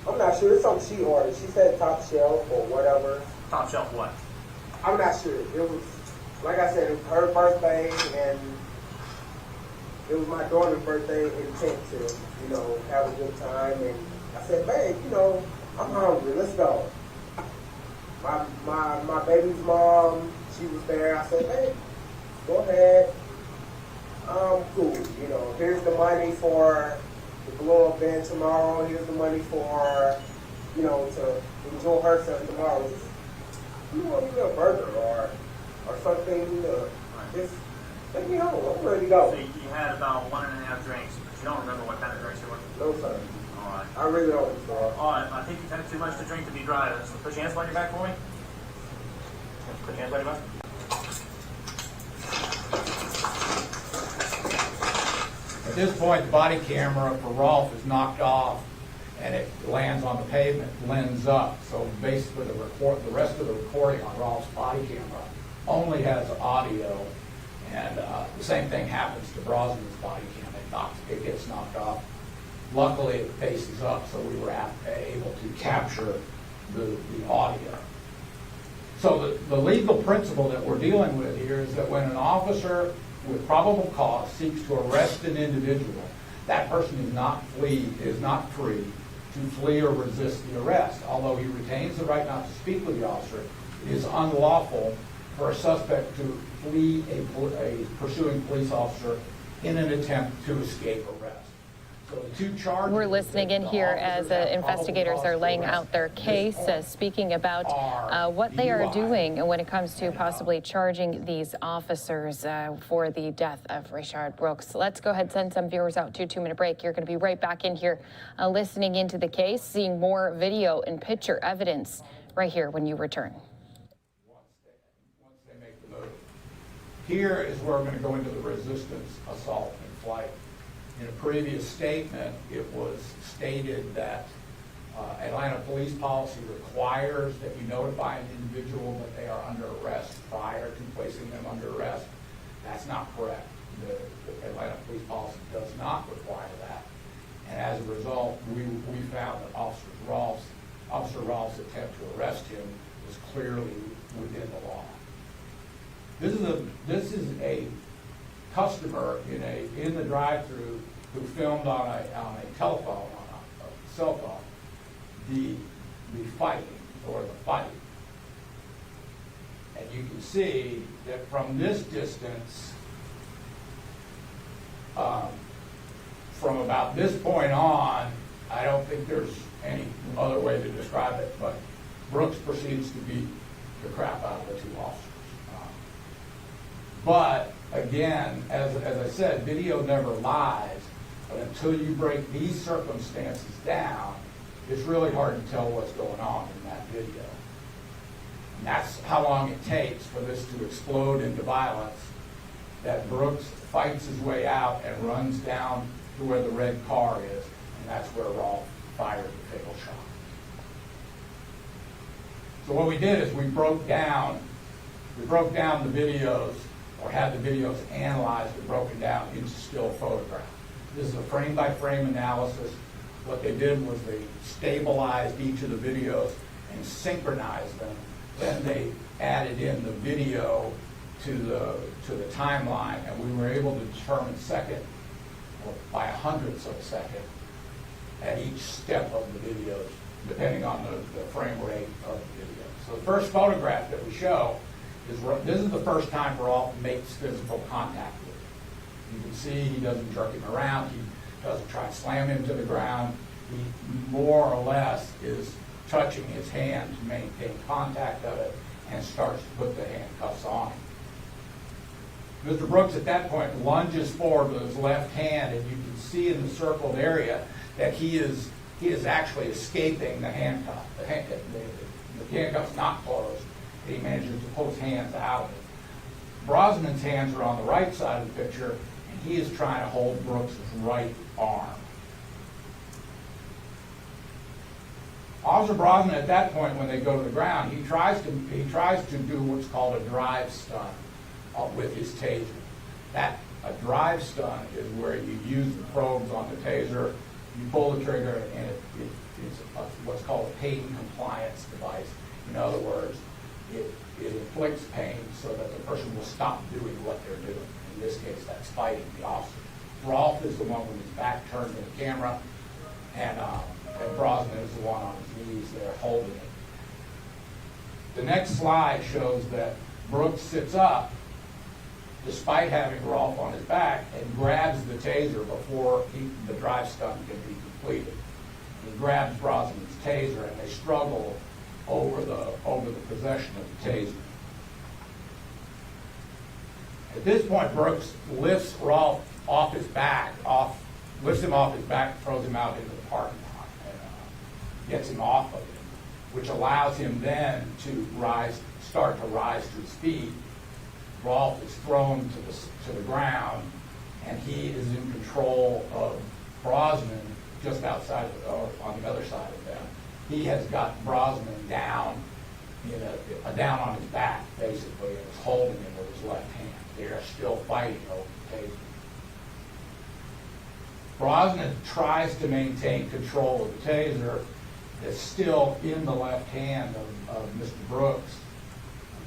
I'm not sure. It's something she ordered. She said top shelf or whatever. Top shelf what? I'm not sure. It was, like I said, it was her birthday, and it was my daughter's birthday intent to, you know, have a good time. And I said, babe, you know, I'm hungry. Let's go. My baby's mom, she was there. I said, babe, go ahead. Cool. You know, here's the money for the blow-up event tomorrow. Here's the money for, you know, to enjoy herself tomorrow. Just, you want me a burger or something? Just take me home. I'm ready to go. So you had about 1.5 drinks, but you don't remember what kind of drinks they were? No, sir. All right. I really don't. Alright, I think you've had too much to drink to be dry. So put your hands behind your back for me. Put your hands behind your back. At this point, the body camera for Rolf is knocked off, and it lands on the pavement, blends up. So basically, the rest of the recording on Rolf's body camera only has audio, and the same thing happens to Brosnan's body cam. It gets knocked off. Luckily, it faces up, so we were able to capture the audio. So the legal principle that we're dealing with here is that when an officer with probable cause seeks to arrest an individual, that person is not free to flee or resist the arrest. Although he retains the right not to speak with the officer, it is unlawful for a suspect to flee a pursuing police officer in an attempt to escape arrest. So the two charges. We're listening in here as investigators are laying out their case, speaking about what they are doing when it comes to possibly charging these officers for the death of Rayshard Brooks. Let's go ahead and send some viewers out to a 2-minute break. You're going to be right back in here listening into the case, seeing more video and picture evidence right here when you return. Once they make the move. Here is where we're going to go into the resistance, assault, and flight. In a previous statement, it was stated that Atlanta police policy requires that you notify an individual that they are under arrest prior to placing them under arrest. That's not correct. The Atlanta police policy does not require that. And as a result, we found that Officer Rolf's attempt to arrest him was clearly within the law. This is a customer in the drive-thru who filmed on a telephone, on a cell phone, the fighting or the fight. And you can see that from this distance, from about this point on, I don't think there's any other way to describe it, but Brooks proceeds to beat the crap out of the two officers. But again, as I said, video never lies, but until you break these circumstances down, it's really hard to tell what's going on in that video. And that's how long it takes for this to explode into violence, that Brooks fights his way out and runs down to where the red car is, and that's where Rolf fired the fatal shot. So what we did is we broke down the videos, or had the videos analyzed and broken down into still photographs. This is a frame-by-frame analysis. What they did was they stabilized each of the videos and synchronized them. Then they added in the video to the timeline, and we were able to determine second, or by 100ths of a second, at each step of the videos, depending on the frame rate of the video. So the first photograph that we show This is the first time Rolf makes physical contact with him. You can see he doesn't jerk him around. He doesn't try to slam him to the ground. He more or less is touching his hand to maintain contact of it and starts to put the handcuffs on him. Mr. Brooks at that point lunges forward with his left hand, and you can see in the circled area that he is actually escaping the handcuff. The handcuff's not closed, and he manages to pull his hands out of it. Brosnan's hands are on the right side of the picture, and he is trying to hold Brooks' right arm. Officer Brosnan at that point, when they go to the ground, he tries to do what's called a drive stun with his taser. A drive stun is where you use the probes on the taser, you pull the trigger, and it's what's called a pain compliance device. In other words, it inflicts pain so that the person will stop doing what they're doing. In this case, that's fighting the officer. Rolf is the one with his back turned to the camera, and Brosnan is the one on his knees there holding it. The next slide shows that Brooks sits up, despite having Rolf on his back, and grabs the taser before the drive stun can be completed. He grabs Brosnan's taser, and they struggle over the possession of the taser. At this point, Brooks lifts Rolf off his back, throws him out into the parking lot, and gets him off of him, which allows him then to start to rise to his feet. Rolf is thrown to the ground, and he is in control of Brosnan just outside, on the other side of them. He has got Brosnan down, down on his back, basically, and is holding him with his left hand. They are still fighting over the taser. Brosnan tries to maintain control of the taser that's still in the left hand of Mr. Brooks.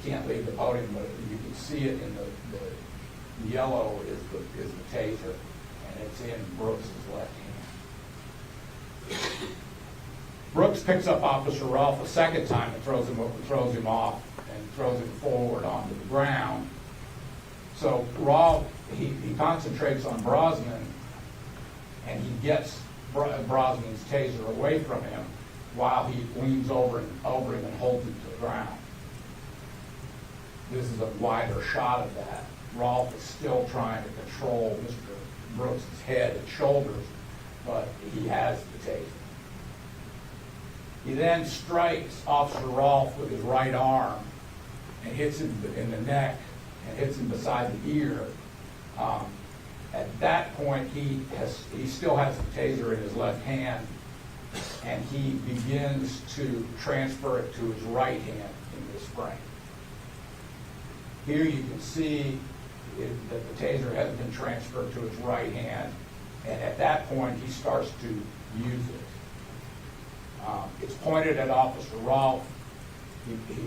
You can't leave the podium, but you can see it in the yellow is the taser, and it's in Brooks' left hand. Brooks picks up Officer Rolf a second time and throws him off and throws him forward onto the ground. So Rolf, he concentrates on Brosnan, and he gets Brosnan's taser away from him while he leans over him and holds him to the ground. This is a wider shot of that. Rolf is still trying to control Mr. Brooks' head and shoulders, but he has the taser. He then strikes Officer Rolf with his right arm and hits him in the neck and hits him beside the ear. At that point, he still has the taser in his left hand, and he begins to transfer it to his right hand in this frame. Here you can see that the taser has been transferred to his right hand, and at that point he starts to use it. It's pointed at Officer Rolf.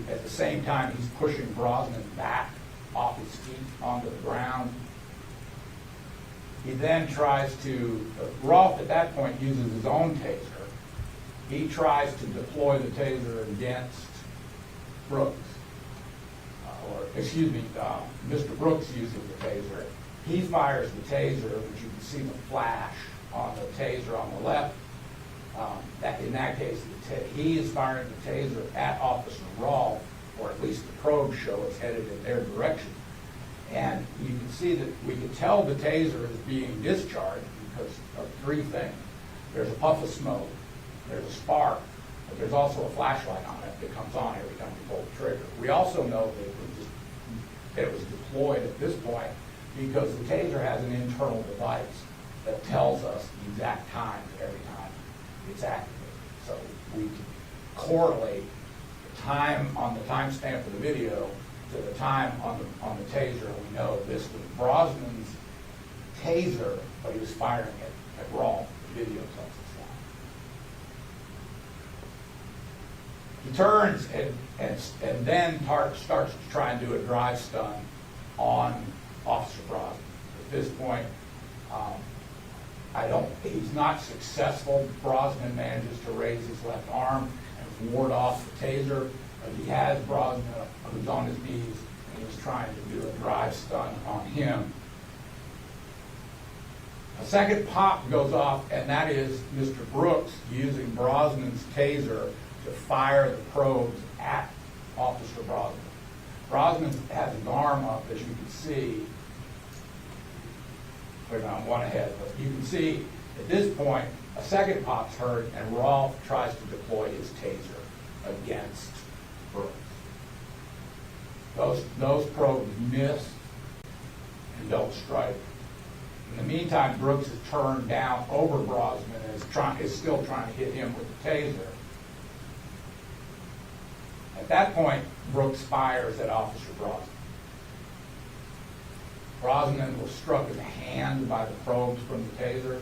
At the same time, he's pushing Brosnan back off his feet onto the ground. He then tries to, Rolf at that point uses his own taser. He tries to deploy the taser against Brooks. Mr. Brooks uses the taser. He fires the taser, which you can see the flash on the taser on the left. In that case, he is firing the taser at Officer Rolf, or at least the probe show is headed in their direction. And you can see that we can tell the taser is being discharged because of three things. There's a puff of smoke, there's a spark, but there's also a flashlight on it that comes on every time you pull the trigger. We also know that it was deployed at this point because the taser has an internal device that tells us the exact time every time it's activated. So we can correlate the time on the timestamp of the video to the time on the taser. We know this was Brosnan's taser, but he was firing it at Rolf. The video tells us that. He turns and then starts to try and do a drive stun on Officer Brosnan. At this point, he's not successful. Brosnan manages to raise his left arm and ward off the taser, but he has Brosnan, who's on his knees, He was trying to do a drive stunt on him. A second pop goes off, and that is Mr. Brooks using Brosnan's taser to fire the probes at Officer Brosnan. Brosnan has his arm up, as you can see. Wait, on one ahead, but you can see at this point a second pop's heard, and Rolfe tries to deploy his taser against Brooks. Those probes miss and don't strike. In the meantime, Brooks is turned down over Brosnan and is still trying to hit him with the taser. At that point, Brooks fires at Officer Brosnan. Brosnan was struck in the hand by the probes from the taser.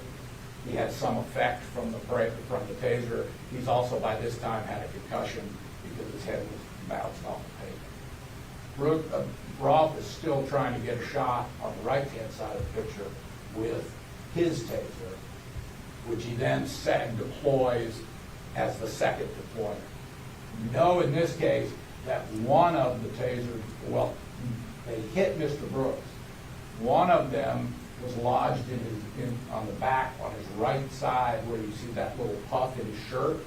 He had some effect from the taser. He's also, by this time, had a concussion because his head was bounced off the pavement. Rolfe is still trying to get a shot on the right-hand side of the picture with his taser, which he then deploys as the second deployment. You know in this case that one of the tasers, well, they hit Mr. Brooks. One of them was lodged on the back on his right side where you see that little puff in his shirt.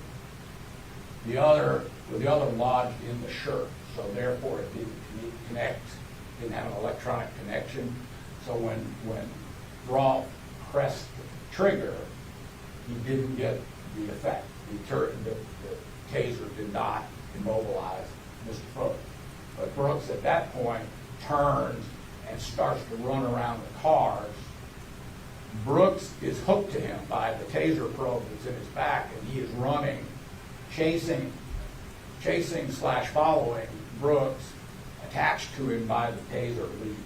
The other lodged in the shirt, so therefore it didn't connect, didn't have an electronic connection. So when Rolfe pressed the trigger, he didn't get the effect. The taser did not immobilize Mr. Brooks. But Brooks at that point turns and starts to run around the cars. Brooks is hooked to him by the taser probe that's in his back, and he is running, chasing / following Brooks, attached to him by the taser lead.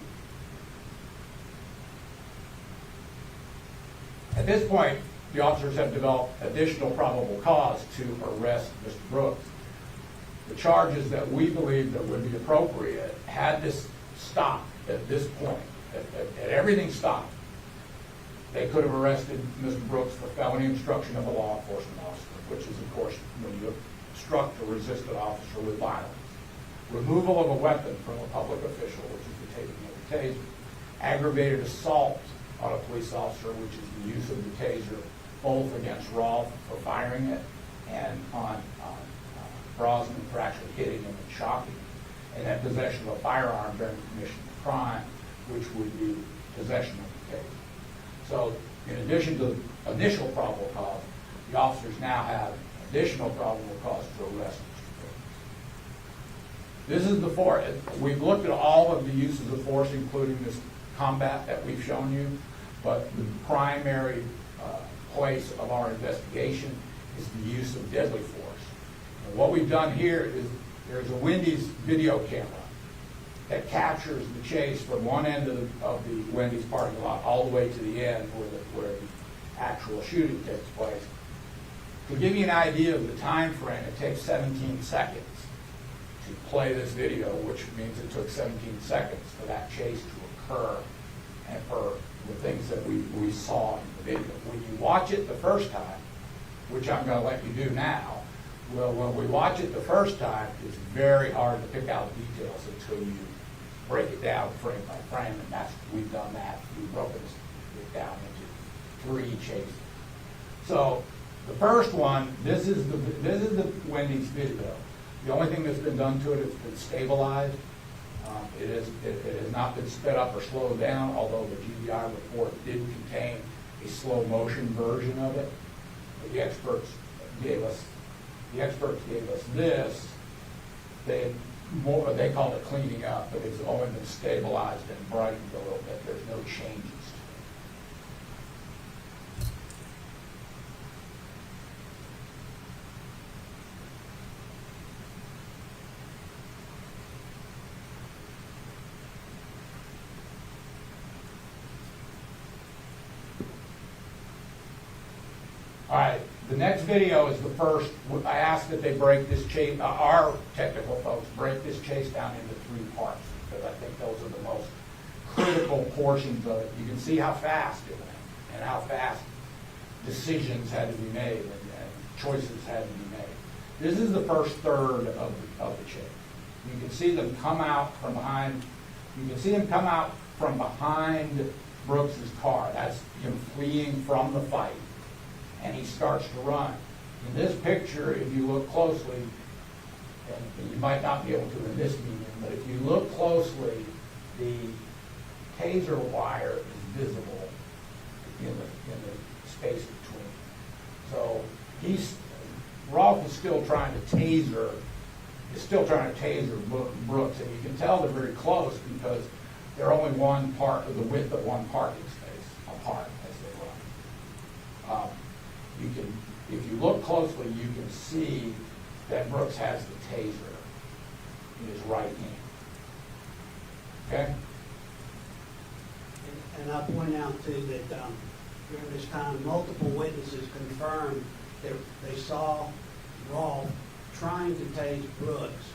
At this point, the officers have developed additional probable cause to arrest Mr. Brooks. The charges that we believe that would be appropriate, had this stopped at this point, at everything stopped, they could have arrested Mr. Brooks for felony obstruction of a law enforcement officer, which is, of course, when you obstruct or resist an officer with violence. Removal of a weapon from a public official, which is the taking of the taser. Aggravated assault on a police officer, which is the use of the taser, both against Rolfe for firing it and on Brosnan for actually hitting him and shocking him. And then possession of a firearm during the commission of the crime, which would be possession of the taser. So in addition to the initial probable cause, the officers now have additional probable cause to arrest Mr. Brooks. This is the force. We've looked at all of the uses of force, including this combat that we've shown you, but the primary place of our investigation is the use of deadly force. And what we've done here is there's a Wendy's video camera that captures the chase from one end of the Wendy's parking lot all the way to the end where the actual shooting takes place. To give you an idea of the time frame, it takes 17 seconds to play this video, which means it took 17 seconds for that chase to occur and for the things that we saw in the video. When you watch it the first time, which I'm going to let you do now, well, when we watch it the first time, it's very hard to pick out details until you break it down frame by frame, and we've done that. We've broken it down into 3 chases. So the first one, this is the Wendy's video. The only thing that's been done to it has been stabilized. It has not been sped up or slowed down, although the GBI report did contain a slow motion version of it. But the experts gave us this. They called it cleaning up, but it's only been stabilized and brightened a little bit. There's no changes. All right, the next video is the first. I asked that they break this chase, our technical folks break this chase down into 3 parts, because I think those are the most critical portions of it. You can see how fast it went and how fast decisions had to be made and choices had to be made. This is the first third of the chase. You can see them come out from behind. You can see him come out from behind Brooks's car. That's him fleeing from the fight, and he starts to run. In this picture, if you look closely, and you might not be able to in this medium, but if you look closely, the taser wire is visible in the space between. So Rolf is still trying to taser Brooks, and you can tell they're very close because they're only one part of the width of one parking space apart as they run. If you look closely, you can see that Brooks has the taser in his right hand. Okay? And I point out too that during this time, multiple witnesses confirmed that they saw Rolf trying to tase Brooks,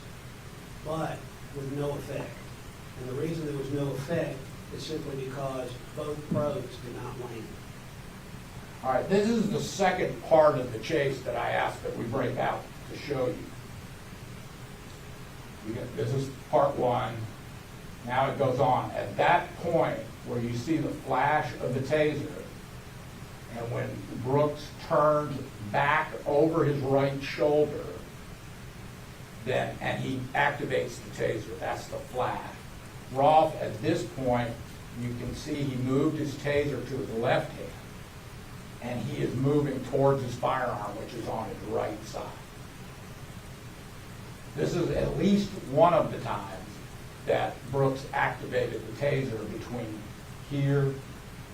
but with no effect. And the reason there was no effect is simply because both probes did not land. All right, this is the second part of the chase that I asked that we break out to show you. This is part one. Now it goes on. At that point where you see the flash of the taser, and when Brooks turns back over his right shoulder, and he activates the taser, that's the flash. Rolf, at this point, you can see he moved his taser to his left hand, and he is moving towards his firearm, which is on his right side. This is at least one of the times that Brooks activated the taser between here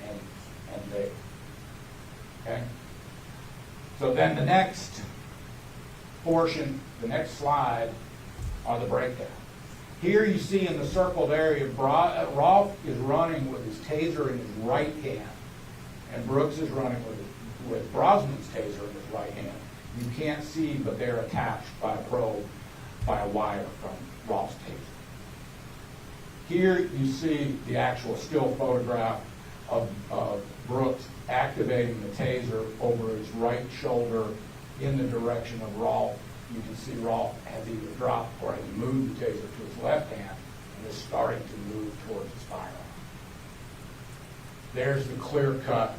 and there. Okay? So then the next portion, the next slide, are the breakdowns. Here you see in the circled area, Rolf is running with his taser in his right hand, and Brooks is running with Brosman's taser in his right hand. You can't see, but they're attached by a probe, by a wire from Rolf's taser. Here you see the actual still photograph of Brooks activating the taser over his right shoulder in the direction of Rolf. You can see Rolf has either dropped or has moved the taser to his left hand and is starting to move towards his firearm. There's the clear-cut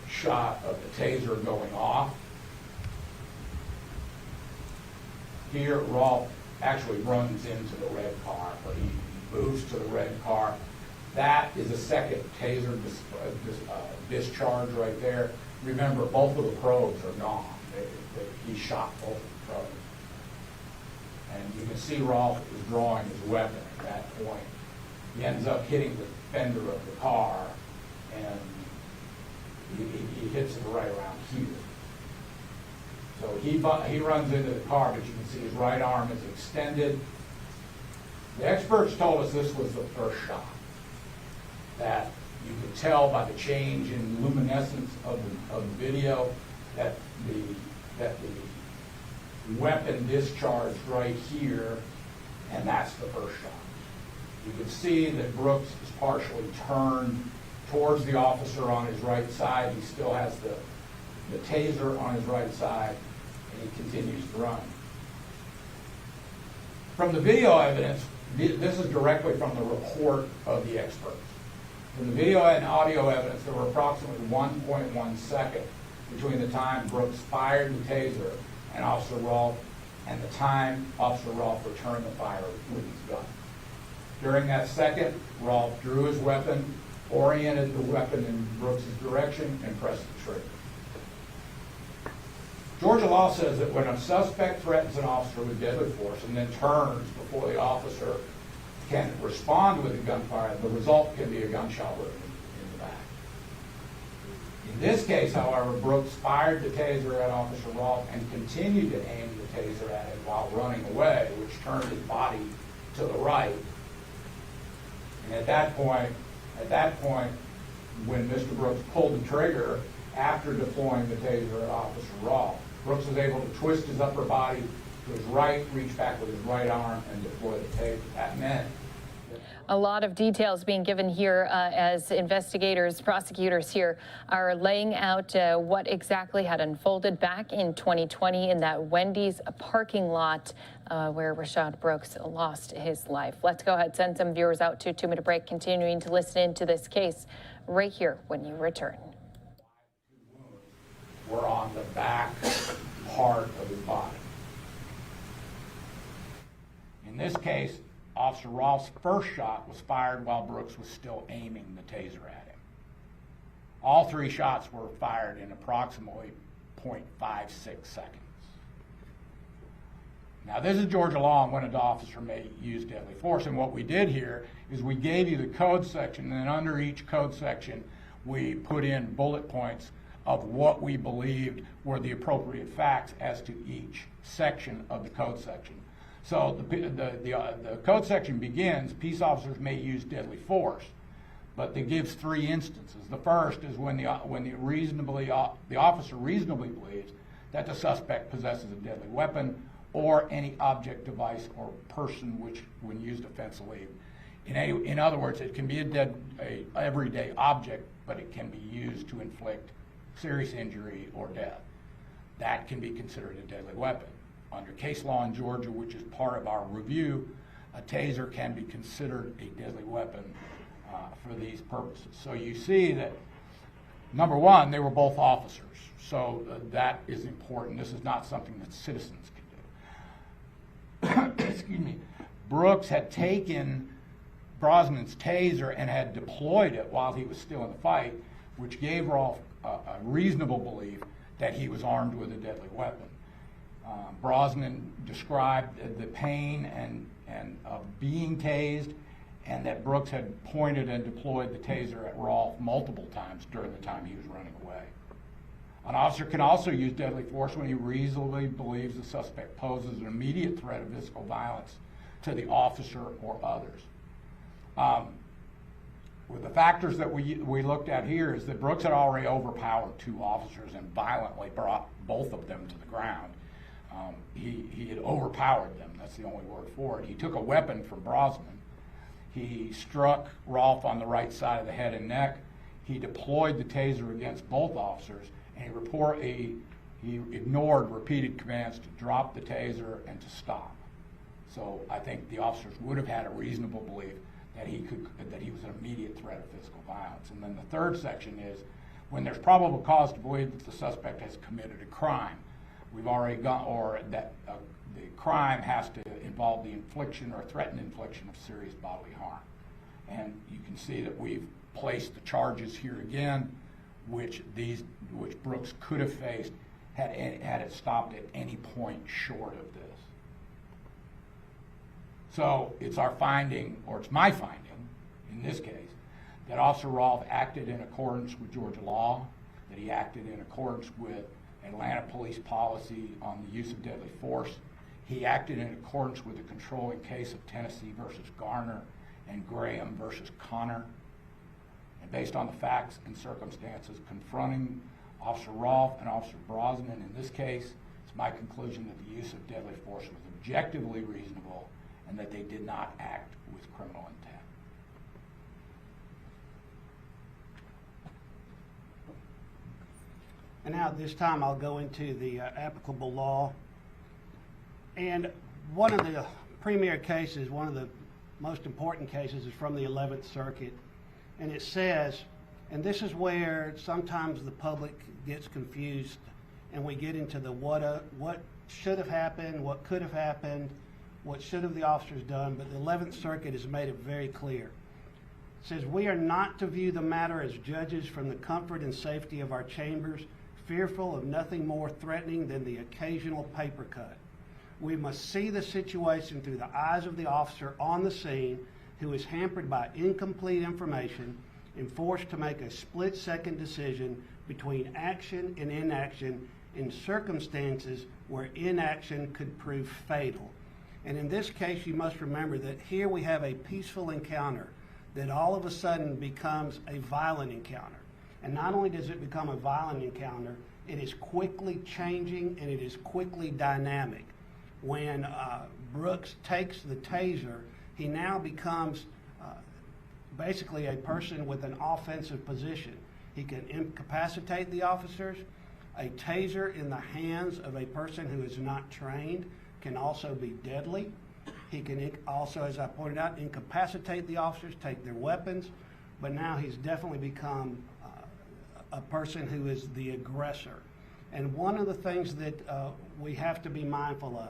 shot of the taser going off. Here, Rolf actually runs into the red car, but he moves to the red car. That is a second taser discharge right there. Remember, both of the probes are gone. He shot both of the probes. And you can see Rolf is drawing his weapon at that point. He ends up hitting the fender of the car, and he hits it right around here. So he runs into the car, but you can see his right arm is extended. The experts told us this was the first shot, that you could tell by the change in luminescence of the video that the weapon discharged right here, and that's the first shot. You can see that Brooks is partially turned towards the officer on his right side. He still has the taser on his right side, and he continues to run. From the video evidence, this is directly from the report of the experts. From the video and audio evidence, there were approximately 1.1 seconds between the time Brooks fired the taser and Officer Rolf and the time Officer Rolf returned the fire with his gun. During that second, Rolf drew his weapon, oriented the weapon in Brooks' direction, and pressed the trigger. Georgia law says that when a suspect threatens an officer with deadly force and then turns before the officer can respond with a gunfire, the result can be a gunshot wound in the back. In this case, however, Brooks fired the taser at Officer Rolf and continued to aim the taser at him while running away, which turned his body to the right. And at that point, when Mr. Brooks pulled the trigger after deploying the taser at Officer Rolf, Brooks was able to twist his upper body to his right, reach back with his right arm, and deploy the taser. That meant a lot of details being given here as investigators, prosecutors here are laying out what exactly had unfolded back in 2020 in that Wendy's parking lot where Rashad Brooks lost his life. Let's go ahead, send some viewers out to a 2-minute break, continuing to listen into this case right here when you return. We're on the back part of his body. In this case, Officer Rolfe's first shot was fired while Brooks was still aiming the taser at him. All 3 shots were fired in approximately 0.56 seconds. Now, this is Georgia law on when an officer may use deadly force, and what we did here is we gave you the code section, and then under each code section, we put in bullet points of what we believed were the appropriate facts as to each section of the code section. So the code section begins, peace officers may use deadly force, but it gives 3 instances. The first is when the officer reasonably believes that the suspect possesses a deadly weapon or any object, device, or person which, when used offensively, in other words, it can be a everyday object, but it can be used to inflict serious injury or death. That can be considered a deadly weapon. Under case law in Georgia, which is part of our review, a taser can be considered a deadly weapon for these purposes. So you see that, number one, they were both officers. So that is important. This is not something that citizens can do. Excuse me. Brooks had taken Brosnan's taser and had deployed it while he was still in the fight, which gave Rolfe a reasonable belief that he was armed with a deadly weapon. Brosnan described the pain and of being tased, and that Brooks had pointed and deployed the taser at Rolfe multiple times during the time he was running away. An officer can also use deadly force when he reasonably believes the suspect poses an immediate threat of physical violence to the officer or others. With the factors that we looked at here is that Brooks had already overpowered 2 officers and violently brought both of them to the ground. He had overpowered them, that's the only word for it. He took a weapon from Brosnan. He struck Rolfe on the right side of the head and neck. He deployed the taser against both officers, and he ignored repeated commands to drop the taser and to stop. So I think the officers would have had a reasonable belief that he was an immediate threat of physical violence. And then the third section is when there's probable cause to believe that the suspect has committed a crime. We've already gone, or that the crime has to involve the infliction or threatened infliction of serious bodily harm. And you can see that we've placed the charges here again, which Brooks could have faced had it stopped at any point short of this. So it's our finding, or it's my finding, in this case, that Officer Rolfe acted in accordance with Georgia law, that he acted in accordance with Atlanta police policy on the use of deadly force. He acted in accordance with the controlling case of Tennessee versus Garner and Graham versus Connor. And based on the facts and circumstances confronting Officer Rolfe and Officer Brosnan in this case, it's my conclusion that the use of deadly force was objectively reasonable and that they did not act with criminal intent. And now at this time I'll go into the applicable law. And one of the premier cases, one of the most important cases, is from the 11th Circuit. And it says, and this is where sometimes the public gets confused and we get into the what should have happened, what could have happened, what should have the officers done, but the 11th Circuit has made it very clear. It says, we are not to view the matter as judges from the comfort and safety of our chambers, fearful of nothing more threatening than the occasional paper cut. We must see the situation through the eyes of the officer on the scene who is hampered by incomplete information and forced to make a split-second decision between action and inaction in circumstances where inaction could prove fatal. And in this case, you must remember that here we have a peaceful encounter that all of a sudden becomes a violent encounter. And not only does it become a violent encounter, it is quickly changing and it is quickly dynamic. When Brooks takes the taser, he now becomes basically a person with an offensive position. He can incapacitate the officers. A taser in the hands of a person who is not trained can also be deadly. He can also, as I pointed out, incapacitate the officers, take their weapons, but now he's definitely become a person who is the aggressor. And one of the things that we have to be mindful of,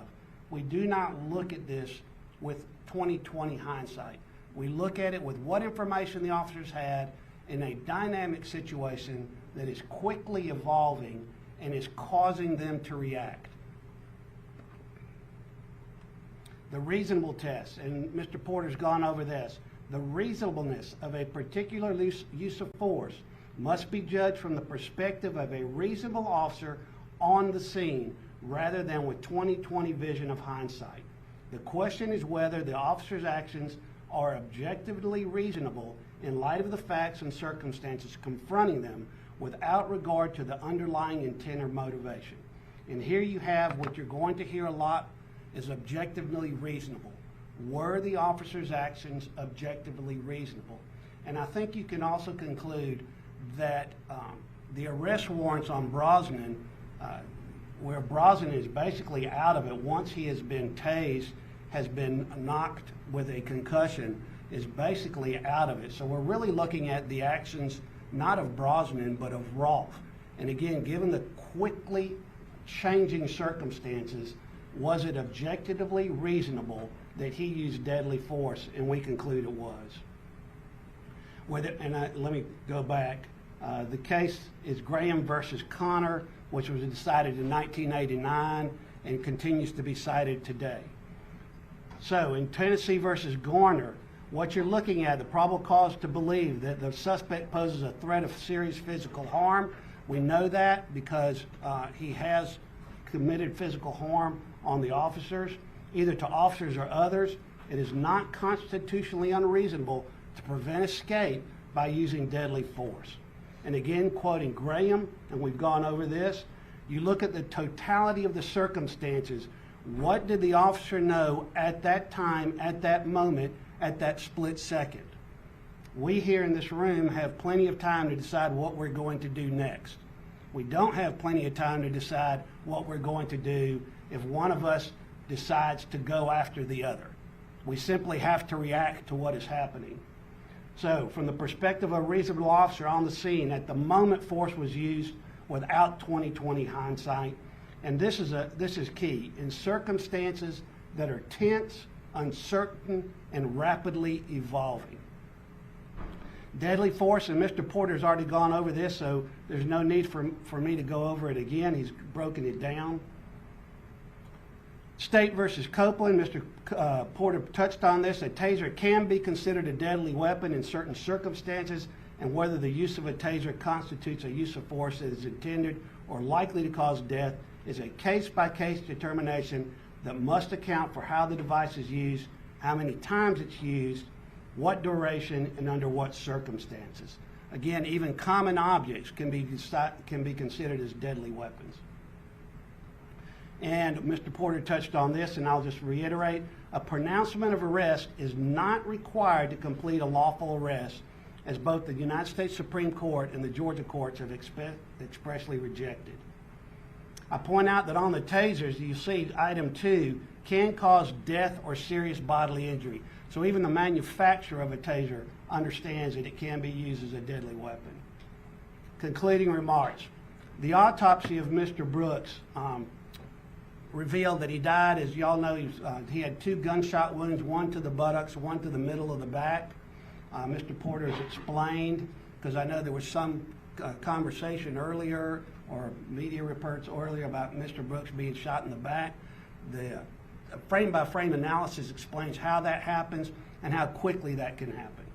we do not look at this with 20/20 hindsight. We look at it with what information the officers had in a dynamic situation that is quickly evolving and is causing them to react. The reasonable test, and Mr. Porter's gone over this, the reasonableness of a particular use of force must be judged from the perspective of a reasonable officer on the scene rather than with 20/20 vision of hindsight. The question is whether the officer's actions are objectively reasonable in light of the facts and circumstances confronting them without regard to the underlying intent or motivation. And here you have what you're going to hear a lot is objectively reasonable. Were the officer's actions objectively reasonable? And I think you can also conclude that the arrest warrants on Brosnan, where Brosnan is basically out of it once he has been tased, has been knocked with a concussion, is basically out of it. So we're really looking at the actions not of Brosnan but of Rolfe. And again, given the quickly changing circumstances, was it objectively reasonable that he used deadly force? And we conclude it was. Let me go back. The case is Graham versus Connor, which was decided in 1989 and continues to be cited today. So in Tennessee versus Garner, what you're looking at, the probable cause to believe that the suspect poses a threat of serious physical harm. We know that because he has committed physical harm on the officers, either to officers or others. It is not constitutionally unreasonable to prevent escape by using deadly force. And again, quoting Graham, and we've gone over this, you look at the totality of the circumstances. What did the officer know at that time, at that moment, at that split second? We here in this room have plenty of time to decide what we're going to do next. We don't have plenty of time to decide what we're going to do if one of us decides to go after the other. We simply have to react to what is happening. So from the perspective of a reasonable officer on the scene, at the moment force was used without 20/20 hindsight, and this is key, in circumstances that are tense, uncertain, and rapidly evolving. Deadly force, and Mr. Porter's already gone over this, so there's no need for me to go over it again. He's broken it down. State versus Copeland, Mr. Porter touched on this. A taser can be considered a deadly weapon in certain circumstances, and whether the use of a taser constitutes a use of force that is intended or likely to cause death is a case-by-case determination that must account for how the device is used, how many times it's used, what duration, and under what circumstances. Again, even common objects can be considered as deadly weapons. And Mr. Porter touched on this, and I'll just reiterate, a pronouncement of arrest is not required to complete a lawful arrest, as both the United States Supreme Court and the Georgia courts have expressly rejected. I point out that on the tasers, you see item 2 can cause death or serious bodily injury. So even the manufacturer of a taser understands that it can be used as a deadly weapon. Concluding remarks. The autopsy of Mr. Brooks revealed that he died, as y'all know, he had 2 gunshot wounds, one to the buttocks, one to the middle of the back. Mr. Porter has explained, because I know there was some conversation earlier or media reports earlier about Mr. Brooks being shot in the back. The frame-by-frame analysis explains how that happens and how quickly that can happen.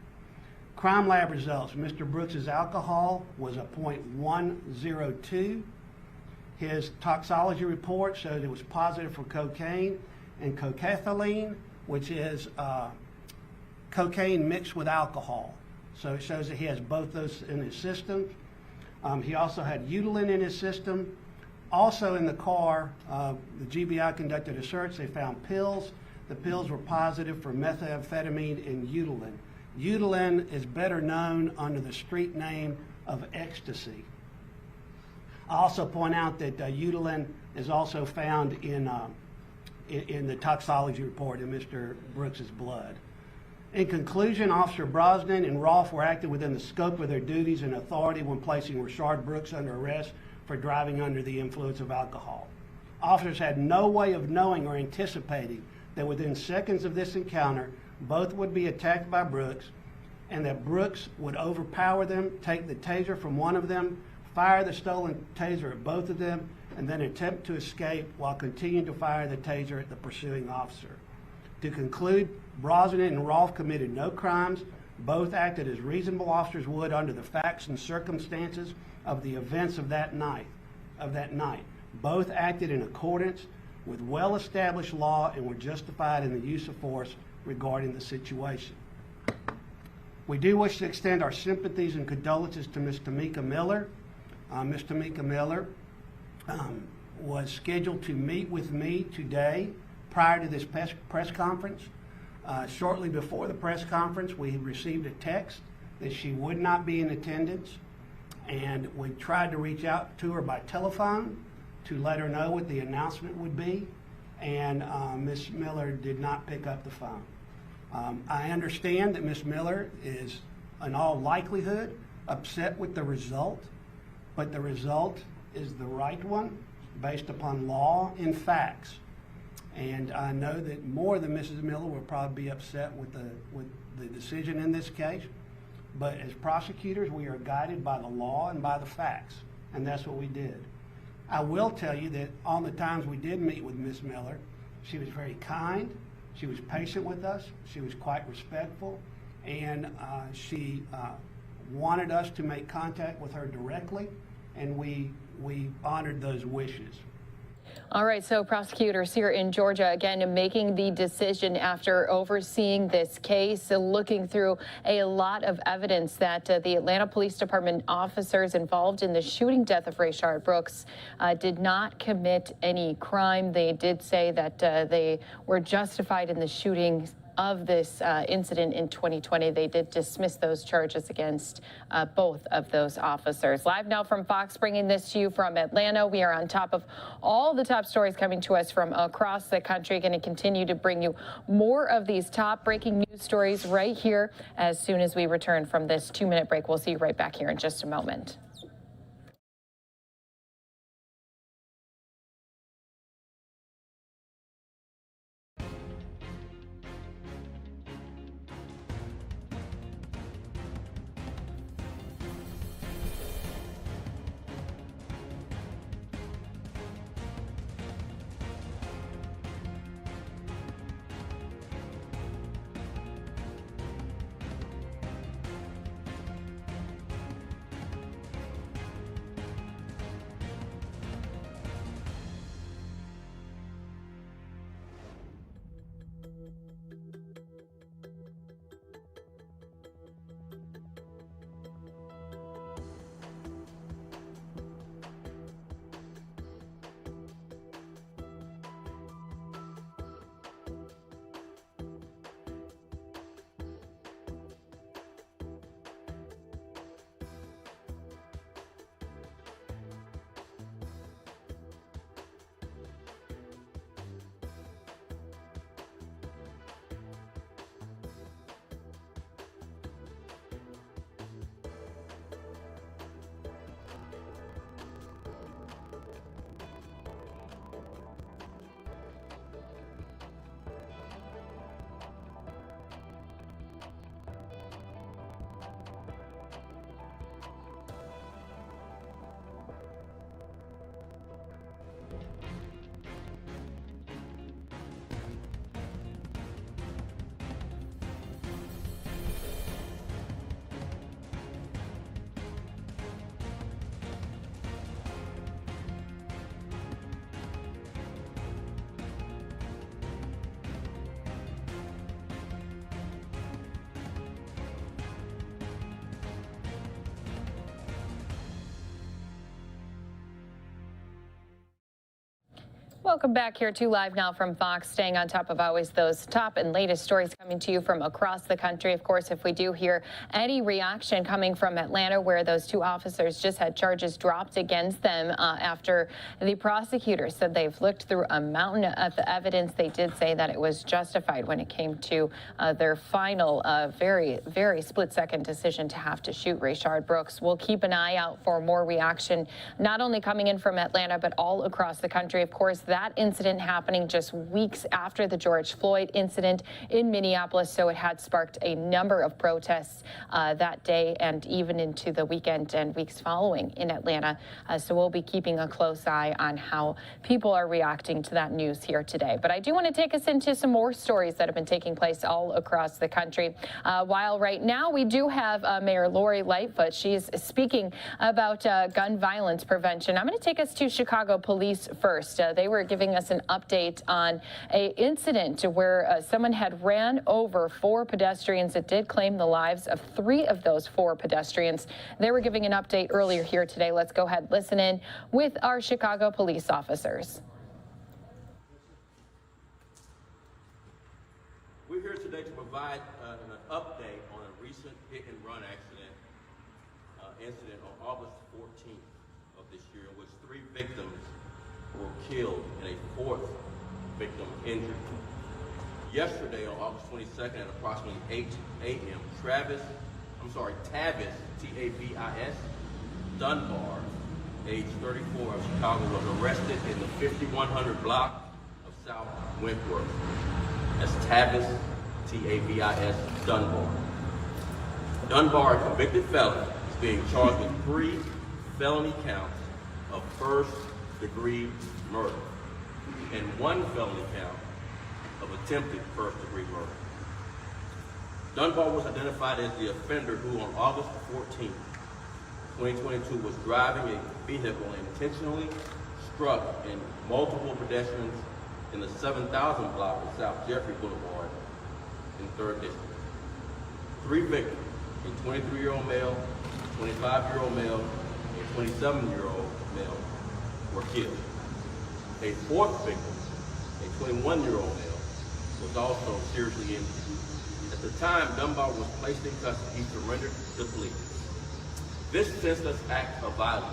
Crime lab results. Mr. Brooks' alcohol was a .102. His toxology report showed it was positive for cocaine and cocaethylene, which is cocaine mixed with alcohol. So it shows that he has both those in his system. He also had Eutylen in his system. Also in the car, the GBI conducted a search. They found pills. The pills were positive for methamphetamine and Eutylen. Eutylen is better known under the street name of ecstasy. I also point out that Eutylen is also found in in the toxicology report in Mr. Brooks's blood. In conclusion, Officer Brosnan and Rolfe were acting within the scope of their duties and authority when placing Rashard Brooks under arrest for driving under the influence of alcohol. Officers had no way of knowing or anticipating that within seconds of this encounter, both would be attacked by Brooks, and that Brooks would overpower them, take the taser from one of them, fire the stolen taser at both of them, and then attempt to escape while continuing to fire the taser at the pursuing officer. To conclude, Brosnan and Rolfe committed no crimes. Both acted as reasonable officers would under the facts and circumstances of the events of that night. Both acted in accordance with well-established law and were justified in the use of force regarding the situation. We do wish to extend our sympathies and condolences to Ms. Tamika Miller. Ms. Tamika Miller was scheduled to meet with me today prior to this press conference. Shortly before the press conference, we received a text that she would not be in attendance, and we tried to reach out to her by telephone to let her know what the announcement would be, and Ms. Miller did not pick up the phone. I understand that Ms. Miller is, in all likelihood, upset with the result, but the result is the right one based upon law and facts. And I know that more than Mrs. Miller will probably be upset with the decision in this case. But as prosecutors, we are guided by the law and by the facts, and that's what we did. I will tell you that on the times we did meet with Ms. Miller, she was very kind, she was patient with us, she was quite respectful, and she wanted us to make contact with her directly, and we honored those wishes. All right, so prosecutors here in Georgia, again, making the decision after overseeing this case, looking through a lot of evidence that the Atlanta Police Department officers involved in the shooting death of Rashard Brooks did not commit any crime. They did say that they were justified in the shooting of this incident in 2020. They did dismiss those charges against both of those officers. Live now from Fox, bringing this to you from Atlanta. We are on top of all the top stories coming to us from across the country. Going to continue to bring you more of these top breaking news stories right here as soon as we return from this 2-minute break. We'll see you right back here in just a moment. Welcome back here to Live Now from Fox, staying on top of always those top and latest stories coming to you from across the country. Of course, if we do hear any reaction coming from Atlanta, where those two officers just had charges dropped against them after the prosecutors said they've looked through a mountain of evidence, they did say that it was justified when it came to their final very, very split-second decision to have to shoot Rayshard Brooks. We'll keep an eye out for more reaction, not only coming in from Atlanta, but all across the country. Of course, that incident happening just weeks after the George Floyd incident in Minneapolis, so it had sparked a number of protests that day and even into the weekend and weeks following in Atlanta. So we'll be keeping a close eye on how people are reacting to that news here today. But I do want to take us into some more stories that have been taking place all across the country. While right now we do have Mayor Lori Lightfoot. She's speaking about gun violence prevention. I'm going to take us to Chicago police first. They were giving us an update on an incident where someone had ran over 4 pedestrians. It did claim the lives of 3 of those 4 pedestrians. They were giving an update earlier here today. Let's go ahead, listen in with our Chicago police officers. We're here today to provide an update on a recent hit-and-run incident on August 14th of this year, in which 3 victims were killed and a 4th victim injured. Yesterday, on August 22nd, at approximately 8 a.m., Tavis, T-A-V-I-S, Dunbar, age 34 of Chicago, was arrested in the 5100 block of South Wentworth. That's Tavis, T-A-V-I-S, Dunbar. Dunbar, a convicted felon, is being charged with 3 felony counts of first-degree murder and 1 felony count of attempted first-degree murder. Dunbar was identified as the offender who, on August 14, 2022, was driving a vehicle and intentionally struck in multiple pedestrians in the 7000 block of South Jeffrey Boulevard in 3rd District. 3 victims, a 23-year-old male, 25-year-old male, and 27-year-old male, were killed. A 4th victim, a 21-year-old male, was also seriously injured. At the time Dunbar was placed in custody, he surrendered to police. This senseless act of violence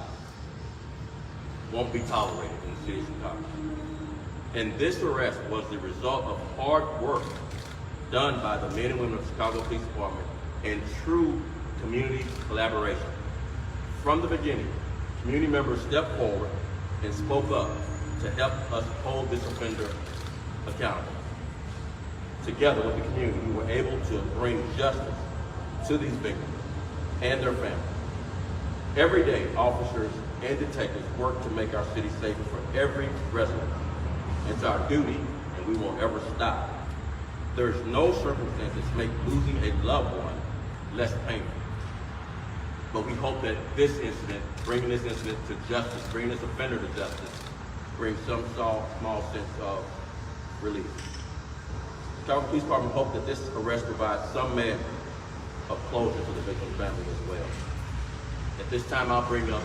won't be tolerated in the city of Chicago. And this arrest was the result of hard work done by the men and women of the Chicago Police Department and true community collaboration. From the beginning, community members stepped forward and spoke up to help us hold this offender accountable. Together with the community, we were able to bring justice to these victims and their families. Every day, officers and detectives work to make our city safer for every resident. It's our duty, and we won't ever stop. There's no circumstances make losing a loved one less painful. But we hope that this incident, bringing this incident to justice, bringing this offender to justice, brings some small sense of relief. The Chicago Police Department hope that this arrest provides some measure of closure to the victim's family as well. At this time, I'll bring up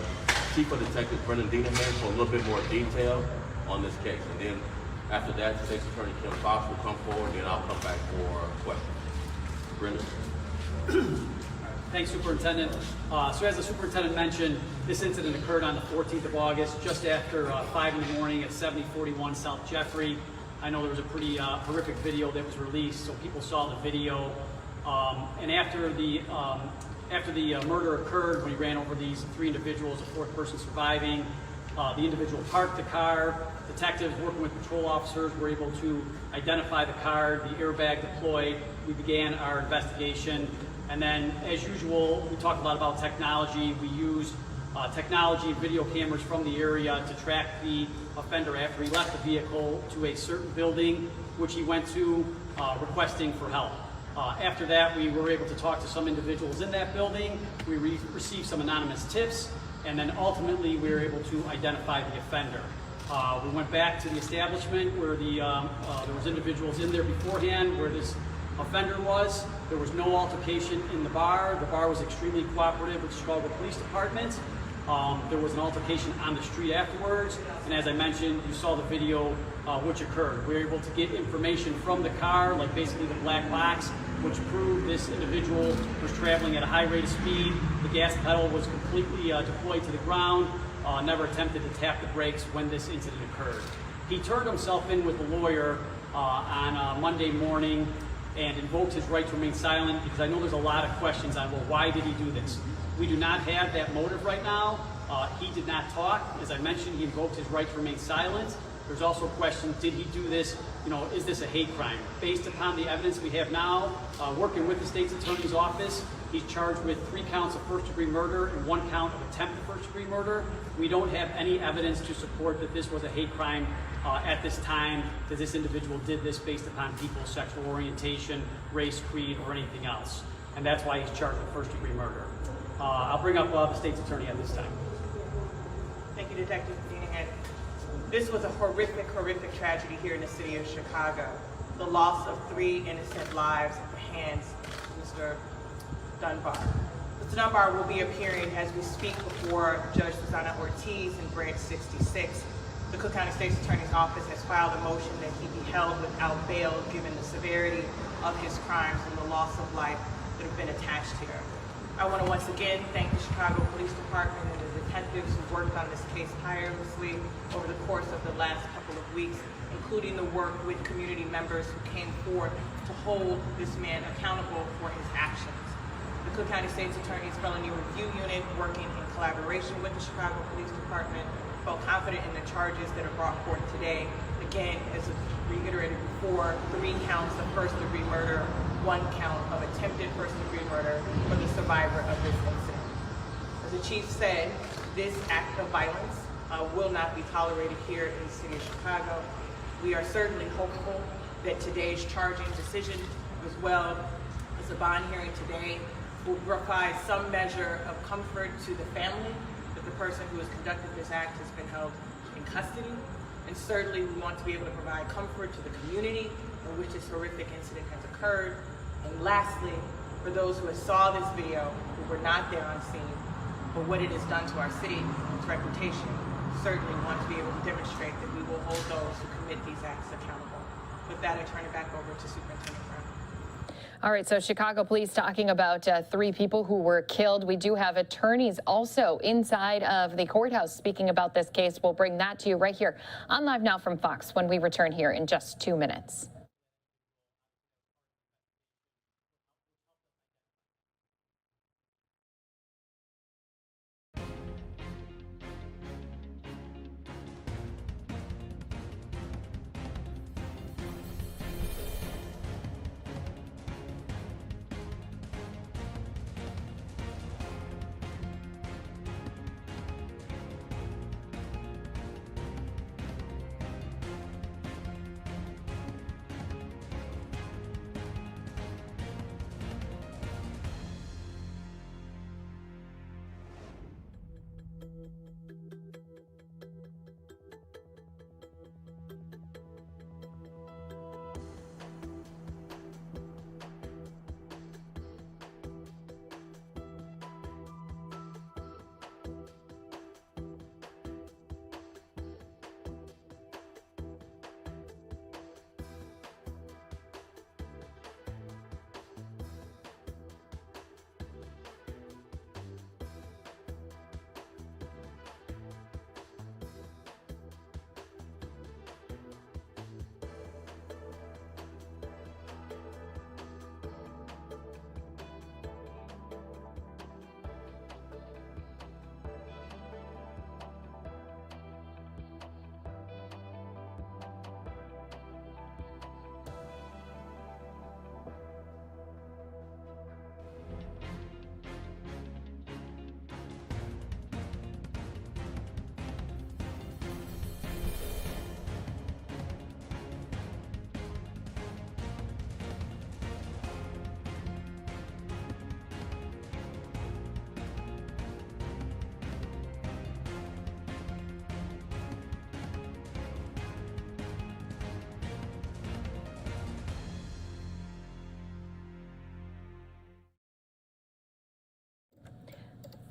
Chief of Detectives Brendan Dinahan for a little bit more detail on this case. And then after that, State's Attorney Kim Fox will come forward, and then I'll come back for questions. Brendan. Thanks, Superintendent. So as the Superintendent mentioned, this incident occurred on the 14th of August, just after 5 in the morning at 7041 South Jeffrey. I know there was a pretty horrific video that was released, so people saw the video. And after the murder occurred, when he ran over these 3 individuals, a 4th person surviving, the individual parked the car. Detectives working with patrol officers were able to identify the car, the airbag deployed. We began our investigation. And then, as usual, we talked a lot about technology. We used technology, video cameras from the area to track the offender after he left the vehicle to a certain building, which he went to requesting for help. After that, we were able to talk to some individuals in that building. We received some anonymous tips, and then ultimately we were able to identify the offender. We went back to the establishment where there was individuals in there beforehand where this offender was. There was no altercation in the bar. The bar was extremely cooperative with the Chicago Police Department. There was an altercation on the street afterwards, and as I mentioned, you saw the video which occurred. We were able to get information from the car, like basically the black box, which proved this individual was traveling at a high rate of speed. The gas pedal was completely deployed to the ground, never attempted to tap the brakes when this incident occurred. He turned himself in with a lawyer on Monday morning and invoked his right to remain silent, because I know there's a lot of questions on, well, why did he do this? We do not have that motive right now. He did not talk. As I mentioned, he invoked his right to remain silent. There's also a question, did he do this, is this a hate crime? Based upon the evidence we have now, working with the state's attorney's office, he's charged with 3 counts of first-degree murder and 1 count of attempted first-degree murder. We don't have any evidence to support that this was a hate crime at this time, that this individual did this based upon people's sexual orientation, race, creed, or anything else. And that's why he's charged with first-degree murder. I'll bring up the state's attorney at this time. Thank you, Detective Griner. This was a horrific, horrific tragedy here in the city of Chicago. The loss of 3 innocent lives at the hands of Mr. Dunbar. Mr. Dunbar will be appearing as we speak before Judge Susanna Ortiz in Branch 66. The Cook County State's Attorney's Office has filed a motion that he be held without bail given the severity of his crimes and the loss of life that have been attached here. I want to once again thank the Chicago Police Department and the detectives who worked on this case tirelessly over the course of the last couple of weeks, including the work with community members who came forward to hold this man accountable for his actions. The Cook County State's Attorney's Felony Review Unit, working in collaboration with the Chicago Police Department, felt confident in the charges that are brought forth today. Again, as reiterated before, 3 counts of first-degree murder, 1 count of attempted first-degree murder for the survivor of this incident. As the chief said, this act of violence will not be tolerated here in the city of Chicago. We are certainly hopeful that today's charging decision, as well as the bond hearing today, will provide some measure of comfort to the family that the person who has conducted this act has been held in custody. And certainly we want to be able to provide comfort to the community in which this horrific incident has occurred. And lastly, for those who saw this video, who were not there on scene, but what it has done to our city, its reputation, certainly want to be able to demonstrate that we will hold those who commit these acts accountable. With that, I turn it back over to Superintendent Brown. All right, so Chicago police talking about 3 people who were killed. We do have attorneys also inside of the courthouse speaking about this case. We'll bring that to you right here on Live Now from Fox when we return here in just 2 minutes.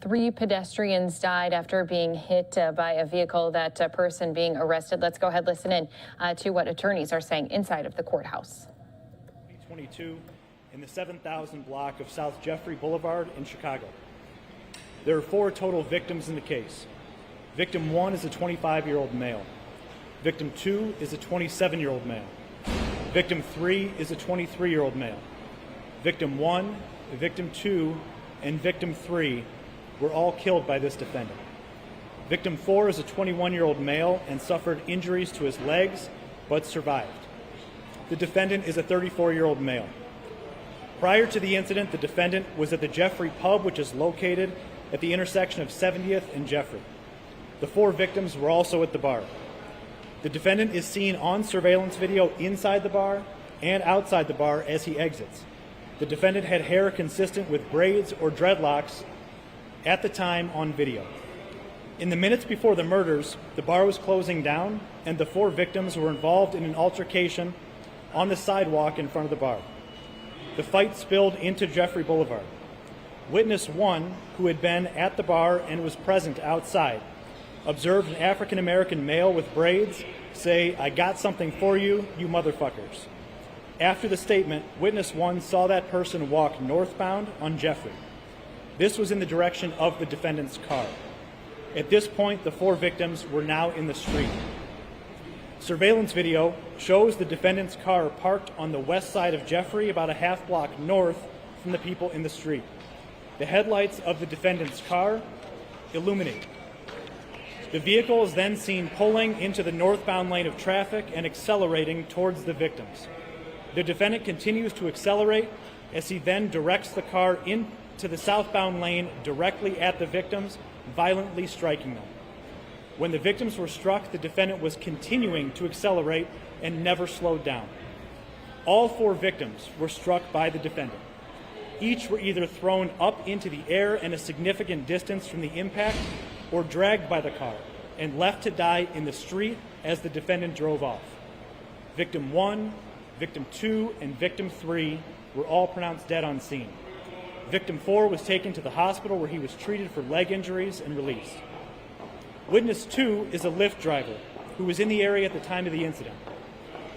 3 pedestrians died after being hit by a vehicle. That person being arrested. Let's go ahead, listen in to what attorneys are saying inside of the courthouse. 22 in the 7,000 block of South Jeffrey Boulevard in Chicago. There are 4 total victims in the case. Victim 1 is a 25-year-old male. Victim 2 is a 27-year-old male. Victim 3 is a 23-year-old male. Victim 1, Victim 2, and Victim 3 were all killed by this defendant. Victim 4 is a 21-year-old male and suffered injuries to his legs, but survived. The defendant is a 34-year-old male. Prior to the incident, the defendant was at the Jeffrey Pub, which is located at the intersection of 70th and Jeffrey. The 4 victims were also at the bar. The defendant is seen on surveillance video inside the bar and outside the bar as he exits. The defendant had hair consistent with braids or dreadlocks at the time on video. In the minutes before the murders, the bar was closing down and the 4 victims were involved in an altercation on the sidewalk in front of the bar. The fight spilled into Jeffrey Boulevard. Witness 1, who had been at the bar and was present outside, observed an African-American male with braids say, "I got something for you, you motherfuckers." After the statement, Witness 1 saw that person walk northbound on Jeffrey. This was in the direction of the defendant's car. At this point, the 4 victims were now in the street. Surveillance video shows the defendant's car parked on the west side of Jeffrey, about a half block north from the people in the street. The headlights of the defendant's car illuminate. The vehicle is then seen pulling into the northbound lane of traffic and accelerating towards the victims. The defendant continues to accelerate as he then directs the car into the southbound lane directly at the victims, violently striking them. When the victims were struck, the defendant was continuing to accelerate and never slowed down. All 4 victims were struck by the defendant. Each were either thrown up into the air and a significant distance from the impact or dragged by the car and left to die in the street as the defendant drove off. Victim 1, Victim 2, and Victim 3 were all pronounced dead on scene. Victim 4 was taken to the hospital where he was treated for leg injuries and released. Witness 2 is a Lyft driver who was in the area at the time of the incident.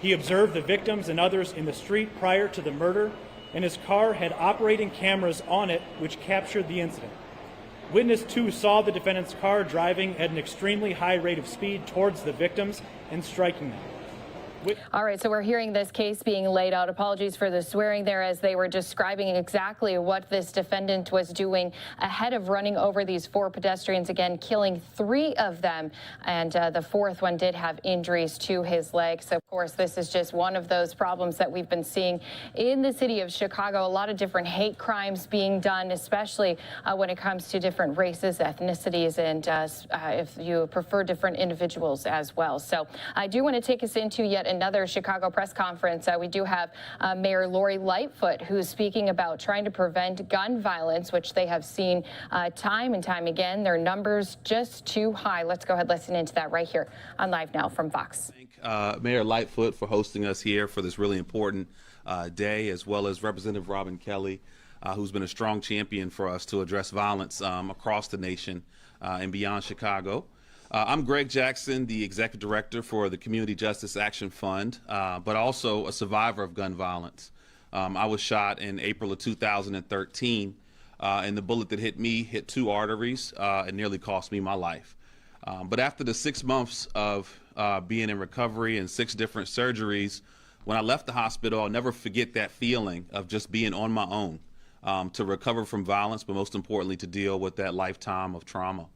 He observed the victims and others in the street prior to the murder, and his car had operating cameras on it which captured the incident. Witness 2 saw the defendant's car driving at an extremely high rate of speed towards the victims and striking them. All right, so we're hearing this case being laid out. Apologies for the swearing there as they were describing exactly what this defendant was doing ahead of running over these 4 pedestrians, again, killing 3 of them. And the 4th one did have injuries to his leg. So, of course, this is just one of those problems that we've been seeing in the city of Chicago. A lot of different hate crimes being done, especially when it comes to different races, ethnicities, and if you prefer different individuals as well. So I do want to take us into yet another Chicago press conference. We do have Mayor Lori Lightfoot, who's speaking about trying to prevent gun violence, which they have seen time and time again. Their numbers just too high. Let's go ahead and listen into that right here on Live Now from Fox. Thank Mayor Lightfoot for hosting us here for this really important day, as well as Representative Robin Kelly, who's been a strong champion for us to address violence across the nation and beyond Chicago. I'm Greg Jackson, the Executive Director for the Community Justice Action Fund, but also a survivor of gun violence. I was shot in April of 2013, and the bullet that hit me hit 2 arteries and nearly cost me my life. But after the 6 months of being in recovery and 6 different surgeries, when I left the hospital, I'll never forget that feeling of just being on my own to recover from violence, but most importantly, to deal with that lifetime of trauma.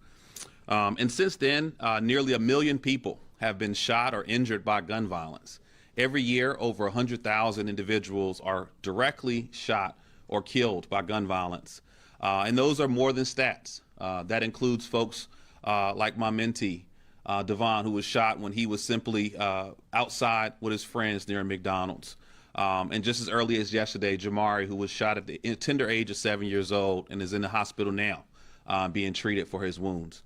And since then, nearly 1 million people have been shot or injured by gun violence. Every year, over 100,000 individuals are directly shot or killed by gun violence. And those are more than stats. That includes folks like my mentee, Devon, who was shot when he was simply outside with his friends near a McDonald's. And just as early as yesterday, Jamari, who was shot at the tender age of 7 years old and is in the hospital now being treated for his wounds.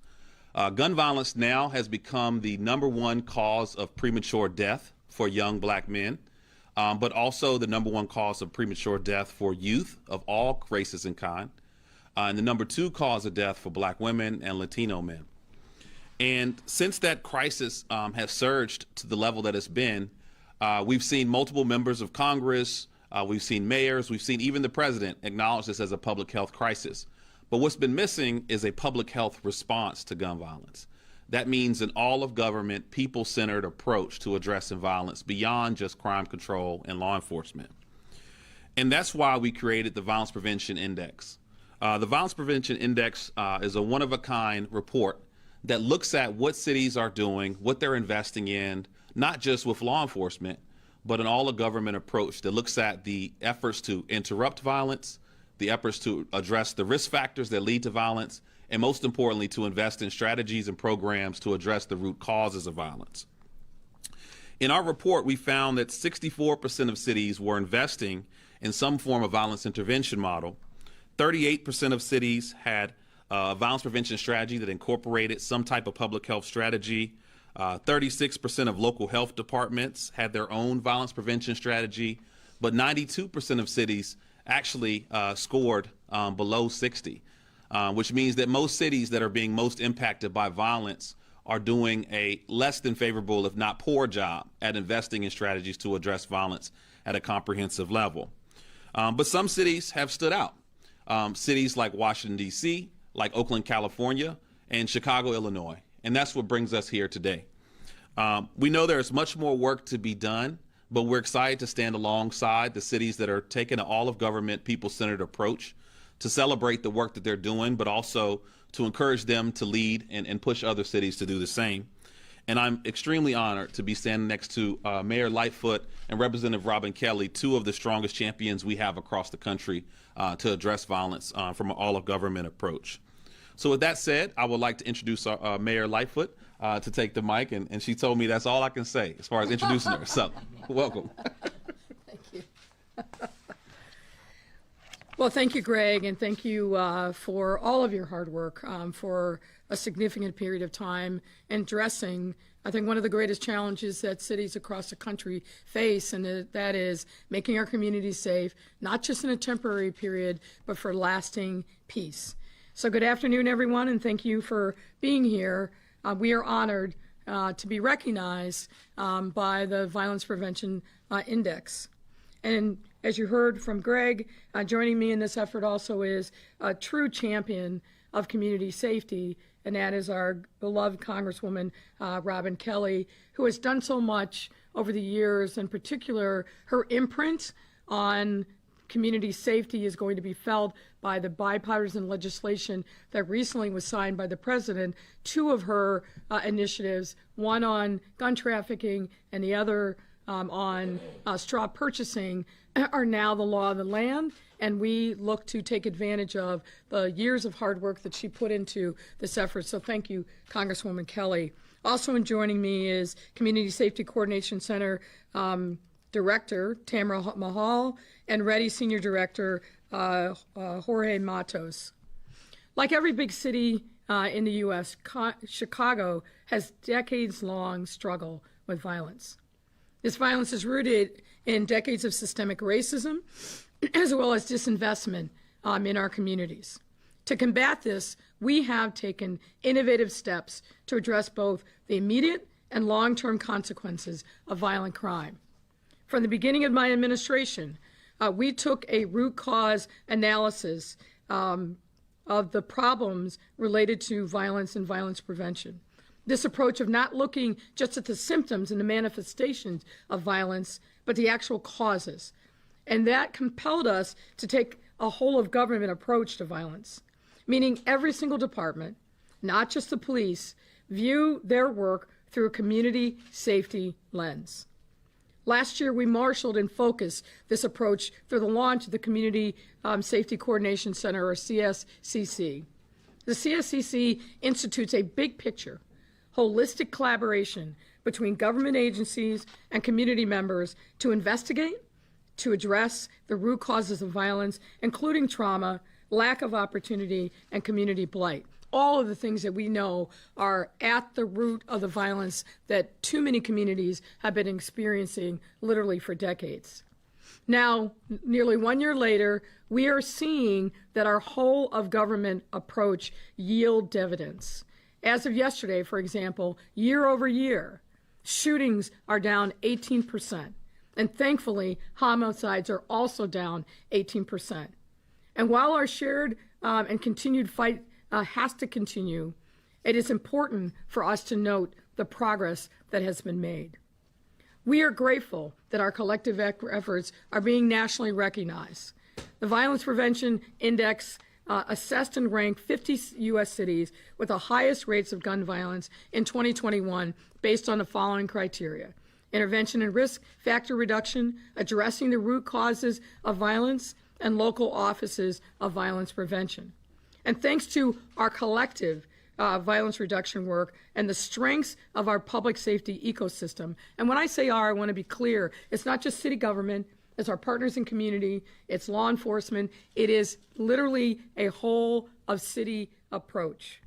Gun violence now has become the #1 cause of premature death for young black men, but also the #1 cause of premature death for youth of all races and kind. and the number 2 cause of death for Black women and Latino men. And since that crisis has surged to the level that it's been, we've seen multiple members of Congress, we've seen mayors, we've seen even the president acknowledge this as a public health crisis. But what's been missing is a public health response to gun violence. That means an all-of-government, people-centered approach to addressing violence beyond just crime control and law enforcement. And that's why we created the Violence Prevention Index. The Violence Prevention Index is a one-of-a-kind report that looks at what cities are doing, what they're investing in, not just with law enforcement, but an all-of-government approach that looks at the efforts to interrupt violence, the efforts to address the risk factors that lead to violence, and most importantly, to invest in strategies and programs to address the root causes of violence. In our report, we found that 64% of cities were investing in some form of violence intervention model. 38% of cities had a violence prevention strategy that incorporated some type of public health strategy. 36% of local health departments had their own violence prevention strategy, but 92% of cities actually scored below 60. Which means that most cities that are being most impacted by violence are doing a less than favorable, if not poor job at investing in strategies to address violence at a comprehensive level. But some cities have stood out. Cities like Washington, D.C., like Oakland, California, and Chicago, Illinois. And that's what brings us here today. We know there's much more work to be done, but we're excited to stand alongside the cities that are taking an all-of-government, people-centered approach to celebrate the work that they're doing, but also to encourage them to lead and push other cities to do the same. And I'm extremely honored to be standing next to Mayor Lightfoot and Representative Robin Kelly, 2 of the strongest champions we have across the country to address violence from an all-of-government approach. So with that said, I would like to introduce Mayor Lightfoot to take the mic, and she told me that's all I can say as far as introducing her. So, welcome. Thank you. Well, thank you, Greg, and thank you for all of your hard work for a significant period of time in addressing, I think, one of the greatest challenges that cities across the country face, and that is making our communities safe, not just in a temporary period, but for lasting peace. So good afternoon, everyone, and thank you for being here. We are honored to be recognized by the Violence Prevention Index. And as you heard from Greg, joining me in this effort also is a true champion of community safety, and that is our beloved Congresswoman, Robin Kelly, who has done so much over the years. In particular, her imprint on community safety is going to be felt by the bipartisan legislation that recently was signed by the president. 2 of her initiatives, one on gun trafficking and the other on straw purchasing, are now the law of the land, and we look to take advantage of the years of hard work that she put into this effort. So thank you, Congresswoman Kelly. Also joining me is Community Safety Coordination Center Director Tamara Mahal and Ready Senior Director Jorge Matos. Like every big city in the U.S., Chicago has decades-long struggle with violence. This violence is rooted in decades of systemic racism, as well as disinvestment in our communities. To combat this, we have taken innovative steps to address both the immediate and long-term consequences of violent crime. From the beginning of my administration, we took a root cause analysis of the problems related to violence and violence prevention. This approach of not looking just at the symptoms and the manifestations of violence, but the actual causes. And that compelled us to take a whole-of-government approach to violence, meaning every single department, not just the police, view their work through a community safety lens. Last year, we marshaled and focused this approach through the launch of the Community Safety Coordination Center, or CSCC. The CSCC institutes a big picture, holistic collaboration between government agencies and community members to investigate, to address the root causes of violence, including trauma, lack of opportunity, and community blight. All of the things that we know are at the root of the violence that too many communities have been experiencing literally for decades. Now, nearly 1 year later, we are seeing that our whole of government approach yield dividends. As of yesterday, for example, year over year, shootings are down 18%. And thankfully, homicides are also down 18%. And while our shared and continued fight has to continue, it is important for us to note the progress that has been made. We are grateful that our collective efforts are being nationally recognized. The Violence Prevention Index assessed and ranked 50 U.S. cities with the highest rates of gun violence in 2021 based on the following criteria: intervention and risk factor reduction, addressing the root causes of violence, and local offices of violence prevention. And thanks to our collective violence reduction work and the strengths of our public safety ecosystem, and when I say our, I want to be clear, it's not just city government, it's our partners in community, it's law enforcement, it is literally a whole of city approach.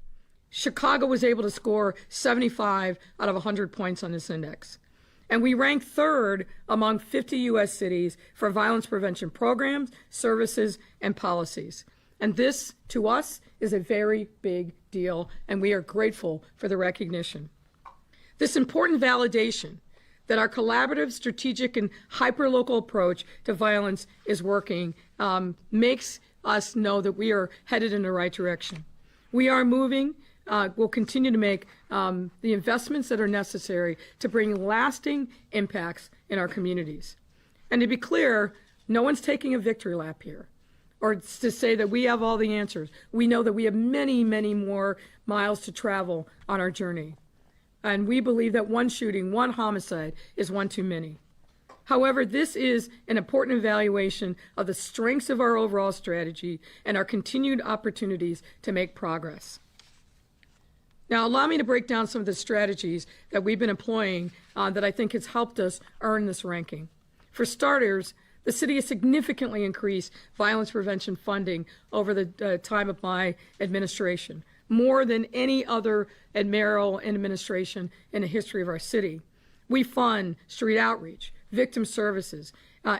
Chicago was able to score 75 out of 100 points on this index. And we rank third among 50 U.S. cities for violence prevention programs, services, and policies. And this, to us, is a very big deal, and we are grateful for the recognition. This important validation that our collaborative, strategic, and hyperlocal approach to violence is working makes us know that we are headed in the right direction. We are moving. We'll continue to make the investments that are necessary to bring lasting impacts in our communities. And to be clear, no one's taking a victory lap here, or to say that we have all the answers. We know that we have many, many more miles to travel on our journey. And we believe that one shooting, one homicide is one too many. However, this is an important evaluation of the strengths of our overall strategy and our continued opportunities to make progress. Now, allow me to break down some of the strategies that we've been employing that I think has helped us earn this ranking. For starters, the city has significantly increased violence prevention funding over the time of my administration, more than any other mayoral administration in the history of our city. We fund street outreach, victim services,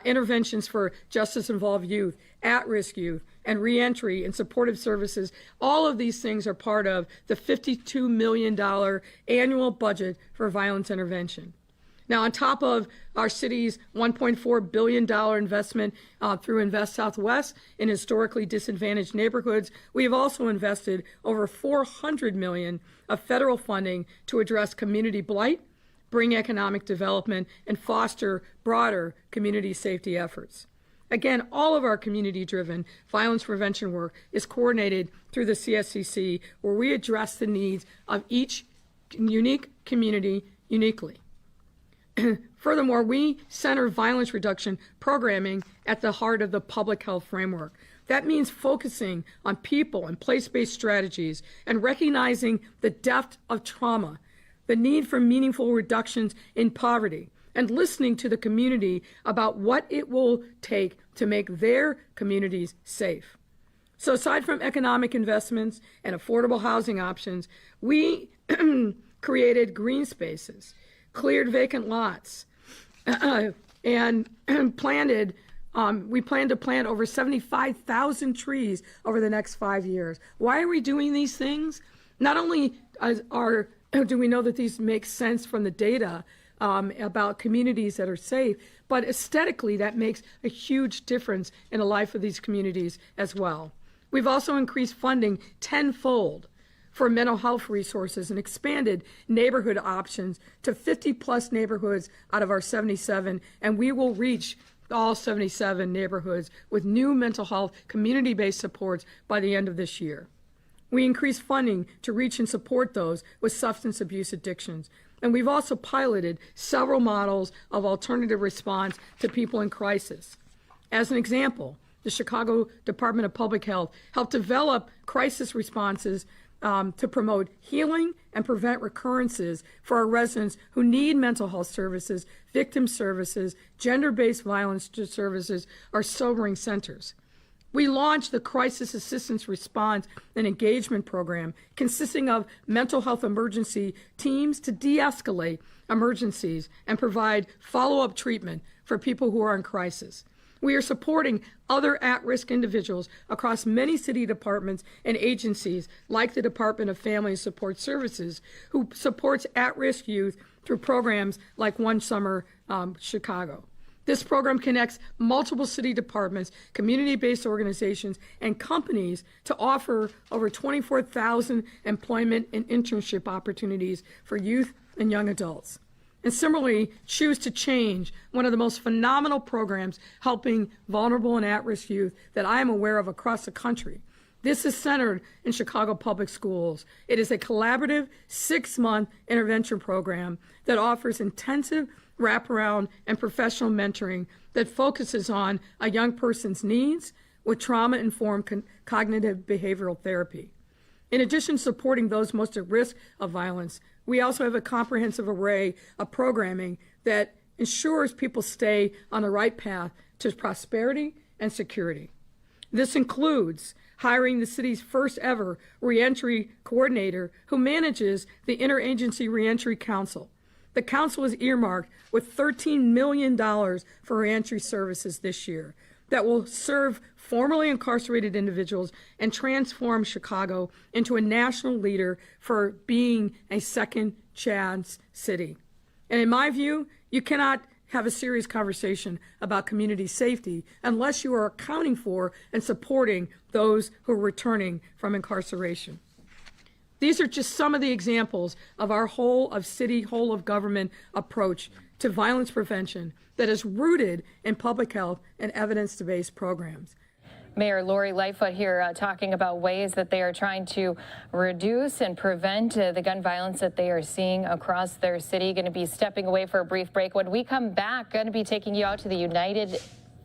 interventions for justice-involved youth, at-risk youth, and reentry and supportive services. All of these things are part of the $52 million annual budget for violence intervention. Now, on top of our city's $1.4 billion investment through Invest Southwest in historically disadvantaged neighborhoods, we have also invested over $400 million of federal funding to address community blight, bring economic development, and foster broader community safety efforts. Again, all of our community-driven violence prevention work is coordinated through the CSCC, where we address the needs of each unique community uniquely. Furthermore, we center violence reduction programming at the heart of the public health framework. That means focusing on people and place-based strategies and recognizing the depth of trauma, the need for meaningful reductions in poverty, and listening to the community about what it will take to make their communities safe. So aside from economic investments and affordable housing options, we created green spaces, cleared vacant lots, and we plan to plant over 75,000 trees over the next 5 years. Why are we doing these things? Not only do we know that these make sense from the data about communities that are safe, but aesthetically that makes a huge difference in the life of these communities as well. We've also increased funding tenfold for mental health resources and expanded neighborhood options to 50+ neighborhoods out of our 77, and we will reach all 77 neighborhoods with new mental health community-based supports by the end of this year. We increased funding to reach and support those with substance abuse addictions, and we've also piloted several models of alternative response to people in crisis. As an example, the Chicago Department of Public Health helped develop crisis responses to promote healing and prevent recurrences for our residents who need mental health services, victim services, gender-based violence services, or sobering centers. We launched the Crisis Assistance Response and Engagement Program, consisting of mental health emergency teams to de-escalate emergencies and provide follow-up treatment for people who are in crisis. We are supporting other at-risk individuals across many city departments and agencies like the Department of Family and Support Services, who supports at-risk youth through programs like One Summer Chicago. This program connects multiple city departments, community-based organizations, and companies to offer over 24,000 employment and internship opportunities for youth and young adults. And similarly, Choose to Change, one of the most phenomenal programs helping vulnerable and at-risk youth that I am aware of across the country. This is centered in Chicago Public Schools. It is a collaborative 6-month intervention program that offers intensive wraparound and professional mentoring that focuses on a young person's needs with trauma-informed cognitive behavioral therapy. In addition to supporting those most at risk of violence, we also have a comprehensive array of programming that ensures people stay on the right path to prosperity and security. This includes hiring the city's first ever reentry coordinator who manages the Interagency Reentry Council. The council is earmarked with $13 million for reentry services this year that will serve formerly incarcerated individuals and transform Chicago into a national leader for being a second chance city. And in my view, you cannot have a serious conversation about community safety unless you are accounting for and supporting those who are returning from incarceration. These are just some of the examples of our whole of city, whole of government approach to violence prevention that is rooted in public health and evidence-based programs. Mayor Lori Lightfoot here talking about ways that they are trying to reduce and prevent the gun violence that they are seeing across their city. Going to be stepping away for a brief break. When we come back, going to be taking you out to the United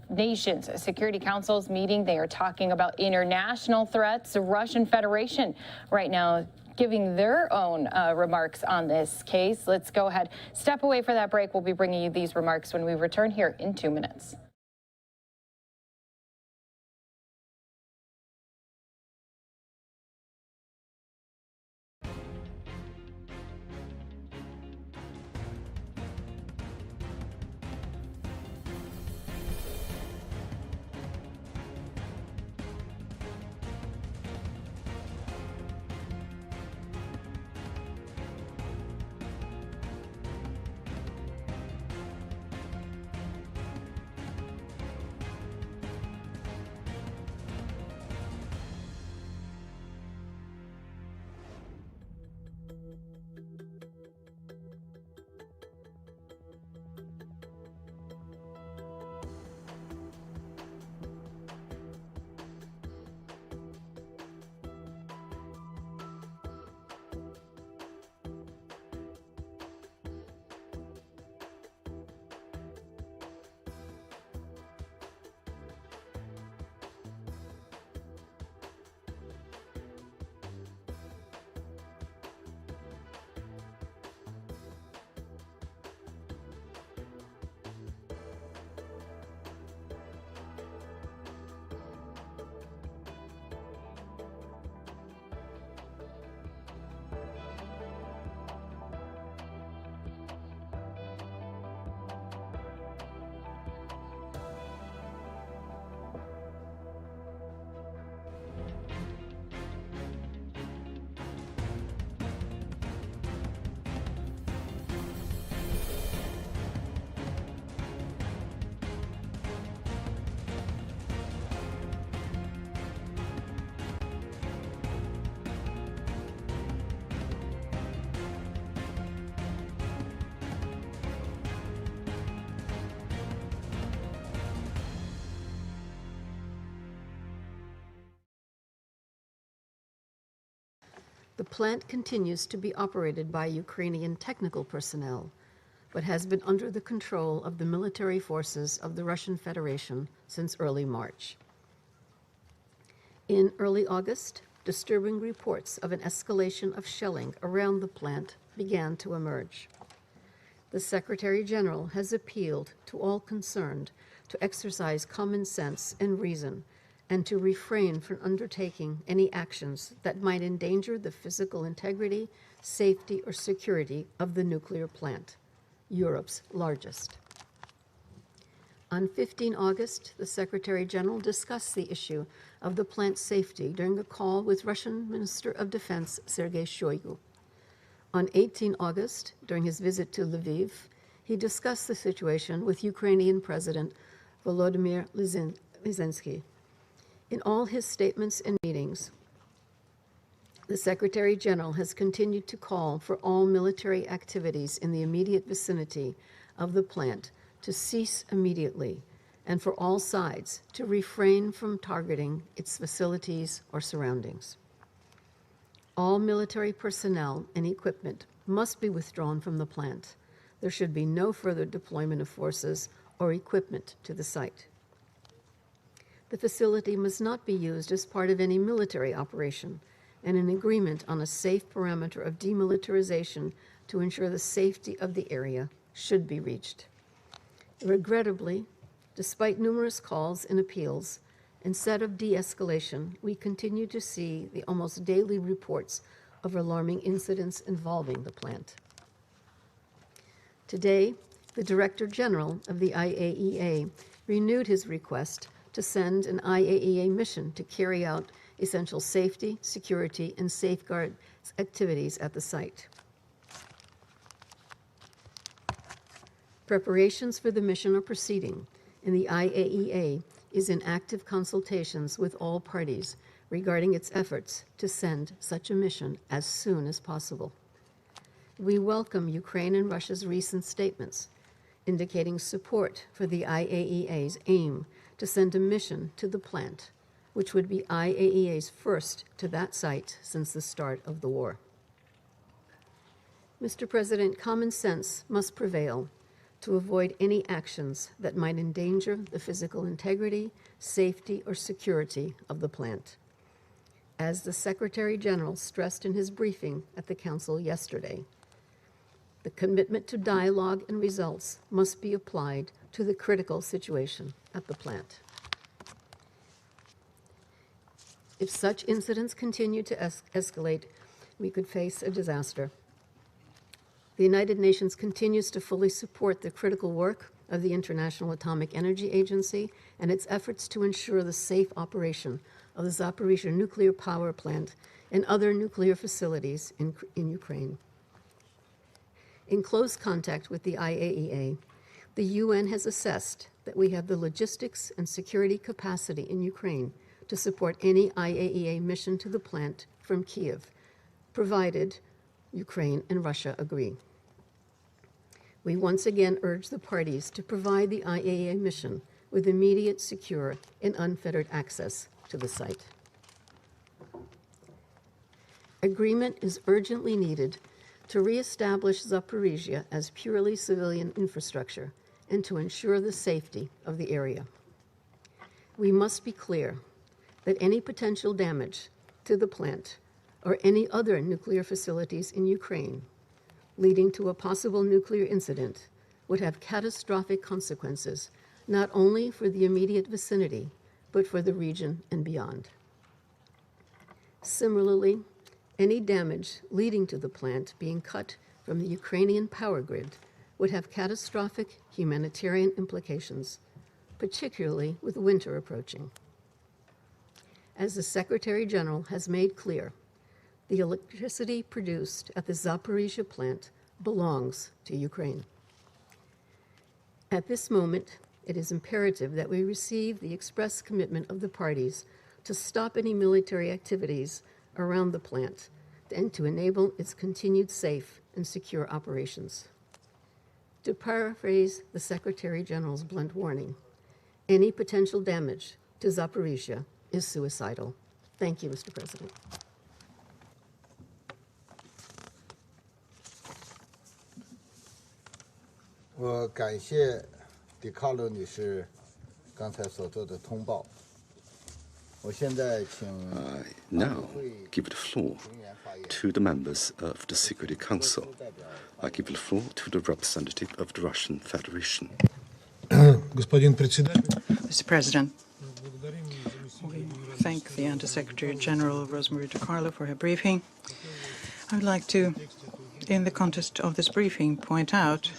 Nations Security Council's meeting. They are talking about international threats. The Russian Federation right now giving their own remarks on this case. Let's go ahead, step away for that break. We'll be bringing you these remarks when we return here in 2 minutes. The plant continues to be operated by Ukrainian technical personnel, but has been under the control of the military forces of the Russian Federation since early March. In early August, disturbing reports of an escalation of shelling around the plant began to emerge. The Secretary General has appealed to all concerned to exercise common sense and reason and to refrain from undertaking any actions that might endanger the physical integrity, safety, or security of the nuclear plant, Europe's largest. On 15 August, the Secretary General discussed the issue of the plant's safety during a call with Russian Minister of Defense Sergei Shoigu. On 18 August, during his visit to Lviv, he discussed the situation with Ukrainian President Volodymyr Zelensky. In all his statements and meetings, the Secretary General has continued to call for all military activities in the immediate vicinity of the plant to cease immediately, and for all sides to refrain from targeting its facilities or surroundings. All military personnel and equipment must be withdrawn from the plant. There should be no further deployment of forces or equipment to the site. The facility must not be used as part of any military operation, and an agreement on a safe parameter of demilitarization to ensure the safety of the area should be reached. Regrettably, despite numerous calls and appeals, instead of de-escalation, we continue to see the almost daily reports of alarming incidents involving the plant. Today, the Director General of the IAEA renewed his request to send an IAEA mission to carry out essential safety, security, and safeguard activities at the site. Preparations for the mission are proceeding, and the IAEA is in active consultations with all parties regarding its efforts to send such a mission as soon as possible. We welcome Ukraine and Russia's recent statements indicating support for the IAEA's aim to send a mission to the plant, which would be IAEA's first to that site since the start of the war. Mr. President, common sense must prevail to avoid any actions that might endanger the physical integrity, safety, or security of the plant. As the Secretary General stressed in his briefing at the Council yesterday, the commitment to dialogue and results must be applied to the critical situation at the plant. If such incidents continue to escalate, we could face a disaster. The United Nations continues to fully support the critical work of the International Atomic Energy Agency and its efforts to ensure the safe operation of the Zaporizhzhia nuclear power plant and other nuclear facilities in Ukraine. In close contact with the IAEA, the UN has assessed that we have the logistics and security capacity in Ukraine to support any IAEA mission to the plant from Kyiv, provided Ukraine and Russia agree. We once again urge the parties to provide the IAEA mission with immediate, secure, and unfettered access to the site. Agreement is urgently needed to reestablish Zaporizhzhia as purely civilian infrastructure and to ensure the safety of the area. We must be clear that any potential damage to the plant or any other nuclear facilities in Ukraine leading to a possible nuclear incident would have catastrophic consequences, not only for the immediate vicinity, but for the region and beyond. Similarly, any damage leading to the plant being cut from the Ukrainian power grid would have catastrophic humanitarian implications, particularly with winter approaching. As the Secretary General has made clear, the electricity produced at the Zaporizhzhia plant belongs to Ukraine. At this moment, it is imperative that we receive the express commitment of the parties to stop any military activities around the plant and to enable its continued safe and secure operations. To paraphrase the Secretary General's blunt warning, any potential damage to Zaporizhzhia is suicidal. Thank you, Mr. President. 我感谢迪卡罗女士刚才所做的通报。我现在请 now give the floor to the members of the Security Council. I give the floor to the representative of the Russian Federation. Mr. President, we thank the Undersecretary General Rosemary DiCarlo for her briefing. I would like to, in the context of this briefing, point out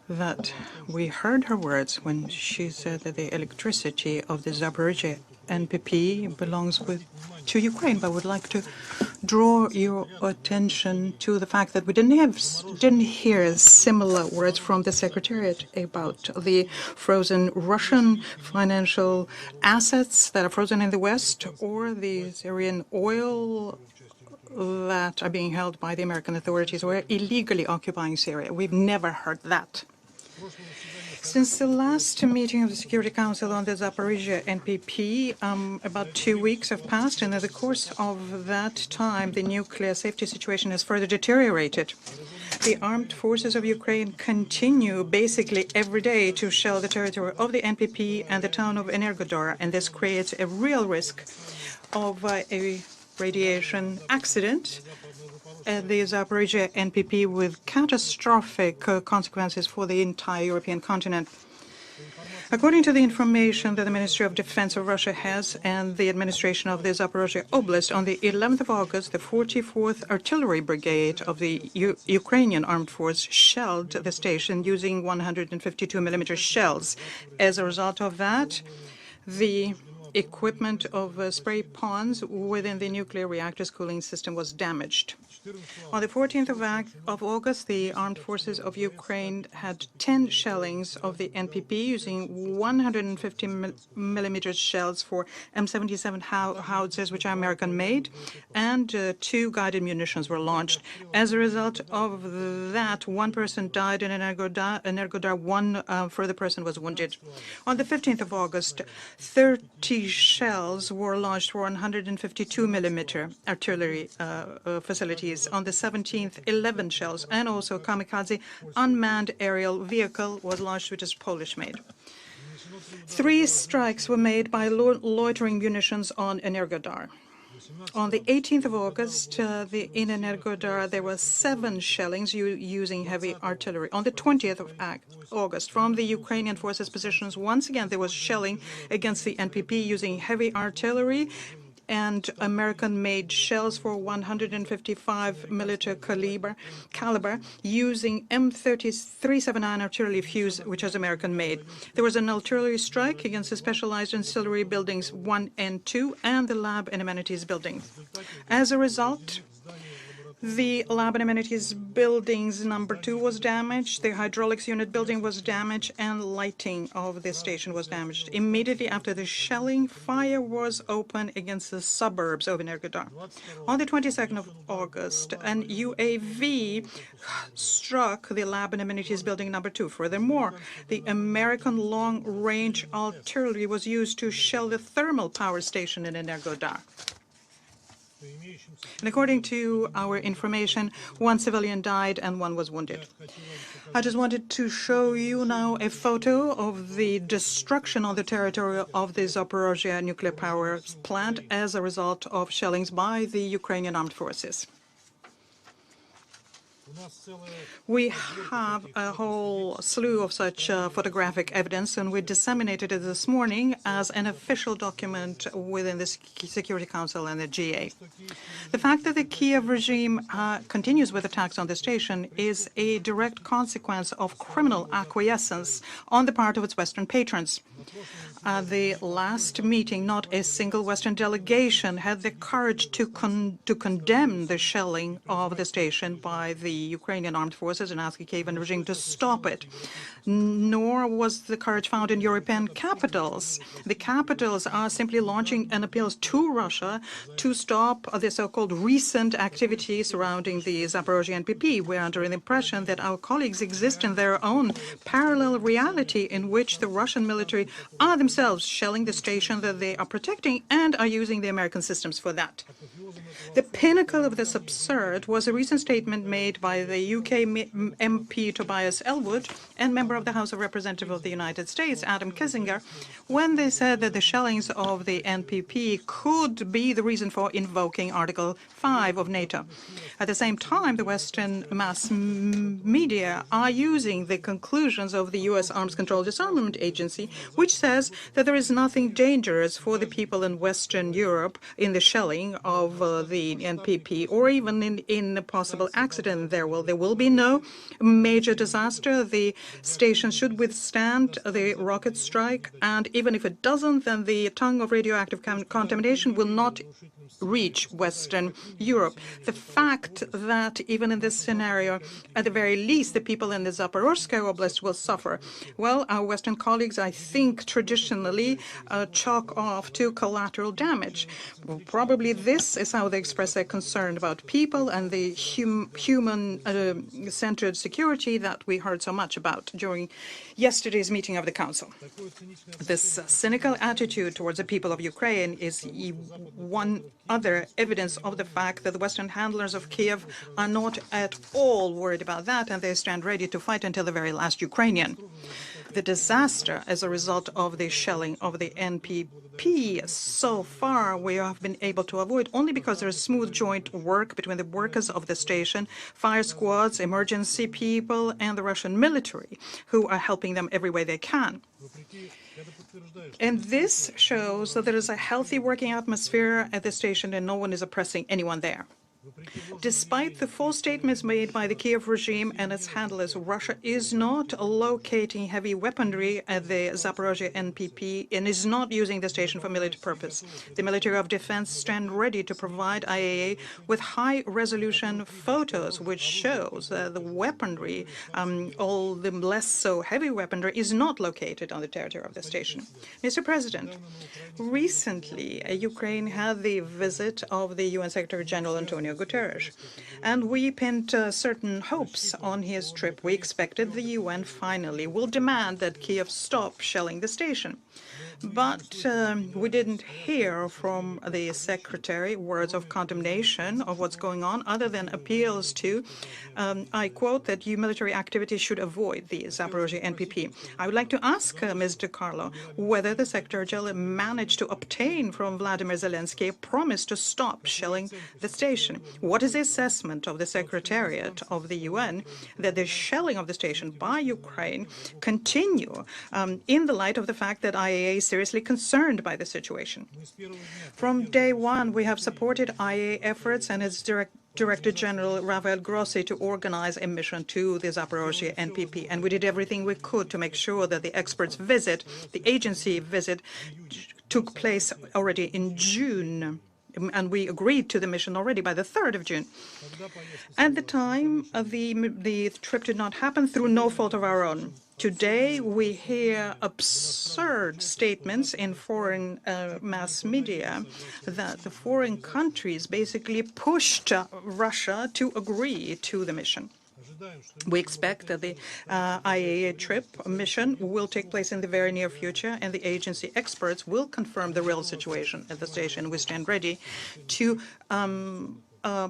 that we heard her words when she said that the electricity of the Zaporizhzhia NPP belongs to Ukraine, but I would like to draw your attention to the fact that we didn't hear similar words from the Secretariat about the frozen Russian financial assets that are frozen in the West or the Syrian oil that are being held by the American authorities who are illegally occupying Syria. We've never heard that. Since the last meeting of the Security Council on the Zaporizhzhia NPP, about 2 weeks have passed, and in the course of that time, the nuclear safety situation has further deteriorated. The armed forces of Ukraine continue basically every day to shell the territory of the NPP and the town of Energodar, and this creates a real risk of a radiation accident at the Zaporizhzhia NPP with catastrophic consequences for the entire European continent. According to the information that the Ministry of Defense of Russia has and the administration of the Zaporizhzhia Oblast, on the 11th of August, the 44th Artillery Brigade of the Ukrainian Armed Force shelled the station using 152mm shells. As a result of that, the equipment of spray ponds within the nuclear reactor's cooling system was damaged. On the 14th of August, the armed forces of Ukraine had 10 shellings of the NPP using 150mm shells for M77 howitzers, which are American-made, and 2 guided munitions were launched. As a result of that, 1 person died in Energodar, 1 further person was wounded. On the 15th of August, 30 shells were launched for 152mm artillery facilities. On the 17th, 11 shells and also kamikaze unmanned aerial vehicle was launched, which is Polish-made. 3 strikes were made by loitering munitions on Energodar. On the 18th of August, in Energodar, there were 7 shellings using heavy artillery. On the 20th of August, from the Ukrainian forces' positions, once again there was shelling against the NPP using heavy artillery and American-made shells for 155mm caliber using M379 artillery fuse, which is American-made. There was an artillery strike against the specialized ancillary buildings 1 and 2 and the lab and amenities building. As a result, the lab and amenities buildings number 2 was damaged, the hydraulics unit building was damaged, and lighting of the station was damaged. Immediately after the shelling, fire was opened against the suburbs of Energodar. On the 22nd of August, an UAV struck the lab and amenities building number 2. Furthermore, the American long-range artillery was used to shell the thermal power station in Energodar. And according to our information, 1 civilian died and 1 was wounded. I just wanted to show you now a photo of the destruction on the territory of the Zaporizhzhia nuclear power plant as a result of shellings by the Ukrainian armed forces. We have a whole slew of such photographic evidence, and we disseminated it this morning as an official document within the Security Council and the GA. The fact that the Kiev regime continues with attacks on the station is a direct consequence of criminal acquiescence on the part of its Western patrons. At the last meeting, not a single Western delegation had the courage to condemn the shelling of the station by the Ukrainian armed forces and ask the Kievan regime to stop it. Nor was the courage found in European capitals. The capitals are simply launching an appeal to Russia to stop the so-called recent activity surrounding the Zaporizhzhia NPP. We're under the impression that our colleagues exist in their own parallel reality in which the Russian military are themselves shelling the station that they are protecting and are using the American systems for that. The pinnacle of this absurd was a recent statement made by the UK MP Tobias Ellwood and member of the House of Representatives of the United States, Adam Kinzinger, when they said that the shellings of the NPP could be the reason for invoking Article 5 of NATO. At the same time, the Western mass media are using the conclusions of the U.S. Arms Control Disarmament Agency, which says that there is nothing dangerous for the people in Western Europe in the shelling of the NPP or even in a possible accident there will be no major disaster. The station should withstand the rocket strike, and even if it doesn't, then the tongue of radioactive contamination will not reach Western Europe. The fact that even in this scenario, at the very least, the people in the Zaporozhye Oblast will suffer, well, our Western colleagues, I think, traditionally chalk off to collateral damage. Well, probably this is how they express their concern about people and the human-centered security that we heard so much about during yesterday's meeting of the Council. This cynical attitude towards the people of Ukraine is one other evidence of the fact that the Western handlers of Kiev are not at all worried about that, and they stand ready to fight until the very last Ukrainian. The disaster as a result of the shelling of the NPP so far we have been able to avoid only because there is smooth joint work between the workers of the station, fire squads, emergency people, and the Russian military, who are helping them every way they can. And this shows that there is a healthy working atmosphere at the station and no one is oppressing anyone there. Despite the false statements made by the Kiev regime and its handlers, Russia is not locating heavy weaponry at the Zaporozhye NPP and is not using the station for military purpose. The Military of Defense stand ready to provide IAA with high-resolution photos, which shows that the weaponry, all the less so heavy weaponry, is not located on the territory of the station. Mr. President, recently Ukraine had the visit of the UN Secretary General Antonio Guterres, and we pinned certain hopes on his trip. We expected the UN finally will demand that Kiev stop shelling the station. But we didn't hear from the Secretary words of condemnation of what's going on, other than appeals to, I quote, that military activities should avoid the Zaporozhye NPP. I would like to ask Ms. DiCarlo whether the Secretary General managed to obtain from Vladimir Zelensky a promise to stop shelling the station. What is the assessment of the Secretariat of the UN that the shelling of the station by Ukraine continue in the light of the fact that IAEA is seriously concerned by the situation? From day one, we have supported IAEA efforts and its Director General Rafael Grossi to organize a mission to the Zaporozhye NPP, and we did everything we could to make sure that the experts' visit, the agency visit, took place already in June. And we agreed to the mission already by the 3rd of June. At the time, the trip did not happen through no fault of our own. Today, we hear absurd statements in foreign mass media that the foreign countries basically pushed Russia to agree to the mission. We expect that the IAEA trip mission will take place in the very near future, and the agency experts will confirm the real situation at the station. We stand ready to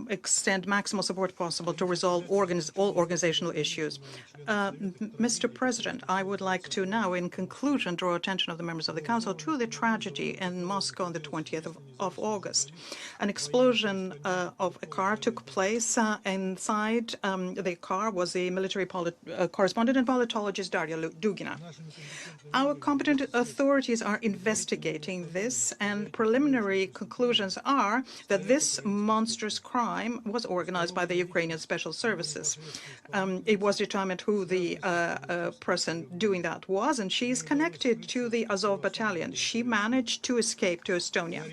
extend maximal support possible to resolve all organizational issues. Mr. President, I would like to now, in conclusion, draw attention of the members of the Council to the tragedy in Moscow on the 20th of August. An explosion of a car took place. Inside the car was the military correspondent and politologist Daria Dugina. Our competent authorities are investigating this, and preliminary conclusions are that this monstrous crime was organized by the Ukrainian Special Services. It was determined who the person doing that was, and she is connected to the Azov battalion. She managed to escape to Estonia.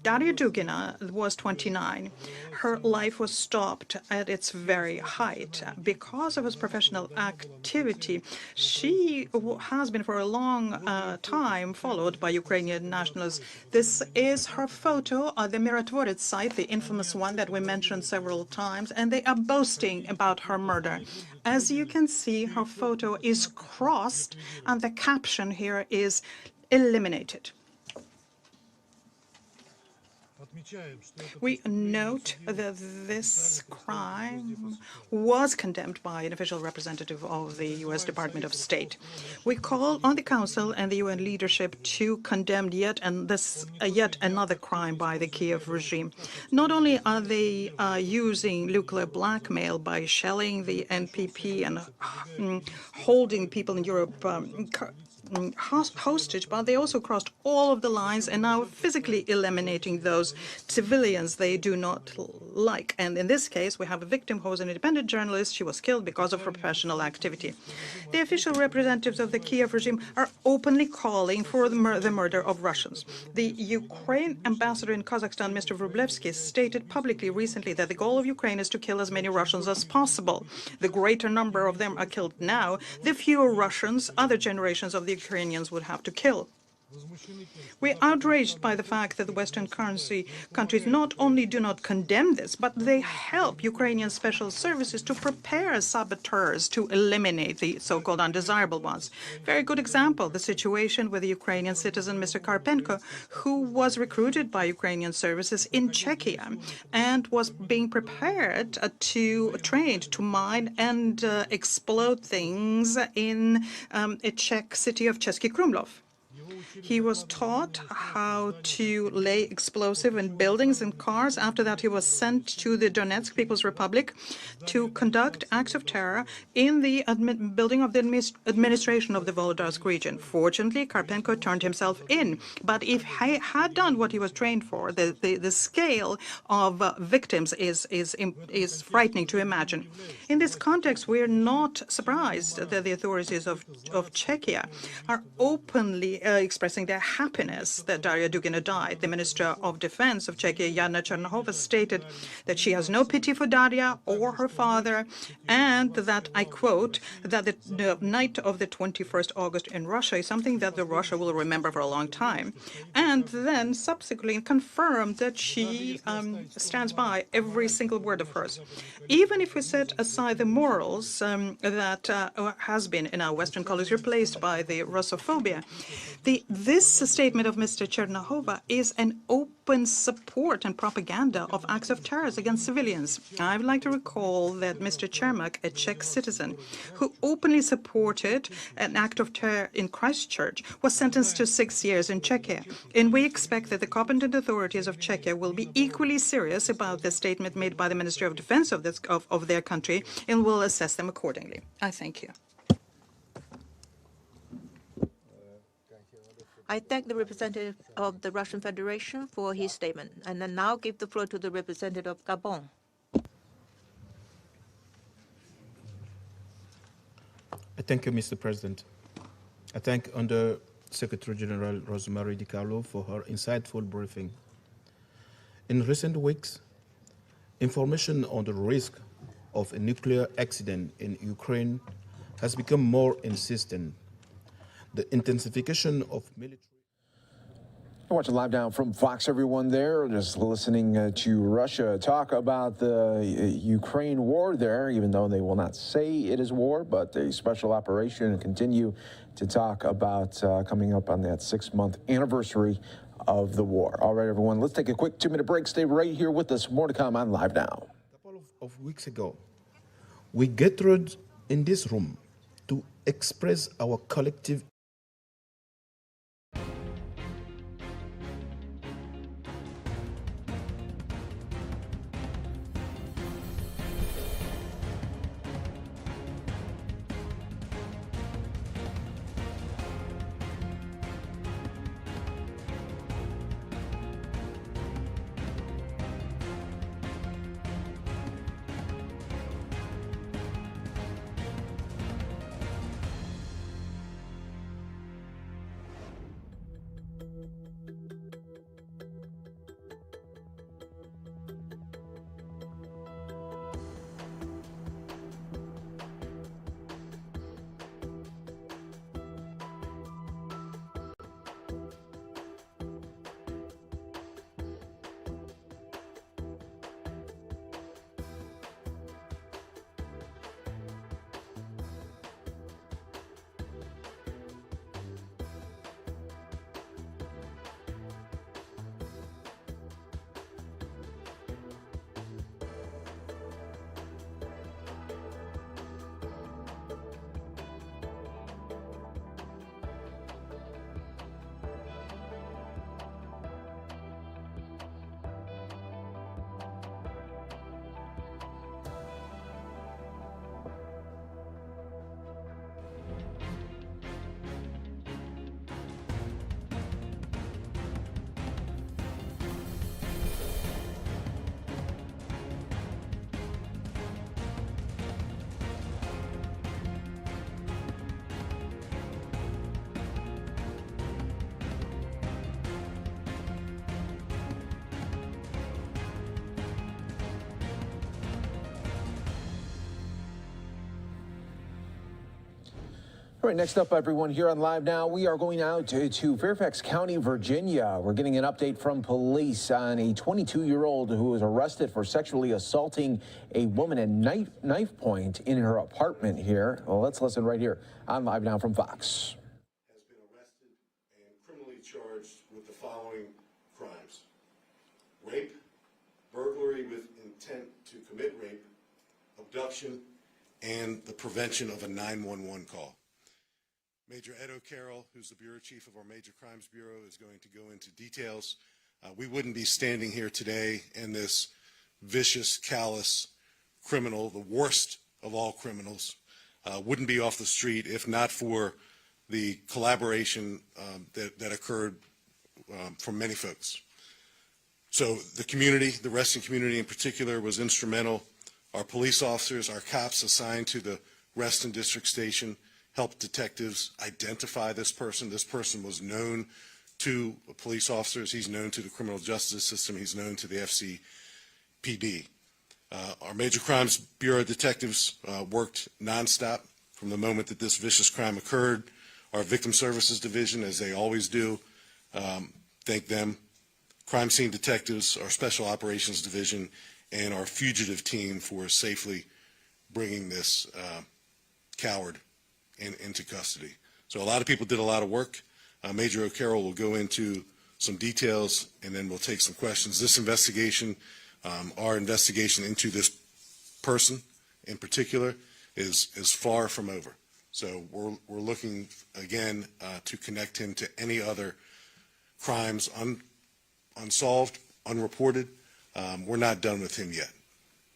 Daria Dugina was 29. Her life was stopped at its very height. Because of his professional activity, she has been for a long time followed by Ukrainian nationals. This is her photo on the Mirotvorets site, the infamous one that we mentioned several times, and they are boasting about her murder. As you can see, her photo is crossed, and the caption here is eliminated. We note that this crime was condemned by an official representative of the U.S. Department of State. We call on the Council and the UN leadership to condemn yet another crime by the Kiev regime. Not only are they using nuclear blackmail by shelling the NPP and holding people in Europe hostage, but they also crossed all of the lines and now physically eliminating those civilians they do not like. And in this case, we have a victim who was an independent journalist. She was killed because of her professional activity. The official representatives of the Kiev regime are openly calling for the murder of Russians. The Ukraine ambassador in Kazakhstan, Mr. Vrublevsky, stated publicly recently that the goal of Ukraine is to kill as many Russians as possible. The greater number of them are killed now, the fewer Russians other generations of the Ukrainians would have to kill. We're outraged by the fact that the Western countries not only do not condemn this, but they help Ukrainian special services to prepare saboteurs to eliminate the so-called undesirable ones. Very good example, the situation with the Ukrainian citizen, Mr. Karpenko, who was recruited by Ukrainian services in Czechia and was being prepared trained to mine and explode things in a Czech city of Český Krumlov. He was taught how to lay explosive in buildings and cars. After that, he was sent to the Donetsk People's Republic to conduct acts of terror in the building of the administration of the Volodyarsk region. Fortunately, Karpenko turned himself in. But if he had done what he was trained for, the scale of victims is frightening to imagine. In this context, we are not surprised that the authorities of Czechia are openly expressing their happiness that Daria Dugina died. The Minister of Defense of Czechia, Jana Černochová, stated that she has no pity for Daria or her father, and that, I quote, that the night of the 21st August in Russia is something that Russia will remember for a long time. And then subsequently confirmed that she stands by every single word of hers. Even if we set aside the morals that has been in our Western colleagues replaced by the Russophobia, this statement of Mr. Chernochová is an open support and propaganda of acts of terror against civilians. I would like to recall that Mr. Chermak, a Czech citizen who openly supported an act of terror in Christchurch, was sentenced to 6 years in Czechia. And we expect that the competent authorities of Czechia will be equally serious about the statement made by the Ministry of Defense of their country and will assess them accordingly. I thank you. I thank the representative of the Russian Federation for his statement, and I now give the floor to the representative of Gabon. I thank you, Mr. President. I thank Under Secretary General Rosemary DiCarlo for her insightful briefing. In recent weeks, information on the risk of a nuclear accident in Ukraine has become more insistent. The intensification of military... Watching live now from Fox, everyone there, just listening to Russia talk about the Ukraine war there, even though they will not say it is war, but a special operation, and continue to talk about coming up on that 6-month anniversary of the war. All right, everyone, let's take a quick 2-minute break. Stay right here with us. More to come on Live Now. A couple of weeks ago, we gathered in this room to express our collective All right, next up, everyone, here on Live Now, we are going out to Fairfax County, Virginia. We're getting an update from police on a 22-year-old who was arrested for sexually assaulting a woman at knife point in her apartment here. Well, let's listen right here on Live Now from Fox. Has been arrested and criminally charged with the following crimes: rape, burglary with intent to commit rape, abduction, and the prevention of a 911 call. Major Ed O'Carroll, who's the Bureau Chief of our Major Crimes Bureau, is going to go into details. We wouldn't be standing here today and this vicious, callous criminal, the worst of all criminals, wouldn't be off the street if not for the collaboration that occurred from many folks. So the community, the Reston community in particular, was instrumental. Our police officers, our cops assigned to the Reston District Station, helped detectives identify this person. This person was known to police officers. He's known to the criminal justice system. He's known to the FCPD. Our Major Crimes Bureau detectives worked nonstop from the moment that this vicious crime occurred. Our Victim Services Division, as they always do, thank them. Crime Scene Detectives, our Special Operations Division, and our fugitive team for safely bringing this coward into custody. So a lot of people did a lot of work. Major O'Carroll will go into some details and then we'll take some questions. This investigation, our investigation into this person in particular, is far from over. So we're looking again to connect him to any other crimes unsolved, unreported. We're not done with him yet,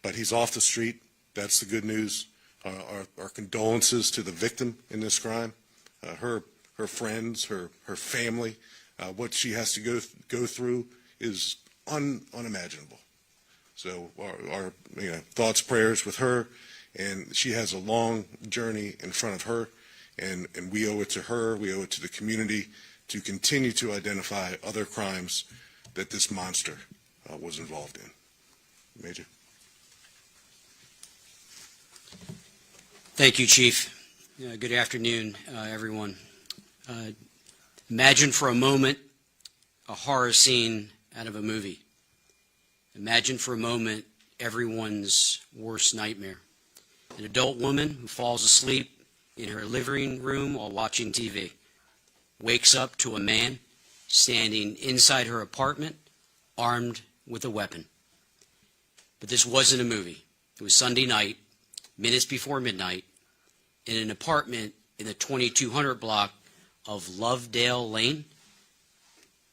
but he's off the street. That's the good news. Our condolences to the victim in this crime, her friends, her family. What she has to go through is unimaginable. So our thoughts, prayers with her, and she has a long journey in front of her, and we owe it to her, we owe it to the community to continue to identify other crimes that this monster was involved in. Major. Thank you, Chief. Good afternoon, everyone. Imagine for a moment a horror scene out of a movie. Imagine for a moment everyone's worst nightmare. An adult woman who falls asleep in her living room while watching TV, wakes up to a man standing inside her apartment, armed with a weapon. But this wasn't a movie. It was Sunday night, minutes before midnight, in an apartment in the 2200 block of Lovedale Lane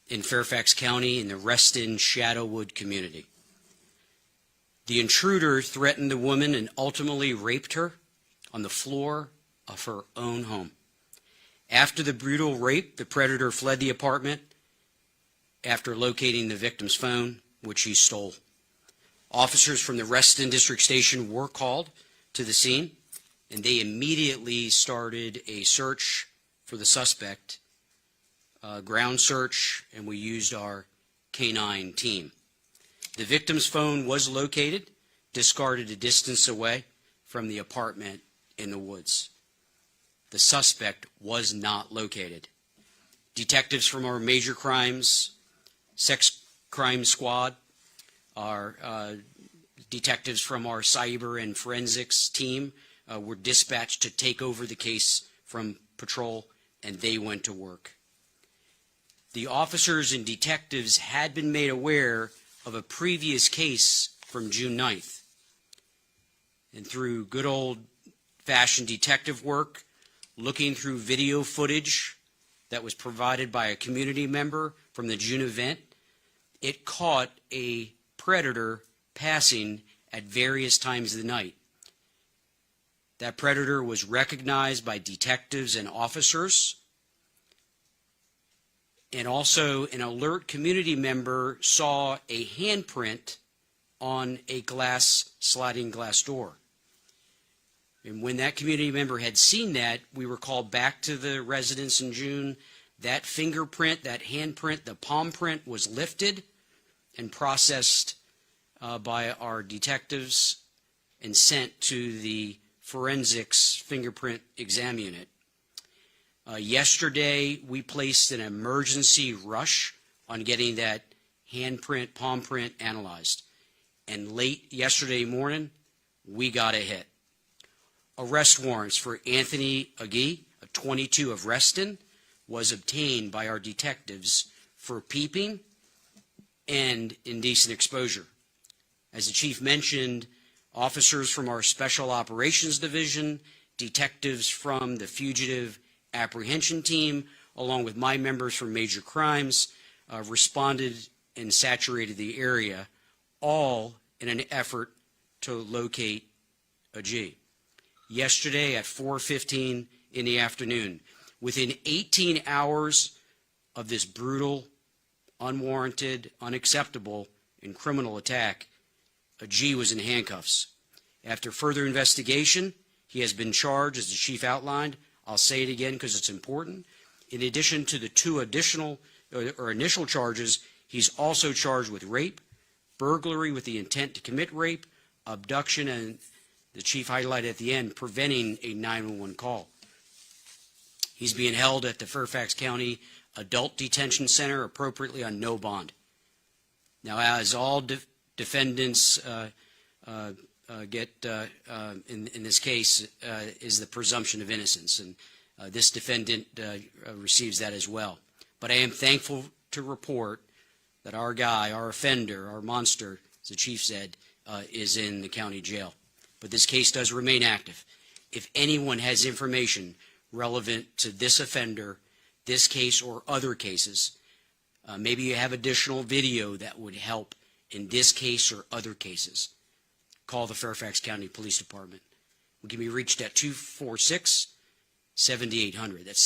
in Fairfax County in the Reston Shadowwood community. The intruder threatened the woman and ultimately raped her on the floor of her own home. After the brutal rape, the predator fled the apartment after locating the victim's phone, which he stole. Officers from the Reston District Station were called to the scene, and they immediately started a search for the suspect, ground search, and we used our canine team. The victim's phone was located, discarded a distance away from the apartment in the woods. The suspect was not located. Detectives from our Major Crimes Sex Crime Squad, our detectives from our cyber and forensics team were dispatched to take over the case from patrol, and they went to work. The officers and detectives had been made aware of a previous case from June 9th. And through good old-fashioned detective work, looking through video footage that was provided by a community member from the June event, it caught a predator passing at various times of the night. That predator was recognized by detectives and officers, and also an alert community member saw a handprint on a sliding glass door. And when that community member had seen that, we were called back to the residence in June. That fingerprint, that handprint, the palm print was lifted and processed by our detectives and sent to the forensics fingerprint exam unit. Yesterday, we placed an emergency rush on getting that handprint, palm print analyzed. And late yesterday morning, we got a hit. Arrest warrants for Anthony Agee, 22 of Reston, was obtained by our detectives for peeping and indecent exposure. As the chief mentioned, officers from our Special Operations Division, detectives from the Fugitive Apprehension Team, along with my members from Major Crimes, responded and saturated the area, all in an effort to locate Agee. Yesterday at 4:15 in the afternoon, within 18 hours of this brutal, unwarranted, unacceptable, and criminal attack, Agee was in handcuffs. After further investigation, he has been charged, as the chief outlined. I'll say it again because it's important. In addition to the two additional or initial charges, he's also charged with rape, burglary with the intent to commit rape, abduction, and the chief highlighted at the end, preventing a 911 call. He's being held at the Fairfax County Adult Detention Center, appropriately on no bond. Now, as all defendants get in this case is the presumption of innocence, and this defendant receives that as well. But I am thankful to report that our guy, our offender, our monster, as the chief said, is in the county jail. But this case does remain active. If anyone has information relevant to this offender, this case, or other cases, maybe you have additional video that would help in this case or other cases, call the Fairfax County Police Department. We can be reached at 246-7800. That's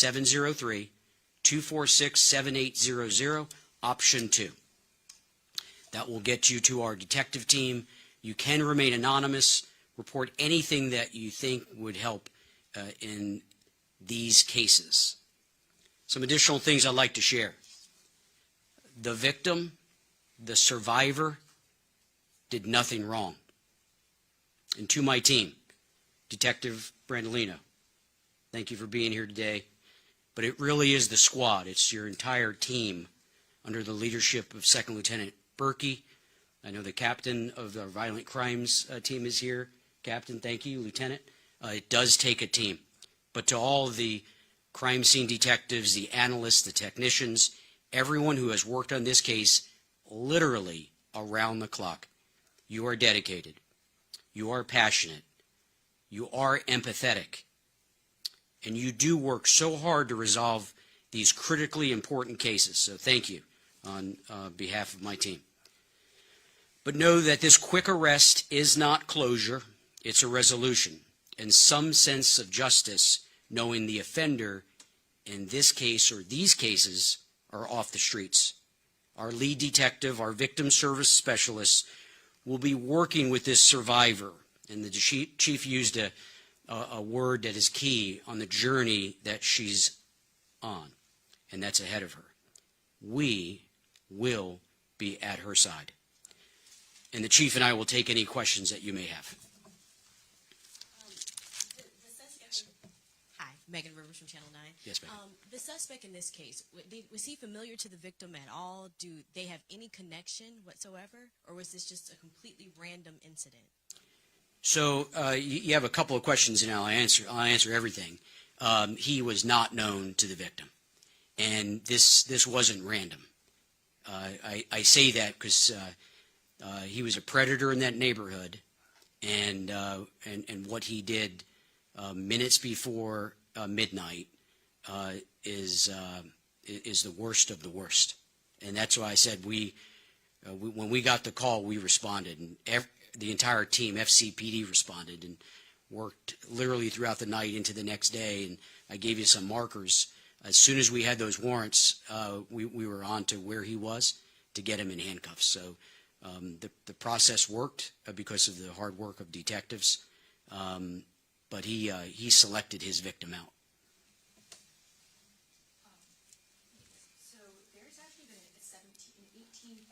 703-246-7800, option 2. That will get you to our detective team. You can remain anonymous. Report anything that you think would help in these cases. Some additional things I'd like to share. The victim, the survivor, did nothing wrong. And to my team, Detective Brandolino, thank you for being here today. But it really is the squad. It's your entire team under the leadership of Second Lieutenant Berkey. I know the captain of the violent crimes team is here. Captain, thank you. Lieutenant, it does take a team. But to all of the crime scene detectives, the analysts, the technicians, everyone who has worked on this case literally around the clock, you are dedicated. You are passionate. You are empathetic. And you do work so hard to resolve these critically important cases. So thank you on behalf of my team. But know that this quick arrest is not closure. It's a resolution and some sense of justice, knowing the offender in this case or these cases are off the streets. Our lead detective, our victim service specialists, will be working with this survivor. And the chief used a word that is key on the journey that she's on, and that's ahead of her. We will be at her side. And the chief and I will take any questions that you may have. Hi, Megan Rivers from Channel 9. Yes, ma'am. The suspect in this case, was he familiar to the victim at all? Do they have any connection whatsoever? Or was this just a completely random incident? So you have a couple of questions, and I'll answer everything. He was not known to the victim, and this wasn't random. I say that because he was a predator in that neighborhood, and what he did minutes before midnight is the worst of the worst, and that's why I said when we got the call, we responded, and the entire team, FCPD, responded and worked literally throughout the night into the next day. And I gave you some markers. As soon as we had those warrants, we were on to where he was to get him in handcuffs. So the process worked because of the hard work of detectives. But he selected his victim out. So there's actually been an 18.7%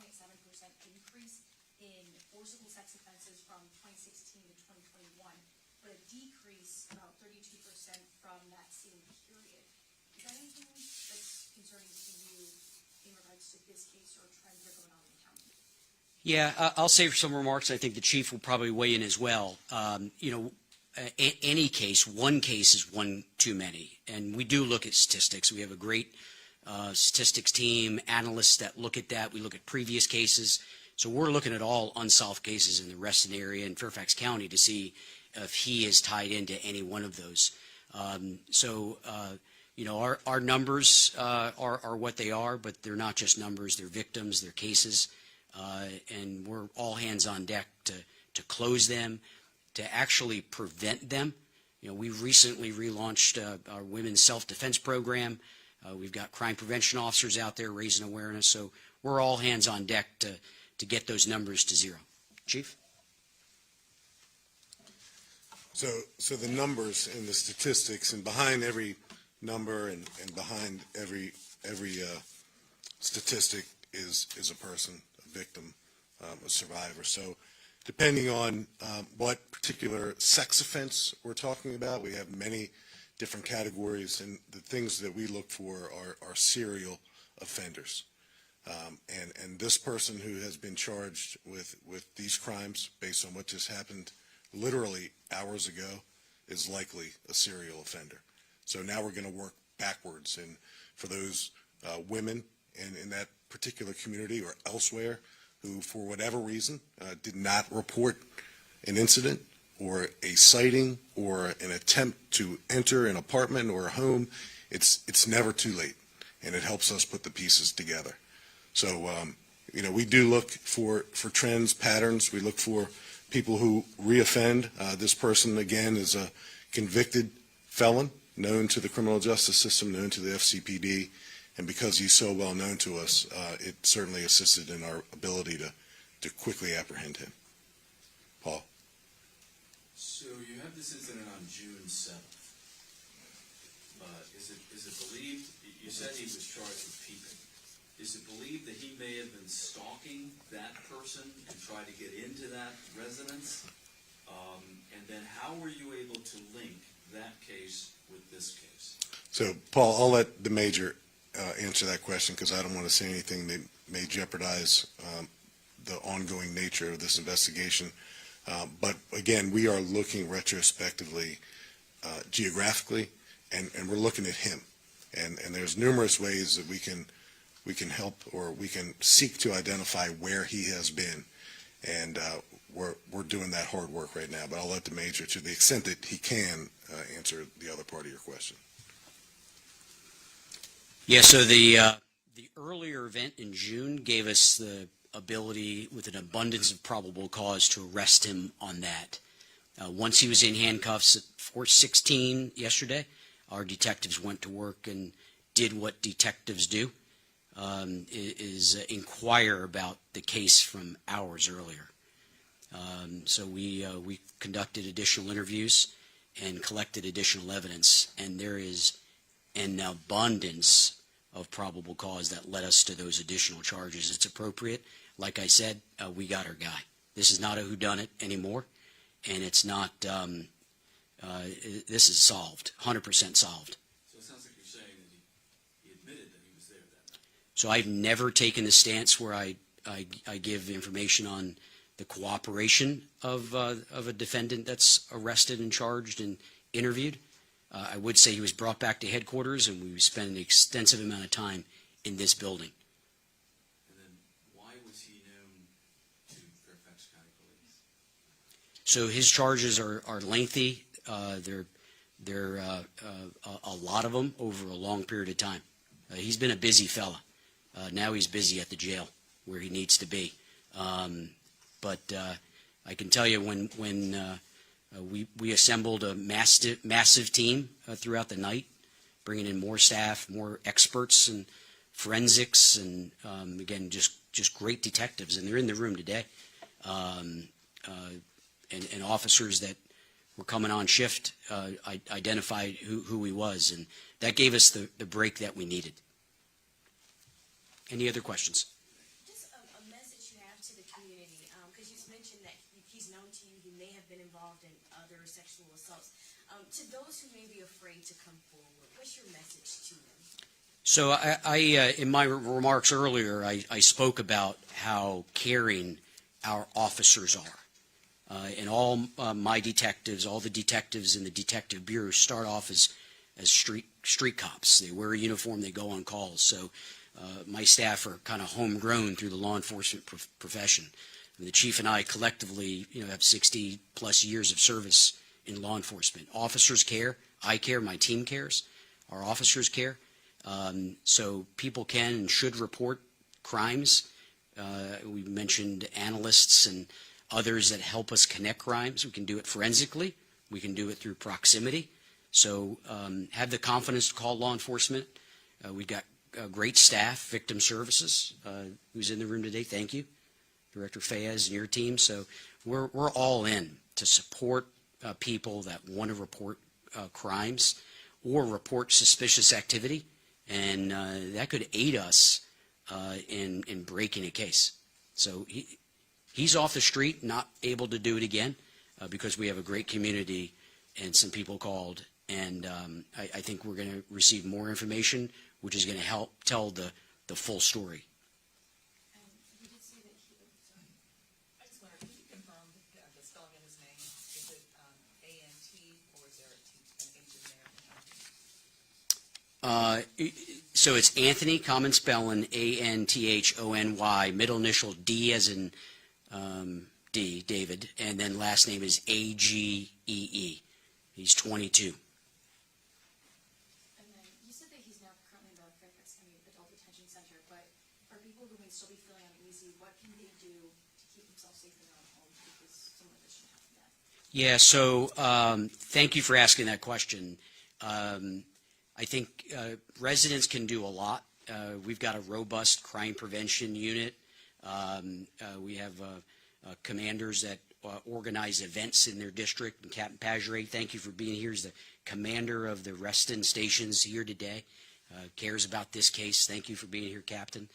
increase in forcible sex offenses from 2016 to 2021, but a decrease about 32% from that same period. Is that anything that's concerning to you in regards to this case or trends that are going on in the county? Yeah, I'll save some remarks. I think the chief will probably weigh in as well. Any case, one case is one too many. And we do look at statistics. We have a great statistics team, analysts that look at that. We look at previous cases. So we're looking at all unsolved cases in the Reston area and Fairfax County to see if he is tied into any one of those. Our numbers are what they are, but they're not just numbers. They're victims, they're cases. And we're all hands on deck to close them, to actually prevent them. We've recently relaunched our women's self-defense program. We've got crime prevention officers out there raising awareness. So we're all hands on deck to get those numbers to zero. Chief? So the numbers and the statistics, and behind every number and behind every statistic is a person, a victim, a survivor. So depending on what particular sex offense we're talking about, we have many different categories, and the things that we look for are serial offenders. And this person who has been charged with these crimes based on what just happened literally hours ago is likely a serial offender. So now we're going to work backwards, and for those women in that particular community or elsewhere who, for whatever reason, did not report an incident or a sighting or an attempt to enter an apartment or a home, it's never too late, and it helps us put the pieces together. So, we do look for trends, patterns. We look for people who reoffend. This person, again, is a convicted felon, known to the criminal justice system, known to the FCPD, and because he's so well known to us, it certainly assisted in our ability to quickly apprehend him. Paul? So you have this incident on June 7th. Is it believed, you said he was charged with peeping. Is it believed that he may have been stalking that person and tried to get into that residence? And then how were you able to link that case with this case? So, Paul, I'll let the major answer that question, because I don't want to say anything that may jeopardize the ongoing nature of this investigation. But again, we are looking retrospectively, geographically, and we're looking at him. And there's numerous ways that we can help, or we can seek to identify where he has been. And we're doing that hard work right now. But I'll let the major, to the extent that he can, answer the other part of your question. Yeah, so the earlier event in June gave us the ability, with an abundance of probable cause, to arrest him on that. Once he was in handcuffs at 4:16 yesterday, our detectives went to work and did what detectives do, is inquire about the case from hours earlier. So we conducted additional interviews and collected additional evidence, and there is an abundance of probable cause that led us to those additional charges. It's appropriate. Like I said, we got our guy. This is not a whodunit anymore, and it's not, this is solved, 100% solved. So it sounds like you're saying that he admitted that he was there that night. So I've never taken a stance where I give information on the cooperation of a defendant that's arrested and charged and interviewed. I would say he was brought back to headquarters, and we spent an extensive amount of time in this building. And then why was he known to Fairfax County Police? So his charges are lengthy. They're a lot of them over a long period of time. He's been a busy fella. Now he's busy at the jail where he needs to be. But I can tell you when we assembled a massive team throughout the night, bringing in more staff, more experts and forensics, and again, just great detectives, and they're in the room today, and officers that were coming on shift identified who he was, and that gave us the break that we needed. Any other questions? Just a message you have to the community, because you've mentioned that he's known to you, he may have been involved in other sexual assaults. To those who may be afraid to come forward, What's your message to them? So I in my remarks earlier, I spoke about how caring our officers are. And all my detectives, all the detectives in the detective bureau start off as street cops. They wear a uniform, they go on calls. So my staff are kind of homegrown through the law enforcement profession. And the chief and I collectively, have 60 plus years of service in law enforcement. Officers care, I care, my team cares, our officers care. So people can and should report crimes. We mentioned analysts and others that help us connect crimes. We can do it forensically. We can do it through proximity. So have the confidence to call law enforcement. We've got great staff, victim services, who's in the room today. Thank you, Director Fayez and your team. So we're all in to support people that want to report crimes or report suspicious activity, and that could aid us in breaking a case. So he's off the street, not able to do it again because we have a great community and some people called. And I think we're going to receive more information, which is going to help tell the full story. And you did say that he, sorry. I just wondered, can you confirm the spelling of his name? Is it A-N-T or is there an H in there? So it's Anthony, common spelling, A-N-T-H-O-N-Y, middle initial D as in D, David, and then last name is A-G-E-E. He's 22. And then you said that he's now currently in the Fairfax County Adult Detention Center, but for people who may still be feeling uneasy, what can they do to keep themselves safe in their own home because some of this shouldn't happen to them? Yeah, so thank you for asking that question. I think residents can do a lot. We've got a robust crime prevention unit. We have commanders that organize events in their district. And Captain Pagere, thank you for being here. He's the commander of the Reston stations here today. Cares about this case. Thank you for being here, Captain.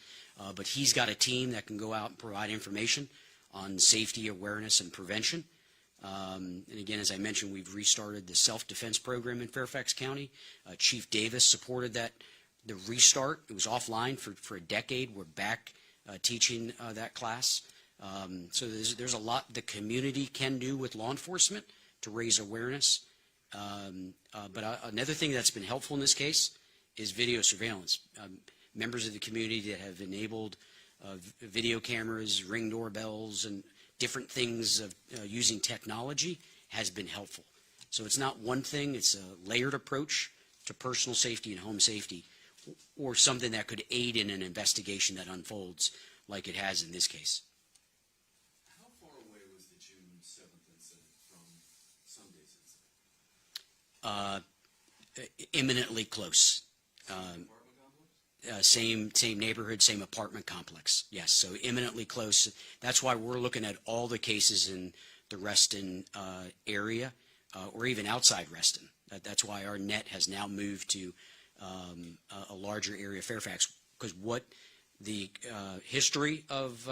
But he's got a team that can go out and provide information on safety, awareness, and prevention. And again, as I mentioned, we've restarted the self-defense program in Fairfax County. Chief Davis supported the restart. It was offline for a decade. We're back teaching that class. So there's a lot the community can do with law enforcement to raise awareness. But another thing that's been helpful in this case is video surveillance. Members of the community that have enabled video cameras, Ring doorbells, and different things of using technology has been helpful. So it's not one thing, it's a layered approach to personal safety and home safety, or something that could aid in an investigation that unfolds like it has in this case. How far away was the June 7th incident from Sunday's incident? Imminently close. Same neighborhood, same apartment complex. Yes, so imminently close. That's why we're looking at all the cases in the Reston area, or even outside Reston. That's why our net has now moved to a larger area of Fairfax, because what the history of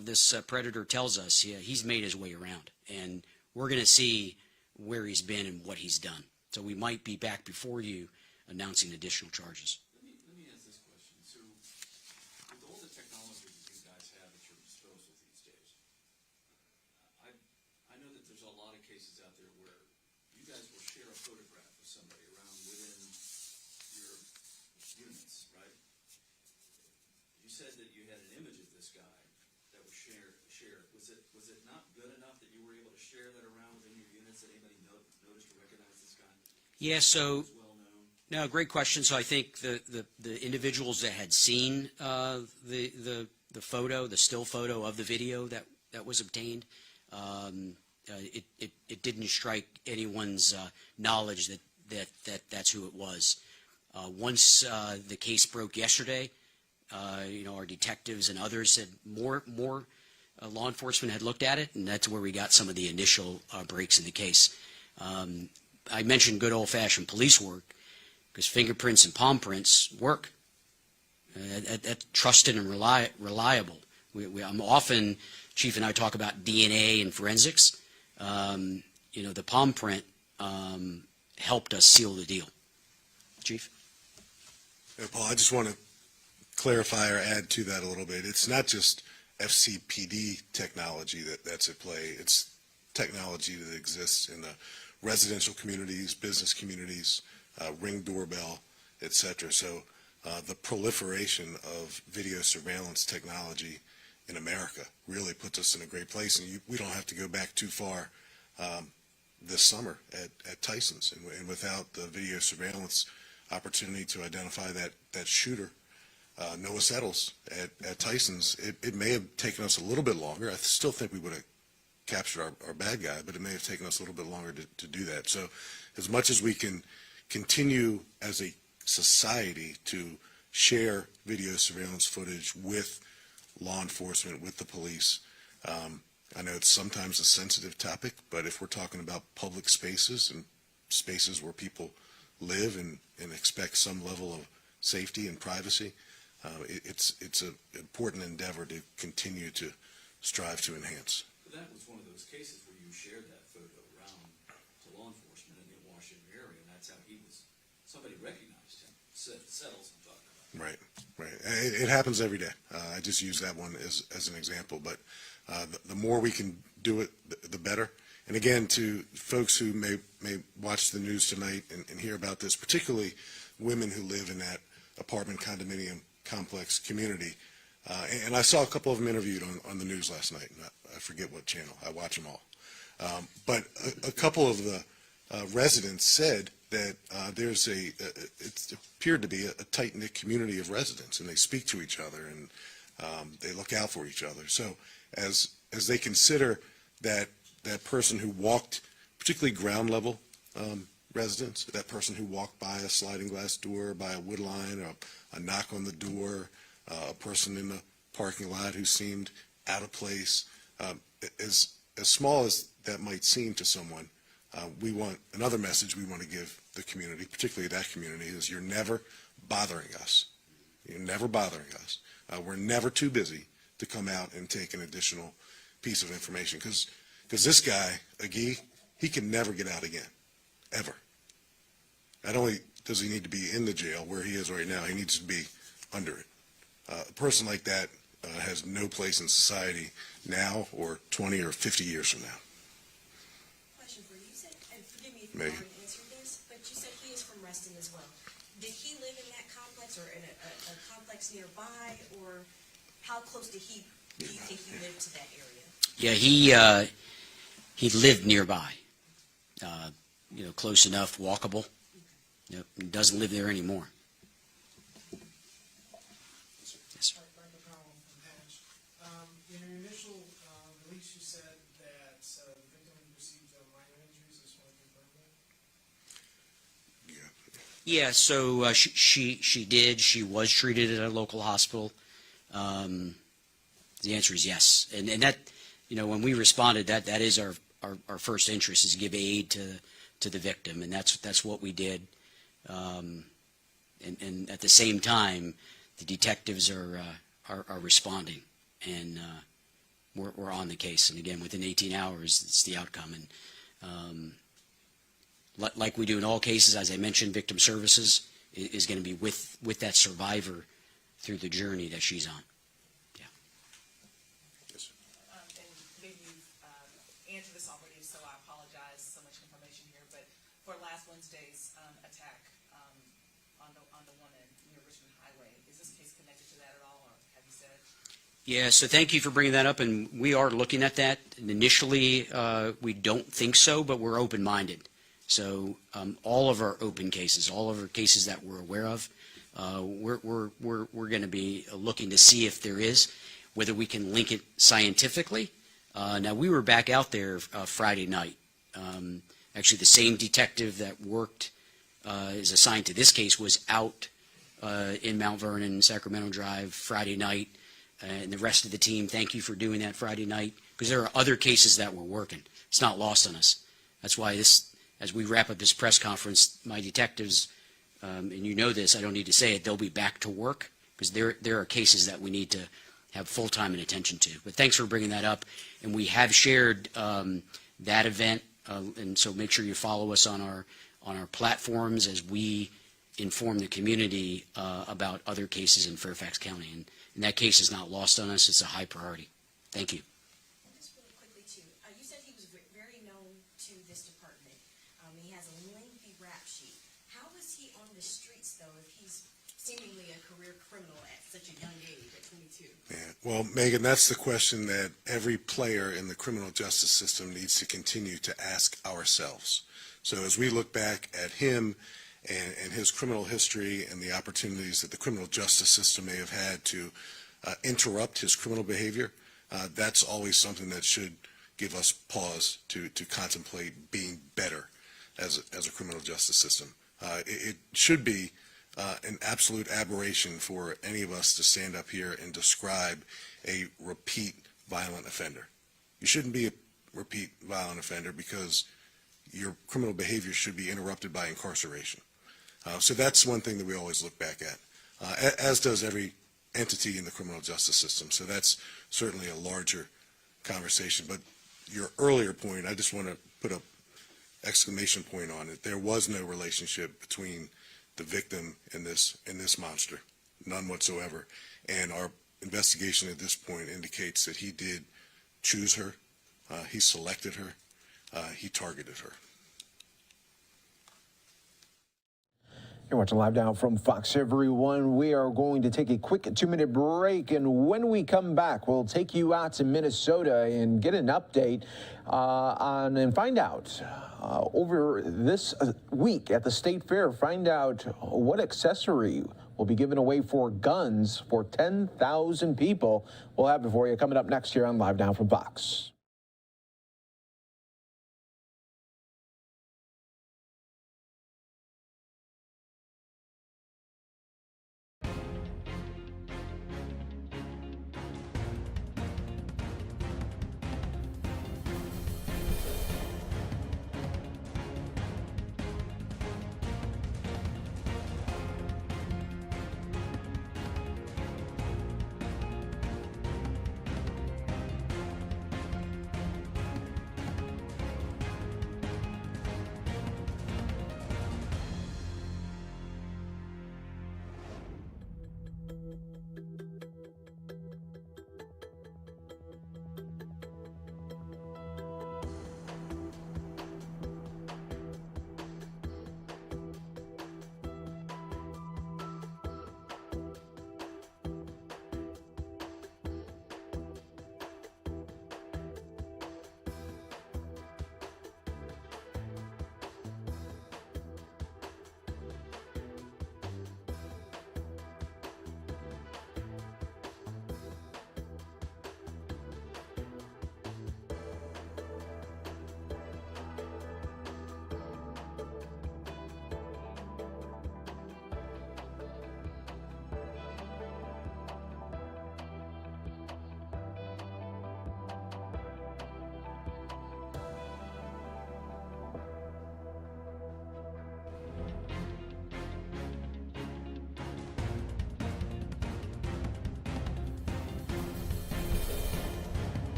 this predator tells us, he's made his way around, and we're going to see where he's been and what he's done. So we might be back before you announcing additional charges. Let me ask this question. So with all the technology that you guys have at your disposal these days, I know that there's a lot of cases out there where you guys will share a photograph of somebody around within your units, right? You said that you had an image of this guy that was shared. Was it not good enough that you were able to share that around within your units that anybody noticed or recognized this guy? Yeah, so no, great question. So I think the individuals that had seen the photo, the still photo of the video that was obtained, it didn't strike anyone's knowledge that's who it was. Once the case broke yesterday, our detectives and others said more law enforcement had looked at it, and that's where we got some of the initial breaks in the case. I mentioned good old-fashioned police work because fingerprints and palm prints work. That's trusted and reliable. I'm often, Chief and I talk about DNA and forensics. The palm print helped us seal the deal. Chief? Paul, I just want to clarify or add to that a little bit. It's not just FCPD technology that's at play. It's technology that exists in the residential communities, business communities, Ring doorbell, etc. So the proliferation of video surveillance technology in America really puts us in a great place. And we don't have to go back too far this summer at Tyson's. And without the video surveillance opportunity to identify that shooter, Noah Settles at Tyson's, it may have taken us a little bit longer. I still think we would have captured our bad guy, but it may have taken us a little bit longer to do that. So as much as we can continue as a society to share video surveillance footage with law enforcement, with the police, I know it's sometimes a sensitive topic, but if we're talking about public spaces and spaces where people live and expect some level of safety and privacy, it's an important endeavor to continue to strive to enhance. But that was one of those cases where you shared that photo around to law enforcement in the Washington area, and that's how somebody recognized him. Settles, I'm talking about. Right. It happens every day. I just use that one as an example, but the more we can do it, the better. And again, to folks who may watch the news tonight and hear about this, particularly women who live in that apartment condominium complex community, and I saw a couple of them interviewed on the news last night. And I forget what channel. I watch them all. But a couple of the residents said that it appeared to be a tight-knit community of residents, and they speak to each other and they look out for each other. So as they consider that person who walked, particularly ground level residents, that person who walked by a sliding glass door, by a wood line, or a knock on the door, a person in the parking lot who seemed out of place, as small as that might seem to someone, another message we want to give the community, particularly that community, is you're never bothering us. You're never bothering us. We're never too busy to come out and take an additional piece of information, because this guy, Agee, he can never get out again, ever. Not only does he need to be in the jail where he is right now, he needs to be under it. A person like that has no place in society now or 20 or 50 years from now. Question for you. You said, and forgive me if you already answered this, but you said he is from Reston as well. Did he live in that complex or in a complex nearby, or how close do you think he lived to that area? Yeah, he lived nearby, close enough, walkable. Yep, he doesn't live there anymore. Yes, sir. In your initial release, you said that the victim received minor injuries. I just want to confirm that. Yeah, so she did. She was treated at a local hospital. The answer is yes, and that, when we responded, that is our first interest, is to give aid to the victim, and that's what we did. And at the same time, the detectives are responding, and we're on the case. And again, within 18 hours, it's the outcome. And like we do in all cases, as I mentioned, victim services is going to be with that survivor through the journey that she's on. Yeah. Yes. And maybe you've answered this already, so I apologize. So much information here, but for last Wednesday's attack on the one near Richmond Highway, is this case connected to that at all, or have you said? Yeah, so thank you for bringing that up, and we are looking at that. And initially, we don't think so, but we're open-minded. So all of our open cases, all of our cases that we're aware of, we're going to be looking to see if there is, whether we can link it scientifically. Now, we were back out there Friday night. Actually, the same detective that worked is assigned to this case was out in Mount Vernon, Sacramento Drive Friday night. And the rest of the team, thank you for doing that Friday night, because there are other cases that we're working. It's not lost on us. That's why as we wrap up this press conference, my detectives, and you know this, I don't need to say it, they'll be back to work, because there are cases that we need to have full time and attention to. But thanks for bringing that up. And we have shared that event, and so make sure you follow us on our platforms as we inform the community about other cases in Fairfax County. And that case is not lost on us. It's a high priority. Thank you. And just really quickly, too, you said he was very known to this department. He has a lengthy rap sheet. How is he on the streets, though, if he's seemingly a career criminal at such a young age, at 22? Yeah. Well, Megan, that's the question that every player in the criminal justice system needs to continue to ask ourselves. So as we look back at him and his criminal history and the opportunities that the criminal justice system may have had to interrupt his criminal behavior, that's always something that should give us pause to contemplate being better as a criminal justice system. It should be an absolute aberration for any of us to stand up here and describe a repeat violent offender. You shouldn't be a repeat violent offender because your criminal behavior should be interrupted by incarceration. So that's one thing that we always look back at, as does every entity in the criminal justice system. So that's certainly a larger conversation. But your earlier point, I just want to put an exclamation point on it. There was no relationship between the victim and this monster, none whatsoever. And our investigation at this point indicates that he did choose her, he selected her, he targeted her. You're watching Live Now from Fox, everyone. We are going to take a quick 2-minute break, and when we come back, we'll take you out to Minnesota and get an update on and find out over this week at the State Fair, find out what accessory will be given away for guns for 10,000 people. We'll have it for you coming up next here on Live Now from Fox.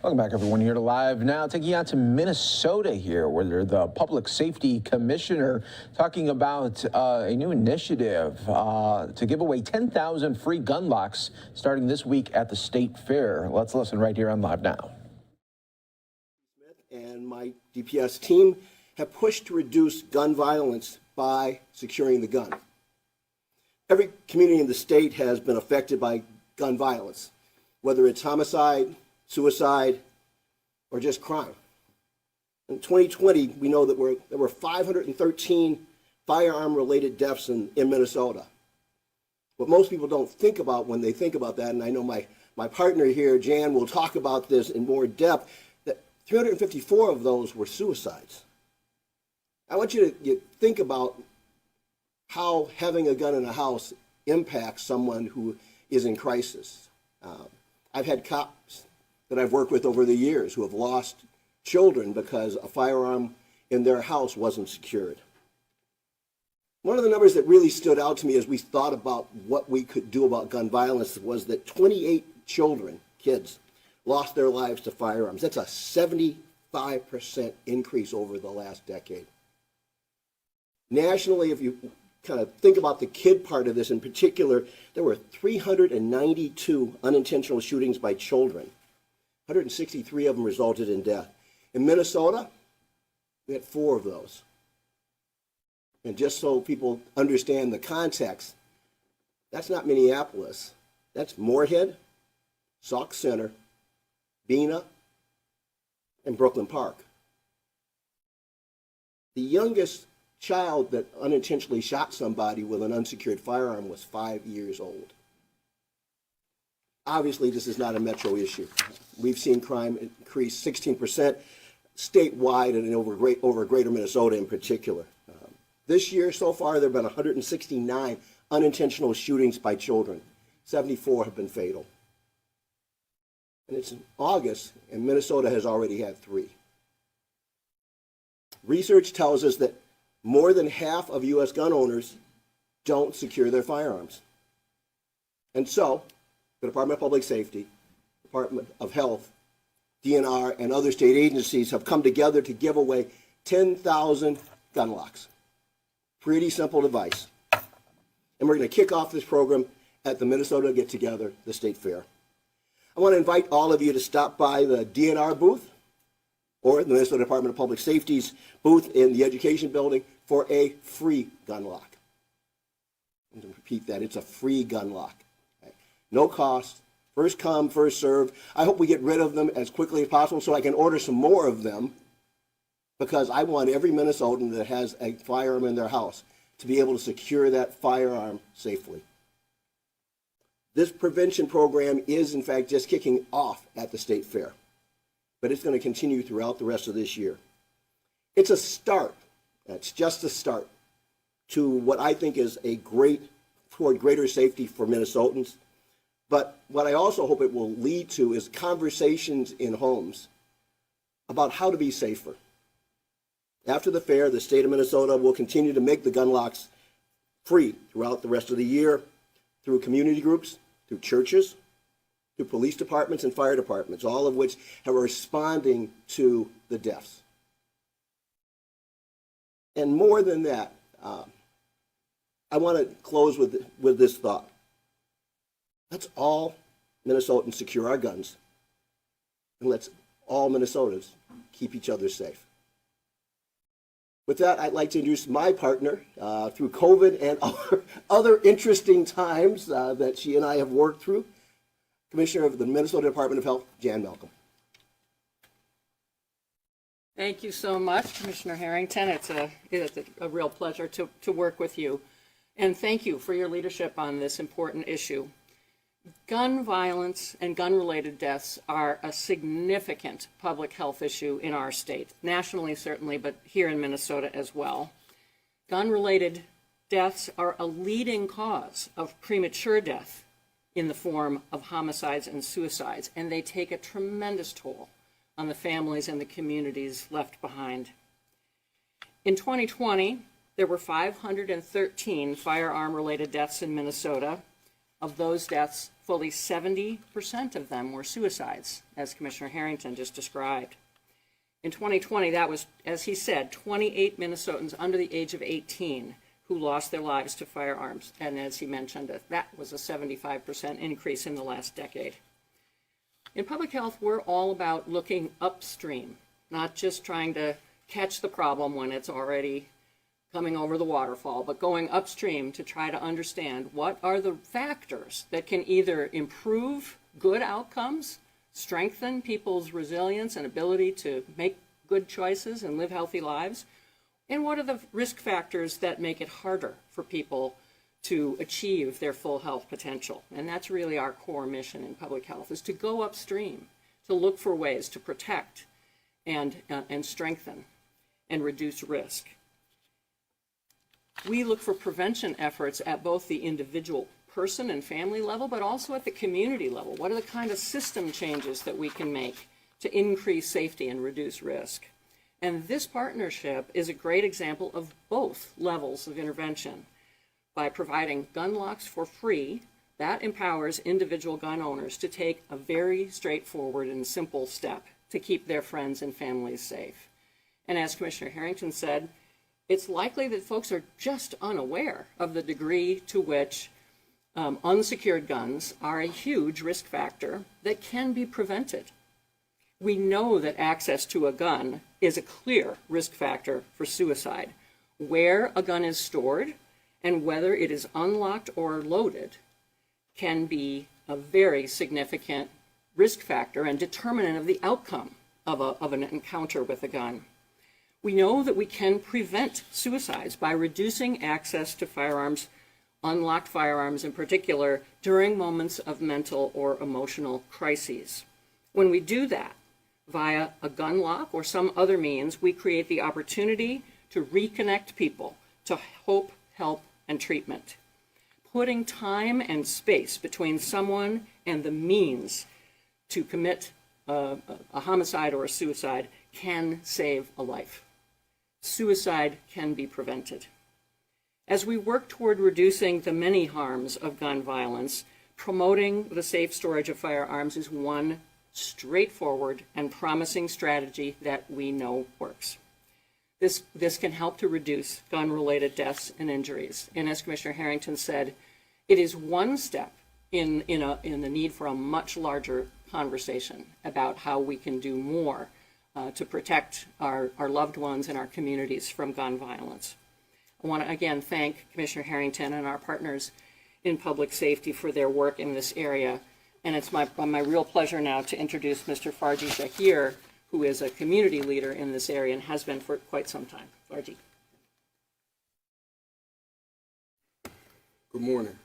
Welcome back, everyone, here to Live Now. Taking you out to Minnesota here, where the Public Safety Commissioner talking about a new initiative to give away 10,000 free gun locks starting this week at the State Fair. Let's listen right here on Live Now. And my DPS team have pushed to reduce gun violence by securing the gun. Every community in the state has been affected by gun violence, whether it's homicide, suicide, or just crime. In 2020, we know that there were 513 firearm-related deaths in Minnesota. What most people don't think about when they think about that, and I know my partner here, Jan, will talk about this in more depth, that 354 of those were suicides. I want you to think about how having a gun in a house impacts someone who is in crisis. I've had cops that I've worked with over the years who have lost children because a firearm in their house wasn't secured. One of the numbers that really stood out to me as we thought about what we could do about gun violence was that 28 children, kids, lost their lives to firearms. That's a 75% increase over the last decade. Nationally, if you kind of think about the kid part of this in particular, there were 392 unintentional shootings by children. 163 of them resulted in death. In Minnesota, we had 4 of those. And just so people understand the context, that's not Minneapolis. That's Moorhead, Sauk Center, Bena, and Brooklyn Park. The youngest child that unintentionally shot somebody with an unsecured firearm was 5 years old. Obviously, this is not a metro issue. We've seen crime increase 16% statewide and over greater Minnesota in particular. This year so far, there have been 169 unintentional shootings by children. 74 have been fatal. And it's in August, and Minnesota has already had 3. Research tells us that more than half of U.S. gun owners don't secure their firearms. And so, the Department of Public Safety, Department of Health, DNR, and other state agencies have come together to give away 10,000 gun locks. Pretty simple device. And we're going to kick off this program at the Minnesota Get Together, the state fair. I want to invite all of you to stop by the DNR booth or the Minnesota Department of Public Safety's booth in the Education Building for a free gun lock. I'm going to repeat that. It's a free gun lock. Okay. No cost. First come, first serve. I hope we get rid of them as quickly as possible so I can order some more of them, because I want every Minnesotan that has a firearm in their house to be able to secure that firearm safely. This prevention program is, in fact, just kicking off at the state fair, but it's going to continue throughout the rest of this year. It's a start. It's just a start to what I think is toward greater safety for Minnesotans. But what I also hope it will lead to is conversations in homes about how to be safer. After the fair, the state of Minnesota will continue to make the gun locks free throughout the rest of the year through community groups, through churches, through police departments and fire departments, all of which are responding to the deaths. And more than that, I want to close with this thought. Let's all Minnesotans secure our guns, and let's all Minnesotans keep each other safe. With that, I'd like to introduce my partner through COVID and other interesting times that she and I have worked through, Commissioner of the Minnesota Department of Health, Jan Malcolm. Thank you so much, Commissioner Harrington. It's a real pleasure to work with you. And thank you for your leadership on this important issue. Gun violence and gun-related deaths are a significant public health issue in our state, nationally certainly, but here in Minnesota as well. Gun-related deaths are a leading cause of premature death in the form of homicides and suicides, and they take a tremendous toll on the families and the communities left behind. In 2020, there were 513 firearm-related deaths in Minnesota. Of those deaths, fully 70% of them were suicides, as Commissioner Harrington just described. In 2020, that was, as he said, 28 Minnesotans under the age of 18 who lost their lives to firearms. And as he mentioned, that was a 75% increase in the last decade. In public health, we're all about looking upstream, not just trying to catch the problem when it's already coming over the waterfall, but going upstream to try to understand what are the factors that can either improve good outcomes, strengthen people's resilience and ability to make good choices and live healthy lives, and what are the risk factors that make it harder for people to achieve their full health potential. And that's really our core mission in public health, is to go upstream, to look for ways to protect and strengthen and reduce risk. We look for prevention efforts at both the individual person and family level, but also at the community level. What are the kind of system changes that we can make to increase safety and reduce risk? And this partnership is a great example of both levels of intervention. By providing gun locks for free, that empowers individual gun owners to take a very straightforward and simple step to keep their friends and families safe. And as Commissioner Harrington said, it's likely that folks are just unaware of the degree to which unsecured guns are a huge risk factor that can be prevented. We know that access to a gun is a clear risk factor for suicide. Where a gun is stored and whether it is unlocked or loaded can be a very significant risk factor and determinant of the outcome of an encounter with a gun. We know that we can prevent suicides by reducing access to firearms, unlocked firearms in particular, during moments of mental or emotional crises. When we do that via a gun lock or some other means, we create the opportunity to reconnect people to hope, help, and treatment. Putting time and space between someone and the means to commit a homicide or a suicide can save a life. Suicide can be prevented. As we work toward reducing the many harms of gun violence, promoting the safe storage of firearms is one straightforward and promising strategy that we know works. This can help to reduce gun-related deaths and injuries. And as Commissioner Harrington said, it is one step in the need for a much larger conversation about how we can do more to protect our loved ones and our communities from gun violence. I want to again thank Commissioner Harrington and our partners in public safety for their work in this area. And it's my real pleasure now to introduce Mr. Farji Shahir, who is a community leader in this area and has been for quite some time. Farji. Good morning.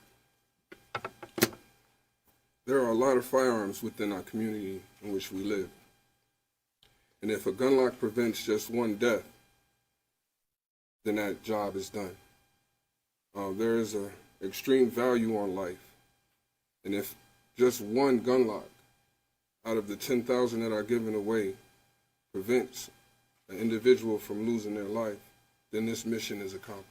There are a lot of firearms within our community in which we live. And if a gun lock prevents just one death, then that job is done. There is an extreme value on life. And if just one gun lock out of the 10,000 that are given away prevents an individual from losing their life, then this mission is accomplished.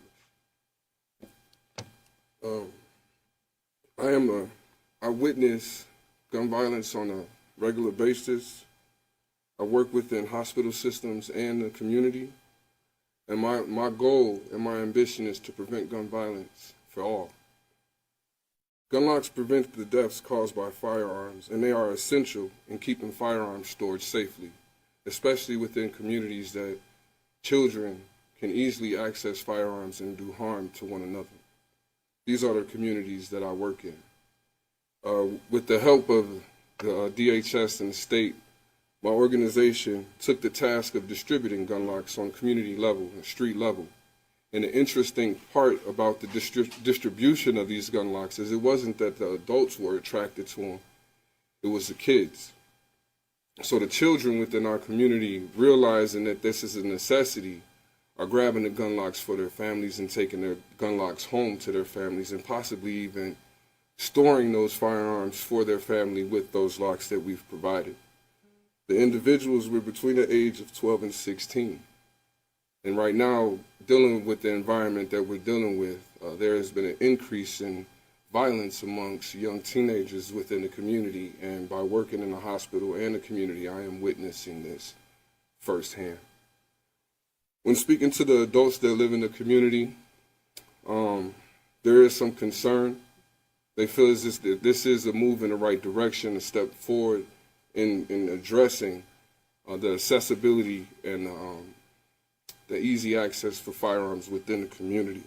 I witness gun violence on a regular basis. I work within hospital systems and the community. And my goal and my ambition is to prevent gun violence for all. Gun locks prevent the deaths caused by firearms, and they are essential in keeping firearms stored safely, especially within communities that children can easily access firearms and do harm to one another. These are the communities that I work in. With the help of the DHS and the state, my organization took the task of distributing gun locks on community level and street level. And the interesting part about the distribution of these gun locks is it wasn't that the adults were attracted to them, it was the kids. So the children within our community, realizing that this is a necessity, are grabbing the gun locks for their families and taking their gun locks home to their families and possibly even storing those firearms for their family with those locks that we've provided. The individuals were between the age of 12 and 16. And right now, dealing with the environment that we're dealing with, there has been an increase in violence amongst young teenagers within the community. And by working in the hospital and the community, I am witnessing this firsthand. When speaking to the adults that live in the community, there is some concern. They feel as if this is a move in the right direction, a step forward in addressing the accessibility and the easy access for firearms within the community.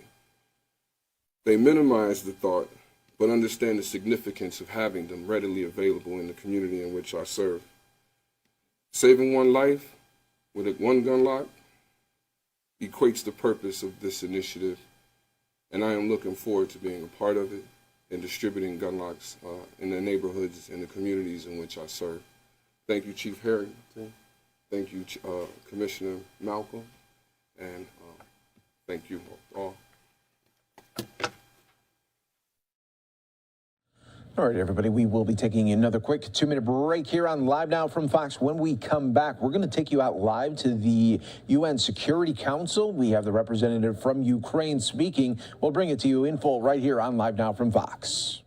They minimize the thought, but understand the significance of having them readily available in the community in which I serve. Saving one life with one gun lock equates the purpose of this initiative, and I am looking forward to being a part of it and distributing gun locks in the neighborhoods and the communities in which I serve. Thank you, Chief Harrington. Thank you, Commissioner Malcolm. And thank you all. All right, everybody, we will be taking another quick 2-minute break here on Live Now from Fox. When we come back, we're going to take you out live to the UN Security Council. We have the representative from Ukraine speaking. We'll bring it to you in full right here on Live Now from Fox.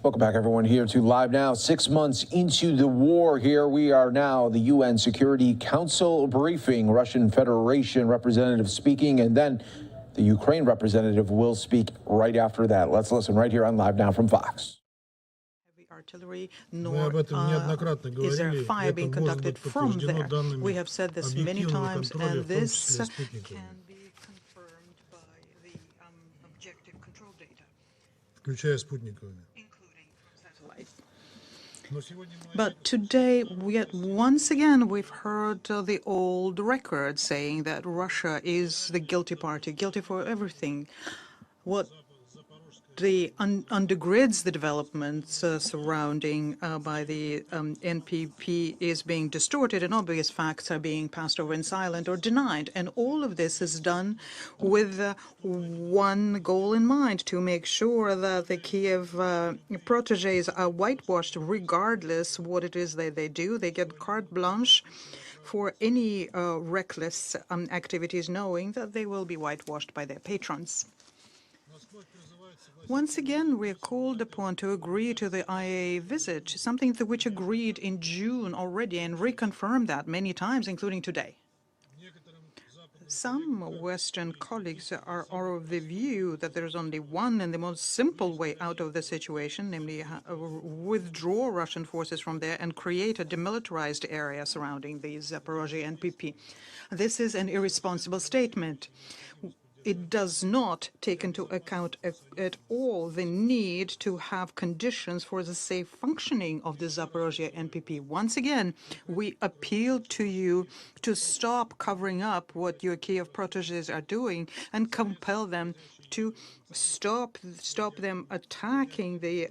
Welcome back, everyone, here to Live Now. 6 months into the war, here we are now, the UN Security Council briefing, Russian Federation representative speaking, and then the Ukraine representative will speak right after that. Let's listen right here on Live Now from Fox. Heavy artillery, nor is there fire being conducted from there. We have said this many times, and this can be confirmed by the objective control data. But today, once again, we've heard the old record saying that Russia is the guilty party, guilty for everything. What undergirds the developments surrounding by the NPP is being distorted, and obvious facts are being passed over in silent or denied. And all of this is done with one goal in mind: to make sure that the Kiev proteges are whitewashed, regardless what it is that they do. They get carte blanche for any reckless activities, knowing that they will be whitewashed by their patrons. Once again, we are called upon to agree to the IAEA visit, something to which agreed in June already and reconfirmed that many times, including today. Some Western colleagues are of the view that there is only one and the most simple way out of the situation, namely withdraw Russian forces from there and create a demilitarized area surrounding the Zaporozhye NPP. This is an irresponsible statement. It does not take into account at all the need to have conditions for the safe functioning of the Zaporozhye NPP. Once again, we appeal to you to stop covering up what your Kiev proteges are doing and compel them to stop them attacking the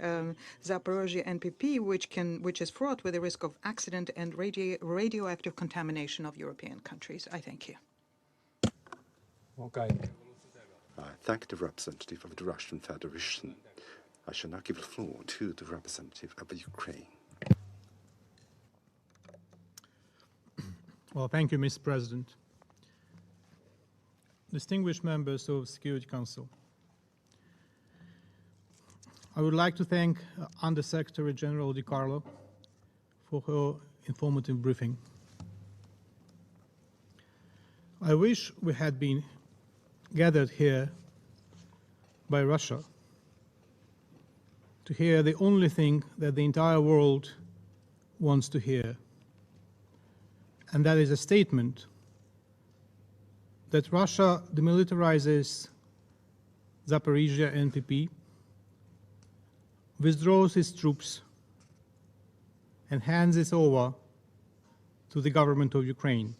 Zaporozhye NPP, which is fraught with the risk of accident and radioactive contamination of European countries. I thank you. Okay. I thank the representative of the Russian Federation. I shall now give the floor to the representative of Ukraine. Well, thank you, Mr. President. Distinguished members of the Security Council, I would like to thank Under-Secretary General DiCarlo for her informative briefing. I wish we had been gathered here by Russia to hear the only thing that the entire world wants to hear, and that is a statement that Russia demilitarizes Zaporizhia NPP, withdraws its troops, and hands it over to the government of Ukraine.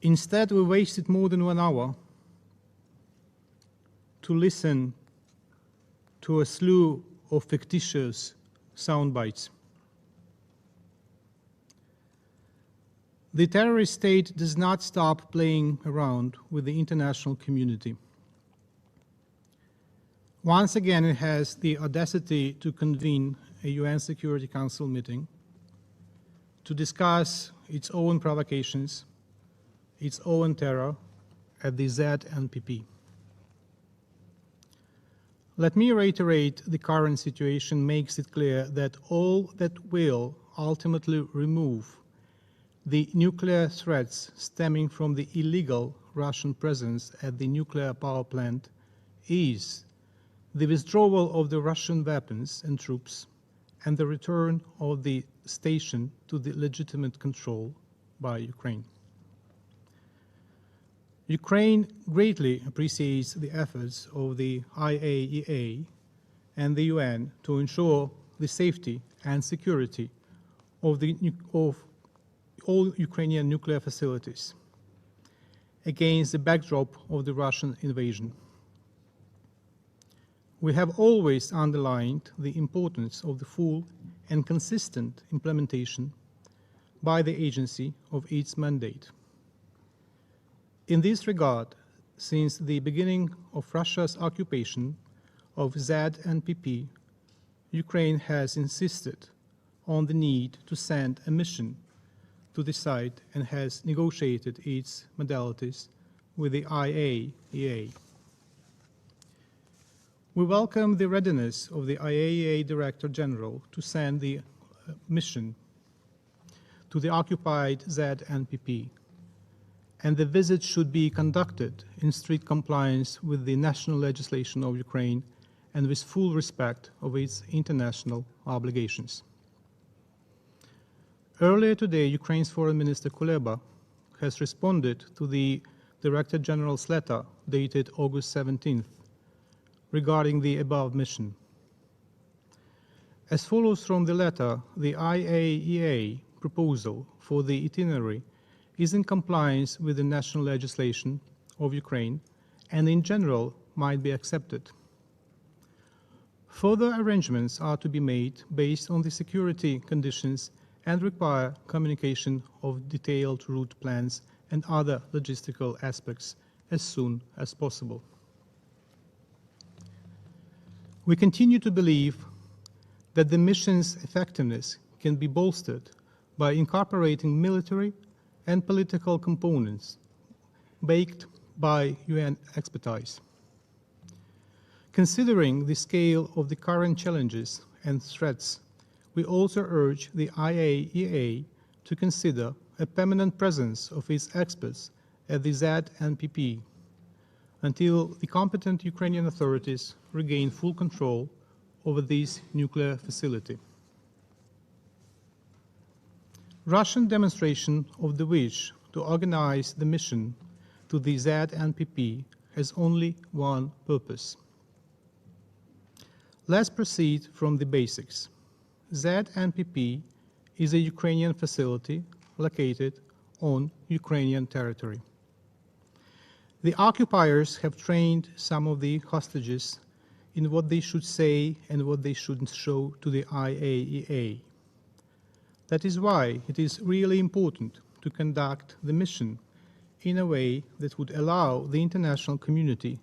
Instead, we wasted more than 1 hour to listen to a slew of fictitious sound bites. The terrorist state does not stop playing around with the international community. Once again, it has the audacity to convene a UN Security Council meeting to discuss its own provocations, its own terror at the ZNPP. Let me reiterate, the current situation makes it clear that all that will ultimately remove the nuclear threats stemming from the illegal Russian presence at the nuclear power plant is the withdrawal of the Russian weapons and troops and the return of the station to the legitimate control by Ukraine. Ukraine greatly appreciates the efforts of the IAEA and the UN to ensure the safety and security of all Ukrainian nuclear facilities against the backdrop of the Russian invasion. We have always underlined the importance of the full and consistent implementation by the agency of its mandate. In this regard, since the beginning of Russia's occupation of ZNPP, Ukraine has insisted on the need to send a mission to the site and has negotiated its modalities with the IAEA. We welcome the readiness of the IAEA Director General to send the mission to the occupied ZNPP, and the visit should be conducted in strict compliance with the national legislation of Ukraine and with full respect of its international obligations. Earlier today, Ukraine's Foreign Minister Kuleba has responded to the Director General's letter dated August 17th regarding the above mission. As follows from the letter, the IAEA proposal for the itinerary is in compliance with the national legislation of Ukraine and in general might be accepted. Further arrangements are to be made based on the security conditions and require communication of detailed route plans and other logistical aspects as soon as possible. We continue to believe that the mission's effectiveness can be bolstered by incorporating military and political components backed by UN expertise. Considering the scale of the current challenges and threats, we also urge the IAEA to consider a permanent presence of its experts at the ZNPP until the competent Ukrainian authorities regain full control over this nuclear facility. Russian demonstration of the wish to organize the mission to the ZNPP has only one purpose. Let's proceed from the basics. ZNPP is a Ukrainian facility located on Ukrainian territory. The occupiers have trained some of the hostages in what they should say and what they shouldn't show to the IAEA. That is why it is really important to conduct the mission in a way that would allow the international community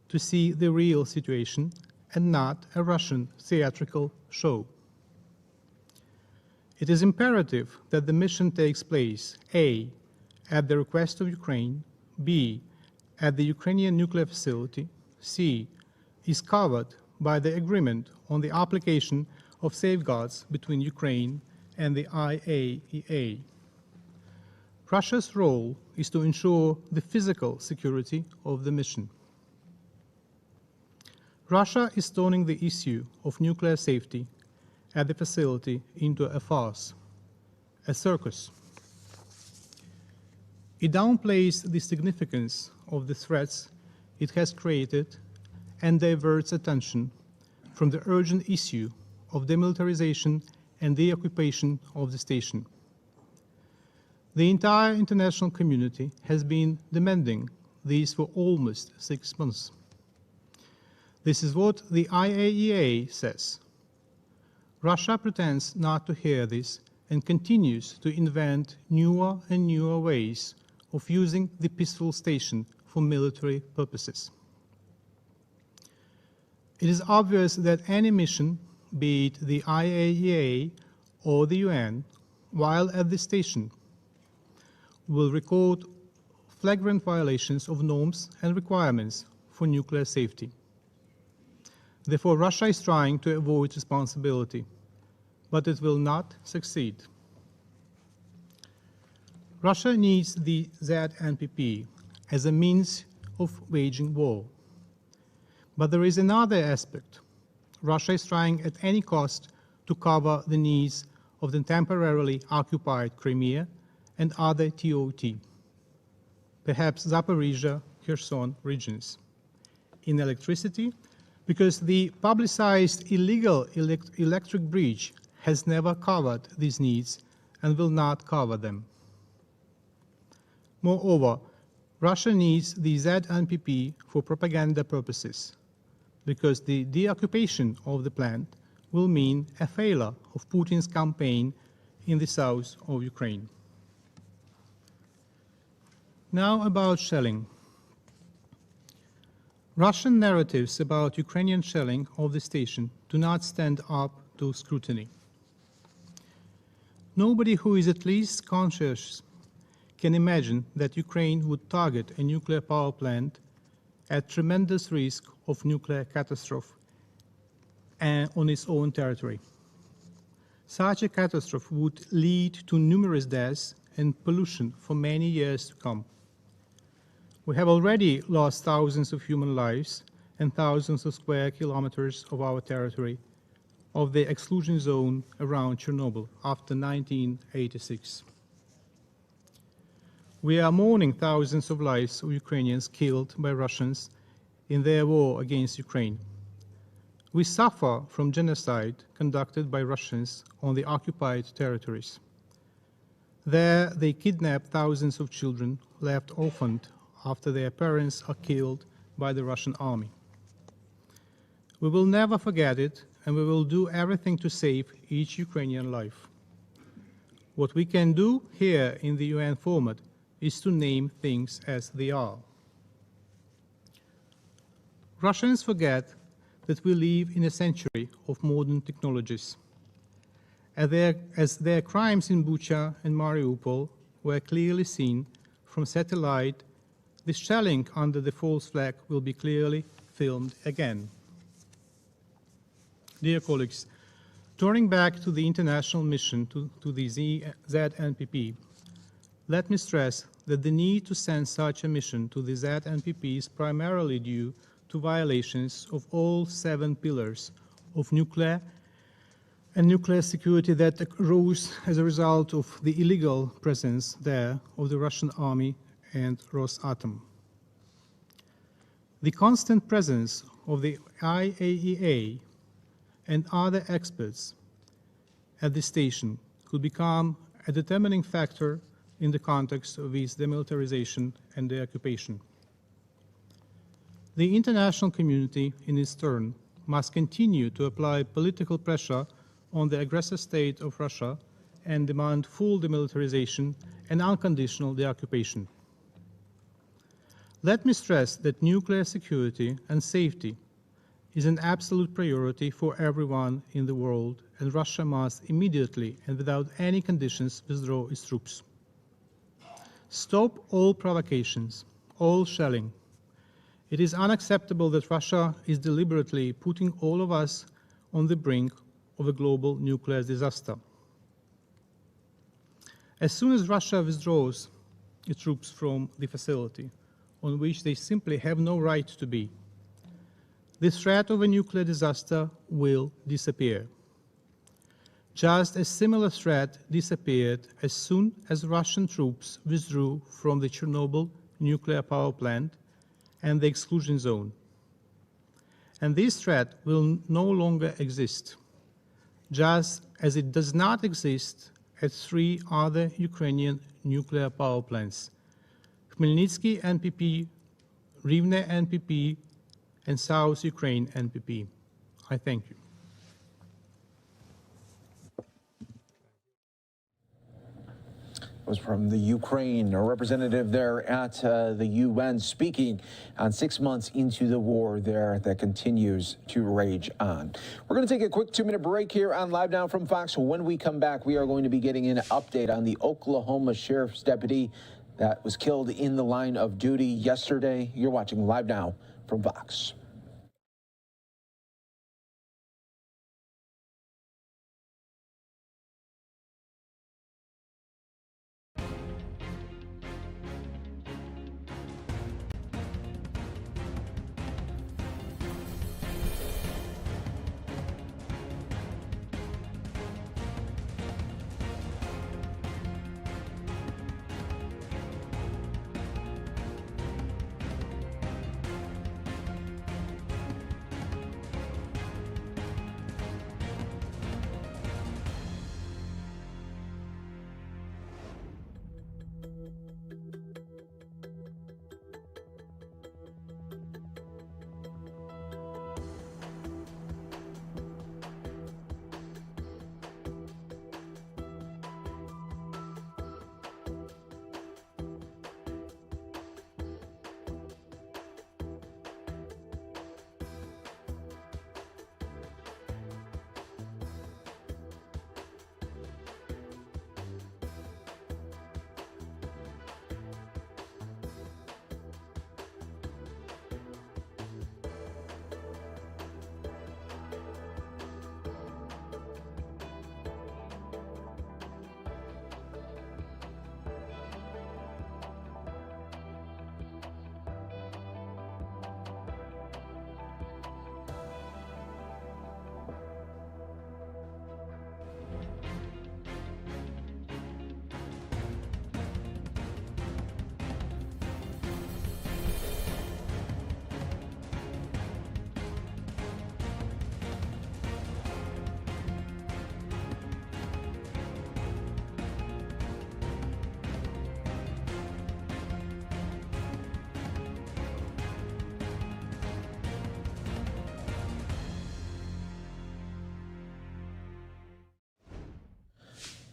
to see the real situation and not a Russian theatrical show. It is imperative that the mission takes place, A, at the request of Ukraine, B, at the Ukrainian nuclear facility, C, is covered by the agreement on the application of safeguards between Ukraine and the IAEA. Russia's role is to ensure the physical security of the mission. Russia is turning the issue of nuclear safety at the facility into a farce, a circus. It downplays the significance of the threats it has created and diverts attention from the urgent issue of demilitarization and deoccupation of the station. The entire international community has been demanding this for almost 6 months. This is what the IAEA says. Russia pretends not to hear this and continues to invent newer and newer ways of using the peaceful station for military purposes. It is obvious that any mission, be it the IAEA or the UN, while at the station, will record flagrant violations of norms and requirements for nuclear safety. Therefore, Russia is trying to avoid responsibility, but it will not succeed. Russia needs the ZNPP as a means of waging war. But there is another aspect. Russia is trying at any cost to cover the needs of the temporarily occupied Crimea and other TOT, perhaps Zaporizhia, Kherson regions, in electricity, because the publicized illegal electric bridge has never covered these needs and will not cover them. Moreover, Russia needs the ZNPP for propaganda purposes, because the deoccupation of the plant will mean a failure of Putin's campaign in the south of Ukraine. Now about shelling. Russian narratives about Ukrainian shelling of the station do not stand up to scrutiny. Nobody who is at least conscious can imagine that Ukraine would target a nuclear power plant at tremendous risk of nuclear catastrophe on its own territory. Such a catastrophe would lead to numerous deaths and pollution for many years to come. We have already lost thousands of human lives and thousands of square kilometers of our territory of the exclusion zone around Chernobyl after 1986. We are mourning thousands of lives of Ukrainians killed by Russians in their war against Ukraine. We suffer from genocide conducted by Russians on the occupied territories. There, they kidnap thousands of children left orphaned after their parents are killed by the Russian army. We will never forget it, and we will do everything to save each Ukrainian life. What we can do here in the UN format is to name things as they are. Russians forget that we live in a century of modern technologies. As their crimes in Bucha and Mariupol were clearly seen from satellite, the shelling under the false flag will be clearly filmed again. Dear colleagues, turning back to the international mission to the ZNPP, let me stress that the need to send such a mission to the ZNPP is primarily due to violations of all 7 pillars of nuclear and nuclear security that arose as a result of the illegal presence there of the Russian army and Rosatom. The constant presence of the IAEA and other experts at the station could become a determining factor in the context of its demilitarization and deoccupation. The international community, in its turn, must continue to apply political pressure on the aggressor state of Russia and demand full demilitarization and unconditional deoccupation. Let me stress that nuclear security and safety is an absolute priority for everyone in the world, and Russia must immediately and without any conditions withdraw its troops. Stop all provocations, all shelling. It is unacceptable that Russia is deliberately putting all of us on the brink of a global nuclear disaster. As soon as Russia withdraws troops from the facility, on which they simply have no right to be. The threat of a nuclear disaster will disappear. Just a similar threat disappeared as soon as Russian troops withdrew from the Chernobyl nuclear power plant and the exclusion zone. And this threat will no longer exist, just as it does not exist at 3 other Ukrainian nuclear power plants: Khmelnytsky NPP, Rivne NPP, and South Ukraine NPP. I thank you. Was from the Ukraine, a representative there at the UN, speaking on 6 months into the war there that continues to rage on. We're going to take a quick 2-minute break here on Live Now from Fox. When we come back, we are going to be getting an update on the Oklahoma sheriff's deputy that was killed in the line of duty yesterday. You're watching Live Now from Fox.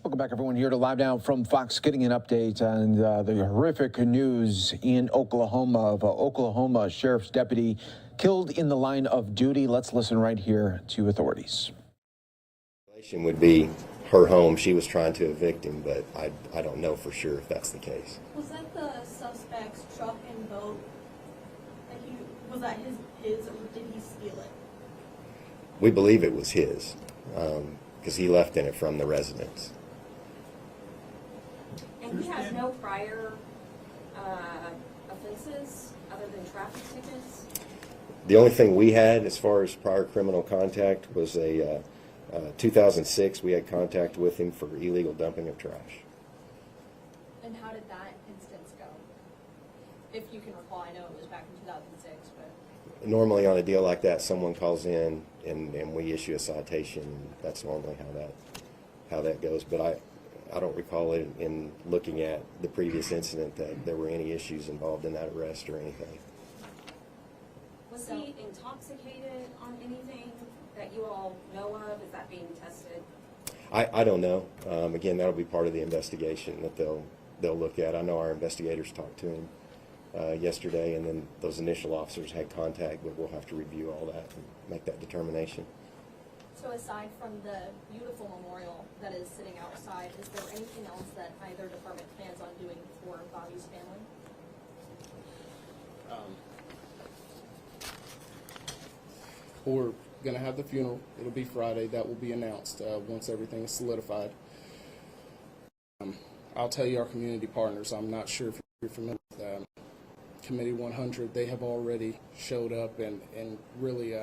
Welcome back, everyone, here to Live Now from Fox, getting an update on the horrific news in Oklahoma of an Oklahoma sheriff's deputy killed in the line of duty. Let's listen right here to authorities. Would be her home. She was trying to evict him, but I don't know for sure if that's the case. Was that the suspect's truck and boat? Was that his, or did he steal it? We believe it was his, because he left in it from the residence. And he had no prior offenses other than traffic tickets? The only thing we had as far as prior criminal contact was a 2006, we had contact with him for illegal dumping of trash. And how did that instance go? If you can recall, I know it was back in 2006, but... Normally on a deal like that, someone calls in and we issue a citation. That's normally how that goes. But I don't recall it in looking at the previous incident that there were any issues involved in that arrest or anything. Was he intoxicated on anything that you all know of? Is that being tested? I don't know. Again, that'll be part of the investigation that they'll look at. I know our investigators talked to him yesterday, and then those initial officers had contact, but we'll have to review all that and make that determination. So aside from the beautiful memorial that is sitting outside, is there anything else that either department plans on doing for Bobby's family? We're going to have the funeral. It'll be Friday. That will be announced once everything is solidified. I'll tell you, our community partners, I'm not sure if you're familiar with Committee 100, they have already showed up and really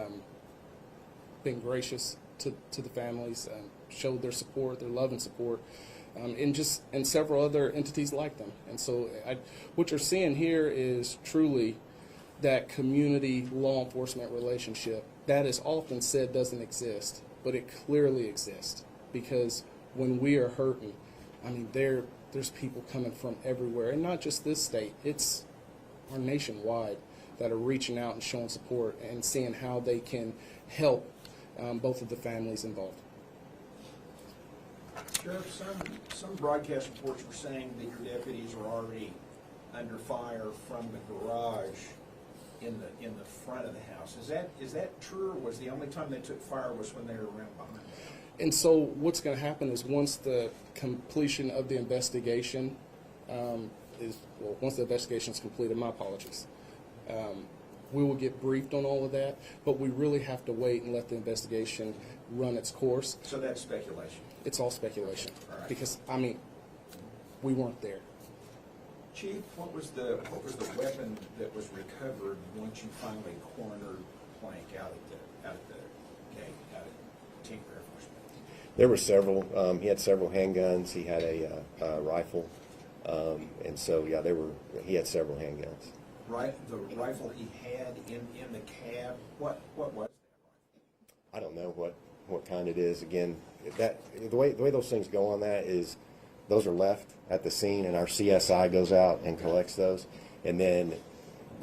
been gracious to the families, showed their support, their love and support, and several other entities like them. And so what you're seeing here is truly that community law enforcement relationship that is often said doesn't exist, but it clearly exists, because when we are hurting, I mean, there's people coming from everywhere, and not just this state, it's our nationwide, that are reaching out and showing support and seeing how they can help both of the families involved. Sheriff, some broadcast reports were saying that your deputies were already under fire from the garage in the front of the house. Is that true, or was the only time they took fire was when they were around behind? And so what's going to happen is once the completion of the investigation once the investigation is completed, my apologies, we will get briefed on all of that, but we really have to wait and let the investigation run its course. So that's speculation? It's all speculation. All right. Because, I mean, we weren't there. Chief, what was the weapon that was recovered once you finally cornered Plank out at the gate, out at Tinker Air Force Base? There were several. He had several handguns. He had a rifle, and so yeah, he had several handguns. Right, the rifle he had in the cab. What was that rifle? I don't know what kind it is. Again, the way those things go on that is, those are left at the scene, and our CSI goes out and collects those, and then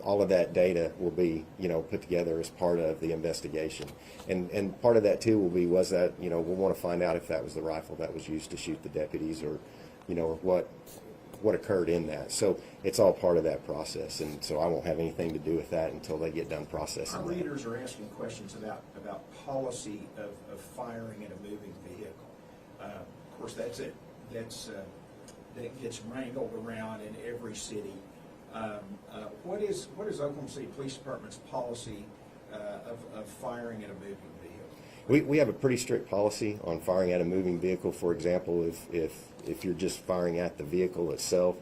all of that data will be, put together as part of the investigation. And part of that too will be, was that, we'll want to find out if that was the rifle that was used to shoot the deputies, or, or what occurred in that. So it's all part of that process, and so I won't have anything to do with that until they get done processing Our that. readers are asking questions about policy of firing at a moving vehicle. Of course, that gets wrangled around in every city. What is Oklahoma City Police Department's policy of firing at a moving vehicle? We have a pretty strict policy on firing at a moving vehicle. For example, if you're just firing at the vehicle itself,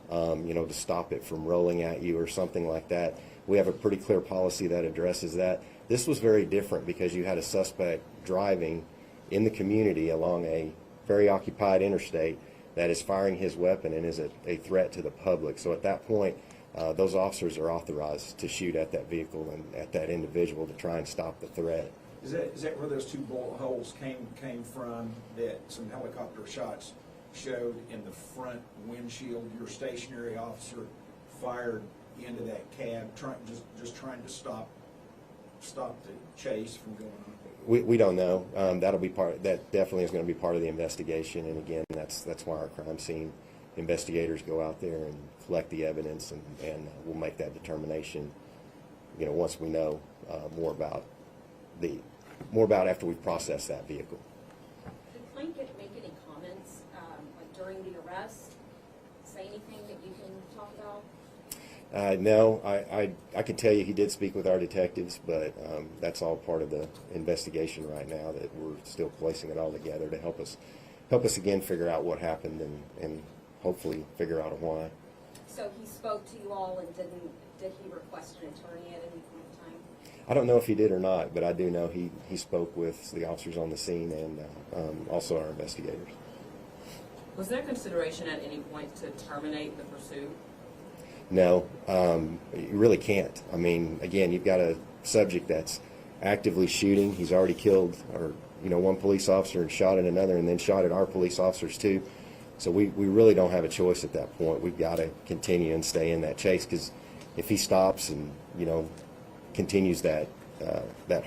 to stop it from rolling at you or something like that, we have a pretty clear policy that addresses that. This was very different because you had a suspect driving in the community along a very occupied interstate that is firing his weapon and is a threat to the public. So at that point, those officers are authorized to shoot at that vehicle and at that individual to try and stop the threat. Is that where those two bullet holes came from, that some helicopter shots showed in the front windshield? Your stationary officer fired into that cab, just trying to stop the chase from going on? We don't know. That definitely is going to be part of the investigation, and again, that's why our crime scene investigators go out there and collect the evidence, and we'll make that determination, once we know more about after we've processed that vehicle. Did Plank make any comments during the arrest? Say anything that you can talk about? No, I can tell you he did speak with our detectives, but that's all part of the investigation right now, that we're still placing it all together to help us again figure out what happened and hopefully figure out why. So he spoke to you all, and did he request an attorney at any point in time? I don't know if he did or not, but I do know he spoke with the officers on the scene and also our investigators. Was there consideration at any point to terminate the pursuit? No, you really can't. I mean, again, you've got a subject that's actively shooting. He's already killed, one police officer and shot at another, and then shot at our police officers too. So we really don't have a choice at that point. We've got to continue and stay in that chase, because if he stops and continues that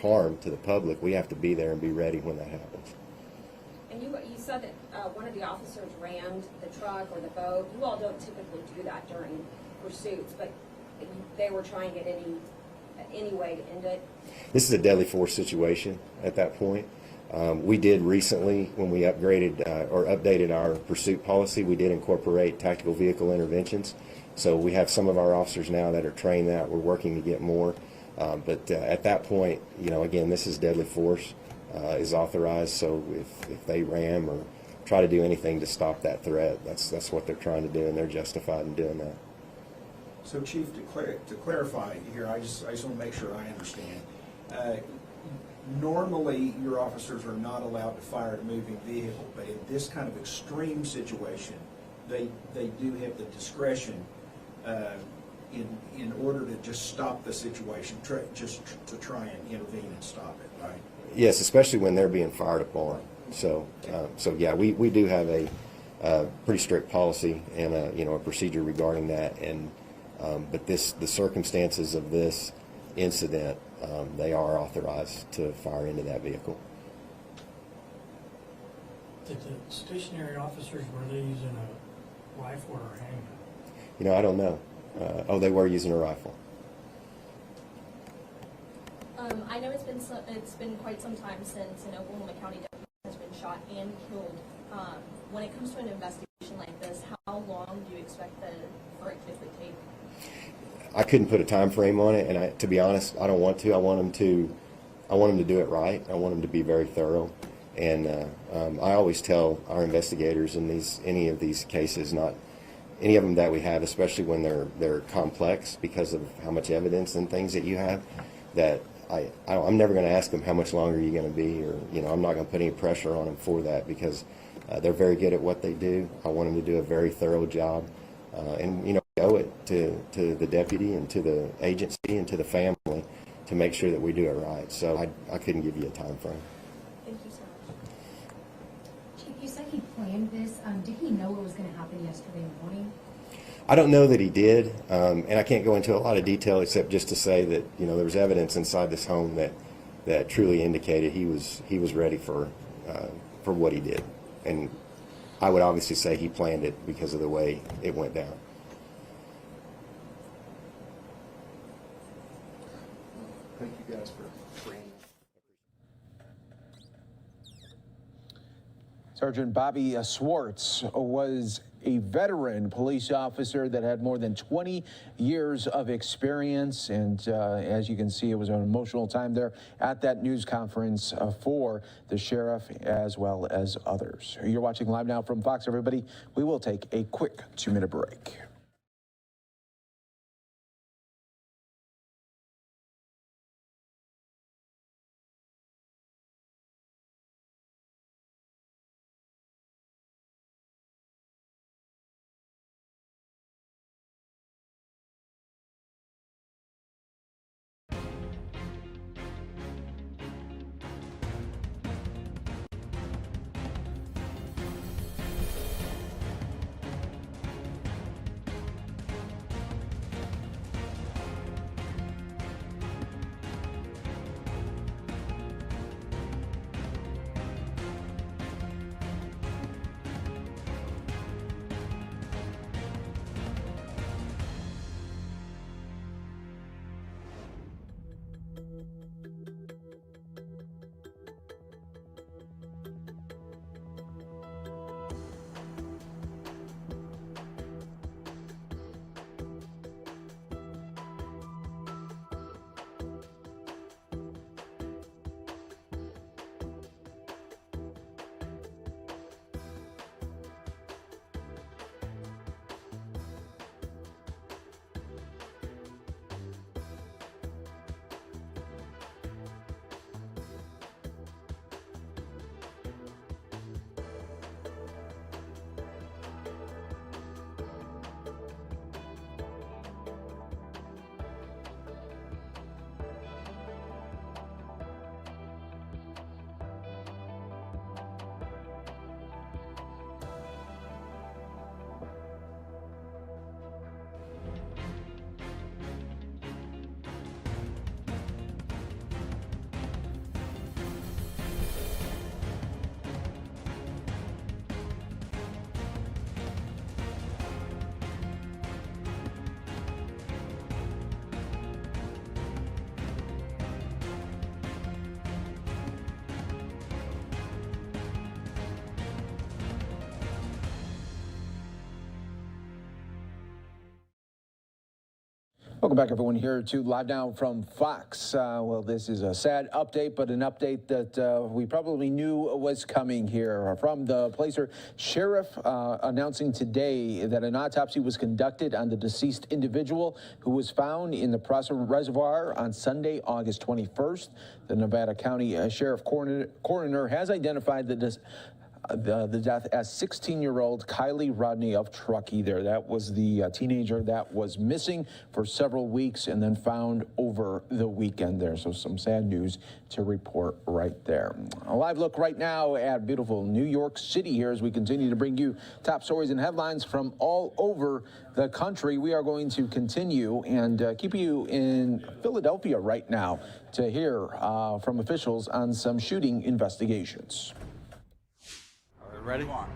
harm to the public, we have to be there and be ready when that happens. And you said that one of the officers rammed the truck or the boat. You all don't typically do that during pursuits, but they were trying to get any way to end it. This is a deadly force situation at that point. We did recently, when we upgraded or updated our pursuit policy, we did incorporate tactical vehicle interventions. So we have some of our officers now that are trained that. We're working to get more. But at that point, again, this is deadly force is authorized. So if they ram or try to do anything to stop that threat. That's what they're trying to do, and they're justified in doing that. So, Chief, to clarify here, I just want to make sure I understand. Normally, your officers are not allowed to fire at a moving vehicle, but in this kind of extreme situation, they do have the discretion in order to just stop the situation, just to try and intervene and stop it, right? Yes, especially when they're being fired upon. So yeah, we do have a pretty strict policy and a procedure regarding that. And but the circumstances of this incident, they are authorized to fire into that vehicle. Did the stationary officers, were they using a rifle or a handgun? I don't know. They were using a rifle. I know it's been quite some time since an Oklahoma County deputy has been shot and killed. When it comes to an investigation like this, how long do you expect for it to take? I couldn't put a time frame on it, and to be honest, I don't want to. I want them to do it right. I want them to be very thorough. And I always tell our investigators in any of these cases, not any of them that we have, especially when they're complex because of how much evidence and things that you have, that I'm never going to ask them how much longer you're going to be, or I'm not going to put any pressure on them for that, because they're very good at what they do. I want them to do a very thorough job, and we owe it to the deputy and to the agency and to the family to make sure that we do it right. So I couldn't give you a time frame. Thank you so much. Chief, you said he planned this. Did he know what was going to happen yesterday morning? I don't know that he did, and I can't go into a lot of detail except just to say that there was evidence inside this home that truly indicated he was ready for what he did, and I would obviously say he planned it because of the way it went down. Thank you guys for bringing. Sergeant Bobby Swartz was a veteran police officer that had more than 20 years of experience. And as you can see, it was an emotional time there at that news conference for the sheriff as well as others. You're watching Live Now from Fox, everybody. We will take a quick 2-minute break. Welcome back, everyone, here to Live Now from Fox. Well, this is a sad update, but an update that we probably knew was coming here. From the Placer Sheriff announcing today that an autopsy was conducted on the deceased individual who was found in the Prosser Reservoir on Sunday, August 21st. The Nevada County Sheriff Coroner has identified the death as 16-year-old Kiely Rodni of Truckee there. That was the teenager that was missing for several weeks and then found over the weekend there. So some sad news to report right there. A live look right now at beautiful New York City here as we continue to bring you top stories and headlines from all over the country. We are going to continue and keep you in Philadelphia right now to hear from officials on some shooting investigations. Ready? All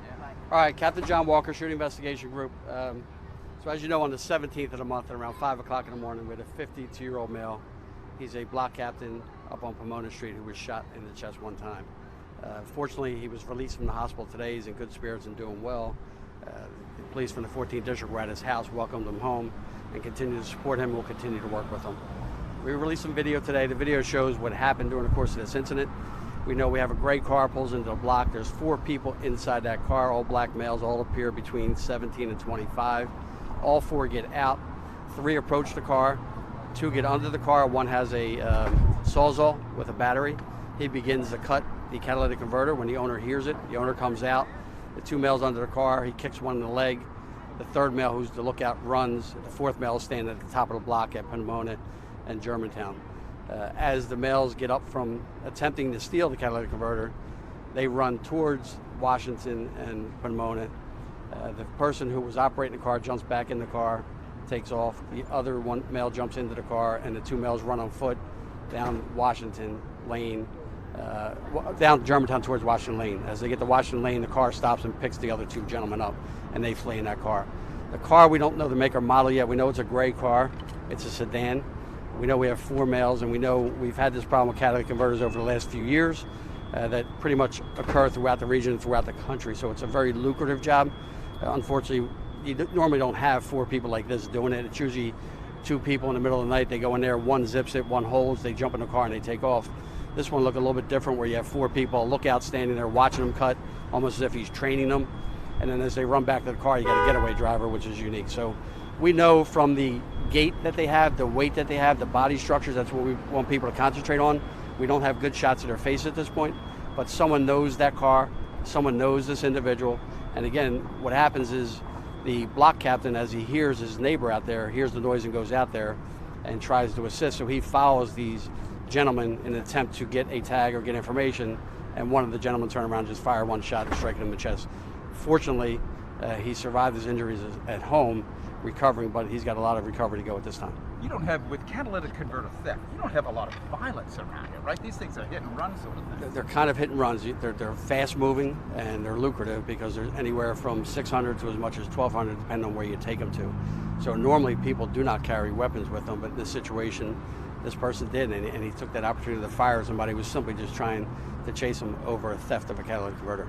right, Captain John Walker, Shooting Investigation Group. So as you know, on the 17th of the month at around 5 o'clock in the morning, we had a 52-year-old male. He's a block captain up on Pomona Street who was shot in the chest one time. Fortunately, he was released from the hospital today. He's in good spirits and doing well. The police from the 14th District were at his house, welcomed him home, and continue to support him. We'll continue to work with him. We released some video today. The video shows what happened during the course of this incident. We know we have a gray car pulls into the block. There's 4 people inside that car, all black males, all appear between 17 and 25. All 4 get out. 3 approach the car. 2 get under the car. 1 has a Sawzall with a battery. He begins to cut the catalytic converter. When the owner hears it, the owner comes out. The 2 males under the car. He kicks 1 in the leg. The 3rd male, who's the lookout, runs. The 4th male is standing at the top of the block at Pomona and Germantown. As the males get up from attempting to steal the catalytic converter, they run towards Washington and Pomona. The person who was operating the car jumps back in the car, takes off. The other 1 male jumps into the car, and the 2 males run on foot down Washington Lane, down Germantown towards Washington Lane. As they get to Washington Lane, the car stops and picks the other 2 gentlemen up, and they flee in that car. The car, we don't know the make or model yet. We know it's a gray car. It's a sedan. We know we have 4 males, and we know we've had this problem with catalytic converters over the last few years that pretty much occur throughout the region and throughout the country. So it's a very lucrative job. Unfortunately, you normally don't have 4 people like this doing it. It's usually 2 people in the middle of the night. They go in there, 1 zips it, 1 holds, they jump in the car and they take off. This one looked a little bit different where you have 4 people, a lookout standing there watching them cut, almost as if he's training them. And then as they run back to the car, you got a getaway driver, which is unique. So we know from the gait that they have, the weight that they have, the body structures, that's what we want people to concentrate on. We don't have good shots of their face at this point, but someone knows that car, someone knows this individual. And again, what happens is the block captain, as he hears his neighbor out there, hears the noise and goes out there and tries to assist. So he follows these gentlemen in an attempt to get a tag or get information, and one of the gentlemen turned around and just fired 1 shot and striking him in the chest. Fortunately, he survived his injuries at home, recovering, but he's got a lot of recovery to go at this time. You don't have, with catalytic converter theft, you don't have a lot of violence around here, right? These things are hit and run sort of things. They're kind of hit and runs. They're fast moving and they're lucrative because there's anywhere from 600 to as much as 1,200 depending on where you take them to. So normally people do not carry weapons with them, but in this situation, this person did, and he took that opportunity to fire somebody who was simply just trying to chase him over a theft of a catalytic converter.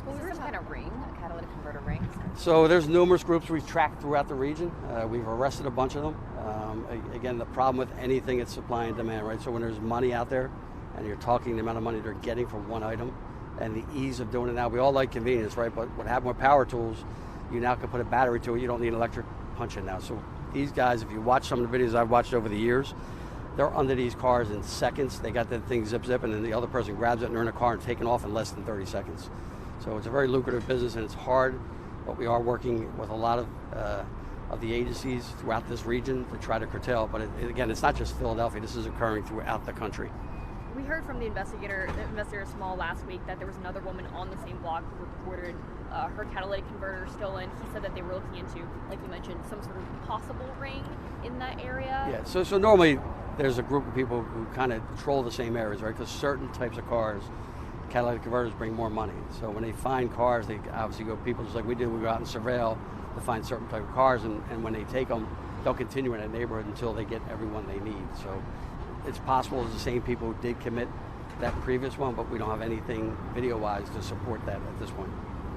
Was there some kind of ring, a catalytic converter ring? So there's numerous groups we've tracked throughout the region. We've arrested a bunch of them. Again, the problem with anything is supply and demand, right? So when there's money out there and you're talking the amount of money they're getting for 1 item and the ease of doing it now, we all like convenience, right? But what happened with power tools, you now can put a battery to it. You don't need an electric punch in now. So these guys, if you watch some of the videos I've watched over the years, they're under these cars in seconds. They got that thing zip, and then the other person grabs it and they're in a car and taking off in less than 30 seconds. So it's a very lucrative business and it's hard, but we are working with a lot of the agencies throughout this region to try to curtail. But again, it's not just Philadelphia. This is occurring throughout the country. We heard from the investigator Small last week that there was another woman on the same block who reported her catalytic converter stolen. He said that they were looking into, like you mentioned, some sort of possible ring in that area. Yeah, so normally there's a group of people who kind of control the same areas, right? Because certain types of cars, catalytic converters bring more money. So when they find cars, they obviously go, people just like we do, we go out and surveil to find certain type of cars, and when they take them, they'll continue in that neighborhood until they get everyone they need. So it's possible it's the same people who did commit that previous one, but we don't have anything video-wise to support that at this point.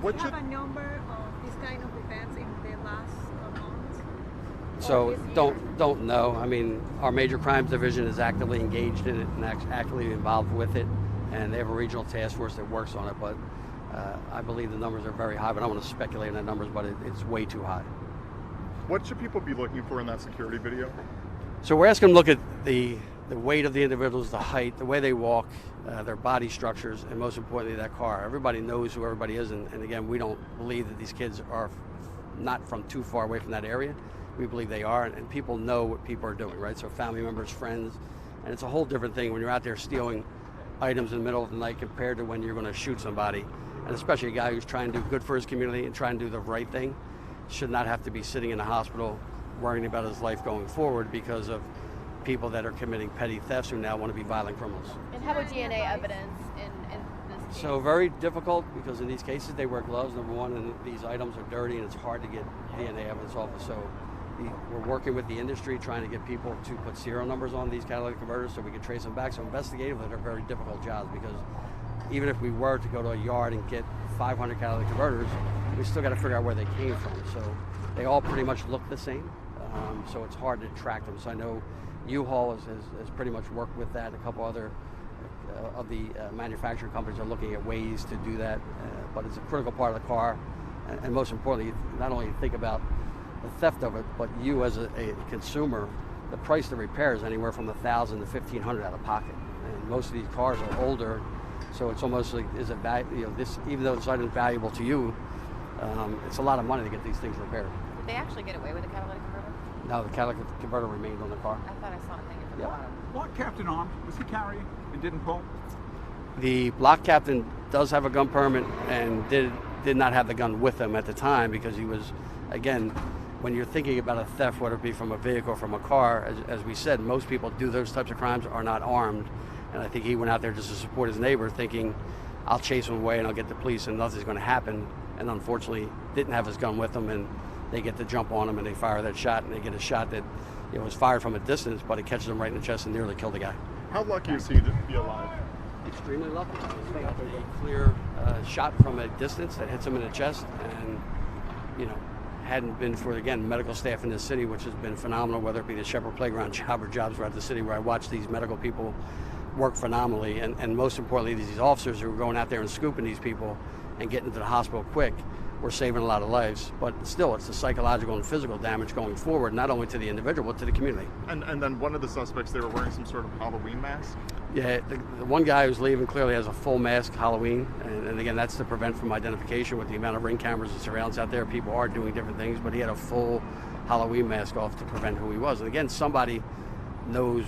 Do you have a number of these kind of events in the last month? So don't know. I mean, our major crimes division is actively engaged in it and actively involved with it, and they have a regional task force that works on it. But I believe the numbers are very high. But I don't want to speculate on the numbers, but it's way too high. What should people be looking for in that security video? So we're asking them to look at the weight of the individuals, the height, the way they walk, their body structures, and most importantly, that car. Everybody knows who everybody is, and again, we don't believe that these kids are not from too far away from that area. We believe they are, and people know what people are doing, right? So family members, friends, and it's a whole different thing when you're out there stealing items in the middle of the night compared to when you're going to shoot somebody, and especially a guy who's trying to do good for his community and trying to do the right thing should not have to be sitting in a hospital worrying about his life going forward because of people that are committing petty thefts who now want to be violent criminals. And how about DNA evidence in this case? So very difficult because in these cases they wear gloves, number one, and these items are dirty and it's hard to get DNA evidence off of. So we're working with the industry trying to get people to put serial numbers on these catalytic converters so we can trace them back. So investigatively they're very difficult jobs because even if we were to go to a yard and get 500 catalytic converters, we still got to figure out where they came from. So they all pretty much look the same. So it's hard to track them. So I know U-Haul has pretty much worked with that. A couple other of the manufacturing companies are looking at ways to do that, but it's a critical part of the car. And most importantly, not only think about the theft of it, but you as a consumer, the price of the repair is anywhere from $1,000 to $1,500 out of pocket. And most of these cars are older, so it's almost like this, even though this item is valuable to you, it's a lot of money to get these things repaired. Did they actually get away with the catalytic converter? No, the catalytic converter remained on the car. I thought I saw it hanging from the bottom. Block captain armed. Was he carrying and didn't pull? The block captain does have a gun permit and did not have the gun with him at the time because he was, again, when you're thinking about a theft, whether it be from a vehicle or from a car, as we said, most people do those types of crimes are not armed. And I think he went out there just to support his neighbor thinking, I'll chase him away and I'll get the police and nothing's going to happen. And unfortunately, didn't have his gun with him and they get to jump on him and they fire that shot and they get a shot that was fired from a distance, but it catches him right in the chest and nearly killed the guy. How lucky is he to be alive? Extremely lucky. He got a clear shot from a distance that hits him in the chest, and hadn't been for, again, medical staff in this city, which has been phenomenal, whether it be the Shepherd Playground job or jobs throughout the city where I watch these medical people work phenomenally, and most importantly, these officers who are going out there and scooping these people and getting to the hospital quick. We're saving a lot of lives, but still, it's the psychological and physical damage going forward, not only to the individual, but to the community. And then one of the suspects, they were wearing some sort of Halloween mask? Yeah, the one guy who's leaving clearly has a full mask Halloween, and again, that's to prevent from identification with the amount of ring cameras and surveillance out there. People are doing different things, but he had a full Halloween mask off to prevent who he was. And again, somebody knows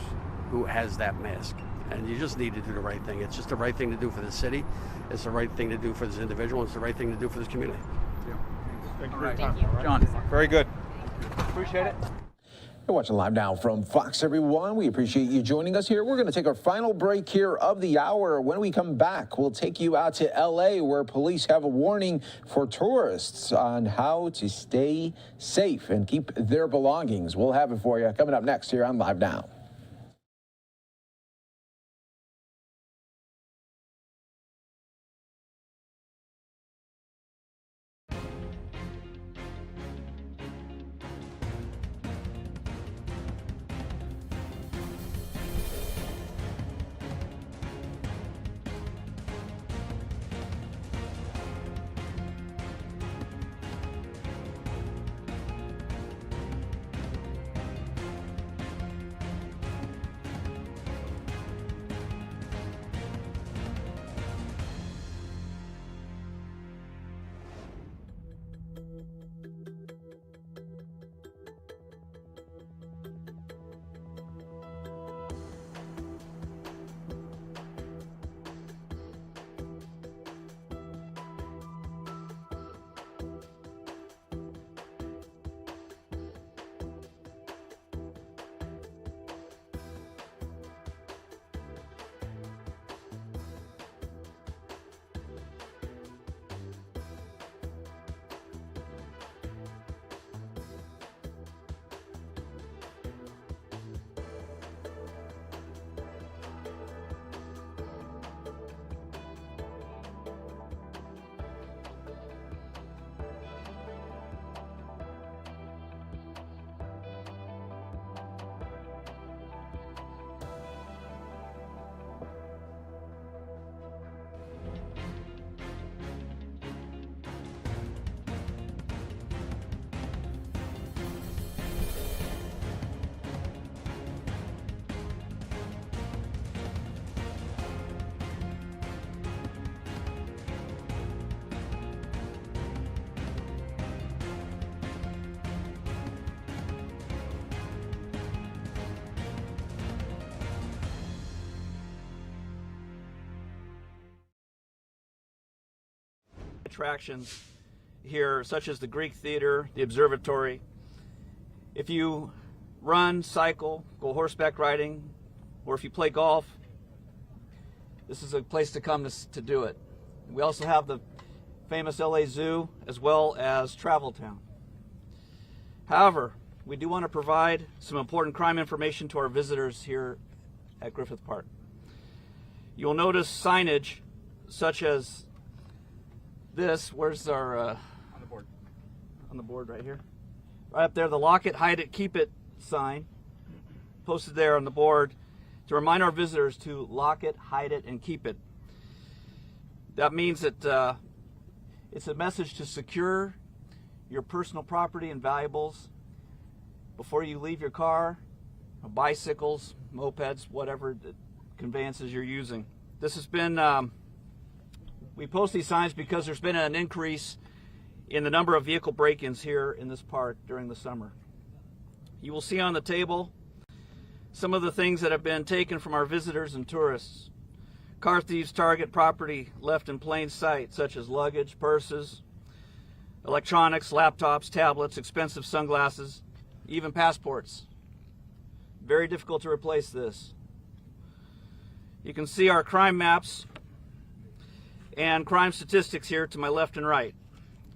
who has that mask, and you just need to do the right thing. It's just the right thing to do for the city. It's the right thing to do for this individual. It's the right thing to do for this community. Thank you for your time. John, very good. Appreciate it. You're watching Live Now from Fox, everyone. We appreciate you joining us here. We're going to take our final break here of the hour. When we come back, we'll take you out to L.A., where police have a warning for tourists on how to stay safe and keep their belongings. We'll have it for you coming up next here on Live Now. attractions here, such as the Greek Theater, the Observatory. If you run, cycle, go horseback riding, or if you play golf, this is a place to come to do it. We also have the famous LA Zoo as well as Travel Town. However, we do want to provide some important crime information to our visitors here at Griffith Park. You'll notice signage such as this. Where's our on the board? On the board right here. Right up there, the lock it, hide it, keep it sign posted there on the board to remind our visitors to lock it, hide it, and keep it. That means that it's a message to secure your personal property and valuables before you leave your car, bicycles, mopeds, whatever conveyances you're using. This has been, we post these signs because there's been an increase in the number of vehicle break-ins here in this park during the summer. You will see on the table some of the things that have been taken from our visitors and tourists. Car thieves target property left in plain sight, such as luggage, purses, electronics, laptops, tablets, expensive sunglasses, even passports. Very difficult to replace this. You can see our crime maps and crime statistics here to my left and right.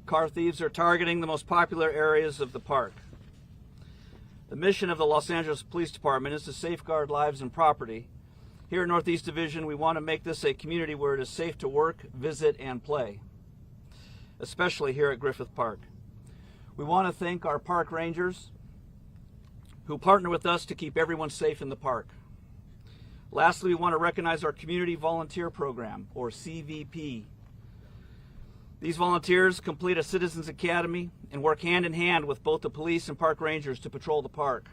Car thieves are targeting the most popular areas of the park. The mission of the Los Angeles Police Department is to safeguard lives and property. Here in Northeast Division, we want to make this a community where it is safe to work, visit, and play, especially here at Griffith Park. We want to thank our park rangers who partner with us to keep everyone safe in the park. Lastly, we want to recognize our Community Volunteer Program, or CVP. These volunteers complete a Citizens Academy and work hand in hand with both the police and park rangers to patrol the park.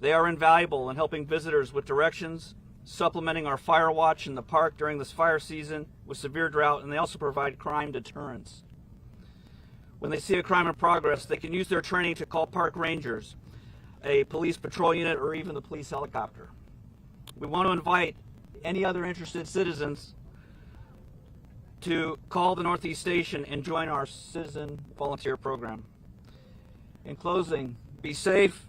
They are invaluable in helping visitors with directions, supplementing our fire watch in the park during this fire season with severe drought, and they also provide crime deterrence. When they see a crime in progress, they can use their training to call park rangers, a police patrol unit, or even the police helicopter. We want to invite any other interested citizens to call the Northeast Station and join our citizen volunteer program. In closing, be safe,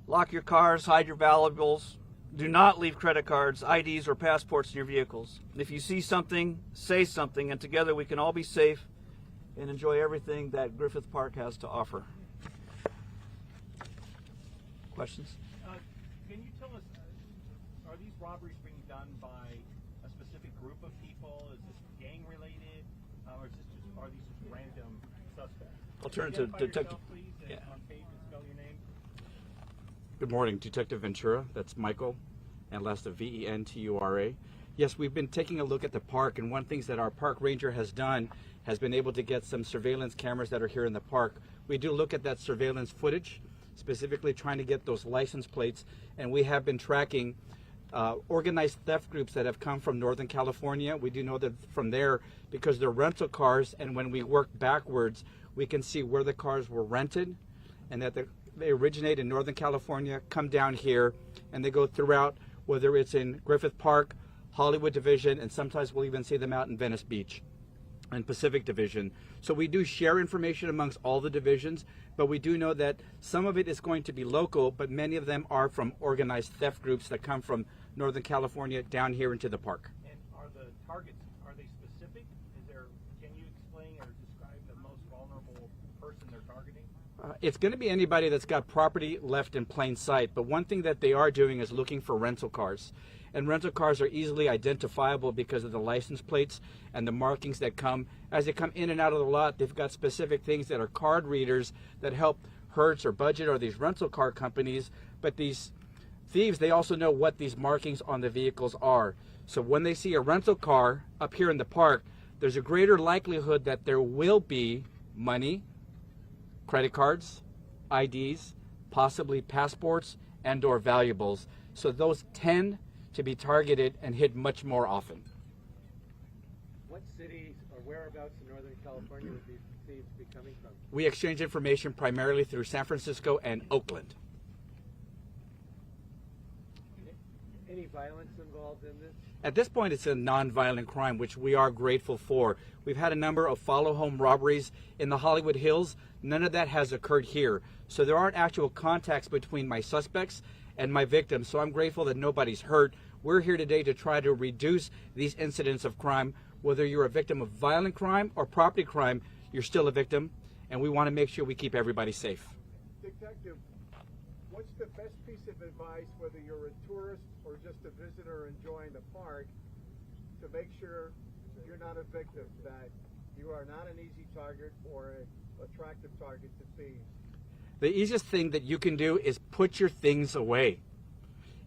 lock your cars, hide your valuables, do not leave credit cards, IDs, or passports in your vehicles. If you see something, say something, and together we can all be safe and enjoy everything that Griffith Park has to offer. Questions? Can you tell us, are these robberies being done by a specific group of people? Is this gang related? Or is this just, are these just random suspects? I'll turn to Detective. Yeah. On tape and spell your name. Good morning, Detective Ventura. That's Michael, and last of Ventura. Yes, we've been taking a look at the park, and one thing that our park ranger has done has been able to get some surveillance cameras that are here in the park. We do look at that surveillance footage, specifically trying to get those license plates, and we have been tracking organized theft groups that have come from Northern California. We do know that from there because they're rental cars, and when we work backwards, we can see where the cars were rented, and that they originate in Northern California, come down here, and they go throughout, whether it's in Griffith Park, Hollywood Division, and sometimes we'll even see them out in Venice Beach and Pacific Division. So we do share information amongst all the divisions, but we do know that some of it is going to be local, but many of them are from organized theft groups that come from Northern California down here into the park. And are the targets, are they specific? Can you explain or describe the most vulnerable person they're targeting? It's going to be anybody that's got property left in plain sight, but one thing that they are doing is looking for rental cars. And rental cars are easily identifiable because of the license plates and the markings that come. As they come in and out of the lot, they've got specific things that are card readers that help Hertz or Budget or these rental car companies. But these thieves, they also know what these markings on the vehicles are. So when they see a rental car up here in the park, there's a greater likelihood that there will be money, credit cards, IDs, possibly passports, and or valuables. So those tend to be targeted and hit much more often. What cities or whereabouts in Northern California would these thieves be coming from? We exchange information primarily through San Francisco and Oakland. Any violence involved in this? At this point, it's a nonviolent crime, which we are grateful for. We've had a number of follow-home robberies in the Hollywood Hills. None of that has occurred here. So there aren't actual contacts between my suspects and my victims. So I'm grateful that nobody's hurt. We're here today to try to reduce these incidents of crime. Whether you're a victim of violent crime or property crime, you're still a victim. And we want to make sure we keep everybody safe. Detective, what's the best piece of advice, whether you're a tourist or just a visitor enjoying the park, to make sure you're not a victim, that you are not an easy target or an attractive target to thieves? The easiest thing that you can do is put your things away.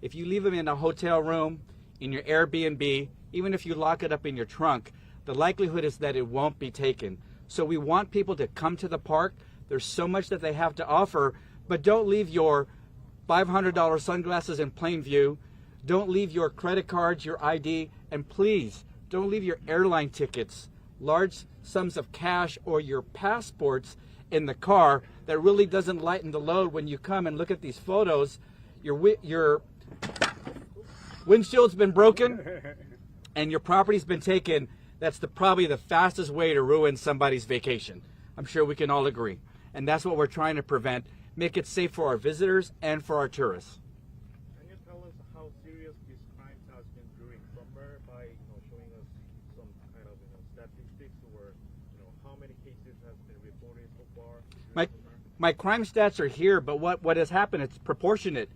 If you leave them in a hotel room, in your Airbnb, even if you lock it up in your trunk, the likelihood is that it won't be taken. So we want people to come to the park. There's so much that they have to offer, but don't leave your $500 sunglasses in plain view. Don't leave your credit cards, your ID, and please don't leave your airline tickets, large sums of cash, or your passports in the car. That really doesn't lighten the load when you come and look at these photos. Your windshield's been broken and your property's been taken. That's probably the fastest way to ruin somebody's vacation. I'm sure we can all agree. And that's what we're trying to prevent. Make it safe for our visitors and for our tourists. Can you tell us how serious this crime has been during summer by showing us some kind of statistics, or how many cases has been reported so far? My crime stats are here, but what has happened, it's proportionate.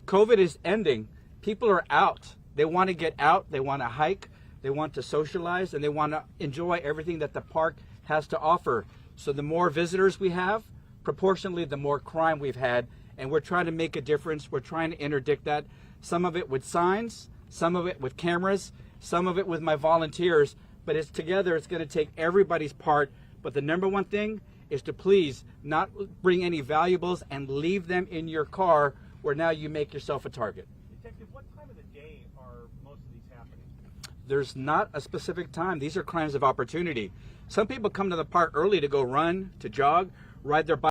COVID is ending. People are out. They want to get out. They want to hike. They want to socialize, and they want to enjoy everything that the park has to offer. So the more visitors we have, proportionally the more crime we've had, and we're trying to make a difference. We're trying to interdict that, some of it with signs, some of it with cameras, some of it with my volunteers, but it's together. It's going to take everybody's part. But the number one thing is to please not bring any valuables and leave them in your car, where now you make yourself a target. Detective, what time of the day are most of these happening? There's not a specific time. These are crimes of opportunity. Some people come to the park early to go run, to jog, ride their bike.